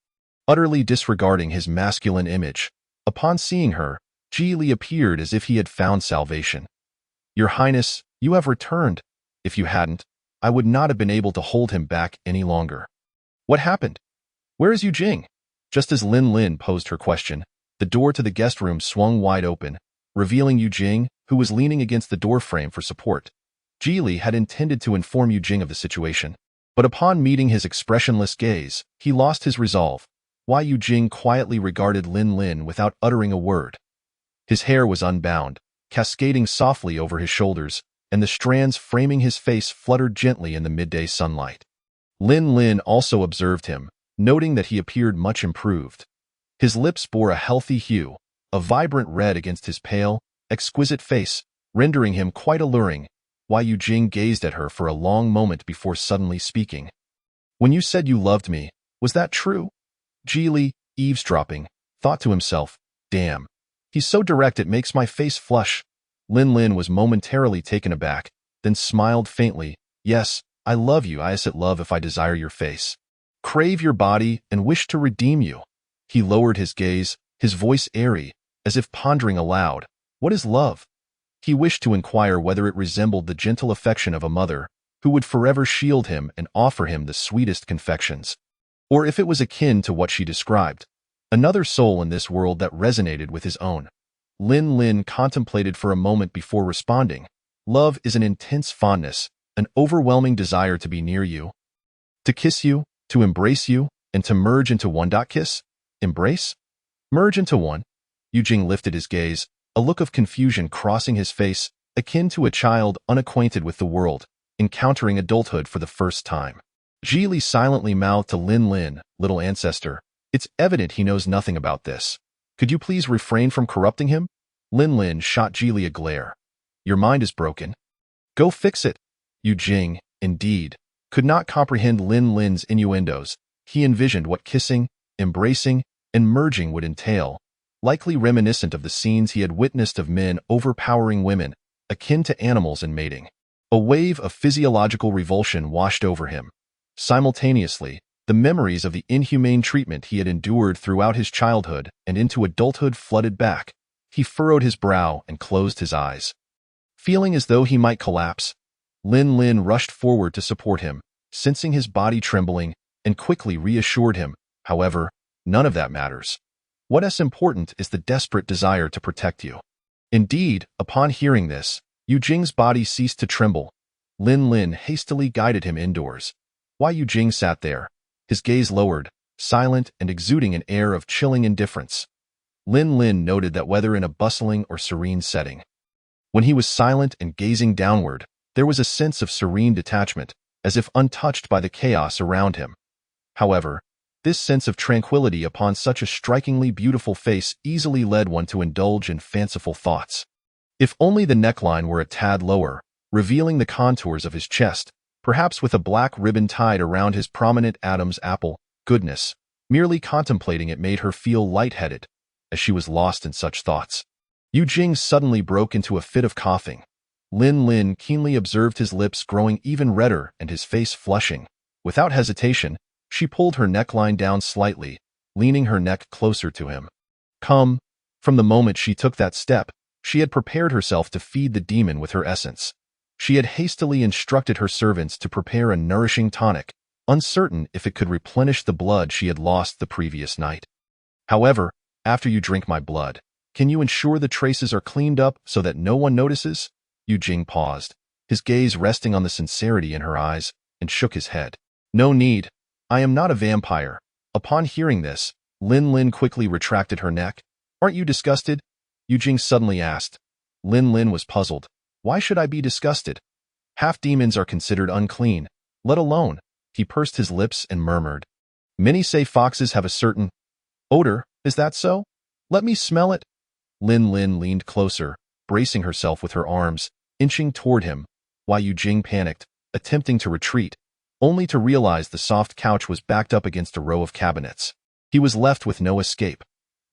Utterly disregarding his masculine image, upon seeing her, Ji Li appeared as if he had found salvation. Your Highness, you have returned. If you hadn't, I would not have been able to hold him back any longer. What happened? Where is Yu Jing? Just as Lin Lin posed her question, the door to the guest room swung wide open, revealing Yu Jing, who was leaning against the doorframe for support. Ji Li had intended to inform Yu Jing of the situation, but upon meeting his expressionless gaze, he lost his resolve. Why Yu Jing quietly regarded Lin Lin without uttering a word. His hair was unbound, cascading softly over his shoulders, and the strands framing his face fluttered gently in the midday sunlight. Lin Lin also observed him, noting that he appeared much improved. His lips bore a healthy hue, a vibrant red against his pale, exquisite face, rendering him quite alluring. Why Yu Jing gazed at her for a long moment before suddenly speaking. When you said you loved me, was that true? Ji Li, eavesdropping, thought to himself, damn. He's so direct it makes my face flush. Lin Lin was momentarily taken aback, then smiled faintly. Yes, I love you. I sit love if I desire your face. Crave your body and wish to redeem you. He lowered his gaze, his voice airy, as if pondering aloud. What is love? He wished to inquire whether it resembled the gentle affection of a mother, who would forever shield him and offer him the sweetest confections. Or if it was akin to what she described, another soul in this world that resonated with his own. Lin Lin contemplated for a moment before responding. Love is an intense fondness, an overwhelming desire to be near you, to kiss you, to embrace you, and to merge into one. Kiss? Embrace? Merge into one? Yu Jing lifted his gaze, a look of confusion crossing his face, akin to a child unacquainted with the world, encountering adulthood for the first time. Ji Li silently mouthed to Lin Lin, little ancestor. It's evident he knows nothing about this. Could you please refrain from corrupting him? Lin Lin shot Ji Li a glare. Your mind is broken. Go fix it. Yu Jing, indeed, could not comprehend Lin Lin's innuendos. He envisioned what kissing, embracing, and merging would entail, likely reminiscent of the scenes he had witnessed of men overpowering women, akin to animals in mating. A wave of physiological revulsion washed over him. Simultaneously, the memories of the inhumane treatment he had endured throughout his childhood and into adulthood flooded back. He furrowed his brow and closed his eyes. Feeling as though he might collapse, Lin Lin rushed forward to support him, sensing his body trembling, and quickly reassured him. However, none of that matters. What is important is the desperate desire to protect you. Indeed, upon hearing this, Yu Jing's body ceased to tremble. Lin Lin hastily guided him indoors. Why Yu Jing sat there, his gaze lowered, silent and exuding an air of chilling indifference. Lin Lin noted that whether in a bustling or serene setting, when he was silent and gazing downward, there was a sense of serene detachment, as if untouched by the chaos around him. However, this sense of tranquility upon such a strikingly beautiful face easily led one to indulge in fanciful thoughts. If only the neckline were a tad lower, revealing the contours of his chest, perhaps with a black ribbon tied around his prominent Adam's apple. Goodness, merely contemplating it made her feel lightheaded, as she was lost in such thoughts. Yu Jing suddenly broke into a fit of coughing. Lin Lin keenly observed his lips growing even redder and his face flushing. Without hesitation, she pulled her neckline down slightly, leaning her neck closer to him. Come. From the moment she took that step, she had prepared herself to feed the demon with her essence. She had hastily instructed her servants to prepare a nourishing tonic, uncertain if it could replenish the blood she had lost the previous night. However, after you drink my blood, can you ensure the traces are cleaned up so that no one notices? Yu Jing paused, his gaze resting on the sincerity in her eyes, and shook his head. No need. I am not a vampire. Upon hearing this, Lin Lin quickly retracted her neck. Aren't you disgusted? Yu Jing suddenly asked. Lin Lin was puzzled. Why should I be disgusted? Half-demons are considered unclean, let alone. He pursed his lips and murmured. Many say foxes have a certain odor. Is that so? Let me smell it. Lin Lin leaned closer, bracing herself with her arms, inching toward him, while Yu Jing panicked, attempting to retreat, only to realize the soft couch was backed up against a row of cabinets. He was left with no escape.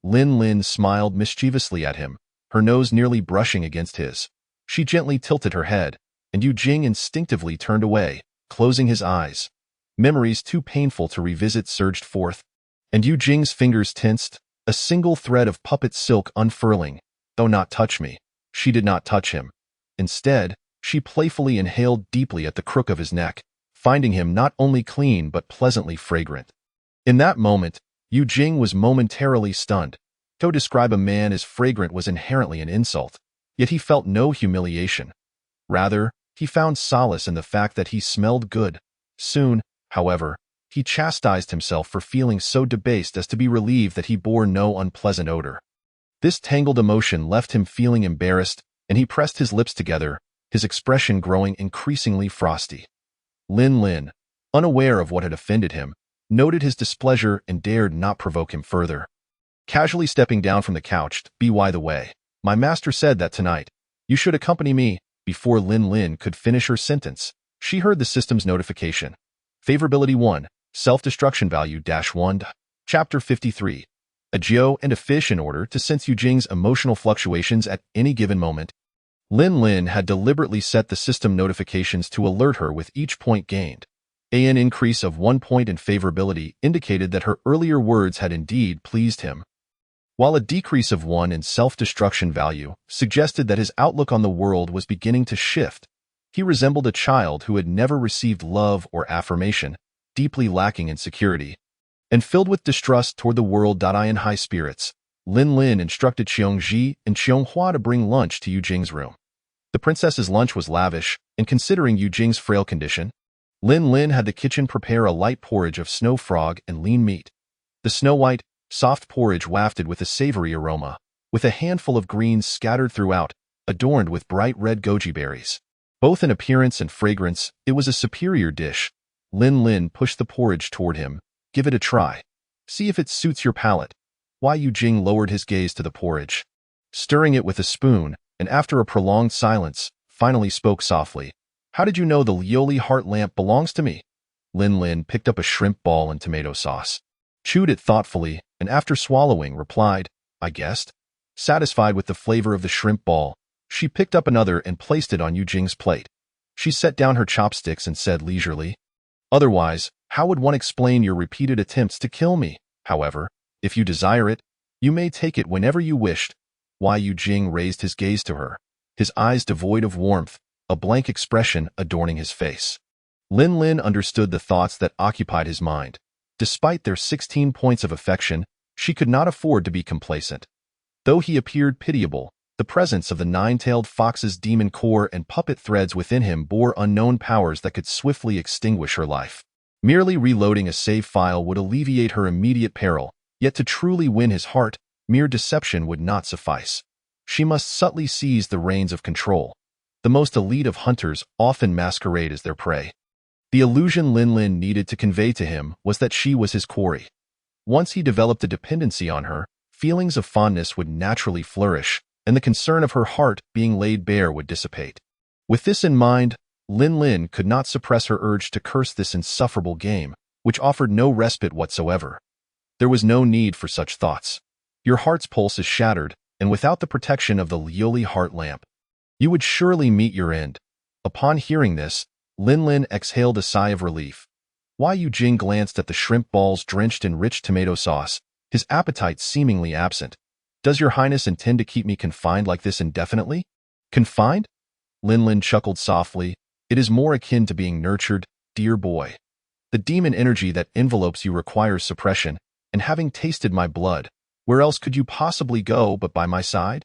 Lin Lin smiled mischievously at him, her nose nearly brushing against his. She gently tilted her head, and Yu Jing instinctively turned away, closing his eyes. Memories too painful to revisit surged forth, and Yu Jing's fingers tensed, a single thread of puppet silk unfurling. Though not touch me. She did not touch him. Instead, She playfully inhaled deeply at the crook of his neck, finding him not only clean but pleasantly fragrant. In that moment, Yu Jing was momentarily stunned. To describe a man as fragrant was inherently an insult, yet he felt no humiliation. Rather, he found solace in the fact that he smelled good. Soon, however, he chastised himself for feeling so debased as to be relieved that he bore no unpleasant odor. This tangled emotion left him feeling embarrassed, and he pressed his lips together, his expression growing increasingly frosty. Lin Lin, unaware of what had offended him, noted his displeasure and dared not provoke him further. Casually stepping down from the couch, by the way, my master said that tonight, you should accompany me. Before Lin Lin could finish her sentence, she heard the system's notification. Favorability 1, Self-Destruction Value -1. Chapter 53. A geo and a fish. In order to sense Yu Jing's emotional fluctuations at any given moment, Lin Lin had deliberately set the system notifications to alert her with each point gained. An increase of 1 point in favorability indicated that her earlier words had indeed pleased him, while a decrease of 1 in self-destruction value suggested that his outlook on the world was beginning to shift. He resembled a child who had never received love or affirmation, deeply lacking in security, and filled with distrust toward the world. In high spirits, Lin Lin instructed Qiongji and Qianghua to bring lunch to Yu Jing's room. The princess's lunch was lavish, and considering Yu Jing's frail condition, Lin Lin had the kitchen prepare a light porridge of snow frog and lean meat. The snow-white, soft porridge wafted with a savory aroma, with a handful of greens scattered throughout, adorned with bright red goji berries. Both in appearance and fragrance, it was a superior dish. Lin Lin pushed the porridge toward him. Give it a try. See if it suits your palate. Yu Jing lowered his gaze to the porridge, stirring it with a spoon, and after a prolonged silence, finally spoke softly. How did you know the Lioli heart lamp belongs to me? Lin Lin picked up a shrimp ball and tomato sauce, chewed it thoughtfully, and after swallowing, replied, I guessed. Satisfied with the flavor of the shrimp ball, she picked up another and placed it on Yu Jing's plate. She set down her chopsticks and said leisurely, Otherwise, how would one explain your repeated attempts to kill me? However, if you desire it, you may take it whenever you wished. Yu Jing raised his gaze to her, his eyes devoid of warmth, a blank expression adorning his face. Lin Lin understood the thoughts that occupied his mind. Despite their 16 points of affection, she could not afford to be complacent. Though he appeared pitiable, the presence of the nine-tailed fox's demon core and puppet threads within him bore unknown powers that could swiftly extinguish her life. Merely reloading a save file would alleviate her immediate peril, yet to truly win his heart, mere deception would not suffice. She must subtly seize the reins of control. The most elite of hunters often masquerade as their prey. The illusion Lin Lin needed to convey to him was that she was his quarry. Once he developed a dependency on her, feelings of fondness would naturally flourish, and the concern of her heart being laid bare would dissipate. With this in mind, Lin Lin could not suppress her urge to curse this insufferable game, which offered no respite whatsoever. There was no need for such thoughts. Your heart's pulse is shattered, and without the protection of the Lioli heart lamp, you would surely meet your end. Upon hearing this, Lin Lin exhaled a sigh of relief. Yu Jing glanced at the shrimp balls drenched in rich tomato sauce, his appetite seemingly absent. Does your highness intend to keep me confined like this indefinitely? Confined? Lin Lin chuckled softly. It is more akin to being nurtured, dear boy. The demon energy that envelopes you requires suppression, and having tasted my blood, where else could you possibly go but by my side?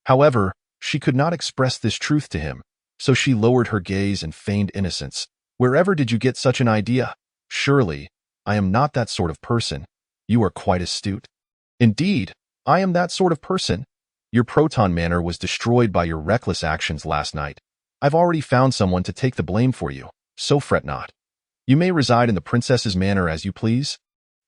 However, she could not express this truth to him, so she lowered her gaze and feigned innocence. Wherever did you get such an idea? Surely, I am not that sort of person. You are quite astute. Indeed, I am that sort of person. Your proton manor was destroyed by your reckless actions last night. I've already found someone to take the blame for you, so fret not. You may reside in the princess's manor as you please,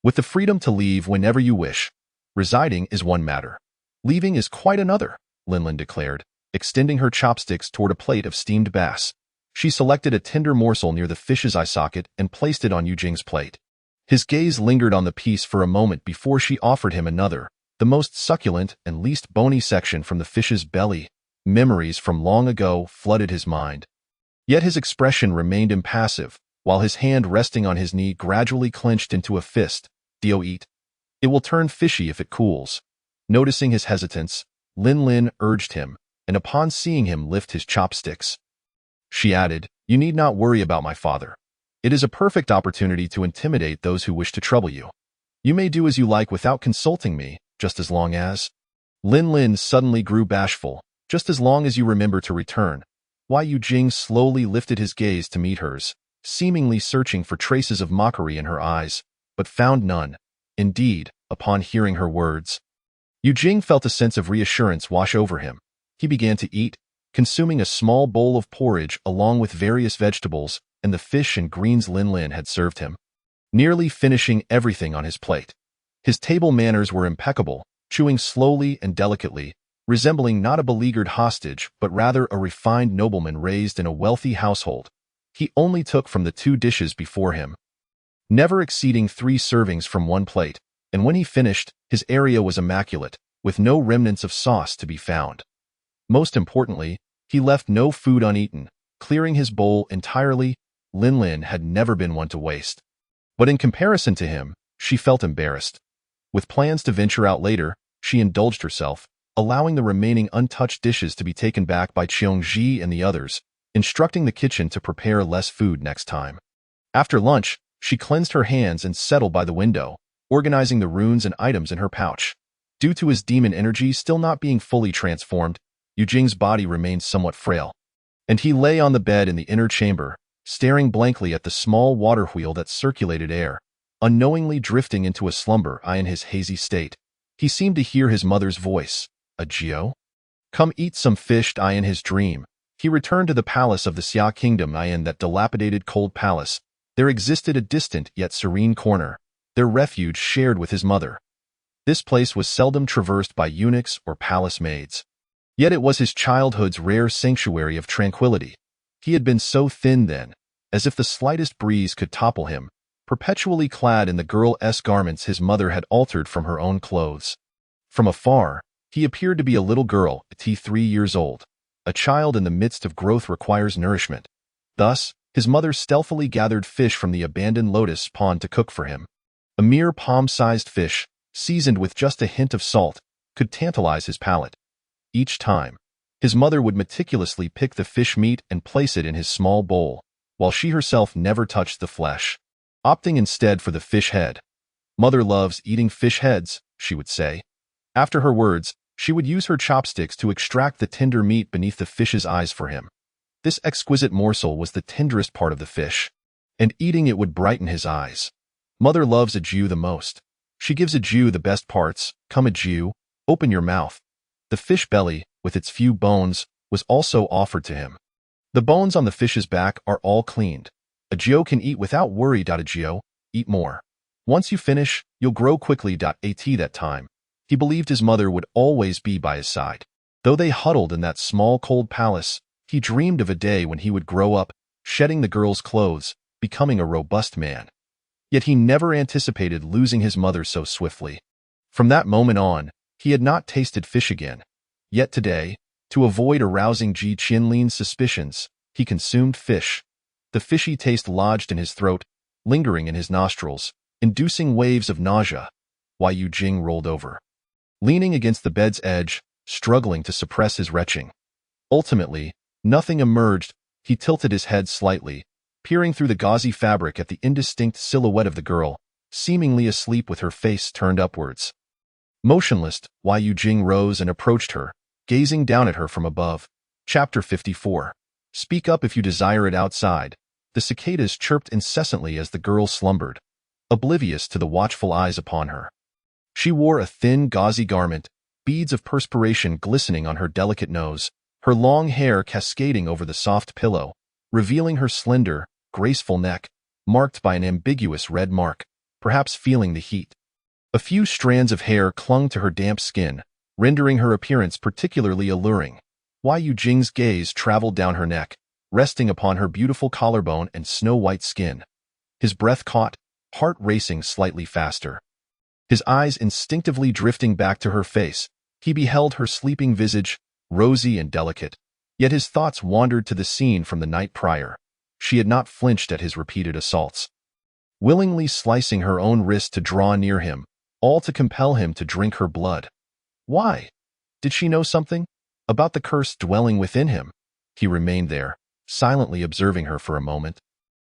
with the freedom to leave whenever you wish. Residing is one matter. Leaving is quite another, Lin Lin declared, extending her chopsticks toward a plate of steamed bass. She selected a tender morsel near the fish's eye socket and placed it on Yu Jing's plate. His gaze lingered on the piece for a moment before she offered him another, the most succulent and least bony section from the fish's belly. Memories from long ago flooded his mind. Yet his expression remained impassive, while his hand resting on his knee gradually clenched into a fist. Dio eat. It will turn fishy if it cools. Noticing his hesitance, Lin Lin urged him, and upon seeing him lift his chopsticks, She added, "You need not worry about my father. It is a perfect opportunity to intimidate those who wish to trouble you. You may do as you like without consulting me, just as long as—" Lin Lin suddenly grew bashful. "Just as long as you remember to return." Yu Jing slowly lifted his gaze to meet hers, seemingly searching for traces of mockery in her eyes, but found none. Indeed, upon hearing her words, Yu Jing felt a sense of reassurance wash over him. He began to eat, consuming a small bowl of porridge along with various vegetables and the fish and greens Lin Lin had served him, nearly finishing everything on his plate. His table manners were impeccable, chewing slowly and delicately, resembling not a beleaguered hostage but rather a refined nobleman raised in a wealthy household. He only took from the 2 dishes before him, never exceeding 3 servings from one plate, and when he finished, his area was immaculate, with no remnants of sauce to be found. Most importantly, he left no food uneaten, clearing his bowl entirely. Lin Lin had never been one to waste. But in comparison to him, she felt embarrassed. With plans to venture out later, she indulged herself, allowing the remaining untouched dishes to be taken back by Qiong Ji and the others, instructing the kitchen to prepare less food next time. After lunch, she cleansed her hands and settled by the window, organizing the runes and items in her pouch. Due to his demon energy still not being fully transformed, Yu Jing's body remained somewhat frail, and he lay on the bed in the inner chamber, staring blankly at the small water wheel that circulated air, unknowingly drifting into a slumber. In his hazy state, he seemed to hear his mother's voice. "Agio? Come eat some fish." In his dream, he returned to the palace of the Xia kingdom. In that dilapidated cold palace, there existed a distant yet serene corner, their refuge shared with his mother. This place was seldom traversed by eunuchs or palace maids. Yet it was his childhood's rare sanctuary of tranquility. He had been so thin then, as if the slightest breeze could topple him, perpetually clad in the girl's garments his mother had altered from her own clothes. From afar, he appeared to be a little girl, 3 years old. A child in the midst of growth requires nourishment. Thus, his mother stealthily gathered fish from the abandoned lotus pond to cook for him. A mere palm-sized fish, seasoned with just a hint of salt, could tantalize his palate. Each time, his mother would meticulously pick the fish meat and place it in his small bowl, while she herself never touched the flesh, opting instead for the fish head. "Mother loves eating fish heads," she would say. After her words, she would use her chopsticks to extract the tender meat beneath the fish's eyes for him. This exquisite morsel was the tenderest part of the fish, and eating it would brighten his eyes. Mother loves a Jew the most. She gives a Jew the best parts. "Come, a Jew, open your mouth." The fish belly, with its few bones, was also offered to him. The bones on the fish's back are all cleaned. A Jew can eat without worry. A Jew, eat more. Once you finish, you'll grow quickly. At that time, he believed his mother would always be by his side. Though they huddled in that small cold palace, he dreamed of a day when he would grow up, shedding the girl's clothes, becoming a robust man. Yet he never anticipated losing his mother so swiftly. From that moment on, he had not tasted fish again. Yet today, to avoid arousing Ji Qianlin's suspicions, he consumed fish. The fishy taste lodged in his throat, lingering in his nostrils, inducing waves of nausea. Yu Jing rolled over, leaning against the bed's edge, struggling to suppress his retching. Ultimately, nothing emerged. He tilted his head slightly, peering through the gauzy fabric at the indistinct silhouette of the girl, seemingly asleep with her face turned upwards. Motionless, Yu Jing rose and approached her, gazing down at her from above. Chapter 54. Speak up if you desire it. Outside, the cicadas chirped incessantly as the girl slumbered, oblivious to the watchful eyes upon her. She wore a thin, gauzy garment, beads of perspiration glistening on her delicate nose, her long hair cascading over the soft pillow, revealing her slender, graceful neck, marked by an ambiguous red mark, perhaps feeling the heat. A few strands of hair clung to her damp skin, rendering her appearance particularly alluring. Yu Jing's gaze traveled down her neck, resting upon her beautiful collarbone and snow-white skin. His breath caught, heart racing slightly faster. His eyes instinctively drifting back to her face, he beheld her sleeping visage, rosy and delicate. Yet his thoughts wandered to the scene from the night prior. She had not flinched at his repeated assaults, willingly slicing her own wrist to draw near him, all to compel him to drink her blood. Why? Did she know something about the curse dwelling within him? He remained there, silently observing her for a moment,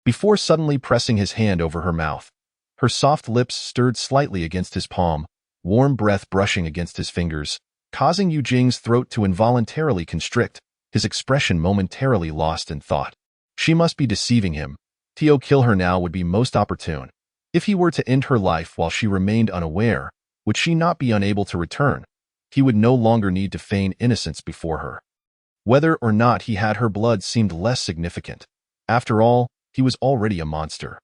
before suddenly pressing his hand over her mouth. Her soft lips stirred slightly against his palm, warm breath brushing against his fingers, causing Yu Jing's throat to involuntarily constrict, his expression momentarily lost in thought. She must be deceiving him. To kill her now would be most opportune. If he were to end her life while she remained unaware, would she not be unable to return? He would no longer need to feign innocence before her. Whether or not he had her blood seemed less significant. After all, he was already a monster.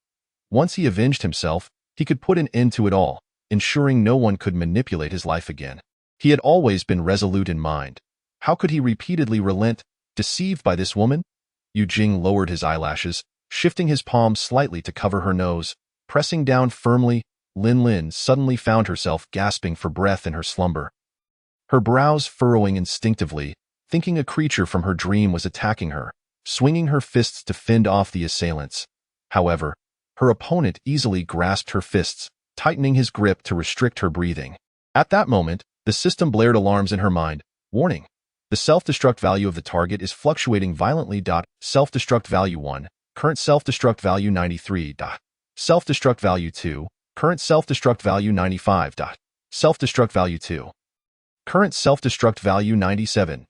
Once he avenged himself, he could put an end to it all, ensuring no one could manipulate his life again. He had always been resolute in mind. How could he repeatedly relent, deceived by this woman? Yu Jing lowered his eyelashes, shifting his palm slightly to cover her nose, pressing down firmly. Lin suddenly found herself gasping for breath in her slumber, her brows furrowing instinctively, thinking a creature from her dream was attacking her, swinging her fists to fend off the assailants. However, her opponent easily grasped her fists, tightening his grip to restrict her breathing. At that moment, the system blared alarms in her mind. Warning: the self-destruct value of the target is fluctuating violently. Self-destruct value 1, current self-destruct value 93. Self-destruct value 2, current self-destruct value 95. Self-destruct value 2, current self-destruct value 97.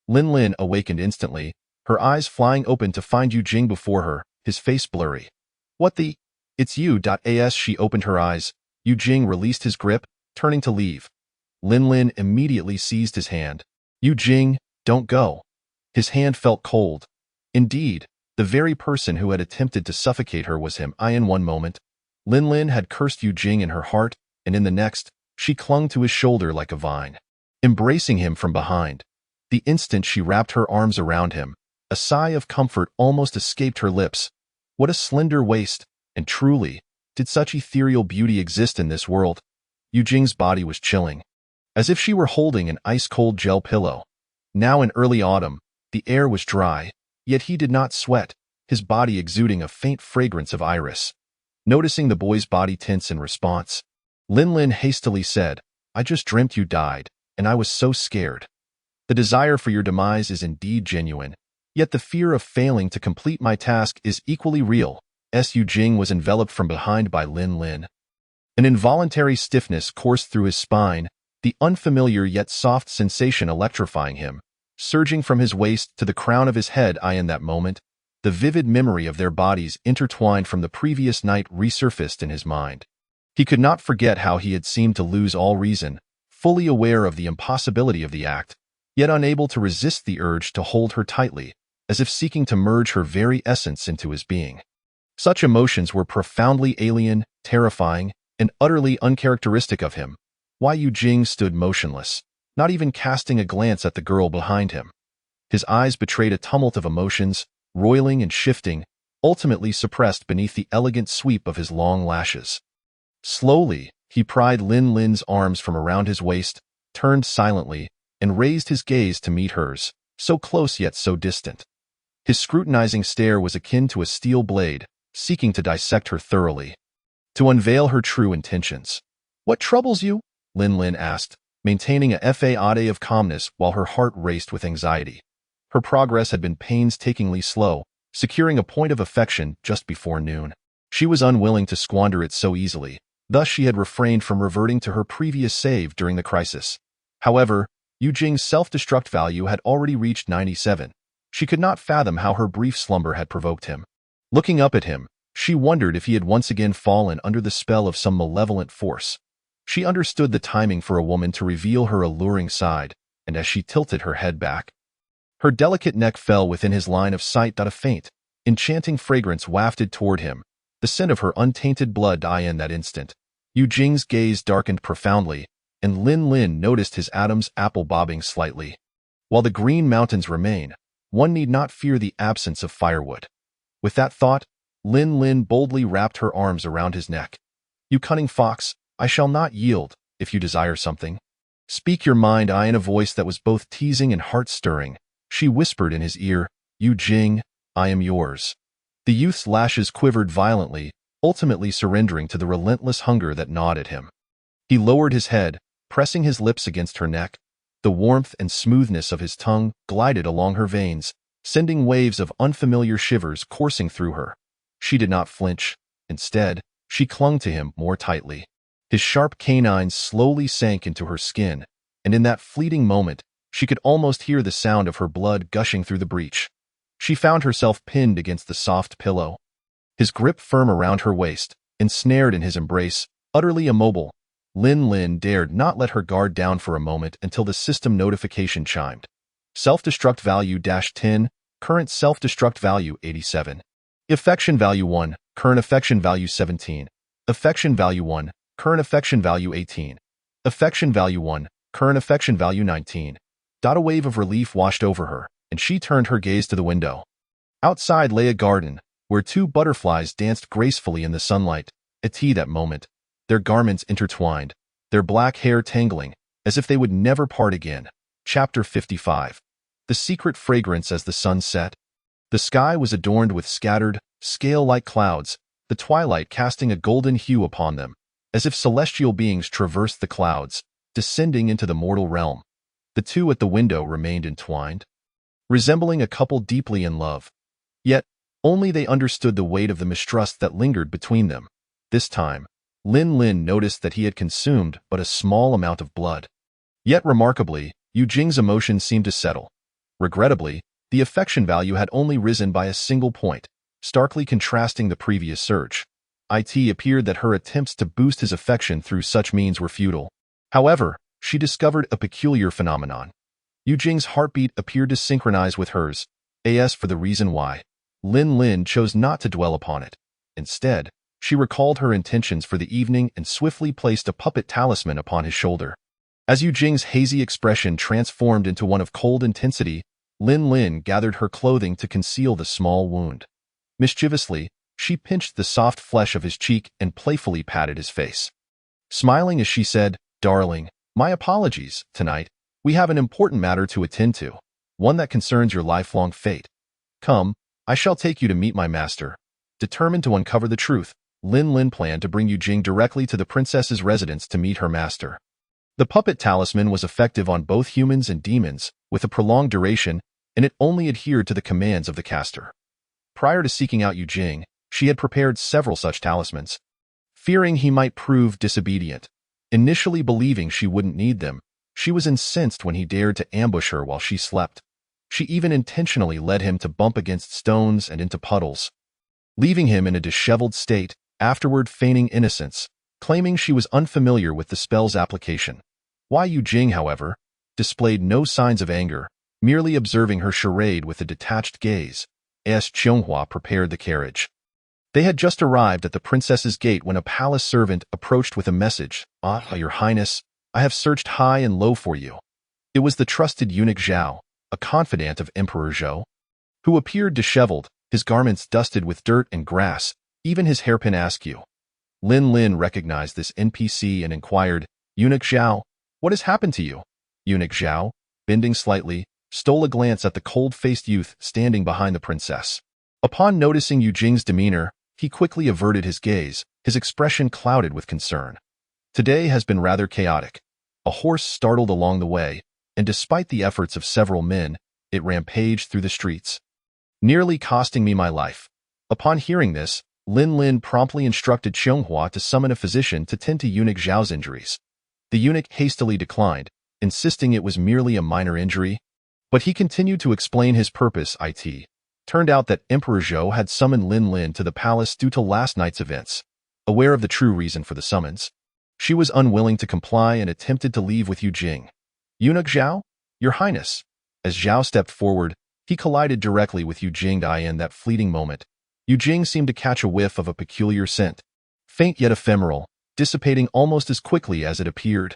Lin awakened instantly, her eyes flying open to find Yu Jing before her, his face blurry. What the? It's you. As she opened her eyes, Yu Jing released his grip, turning to leave. Lin immediately seized his hand. Yu Jing, don't go. His hand felt cold. Indeed, the very person who had attempted to suffocate her was him. In one moment, Lin had cursed Yu Jing in her heart, and in the next, she clung to his shoulder like a vine, embracing him from behind. The instant she wrapped her arms around him, a sigh of comfort almost escaped her lips. What a slender waist, and truly, did such ethereal beauty exist in this world? Yu Jing's body was chilling, as if she were holding an ice-cold gel pillow. Now in early autumn, the air was dry, yet he did not sweat, his body exuding a faint fragrance of iris. Noticing the boy's body tense in response, Lin hastily said, I just dreamt you died, and I was so scared. The desire for your demise is indeed genuine, yet the fear of failing to complete my task is equally real. Yu Jing was enveloped from behind by Lin. An involuntary stiffness coursed through his spine, the unfamiliar yet soft sensation electrifying him, surging from his waist to the crown of his head. In that moment, the vivid memory of their bodies intertwined from the previous night resurfaced in his mind. He could not forget how he had seemed to lose all reason, fully aware of the impossibility of the act, yet unable to resist the urge to hold her tightly, as if seeking to merge her very essence into his being. Such emotions were profoundly alien, terrifying, and utterly uncharacteristic of him. Yu Jing stood motionless, not even casting a glance at the girl behind him. His eyes betrayed a tumult of emotions, roiling and shifting, ultimately suppressed beneath the elegant sweep of his long lashes. Slowly, he pried Lin's arms from around his waist, turned silently, and raised his gaze to meet hers, so close yet so distant. His scrutinizing stare was akin to a steel blade, seeking to dissect her thoroughly, to unveil her true intentions. What troubles you? Lin asked, maintaining a facade of calmness while her heart raced with anxiety. Her progress had been painstakingly slow, securing a point of affection just before noon. She was unwilling to squander it so easily, thus she had refrained from reverting to her previous save during the crisis. However, Yu Jing's self-destruct value had already reached 97. She could not fathom how her brief slumber had provoked him. Looking up at him, she wondered if he had once again fallen under the spell of some malevolent force. She understood the timing for a woman to reveal her alluring side, and as she tilted her head back, her delicate neck fell within his line of sight. A faint, enchanting fragrance wafted toward him, the scent of her untainted blood. In that instant, Yu Jing's gaze darkened profoundly, and Lin noticed his Adam's apple bobbing slightly. While the green mountains remain, one need not fear the absence of firewood. With that thought, Lin boldly wrapped her arms around his neck. You cunning fox, I shall not yield, if you desire something. Speak your mind. In a voice that was both teasing and heart-stirring, she whispered in his ear, Yu Jing, I am yours. The youth's lashes quivered violently, ultimately surrendering to the relentless hunger that gnawed at him. He lowered his head, pressing his lips against her neck. The warmth and smoothness of his tongue glided along her veins, sending waves of unfamiliar shivers coursing through her. She did not flinch. Instead, she clung to him more tightly. His sharp canines slowly sank into her skin, and in that fleeting moment, she could almost hear the sound of her blood gushing through the breach. She found herself pinned against the soft pillow, his grip firm around her waist, ensnared in his embrace, utterly immobile. Lin dared not let her guard down for a moment until the system notification chimed. Self-destruct value -10, current self-destruct value 87. Affection value 1, current affection value 17. Affection value 1, current affection value 18. Affection value 1, current affection value 19. A wave of relief washed over her, and she turned her gaze to the window. Outside lay a garden, where two butterflies danced gracefully in the sunlight. At that moment, their garments intertwined, their black hair tangling, as if they would never part again. Chapter 55. The secret fragrance as the sun set. The sky was adorned with scattered, scale-like clouds, the twilight casting a golden hue upon them, as if celestial beings traversed the clouds, descending into the mortal realm. The two at the window remained entwined, resembling a couple deeply in love. Yet, only they understood the weight of the mistrust that lingered between them. This time, Lin noticed that he had consumed but a small amount of blood. Yet remarkably, Yu Jing's emotions seemed to settle. Regrettably, the affection value had only risen by a single point, starkly contrasting the previous surge. It appeared that her attempts to boost his affection through such means were futile. However, she discovered a peculiar phenomenon. Yu Jing's heartbeat appeared to synchronize with hers, as for the reason why. Lin chose not to dwell upon it. Instead, she recalled her intentions for the evening and swiftly placed a puppet talisman upon his shoulder. As Yu Jing's hazy expression transformed into one of cold intensity, Lin gathered her clothing to conceal the small wound. Mischievously, she pinched the soft flesh of his cheek and playfully patted his face. Smiling as she said, "Darling, my apologies, tonight. We have an important matter to attend to, one that concerns your lifelong fate. Come, I shall take you to meet my master." Determined to uncover the truth, Lin planned to bring Yu Jing directly to the princess's residence to meet her master. The puppet talisman was effective on both humans and demons, with a prolonged duration, and it only adhered to the commands of the caster. Prior to seeking out Yu Jing, she had prepared several such talismans, fearing he might prove disobedient. Initially believing she wouldn't need them, she was incensed when he dared to ambush her while she slept. She even intentionally led him to bump against stones and into puddles, leaving him in a disheveled state, afterward feigning innocence, claiming she was unfamiliar with the spell's application. Yu Jing, however, displayed no signs of anger, merely observing her charade with a detached gaze, as Qianghua prepared the carriage. They had just arrived at the princess's gate when a palace servant approached with a message. Your Highness, I have searched high and low for you." It was the trusted eunuch Zhao, a confidant of Emperor Zhou, who appeared disheveled, his garments dusted with dirt and grass, even his hairpin askew. Lin recognized this NPC and inquired, "Eunuch Zhao, what has happened to you?" Eunuch Zhao, bending slightly, stole a glance at the cold-faced youth standing behind the princess. Upon noticing Yu Jing's demeanor, he quickly averted his gaze, his expression clouded with concern. "Today has been rather chaotic. A horse startled along the way, and despite the efforts of several men, it rampaged through the streets, nearly costing me my life." Upon hearing this, Lin promptly instructed Qianghua to summon a physician to tend to Eunuch Zhao's injuries. The eunuch hastily declined, insisting it was merely a minor injury, but he continued to explain his purpose. It turned out that Emperor Zhou had summoned Lin to the palace due to last night's events. Aware of the true reason for the summons, she was unwilling to comply and attempted to leave with Yu Jing. "Eunuch Zhao, Your Highness." As Zhao stepped forward, he collided directly with Yu Jing. In that fleeting moment, Yu Jing seemed to catch a whiff of a peculiar scent, faint yet ephemeral, dissipating almost as quickly as it appeared.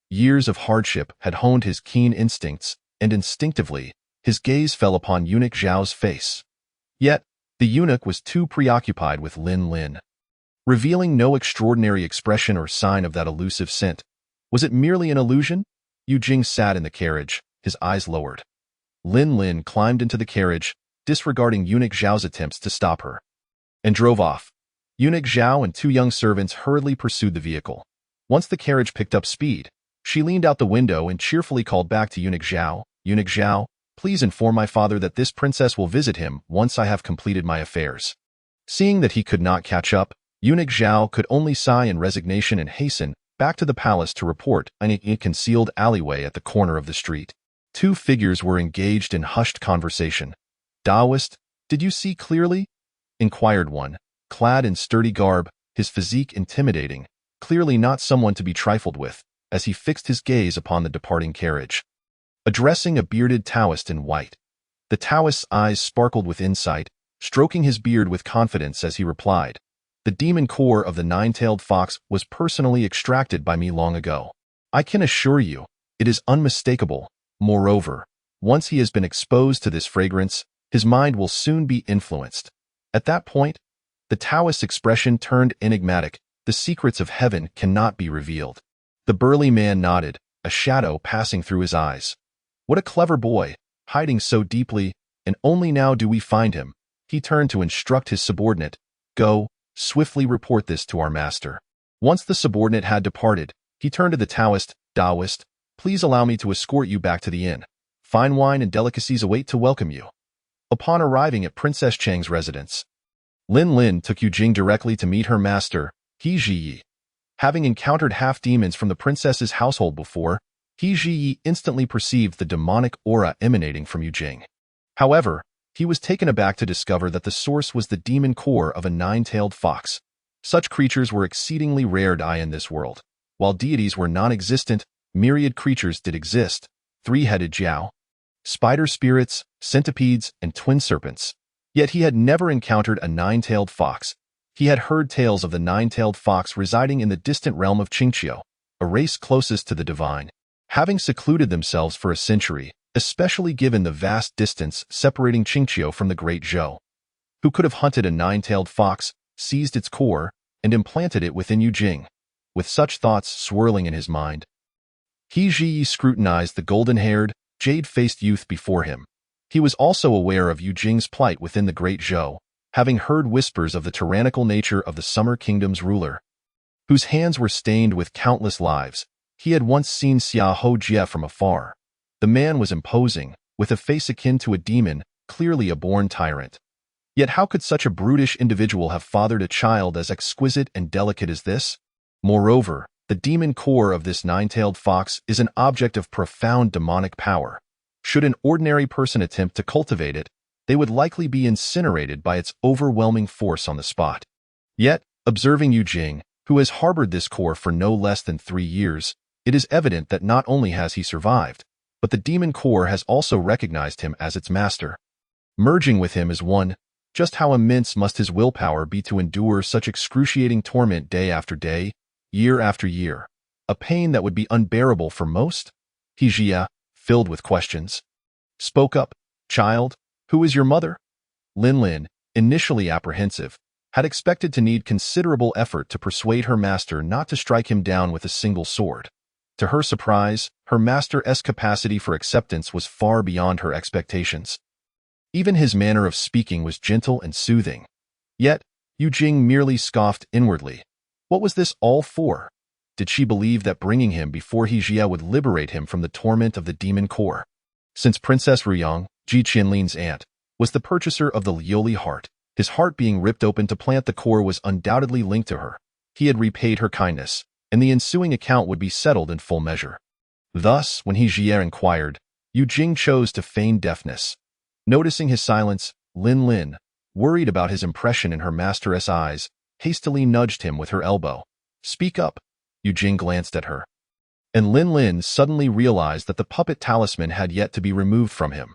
Years of hardship had honed his keen instincts, and instinctively, his gaze fell upon Eunuch Zhao's face. Yet, the eunuch was too preoccupied with Lin, revealing no extraordinary expression or sign of that elusive scent. Was it merely an illusion? Yu Jing sat in the carriage, his eyes lowered. Lin climbed into the carriage, disregarding Eunuch Zhao's attempts to stop her, and drove off. Eunuch Zhao and two young servants hurriedly pursued the vehicle. Once the carriage picked up speed, she leaned out the window and cheerfully called back to Eunuch Zhao, "Eunuch Zhao, Please inform my father that this princess will visit him once I have completed my affairs." Seeing that he could not catch up, eunuch Zhao could only sigh in resignation and hasten back to the palace to report in a concealed alleyway at the corner of the street. Two figures were engaged in hushed conversation. "Taoist, did you see clearly?" inquired one, clad in sturdy garb, his physique intimidating, clearly not someone to be trifled with, as he fixed his gaze upon the departing carriage. Addressing a bearded Taoist in white, the Taoist's eyes sparkled with insight, stroking his beard with confidence as he replied, "The demon core of the nine-tailed fox was personally extracted by me long ago. I can assure you, it is unmistakable. Moreover, once he has been exposed to this fragrance, his mind will soon be influenced." At that point, the Taoist's expression turned enigmatic. "The secrets of heaven cannot be revealed." The burly man nodded, a shadow passing through his eyes. "What a clever boy, hiding so deeply, and only now do we find him." He turned to instruct his subordinate, "Go, swiftly report this to our master." Once the subordinate had departed, he turned to the Taoist, "Taoist, please allow me to escort you back to the inn. Fine wine and delicacies await to welcome you." Upon arriving at Princess Chang's residence, Lin Lin took Yu Jing directly to meet her master, He Ziyi. Having encountered half-demons from the princess's household before, He Ziyi instantly perceived the demonic aura emanating from Yu Jing. However, he was taken aback to discover that the source was the demon core of a nine-tailed fox. Such creatures were exceedingly rare in this world. While deities were non-existent, myriad creatures did exist: three-headed jiao, spider spirits, centipedes, and twin serpents. Yet he had never encountered a nine-tailed fox. He had heard tales of the nine-tailed fox residing in the distant realm of Qingqiu, a race closest to the divine, having secluded themselves for a century, especially given the vast distance separating Qingqiu from the Great Zhou. Who could have hunted a nine-tailed fox, seized its core, and implanted it within Yu Jing? With such thoughts swirling in his mind, He Ziyi scrutinized the golden-haired, jade-faced youth before him. He was also aware of Yu Jing's plight within the Great Zhou, having heard whispers of the tyrannical nature of the Summer Kingdom's ruler, whose hands were stained with countless lives. He had once seen Xia Hojie from afar. The man was imposing, with a face akin to a demon, clearly a born tyrant. Yet how could such a brutish individual have fathered a child as exquisite and delicate as this? Moreover, the demon core of this nine-tailed fox is an object of profound demonic power. Should an ordinary person attempt to cultivate it, they would likely be incinerated by its overwhelming force on the spot. Yet, observing Yu Jing, who has harbored this core for no less than 3 years, it is evident that not only has he survived, but the demon core has also recognized him as its master. Merging with him as one, just how immense must his willpower be to endure such excruciating torment day after day, year after year, a pain that would be unbearable for most? He Jia, filled with questions, spoke up, "Child, who is your mother?" Lin Lin, initially apprehensive, had expected to need considerable effort to persuade her master not to strike him down with a single sword. To her surprise, her master's capacity for acceptance was far beyond her expectations. Even his manner of speaking was gentle and soothing. Yet, Yu Jing merely scoffed inwardly. What was this all for? Did she believe that bringing him before He Jia would liberate him from the torment of the demon core? Since Princess Ruyang, Ji Qianlin's aunt, was the purchaser of the Lioli heart, his heart being ripped open to plant the core was undoubtedly linked to her. He had repaid her kindness, and the ensuing account would be settled in full measure. Thus, when He Jia inquired, Yu Jing chose to feign deafness. Noticing his silence, Lin Lin, worried about his impression in her master's eyes, hastily nudged him with her elbow. "Speak up." Yu Jing glanced at her, and Lin Lin suddenly realized that the puppet talisman had yet to be removed from him.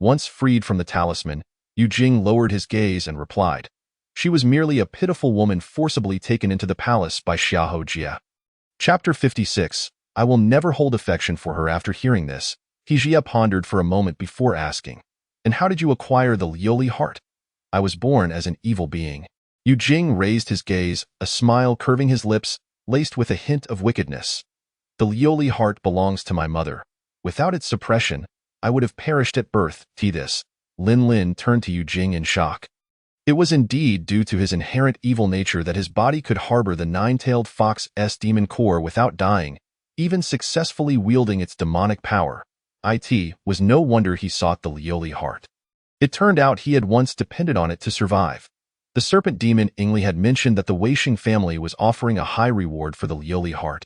Once freed from the talisman, Yu Jing lowered his gaze and replied. She was merely a pitiful woman forcibly taken into the palace by Xia Hojie. Chapter 56. I will never hold affection for her after hearing this. He Jia pondered for a moment before asking, "And how did you acquire the Lioli heart?" "I was born as an evil being." Yu Jing raised his gaze, a smile curving his lips, laced with a hint of wickedness. "The Lioli heart belongs to my mother. Without its suppression, I would have perished at birth." To this, Lin Lin turned to Yu Jing in shock. It was indeed due to his inherent evil nature that his body could harbor the nine-tailed fox's demon core without dying, even successfully wielding its demonic power. It was no wonder he sought the Lioli heart. It turned out he had once depended on it to survive. The serpent demon Ingli had mentioned that the Weisheng family was offering a high reward for the Lioli heart,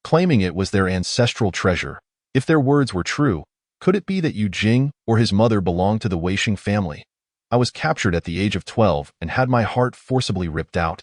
claiming it was their ancestral treasure. If their words were true, could it be that Yu Jing or his mother belonged to the Weisheng family? I was captured at the age of 12 and had my heart forcibly ripped out.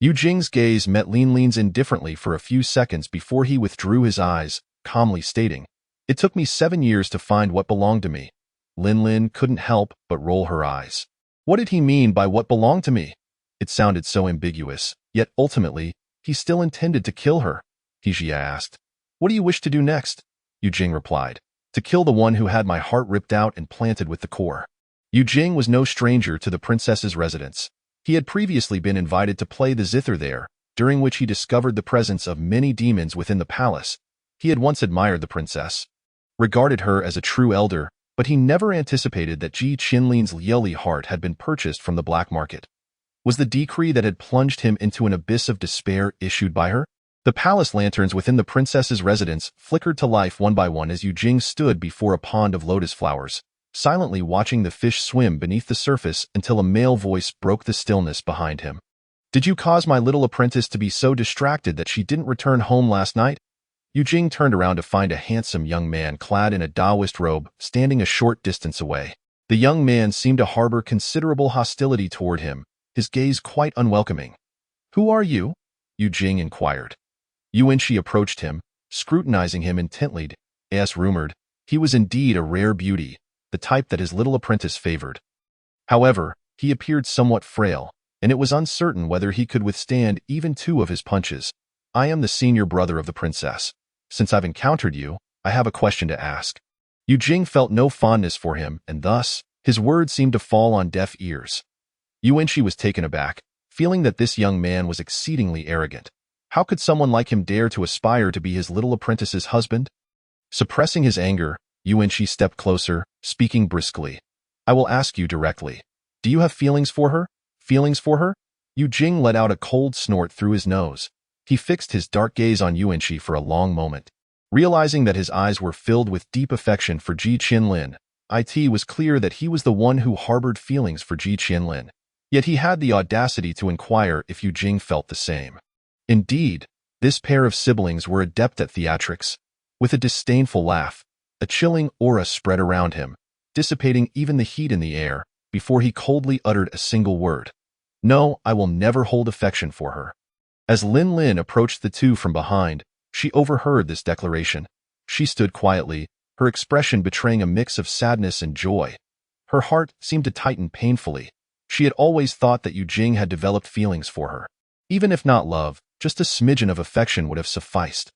Yu Jing's gaze met Lin Lin's indifferently for a few seconds before he withdrew his eyes, calmly stating, "It took me 7 years to find what belonged to me." Lin Lin couldn't help but roll her eyes. What did he mean by what belonged to me? It sounded so ambiguous, yet ultimately, he still intended to kill her. He asked, "What do you wish to do next?" Yu Jing replied, "To kill the one who had my heart ripped out and planted with the core." Yu Jing was no stranger to the princess's residence. He had previously been invited to play the zither there, during which he discovered the presence of many demons within the palace. He had once admired the princess, regarded her as a true elder, but he never anticipated that Ji Qinlin's Lioli heart had been purchased from the black market. Was the decree that had plunged him into an abyss of despair issued by her? The palace lanterns within the princess's residence flickered to life one by one as Yu Jing stood before a pond of lotus flowers, silently watching the fish swim beneath the surface until a male voice broke the stillness behind him. "Did you cause my little apprentice to be so distracted that she didn't return home last night?" Yu Jing turned around to find a handsome young man clad in a Taoist robe standing a short distance away. The young man seemed to harbor considerable hostility toward him, his gaze quite unwelcoming. "Who are you?" Yu Jing inquired. Yuanqi approached him, scrutinizing him intently. As rumored, he was indeed a rare beauty, the type that his little apprentice favored. However, he appeared somewhat frail, and it was uncertain whether he could withstand even 2 of his punches. "I am the senior brother of the princess. Since I've encountered you, I have a question to ask." Yu Jing felt no fondness for him, and thus, his words seemed to fall on deaf ears. Yuanqi was taken aback, feeling that this young man was exceedingly arrogant. How could someone like him dare to aspire to be his little apprentice's husband? Suppressing his anger, Yuanqi stepped closer, speaking briskly. "I will ask you directly. Do you have feelings for her? Feelings for her?" Yu Jing let out a cold snort through his nose. He fixed his dark gaze on Yuanqi for a long moment. Realizing that his eyes were filled with deep affection for Ji Qinlin, it was clear that he was the one who harbored feelings for Ji Qinlin. Yet he had the audacity to inquire if Yu Jing felt the same. Indeed, this pair of siblings were adept at theatrics. With a disdainful laugh, a chilling aura spread around him, dissipating even the heat in the air, before he coldly uttered a single word. "No, I will never hold affection for her." As Lin Lin approached the two from behind, she overheard this declaration. She stood quietly, her expression betraying a mix of sadness and joy. Her heart seemed to tighten painfully. She had always thought that Yu Jing had developed feelings for her. Even if not love, just a smidgen of affection would have sufficed.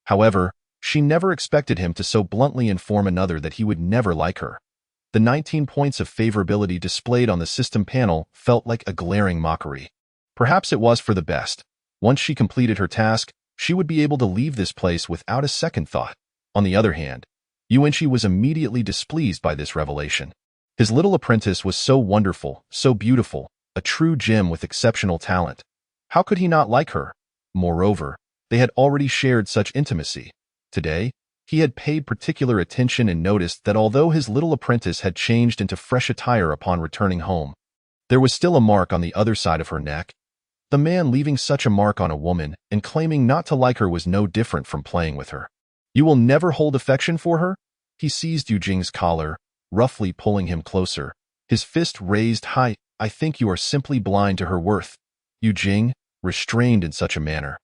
However, she never expected him to so bluntly inform another that he would never like her. The 19 points of favorability displayed on the system panel felt like a glaring mockery. Perhaps it was for the best. Once she completed her task, she would be able to leave this place without a second thought. On the other hand, Yuanqi was immediately displeased by this revelation. His little apprentice was so wonderful, so beautiful, a true gem with exceptional talent. How could he not like her? Moreover, they had already shared such intimacy. Today, he had paid particular attention and noticed that although his little apprentice had changed into fresh attire upon returning home, there was still a mark on the other side of her neck. The man leaving such a mark on a woman and claiming not to like her was no different from playing with her. "You will never hold affection for her?" He seized Yu Jing's collar, roughly pulling him closer, his fist raised high. "I think you are simply blind to her worth." Yu Jing, restrained in such a manner,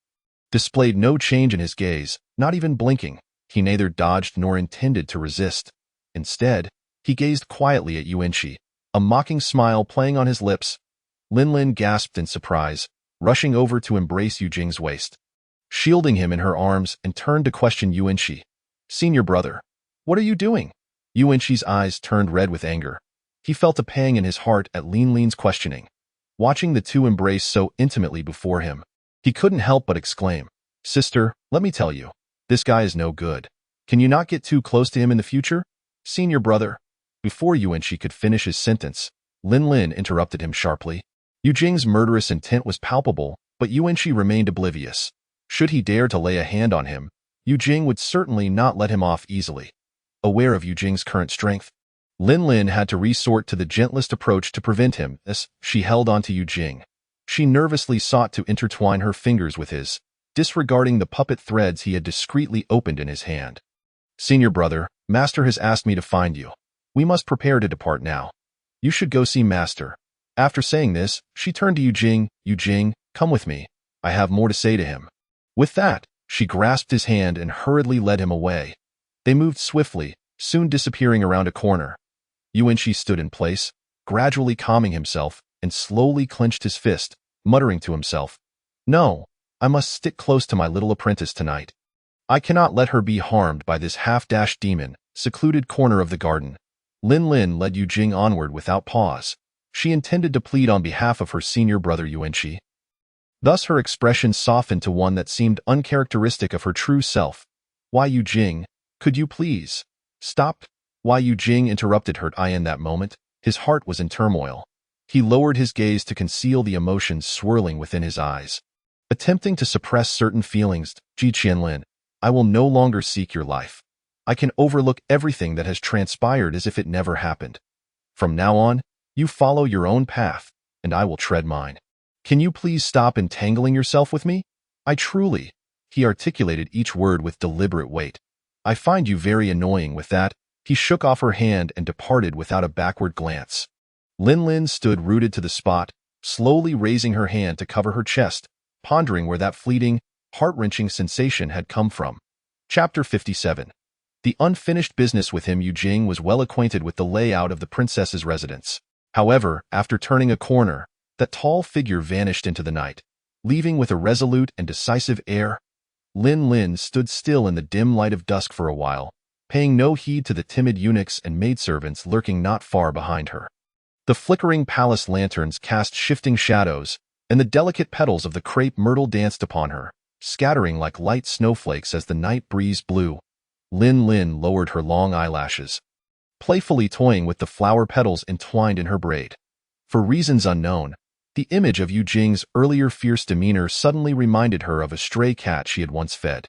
displayed no change in his gaze, not even blinking. He neither dodged nor intended to resist. Instead, he gazed quietly at Yuanqi, a mocking smile playing on his lips. Lin Lin gasped in surprise, rushing over to embrace Yu Jing's waist, shielding him in her arms, and turned to question Yuanqi. "Senior brother, what are you doing?" Yuanqi's eyes turned red with anger. He felt a pang in his heart at Lin Lin's questioning. Watching the two embrace so intimately before him, he couldn't help but exclaim, "Sister, let me tell you, this guy is no good. Can you not get too close to him in the future?" "Senior brother." Before Yuanqi could finish his sentence, Lin Lin interrupted him sharply. Yu Jing's murderous intent was palpable, but Yuanqi remained oblivious. Should he dare to lay a hand on him, Yu Jing would certainly not let him off easily. aware of Yu Jing's current strength. Lin Lin had to resort to the gentlest approach to prevent him as she held onto Yu Jing. She nervously sought to intertwine her fingers with his, disregarding the puppet threads he had discreetly opened in his hand. "Senior brother, Master has asked me to find you. We must prepare to depart now. You should go see Master." After saying this, she turned to Yu Jing. "Yu Jing, come with me. I have more to say to him." With that, she grasped his hand and hurriedly led him away. They moved swiftly, soon disappearing around a corner. Yuanqi stood in place, gradually calming himself, and slowly clenched his fist, muttering to himself, "No, I must stick close to my little apprentice tonight. I cannot let her be harmed by this half-dashed demon." Secluded corner of the garden, Lin Lin led Yu Jing onward without pause. She intended to plead on behalf of her senior brother Yuanqi. Thus her expression softened to one that seemed uncharacteristic of her true self. "Why, Yu Jing, could you please stop?" Why, Yu Jing interrupted her in that moment. His heart was in turmoil. He lowered his gaze to conceal the emotions swirling within his eyes. Attempting to suppress certain feelings, "Ji Qianlin, I will no longer seek your life. I can overlook everything that has transpired as if it never happened. From now on, you follow your own path, and I will tread mine. Can you please stop entangling yourself with me? I truly," he articulated each word with deliberate weight, "I find you very annoying." With that, he shook off her hand and departed without a backward glance. Lin Lin stood rooted to the spot, slowly raising her hand to cover her chest, pondering where that fleeting, heart-wrenching sensation had come from. Chapter 57. The unfinished business. With him, Yu Jing was well acquainted with the layout of the princess's residence. However, after turning a corner, that tall figure vanished into the night, leaving with a resolute and decisive air. Lin Lin stood still in the dim light of dusk for a while, paying no heed to the timid eunuchs and maidservants lurking not far behind her. The flickering palace lanterns cast shifting shadows, and the delicate petals of the crepe myrtle danced upon her, scattering like light snowflakes as the night breeze blew. Lin Lin lowered her long eyelashes, playfully toying with the flower petals entwined in her braid. For reasons unknown, the image of Yu Jing's earlier fierce demeanor suddenly reminded her of a stray cat she had once fed.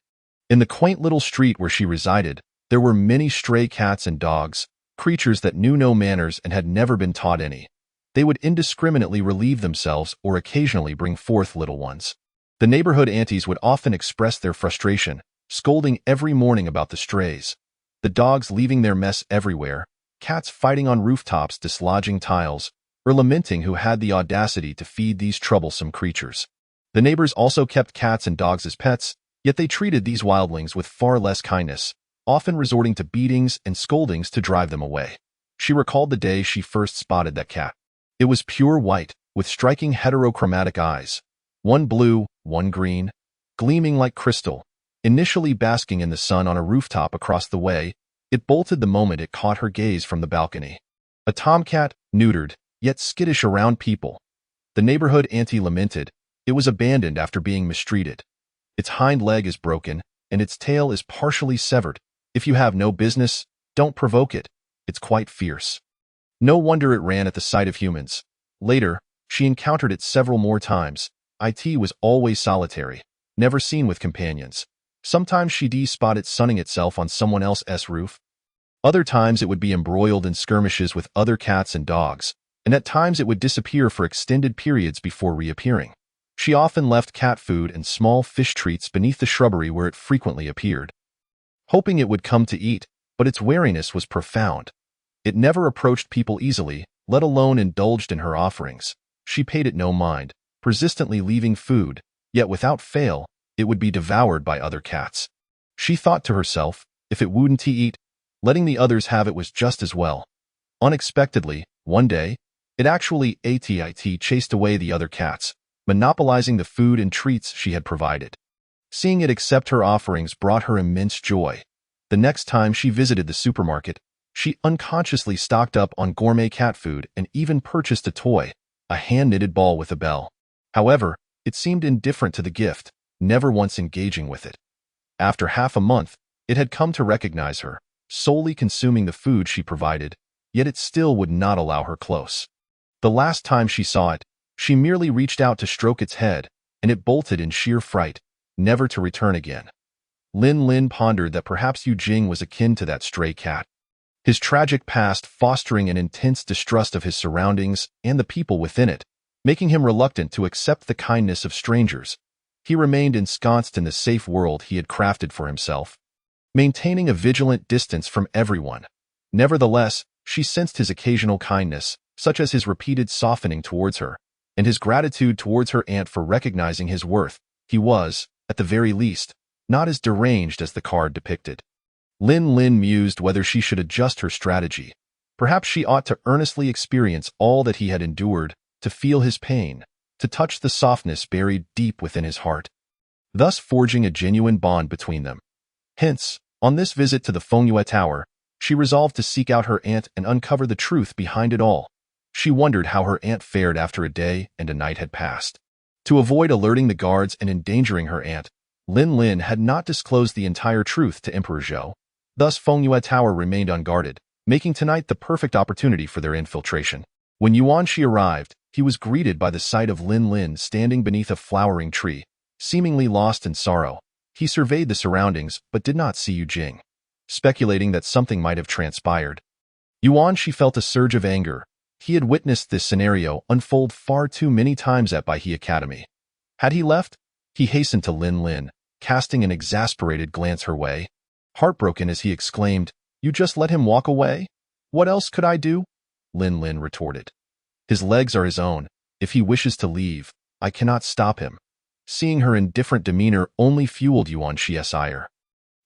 In the quaint little street where she resided, there were many stray cats and dogs, creatures that knew no manners and had never been taught any. They would indiscriminately relieve themselves or occasionally bring forth little ones. The neighborhood aunties would often express their frustration, scolding every morning about the strays. The dogs leaving their mess everywhere, cats fighting on rooftops dislodging tiles, or lamenting who had the audacity to feed these troublesome creatures. The neighbors also kept cats and dogs as pets, yet they treated these wildlings with far less kindness, often resorting to beatings and scoldings to drive them away. She recalled the day she first spotted that cat. It was pure white, with striking heterochromatic eyes, one blue, one green, gleaming like crystal. Initially basking in the sun on a rooftop across the way, it bolted the moment it caught her gaze from the balcony. A tomcat, neutered, yet skittish around people. The neighborhood auntie lamented, it was abandoned after being mistreated. Its hind leg is broken, and its tail is partially severed. If you have no business, don't provoke it. It's quite fierce. No wonder it ran at the sight of humans. Later, she encountered it several more times. It was always solitary, never seen with companions. Sometimes she'd spot it sunning itself on someone else's roof. Other times it would be embroiled in skirmishes with other cats and dogs, and at times it would disappear for extended periods before reappearing. She often left cat food and small fish treats beneath the shrubbery where it frequently appeared, hoping it would come to eat, but its wariness was profound. It never approached people easily, let alone indulged in her offerings. She paid it no mind, persistently leaving food, yet without fail, it would be devoured by other cats. She thought to herself, if it wouldn't eat, letting the others have it was just as well. Unexpectedly, one day, it actually chased away the other cats, monopolizing the food and treats she had provided. Seeing it accept her offerings brought her immense joy. The next time she visited the supermarket, she unconsciously stocked up on gourmet cat food and even purchased a toy, a hand-knitted ball with a bell. However, it seemed indifferent to the gift, never once engaging with it. After half a month, it had come to recognize her, solely consuming the food she provided, yet it still would not allow her close. The last time she saw it, she merely reached out to stroke its head, and it bolted in sheer fright, never to return again. Lin Lin pondered that perhaps Yu Jing was akin to that stray cat. His tragic past fostering an intense distrust of his surroundings and the people within it, making him reluctant to accept the kindness of strangers. He remained ensconced in the safe world he had crafted for himself, maintaining a vigilant distance from everyone. Nevertheless, she sensed his occasional kindness, such as his repeated softening towards her, and his gratitude towards her aunt for recognizing his worth. He was, at the very least, not as deranged as the card depicted. Lin Lin mused whether she should adjust her strategy. Perhaps she ought to earnestly experience all that he had endured, to feel his pain, to touch the softness buried deep within his heart, thus forging a genuine bond between them. Hence, on this visit to the Fengyue Tower, she resolved to seek out her aunt and uncover the truth behind it all. She wondered how her aunt fared after a day and a night had passed. To avoid alerting the guards and endangering her aunt, Lin Lin had not disclosed the entire truth to Emperor Zhou. Thus Fengyue Tower remained unguarded, making tonight the perfect opportunity for their infiltration. When Yuanxi arrived, he was greeted by the sight of Lin Lin standing beneath a flowering tree, seemingly lost in sorrow. He surveyed the surroundings but did not see Yu Jing, speculating that something might have transpired. Yuanxi felt a surge of anger. He had witnessed this scenario unfold far too many times at Baihe Academy. Had he left? He hastened to Lin Lin, casting an exasperated glance her way. Heartbroken as he exclaimed, "You just let him walk away? What else could I do?" Lin Lin retorted. "His legs are his own. If he wishes to leave, I cannot stop him." Seeing her indifferent demeanor only fueled Yuanxi's ire.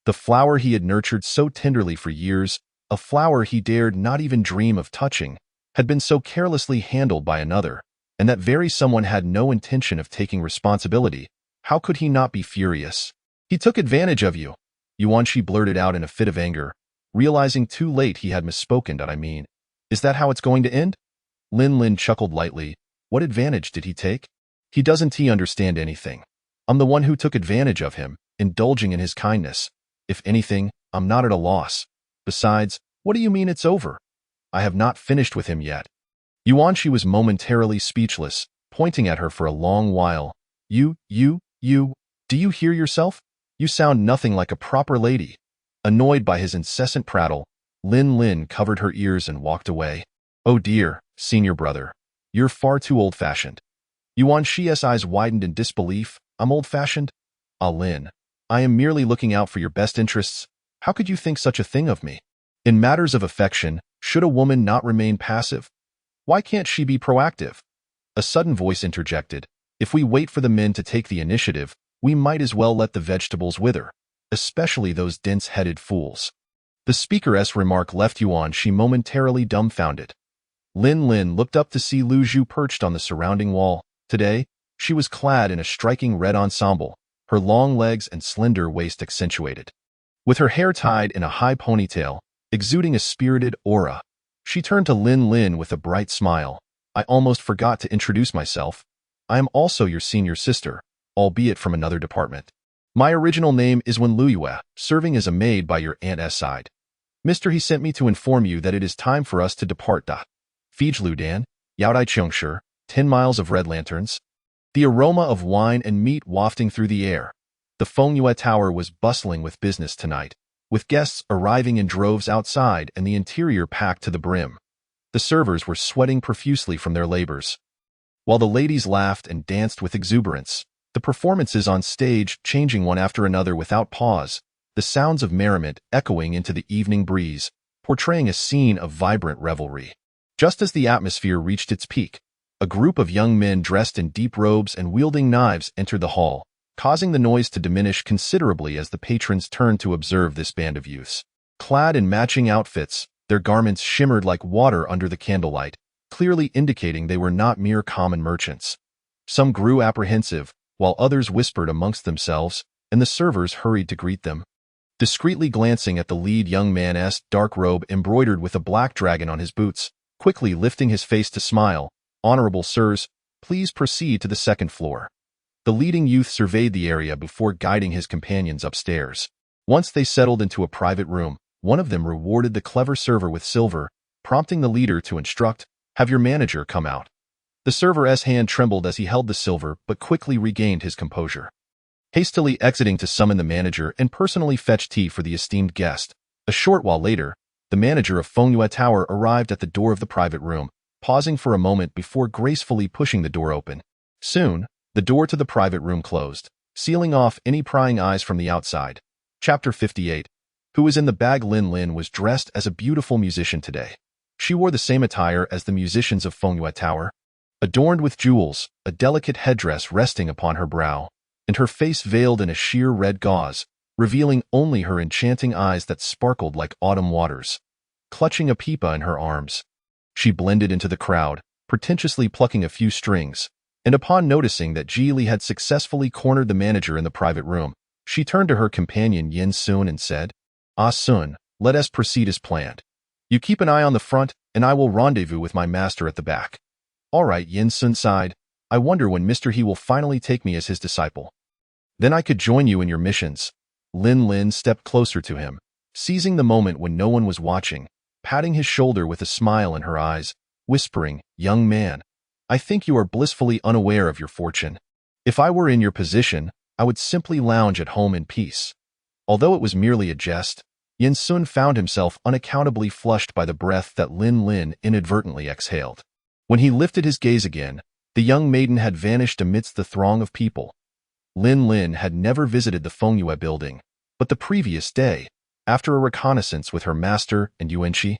The flower he had nurtured so tenderly for years, a flower he dared not even dream of touching, had been so carelessly handled by another, and that very someone had no intention of taking responsibility. How could he not be furious? "He took advantage of you," Yuanxi blurted out in a fit of anger, realizing too late he had misspoken. "I mean, is that how it's going to end?" Lin Lin chuckled lightly. "What advantage did he take? He doesn't understand anything. I'm the one who took advantage of him, indulging in his kindness. If anything, I'm not at a loss. Besides, what do you mean it's over? I have not finished with him yet." Yuanxi was momentarily speechless, pointing at her for a long while. You, do you hear yourself? You sound nothing like a proper lady." Annoyed by his incessant prattle, Lin Lin covered her ears and walked away. "Oh dear, senior brother. You're far too old-fashioned." Yuanxi's eyes widened in disbelief. "I'm old-fashioned? Ah, Lin, I am merely looking out for your best interests. How could you think such a thing of me? In matters of affection, should a woman not remain passive? Why can't she be proactive?" A sudden voice interjected. "If we wait for the men to take the initiative, we might as well let the vegetables wither, especially those dense-headed fools." The speaker's remark left Yuanxi momentarily dumbfounded. Lin Lin looked up to see Lu Zhu perched on the surrounding wall. Today, she was clad in a striking red ensemble, her long legs and slender waist accentuated. With her hair tied in a high ponytail, exuding a spirited aura, she turned to Lin Lin with a bright smile. "I almost forgot to introduce myself. I am also your senior sister, albeit from another department. My original name is Wen Luyue, serving as a maid by your aunt's side. Mr. He sent me to inform you that it is time for us to depart. Fijludan, Yaodai Cheongshi, 10 miles of red lanterns." The aroma of wine and meat wafting through the air. The Fengyue Tower was bustling with business tonight, with guests arriving in droves outside and the interior packed to the brim. The servers were sweating profusely from their labors, while the ladies laughed and danced with exuberance. The performances on stage changing one after another without pause, the sounds of merriment echoing into the evening breeze, portraying a scene of vibrant revelry. Just as the atmosphere reached its peak, a group of young men dressed in deep robes and wielding knives entered the hall, causing the noise to diminish considerably as the patrons turned to observe this band of youths. Clad in matching outfits, their garments shimmered like water under the candlelight, clearly indicating they were not mere common merchants. Some grew apprehensive, while others whispered amongst themselves, and the servers hurried to greet them. Discreetly glancing at the lead young man's dark robe embroidered with a black dragon on his boots, quickly lifting his face to smile, "Honorable sirs, please proceed to the second floor." The leading youth surveyed the area before guiding his companions upstairs. Once they settled into a private room, one of them rewarded the clever server with silver, prompting the leader to instruct, "Have your manager come out." The server's hand trembled as he held the silver but quickly regained his composure. hastily exiting to summon the manager and personally fetch tea for the esteemed guest. A short while later, the manager of Fengyue Tower arrived at the door of the private room, pausing for a moment before gracefully pushing the door open. Soon, the door to the private room closed, sealing off any prying eyes from the outside. Chapter 58. Who was in the bag? Lin Lin was dressed as a beautiful musician today. She wore the same attire as the musicians of Fengyue Tower, adorned with jewels, a delicate headdress resting upon her brow, and her face veiled in a sheer red gauze, revealing only her enchanting eyes that sparkled like autumn waters. Clutching a pipa in her arms, she blended into the crowd, pretentiously plucking a few strings, and upon noticing that Ji Li had successfully cornered the manager in the private room, she turned to her companion Yin Sun and said, "Ah Sun, let us proceed as planned. You keep an eye on the front, and I will rendezvous with my master at the back." "All right," Yin Sun sighed. "I wonder when Mr. He will finally take me as his disciple. Then I could join you in your missions." Lin Lin stepped closer to him, seizing the moment when no one was watching, patting his shoulder with a smile in her eyes, whispering, "Young man, I think you are blissfully unaware of your fortune. If I were in your position, I would simply lounge at home in peace." Although it was merely a jest, Yin Sun found himself unaccountably flushed by the breath that Lin Lin inadvertently exhaled. When he lifted his gaze again, the young maiden had vanished amidst the throng of people. Lin Lin had never visited the Fengyue building, but the previous day, after a reconnaissance with her master and Yuanqi,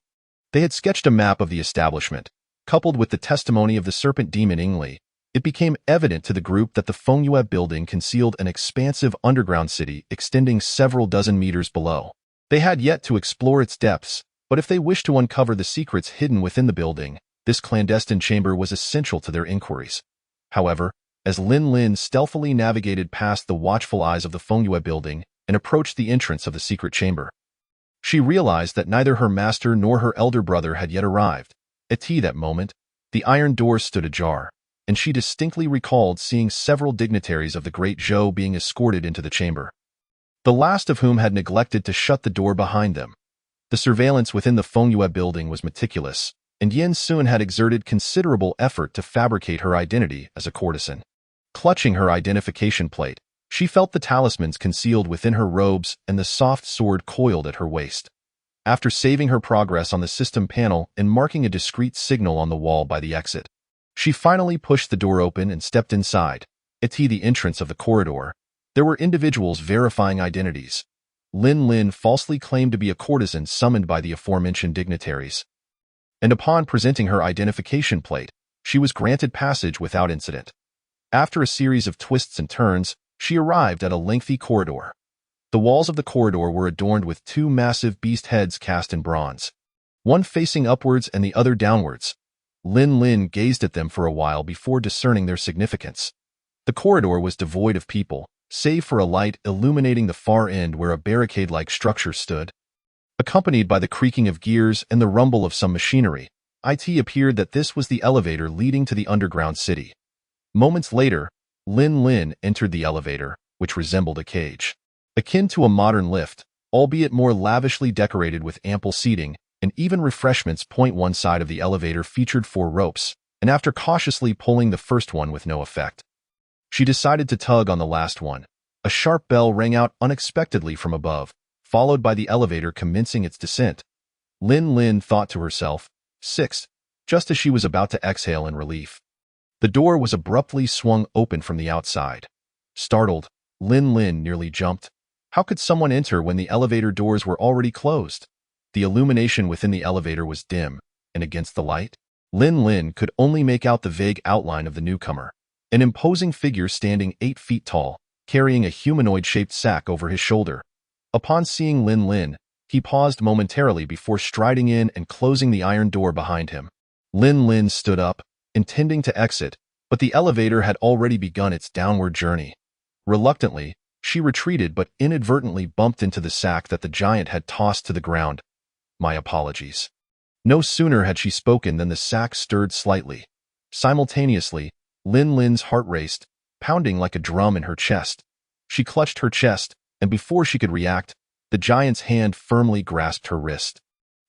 they had sketched a map of the establishment. Coupled with the testimony of the serpent demon Ingli, it became evident to the group that the Fengyue building concealed an expansive underground city extending several dozen meters below. They had yet to explore its depths, but if they wished to uncover the secrets hidden within the building, this clandestine chamber was essential to their inquiries. However, as Lin Lin stealthily navigated past the watchful eyes of the Fengyue building and approached the entrance of the secret chamber, she realized that neither her master nor her elder brother had yet arrived. At that moment, the iron doors stood ajar, and she distinctly recalled seeing several dignitaries of the Great Zhou being escorted into the chamber, the last of whom had neglected to shut the door behind them. The surveillance within the Fengyue building was meticulous, and Yin Sun had exerted considerable effort to fabricate her identity as a courtesan. Clutching her identification plate, she felt the talismans concealed within her robes and the soft sword coiled at her waist. After saving her progress on the system panel and marking a discreet signal on the wall by the exit, she finally pushed the door open and stepped inside. At the entrance of the corridor, there were individuals verifying identities. Lin Lin falsely claimed to be a courtesan summoned by the aforementioned dignitaries, and upon presenting her identification plate, she was granted passage without incident. After a series of twists and turns, she arrived at a lengthy corridor. The walls of the corridor were adorned with two massive beast heads cast in bronze, one facing upwards and the other downwards. Lin Lin gazed at them for a while before discerning their significance. The corridor was devoid of people, save for a light illuminating the far end where a barricade-like structure stood. Accompanied by the creaking of gears and the rumble of some machinery, it appeared that this was the elevator leading to the underground city. Moments later, Lin Lin entered the elevator, which resembled a cage, akin to a modern lift, albeit more lavishly decorated with ample seating and even refreshments. One side of the elevator featured 4 ropes, and after cautiously pulling the first one with no effect, she decided to tug on the last one. A sharp bell rang out unexpectedly from above, followed by the elevator commencing its descent. Lin Lin thought to herself, 6, just as she was about to exhale in relief. The door was abruptly swung open from the outside. Startled, Lin Lin nearly jumped. How could someone enter when the elevator doors were already closed? The illumination within the elevator was dim, and against the light, Lin Lin could only make out the vague outline of the newcomer, an imposing figure standing 8 feet tall, carrying a humanoid-shaped sack over his shoulder. Upon seeing Lin Lin, he paused momentarily before striding in and closing the iron door behind him. Lin Lin stood up, intending to exit, but the elevator had already begun its downward journey. Reluctantly, she retreated but inadvertently bumped into the sack that the giant had tossed to the ground. "My apologies." No sooner had she spoken than the sack stirred slightly. Simultaneously, Lin Lin's heart raced, pounding like a drum in her chest. She clutched her chest, and before she could react, the giant's hand firmly grasped her wrist.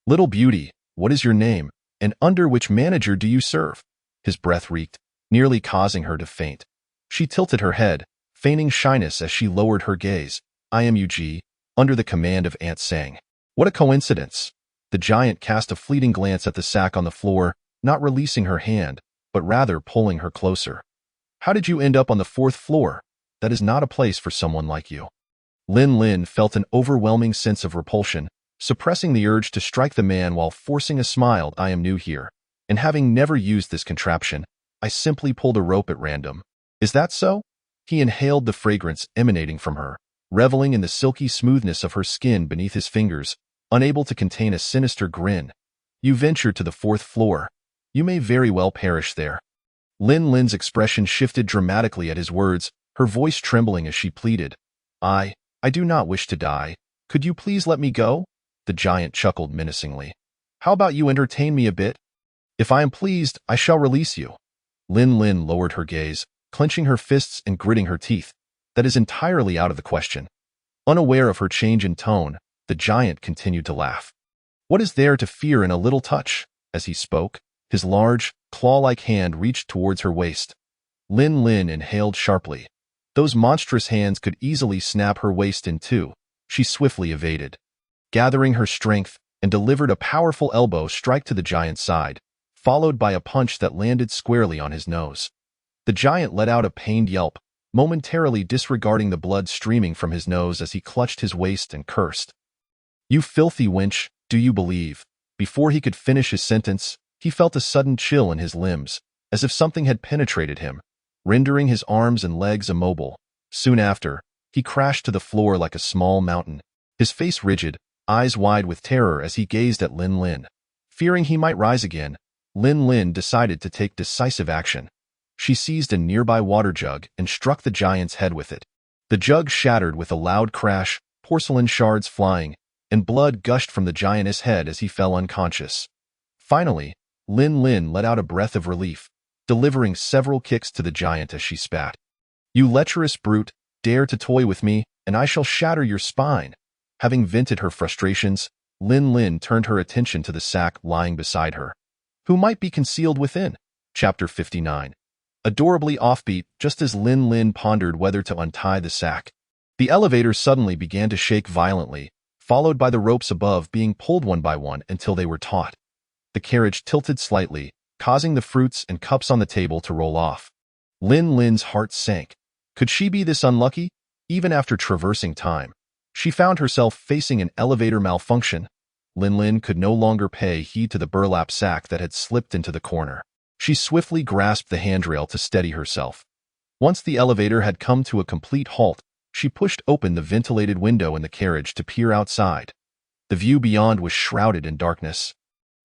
"Little beauty, what is your name, and under which manager do you serve?" His breath reeked, nearly causing her to faint. She tilted her head, feigning shyness as she lowered her gaze. I am Yuji, under the command of Aunt Sang. What a coincidence. The giant cast a fleeting glance at the sack on the floor, not releasing her hand, but rather pulling her closer. How did you end up on the 4th floor? That is not a place for someone like you. Lin Lin felt an overwhelming sense of repulsion, suppressing the urge to strike the man while forcing a smile. I am new here, and having never used this contraption, I simply pulled a rope at random. Is that so? He inhaled the fragrance emanating from her, reveling in the silky smoothness of her skin beneath his fingers, unable to contain a sinister grin. You ventured to the 4th floor. You may very well perish there. Lin Lin's expression shifted dramatically at his words, her voice trembling as she pleaded. I do not wish to die. Could you please let me go? The giant chuckled menacingly. How about you entertain me a bit? If I am pleased, I shall release you. Lin Lin lowered her gaze, clenching her fists and gritting her teeth. That is entirely out of the question. Unaware of her change in tone, the giant continued to laugh. What is there to fear in a little touch? As he spoke, his large, claw-like hand reached towards her waist. Lin Lin inhaled sharply. Those monstrous hands could easily snap her waist in two. She swiftly evaded, gathering her strength, and delivered a powerful elbow strike to the giant's side, followed by a punch that landed squarely on his nose. The giant let out a pained yelp, momentarily disregarding the blood streaming from his nose as he clutched his waist and cursed. You filthy wench, do you believe? Before he could finish his sentence, he felt a sudden chill in his limbs, as if something had penetrated him, rendering his arms and legs immobile. Soon after, he crashed to the floor like a small mountain, his face rigid, eyes wide with terror as he gazed at Lin Lin. Fearing he might rise again, Lin Lin decided to take decisive action. She seized a nearby water jug and struck the giant's head with it. The jug shattered with a loud crash, porcelain shards flying, and blood gushed from the giant's head as he fell unconscious. Finally, Lin Lin let out a breath of relief, delivering several kicks to the giant as she spat. You lecherous brute, dare to toy with me, and I shall shatter your spine. Having vented her frustrations, Lin Lin turned her attention to the sack lying beside her. Who might be concealed within? Chapter 59. Adorably offbeat, just as Lin Lin pondered whether to untie the sack, the elevator suddenly began to shake violently, followed by the ropes above being pulled one by one until they were taut. The carriage tilted slightly, causing the fruits and cups on the table to roll off. Lin Lin's heart sank. Could she be this unlucky? Even after traversing time, she found herself facing an elevator malfunction. Lin Lin could no longer pay heed to the burlap sack that had slipped into the corner. She swiftly grasped the handrail to steady herself. Once the elevator had come to a complete halt, she pushed open the ventilated window in the carriage to peer outside. The view beyond was shrouded in darkness,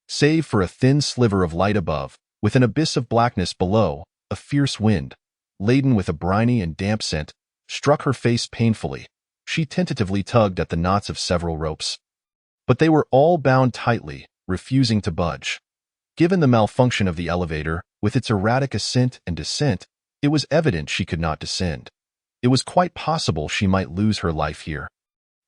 save for a thin sliver of light above, with an abyss of blackness below. A fierce wind, laden with a briny and damp scent, struck her face painfully. She tentatively tugged at the knots of several ropes, but they were all bound tightly, refusing to budge. Given the malfunction of the elevator, with its erratic ascent and descent, it was evident she could not descend. It was quite possible she might lose her life here.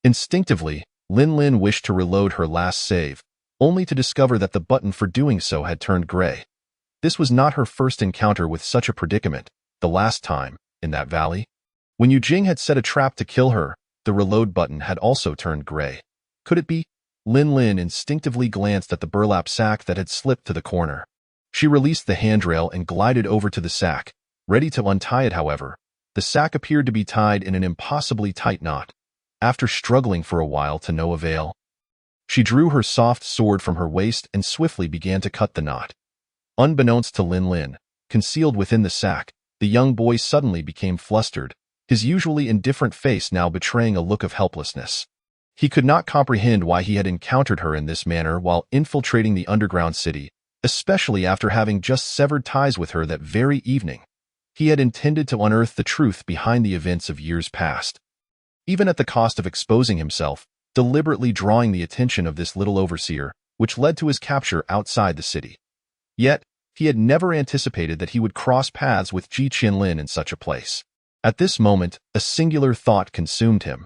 Instinctively, Lin Lin wished to reload her last save, only to discover that the button for doing so had turned gray. This was not her first encounter with such a predicament. The last time, in that valley, when Yujing had set a trap to kill her, the reload button had also turned gray. Could it be? Lin Lin instinctively glanced at the burlap sack that had slipped to the corner. She released the handrail and glided over to the sack, ready to untie it. However, the sack appeared to be tied in an impossibly tight knot. After struggling for a while to no avail, she drew her soft sword from her waist and swiftly began to cut the knot. Unbeknownst to Lin Lin, concealed within the sack, the young boy suddenly became flustered, his usually indifferent face now betraying a look of helplessness. He could not comprehend why he had encountered her in this manner while infiltrating the underground city, especially after having just severed ties with her that very evening. He had intended to unearth the truth behind the events of years past, even at the cost of exposing himself, deliberately drawing the attention of this little overseer, which led to his capture outside the city. Yet, he had never anticipated that he would cross paths with Ji Qinlin in such a place. At this moment, a singular thought consumed him.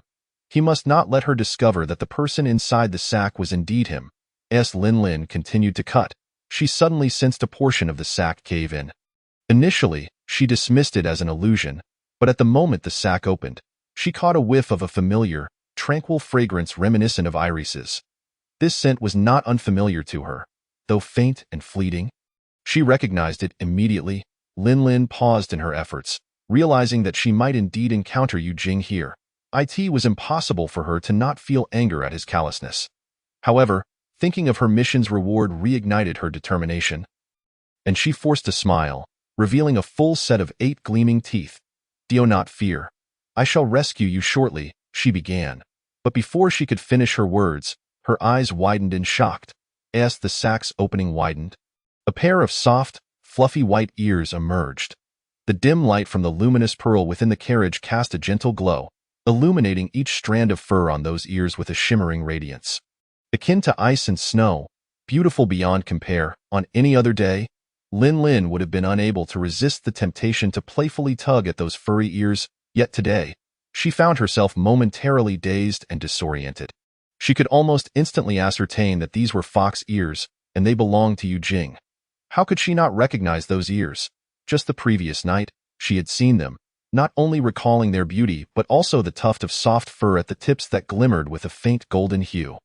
He must not let her discover that the person inside the sack was indeed him. As Lin Lin continued to cut, she suddenly sensed a portion of the sack cave in. Initially, she dismissed it as an illusion, But at the moment the sack opened, she caught a whiff of a familiar, tranquil fragrance reminiscent of irises. This scent was not unfamiliar to her, though faint and fleeting. She recognized it immediately. Lin paused in her efforts, realizing that she might indeed encounter Yu Jing here. It was impossible for her to not feel anger at his callousness. However, thinking of her mission's reward reignited her determination, and she forced a smile, revealing a full set of 8 gleaming teeth. "Do not fear. I shall rescue you shortly," she began. But before she could finish her words, her eyes widened in shock as the sack's opening widened. A pair of soft, fluffy white ears emerged. The dim light from the luminous pearl within the carriage cast a gentle glow, illuminating each strand of fur on those ears with a shimmering radiance. Akin to ice and snow, beautiful beyond compare. On any other day, Lin would have been unable to resist the temptation to playfully tug at those furry ears, yet today, she found herself momentarily dazed and disoriented. She could almost instantly ascertain that these were fox ears, and they belonged to Yu Jing. How could she not recognize those ears? Just the previous night, she had seen them, not only recalling their beauty but also the tuft of soft fur at the tips that glimmered with a faint golden hue.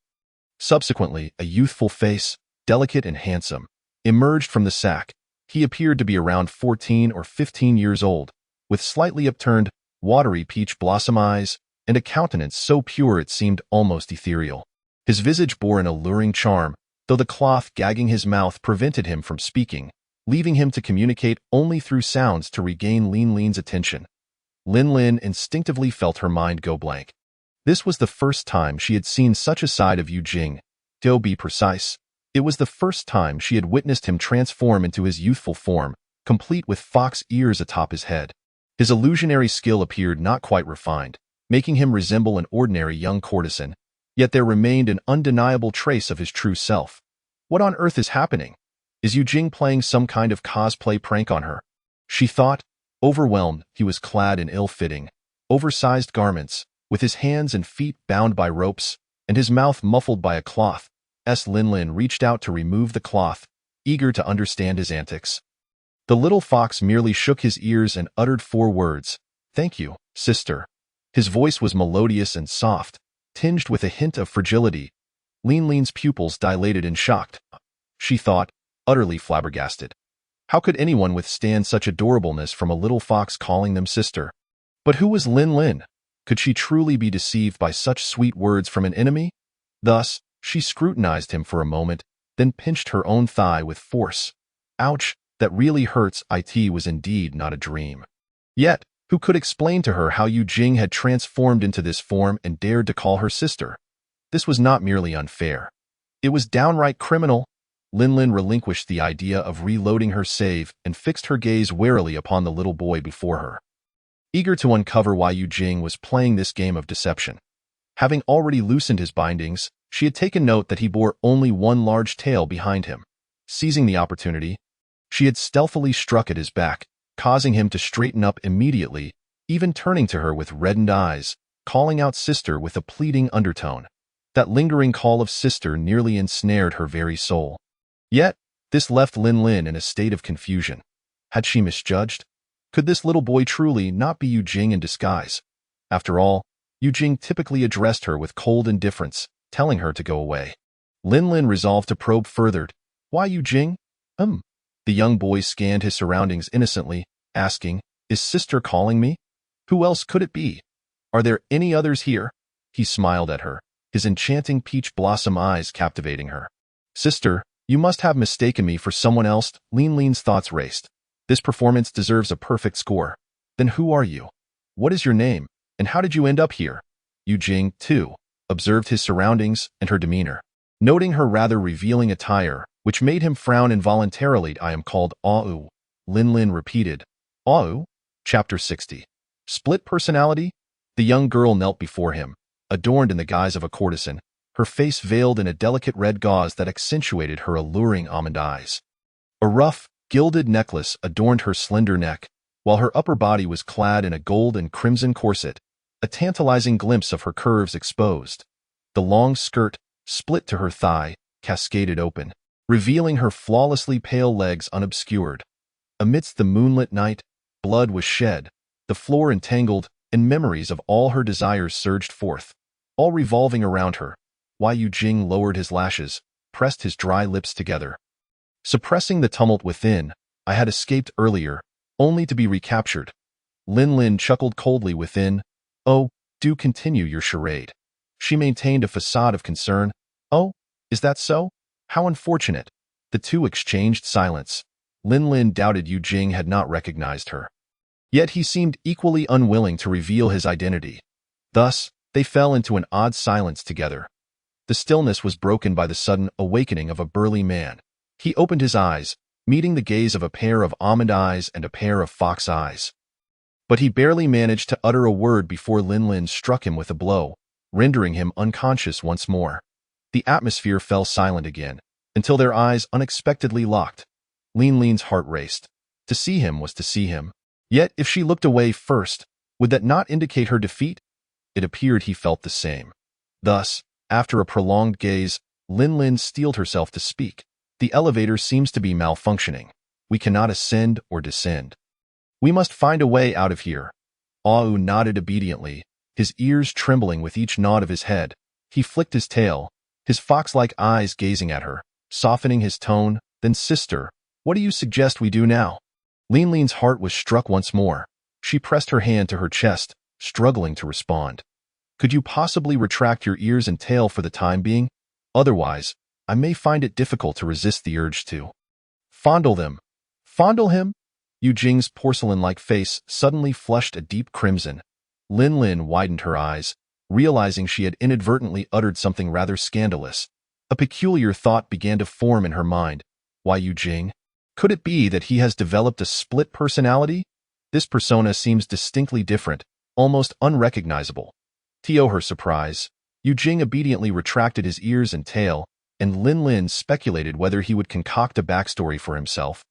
Subsequently, a youthful face, delicate and handsome, emerged from the sack. He appeared to be around 14 or 15 years old, with slightly upturned, watery peach blossom eyes, and a countenance so pure it seemed almost ethereal. His visage bore an alluring charm, though the cloth gagging his mouth prevented him from speaking, leaving him to communicate only through sounds to regain Lin's attention. Lin instinctively felt her mind go blank. This was the first time she had seen such a side of Yu Jing. To be precise, it was the first time she had witnessed him transform into his youthful form, complete with fox ears atop his head. His illusionary skill appeared not quite refined, making him resemble an ordinary young courtesan, yet there remained an undeniable trace of his true self. What on earth is happening? Is Yu Jing playing some kind of cosplay prank on her? She thought. Overwhelmed, he was clad in ill-fitting, oversized garments, with his hands and feet bound by ropes, and his mouth muffled by a cloth. Lin reached out to remove the cloth, eager to understand his antics. The little fox merely shook his ears and uttered 4 words, "Thank you, sister." His voice was melodious and soft, tinged with a hint of fragility. Lin's pupils dilated in shock. She thought, utterly flabbergasted. How could anyone withstand such adorableness from a little fox calling them sister? But who was Lin? Could she truly be deceived by such sweet words from an enemy? Thus, she scrutinized him for a moment, then pinched her own thigh with force. Ouch, that really hurts. It was indeed not a dream. Yet, who could explain to her how Yu Jing had transformed into this form and dared to call her sister? This was not merely unfair. It was downright criminal. Lin relinquished the idea of reloading her save and fixed her gaze warily upon the little boy before her, eager to uncover why Yu Jing was playing this game of deception. Having already loosened his bindings, she had taken note that he bore only one large tail behind him. Seizing the opportunity, she had stealthily struck at his back, causing him to straighten up immediately, even turning to her with reddened eyes, calling out sister with a pleading undertone. That lingering call of sister nearly ensnared her very soul. Yet, this left Lin in a state of confusion. Had she misjudged? Could this little boy truly not be Yu Jing in disguise? After all, Yu Jing typically addressed her with cold indifference, telling her to go away. Lin resolved to probe further. Why Yu Jing? The young boy scanned his surroundings innocently, asking, "Is sister calling me? Who else could it be? Are there any others here?" He smiled at her, his enchanting peach blossom eyes captivating her. "Sister, you must have mistaken me for someone else." Lin's thoughts raced. This performance deserves a perfect score. Then who are you? What is your name, and how did you end up here? Yu Jing, too, observed his surroundings and her demeanor, noting her rather revealing attire, which made him frown involuntarily. "I am called Au," Lin repeated. Au? Chapter 60. Split personality? The young girl knelt before him, adorned in the guise of a courtesan, her face veiled in a delicate red gauze that accentuated her alluring almond eyes. A rough, gilded necklace adorned her slender neck, while her upper body was clad in a gold and crimson corset, a tantalizing glimpse of her curves exposed. The long skirt, split to her thigh, cascaded open, revealing her flawlessly pale legs unobscured. Amidst the moonlit night, blood was shed, The floor entangled, and memories of all her desires surged forth, all revolving around her. Yu Jing lowered his lashes, pressed his dry lips together. Suppressing the tumult within, I had escaped earlier, only to be recaptured. Lin Lin chuckled coldly within. Oh, do continue your charade. She maintained a facade of concern. Oh, is that so? How unfortunate. The two exchanged silence. Lin Lin doubted Yu Jing had not recognized her. Yet he seemed equally unwilling to reveal his identity. Thus, they fell into an odd silence together. The stillness was broken by the sudden awakening of a burly man. He opened his eyes, meeting the gaze of a pair of almond eyes and a pair of fox eyes. But he barely managed to utter a word before Lin Lin struck him with a blow, rendering him unconscious once more. The atmosphere fell silent again, until their eyes unexpectedly locked. Lin Lin's heart raced. To see him was to see him. Yet if she looked away first, would that not indicate her defeat? It appeared he felt the same. Thus, after a prolonged gaze, Lin Lin steeled herself to speak. The elevator seems to be malfunctioning. We cannot ascend or descend. We must find a way out of here. Au nodded obediently, his ears trembling with each nod of his head. He flicked his tail, his fox-like eyes gazing at her, softening his tone. Then, sister, what do you suggest we do now? Lin Lin's heart was struck once more. She pressed her hand to her chest, struggling to respond. Could you possibly retract your ears and tail for the time being? Otherwise, I may find it difficult to resist the urge to fondle them. Fondle him? Yu Jing's porcelain-like face suddenly flushed a deep crimson. Lin Lin widened her eyes, realizing she had inadvertently uttered something rather scandalous. A peculiar thought began to form in her mind. Why Yu Jing? Could it be that he has developed a split personality? This persona seems distinctly different, almost unrecognizable. To her surprise, Yu Jing obediently retracted his ears and tail, and Lin Lin speculated whether he would concoct a backstory for himself.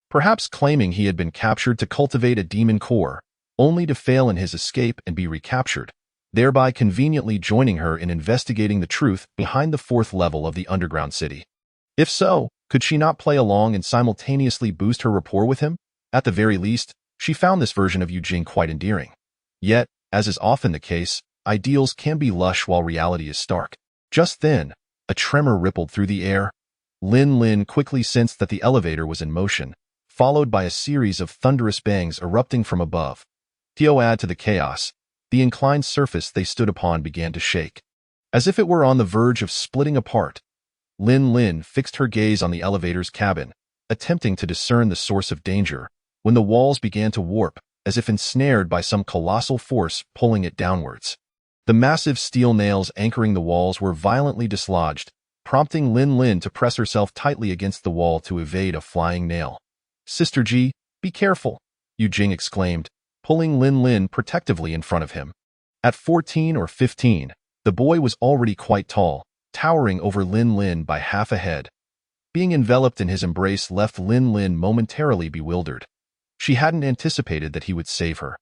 Perhaps claiming he had been captured to cultivate a demon core, only to fail in his escape and be recaptured, thereby conveniently joining her in investigating the truth behind the fourth level of the underground city. If so, could she not play along and simultaneously boost her rapport with him? At the very least, she found this version of Yu Jing quite endearing. Yet, as is often the case, ideals can be lush while reality is stark. Just then, a tremor rippled through the air. Lin Lin quickly sensed that the elevator was in motion, followed by a series of thunderous bangs erupting from above. To add to the chaos, the inclined surface they stood upon began to shake. As if it were on the verge of splitting apart, Lin Lin fixed her gaze on the elevator's cabin, attempting to discern the source of danger, when the walls began to warp, as if ensnared by some colossal force pulling it downwards. The massive steel nails anchoring the walls were violently dislodged, prompting Lin Lin to press herself tightly against the wall to evade a flying nail. Sister Ji, be careful, Yu Jing exclaimed, pulling Lin Lin protectively in front of him. At 14 or 15, the boy was already quite tall, towering over Lin Lin by half a head. Being enveloped in his embrace left Lin Lin momentarily bewildered. She hadn't anticipated that he would save her.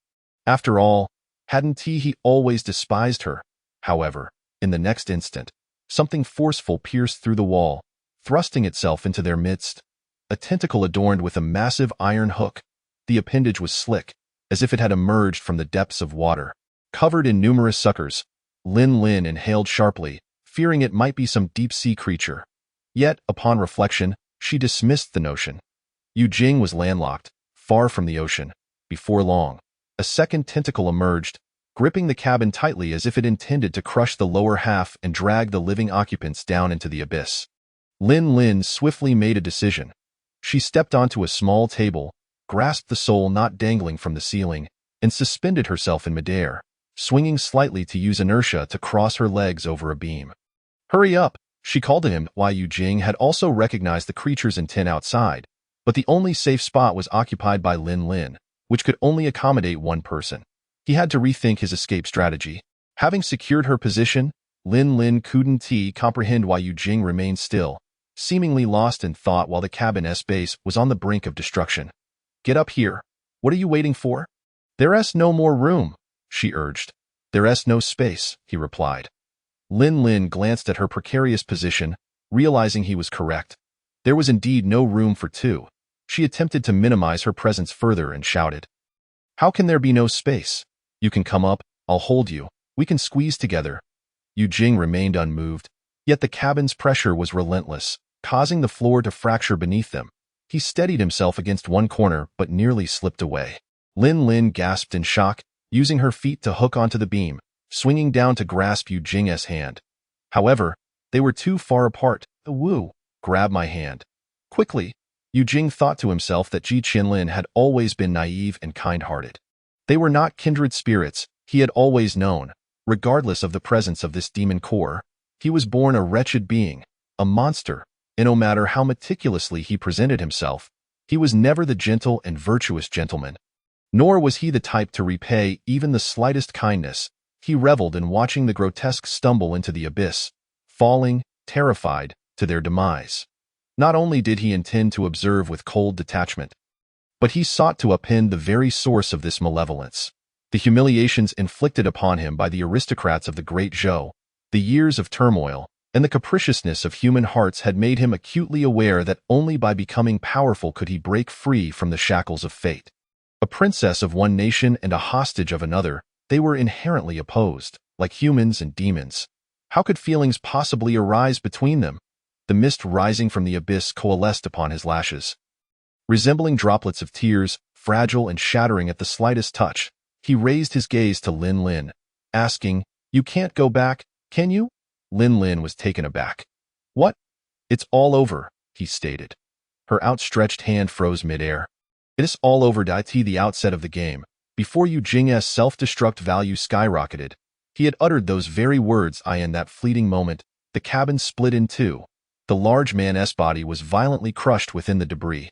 After all, hadn't he always despised her? However, in the next instant, something forceful pierced through the wall, thrusting itself into their midst. A tentacle adorned with a massive iron hook. The appendage was slick, as if it had emerged from the depths of water. Covered in numerous suckers, Lin Lin inhaled sharply, fearing it might be some deep-sea creature. Yet, upon reflection, she dismissed the notion. Yu Jing was landlocked, far from the ocean. Before long, a second tentacle emerged, gripping the cabin tightly as if it intended to crush the lower half and drag the living occupants down into the abyss. Lin Lin swiftly made a decision. She stepped onto a small table, grasped the soul knot dangling from the ceiling, and suspended herself in midair, swinging slightly to use inertia to cross her legs over a beam. Hurry up, she called to him. Yu Jing had also recognized the creature's intent outside, but the only safe spot was occupied by Lin Lin, which could only accommodate one person. He had to rethink his escape strategy. Having secured her position, Lin Lin couldn't comprehend why Yu Jing remained still, seemingly lost in thought while the cabin's base was on the brink of destruction. Get up here. What are you waiting for? There's no more room, she urged. There's no space, he replied. Lin Lin glanced at her precarious position, realizing he was correct. There was indeed no room for two. She attempted to minimize her presence further and shouted, How can there be no space? You can come up, I'll hold you, we can squeeze together. Yu Jing remained unmoved, yet the cabin's pressure was relentless, causing the floor to fracture beneath them. He steadied himself against one corner but nearly slipped away. Lin Lin gasped in shock, using her feet to hook onto the beam, swinging down to grasp Yu Jing's hand. However, they were too far apart. Wu, grab my hand. Quickly, Yu Jing thought to himself that Ji Qinlin had always been naive and kind-hearted. They were not kindred spirits, he had always known. Regardless of the presence of this demon core, he was born a wretched being, a monster, and no matter how meticulously he presented himself, he was never the gentle and virtuous gentleman. Nor was he the type to repay even the slightest kindness. He reveled in watching the grotesque stumble into the abyss, falling, terrified, to their demise. Not only did he intend to observe with cold detachment, but he sought to upend the very source of this malevolence. The humiliations inflicted upon him by the aristocrats of the Great Zhou, the years of turmoil, and the capriciousness of human hearts had made him acutely aware that only by becoming powerful could he break free from the shackles of fate. A princess of one nation and a hostage of another, they were inherently opposed, like humans and demons. How could feelings possibly arise between them? The mist rising from the abyss coalesced upon his lashes. Resembling droplets of tears, fragile and shattering at the slightest touch, he raised his gaze to Lin Lin, asking, "You can't go back, can you?" Lin Lin was taken aback. "What? It's all over," he stated. Her outstretched hand froze midair. "It is all over at the outset of the game. Before Yu Jing's self-destruct value skyrocketed, he had uttered those very words. In that fleeting moment, the cabin split in two. The large man's body was violently crushed within the debris.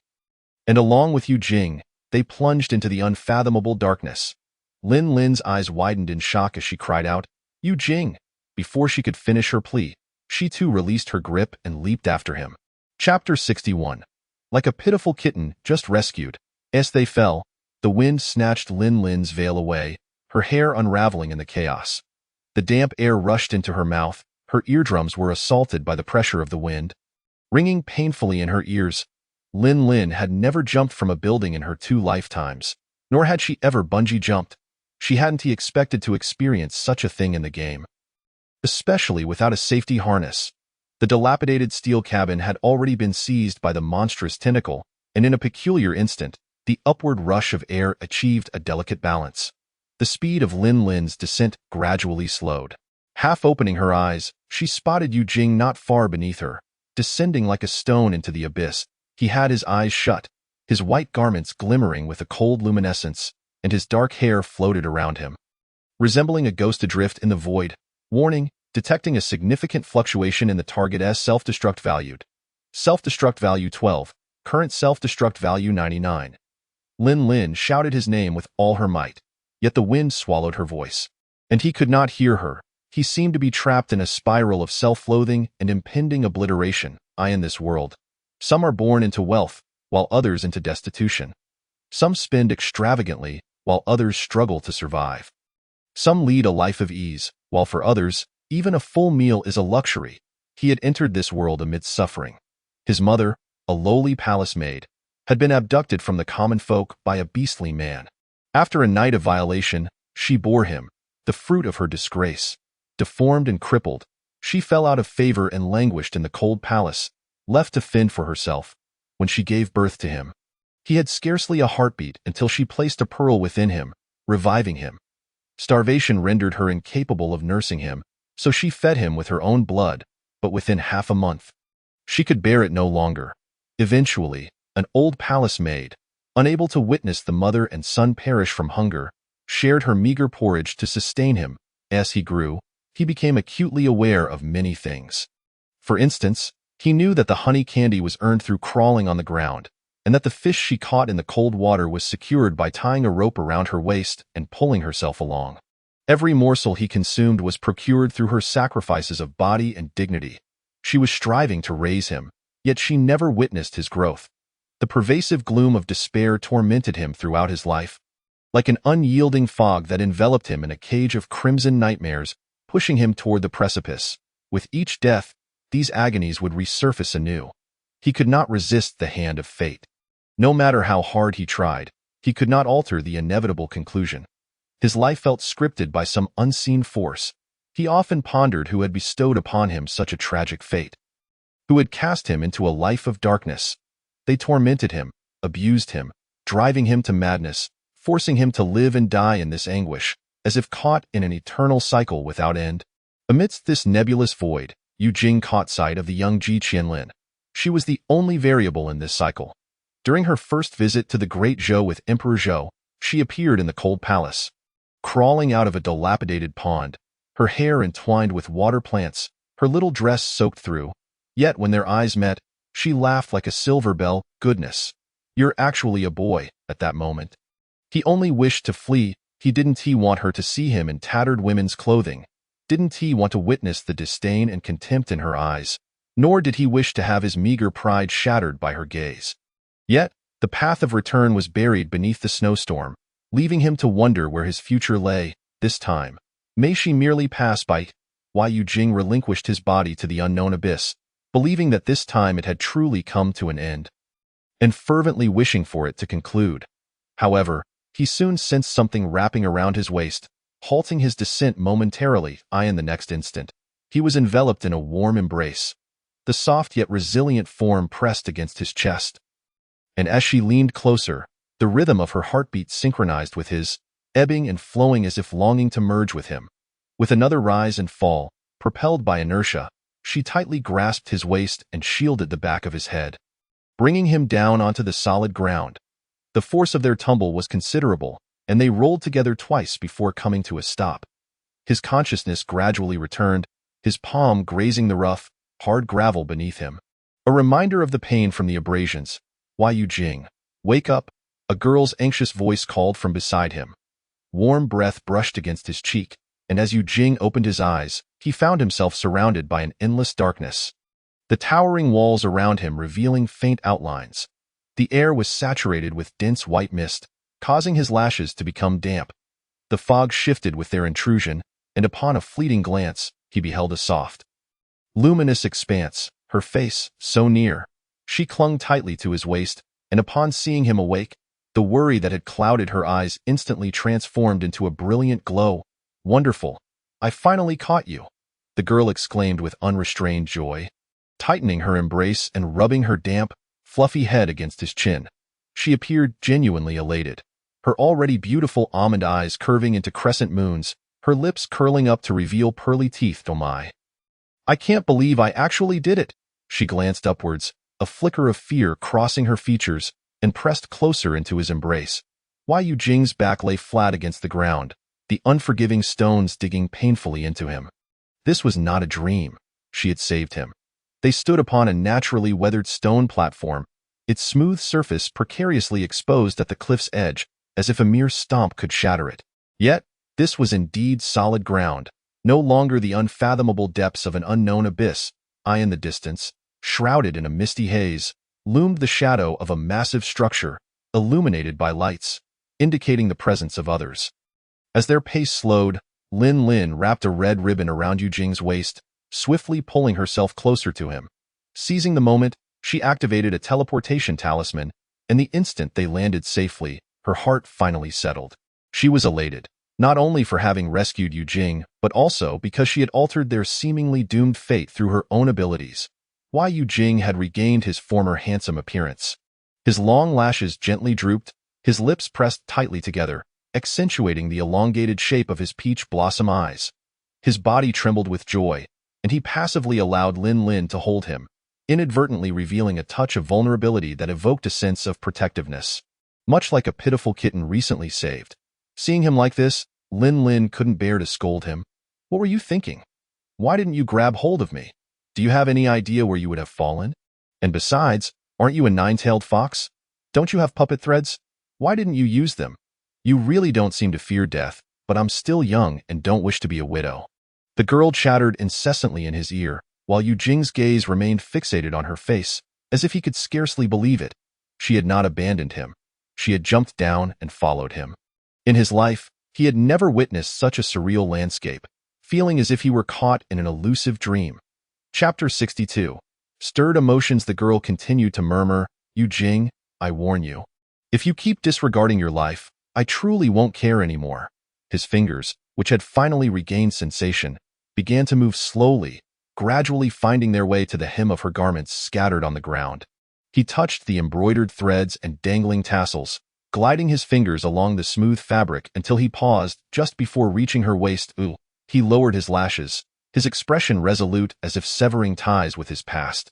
And along with Yu Jing, they plunged into the unfathomable darkness. Lin Lin's eyes widened in shock as she cried out, "Yu Jing!" Before she could finish her plea, she too released her grip and leaped after him. Chapter 61. Like a pitiful kitten just rescued, as they fell, the wind snatched Lin Lin's veil away, her hair unraveling in the chaos. The damp air rushed into her mouth, her eardrums were assaulted by the pressure of the wind. Ringing painfully in her ears, Lin Lin had never jumped from a building in her 2 lifetimes, nor had she ever bungee jumped. She hadn't expected to experience such a thing in the game, especially without a safety harness. The dilapidated steel cabin had already been seized by the monstrous tentacle, and in a peculiar instant, the upward rush of air achieved a delicate balance. The speed of Lin Lin's descent gradually slowed. Half opening her eyes, she spotted Yu Jing not far beneath her, descending like a stone into the abyss. He had his eyes shut, his white garments glimmering with a cold luminescence, and his dark hair floated around him, resembling a ghost adrift in the void. Warning, detecting a significant fluctuation in the target's self-destruct value. Self-destruct value 12, current self-destruct value 99. Lin Lin shouted his name with all her might, yet the wind swallowed her voice, and he could not hear her. He seemed to be trapped in a spiral of self-loathing and impending obliteration. In this world, some are born into wealth, while others into destitution. Some spend extravagantly, while others struggle to survive. Some lead a life of ease, while for others, even a full meal is a luxury. He had entered this world amidst suffering. His mother, a lowly palace maid, had been abducted from the common folk by a beastly man. After a night of violation, she bore him, the fruit of her disgrace. Deformed and crippled, she fell out of favor and languished in the cold palace, left to fend for herself. When she gave birth to him, he had scarcely a heartbeat until she placed a pearl within him, reviving him. Starvation rendered her incapable of nursing him, so she fed him with her own blood, but within half a month, she could bear it no longer. Eventually, an old palace maid, unable to witness the mother and son perish from hunger, shared her meager porridge to sustain him. As he grew, he became acutely aware of many things. For instance, he knew that the honey candy was earned through crawling on the ground, and that the fish she caught in the cold water was secured by tying a rope around her waist and pulling herself along. Every morsel he consumed was procured through her sacrifices of body and dignity. She was striving to raise him, yet she never witnessed his growth. The pervasive gloom of despair tormented him throughout his life, like an unyielding fog that enveloped him in a cage of crimson nightmares, pushing him toward the precipice. With each death, these agonies would resurface anew. He could not resist the hand of fate. No matter how hard he tried, He could not alter the inevitable conclusion. His life felt scripted by some unseen force. He often pondered who had bestowed upon him such a tragic fate, who had cast him into a life of darkness. They tormented him, abused him, driving him to madness, forcing him to live and die in this anguish, as if caught in an eternal cycle without end. Amidst this nebulous void, Yu Jing caught sight of the young Ji Qianlin. She was the only variable in this cycle. During her first visit to the Great Zhou with Emperor Zhou, she appeared in the cold palace, crawling out of a dilapidated pond, her hair entwined with water plants, her little dress soaked through. Yet when their eyes met, she laughed like a silver bell. Goodness, you're actually a boy. At that moment, he only wished to flee. Didn't he want her to see him in tattered women's clothing? Didn't he want to witness the disdain and contempt in her eyes? Nor did he wish to have his meager pride shattered by her gaze. Yet, the path of return was buried beneath the snowstorm, leaving him to wonder where his future lay. This time, may she merely pass by? Yu Jing relinquished his body to the unknown abyss, believing that this time it had truly come to an end, and fervently wishing for it to conclude. However, he soon sensed something wrapping around his waist, halting his descent momentarily. In the next instant, he was enveloped in a warm embrace. The soft yet resilient form pressed against his chest, and as she leaned closer, the rhythm of her heartbeat synchronized with his, ebbing and flowing as if longing to merge with him. With another rise and fall, propelled by inertia, she tightly grasped his waist and shielded the back of his head, bringing him down onto the solid ground. The force of their tumble was considerable, and they rolled together twice before coming to a stop. His consciousness gradually returned, his palm grazing the rough, hard gravel beneath him. A reminder of the pain from the abrasions. Yu Jing, wake up, a girl's anxious voice called from beside him. Warm breath brushed against his cheek, and as Yu Jing opened his eyes, he found himself surrounded by an endless darkness, the towering walls around him revealing faint outlines. The air was saturated with dense white mist, causing his lashes to become damp. The fog shifted with their intrusion, and upon a fleeting glance, he beheld a soft, luminous expanse, her face so near. She clung tightly to his waist, and upon seeing him awake, the worry that had clouded her eyes instantly transformed into a brilliant glow. Wonderful! I finally caught you, the girl exclaimed with unrestrained joy, tightening her embrace and rubbing her damp, fluffy head against his chin. She appeared genuinely elated, her already beautiful almond eyes curving into crescent moons, her lips curling up to reveal pearly teeth. Oh my! I can't believe I actually did it. She glanced upwards, a flicker of fear crossing her features, and pressed closer into his embrace. Yu Jing's back lay flat against the ground, the unforgiving stones digging painfully into him. This was not a dream. She had saved him. They stood upon a naturally weathered stone platform, its smooth surface precariously exposed at the cliff's edge, as if a mere stomp could shatter it. Yet, this was indeed solid ground, no longer the unfathomable depths of an unknown abyss. In the distance, shrouded in a misty haze, loomed the shadow of a massive structure, illuminated by lights, indicating the presence of others. As their pace slowed, Lin Lin wrapped a red ribbon around Yu Jing's waist, swiftly pulling herself closer to him. Seizing the moment, she activated a teleportation talisman, and the instant they landed safely, her heart finally settled. She was elated, not only for having rescued Yu Jing, but also because she had altered their seemingly doomed fate through her own abilities. Yu Jing had regained his former handsome appearance. His long lashes gently drooped, his lips pressed tightly together, accentuating the elongated shape of his peach blossom eyes. His body trembled with joy, and he passively allowed Lin Lin to hold him, inadvertently revealing a touch of vulnerability that evoked a sense of protectiveness, much like a pitiful kitten recently saved. Seeing him like this, Lin Lin couldn't bear to scold him. What were you thinking? Why didn't you grab hold of me? Do you have any idea where you would have fallen? And besides, aren't you a nine-tailed fox? Don't you have puppet threads? Why didn't you use them? You really don't seem to fear death, but I'm still young and don't wish to be a widow. The girl chattered incessantly in his ear, while Yu Jing's gaze remained fixated on her face, as if he could scarcely believe it. She had not abandoned him. She had jumped down and followed him. In his life, he had never witnessed such a surreal landscape, feeling as if he were caught in an elusive dream. Chapter 62. Stirred emotions. The girl continued to murmur, Yu Jing, I warn you. If you keep disregarding your life, I truly won't care anymore. His fingers, which had finally regained sensation, began to move slowly, gradually finding their way to the hem of her garments scattered on the ground. He touched the embroidered threads and dangling tassels, gliding his fingers along the smooth fabric until he paused just before reaching her waist. Ooh! He lowered his lashes, his expression resolute as if severing ties with his past.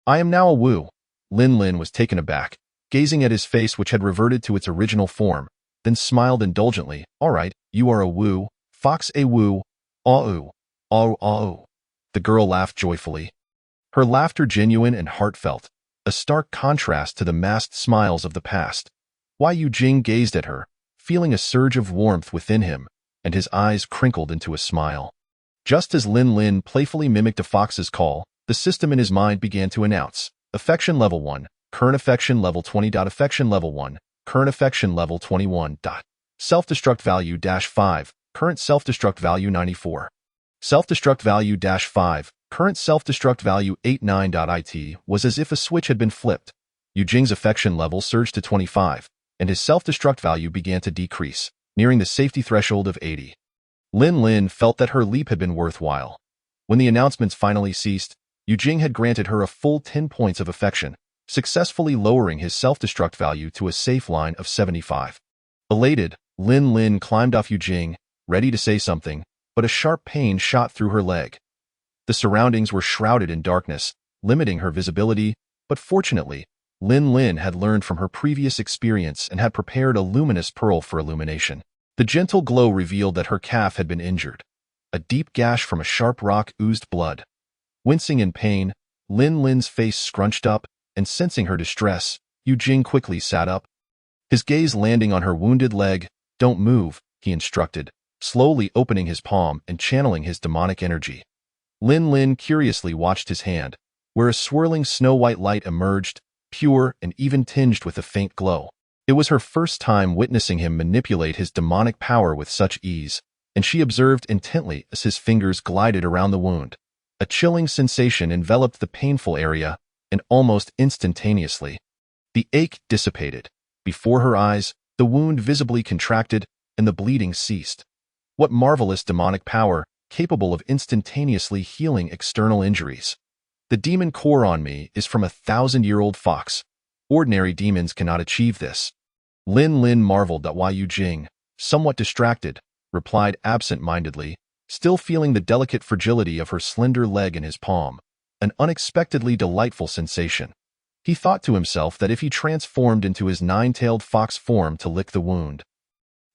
I am now a Wu. Lin was taken aback, gazing at his face which had reverted to its original form, then smiled indulgently. All right, you are a Wu, fox a Wu, ah-oo, ah-oo. The girl laughed joyfully. Her laughter genuine and heartfelt, a stark contrast to the masked smiles of the past. Yu Jing gazed at her, feeling a surge of warmth within him, and his eyes crinkled into a smile. Just as Lin playfully mimicked a fox's call, the system in his mind began to announce, Affection Level 1, Current Affection Level 20. Affection Level 1, Current Affection Level 21. Self-Destruct Value -5, Current Self-Destruct Value 94. Self-Destruct Value -5, Current Self-Destruct Value 89. It was as if a switch had been flipped. Yu Jing's affection level surged to 25, and his self-destruct value began to decrease, nearing the safety threshold of 80. Lin felt that her leap had been worthwhile. When the announcements finally ceased, Yu Jing had granted her a full 10 points of affection, successfully lowering his self-destruct value to a safe line of 75. Elated, Lin climbed off Yu Jing, ready to say something, but a sharp pain shot through her leg. The surroundings were shrouded in darkness, limiting her visibility, but fortunately, Lin had learned from her previous experience and had prepared a luminous pearl for illumination. The gentle glow revealed that her calf had been injured. A deep gash from a sharp rock oozed blood. Wincing in pain, Lin's face scrunched up, and sensing her distress, Yu Jing quickly sat up. His gaze landing on her wounded leg. Don't move, he instructed, slowly opening his palm and channeling his demonic energy. Lin curiously watched his hand, where a swirling snow-white light emerged, pure and even tinged with a faint glow. It was her first time witnessing him manipulate his demonic power with such ease, and she observed intently as his fingers glided around the wound. A chilling sensation enveloped the painful area, and almost instantaneously, the ache dissipated. Before her eyes, the wound visibly contracted, and the bleeding ceased. What marvelous demonic power, capable of instantaneously healing external injuries. The demon core on me is from a 1,000-year-old fox. Ordinary demons cannot achieve this. Lin marveled at Yu Jing, somewhat distracted, replied absent-mindedly, still feeling the delicate fragility of her slender leg in his palm, an unexpectedly delightful sensation. He thought to himself that if he transformed into his nine-tailed fox form to lick the wound,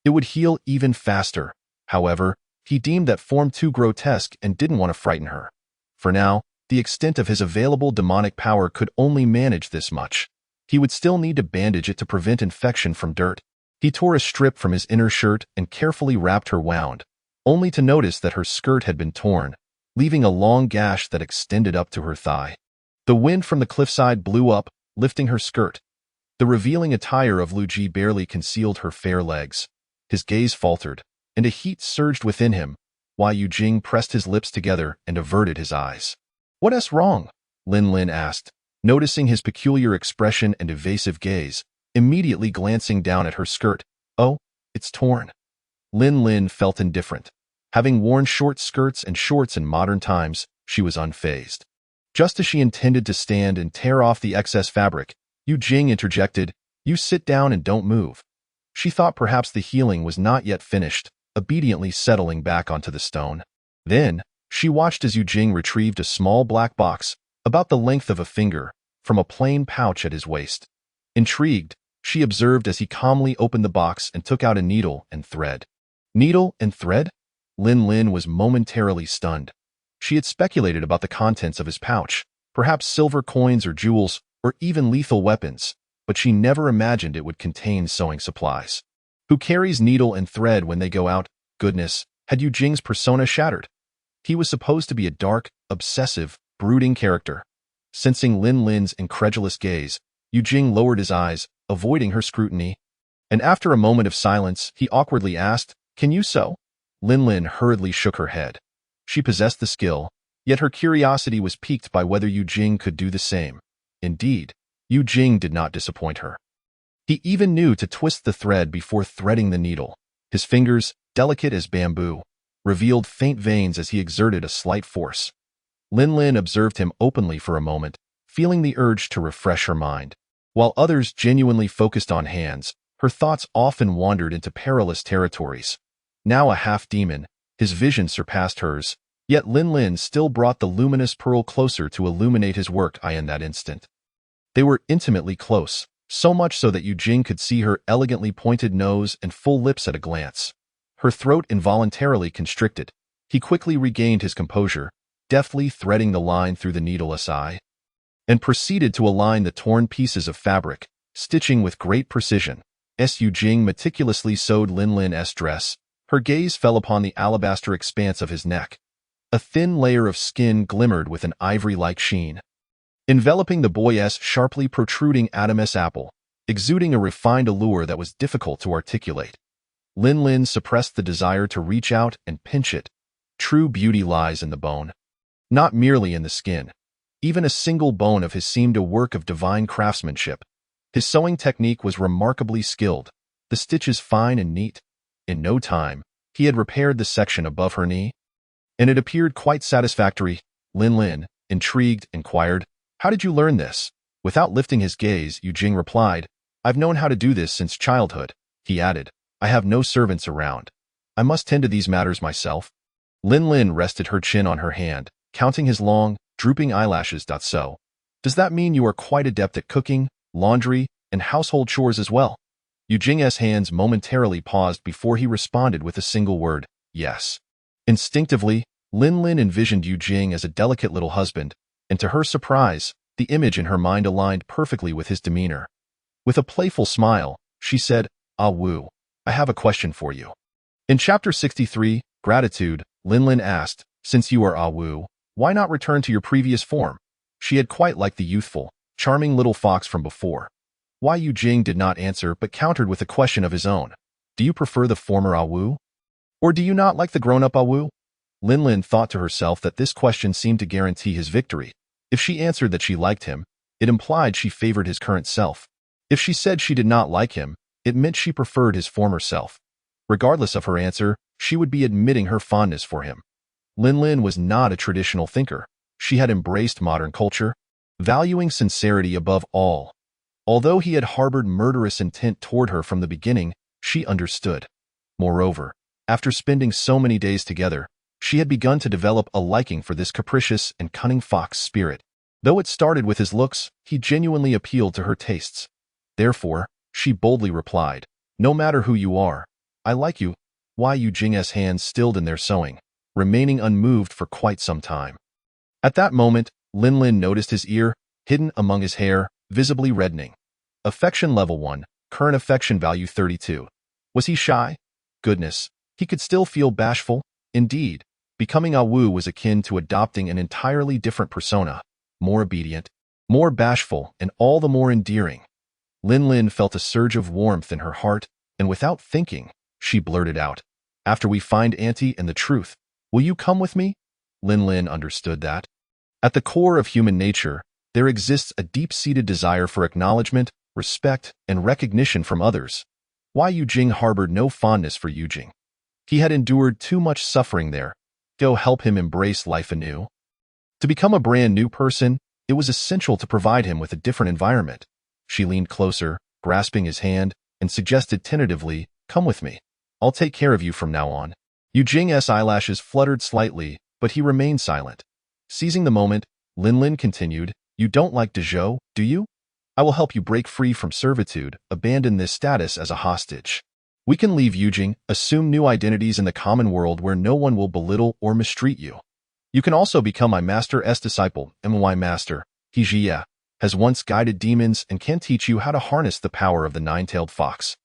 it would heal even faster. However, he deemed that form too grotesque and didn't want to frighten her. For now, the extent of his available demonic power could only manage this much. He would still need to bandage it to prevent infection from dirt. He tore a strip from his inner shirt and carefully wrapped her wound, only to notice that her skirt had been torn, leaving a long gash that extended up to her thigh. The wind from the cliffside blew up, lifting her skirt. The revealing attire of Lu Ji barely concealed her fair legs. His gaze faltered, and a heat surged within him, while Yu Jing pressed his lips together and averted his eyes. What's wrong? Lin asked, noticing his peculiar expression and evasive gaze, immediately glancing down at her skirt. Oh, it's torn. Lin felt indifferent. Having worn short skirts and shorts in modern times, she was unfazed. Just as she intended to stand and tear off the excess fabric, Yu Jing interjected, "You sit down and don't move." She thought perhaps the healing was not yet finished, obediently settling back onto the stone. Then, she watched as Yu Jing retrieved a small black box, about the length of a finger, from a plain pouch at his waist. Intrigued, she observed as he calmly opened the box and took out a needle and thread. Needle and thread? Lin was momentarily stunned. She had speculated about the contents of his pouch, perhaps silver coins or jewels, or even lethal weapons, but she never imagined it would contain sewing supplies. Who carries needle and thread when they go out? Goodness, had Yu Jing's persona shattered? He was supposed to be a dark, obsessive, brooding character. Sensing Lin's incredulous gaze, Yu Jing lowered his eyes, avoiding her scrutiny. And after a moment of silence, he awkwardly asked, "Can you sew?" Lin hurriedly shook her head. She possessed the skill, yet her curiosity was piqued by whether Yu Jing could do the same. Indeed, Yu Jing did not disappoint her. He even knew to twist the thread before threading the needle. His fingers, delicate as bamboo, revealed faint veins as he exerted a slight force. Lin observed him openly for a moment, feeling the urge to refresh her mind. While others genuinely focused on hands, her thoughts often wandered into perilous territories. Now a half-demon, his vision surpassed hers, yet Lin still brought the luminous pearl closer to illuminate his work eye in that instant. They were intimately close, so much so that Yujing could see her elegantly pointed nose and full lips at a glance. Her throat involuntarily constricted. He quickly regained his composure, deftly threading the line through the needle aside, and proceeded to align the torn pieces of fabric, stitching with great precision. Yujing meticulously sewed Lin's dress. Her gaze fell upon the alabaster expanse of his neck. A thin layer of skin glimmered with an ivory-like sheen, enveloping the boy's sharply protruding Adam's apple, exuding a refined allure that was difficult to articulate. Lin suppressed the desire to reach out and pinch it. True beauty lies in the bone, not merely in the skin. Even a single bone of his seemed a work of divine craftsmanship. His sewing technique was remarkably skilled, the stitches fine and neat. In no time, he had repaired the section above her knee, and it appeared quite satisfactory. Lin, intrigued, inquired, "How did you learn this?" Without lifting his gaze, Yujing replied, "I've known how to do this since childhood." He added, "I have no servants around. I must tend to these matters myself." Lin rested her chin on her hand, counting his long, drooping eyelashes. So, does that mean you are quite adept at cooking, laundry, and household chores as well? Yujing's hands momentarily paused before he responded with a single word, "Yes." Instinctively, Lin envisioned Yujing as a delicate little husband, and to her surprise, the image in her mind aligned perfectly with his demeanor. With a playful smile, she said, "Ah Wu, I have a question for you." In Chapter 63, Gratitude, Lin asked, "Since you are Ah Wu, why not return to your previous form?" She had quite liked the youthful, charming little fox from before. Why Yujing did not answer but countered with a question of his own. "Do you prefer the former Ah Wu? Or do you not like the grown-up Ah Wu?" Lin thought to herself that this question seemed to guarantee his victory. If she answered that she liked him, it implied she favored his current self. If she said she did not like him, it meant she preferred his former self. Regardless of her answer, she would be admitting her fondness for him. Lin was not a traditional thinker. She had embraced modern culture, valuing sincerity above all. Although he had harbored murderous intent toward her from the beginning, she understood. Moreover, after spending so many days together, she had begun to develop a liking for this capricious and cunning fox spirit. Though it started with his looks, he genuinely appealed to her tastes. Therefore, she boldly replied, "No matter who you are, I like you." Why Yujing's hands stilled in their sewing, remaining unmoved for quite some time. At that moment, Lin noticed his ear, hidden among his hair, visibly reddening. Affection level 1, current affection value 32. Was he shy? Goodness, he could still feel bashful. Indeed, becoming Ah Wu was akin to adopting an entirely different persona, more obedient, more bashful, and all the more endearing. Lin felt a surge of warmth in her heart, and without thinking, she blurted out, "After we find Auntie and the truth, will you come with me?" Lin understood that. At the core of human nature, there exists a deep-seated desire for acknowledgement, respect, and recognition from others. Why Yujing harbored no fondness for Yujing. He had endured too much suffering there. Go help him embrace life anew. To become a brand new person, it was essential to provide him with a different environment. She leaned closer, grasping his hand, and suggested tentatively, "Come with me. I'll take care of you from now on." Yujing's eyelashes fluttered slightly, but he remained silent. Seizing the moment, Lin continued, "You don't like Dezhou, do you? I will help you break free from servitude, abandon this status as a hostage. We can leave Yujing, assume new identities in the common world where no one will belittle or mistreat you. You can also become my master's disciple, and my master, He Jie, has once guided demons and can teach you how to harness the power of the nine-tailed fox.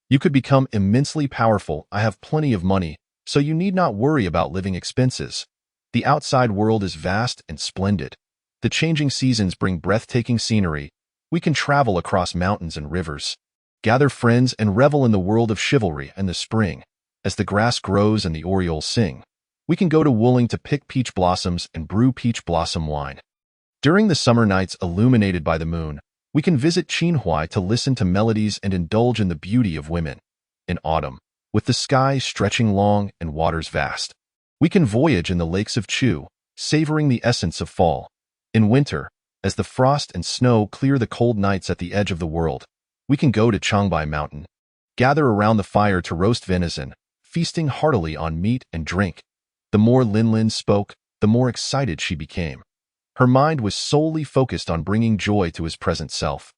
You could become immensely powerful. I have plenty of money, so you need not worry about living expenses. The outside world is vast and splendid. The changing seasons bring breathtaking scenery. We can travel across mountains and rivers, gather friends and revel in the world of chivalry and the spring. As the grass grows and the orioles sing, we can go to Wooling to pick peach blossoms and brew peach blossom wine. During the summer nights illuminated by the moon, We can visit Qinhuai to listen to melodies and indulge in the beauty of women. In autumn, with the sky stretching long and waters vast, we can voyage in the lakes of Chu, savoring the essence of fall. In winter, as the frost and snow clear the cold nights at the edge of the world, we can go to Changbai Mountain, gather around the fire to roast venison, feasting heartily on meat and drink. The more Linlin spoke, the more excited she became. Her mind was solely focused on bringing joy to his present self.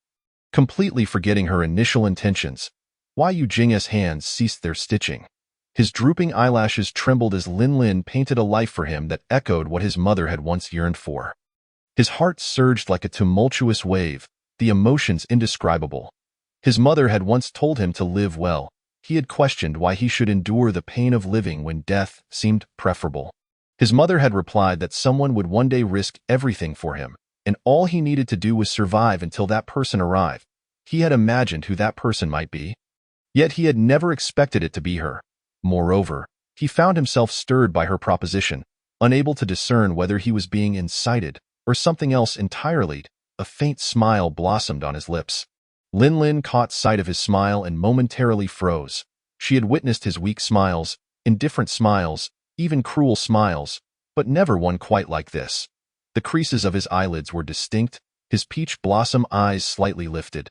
Completely forgetting her initial intentions, Yu Jing's hands ceased their stitching. His drooping eyelashes trembled as Linlin painted a life for him that echoed what his mother had once yearned for. His heart surged like a tumultuous wave, the emotions indescribable. His mother had once told him to live well. He had questioned why he should endure the pain of living when death seemed preferable. His mother had replied that someone would one day risk everything for him, and all he needed to do was survive until that person arrived. He had imagined who that person might be, yet he had never expected it to be her. Moreover, he found himself stirred by her proposition, unable to discern whether he was being incited or something else entirely. A faint smile blossomed on his lips. Linlin caught sight of his smile and momentarily froze. She had witnessed his weak smiles, indifferent smiles, even cruel smiles, but never one quite like this. The creases of his eyelids were distinct, his peach blossom eyes slightly lifted,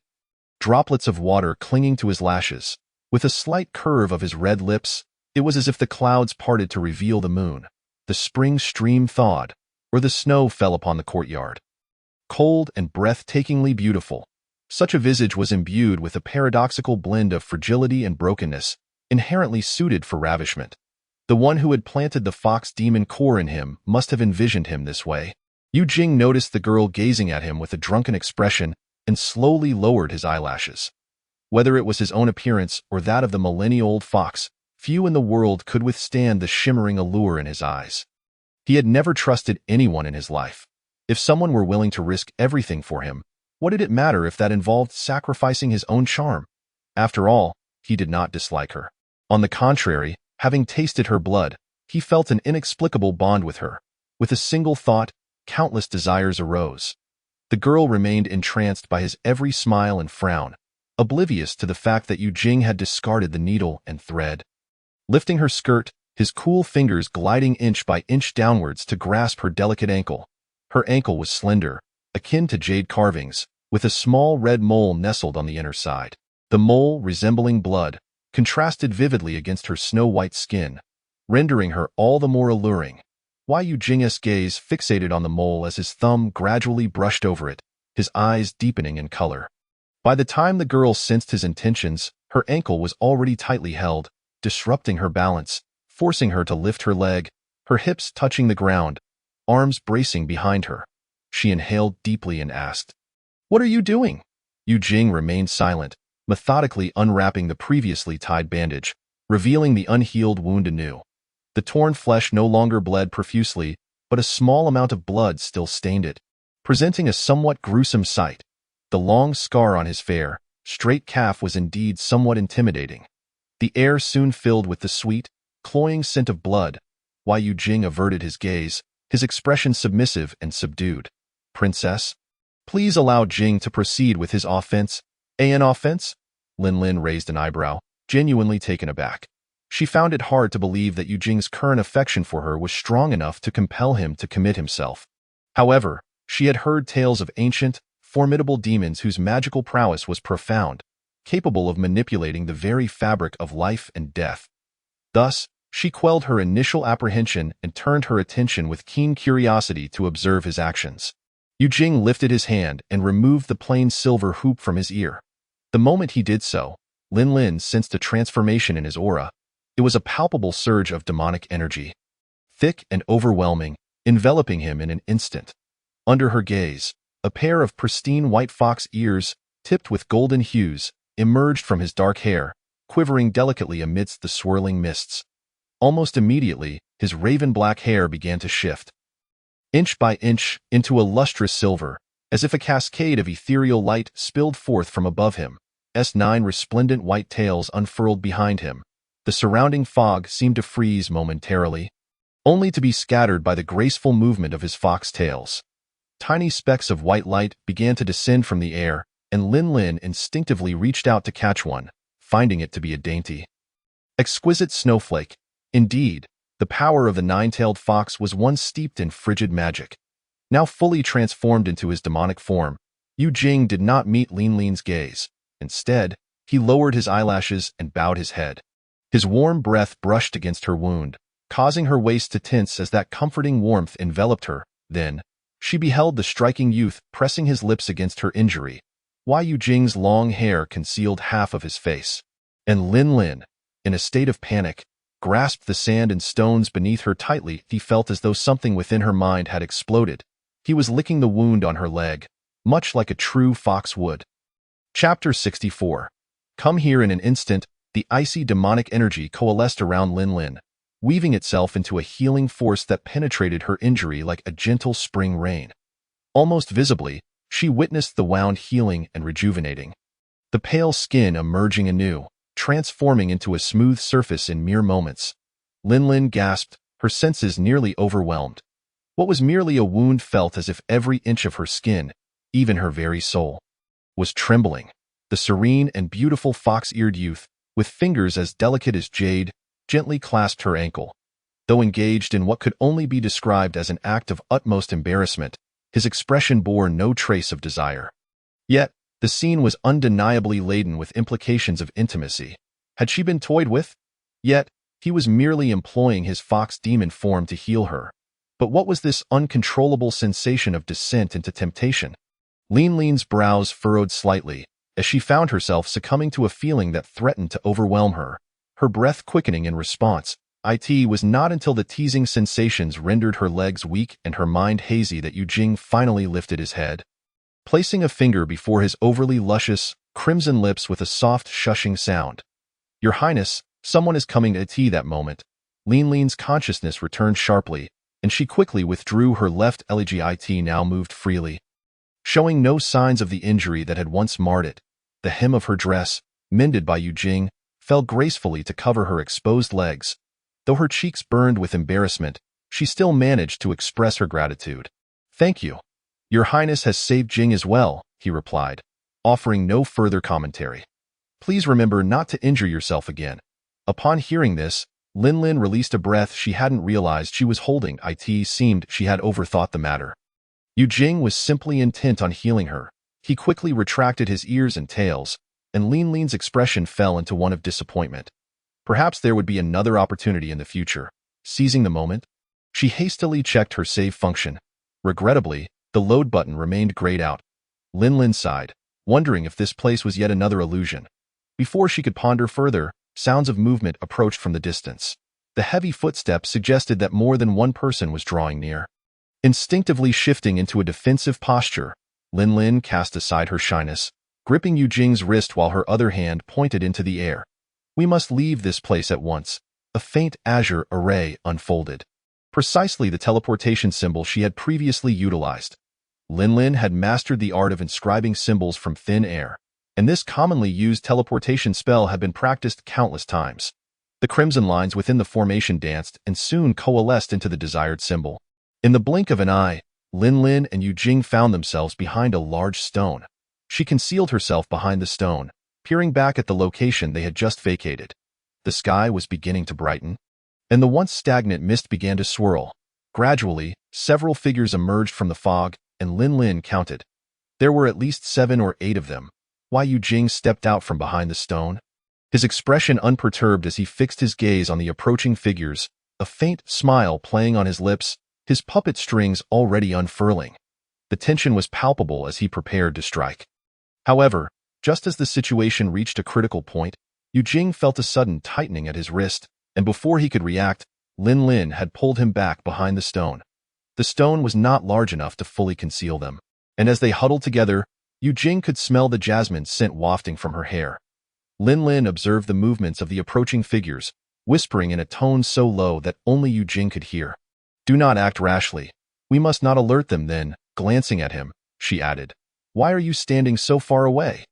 droplets of water clinging to his lashes. With a slight curve of his red lips, it was as if the clouds parted to reveal the moon, the spring stream thawed, or the snow fell upon the courtyard. Cold and breathtakingly beautiful, such a visage was imbued with a paradoxical blend of fragility and brokenness, inherently suited for ravishment. The one who had planted the fox demon core in him must have envisioned him this way. Yu Jing noticed the girl gazing at him with a drunken expression and slowly lowered his eyelashes. Whether it was his own appearance or that of the millennia-old fox, few in the world could withstand the shimmering allure in his eyes. He had never trusted anyone in his life. If someone were willing to risk everything for him, what did it matter if that involved sacrificing his own charm? After all, he did not dislike her. On the contrary, having tasted her blood, he felt an inexplicable bond with her. With a single thought, countless desires arose. The girl remained entranced by his every smile and frown, oblivious to the fact that Yu Jing had discarded the needle and thread. Lifting her skirt, his cool fingers gliding inch by inch downwards to grasp her delicate ankle. Her ankle was slender, akin to jade carvings, with a small red mole nestled on the inner side. The mole, resembling blood, contrasted vividly against her snow-white skin, rendering her all the more alluring. Yu Jing's gaze fixated on the mole as his thumb gradually brushed over it, his eyes deepening in color. By the time the girl sensed his intentions, her ankle was already tightly held, disrupting her balance, forcing her to lift her leg, her hips touching the ground, arms bracing behind her. She inhaled deeply and asked, "What are you doing?" Yu Jing remained silent, methodically unwrapping the previously tied bandage, revealing the unhealed wound anew. The torn flesh no longer bled profusely, but a small amount of blood still stained it, presenting a somewhat gruesome sight. The long scar on his fair, straight calf was indeed somewhat intimidating. The air soon filled with the sweet, cloying scent of blood. Yu Jing averted his gaze, his expression submissive and subdued. "Princess, please allow Jing to proceed with his offense." "An offense?" Linlin raised an eyebrow, genuinely taken aback. She found it hard to believe that Yu Jing's current affection for her was strong enough to compel him to commit himself. However, she had heard tales of ancient, formidable demons whose magical prowess was profound, capable of manipulating the very fabric of life and death. Thus, she quelled her initial apprehension and turned her attention with keen curiosity to observe his actions. Yu Jing lifted his hand and removed the plain silver hoop from his ear. The moment he did so, Linlin sensed a transformation in his aura. It was a palpable surge of demonic energy, thick and overwhelming, enveloping him in an instant. Under her gaze, a pair of pristine white fox ears, tipped with golden hues, emerged from his dark hair, quivering delicately amidst the swirling mists. Almost immediately, his raven-black hair began to shift, inch by inch, into a lustrous silver, as if a cascade of ethereal light spilled forth from above him. Nine resplendent white tails unfurled behind him. The surrounding fog seemed to freeze momentarily, only to be scattered by the graceful movement of his fox tails. Tiny specks of white light began to descend from the air, and Lin Lin instinctively reached out to catch one, finding it to be a dainty, exquisite snowflake. Indeed, the power of the nine-tailed fox was once steeped in frigid magic. Now fully transformed into his demonic form, Yu Jing did not meet Lin Lin's gaze. Instead, he lowered his eyelashes and bowed his head. His warm breath brushed against her wound, causing her waist to tense as that comforting warmth enveloped her. Then, she beheld the striking youth pressing his lips against her injury, while Yu Jing's long hair concealed half of his face. And Lin Lin, in a state of panic, grasped the sand and stones beneath her tightly. He felt as though something within her mind had exploded. He was licking the wound on her leg, much like a true fox would. Chapter 64. Come here. In an instant, the icy demonic energy coalesced around Lin Lin, weaving itself into a healing force that penetrated her injury like a gentle spring rain. Almost visibly, she witnessed the wound healing and rejuvenating, the pale skin emerging anew, transforming into a smooth surface in mere moments. Lin Lin gasped, her senses nearly overwhelmed. What was merely a wound felt as if every inch of her skin, even her very soul, was trembling. The serene and beautiful fox-eared youth, with fingers as delicate as jade, gently clasped her ankle. Though engaged in what could only be described as an act of utmost embarrassment, his expression bore no trace of desire. Yet, the scene was undeniably laden with implications of intimacy. Had she been toyed with? Yet, he was merely employing his fox demon form to heal her. But what was this uncontrollable sensation of descent into temptation? Lin Lin's brows furrowed slightly, as she found herself succumbing to a feeling that threatened to overwhelm her, her breath quickening in response. It was not until the teasing sensations rendered her legs weak and her mind hazy that Yu Jing finally lifted his head, placing a finger before his overly luscious, crimson lips with a soft shushing sound. "Your Highness, someone is coming to tea." That moment, Lin Lin's consciousness returned sharply, and she quickly withdrew her left leg. It now moved freely, showing no signs of the injury that had once marred it. The hem of her dress, mended by Yu Jing, fell gracefully to cover her exposed legs. Though her cheeks burned with embarrassment, she still managed to express her gratitude. "Thank you. Your Highness has saved Jing as well," he replied, offering no further commentary. "Please remember not to injure yourself again." Upon hearing this, Lin Lin released a breath she hadn't realized she was holding. It seemed she had overthought the matter. Yu Jing was simply intent on healing her. He quickly retracted his ears and tails, and Lin Lin's expression fell into one of disappointment. Perhaps there would be another opportunity in the future. Seizing the moment, she hastily checked her save function. Regrettably, the load button remained grayed out. Lin Lin sighed, wondering if this place was yet another illusion. Before she could ponder further, sounds of movement approached from the distance. The heavy footsteps suggested that more than one person was drawing near. Instinctively shifting into a defensive posture, Lin Lin cast aside her shyness, gripping Yu Jing's wrist while her other hand pointed into the air. "We must leave this place at once." A faint azure array unfolded, precisely the teleportation symbol she had previously utilized. Lin Lin had mastered the art of inscribing symbols from thin air, and this commonly used teleportation spell had been practiced countless times. The crimson lines within the formation danced and soon coalesced into the desired symbol. In the blink of an eye, Lin Lin and Yu Jing found themselves behind a large stone. She concealed herself behind the stone, peering back at the location they had just vacated. The sky was beginning to brighten, and the once stagnant mist began to swirl. Gradually, several figures emerged from the fog, and Lin Lin counted. There were at least 7 or 8 of them, while Yu Jing stepped out from behind the stone, his expression unperturbed as he fixed his gaze on the approaching figures, a faint smile playing on his lips, his puppet strings already unfurling. The tension was palpable as he prepared to strike. However, just as the situation reached a critical point, Yu Jing felt a sudden tightening at his wrist, and before he could react, Lin Lin had pulled him back behind the stone. The stone was not large enough to fully conceal them, and as they huddled together, Yu Jing could smell the jasmine scent wafting from her hair. Lin Lin observed the movements of the approaching figures, whispering in a tone so low that only Yu Jing could hear. "Do not act rashly. We must not alert them." Then, glancing at him, she added, "Why are you standing so far away?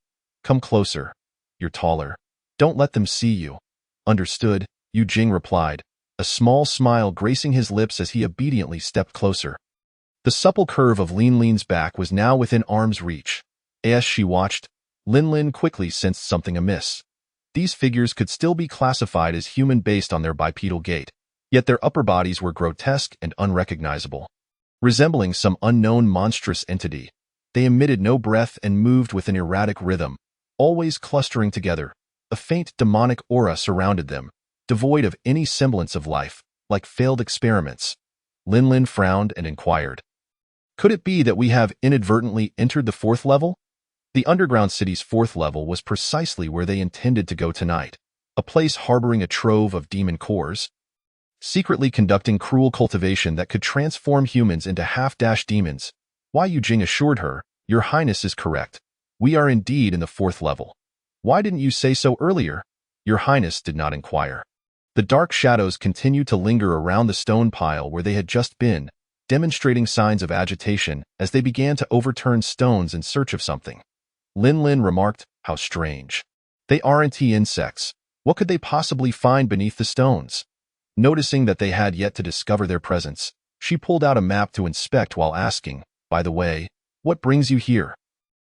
Come closer. You're taller. Don't let them see you." "Understood," Yu Jing replied, a small smile gracing his lips as he obediently stepped closer. The supple curve of Lin Lin's back was now within arm's reach. As she watched, Lin quickly sensed something amiss. These figures could still be classified as human based on their bipedal gait, yet their upper bodies were grotesque and unrecognizable. Resembling some unknown monstrous entity, they emitted no breath and moved with an erratic rhythm, always clustering together. A faint demonic aura surrounded them, devoid of any semblance of life, like failed experiments. Lin frowned and inquired, "Could it be that we have inadvertently entered the fourth level?" The underground city's fourth level was precisely where they intended to go tonight, a place harboring a trove of demon cores, secretly conducting cruel cultivation that could transform humans into half-demons. Why Yujing assured her, "Your Highness is correct. We are indeed in the fourth level. Why didn't you say so earlier?" Your Highness did not inquire. The dark shadows continued to linger around the stone pile where they had just been, demonstrating signs of agitation as they began to overturn stones in search of something. Lin remarked, "How strange. They aren't insects. What could they possibly find beneath the stones?" Noticing that they had yet to discover their presence, she pulled out a map to inspect while asking, "By the way, what brings you here?"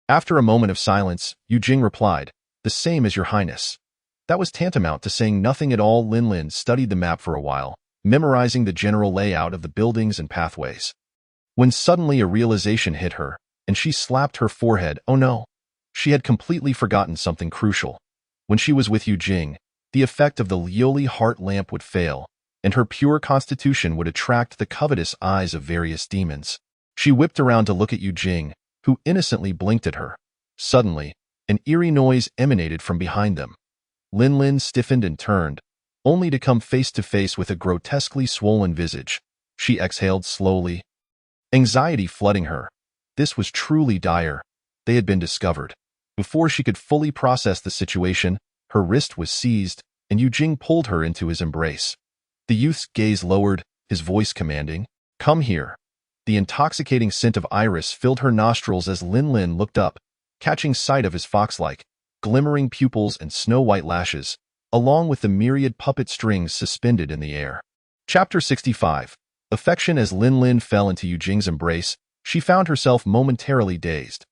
After a moment of silence, Yujing replied, "The same as Your Highness." That was tantamount to saying nothing at all. Lin studied the map for a while, memorizing the general layout of the buildings and pathways. When suddenly a realization hit her, and she slapped her forehead. Oh no! She had completely forgotten something crucial. When she was with Yujing, the effect of the Lioli heart lamp would fail, and her pure constitution would attract the covetous eyes of various demons. She whipped around to look at Yujing, who innocently blinked at her. Suddenly, an eerie noise emanated from behind them. Lin stiffened and turned, only to come face to face with a grotesquely swollen visage. She exhaled slowly, anxiety flooding her. This was truly dire. They had been discovered. Before she could fully process the situation, her wrist was seized, and Yujing pulled her into his embrace. The youth's gaze lowered, his voice commanding, "Come here." The intoxicating scent of iris filled her nostrils as Lin looked up, catching sight of his fox-like, glimmering pupils and snow-white lashes, along with the myriad puppet strings suspended in the air. Chapter 65. Affection. As Lin fell into Yujing's embrace, she found herself momentarily dazed.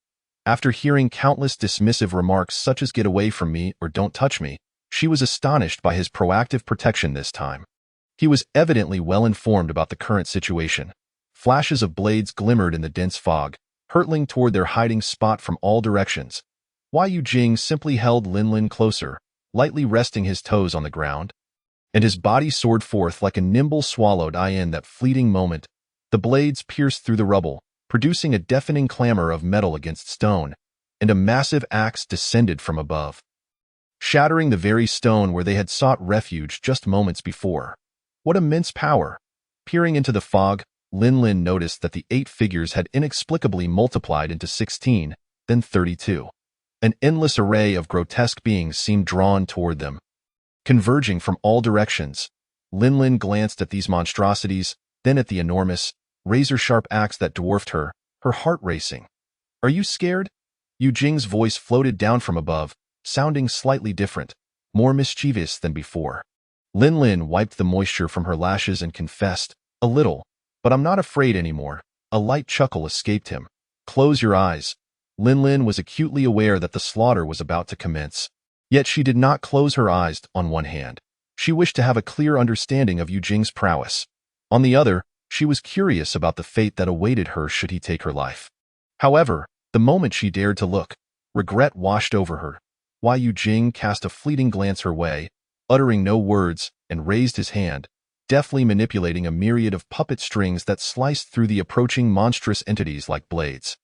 After hearing countless dismissive remarks such as "Get away from me" or "Don't touch me," she was astonished by his proactive protection this time. He was evidently well informed about the current situation. Flashes of blades glimmered in the dense fog, hurtling toward their hiding spot from all directions. Why Yujing simply held Lin closer, lightly resting his toes on the ground, and his body soared forth like a nimble swallow. In that fleeting moment, the blades pierced through the rubble, producing a deafening clamor of metal against stone, and a massive axe descended from above, shattering the very stone where they had sought refuge just moments before. What immense power! Peering into the fog, Lin noticed that the 8 figures had inexplicably multiplied into 16, then 32. An endless array of grotesque beings seemed drawn toward them, converging from all directions. Lin glanced at these monstrosities, then at the enormous, razor-sharp axe that dwarfed her, her heart racing. "Are you scared?" Yujing's voice floated down from above, sounding slightly different, more mischievous than before. Lin wiped the moisture from her lashes and confessed, "A little, but I'm not afraid anymore." A light chuckle escaped him. "Close your eyes." Lin was acutely aware that the slaughter was about to commence. Yet she did not close her eyes. On one hand, she wished to have a clear understanding of Yujing's prowess. On the other, she was curious about the fate that awaited her should he take her life. However, the moment she dared to look, regret washed over her. Why Yujing cast a fleeting glance her way, uttering no words, and raised his hand, deftly manipulating a myriad of puppet strings that sliced through the approaching monstrous entities like blades.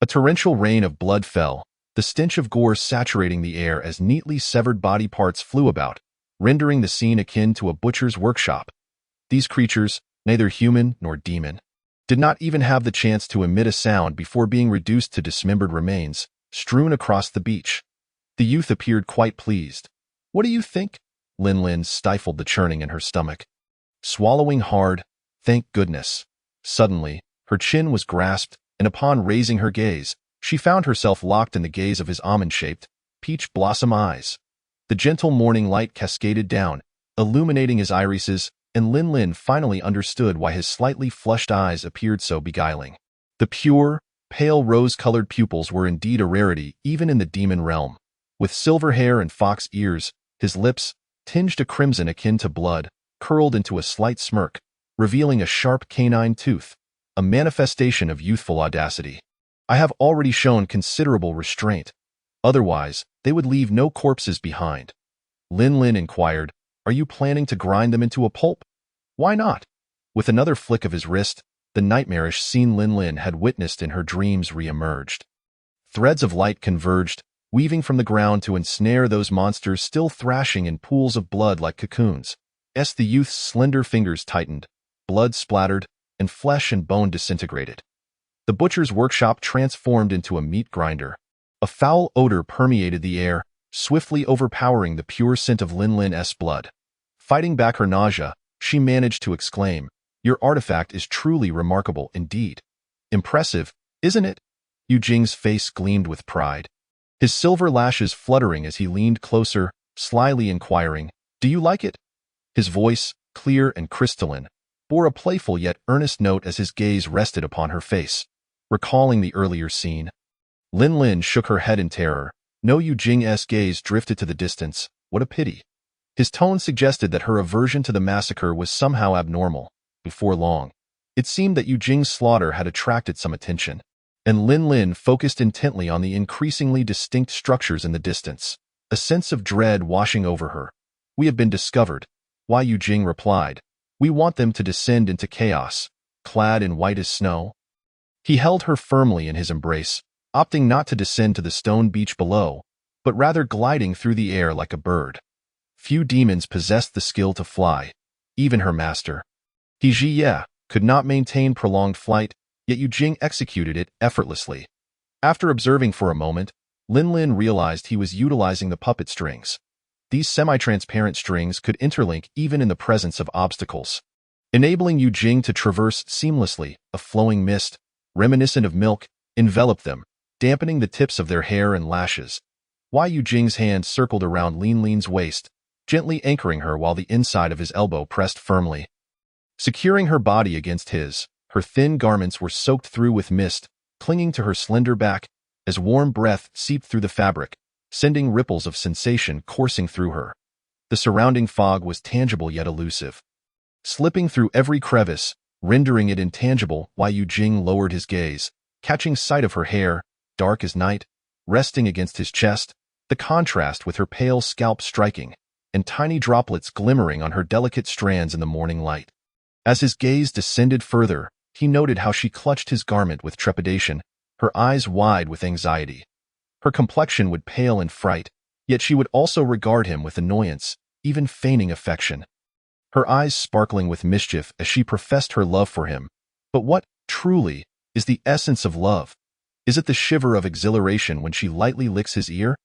A torrential rain of blood fell, the stench of gore saturating the air as neatly severed body parts flew about, rendering the scene akin to a butcher's workshop. These creatures, neither human nor demon, did not even have the chance to emit a sound before being reduced to dismembered remains, strewn across the beach. The youth appeared quite pleased. "What do you think?" Lin stifled the churning in her stomach, swallowing hard. Thank goodness. Suddenly, her chin was grasped, and upon raising her gaze, she found herself locked in the gaze of his almond-shaped, peach blossom eyes. The gentle morning light cascaded down, illuminating his irises, and Lin finally understood why his slightly flushed eyes appeared so beguiling. The pure, pale rose-colored pupils were indeed a rarity even in the demon realm. With silver hair and fox ears, his lips, tinged a crimson akin to blood, curled into a slight smirk, revealing a sharp canine tooth, a manifestation of youthful audacity. I have already shown considerable restraint. Otherwise, they would leave no corpses behind. Lin Lin inquired, "Are you planning to grind them into a pulp?" "Why not?" With another flick of his wrist, the nightmarish scene Lin Lin had witnessed in her dreams re-emerged. Threads of light converged, weaving from the ground to ensnare those monsters still thrashing in pools of blood like cocoons. As the youth's slender fingers tightened, blood splattered, and flesh and bone disintegrated. The butcher's workshop transformed into a meat grinder. A foul odor permeated the air, swiftly overpowering the pure scent of Lin Lin's blood. Fighting back her nausea, she managed to exclaim, "Your artifact is truly remarkable indeed." "Impressive, isn't it?" Yu Jing's face gleamed with pride, his silver lashes fluttering as he leaned closer, slyly inquiring, "Do you like it?" His voice, clear and crystalline, bore a playful yet earnest note as his gaze rested upon her face. Recalling the earlier scene, Lin Lin shook her head in terror. No, Yu Jing's gaze drifted to the distance. What a pity. His tone suggested that her aversion to the massacre was somehow abnormal. Before long, it seemed that Yu Jing's slaughter had attracted some attention, and Lin Lin focused intently on the increasingly distinct structures in the distance, a sense of dread washing over her. "We have been discovered." "Why?" Yu Jing replied. "We want them to descend into chaos, clad in white as snow." He held her firmly in his embrace, opting not to descend to the stone beach below, but rather gliding through the air like a bird. Few demons possessed the skill to fly, even her master. He Jie could not maintain prolonged flight, yet Yu Jing executed it effortlessly. After observing for a moment, Lin Lin realized he was utilizing the puppet strings. These semi-transparent strings could interlink even in the presence of obstacles, enabling Yu Jing to traverse seamlessly. A flowing mist, reminiscent of milk, enveloped them, dampening the tips of their hair and lashes. Why? Yu Jing's hand circled around Lin Lin's waist, gently anchoring her while the inside of his elbow pressed firmly, securing her body against his. Her thin garments were soaked through with mist, clinging to her slender back, as warm breath seeped through the fabric, sending ripples of sensation coursing through her. The surrounding fog was tangible yet elusive, slipping through every crevice, rendering it intangible. Why? Yu Jing lowered his gaze, catching sight of her hair, dark as night, resting against his chest, the contrast with her pale scalp striking, and tiny droplets glimmering on her delicate strands in the morning light. As his gaze descended further, he noted how she clutched his garment with trepidation, her eyes wide with anxiety. Her complexion would pale in fright, yet she would also regard him with annoyance, even feigning affection. Her eyes sparkling with mischief as she professed her love for him. But what, truly, is the essence of love? Is it the shiver of exhilaration when she lightly licks his ear?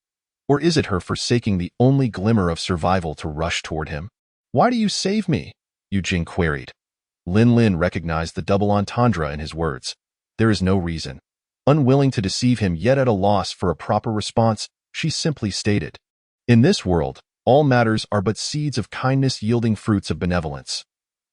Or is it her forsaking the only glimmer of survival to rush toward him? "Why do you save me?" Yu Jing queried. Lin Lin recognized the double entendre in his words. There is no reason. Unwilling to deceive him yet at a loss for a proper response, she simply stated, "In this world, all matters are but seeds of kindness yielding fruits of benevolence.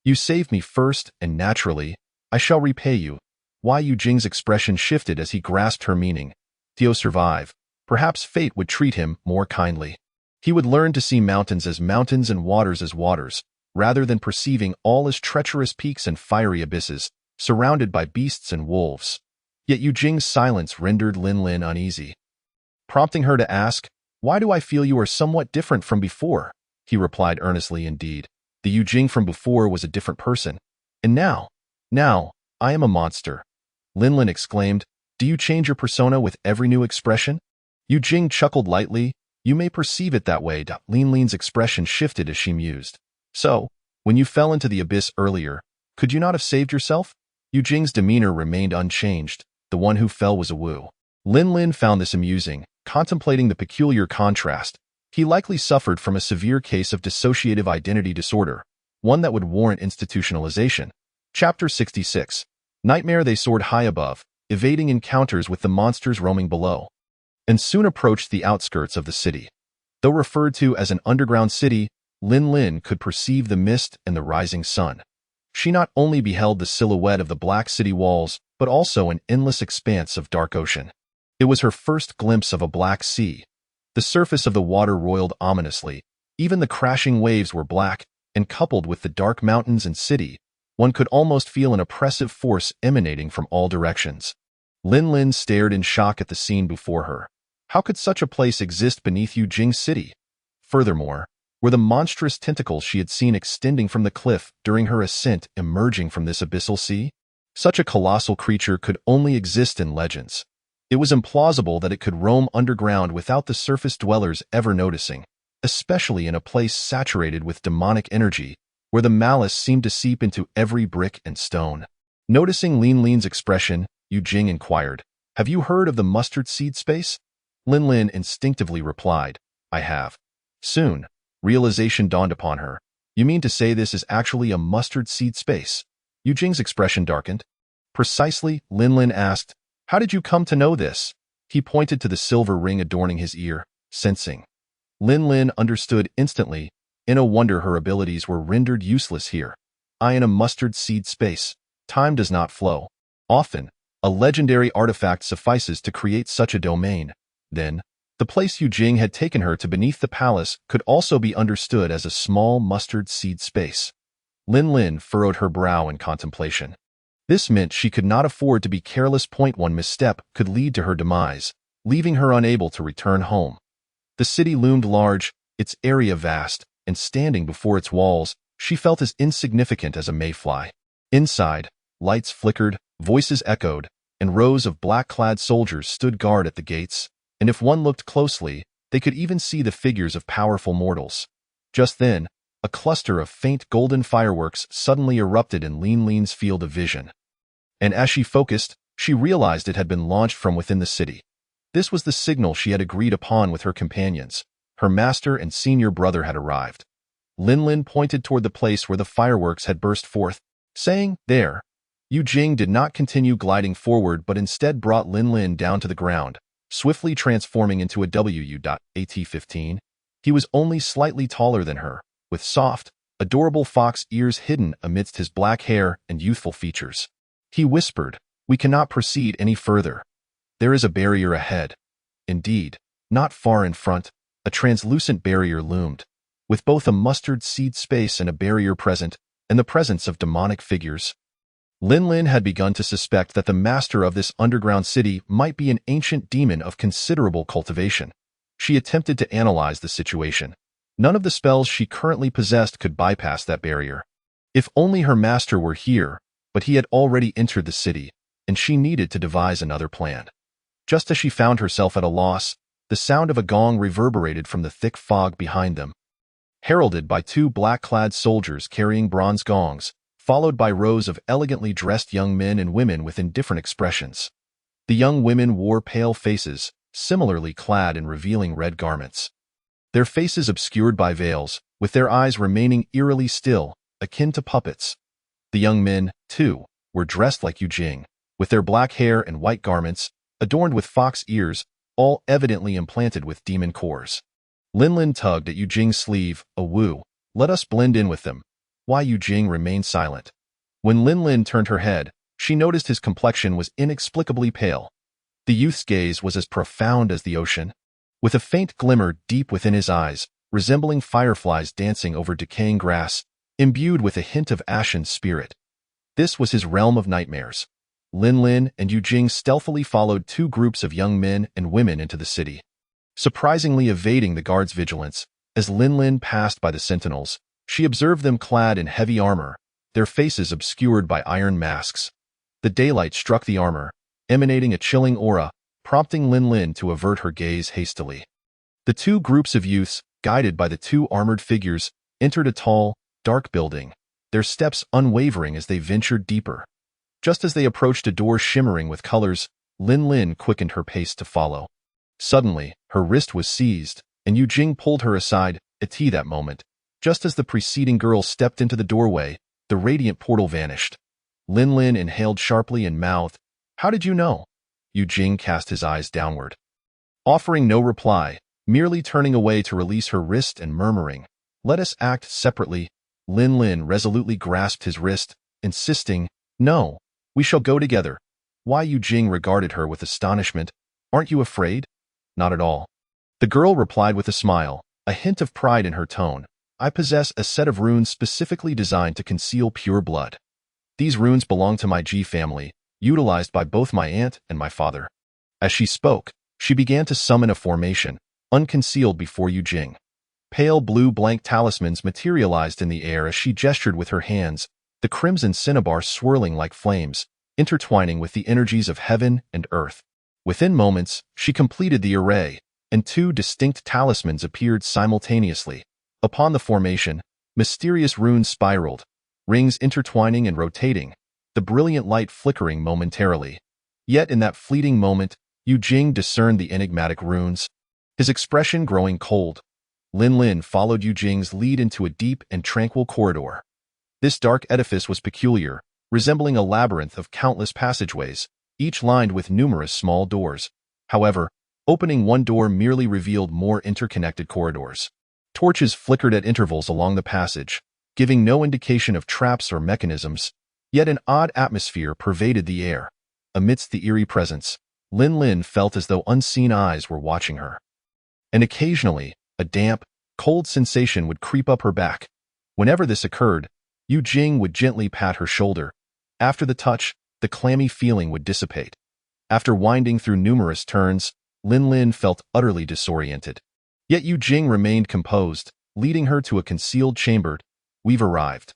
You saved me first, and naturally, I shall repay you." Why? Yu Jing's expression shifted as he grasped her meaning. Theo survive. Perhaps fate would treat him more kindly. He would learn to see mountains as mountains and waters as waters, rather than perceiving all as treacherous peaks and fiery abysses, surrounded by beasts and wolves. Yet Yu Jing's silence rendered Lin Lin uneasy, prompting her to ask, "Why do I feel you are somewhat different from before?" He replied earnestly. Indeed, the Yu Jing from before was a different person. And now, I am a monster. Lin Lin exclaimed, "Do you change your persona with every new expression?" Yu Jing chuckled lightly. "You may perceive it that way." Lin Lin's expression shifted as she mused. "So, when you fell into the abyss earlier, could you not have saved yourself?" Yu Jing's demeanor remained unchanged. The one who fell was a Wu. Lin Lin found this amusing, contemplating the peculiar contrast. He likely suffered from a severe case of dissociative identity disorder, one that would warrant institutionalization. Chapter 66. Nightmare. They soared high above, evading encounters with the monsters roaming below, and soon approached the outskirts of the city. Though referred to as an underground city, Lin Lin could perceive the mist and the rising sun. She not only beheld the silhouette of the black city walls, but also an endless expanse of dark ocean. It was her first glimpse of a black sea. The surface of the water roiled ominously. Even the crashing waves were black, and coupled with the dark mountains and city, one could almost feel an oppressive force emanating from all directions. Lin stared in shock at the scene before her. How could such a place exist beneath Yujing City? Furthermore, were the monstrous tentacles she had seen extending from the cliff during her ascent emerging from this abyssal sea? Such a colossal creature could only exist in legends. It was implausible that it could roam underground without the surface dwellers ever noticing, especially in a place saturated with demonic energy, where the malice seemed to seep into every brick and stone. Noticing Lin's expression, Yujing inquired, "Have you heard of the mustard seed space?" Lin instinctively replied, "I have." Soon, realization dawned upon her. "You mean to say this is actually a mustard seed space?" Yujing's expression darkened. "Precisely," Lin asked. "How did you come to know this?" He pointed to the silver ring adorning his ear, sensing. Lin understood instantly. In a wonder her abilities were rendered useless here. I in a mustard seed space. Time does not flow. Often, a legendary artifact suffices to create such a domain. Then, the place Yujing had taken her to beneath the palace could also be understood as a small mustard seed space. Lin furrowed her brow in contemplation. This meant she could not afford to be careless. One misstep could lead to her demise, leaving her unable to return home. The city loomed large, its area vast, and standing before its walls, she felt as insignificant as a mayfly. Inside, lights flickered, voices echoed, and rows of black-clad soldiers stood guard at the gates, and if one looked closely, they could even see the figures of powerful mortals. Just then, a cluster of faint golden fireworks suddenly erupted in Lin's field of vision. And as she focused, she realized it had been launched from within the city. This was the signal she had agreed upon with her companions. Her master and senior brother had arrived. Lin pointed toward the place where the fireworks had burst forth, saying, "There." Yujing did not continue gliding forward but instead brought Lin down to the ground, swiftly transforming into a W.AT-15. He was only slightly taller than her, with soft, adorable fox ears hidden amidst his black hair and youthful features. He whispered, "We cannot proceed any further. There is a barrier ahead." Indeed, not far in front, a translucent barrier loomed, with both a mustard seed space and a barrier present, and the presence of demonic figures. Lin had begun to suspect that the master of this underground city might be an ancient demon of considerable cultivation. She attempted to analyze the situation. None of the spells she currently possessed could bypass that barrier. If only her master were here, but he had already entered the city, and she needed to devise another plan. Just as she found herself at a loss, the sound of a gong reverberated from the thick fog behind them. Heralded by two black-clad soldiers carrying bronze gongs, followed by rows of elegantly dressed young men and women with indifferent expressions. The young women wore pale faces, similarly clad in revealing red garments. Their faces obscured by veils, with their eyes remaining eerily still, akin to puppets. The young men, too, were dressed like Yujing, with their black hair and white garments, adorned with fox ears, all evidently implanted with demon cores. Lin tugged at Yujing's sleeve, a woo, "Let us blend in with them." Why Yujing remained silent. When Lin turned her head, she noticed his complexion was inexplicably pale. The youth's gaze was as profound as the ocean, with a faint glimmer deep within his eyes, resembling fireflies dancing over decaying grass, imbued with a hint of ashen spirit. This was his realm of nightmares. Lin and Yujing stealthily followed two groups of young men and women into the city, surprisingly evading the guards' vigilance. As Lin passed by the sentinels, she observed them clad in heavy armor, their faces obscured by iron masks. The daylight struck the armor, emanating a chilling aura, prompting Lin to avert her gaze hastily. The two groups of youths, guided by the two armored figures, entered a tall, dark building, their steps unwavering as they ventured deeper. Just as they approached a door shimmering with colors, Lin quickened her pace to follow. Suddenly, her wrist was seized, and Yujing pulled her aside. At that moment, just as the preceding girl stepped into the doorway, the radiant portal vanished. Lin inhaled sharply and mouthed, "How did you know?" Yujing cast his eyes downward. Offering no reply, merely turning away to release her wrist and murmuring, "Let us act separately," Lin resolutely grasped his wrist, insisting, "No, we shall go together." Why Yu Jing regarded her with astonishment. "Aren't you afraid?" "Not at all." The girl replied with a smile, a hint of pride in her tone. "I possess a set of runes specifically designed to conceal pure blood. These runes belong to my Ji family, utilized by both my aunt and my father." As she spoke, she began to summon a formation, unconcealed before Yu Jing. Pale blue blank talismans materialized in the air as she gestured with her hands, the crimson cinnabar swirling like flames, intertwining with the energies of heaven and earth. Within moments, she completed the array, and two distinct talismans appeared simultaneously. Upon the formation, mysterious runes spiraled, rings intertwining and rotating, the brilliant light flickering momentarily. Yet in that fleeting moment, Yu Jing discerned the enigmatic runes. His expression growing cold, Lin Lin followed Yu Jing's lead into a deep and tranquil corridor. This dark edifice was peculiar, resembling a labyrinth of countless passageways, each lined with numerous small doors. However, opening one door merely revealed more interconnected corridors. Torches flickered at intervals along the passage, giving no indication of traps or mechanisms, yet an odd atmosphere pervaded the air. Amidst the eerie presence, Lin Lin felt as though unseen eyes were watching her. And occasionally, a damp, cold sensation would creep up her back. Whenever this occurred, Yu Jing would gently pat her shoulder. After the touch, the clammy feeling would dissipate. After winding through numerous turns, Lin Lin felt utterly disoriented. Yet Yu Jing remained composed, leading her to a concealed chamber. "We've arrived."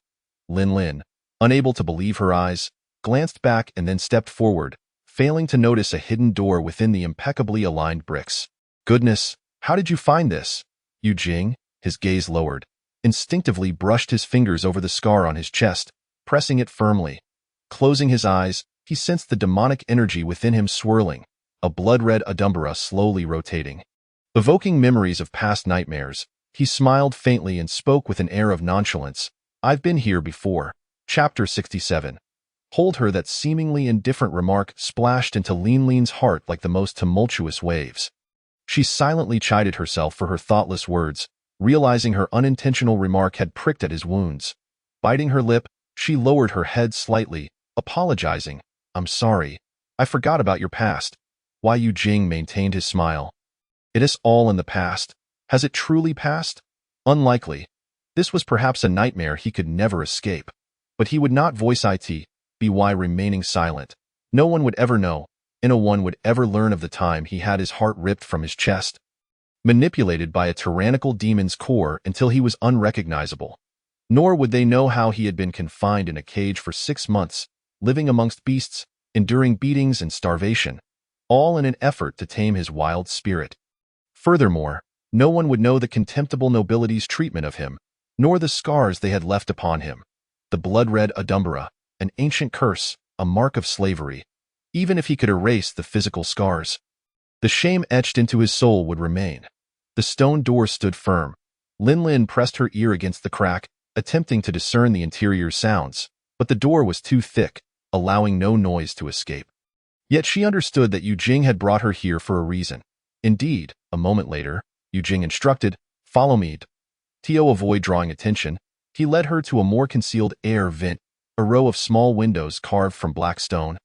Lin Lin, unable to believe her eyes, glanced back and then stepped forward, failing to notice a hidden door within the impeccably aligned bricks. "Goodness, how did you find this?" Yu Jing, his gaze lowered, instinctively brushed his fingers over the scar on his chest, pressing it firmly. Closing his eyes, he sensed the demonic energy within him swirling, a blood-red adumbra slowly rotating. Evoking memories of past nightmares, he smiled faintly and spoke with an air of nonchalance. "I've been here before." Chapter 67. Hold her. That seemingly indifferent remark splashed into Lin Lin's heart like the most tumultuous waves. She silently chided herself for her thoughtless words, realizing her unintentional remark had pricked at his wounds. Biting her lip, she lowered her head slightly, apologizing. "I'm sorry. I forgot about your past." Why Yu Jing maintained his smile. "It is all in the past. Has it truly passed? Unlikely. This was perhaps a nightmare he could never escape. But he would not voice it, by remaining silent. No one would ever know. No one would ever learn of the time he had his heart ripped from his chest, manipulated by a tyrannical demon's core until he was unrecognizable. Nor would they know how he had been confined in a cage for 6 months, living amongst beasts, enduring beatings and starvation, all in an effort to tame his wild spirit. Furthermore, no one would know the contemptible nobility's treatment of him, nor the scars they had left upon him. The blood-red adumbra, an ancient curse, a mark of slavery. Even if he could erase the physical scars, the shame etched into his soul would remain. The stone door stood firm. Lin Lin pressed her ear against the crack, attempting to discern the interior's sounds, but the door was too thick, allowing no noise to escape. Yet she understood that Yu Jing had brought her here for a reason. Indeed, a moment later, Yu Jing instructed, "Follow me." To avoid drawing attention, he led her to a more concealed air vent, a row of small windows carved from black stone,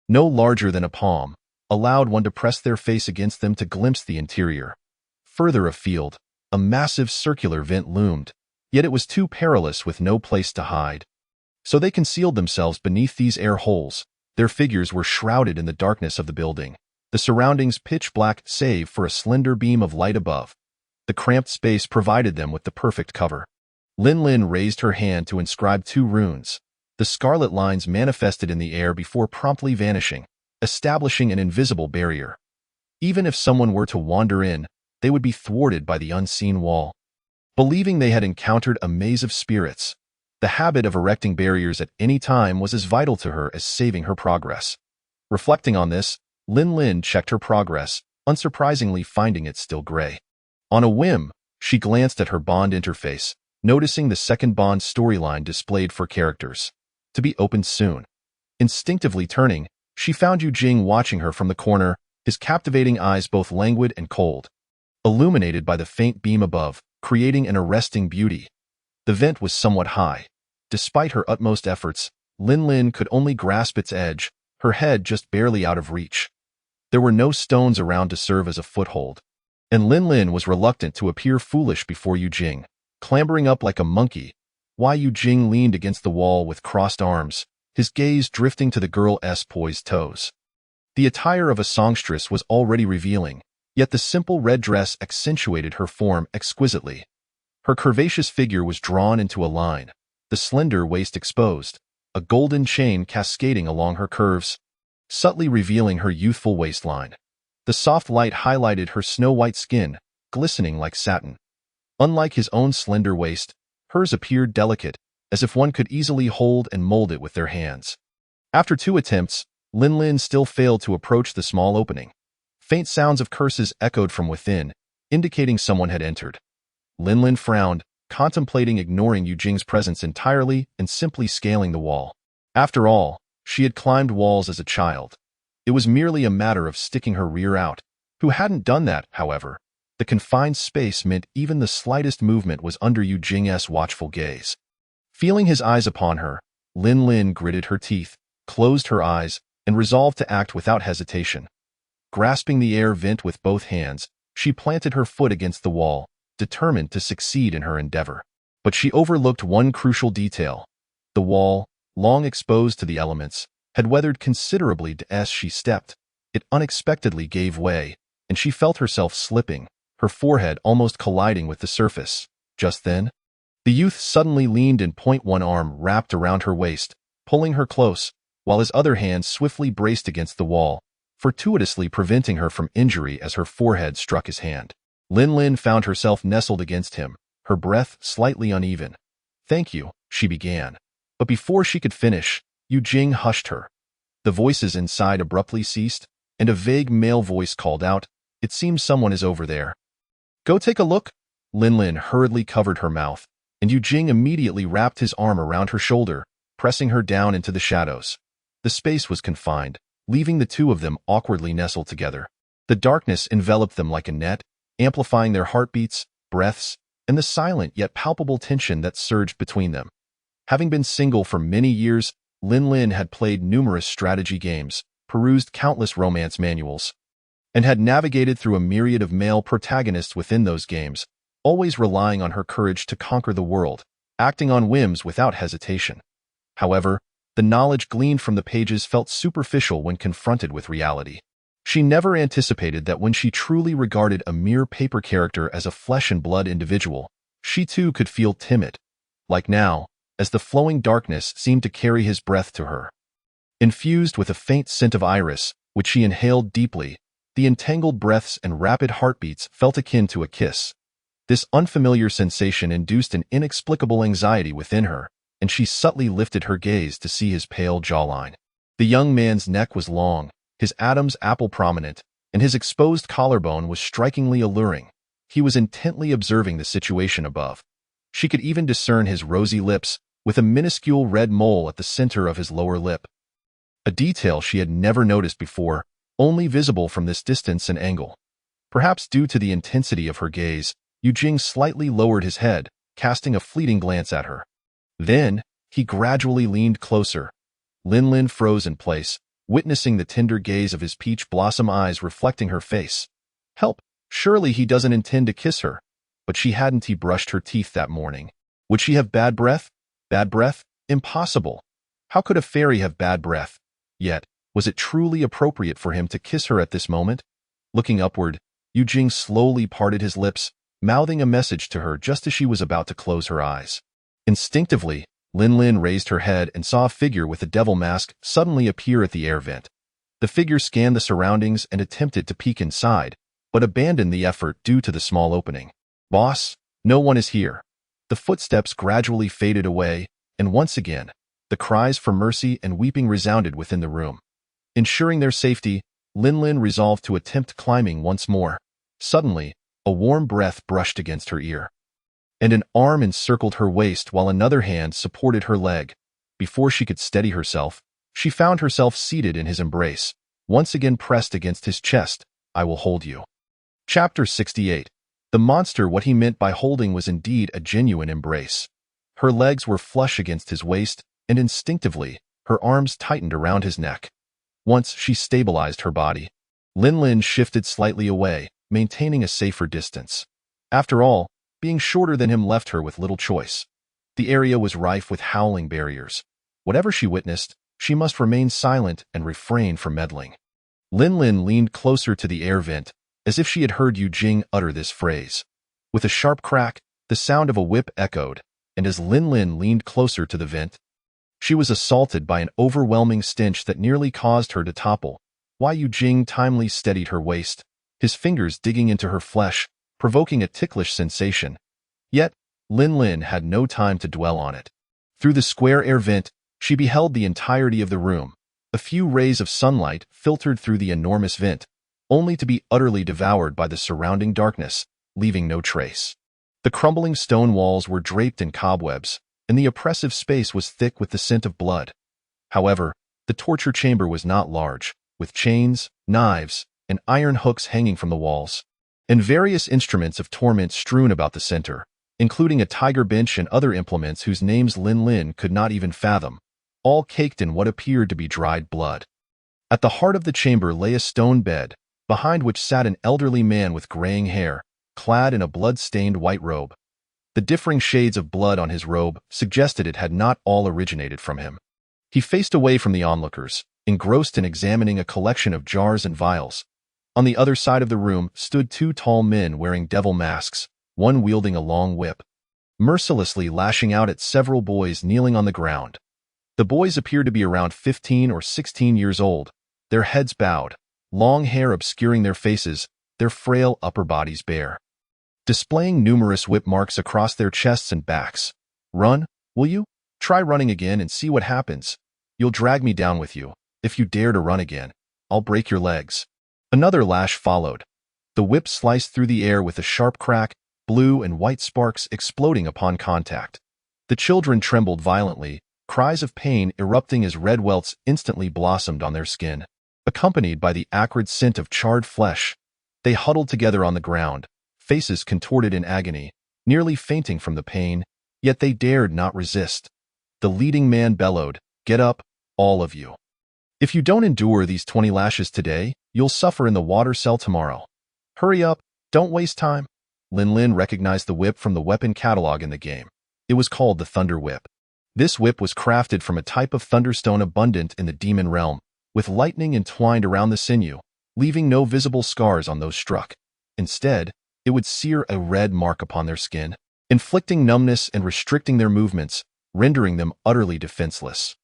no larger than a palm, allowed one to press their face against them to glimpse the interior. Further afield, a massive circular vent loomed, yet it was too perilous with no place to hide. So they concealed themselves beneath these air holes. Their figures were shrouded in the darkness of the building, the surroundings pitch black save for a slender beam of light above. The cramped space provided them with the perfect cover. Lin Lin raised her hand to inscribe 2 runes. The scarlet lines manifested in the air before promptly vanishing, establishing an invisible barrier. Even if someone were to wander in, they would be thwarted by the unseen wall. Believing they had encountered a maze of spirits, the habit of erecting barriers at any time was as vital to her as saving her progress. Reflecting on this, Lin Lin checked her progress, unsurprisingly finding it still gray. On a whim, she glanced at her bond interface, noticing the second bond storyline displayed for characters. To be opened soon. Instinctively turning, she found Yu Jing watching her from the corner, his captivating eyes both languid and cold, illuminated by the faint beam above, creating an arresting beauty. The vent was somewhat high. Despite her utmost efforts, Lin Lin could only grasp its edge, her head just barely out of reach. There were no stones around to serve as a foothold, and Lin Lin was reluctant to appear foolish before Yu Jing, clambering up like a monkey, while Yu Jing leaned against the wall with crossed arms, his gaze drifting to the girl's poised toes. The attire of a songstress was already revealing, yet the simple red dress accentuated her form exquisitely. Her curvaceous figure was drawn into a line, the slender waist exposed, a golden chain cascading along her curves, subtly revealing her youthful waistline. The soft light highlighted her snow-white skin, glistening like satin. Unlike his own slender waist, hers appeared delicate, as if one could easily hold and mold it with their hands. After 2 attempts, Lin Lin still failed to approach the small opening. Faint sounds of curses echoed from within, indicating someone had entered. Lin Lin frowned, contemplating ignoring Yu Jing's presence entirely and simply scaling the wall. After all, she had climbed walls as a child. It was merely a matter of sticking her rear out. Who hadn't done that, however? The confined space meant even the slightest movement was under Yu Jing's watchful gaze. Feeling his eyes upon her, Lin Lin gritted her teeth, closed her eyes, and resolved to act without hesitation. Grasping the air vent with both hands, she planted her foot against the wall, determined to succeed in her endeavor. But she overlooked one crucial detail. The wall, long exposed to the elements, had weathered considerably as she stepped. It unexpectedly gave way, and she felt herself slipping, her forehead almost colliding with the surface. Just then, the youth suddenly leaned and one arm wrapped around her waist, pulling her close, while his other hand swiftly braced against the wall, fortuitously preventing her from injury as her forehead struck his hand. Lin Lin found herself nestled against him, her breath slightly uneven. "Thank you," she began. But before she could finish, Yu Jing hushed her. The voices inside abruptly ceased, and a vague male voice called out, "It seems someone is over there." "Go take a look." Lin Lin hurriedly covered her mouth, and Yu Jing immediately wrapped his arm around her shoulder, pressing her down into the shadows. The space was confined, leaving the two of them awkwardly nestled together. The darkness enveloped them like a net, amplifying their heartbeats, breaths, and the silent yet palpable tension that surged between them. Having been single for many years, Lin Lin had played numerous strategy games, perused countless romance manuals, and had navigated through a myriad of male protagonists within those games, always relying on her courage to conquer the world, acting on whims without hesitation. However, the knowledge gleaned from the pages felt superficial when confronted with reality. She never anticipated that when she truly regarded a mere paper character as a flesh-and-blood individual, she too could feel timid, like now, as the flowing darkness seemed to carry his breath to her. Infused with a faint scent of iris, which she inhaled deeply, the entangled breaths and rapid heartbeats felt akin to a kiss. This unfamiliar sensation induced an inexplicable anxiety within her, and she subtly lifted her gaze to see his pale jawline. The young man's neck was long, his Adam's apple prominent, and his exposed collarbone was strikingly alluring. He was intently observing the situation above. She could even discern his rosy lips, with a minuscule red mole at the center of his lower lip. A detail she had never noticed before, only visible from this distance and angle. Perhaps due to the intensity of her gaze, Yu Jing slightly lowered his head, casting a fleeting glance at her. Then, he gradually leaned closer. Lin Lin froze in place, witnessing the tender gaze of his peach blossom eyes reflecting her face. Help! Surely he doesn't intend to kiss her. But he brushed her teeth that morning. Would she have bad breath? Bad breath? Impossible. How could a fairy have bad breath? Yet, was it truly appropriate for him to kiss her at this moment? Looking upward, Yu Jing slowly parted his lips, mouthing a message to her just as she was about to close her eyes. Instinctively, Lin Lin raised her head and saw a figure with a devil mask suddenly appear at the air vent. The figure scanned the surroundings and attempted to peek inside, but abandoned the effort due to the small opening. "Boss, no one is here." The footsteps gradually faded away, and once again, the cries for mercy and weeping resounded within the room. Ensuring their safety, Lin Lin resolved to attempt climbing once more. Suddenly, a warm breath brushed against her ear, and an arm encircled her waist while another hand supported her leg. Before she could steady herself, she found herself seated in his embrace, once again pressed against his chest. "I will hold you." Chapter 68. The monster, what he meant by holding was indeed a genuine embrace. Her legs were flush against his waist, and instinctively, Her arms tightened around his neck. Once she stabilized her body, Lin shifted slightly away, maintaining a safer distance. After all, being shorter than him left her with little choice. The area was rife with howling barriers. Whatever she witnessed, she must remain silent and refrain from meddling. Lin leaned closer to the air vent, as if she had heard Yu Jing utter this phrase. With a sharp crack, the sound of a whip echoed, and as Lin leaned closer to the vent, she was assaulted by an overwhelming stench that nearly caused her to topple. Why Yu Jing timely steadied her waist, his fingers digging into her flesh, provoking a ticklish sensation. Yet, Lin had no time to dwell on it. Through the square air vent, she beheld the entirety of the room. A few rays of sunlight filtered through the enormous vent, only to be utterly devoured by the surrounding darkness, leaving no trace. The crumbling stone walls were draped in cobwebs, and the oppressive space was thick with the scent of blood. However, the torture chamber was not large, with chains, knives, and iron hooks hanging from the walls, and various instruments of torment strewn about the center, including a tiger bench and other implements whose names Lin could not even fathom, all caked in what appeared to be dried blood. At the heart of the chamber lay a stone bed, behind which sat an elderly man with graying hair, clad in a blood-stained white robe. The differing shades of blood on his robe suggested it had not all originated from him. He faced away from the onlookers, engrossed in examining a collection of jars and vials. On the other side of the room stood two tall men wearing devil masks, one wielding a long whip, mercilessly lashing out at several boys kneeling on the ground. The boys appeared to be around 15 or 16 years old, their heads bowed, long hair obscuring their faces, their frail upper bodies bare, displaying numerous whip marks across their chests and backs. "Run, will you? Try running again and see what happens. You'll drag me down with you. If you dare to run again, I'll break your legs." Another lash followed. The whip sliced through the air with a sharp crack, blue and white sparks exploding upon contact. The children trembled violently, cries of pain erupting as red welts instantly blossomed on their skin. Accompanied by the acrid scent of charred flesh, they huddled together on the ground, faces contorted in agony, nearly fainting from the pain, yet they dared not resist. The leading man bellowed, "Get up, all of you. If you don't endure these 20 lashes today, you'll suffer in the water cell tomorrow. Hurry up, don't waste time." Lin recognized the whip from the weapon catalog in the game. It was called the Thunder Whip. This whip was crafted from a type of thunderstone abundant in the demon realm, with lightning entwined around the sinew, leaving no visible scars on those struck. Instead, it would sear a red mark upon their skin, inflicting numbness and restricting their movements, rendering them utterly defenseless.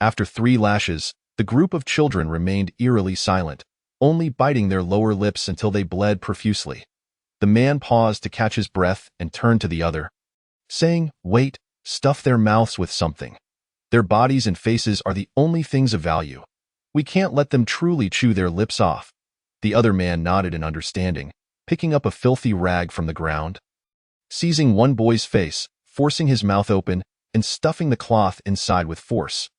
After 3 lashes, the group of children remained eerily silent, only biting their lower lips until they bled profusely. The man paused to catch his breath and turned to the other, saying, "Wait, stuff their mouths with something. Their bodies and faces are the only things of value. We can't let them truly chew their lips off." The other man nodded in understanding, picking up a filthy rag from the ground. Seizing one boy's face, forcing his mouth open, and stuffing the cloth inside with force.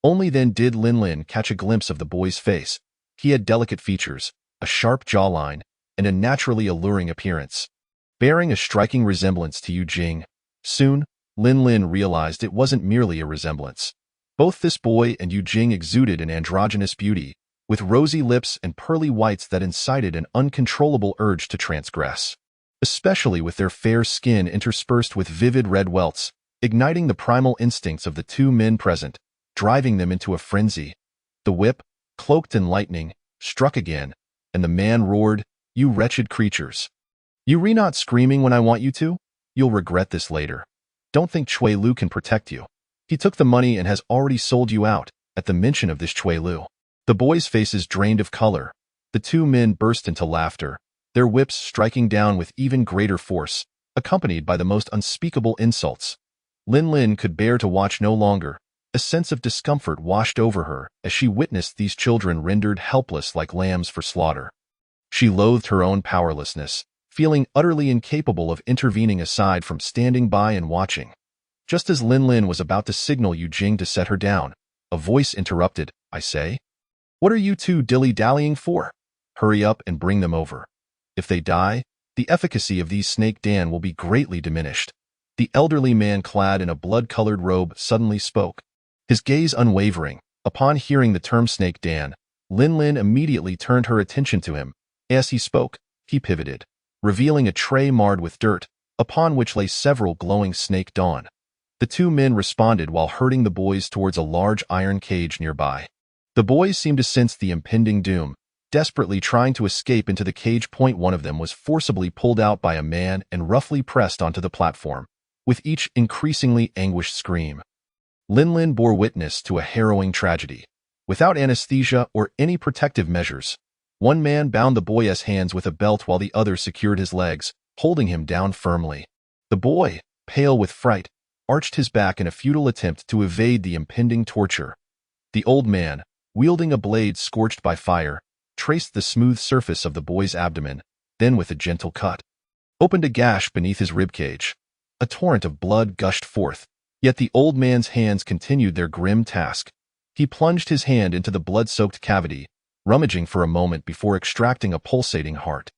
Only then did Lin catch a glimpse of the boy's face. He had delicate features, a sharp jawline, and a naturally alluring appearance, bearing a striking resemblance to Yu Jing. Soon, Lin realized it wasn't merely a resemblance. Both this boy and Yu Jing exuded an androgynous beauty, with rosy lips and pearly whites that incited an uncontrollable urge to transgress, especially with their fair skin interspersed with vivid red welts, igniting the primal instincts of the two men present, driving them into a frenzy. The whip, cloaked in lightning, struck again, and the man roared, "You wretched creatures! You not screaming when I want you to? You'll regret this later. Don't think Chui Lu can protect you. He took the money and has already sold you out." At the mention of this Chui Lu, the boys' faces drained of color. The two men burst into laughter, their whips striking down with even greater force, accompanied by the most unspeakable insults. Lin could bear to watch no longer. A sense of discomfort washed over her as she witnessed these children rendered helpless like lambs for slaughter. She loathed her own powerlessness, feeling utterly incapable of intervening aside from standing by and watching. Just as Lin was about to signal Yu Jing to set her down, a voice interrupted, "I say? What are you two dilly-dallying for? Hurry up and bring them over. If they die, the efficacy of these snake Dan will be greatly diminished." The elderly man clad in a blood-colored robe suddenly spoke, his gaze unwavering, Upon hearing the term Snake Dan, Lin Lin immediately turned her attention to him. As he spoke, he pivoted, revealing a tray marred with dirt, upon which lay several glowing snake dawn. The two men responded while herding the boys towards a large iron cage nearby. The boys seemed to sense the impending doom, desperately trying to escape into the cage. One of them was forcibly pulled out by a man and roughly pressed onto the platform, with each increasingly anguished scream. Lin Lin bore witness to a harrowing tragedy. Without anesthesia or any protective measures, one man bound the boy's hands with a belt while the other secured his legs, holding him down firmly. The boy, pale with fright, arched his back in a futile attempt to evade the impending torture. The old man, wielding a blade scorched by fire, traced the smooth surface of the boy's abdomen, then with a gentle cut, opened a gash beneath his ribcage. A torrent of blood gushed forth, yet the old man's hands continued their grim task. He plunged his hand into the blood-soaked cavity, rummaging for a moment before extracting a pulsating heart.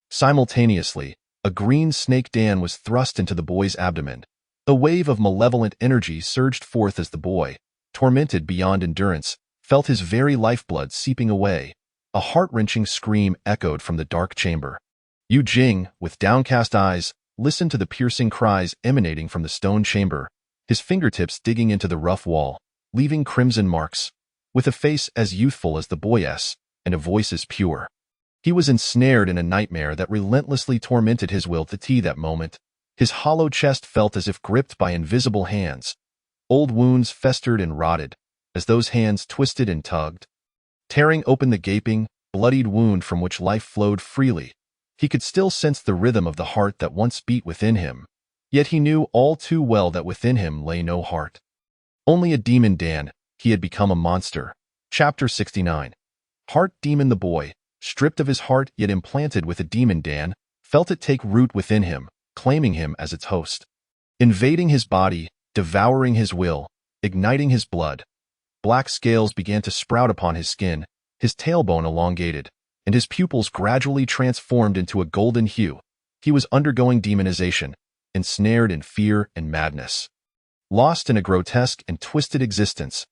Simultaneously, a green snake Dan was thrust into the boy's abdomen. A wave of malevolent energy surged forth as the boy, tormented beyond endurance, felt his very lifeblood seeping away. A heart-wrenching scream echoed from the dark chamber. Yu Jing, with downcast eyes, listened to the piercing cries emanating from the stone chamber, his fingertips digging into the rough wall, leaving crimson marks. With a face as youthful as the boy's, and a voice as pure, he was ensnared in a nightmare that relentlessly tormented his will to tea that moment. His hollow chest felt as if gripped by invisible hands. Old wounds festered and rotted, as those hands twisted and tugged, tearing open the gaping, bloodied wound from which life flowed freely. He could still sense the rhythm of the heart that once beat within him, yet he knew all too well that within him lay no heart. Only a demon Dan. He had become a monster. Chapter 69. Heart Demon. The boy, stripped of his heart yet implanted with a demon Dan, felt it take root within him, claiming him as its host. Invading his body, devouring his will, igniting his blood. Black scales began to sprout upon his skin, his tailbone elongated, and his pupils gradually transformed into a golden hue. He was undergoing demonization, ensnared in fear and madness. Lost in a grotesque and twisted existence.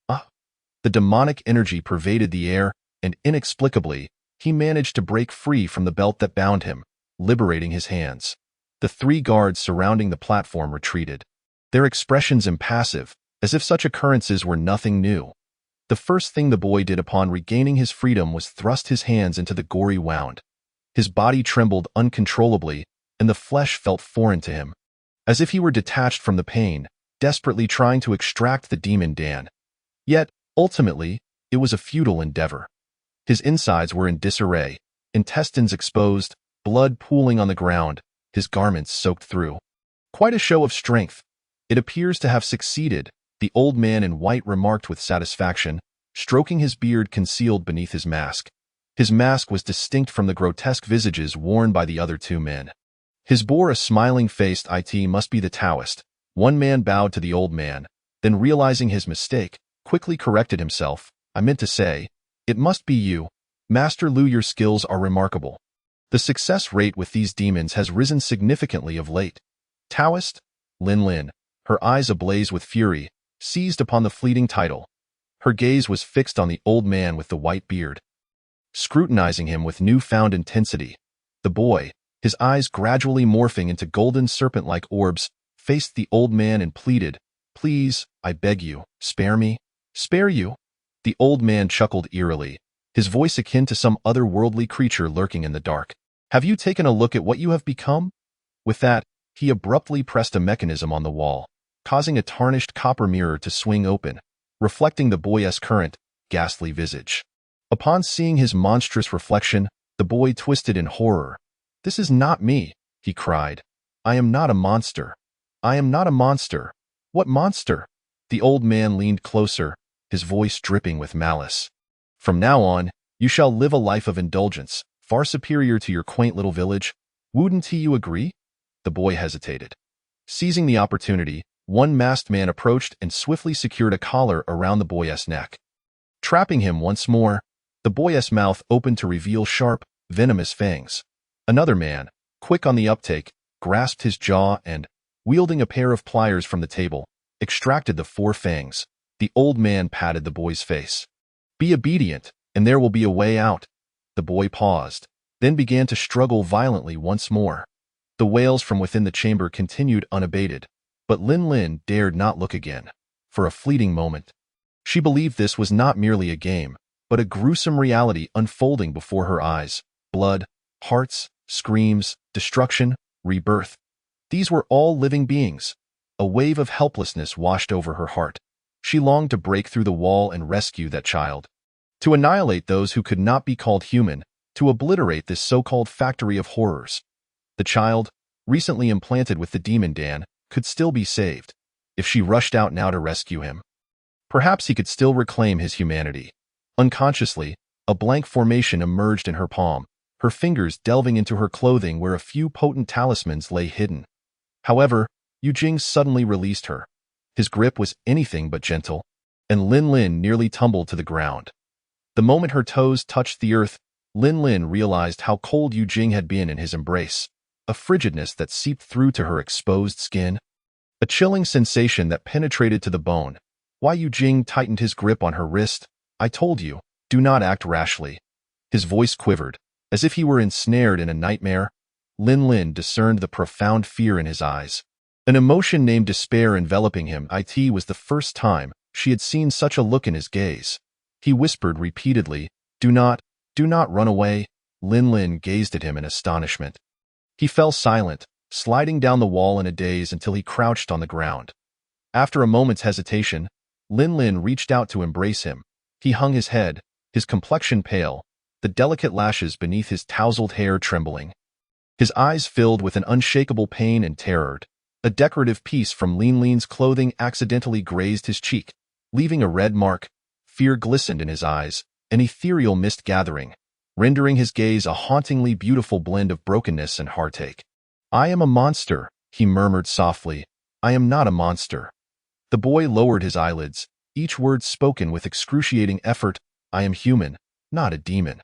The demonic energy pervaded the air, and inexplicably, he managed to break free from the belt that bound him, liberating his hands. The three guards surrounding the platform retreated, their expressions impassive, as if such occurrences were nothing new. The first thing the boy did upon regaining his freedom was thrust his hands into the gory wound. His body trembled uncontrollably, and the flesh felt foreign to him, as if he were detached from the pain, desperately trying to extract the demon Dan. Yet, ultimately, it was a futile endeavor. His insides were in disarray, intestines exposed, blood pooling on the ground, his garments soaked through. Quite a show of strength. It appears to have succeeded, the old man in white remarked with satisfaction, stroking his beard concealed beneath his mask. His mask was distinct from the grotesque visages worn by the other two men. His bore a smiling-faced "It must be the Taoist." One man bowed to the old man, then realizing his mistake, quickly corrected himself. "I meant to say, it must be you. Master Lu, your skills are remarkable." The success rate with these demons has risen significantly of late. Taoist? Lin Lin, her eyes ablaze with fury, seized upon the fleeting title. Her gaze was fixed on the old man with the white beard, scrutinizing him with newfound intensity. The boy, his eyes gradually morphing into golden serpent-like orbs, faced the old man and pleaded, "Please, I beg you, spare me." "Spare you?" The old man chuckled eerily, his voice akin to some otherworldly creature lurking in the dark. "Have you taken a look at what you have become?" With that, he abruptly pressed a mechanism on the wall, causing a tarnished copper mirror to swing open, reflecting the boy's current, ghastly visage. Upon seeing his monstrous reflection, the boy twisted in horror. "This is not me," he cried. "I am not a monster. I am not a monster. What monster?" The old man leaned closer, his voice dripping with malice. "From now on, you shall live a life of indulgence, far superior to your quaint little village. Wouldn't you agree?" The boy hesitated. Seizing the opportunity, one masked man approached and swiftly secured a collar around the boy's neck. Trapping him once more, the boy's mouth opened to reveal sharp, venomous fangs. Another man, quick on the uptake, grasped his jaw and, wielding a pair of pliers from the table, extracted the 4 fangs. The old man patted the boy's face. Be obedient, and there will be a way out. The boy paused, then began to struggle violently once more. The wails from within the chamber continued unabated, but Lin Lin dared not look again. For a fleeting moment, she believed this was not merely a game, but a gruesome reality unfolding before her eyes. Blood, hearts, screams, destruction, rebirth. These were all living beings. A wave of helplessness washed over her heart. She longed to break through the wall and rescue that child. To annihilate those who could not be called human, to obliterate this so-called factory of horrors. The child, recently implanted with the demon Dan, could still be saved. If she rushed out now to rescue him, perhaps he could still reclaim his humanity. Unconsciously, a blank formation emerged in her palm, her fingers delving into her clothing where a few potent talismans lay hidden. However, Yu Jing suddenly released her. His grip was anything but gentle, and Lin Lin nearly tumbled to the ground. The moment her toes touched the earth, Lin Lin realized how cold Yu Jing had been in his embrace, a frigidness that seeped through to her exposed skin, a chilling sensation that penetrated to the bone. Why Yu Jing tightened his grip on her wrist. I told you, do not act rashly. His voice quivered, as if he were ensnared in a nightmare. Lin Lin discerned the profound fear in his eyes. An emotion named despair enveloping him. It was the first time she had seen such a look in his gaze. He whispered repeatedly, do not run away. Lin Lin gazed at him in astonishment. He fell silent, sliding down the wall in a daze until he crouched on the ground. After a moment's hesitation, Lin Lin reached out to embrace him. He hung his head, his complexion pale, the delicate lashes beneath his tousled hair trembling. His eyes filled with an unshakable pain and terror. A decorative piece from Lin Lin's clothing accidentally grazed his cheek, leaving a red mark. Fear glistened in his eyes, an ethereal mist gathering, rendering his gaze a hauntingly beautiful blend of brokenness and heartache. I am a monster, he murmured softly. I am not a monster. The boy lowered his eyelids, each word spoken with excruciating effort. I am human, not a demon.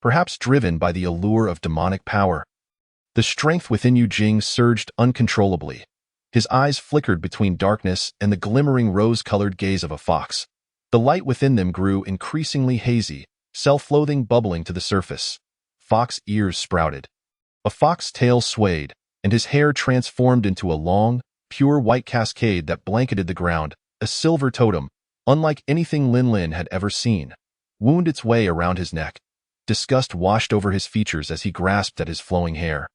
Perhaps driven by the allure of demonic power. The strength within Yu Jing surged uncontrollably. His eyes flickered between darkness and the glimmering rose-colored gaze of a fox. The light within them grew increasingly hazy, self-loathing bubbling to the surface. Fox ears sprouted. A fox tail swayed, and his hair transformed into a long, pure white cascade that blanketed the ground, a silver totem, unlike anything Lin Lin had ever seen, wound its way around his neck. Disgust washed over his features as he grasped at his flowing hair.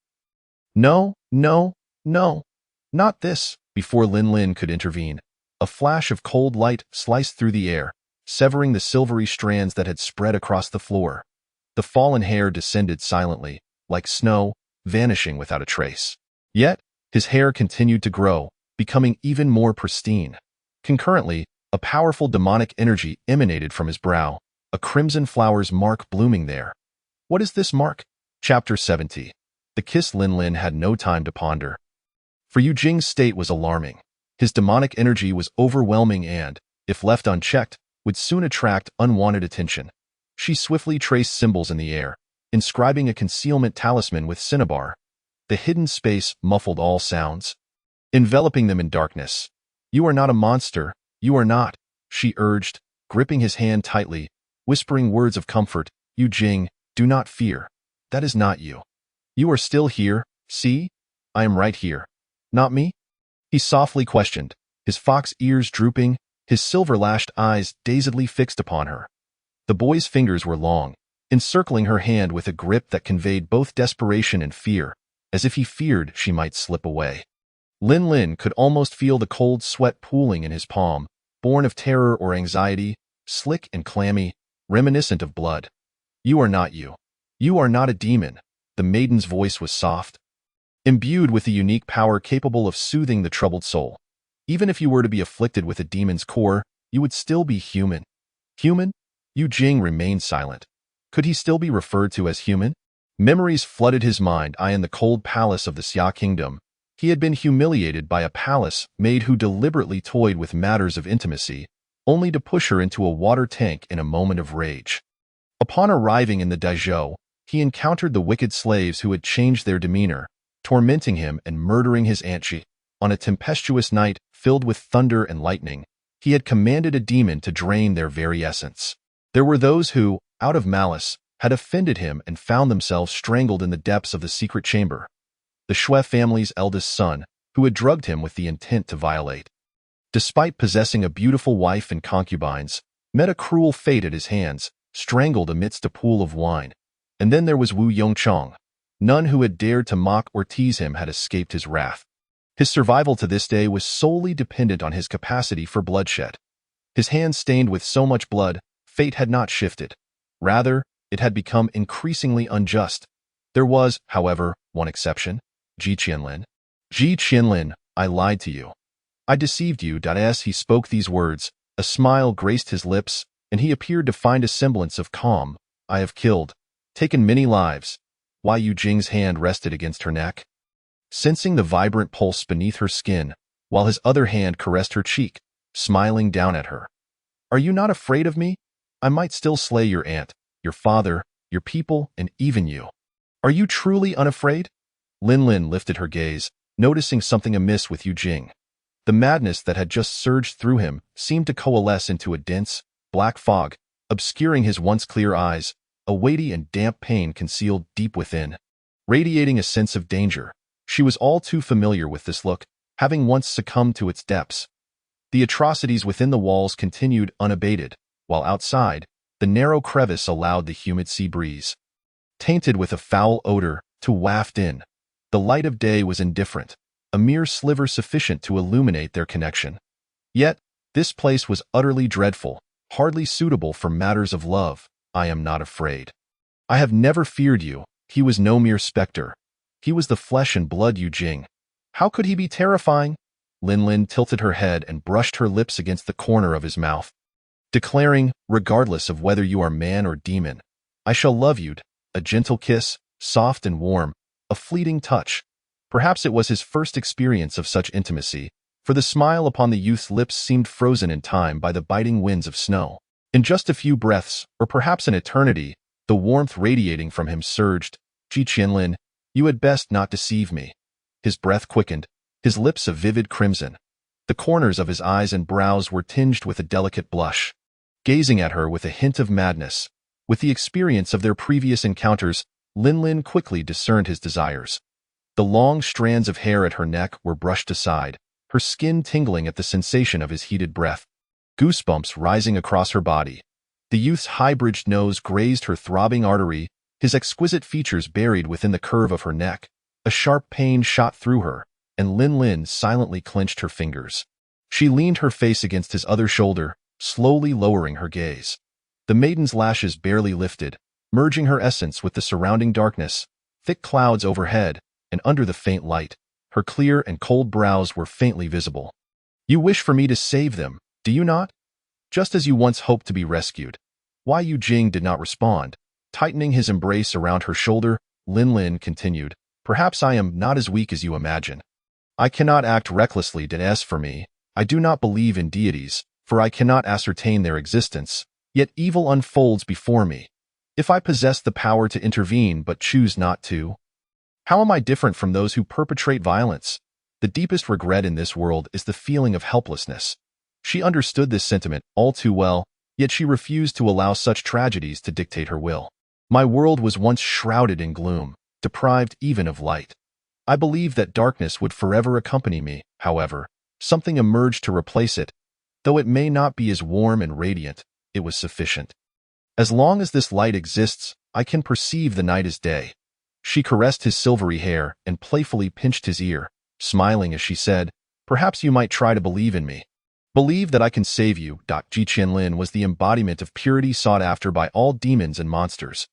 No, no, no, not this. Before Lin Lin could intervene, a flash of cold light sliced through the air, severing the silvery strands that had spread across the floor. The fallen hair descended silently, like snow, vanishing without a trace. Yet, his hair continued to grow, becoming even more pristine. Concurrently, a powerful demonic energy emanated from his brow, a crimson flower's mark blooming there. What is this mark? Chapter 70. The kiss. Lin Lin had no time to ponder. For Yu Jing's state was alarming. His demonic energy was overwhelming and, if left unchecked, would soon attract unwanted attention. She swiftly traced symbols in the air, inscribing a concealment talisman with cinnabar. The hidden space muffled all sounds, enveloping them in darkness. You are not a monster, you are not, she urged, gripping his hand tightly, whispering words of comfort. Yu Jing, do not fear. That is not you. You are still here, see? I am right here. Not me? He softly questioned, his fox ears drooping, his silver-lashed eyes dazedly fixed upon her. The boy's fingers were long, encircling her hand with a grip that conveyed both desperation and fear, as if he feared she might slip away. Lin Lin could almost feel the cold sweat pooling in his palm, born of terror or anxiety, slick and clammy, reminiscent of blood. You are not you. You are not a demon. The maiden's voice was soft, imbued with a unique power capable of soothing the troubled soul. Even if you were to be afflicted with a demon's core, you would still be human. Human? Yu Jing remained silent. Could he still be referred to as human? Memories flooded his mind. In the cold palace of the Xia kingdom, he had been humiliated by a palace maid who deliberately toyed with matters of intimacy, only to push her into a water tank in a moment of rage. Upon arriving in the daizhou, he encountered the wicked slaves who had changed their demeanor, tormenting him and murdering his Aunt Ji. On a tempestuous night, filled with thunder and lightning, He had commanded a demon to drain their very essence. There were those who, out of malice, had offended him and found themselves strangled in the depths of the secret chamber. The Shui family's eldest son, who had drugged him with the intent to violate. Despite possessing a beautiful wife and concubines, met a cruel fate at his hands, strangled amidst a pool of wine. And then there was Wu Yongchong. None who had dared to mock or tease him had escaped his wrath. His survival to this day was solely dependent on his capacity for bloodshed. His hands stained with so much blood, fate had not shifted. Rather, it had become increasingly unjust. There was, however, one exception: Ji Qianlin. Ji Qianlin, I lied to you. I deceived you. As he spoke these words, a smile graced his lips, and he appeared to find a semblance of calm. I have killed, taken many lives. Why Yu Jing's hand rested against her neck, sensing the vibrant pulse beneath her skin, while his other hand caressed her cheek, smiling down at her. Are you not afraid of me? I might still slay your aunt, your father, your people, and even you. Are you truly unafraid? Lin lifted her gaze, noticing something amiss with Yu Jing. The madness that had just surged through him seemed to coalesce into a dense, black fog, obscuring his once clear eyes, a weighty and damp pain concealed deep within, radiating a sense of danger. She was all too familiar with this look, having once succumbed to its depths. The atrocities within the walls continued unabated, while outside, the narrow crevice allowed the humid sea breeze, tainted with a foul odor, to waft in. The light of day was indifferent, a mere sliver sufficient to illuminate their connection. Yet, this place was utterly dreadful, hardly suitable for matters of love. I am not afraid. I have never feared you. He was no mere specter. He was the flesh and blood Yu Jing. How could he be terrifying? Lin tilted her head and brushed her lips against the corner of his mouth, declaring, regardless of whether you are man or demon, I shall love you. A gentle kiss, soft and warm, a fleeting touch. Perhaps it was his first experience of such intimacy, for the smile upon the youth's lips seemed frozen in time by the biting winds of snow. In just a few breaths, or perhaps an eternity, the warmth radiating from him surged. Ji Qianlin, you had best not deceive me. His breath quickened, his lips a vivid crimson. The corners of his eyes and brows were tinged with a delicate blush. Gazing at her with a hint of madness, with the experience of their previous encounters, Lin quickly discerned his desires. The long strands of hair at her neck were brushed aside, her skin tingling at the sensation of his heated breath. Goosebumps rising across her body. The youth's high-bridged nose grazed her throbbing artery, his exquisite features buried within the curve of her neck. A sharp pain shot through her, and Lin silently clenched her fingers. She leaned her face against his other shoulder, slowly lowering her gaze. The maiden's lashes barely lifted, merging her essence with the surrounding darkness. Thick clouds overhead, and under the faint light, her clear and cold brows were faintly visible. You wish for me to save them, do you not? Just as you once hoped to be rescued. Why Yu Jing did not respond. Tightening his embrace around her shoulder, Lin continued, perhaps I am not as weak as you imagine. I cannot act recklessly. As for me, I do not believe in deities, for I cannot ascertain their existence, yet evil unfolds before me. If I possess the power to intervene but choose not to, how am I different from those who perpetrate violence? The deepest regret in this world is the feeling of helplessness. She understood this sentiment all too well, yet she refused to allow such tragedies to dictate her will. My world was once shrouded in gloom, deprived even of light. I believed that darkness would forever accompany me. However, something emerged to replace it. Though it may not be as warm and radiant, it was sufficient. As long as this light exists, I can perceive the night as day. She caressed his silvery hair and playfully pinched his ear, smiling as she said, perhaps you might try to believe in me. Believe that I can save you. Ji Qianlin was the embodiment of purity sought after by all demons and monsters.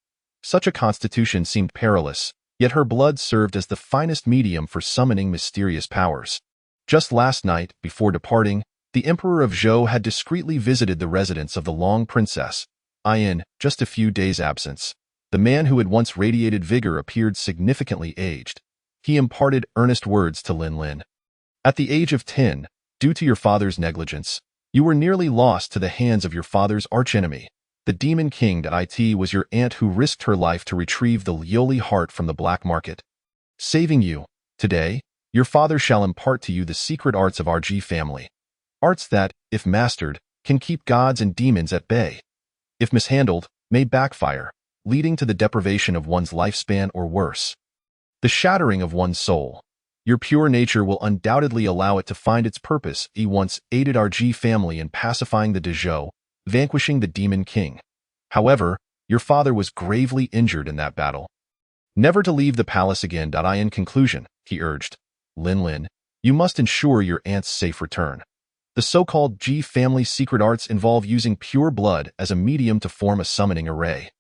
Such a constitution seemed perilous, yet her blood served as the finest medium for summoning mysterious powers. Just last night, before departing, the Emperor of Zhou had discreetly visited the residence of the Long Princess. In just a few days' absence, the man who had once radiated vigor appeared significantly aged. He imparted earnest words to Lin. At the age of 10, due to your father's negligence, you were nearly lost to the hands of your father's archenemy. The Demon King. It was your aunt who risked her life to retrieve the Lioli heart from the black market. Saving you, today, your father shall impart to you the secret arts of our Ji family. Arts that, if mastered, can keep gods and demons at bay. If mishandled, may backfire, leading to the deprivation of one's lifespan or worse, the shattering of one's soul. Your pure nature will undoubtedly allow it to find its purpose. He once aided our G family in pacifying the Dezhou, vanquishing the Demon King. However, your father was gravely injured in that battle. Never to leave the palace again. In conclusion, he urged, Lin, you must ensure your aunt's safe return. The so-called G family secret arts involve using pure blood as a medium to form a summoning array,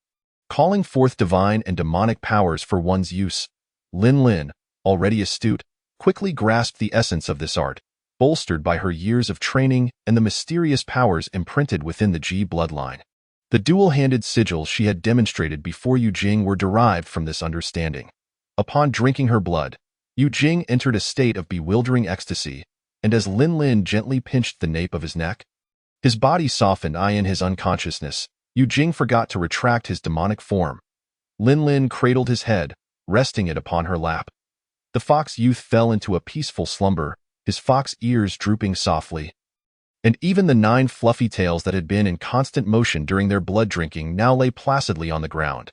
calling forth divine and demonic powers for one's use. Lin, already astute, quickly grasped the essence of this art, bolstered by her years of training and the mysterious powers imprinted within the G bloodline. The dual-handed sigils she had demonstrated before Yu Jing were derived from this understanding. Upon drinking her blood, Yu Jing entered a state of bewildering ecstasy, and as Lin gently pinched the nape of his neck, his body softened. In his unconsciousness, Yu Jing forgot to retract his demonic form. Lin cradled his head, resting it upon her lap. The fox youth fell into a peaceful slumber, his fox ears drooping softly. And even the 9 fluffy tails that had been in constant motion during their blood drinking now lay placidly on the ground.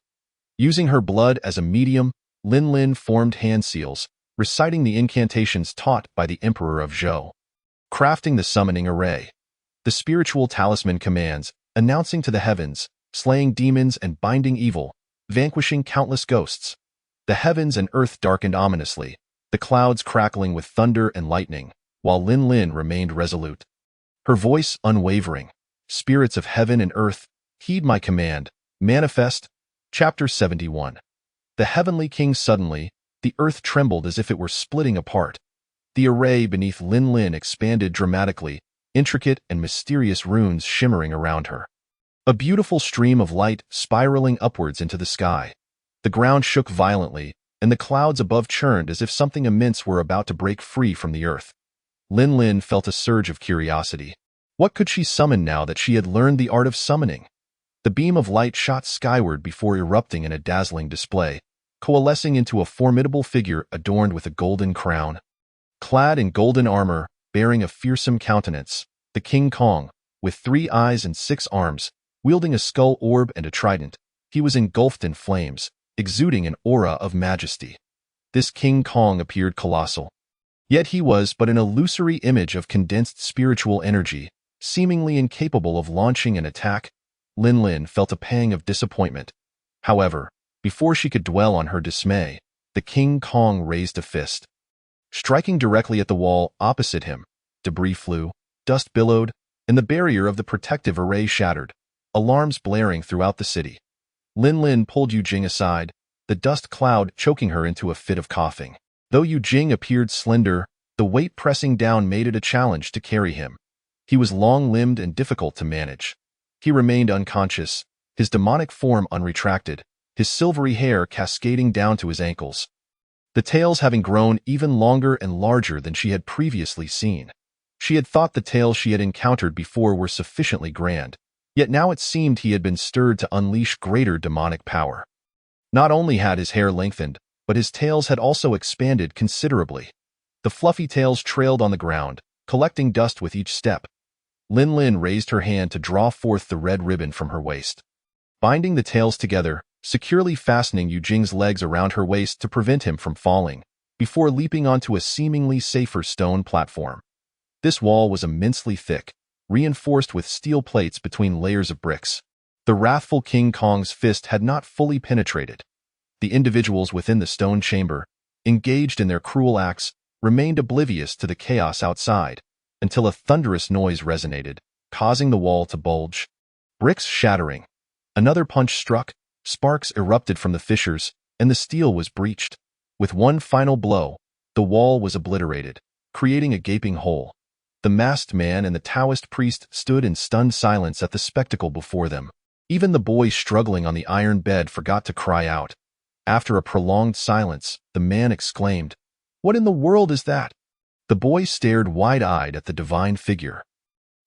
Using her blood as a medium, Lin formed hand seals, reciting the incantations taught by the Emperor of Zhou. Crafting the summoning array. The spiritual talisman commands, announcing to the heavens, slaying demons and binding evil, vanquishing countless ghosts. The heavens and earth darkened ominously, the clouds crackling with thunder and lightning, while Lin remained resolute. Her voice unwavering. Spirits of heaven and earth, heed my command. Manifest. Chapter 71. The heavenly king suddenly, the earth trembled as if it were splitting apart. The array beneath Lin expanded dramatically, intricate and mysterious runes shimmering around her. A beautiful stream of light spiraling upwards into the sky. The ground shook violently, and the clouds above churned as if something immense were about to break free from the earth. Lin felt a surge of curiosity. What could she summon now that she had learned the art of summoning? The beam of light shot skyward before erupting in a dazzling display, coalescing into a formidable figure adorned with a golden crown. Clad in golden armor, bearing a fearsome countenance, the King Kong, with 3 eyes and 6 arms, wielding a skull orb and a trident, he was engulfed in flames, exuding an aura of majesty. This King Kong appeared colossal. Yet he was but an illusory image of condensed spiritual energy, seemingly incapable of launching an attack. Lin felt a pang of disappointment. However, before she could dwell on her dismay, the King Kong raised a fist. Striking directly at the wall opposite him, debris flew, dust billowed, and the barrier of the protective array shattered, alarms blaring throughout the city. Lin pulled Yu Jing aside, the dust cloud choking her into a fit of coughing. Though Yu Jing appeared slender, the weight pressing down made it a challenge to carry him. He was long-limbed and difficult to manage. He remained unconscious, his demonic form unretracted, his silvery hair cascading down to his ankles. The tails having grown even longer and larger than she had previously seen. She had thought the tails she had encountered before were sufficiently grand, yet now it seemed he had been stirred to unleash greater demonic power. Not only had his hair lengthened, but his tails had also expanded considerably. The fluffy tails trailed on the ground, collecting dust with each step. Lin raised her hand to draw forth the red ribbon from her waist. Binding the tails together, securely fastening Yu Jing's legs around her waist to prevent him from falling, before leaping onto a seemingly safer stone platform. This wall was immensely thick, reinforced with steel plates between layers of bricks. The wrathful King Kong's fist had not fully penetrated. The individuals within the stone chamber, engaged in their cruel acts, remained oblivious to the chaos outside, until a thunderous noise resonated, causing the wall to bulge. Bricks shattering. Another punch struck, sparks erupted from the fissures, and the steel was breached. With one final blow, the wall was obliterated, creating a gaping hole. The masked man and the Taoist priest stood in stunned silence at the spectacle before them. Even the boy struggling on the iron bed forgot to cry out. After a prolonged silence, the man exclaimed, "What in the world is that?" The boy stared wide-eyed at the divine figure.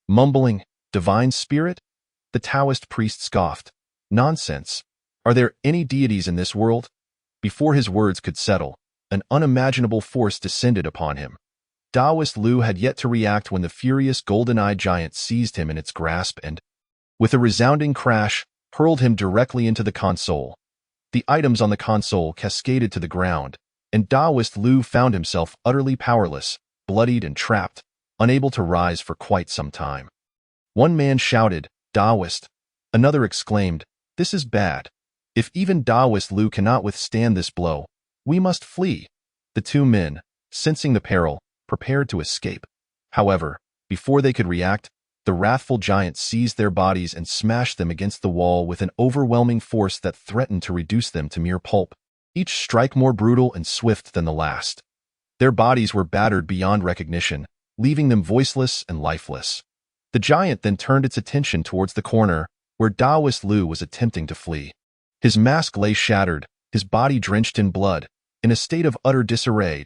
Mumbling, "Divine spirit?" The Taoist priest scoffed. "Nonsense. Are there any deities in this world?" Before his words could settle, an unimaginable force descended upon him. Taoist Lu had yet to react when the furious golden-eyed giant seized him in its grasp and, with a resounding crash, hurled him directly into the console. The items on the console cascaded to the ground, and Taoist Lu found himself utterly powerless, bloodied and trapped, unable to rise for quite some time. One man shouted, "Taoist!" Another exclaimed, "This is bad. If even Taoist Lu cannot withstand this blow, we must flee." The two men, sensing the peril, prepared to escape. However, before they could react, the wrathful giant seized their bodies and smashed them against the wall with an overwhelming force that threatened to reduce them to mere pulp, each strike more brutal and swift than the last. Their bodies were battered beyond recognition, leaving them voiceless and lifeless. The giant then turned its attention towards the corner, where Taoist Lu was attempting to flee. His mask lay shattered, his body drenched in blood, in a state of utter disarray.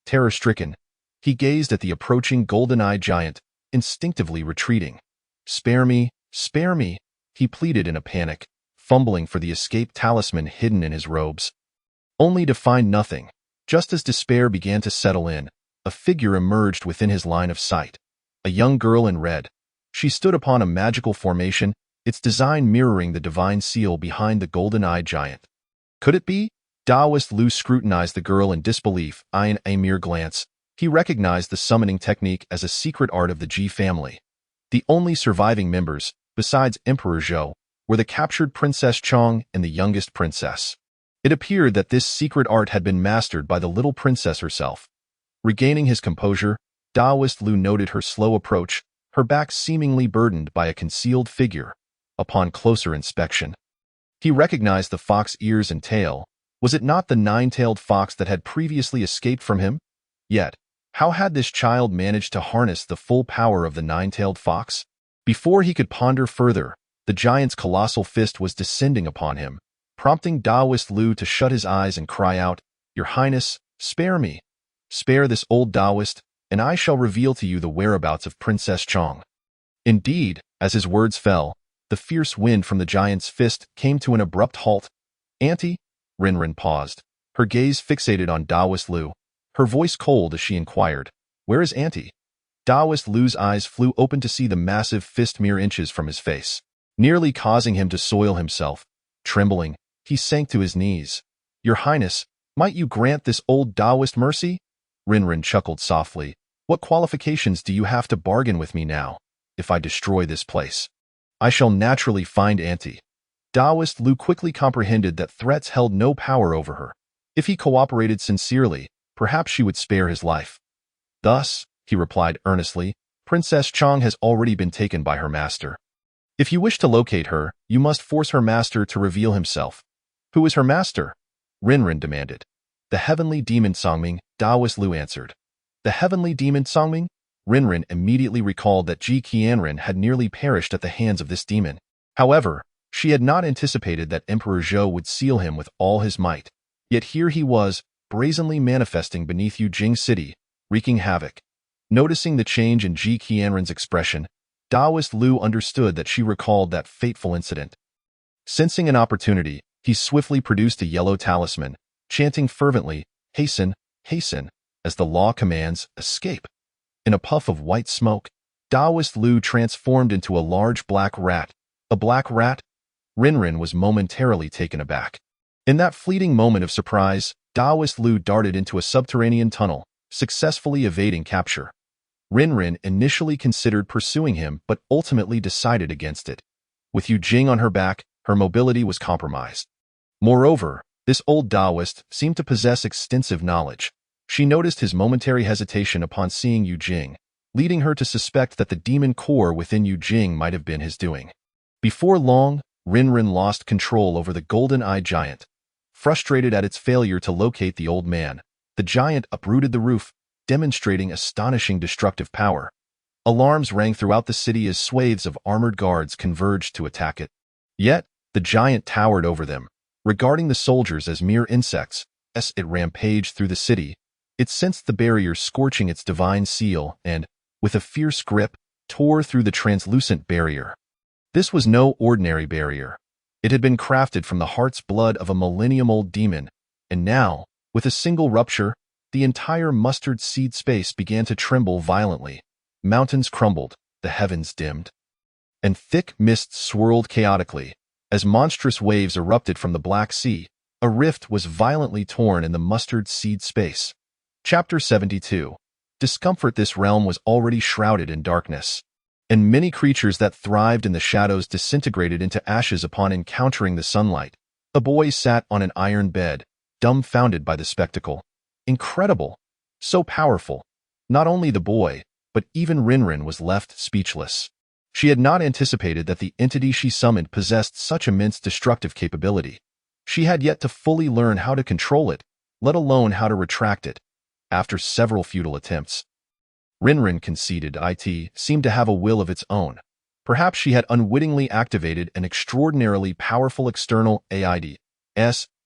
Terror-stricken, he gazed at the approaching golden-eyed giant, instinctively retreating. "Spare me, spare me," he pleaded in a panic, fumbling for the escape talisman hidden in his robes. Only to find nothing. Just as despair began to settle in, a figure emerged within his line of sight. A young girl in red. She stood upon a magical formation, its design mirroring the divine seal behind the golden-eyed giant. Could it be? Taoist Lu scrutinized the girl in disbelief. In a mere glance, he recognized the summoning technique as a secret art of the Ji family. The only surviving members, besides Emperor Zhou, were the captured Princess Chong and the youngest princess. It appeared that this secret art had been mastered by the little princess herself. Regaining his composure, Taoist Lu noted her slow approach, her back seemingly burdened by a concealed figure. Upon closer inspection, he recognized the fox ears and tail. Was it not the nine-tailed fox that had previously escaped from him? Yet, how had this child managed to harness the full power of the nine-tailed fox? Before he could ponder further, the giant's colossal fist was descending upon him, prompting Taoist Lu to shut his eyes and cry out, "Your Highness, spare me. Spare this old Taoist, and I shall reveal to you the whereabouts of Princess Chong." Indeed, as his words fell, the fierce wind from the giant's fist came to an abrupt halt. "Auntie?" Rinrin paused, her gaze fixated on Taoist Lu, her voice cold as she inquired, "Where is Auntie?" Taoist Lu's eyes flew open to see the massive fist mere inches from his face, nearly causing him to soil himself. Trembling, he sank to his knees. "Your Highness, might you grant this old Taoist mercy?" Rinrin chuckled softly. "What qualifications do you have to bargain with me now? If I destroy this place, I shall naturally find Auntie." Taoist Lu quickly comprehended that threats held no power over her. If he cooperated sincerely, perhaps she would spare his life. "Thus," he replied earnestly, "Princess Chong has already been taken by her master. If you wish to locate her, you must force her master to reveal himself." "Who is her master?" Rinrin demanded. "The heavenly demon Songming," Taoist Lu answered. "The heavenly demon Songming?" Rinrin immediately recalled that Ji Qianren had nearly perished at the hands of this demon. However, she had not anticipated that Emperor Zhou would seal him with all his might. Yet here he was, brazenly manifesting beneath Yujing City, wreaking havoc. Noticing the change in Ji Qianren's expression, Taoist Lu understood that she recalled that fateful incident. Sensing an opportunity, he swiftly produced a yellow talisman, chanting fervently, "Hasten, hasten," as the law commands, "Escape." In a puff of white smoke, Taoist Lu transformed into a large black rat. A black rat? Rinrin was momentarily taken aback. In that fleeting moment of surprise, Taoist Lu darted into a subterranean tunnel, successfully evading capture. Rinrin initially considered pursuing him but ultimately decided against it. With Yujing on her back, her mobility was compromised. Moreover, this old Taoist seemed to possess extensive knowledge. She noticed his momentary hesitation upon seeing Yujing, leading her to suspect that the demon core within Yujing might have been his doing. Before long, Rinrin lost control over the golden-eyed giant. Frustrated at its failure to locate the old man, the giant uprooted the roof, demonstrating astonishing destructive power. Alarms rang throughout the city as swathes of armored guards converged to attack it. Yet, the giant towered over them, regarding the soldiers as mere insects. As it rampaged through the city, it sensed the barrier scorching its divine seal and, with a fierce grip, tore through the translucent barrier. This was no ordinary barrier. It had been crafted from the heart's blood of a millennium-old demon, and now, with a single rupture, the entire mustard seed space began to tremble violently. Mountains crumbled, the heavens dimmed, and thick mists swirled chaotically. As monstrous waves erupted from the Black Sea, a rift was violently torn in the mustard seed space. Chapter 72. Discomfort. This realm was already shrouded in darkness, and many creatures that thrived in the shadows disintegrated into ashes upon encountering the sunlight. A boy sat on an iron bed, dumbfounded by the spectacle. Incredible! So powerful! Not only the boy, but even Rinrin was left speechless. She had not anticipated that the entity she summoned possessed such immense destructive capability. She had yet to fully learn how to control it, let alone how to retract it. After several futile attempts, Rinrin conceded it seemed to have a will of its own. Perhaps she had unwittingly activated an extraordinarily powerful external aid.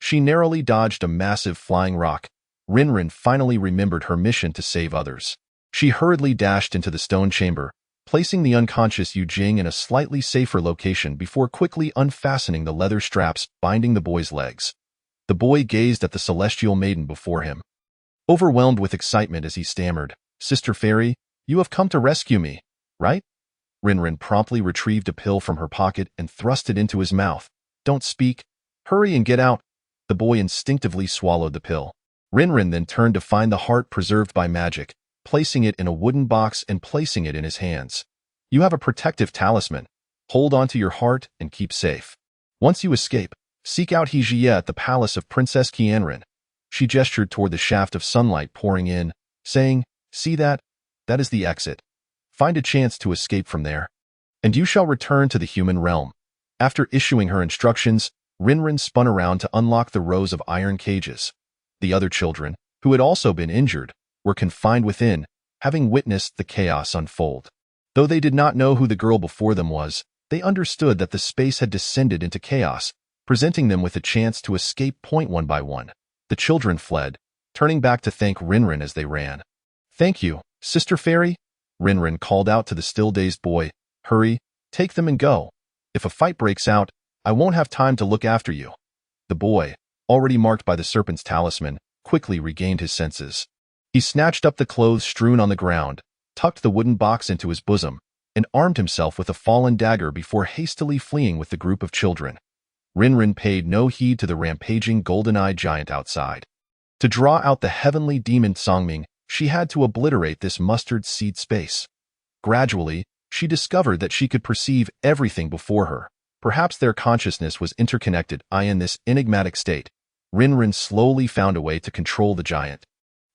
She narrowly dodged a massive flying rock. Rinrin finally remembered her mission to save others. She hurriedly dashed into the stone chamber, placing the unconscious Yu Jing in a slightly safer location before quickly unfastening the leather straps binding the boy's legs. The boy gazed at the celestial maiden before him, overwhelmed with excitement as he stammered, "Sister Fairy, you have come to rescue me, right?" Rinrin promptly retrieved a pill from her pocket and thrust it into his mouth. "Don't speak. Hurry and get out." The boy instinctively swallowed the pill. Rinrin then turned to find the heart preserved by magic, placing it in a wooden box and placing it in his hands. "You have a protective talisman. Hold on to your heart and keep safe. Once you escape, seek out Hijie at the palace of Princess Qianren." She gestured toward the shaft of sunlight pouring in, saying, "See that? That is the exit. Find a chance to escape from there, and you shall return to the human realm." After issuing her instructions, Rinrin spun around to unlock the rows of iron cages. The other children, who had also been injured, were confined within, having witnessed the chaos unfold. Though they did not know who the girl before them was, they understood that the space had descended into chaos, presenting them with a chance to escape. One by one, the children fled, turning back to thank Rinrin as they ran. "Thank you, Sister Fairy," Rinrin called out to the still-dazed boy. "Hurry, take them and go. If a fight breaks out, I won't have time to look after you." The boy, already marked by the serpent's talisman, quickly regained his senses. He snatched up the clothes strewn on the ground, tucked the wooden box into his bosom, and armed himself with a fallen dagger before hastily fleeing with the group of children. Rinrin paid no heed to the rampaging golden-eyed giant outside. To draw out the heavenly demon Songming, she had to obliterate this mustard seed space. Gradually, she discovered that she could perceive everything before her. Perhaps their consciousness was interconnected. In this enigmatic state, Rinrin slowly found a way to control the giant.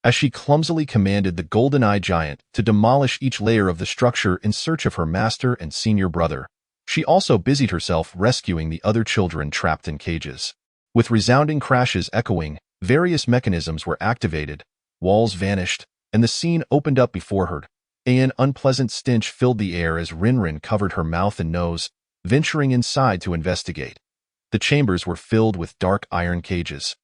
As she clumsily commanded the golden-eyed giant to demolish each layer of the structure in search of her master and senior brother, she also busied herself rescuing the other children trapped in cages. With resounding crashes echoing, various mechanisms were activated, walls vanished, and the scene opened up before her. An unpleasant stench filled the air as Rinrin covered her mouth and nose, venturing inside to investigate. The chambers were filled with dark iron cages,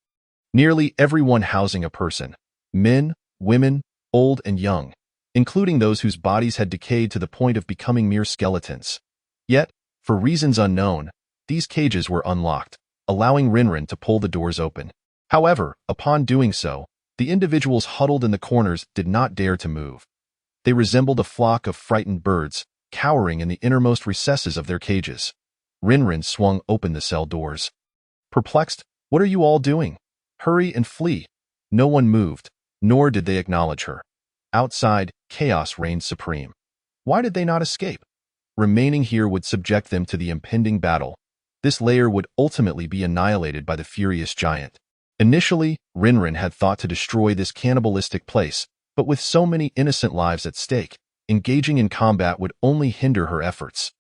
nearly everyone housing a person. Men, women, old and young, including those whose bodies had decayed to the point of becoming mere skeletons. Yet, for reasons unknown, these cages were unlocked, allowing Rinrin to pull the doors open. However, upon doing so, the individuals huddled in the corners did not dare to move. They resembled a flock of frightened birds, cowering in the innermost recesses of their cages. Rinrin swung open the cell doors. Perplexed, "What are you all doing? Hurry and flee." No one moved, nor did they acknowledge her. Outside, chaos reigned supreme. Why did they not escape? Remaining here would subject them to the impending battle. This layer would ultimately be annihilated by the furious giant. Initially, Rinrin had thought to destroy this cannibalistic place, but with so many innocent lives at stake, engaging in combat would only hinder her efforts.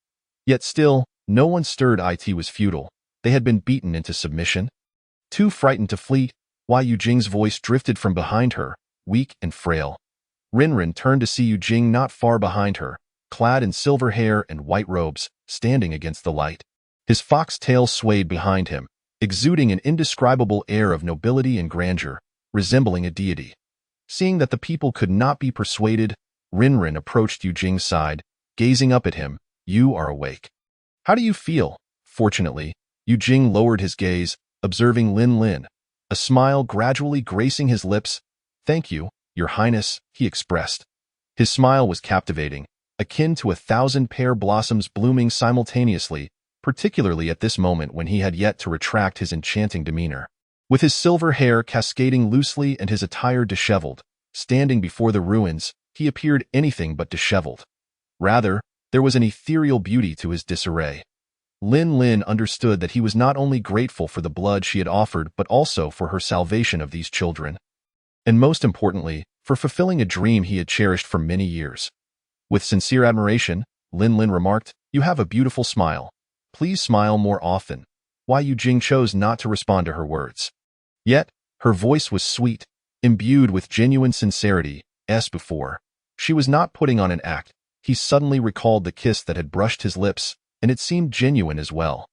Yet still, no one stirred. It was futile. They had been beaten into submission. Too frightened to flee, Yu Jing's voice drifted from behind her, weak and frail. Rinrin turned to see Yu Jing not far behind her, clad in silver hair and white robes, standing against the light. His fox tail swayed behind him, exuding an indescribable air of nobility and grandeur, resembling a deity. Seeing that the people could not be persuaded, Rinrin approached Yu Jing's side, gazing up at him. "You are awake. How do you feel?" Fortunately, Yu Jing lowered his gaze, observing Lin Lin. A smile gradually gracing his lips. "Thank you, Your Highness," he expressed. His smile was captivating, akin to 1,000 pear blossoms blooming simultaneously, particularly at this moment when he had yet to retract his enchanting demeanor. With his silver hair cascading loosely and his attire disheveled, standing before the ruins, he appeared anything but disheveled. Rather, there was an ethereal beauty to his disarray. Lin Lin understood that he was not only grateful for the blood she had offered but also for her salvation of these children. And most importantly, for fulfilling a dream he had cherished for many years. With sincere admiration, Lin Lin remarked, "You have a beautiful smile. Please smile more often." Wai Yujing chose not to respond to her words. Yet, her voice was sweet, imbued with genuine sincerity, as before. She was not putting on an act. He suddenly recalled the kiss that had brushed his lips, and it seemed genuine as well.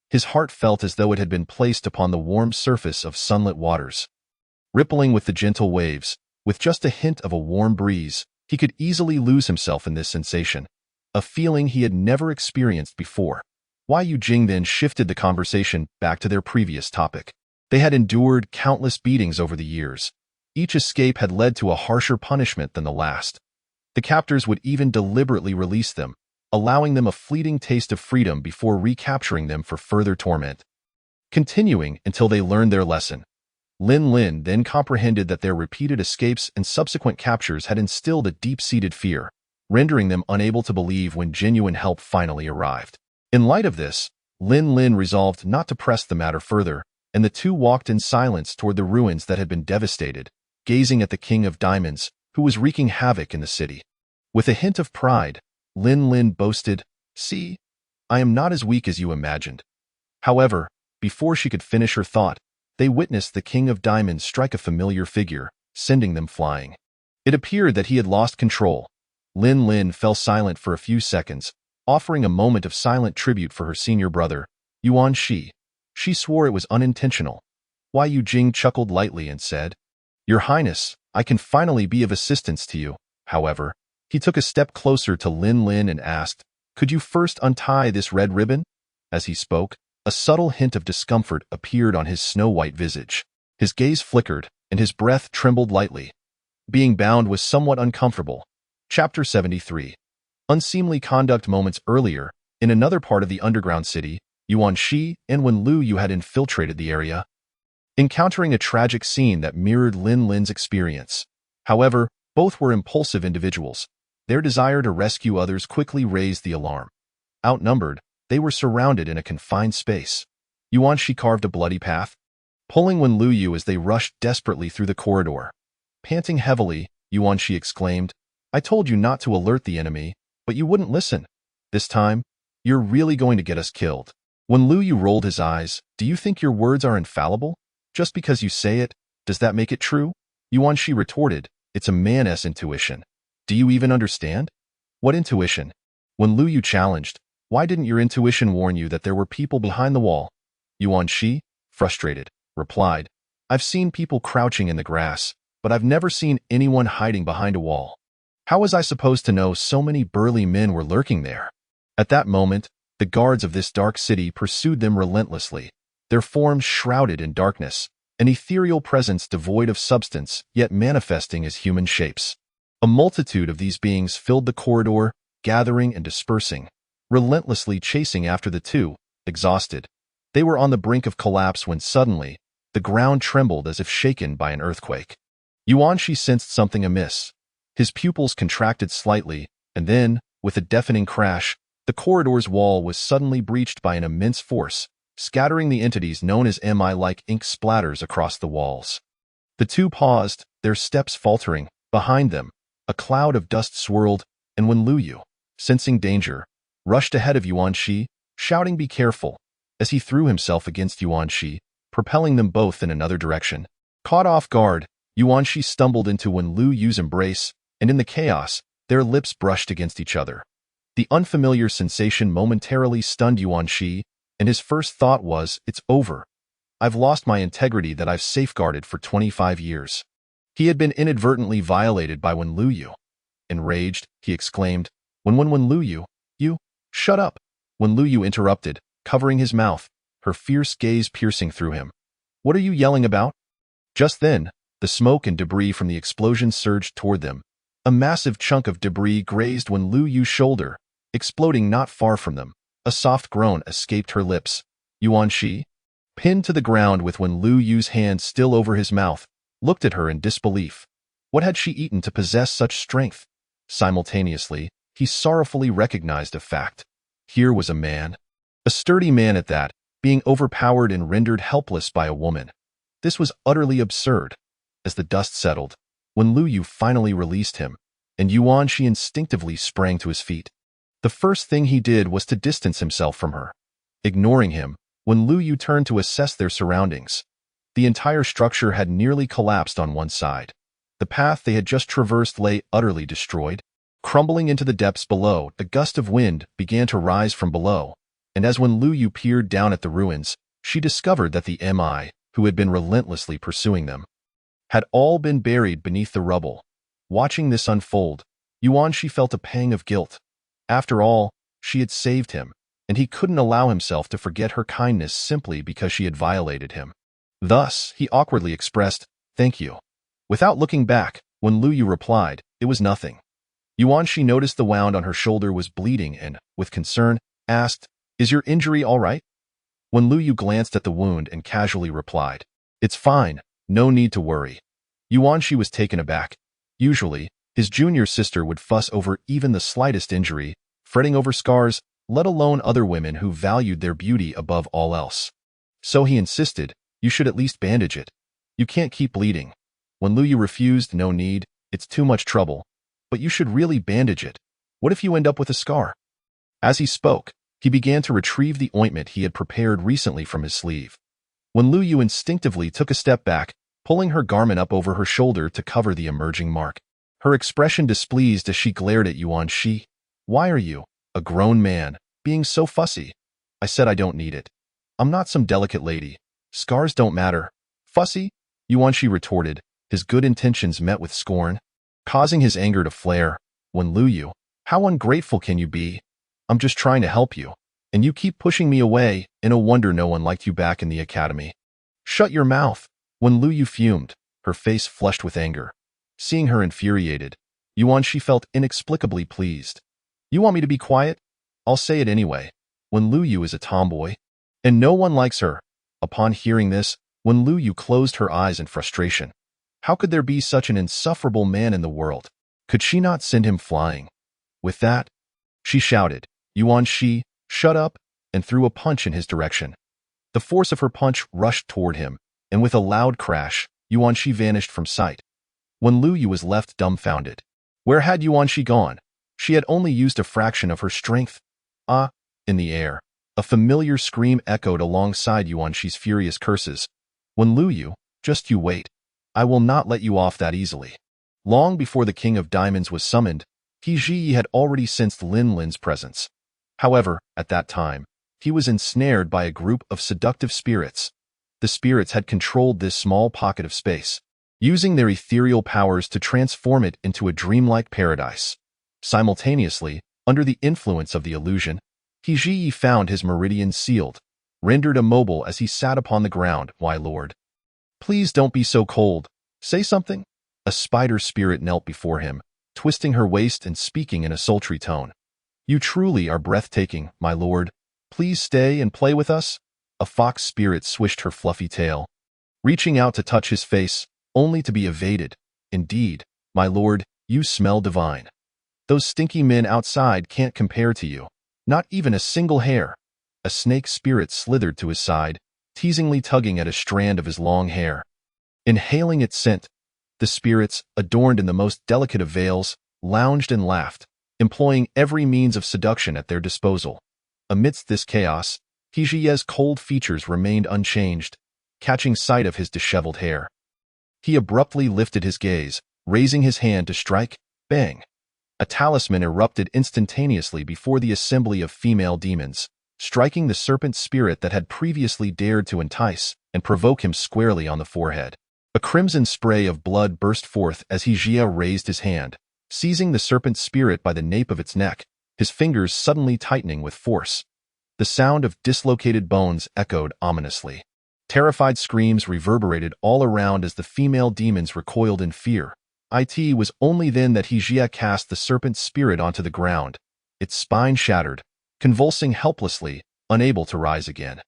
His heart felt as though it had been placed upon the warm surface of sunlit waters. Rippling with the gentle waves, with just a hint of a warm breeze, he could easily lose himself in this sensation, a feeling he had never experienced before. Wai Yujing then shifted the conversation back to their previous topic. They had endured countless beatings over the years. Each escape had led to a harsher punishment than the last. The captors would even deliberately release them, allowing them a fleeting taste of freedom before recapturing them for further torment. Continuing until they learned their lesson. Lin Lin then comprehended that their repeated escapes and subsequent captures had instilled a deep-seated fear, rendering them unable to believe when genuine help finally arrived. In light of this, Lin Lin resolved not to press the matter further, and the two walked in silence toward the ruins that had been devastated, gazing at the King of Diamonds, who was wreaking havoc in the city. With a hint of pride, Lin Lin boasted, "See, I am not as weak as you imagined." However, before she could finish her thought, they witnessed the King of Diamonds strike a familiar figure, sending them flying. It appeared that he had lost control. Lin Lin fell silent for a few seconds, offering a moment of silent tribute for her senior brother, Yuan Shi. She swore it was unintentional. Wai Yujing chuckled lightly and said, "Your Highness, I can finally be of assistance to you." However, he took a step closer to Lin Lin and asked, "Could you first untie this red ribbon?" As he spoke, a subtle hint of discomfort appeared on his snow-white visage. His gaze flickered, and his breath trembled lightly. Being bound was somewhat uncomfortable. Chapter 73. Unseemly conduct. Moments earlier, in another part of the underground city, Yuan Shi and Wen Lu Yu had infiltrated the area, encountering a tragic scene that mirrored Lin Lin's experience. However, both were impulsive individuals. Their desire to rescue others quickly raised the alarm. Outnumbered, they were surrounded in a confined space. Yuan Shi carved a bloody path, pulling Wen Lu Yu as they rushed desperately through the corridor. Panting heavily, Yuan Shi exclaimed, "I told you not to alert the enemy, but you wouldn't listen. This time, you're really going to get us killed." Wen Lu Yu rolled his eyes. "Do you think your words are infallible? Just because you say it, does that make it true?" Yuan Shi retorted, "It's a man's intuition. Do you even understand?" "What intuition?" Wen Lu Yu challenged. "Why didn't your intuition warn you that there were people behind the wall?" Yuan Shi, frustrated, replied, "I've seen people crouching in the grass, but I've never seen anyone hiding behind a wall. How was I supposed to know so many burly men were lurking there?" At that moment, the guards of this dark city pursued them relentlessly, their forms shrouded in darkness, an ethereal presence devoid of substance yet manifesting as human shapes. A multitude of these beings filled the corridor, gathering and dispersing, relentlessly chasing after the two, exhausted. They were on the brink of collapse when suddenly, the ground trembled as if shaken by an earthquake. Yuan Shi sensed something amiss. His pupils contracted slightly, and then, with a deafening crash, the corridor's wall was suddenly breached by an immense force, scattering the entities known as MI like ink splatters across the walls. The two paused, their steps faltering. Behind them, a cloud of dust swirled, and Wen Lu Yu, sensing danger, rushed ahead of Yuan Shi, shouting "Be careful," as he threw himself against Yuan Shi, propelling them both in another direction. Caught off guard, Yuan Shi stumbled into Wen Lu Yu's embrace, and in the chaos, their lips brushed against each other. The unfamiliar sensation momentarily stunned Yuan Shi, and his first thought was, "It's over. I've lost my integrity that I've safeguarded for 25 years. He had been inadvertently violated by Wen Lu Yu. Enraged, he exclaimed, Wen Lu Yu, you, shut up." Wen Lu Yu interrupted, covering his mouth, her fierce gaze piercing through him. "What are you yelling about?" Just then, The smoke and debris from the explosion surged toward them. A massive chunk of debris grazed Wen Lu Yu's shoulder, exploding not far from them. A soft groan escaped her lips. Yuan Shi, pinned to the ground with Wen Lu Yu's hand still over his mouth, looked at her in disbelief. What had she eaten to possess such strength? Simultaneously, he sorrowfully recognized a fact. Here was a man. A sturdy man at that, being overpowered and rendered helpless by a woman. This was utterly absurd. As the dust settled, Wen Lu Yu finally released him, and Yuan Shi instinctively sprang to his feet. The first thing he did was to distance himself from her. Ignoring him, Wen Lu Yu turned to assess their surroundings. The entire structure had nearly collapsed on one side. The path they had just traversed lay utterly destroyed. Crumbling into the depths below, a gust of wind began to rise from below, and as Wen Lu Yu peered down at the ruins, she discovered that the MI, who had been relentlessly pursuing them, had all been buried beneath the rubble. Watching this unfold, Yuan Shi felt a pang of guilt. After all, she had saved him, and he couldn't allow himself to forget her kindness simply because she had violated him. Thus, he awkwardly expressed, "Thank you." Without looking back, when Lu Yu replied, "It was nothing." Yuan Shi noticed the wound on her shoulder was bleeding and, with concern, asked, "Is your injury all right?" When Lu Yu glanced at the wound and casually replied, "It's fine, no need to worry." Yuan Shi was taken aback. Usually, his junior sister would fuss over even the slightest injury, fretting over scars, let alone other women who valued their beauty above all else. So he insisted, "You should at least bandage it. You can't keep bleeding." When Lu Yu refused, "No need, it's too much trouble. But you should really bandage it. What if you end up with a scar?" As he spoke, he began to retrieve the ointment he had prepared recently from his sleeve. When Lu Yu instinctively took a step back, pulling her garment up over her shoulder to cover the emerging mark. Her expression displeased as she glared at Yuan Shi. "Why are you, a grown man, being so fussy?" "I said I don't need it. I'm not some delicate lady. Scars don't matter." "Fussy?" Yuan Shi retorted, his good intentions met with scorn, causing his anger to flare. "When Lu Yu, how ungrateful can you be? I'm just trying to help you, and you keep pushing me away, and no wonder no one liked you back in the academy." "Shut your mouth." When Lu Yu fumed, her face flushed with anger. Seeing her infuriated, Yuan Shi felt inexplicably pleased. "You want me to be quiet? I'll say it anyway. When Lu Yu is a tomboy, and no one likes her." Upon hearing this, When Lu Yu closed her eyes in frustration. How could there be such an insufferable man in the world? Could she not send him flying? With that, she shouted, "Yuan Shi, shut up," and threw a punch in his direction. The force of her punch rushed toward him, and with a loud crash, Yuan Shi vanished from sight. When Lu Yu was left dumbfounded. Where had Yuan Shi gone? She had only used a fraction of her strength. "Ah!" In the air, a familiar scream echoed alongside Yuan Shi's furious curses. "When Lu Yu, just you wait. I will not let you off that easily." Long before the King of Diamonds was summoned, He Ji had already sensed Lin Lin's presence. However, at that time, he was ensnared by a group of seductive spirits. The spirits had controlled this small pocket of space, using their ethereal powers to transform it into a dreamlike paradise. Simultaneously, under the influence of the illusion, He Ji found his meridian sealed, rendered immobile as he sat upon the ground. "Why, Lord? Please don't be so cold. Say something." A spider spirit knelt before him, twisting her waist and speaking in a sultry tone. "You truly are breathtaking, my lord. Please stay and play with us." A fox spirit swished her fluffy tail, reaching out to touch his face, only to be evaded. "Indeed, my lord, you smell divine. Those stinky men outside can't compare to you. Not even a single hair." A snake spirit slithered to his side, teasingly tugging at a strand of his long hair. Inhaling its scent, the spirits, adorned in the most delicate of veils, lounged and laughed, employing every means of seduction at their disposal. Amidst this chaos, He Ji's cold features remained unchanged, catching sight of his disheveled hair. He abruptly lifted his gaze, raising his hand to strike. Bang! A talisman erupted instantaneously before the assembly of female demons, striking the serpent spirit that had previously dared to entice and provoke him squarely on the forehead. A crimson spray of blood burst forth as He Ji raised his hand, seizing the serpent spirit by the nape of its neck, his fingers suddenly tightening with force. The sound of dislocated bones echoed ominously. Terrified screams reverberated all around as the female demons recoiled in fear. It was only then that Hijia cast the serpent's spirit onto the ground, its spine shattered, convulsing helplessly, unable to rise again.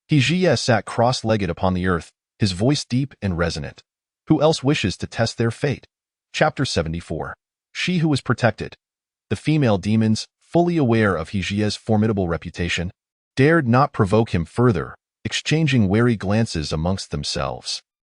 Hijia sat cross-legged upon the earth, his voice deep and resonant. Who else wishes to test their fate? Chapter 74. She who was protected. The female demons, fully aware of Hijia's formidable reputation, dared not provoke him further, exchanging wary glances amongst themselves.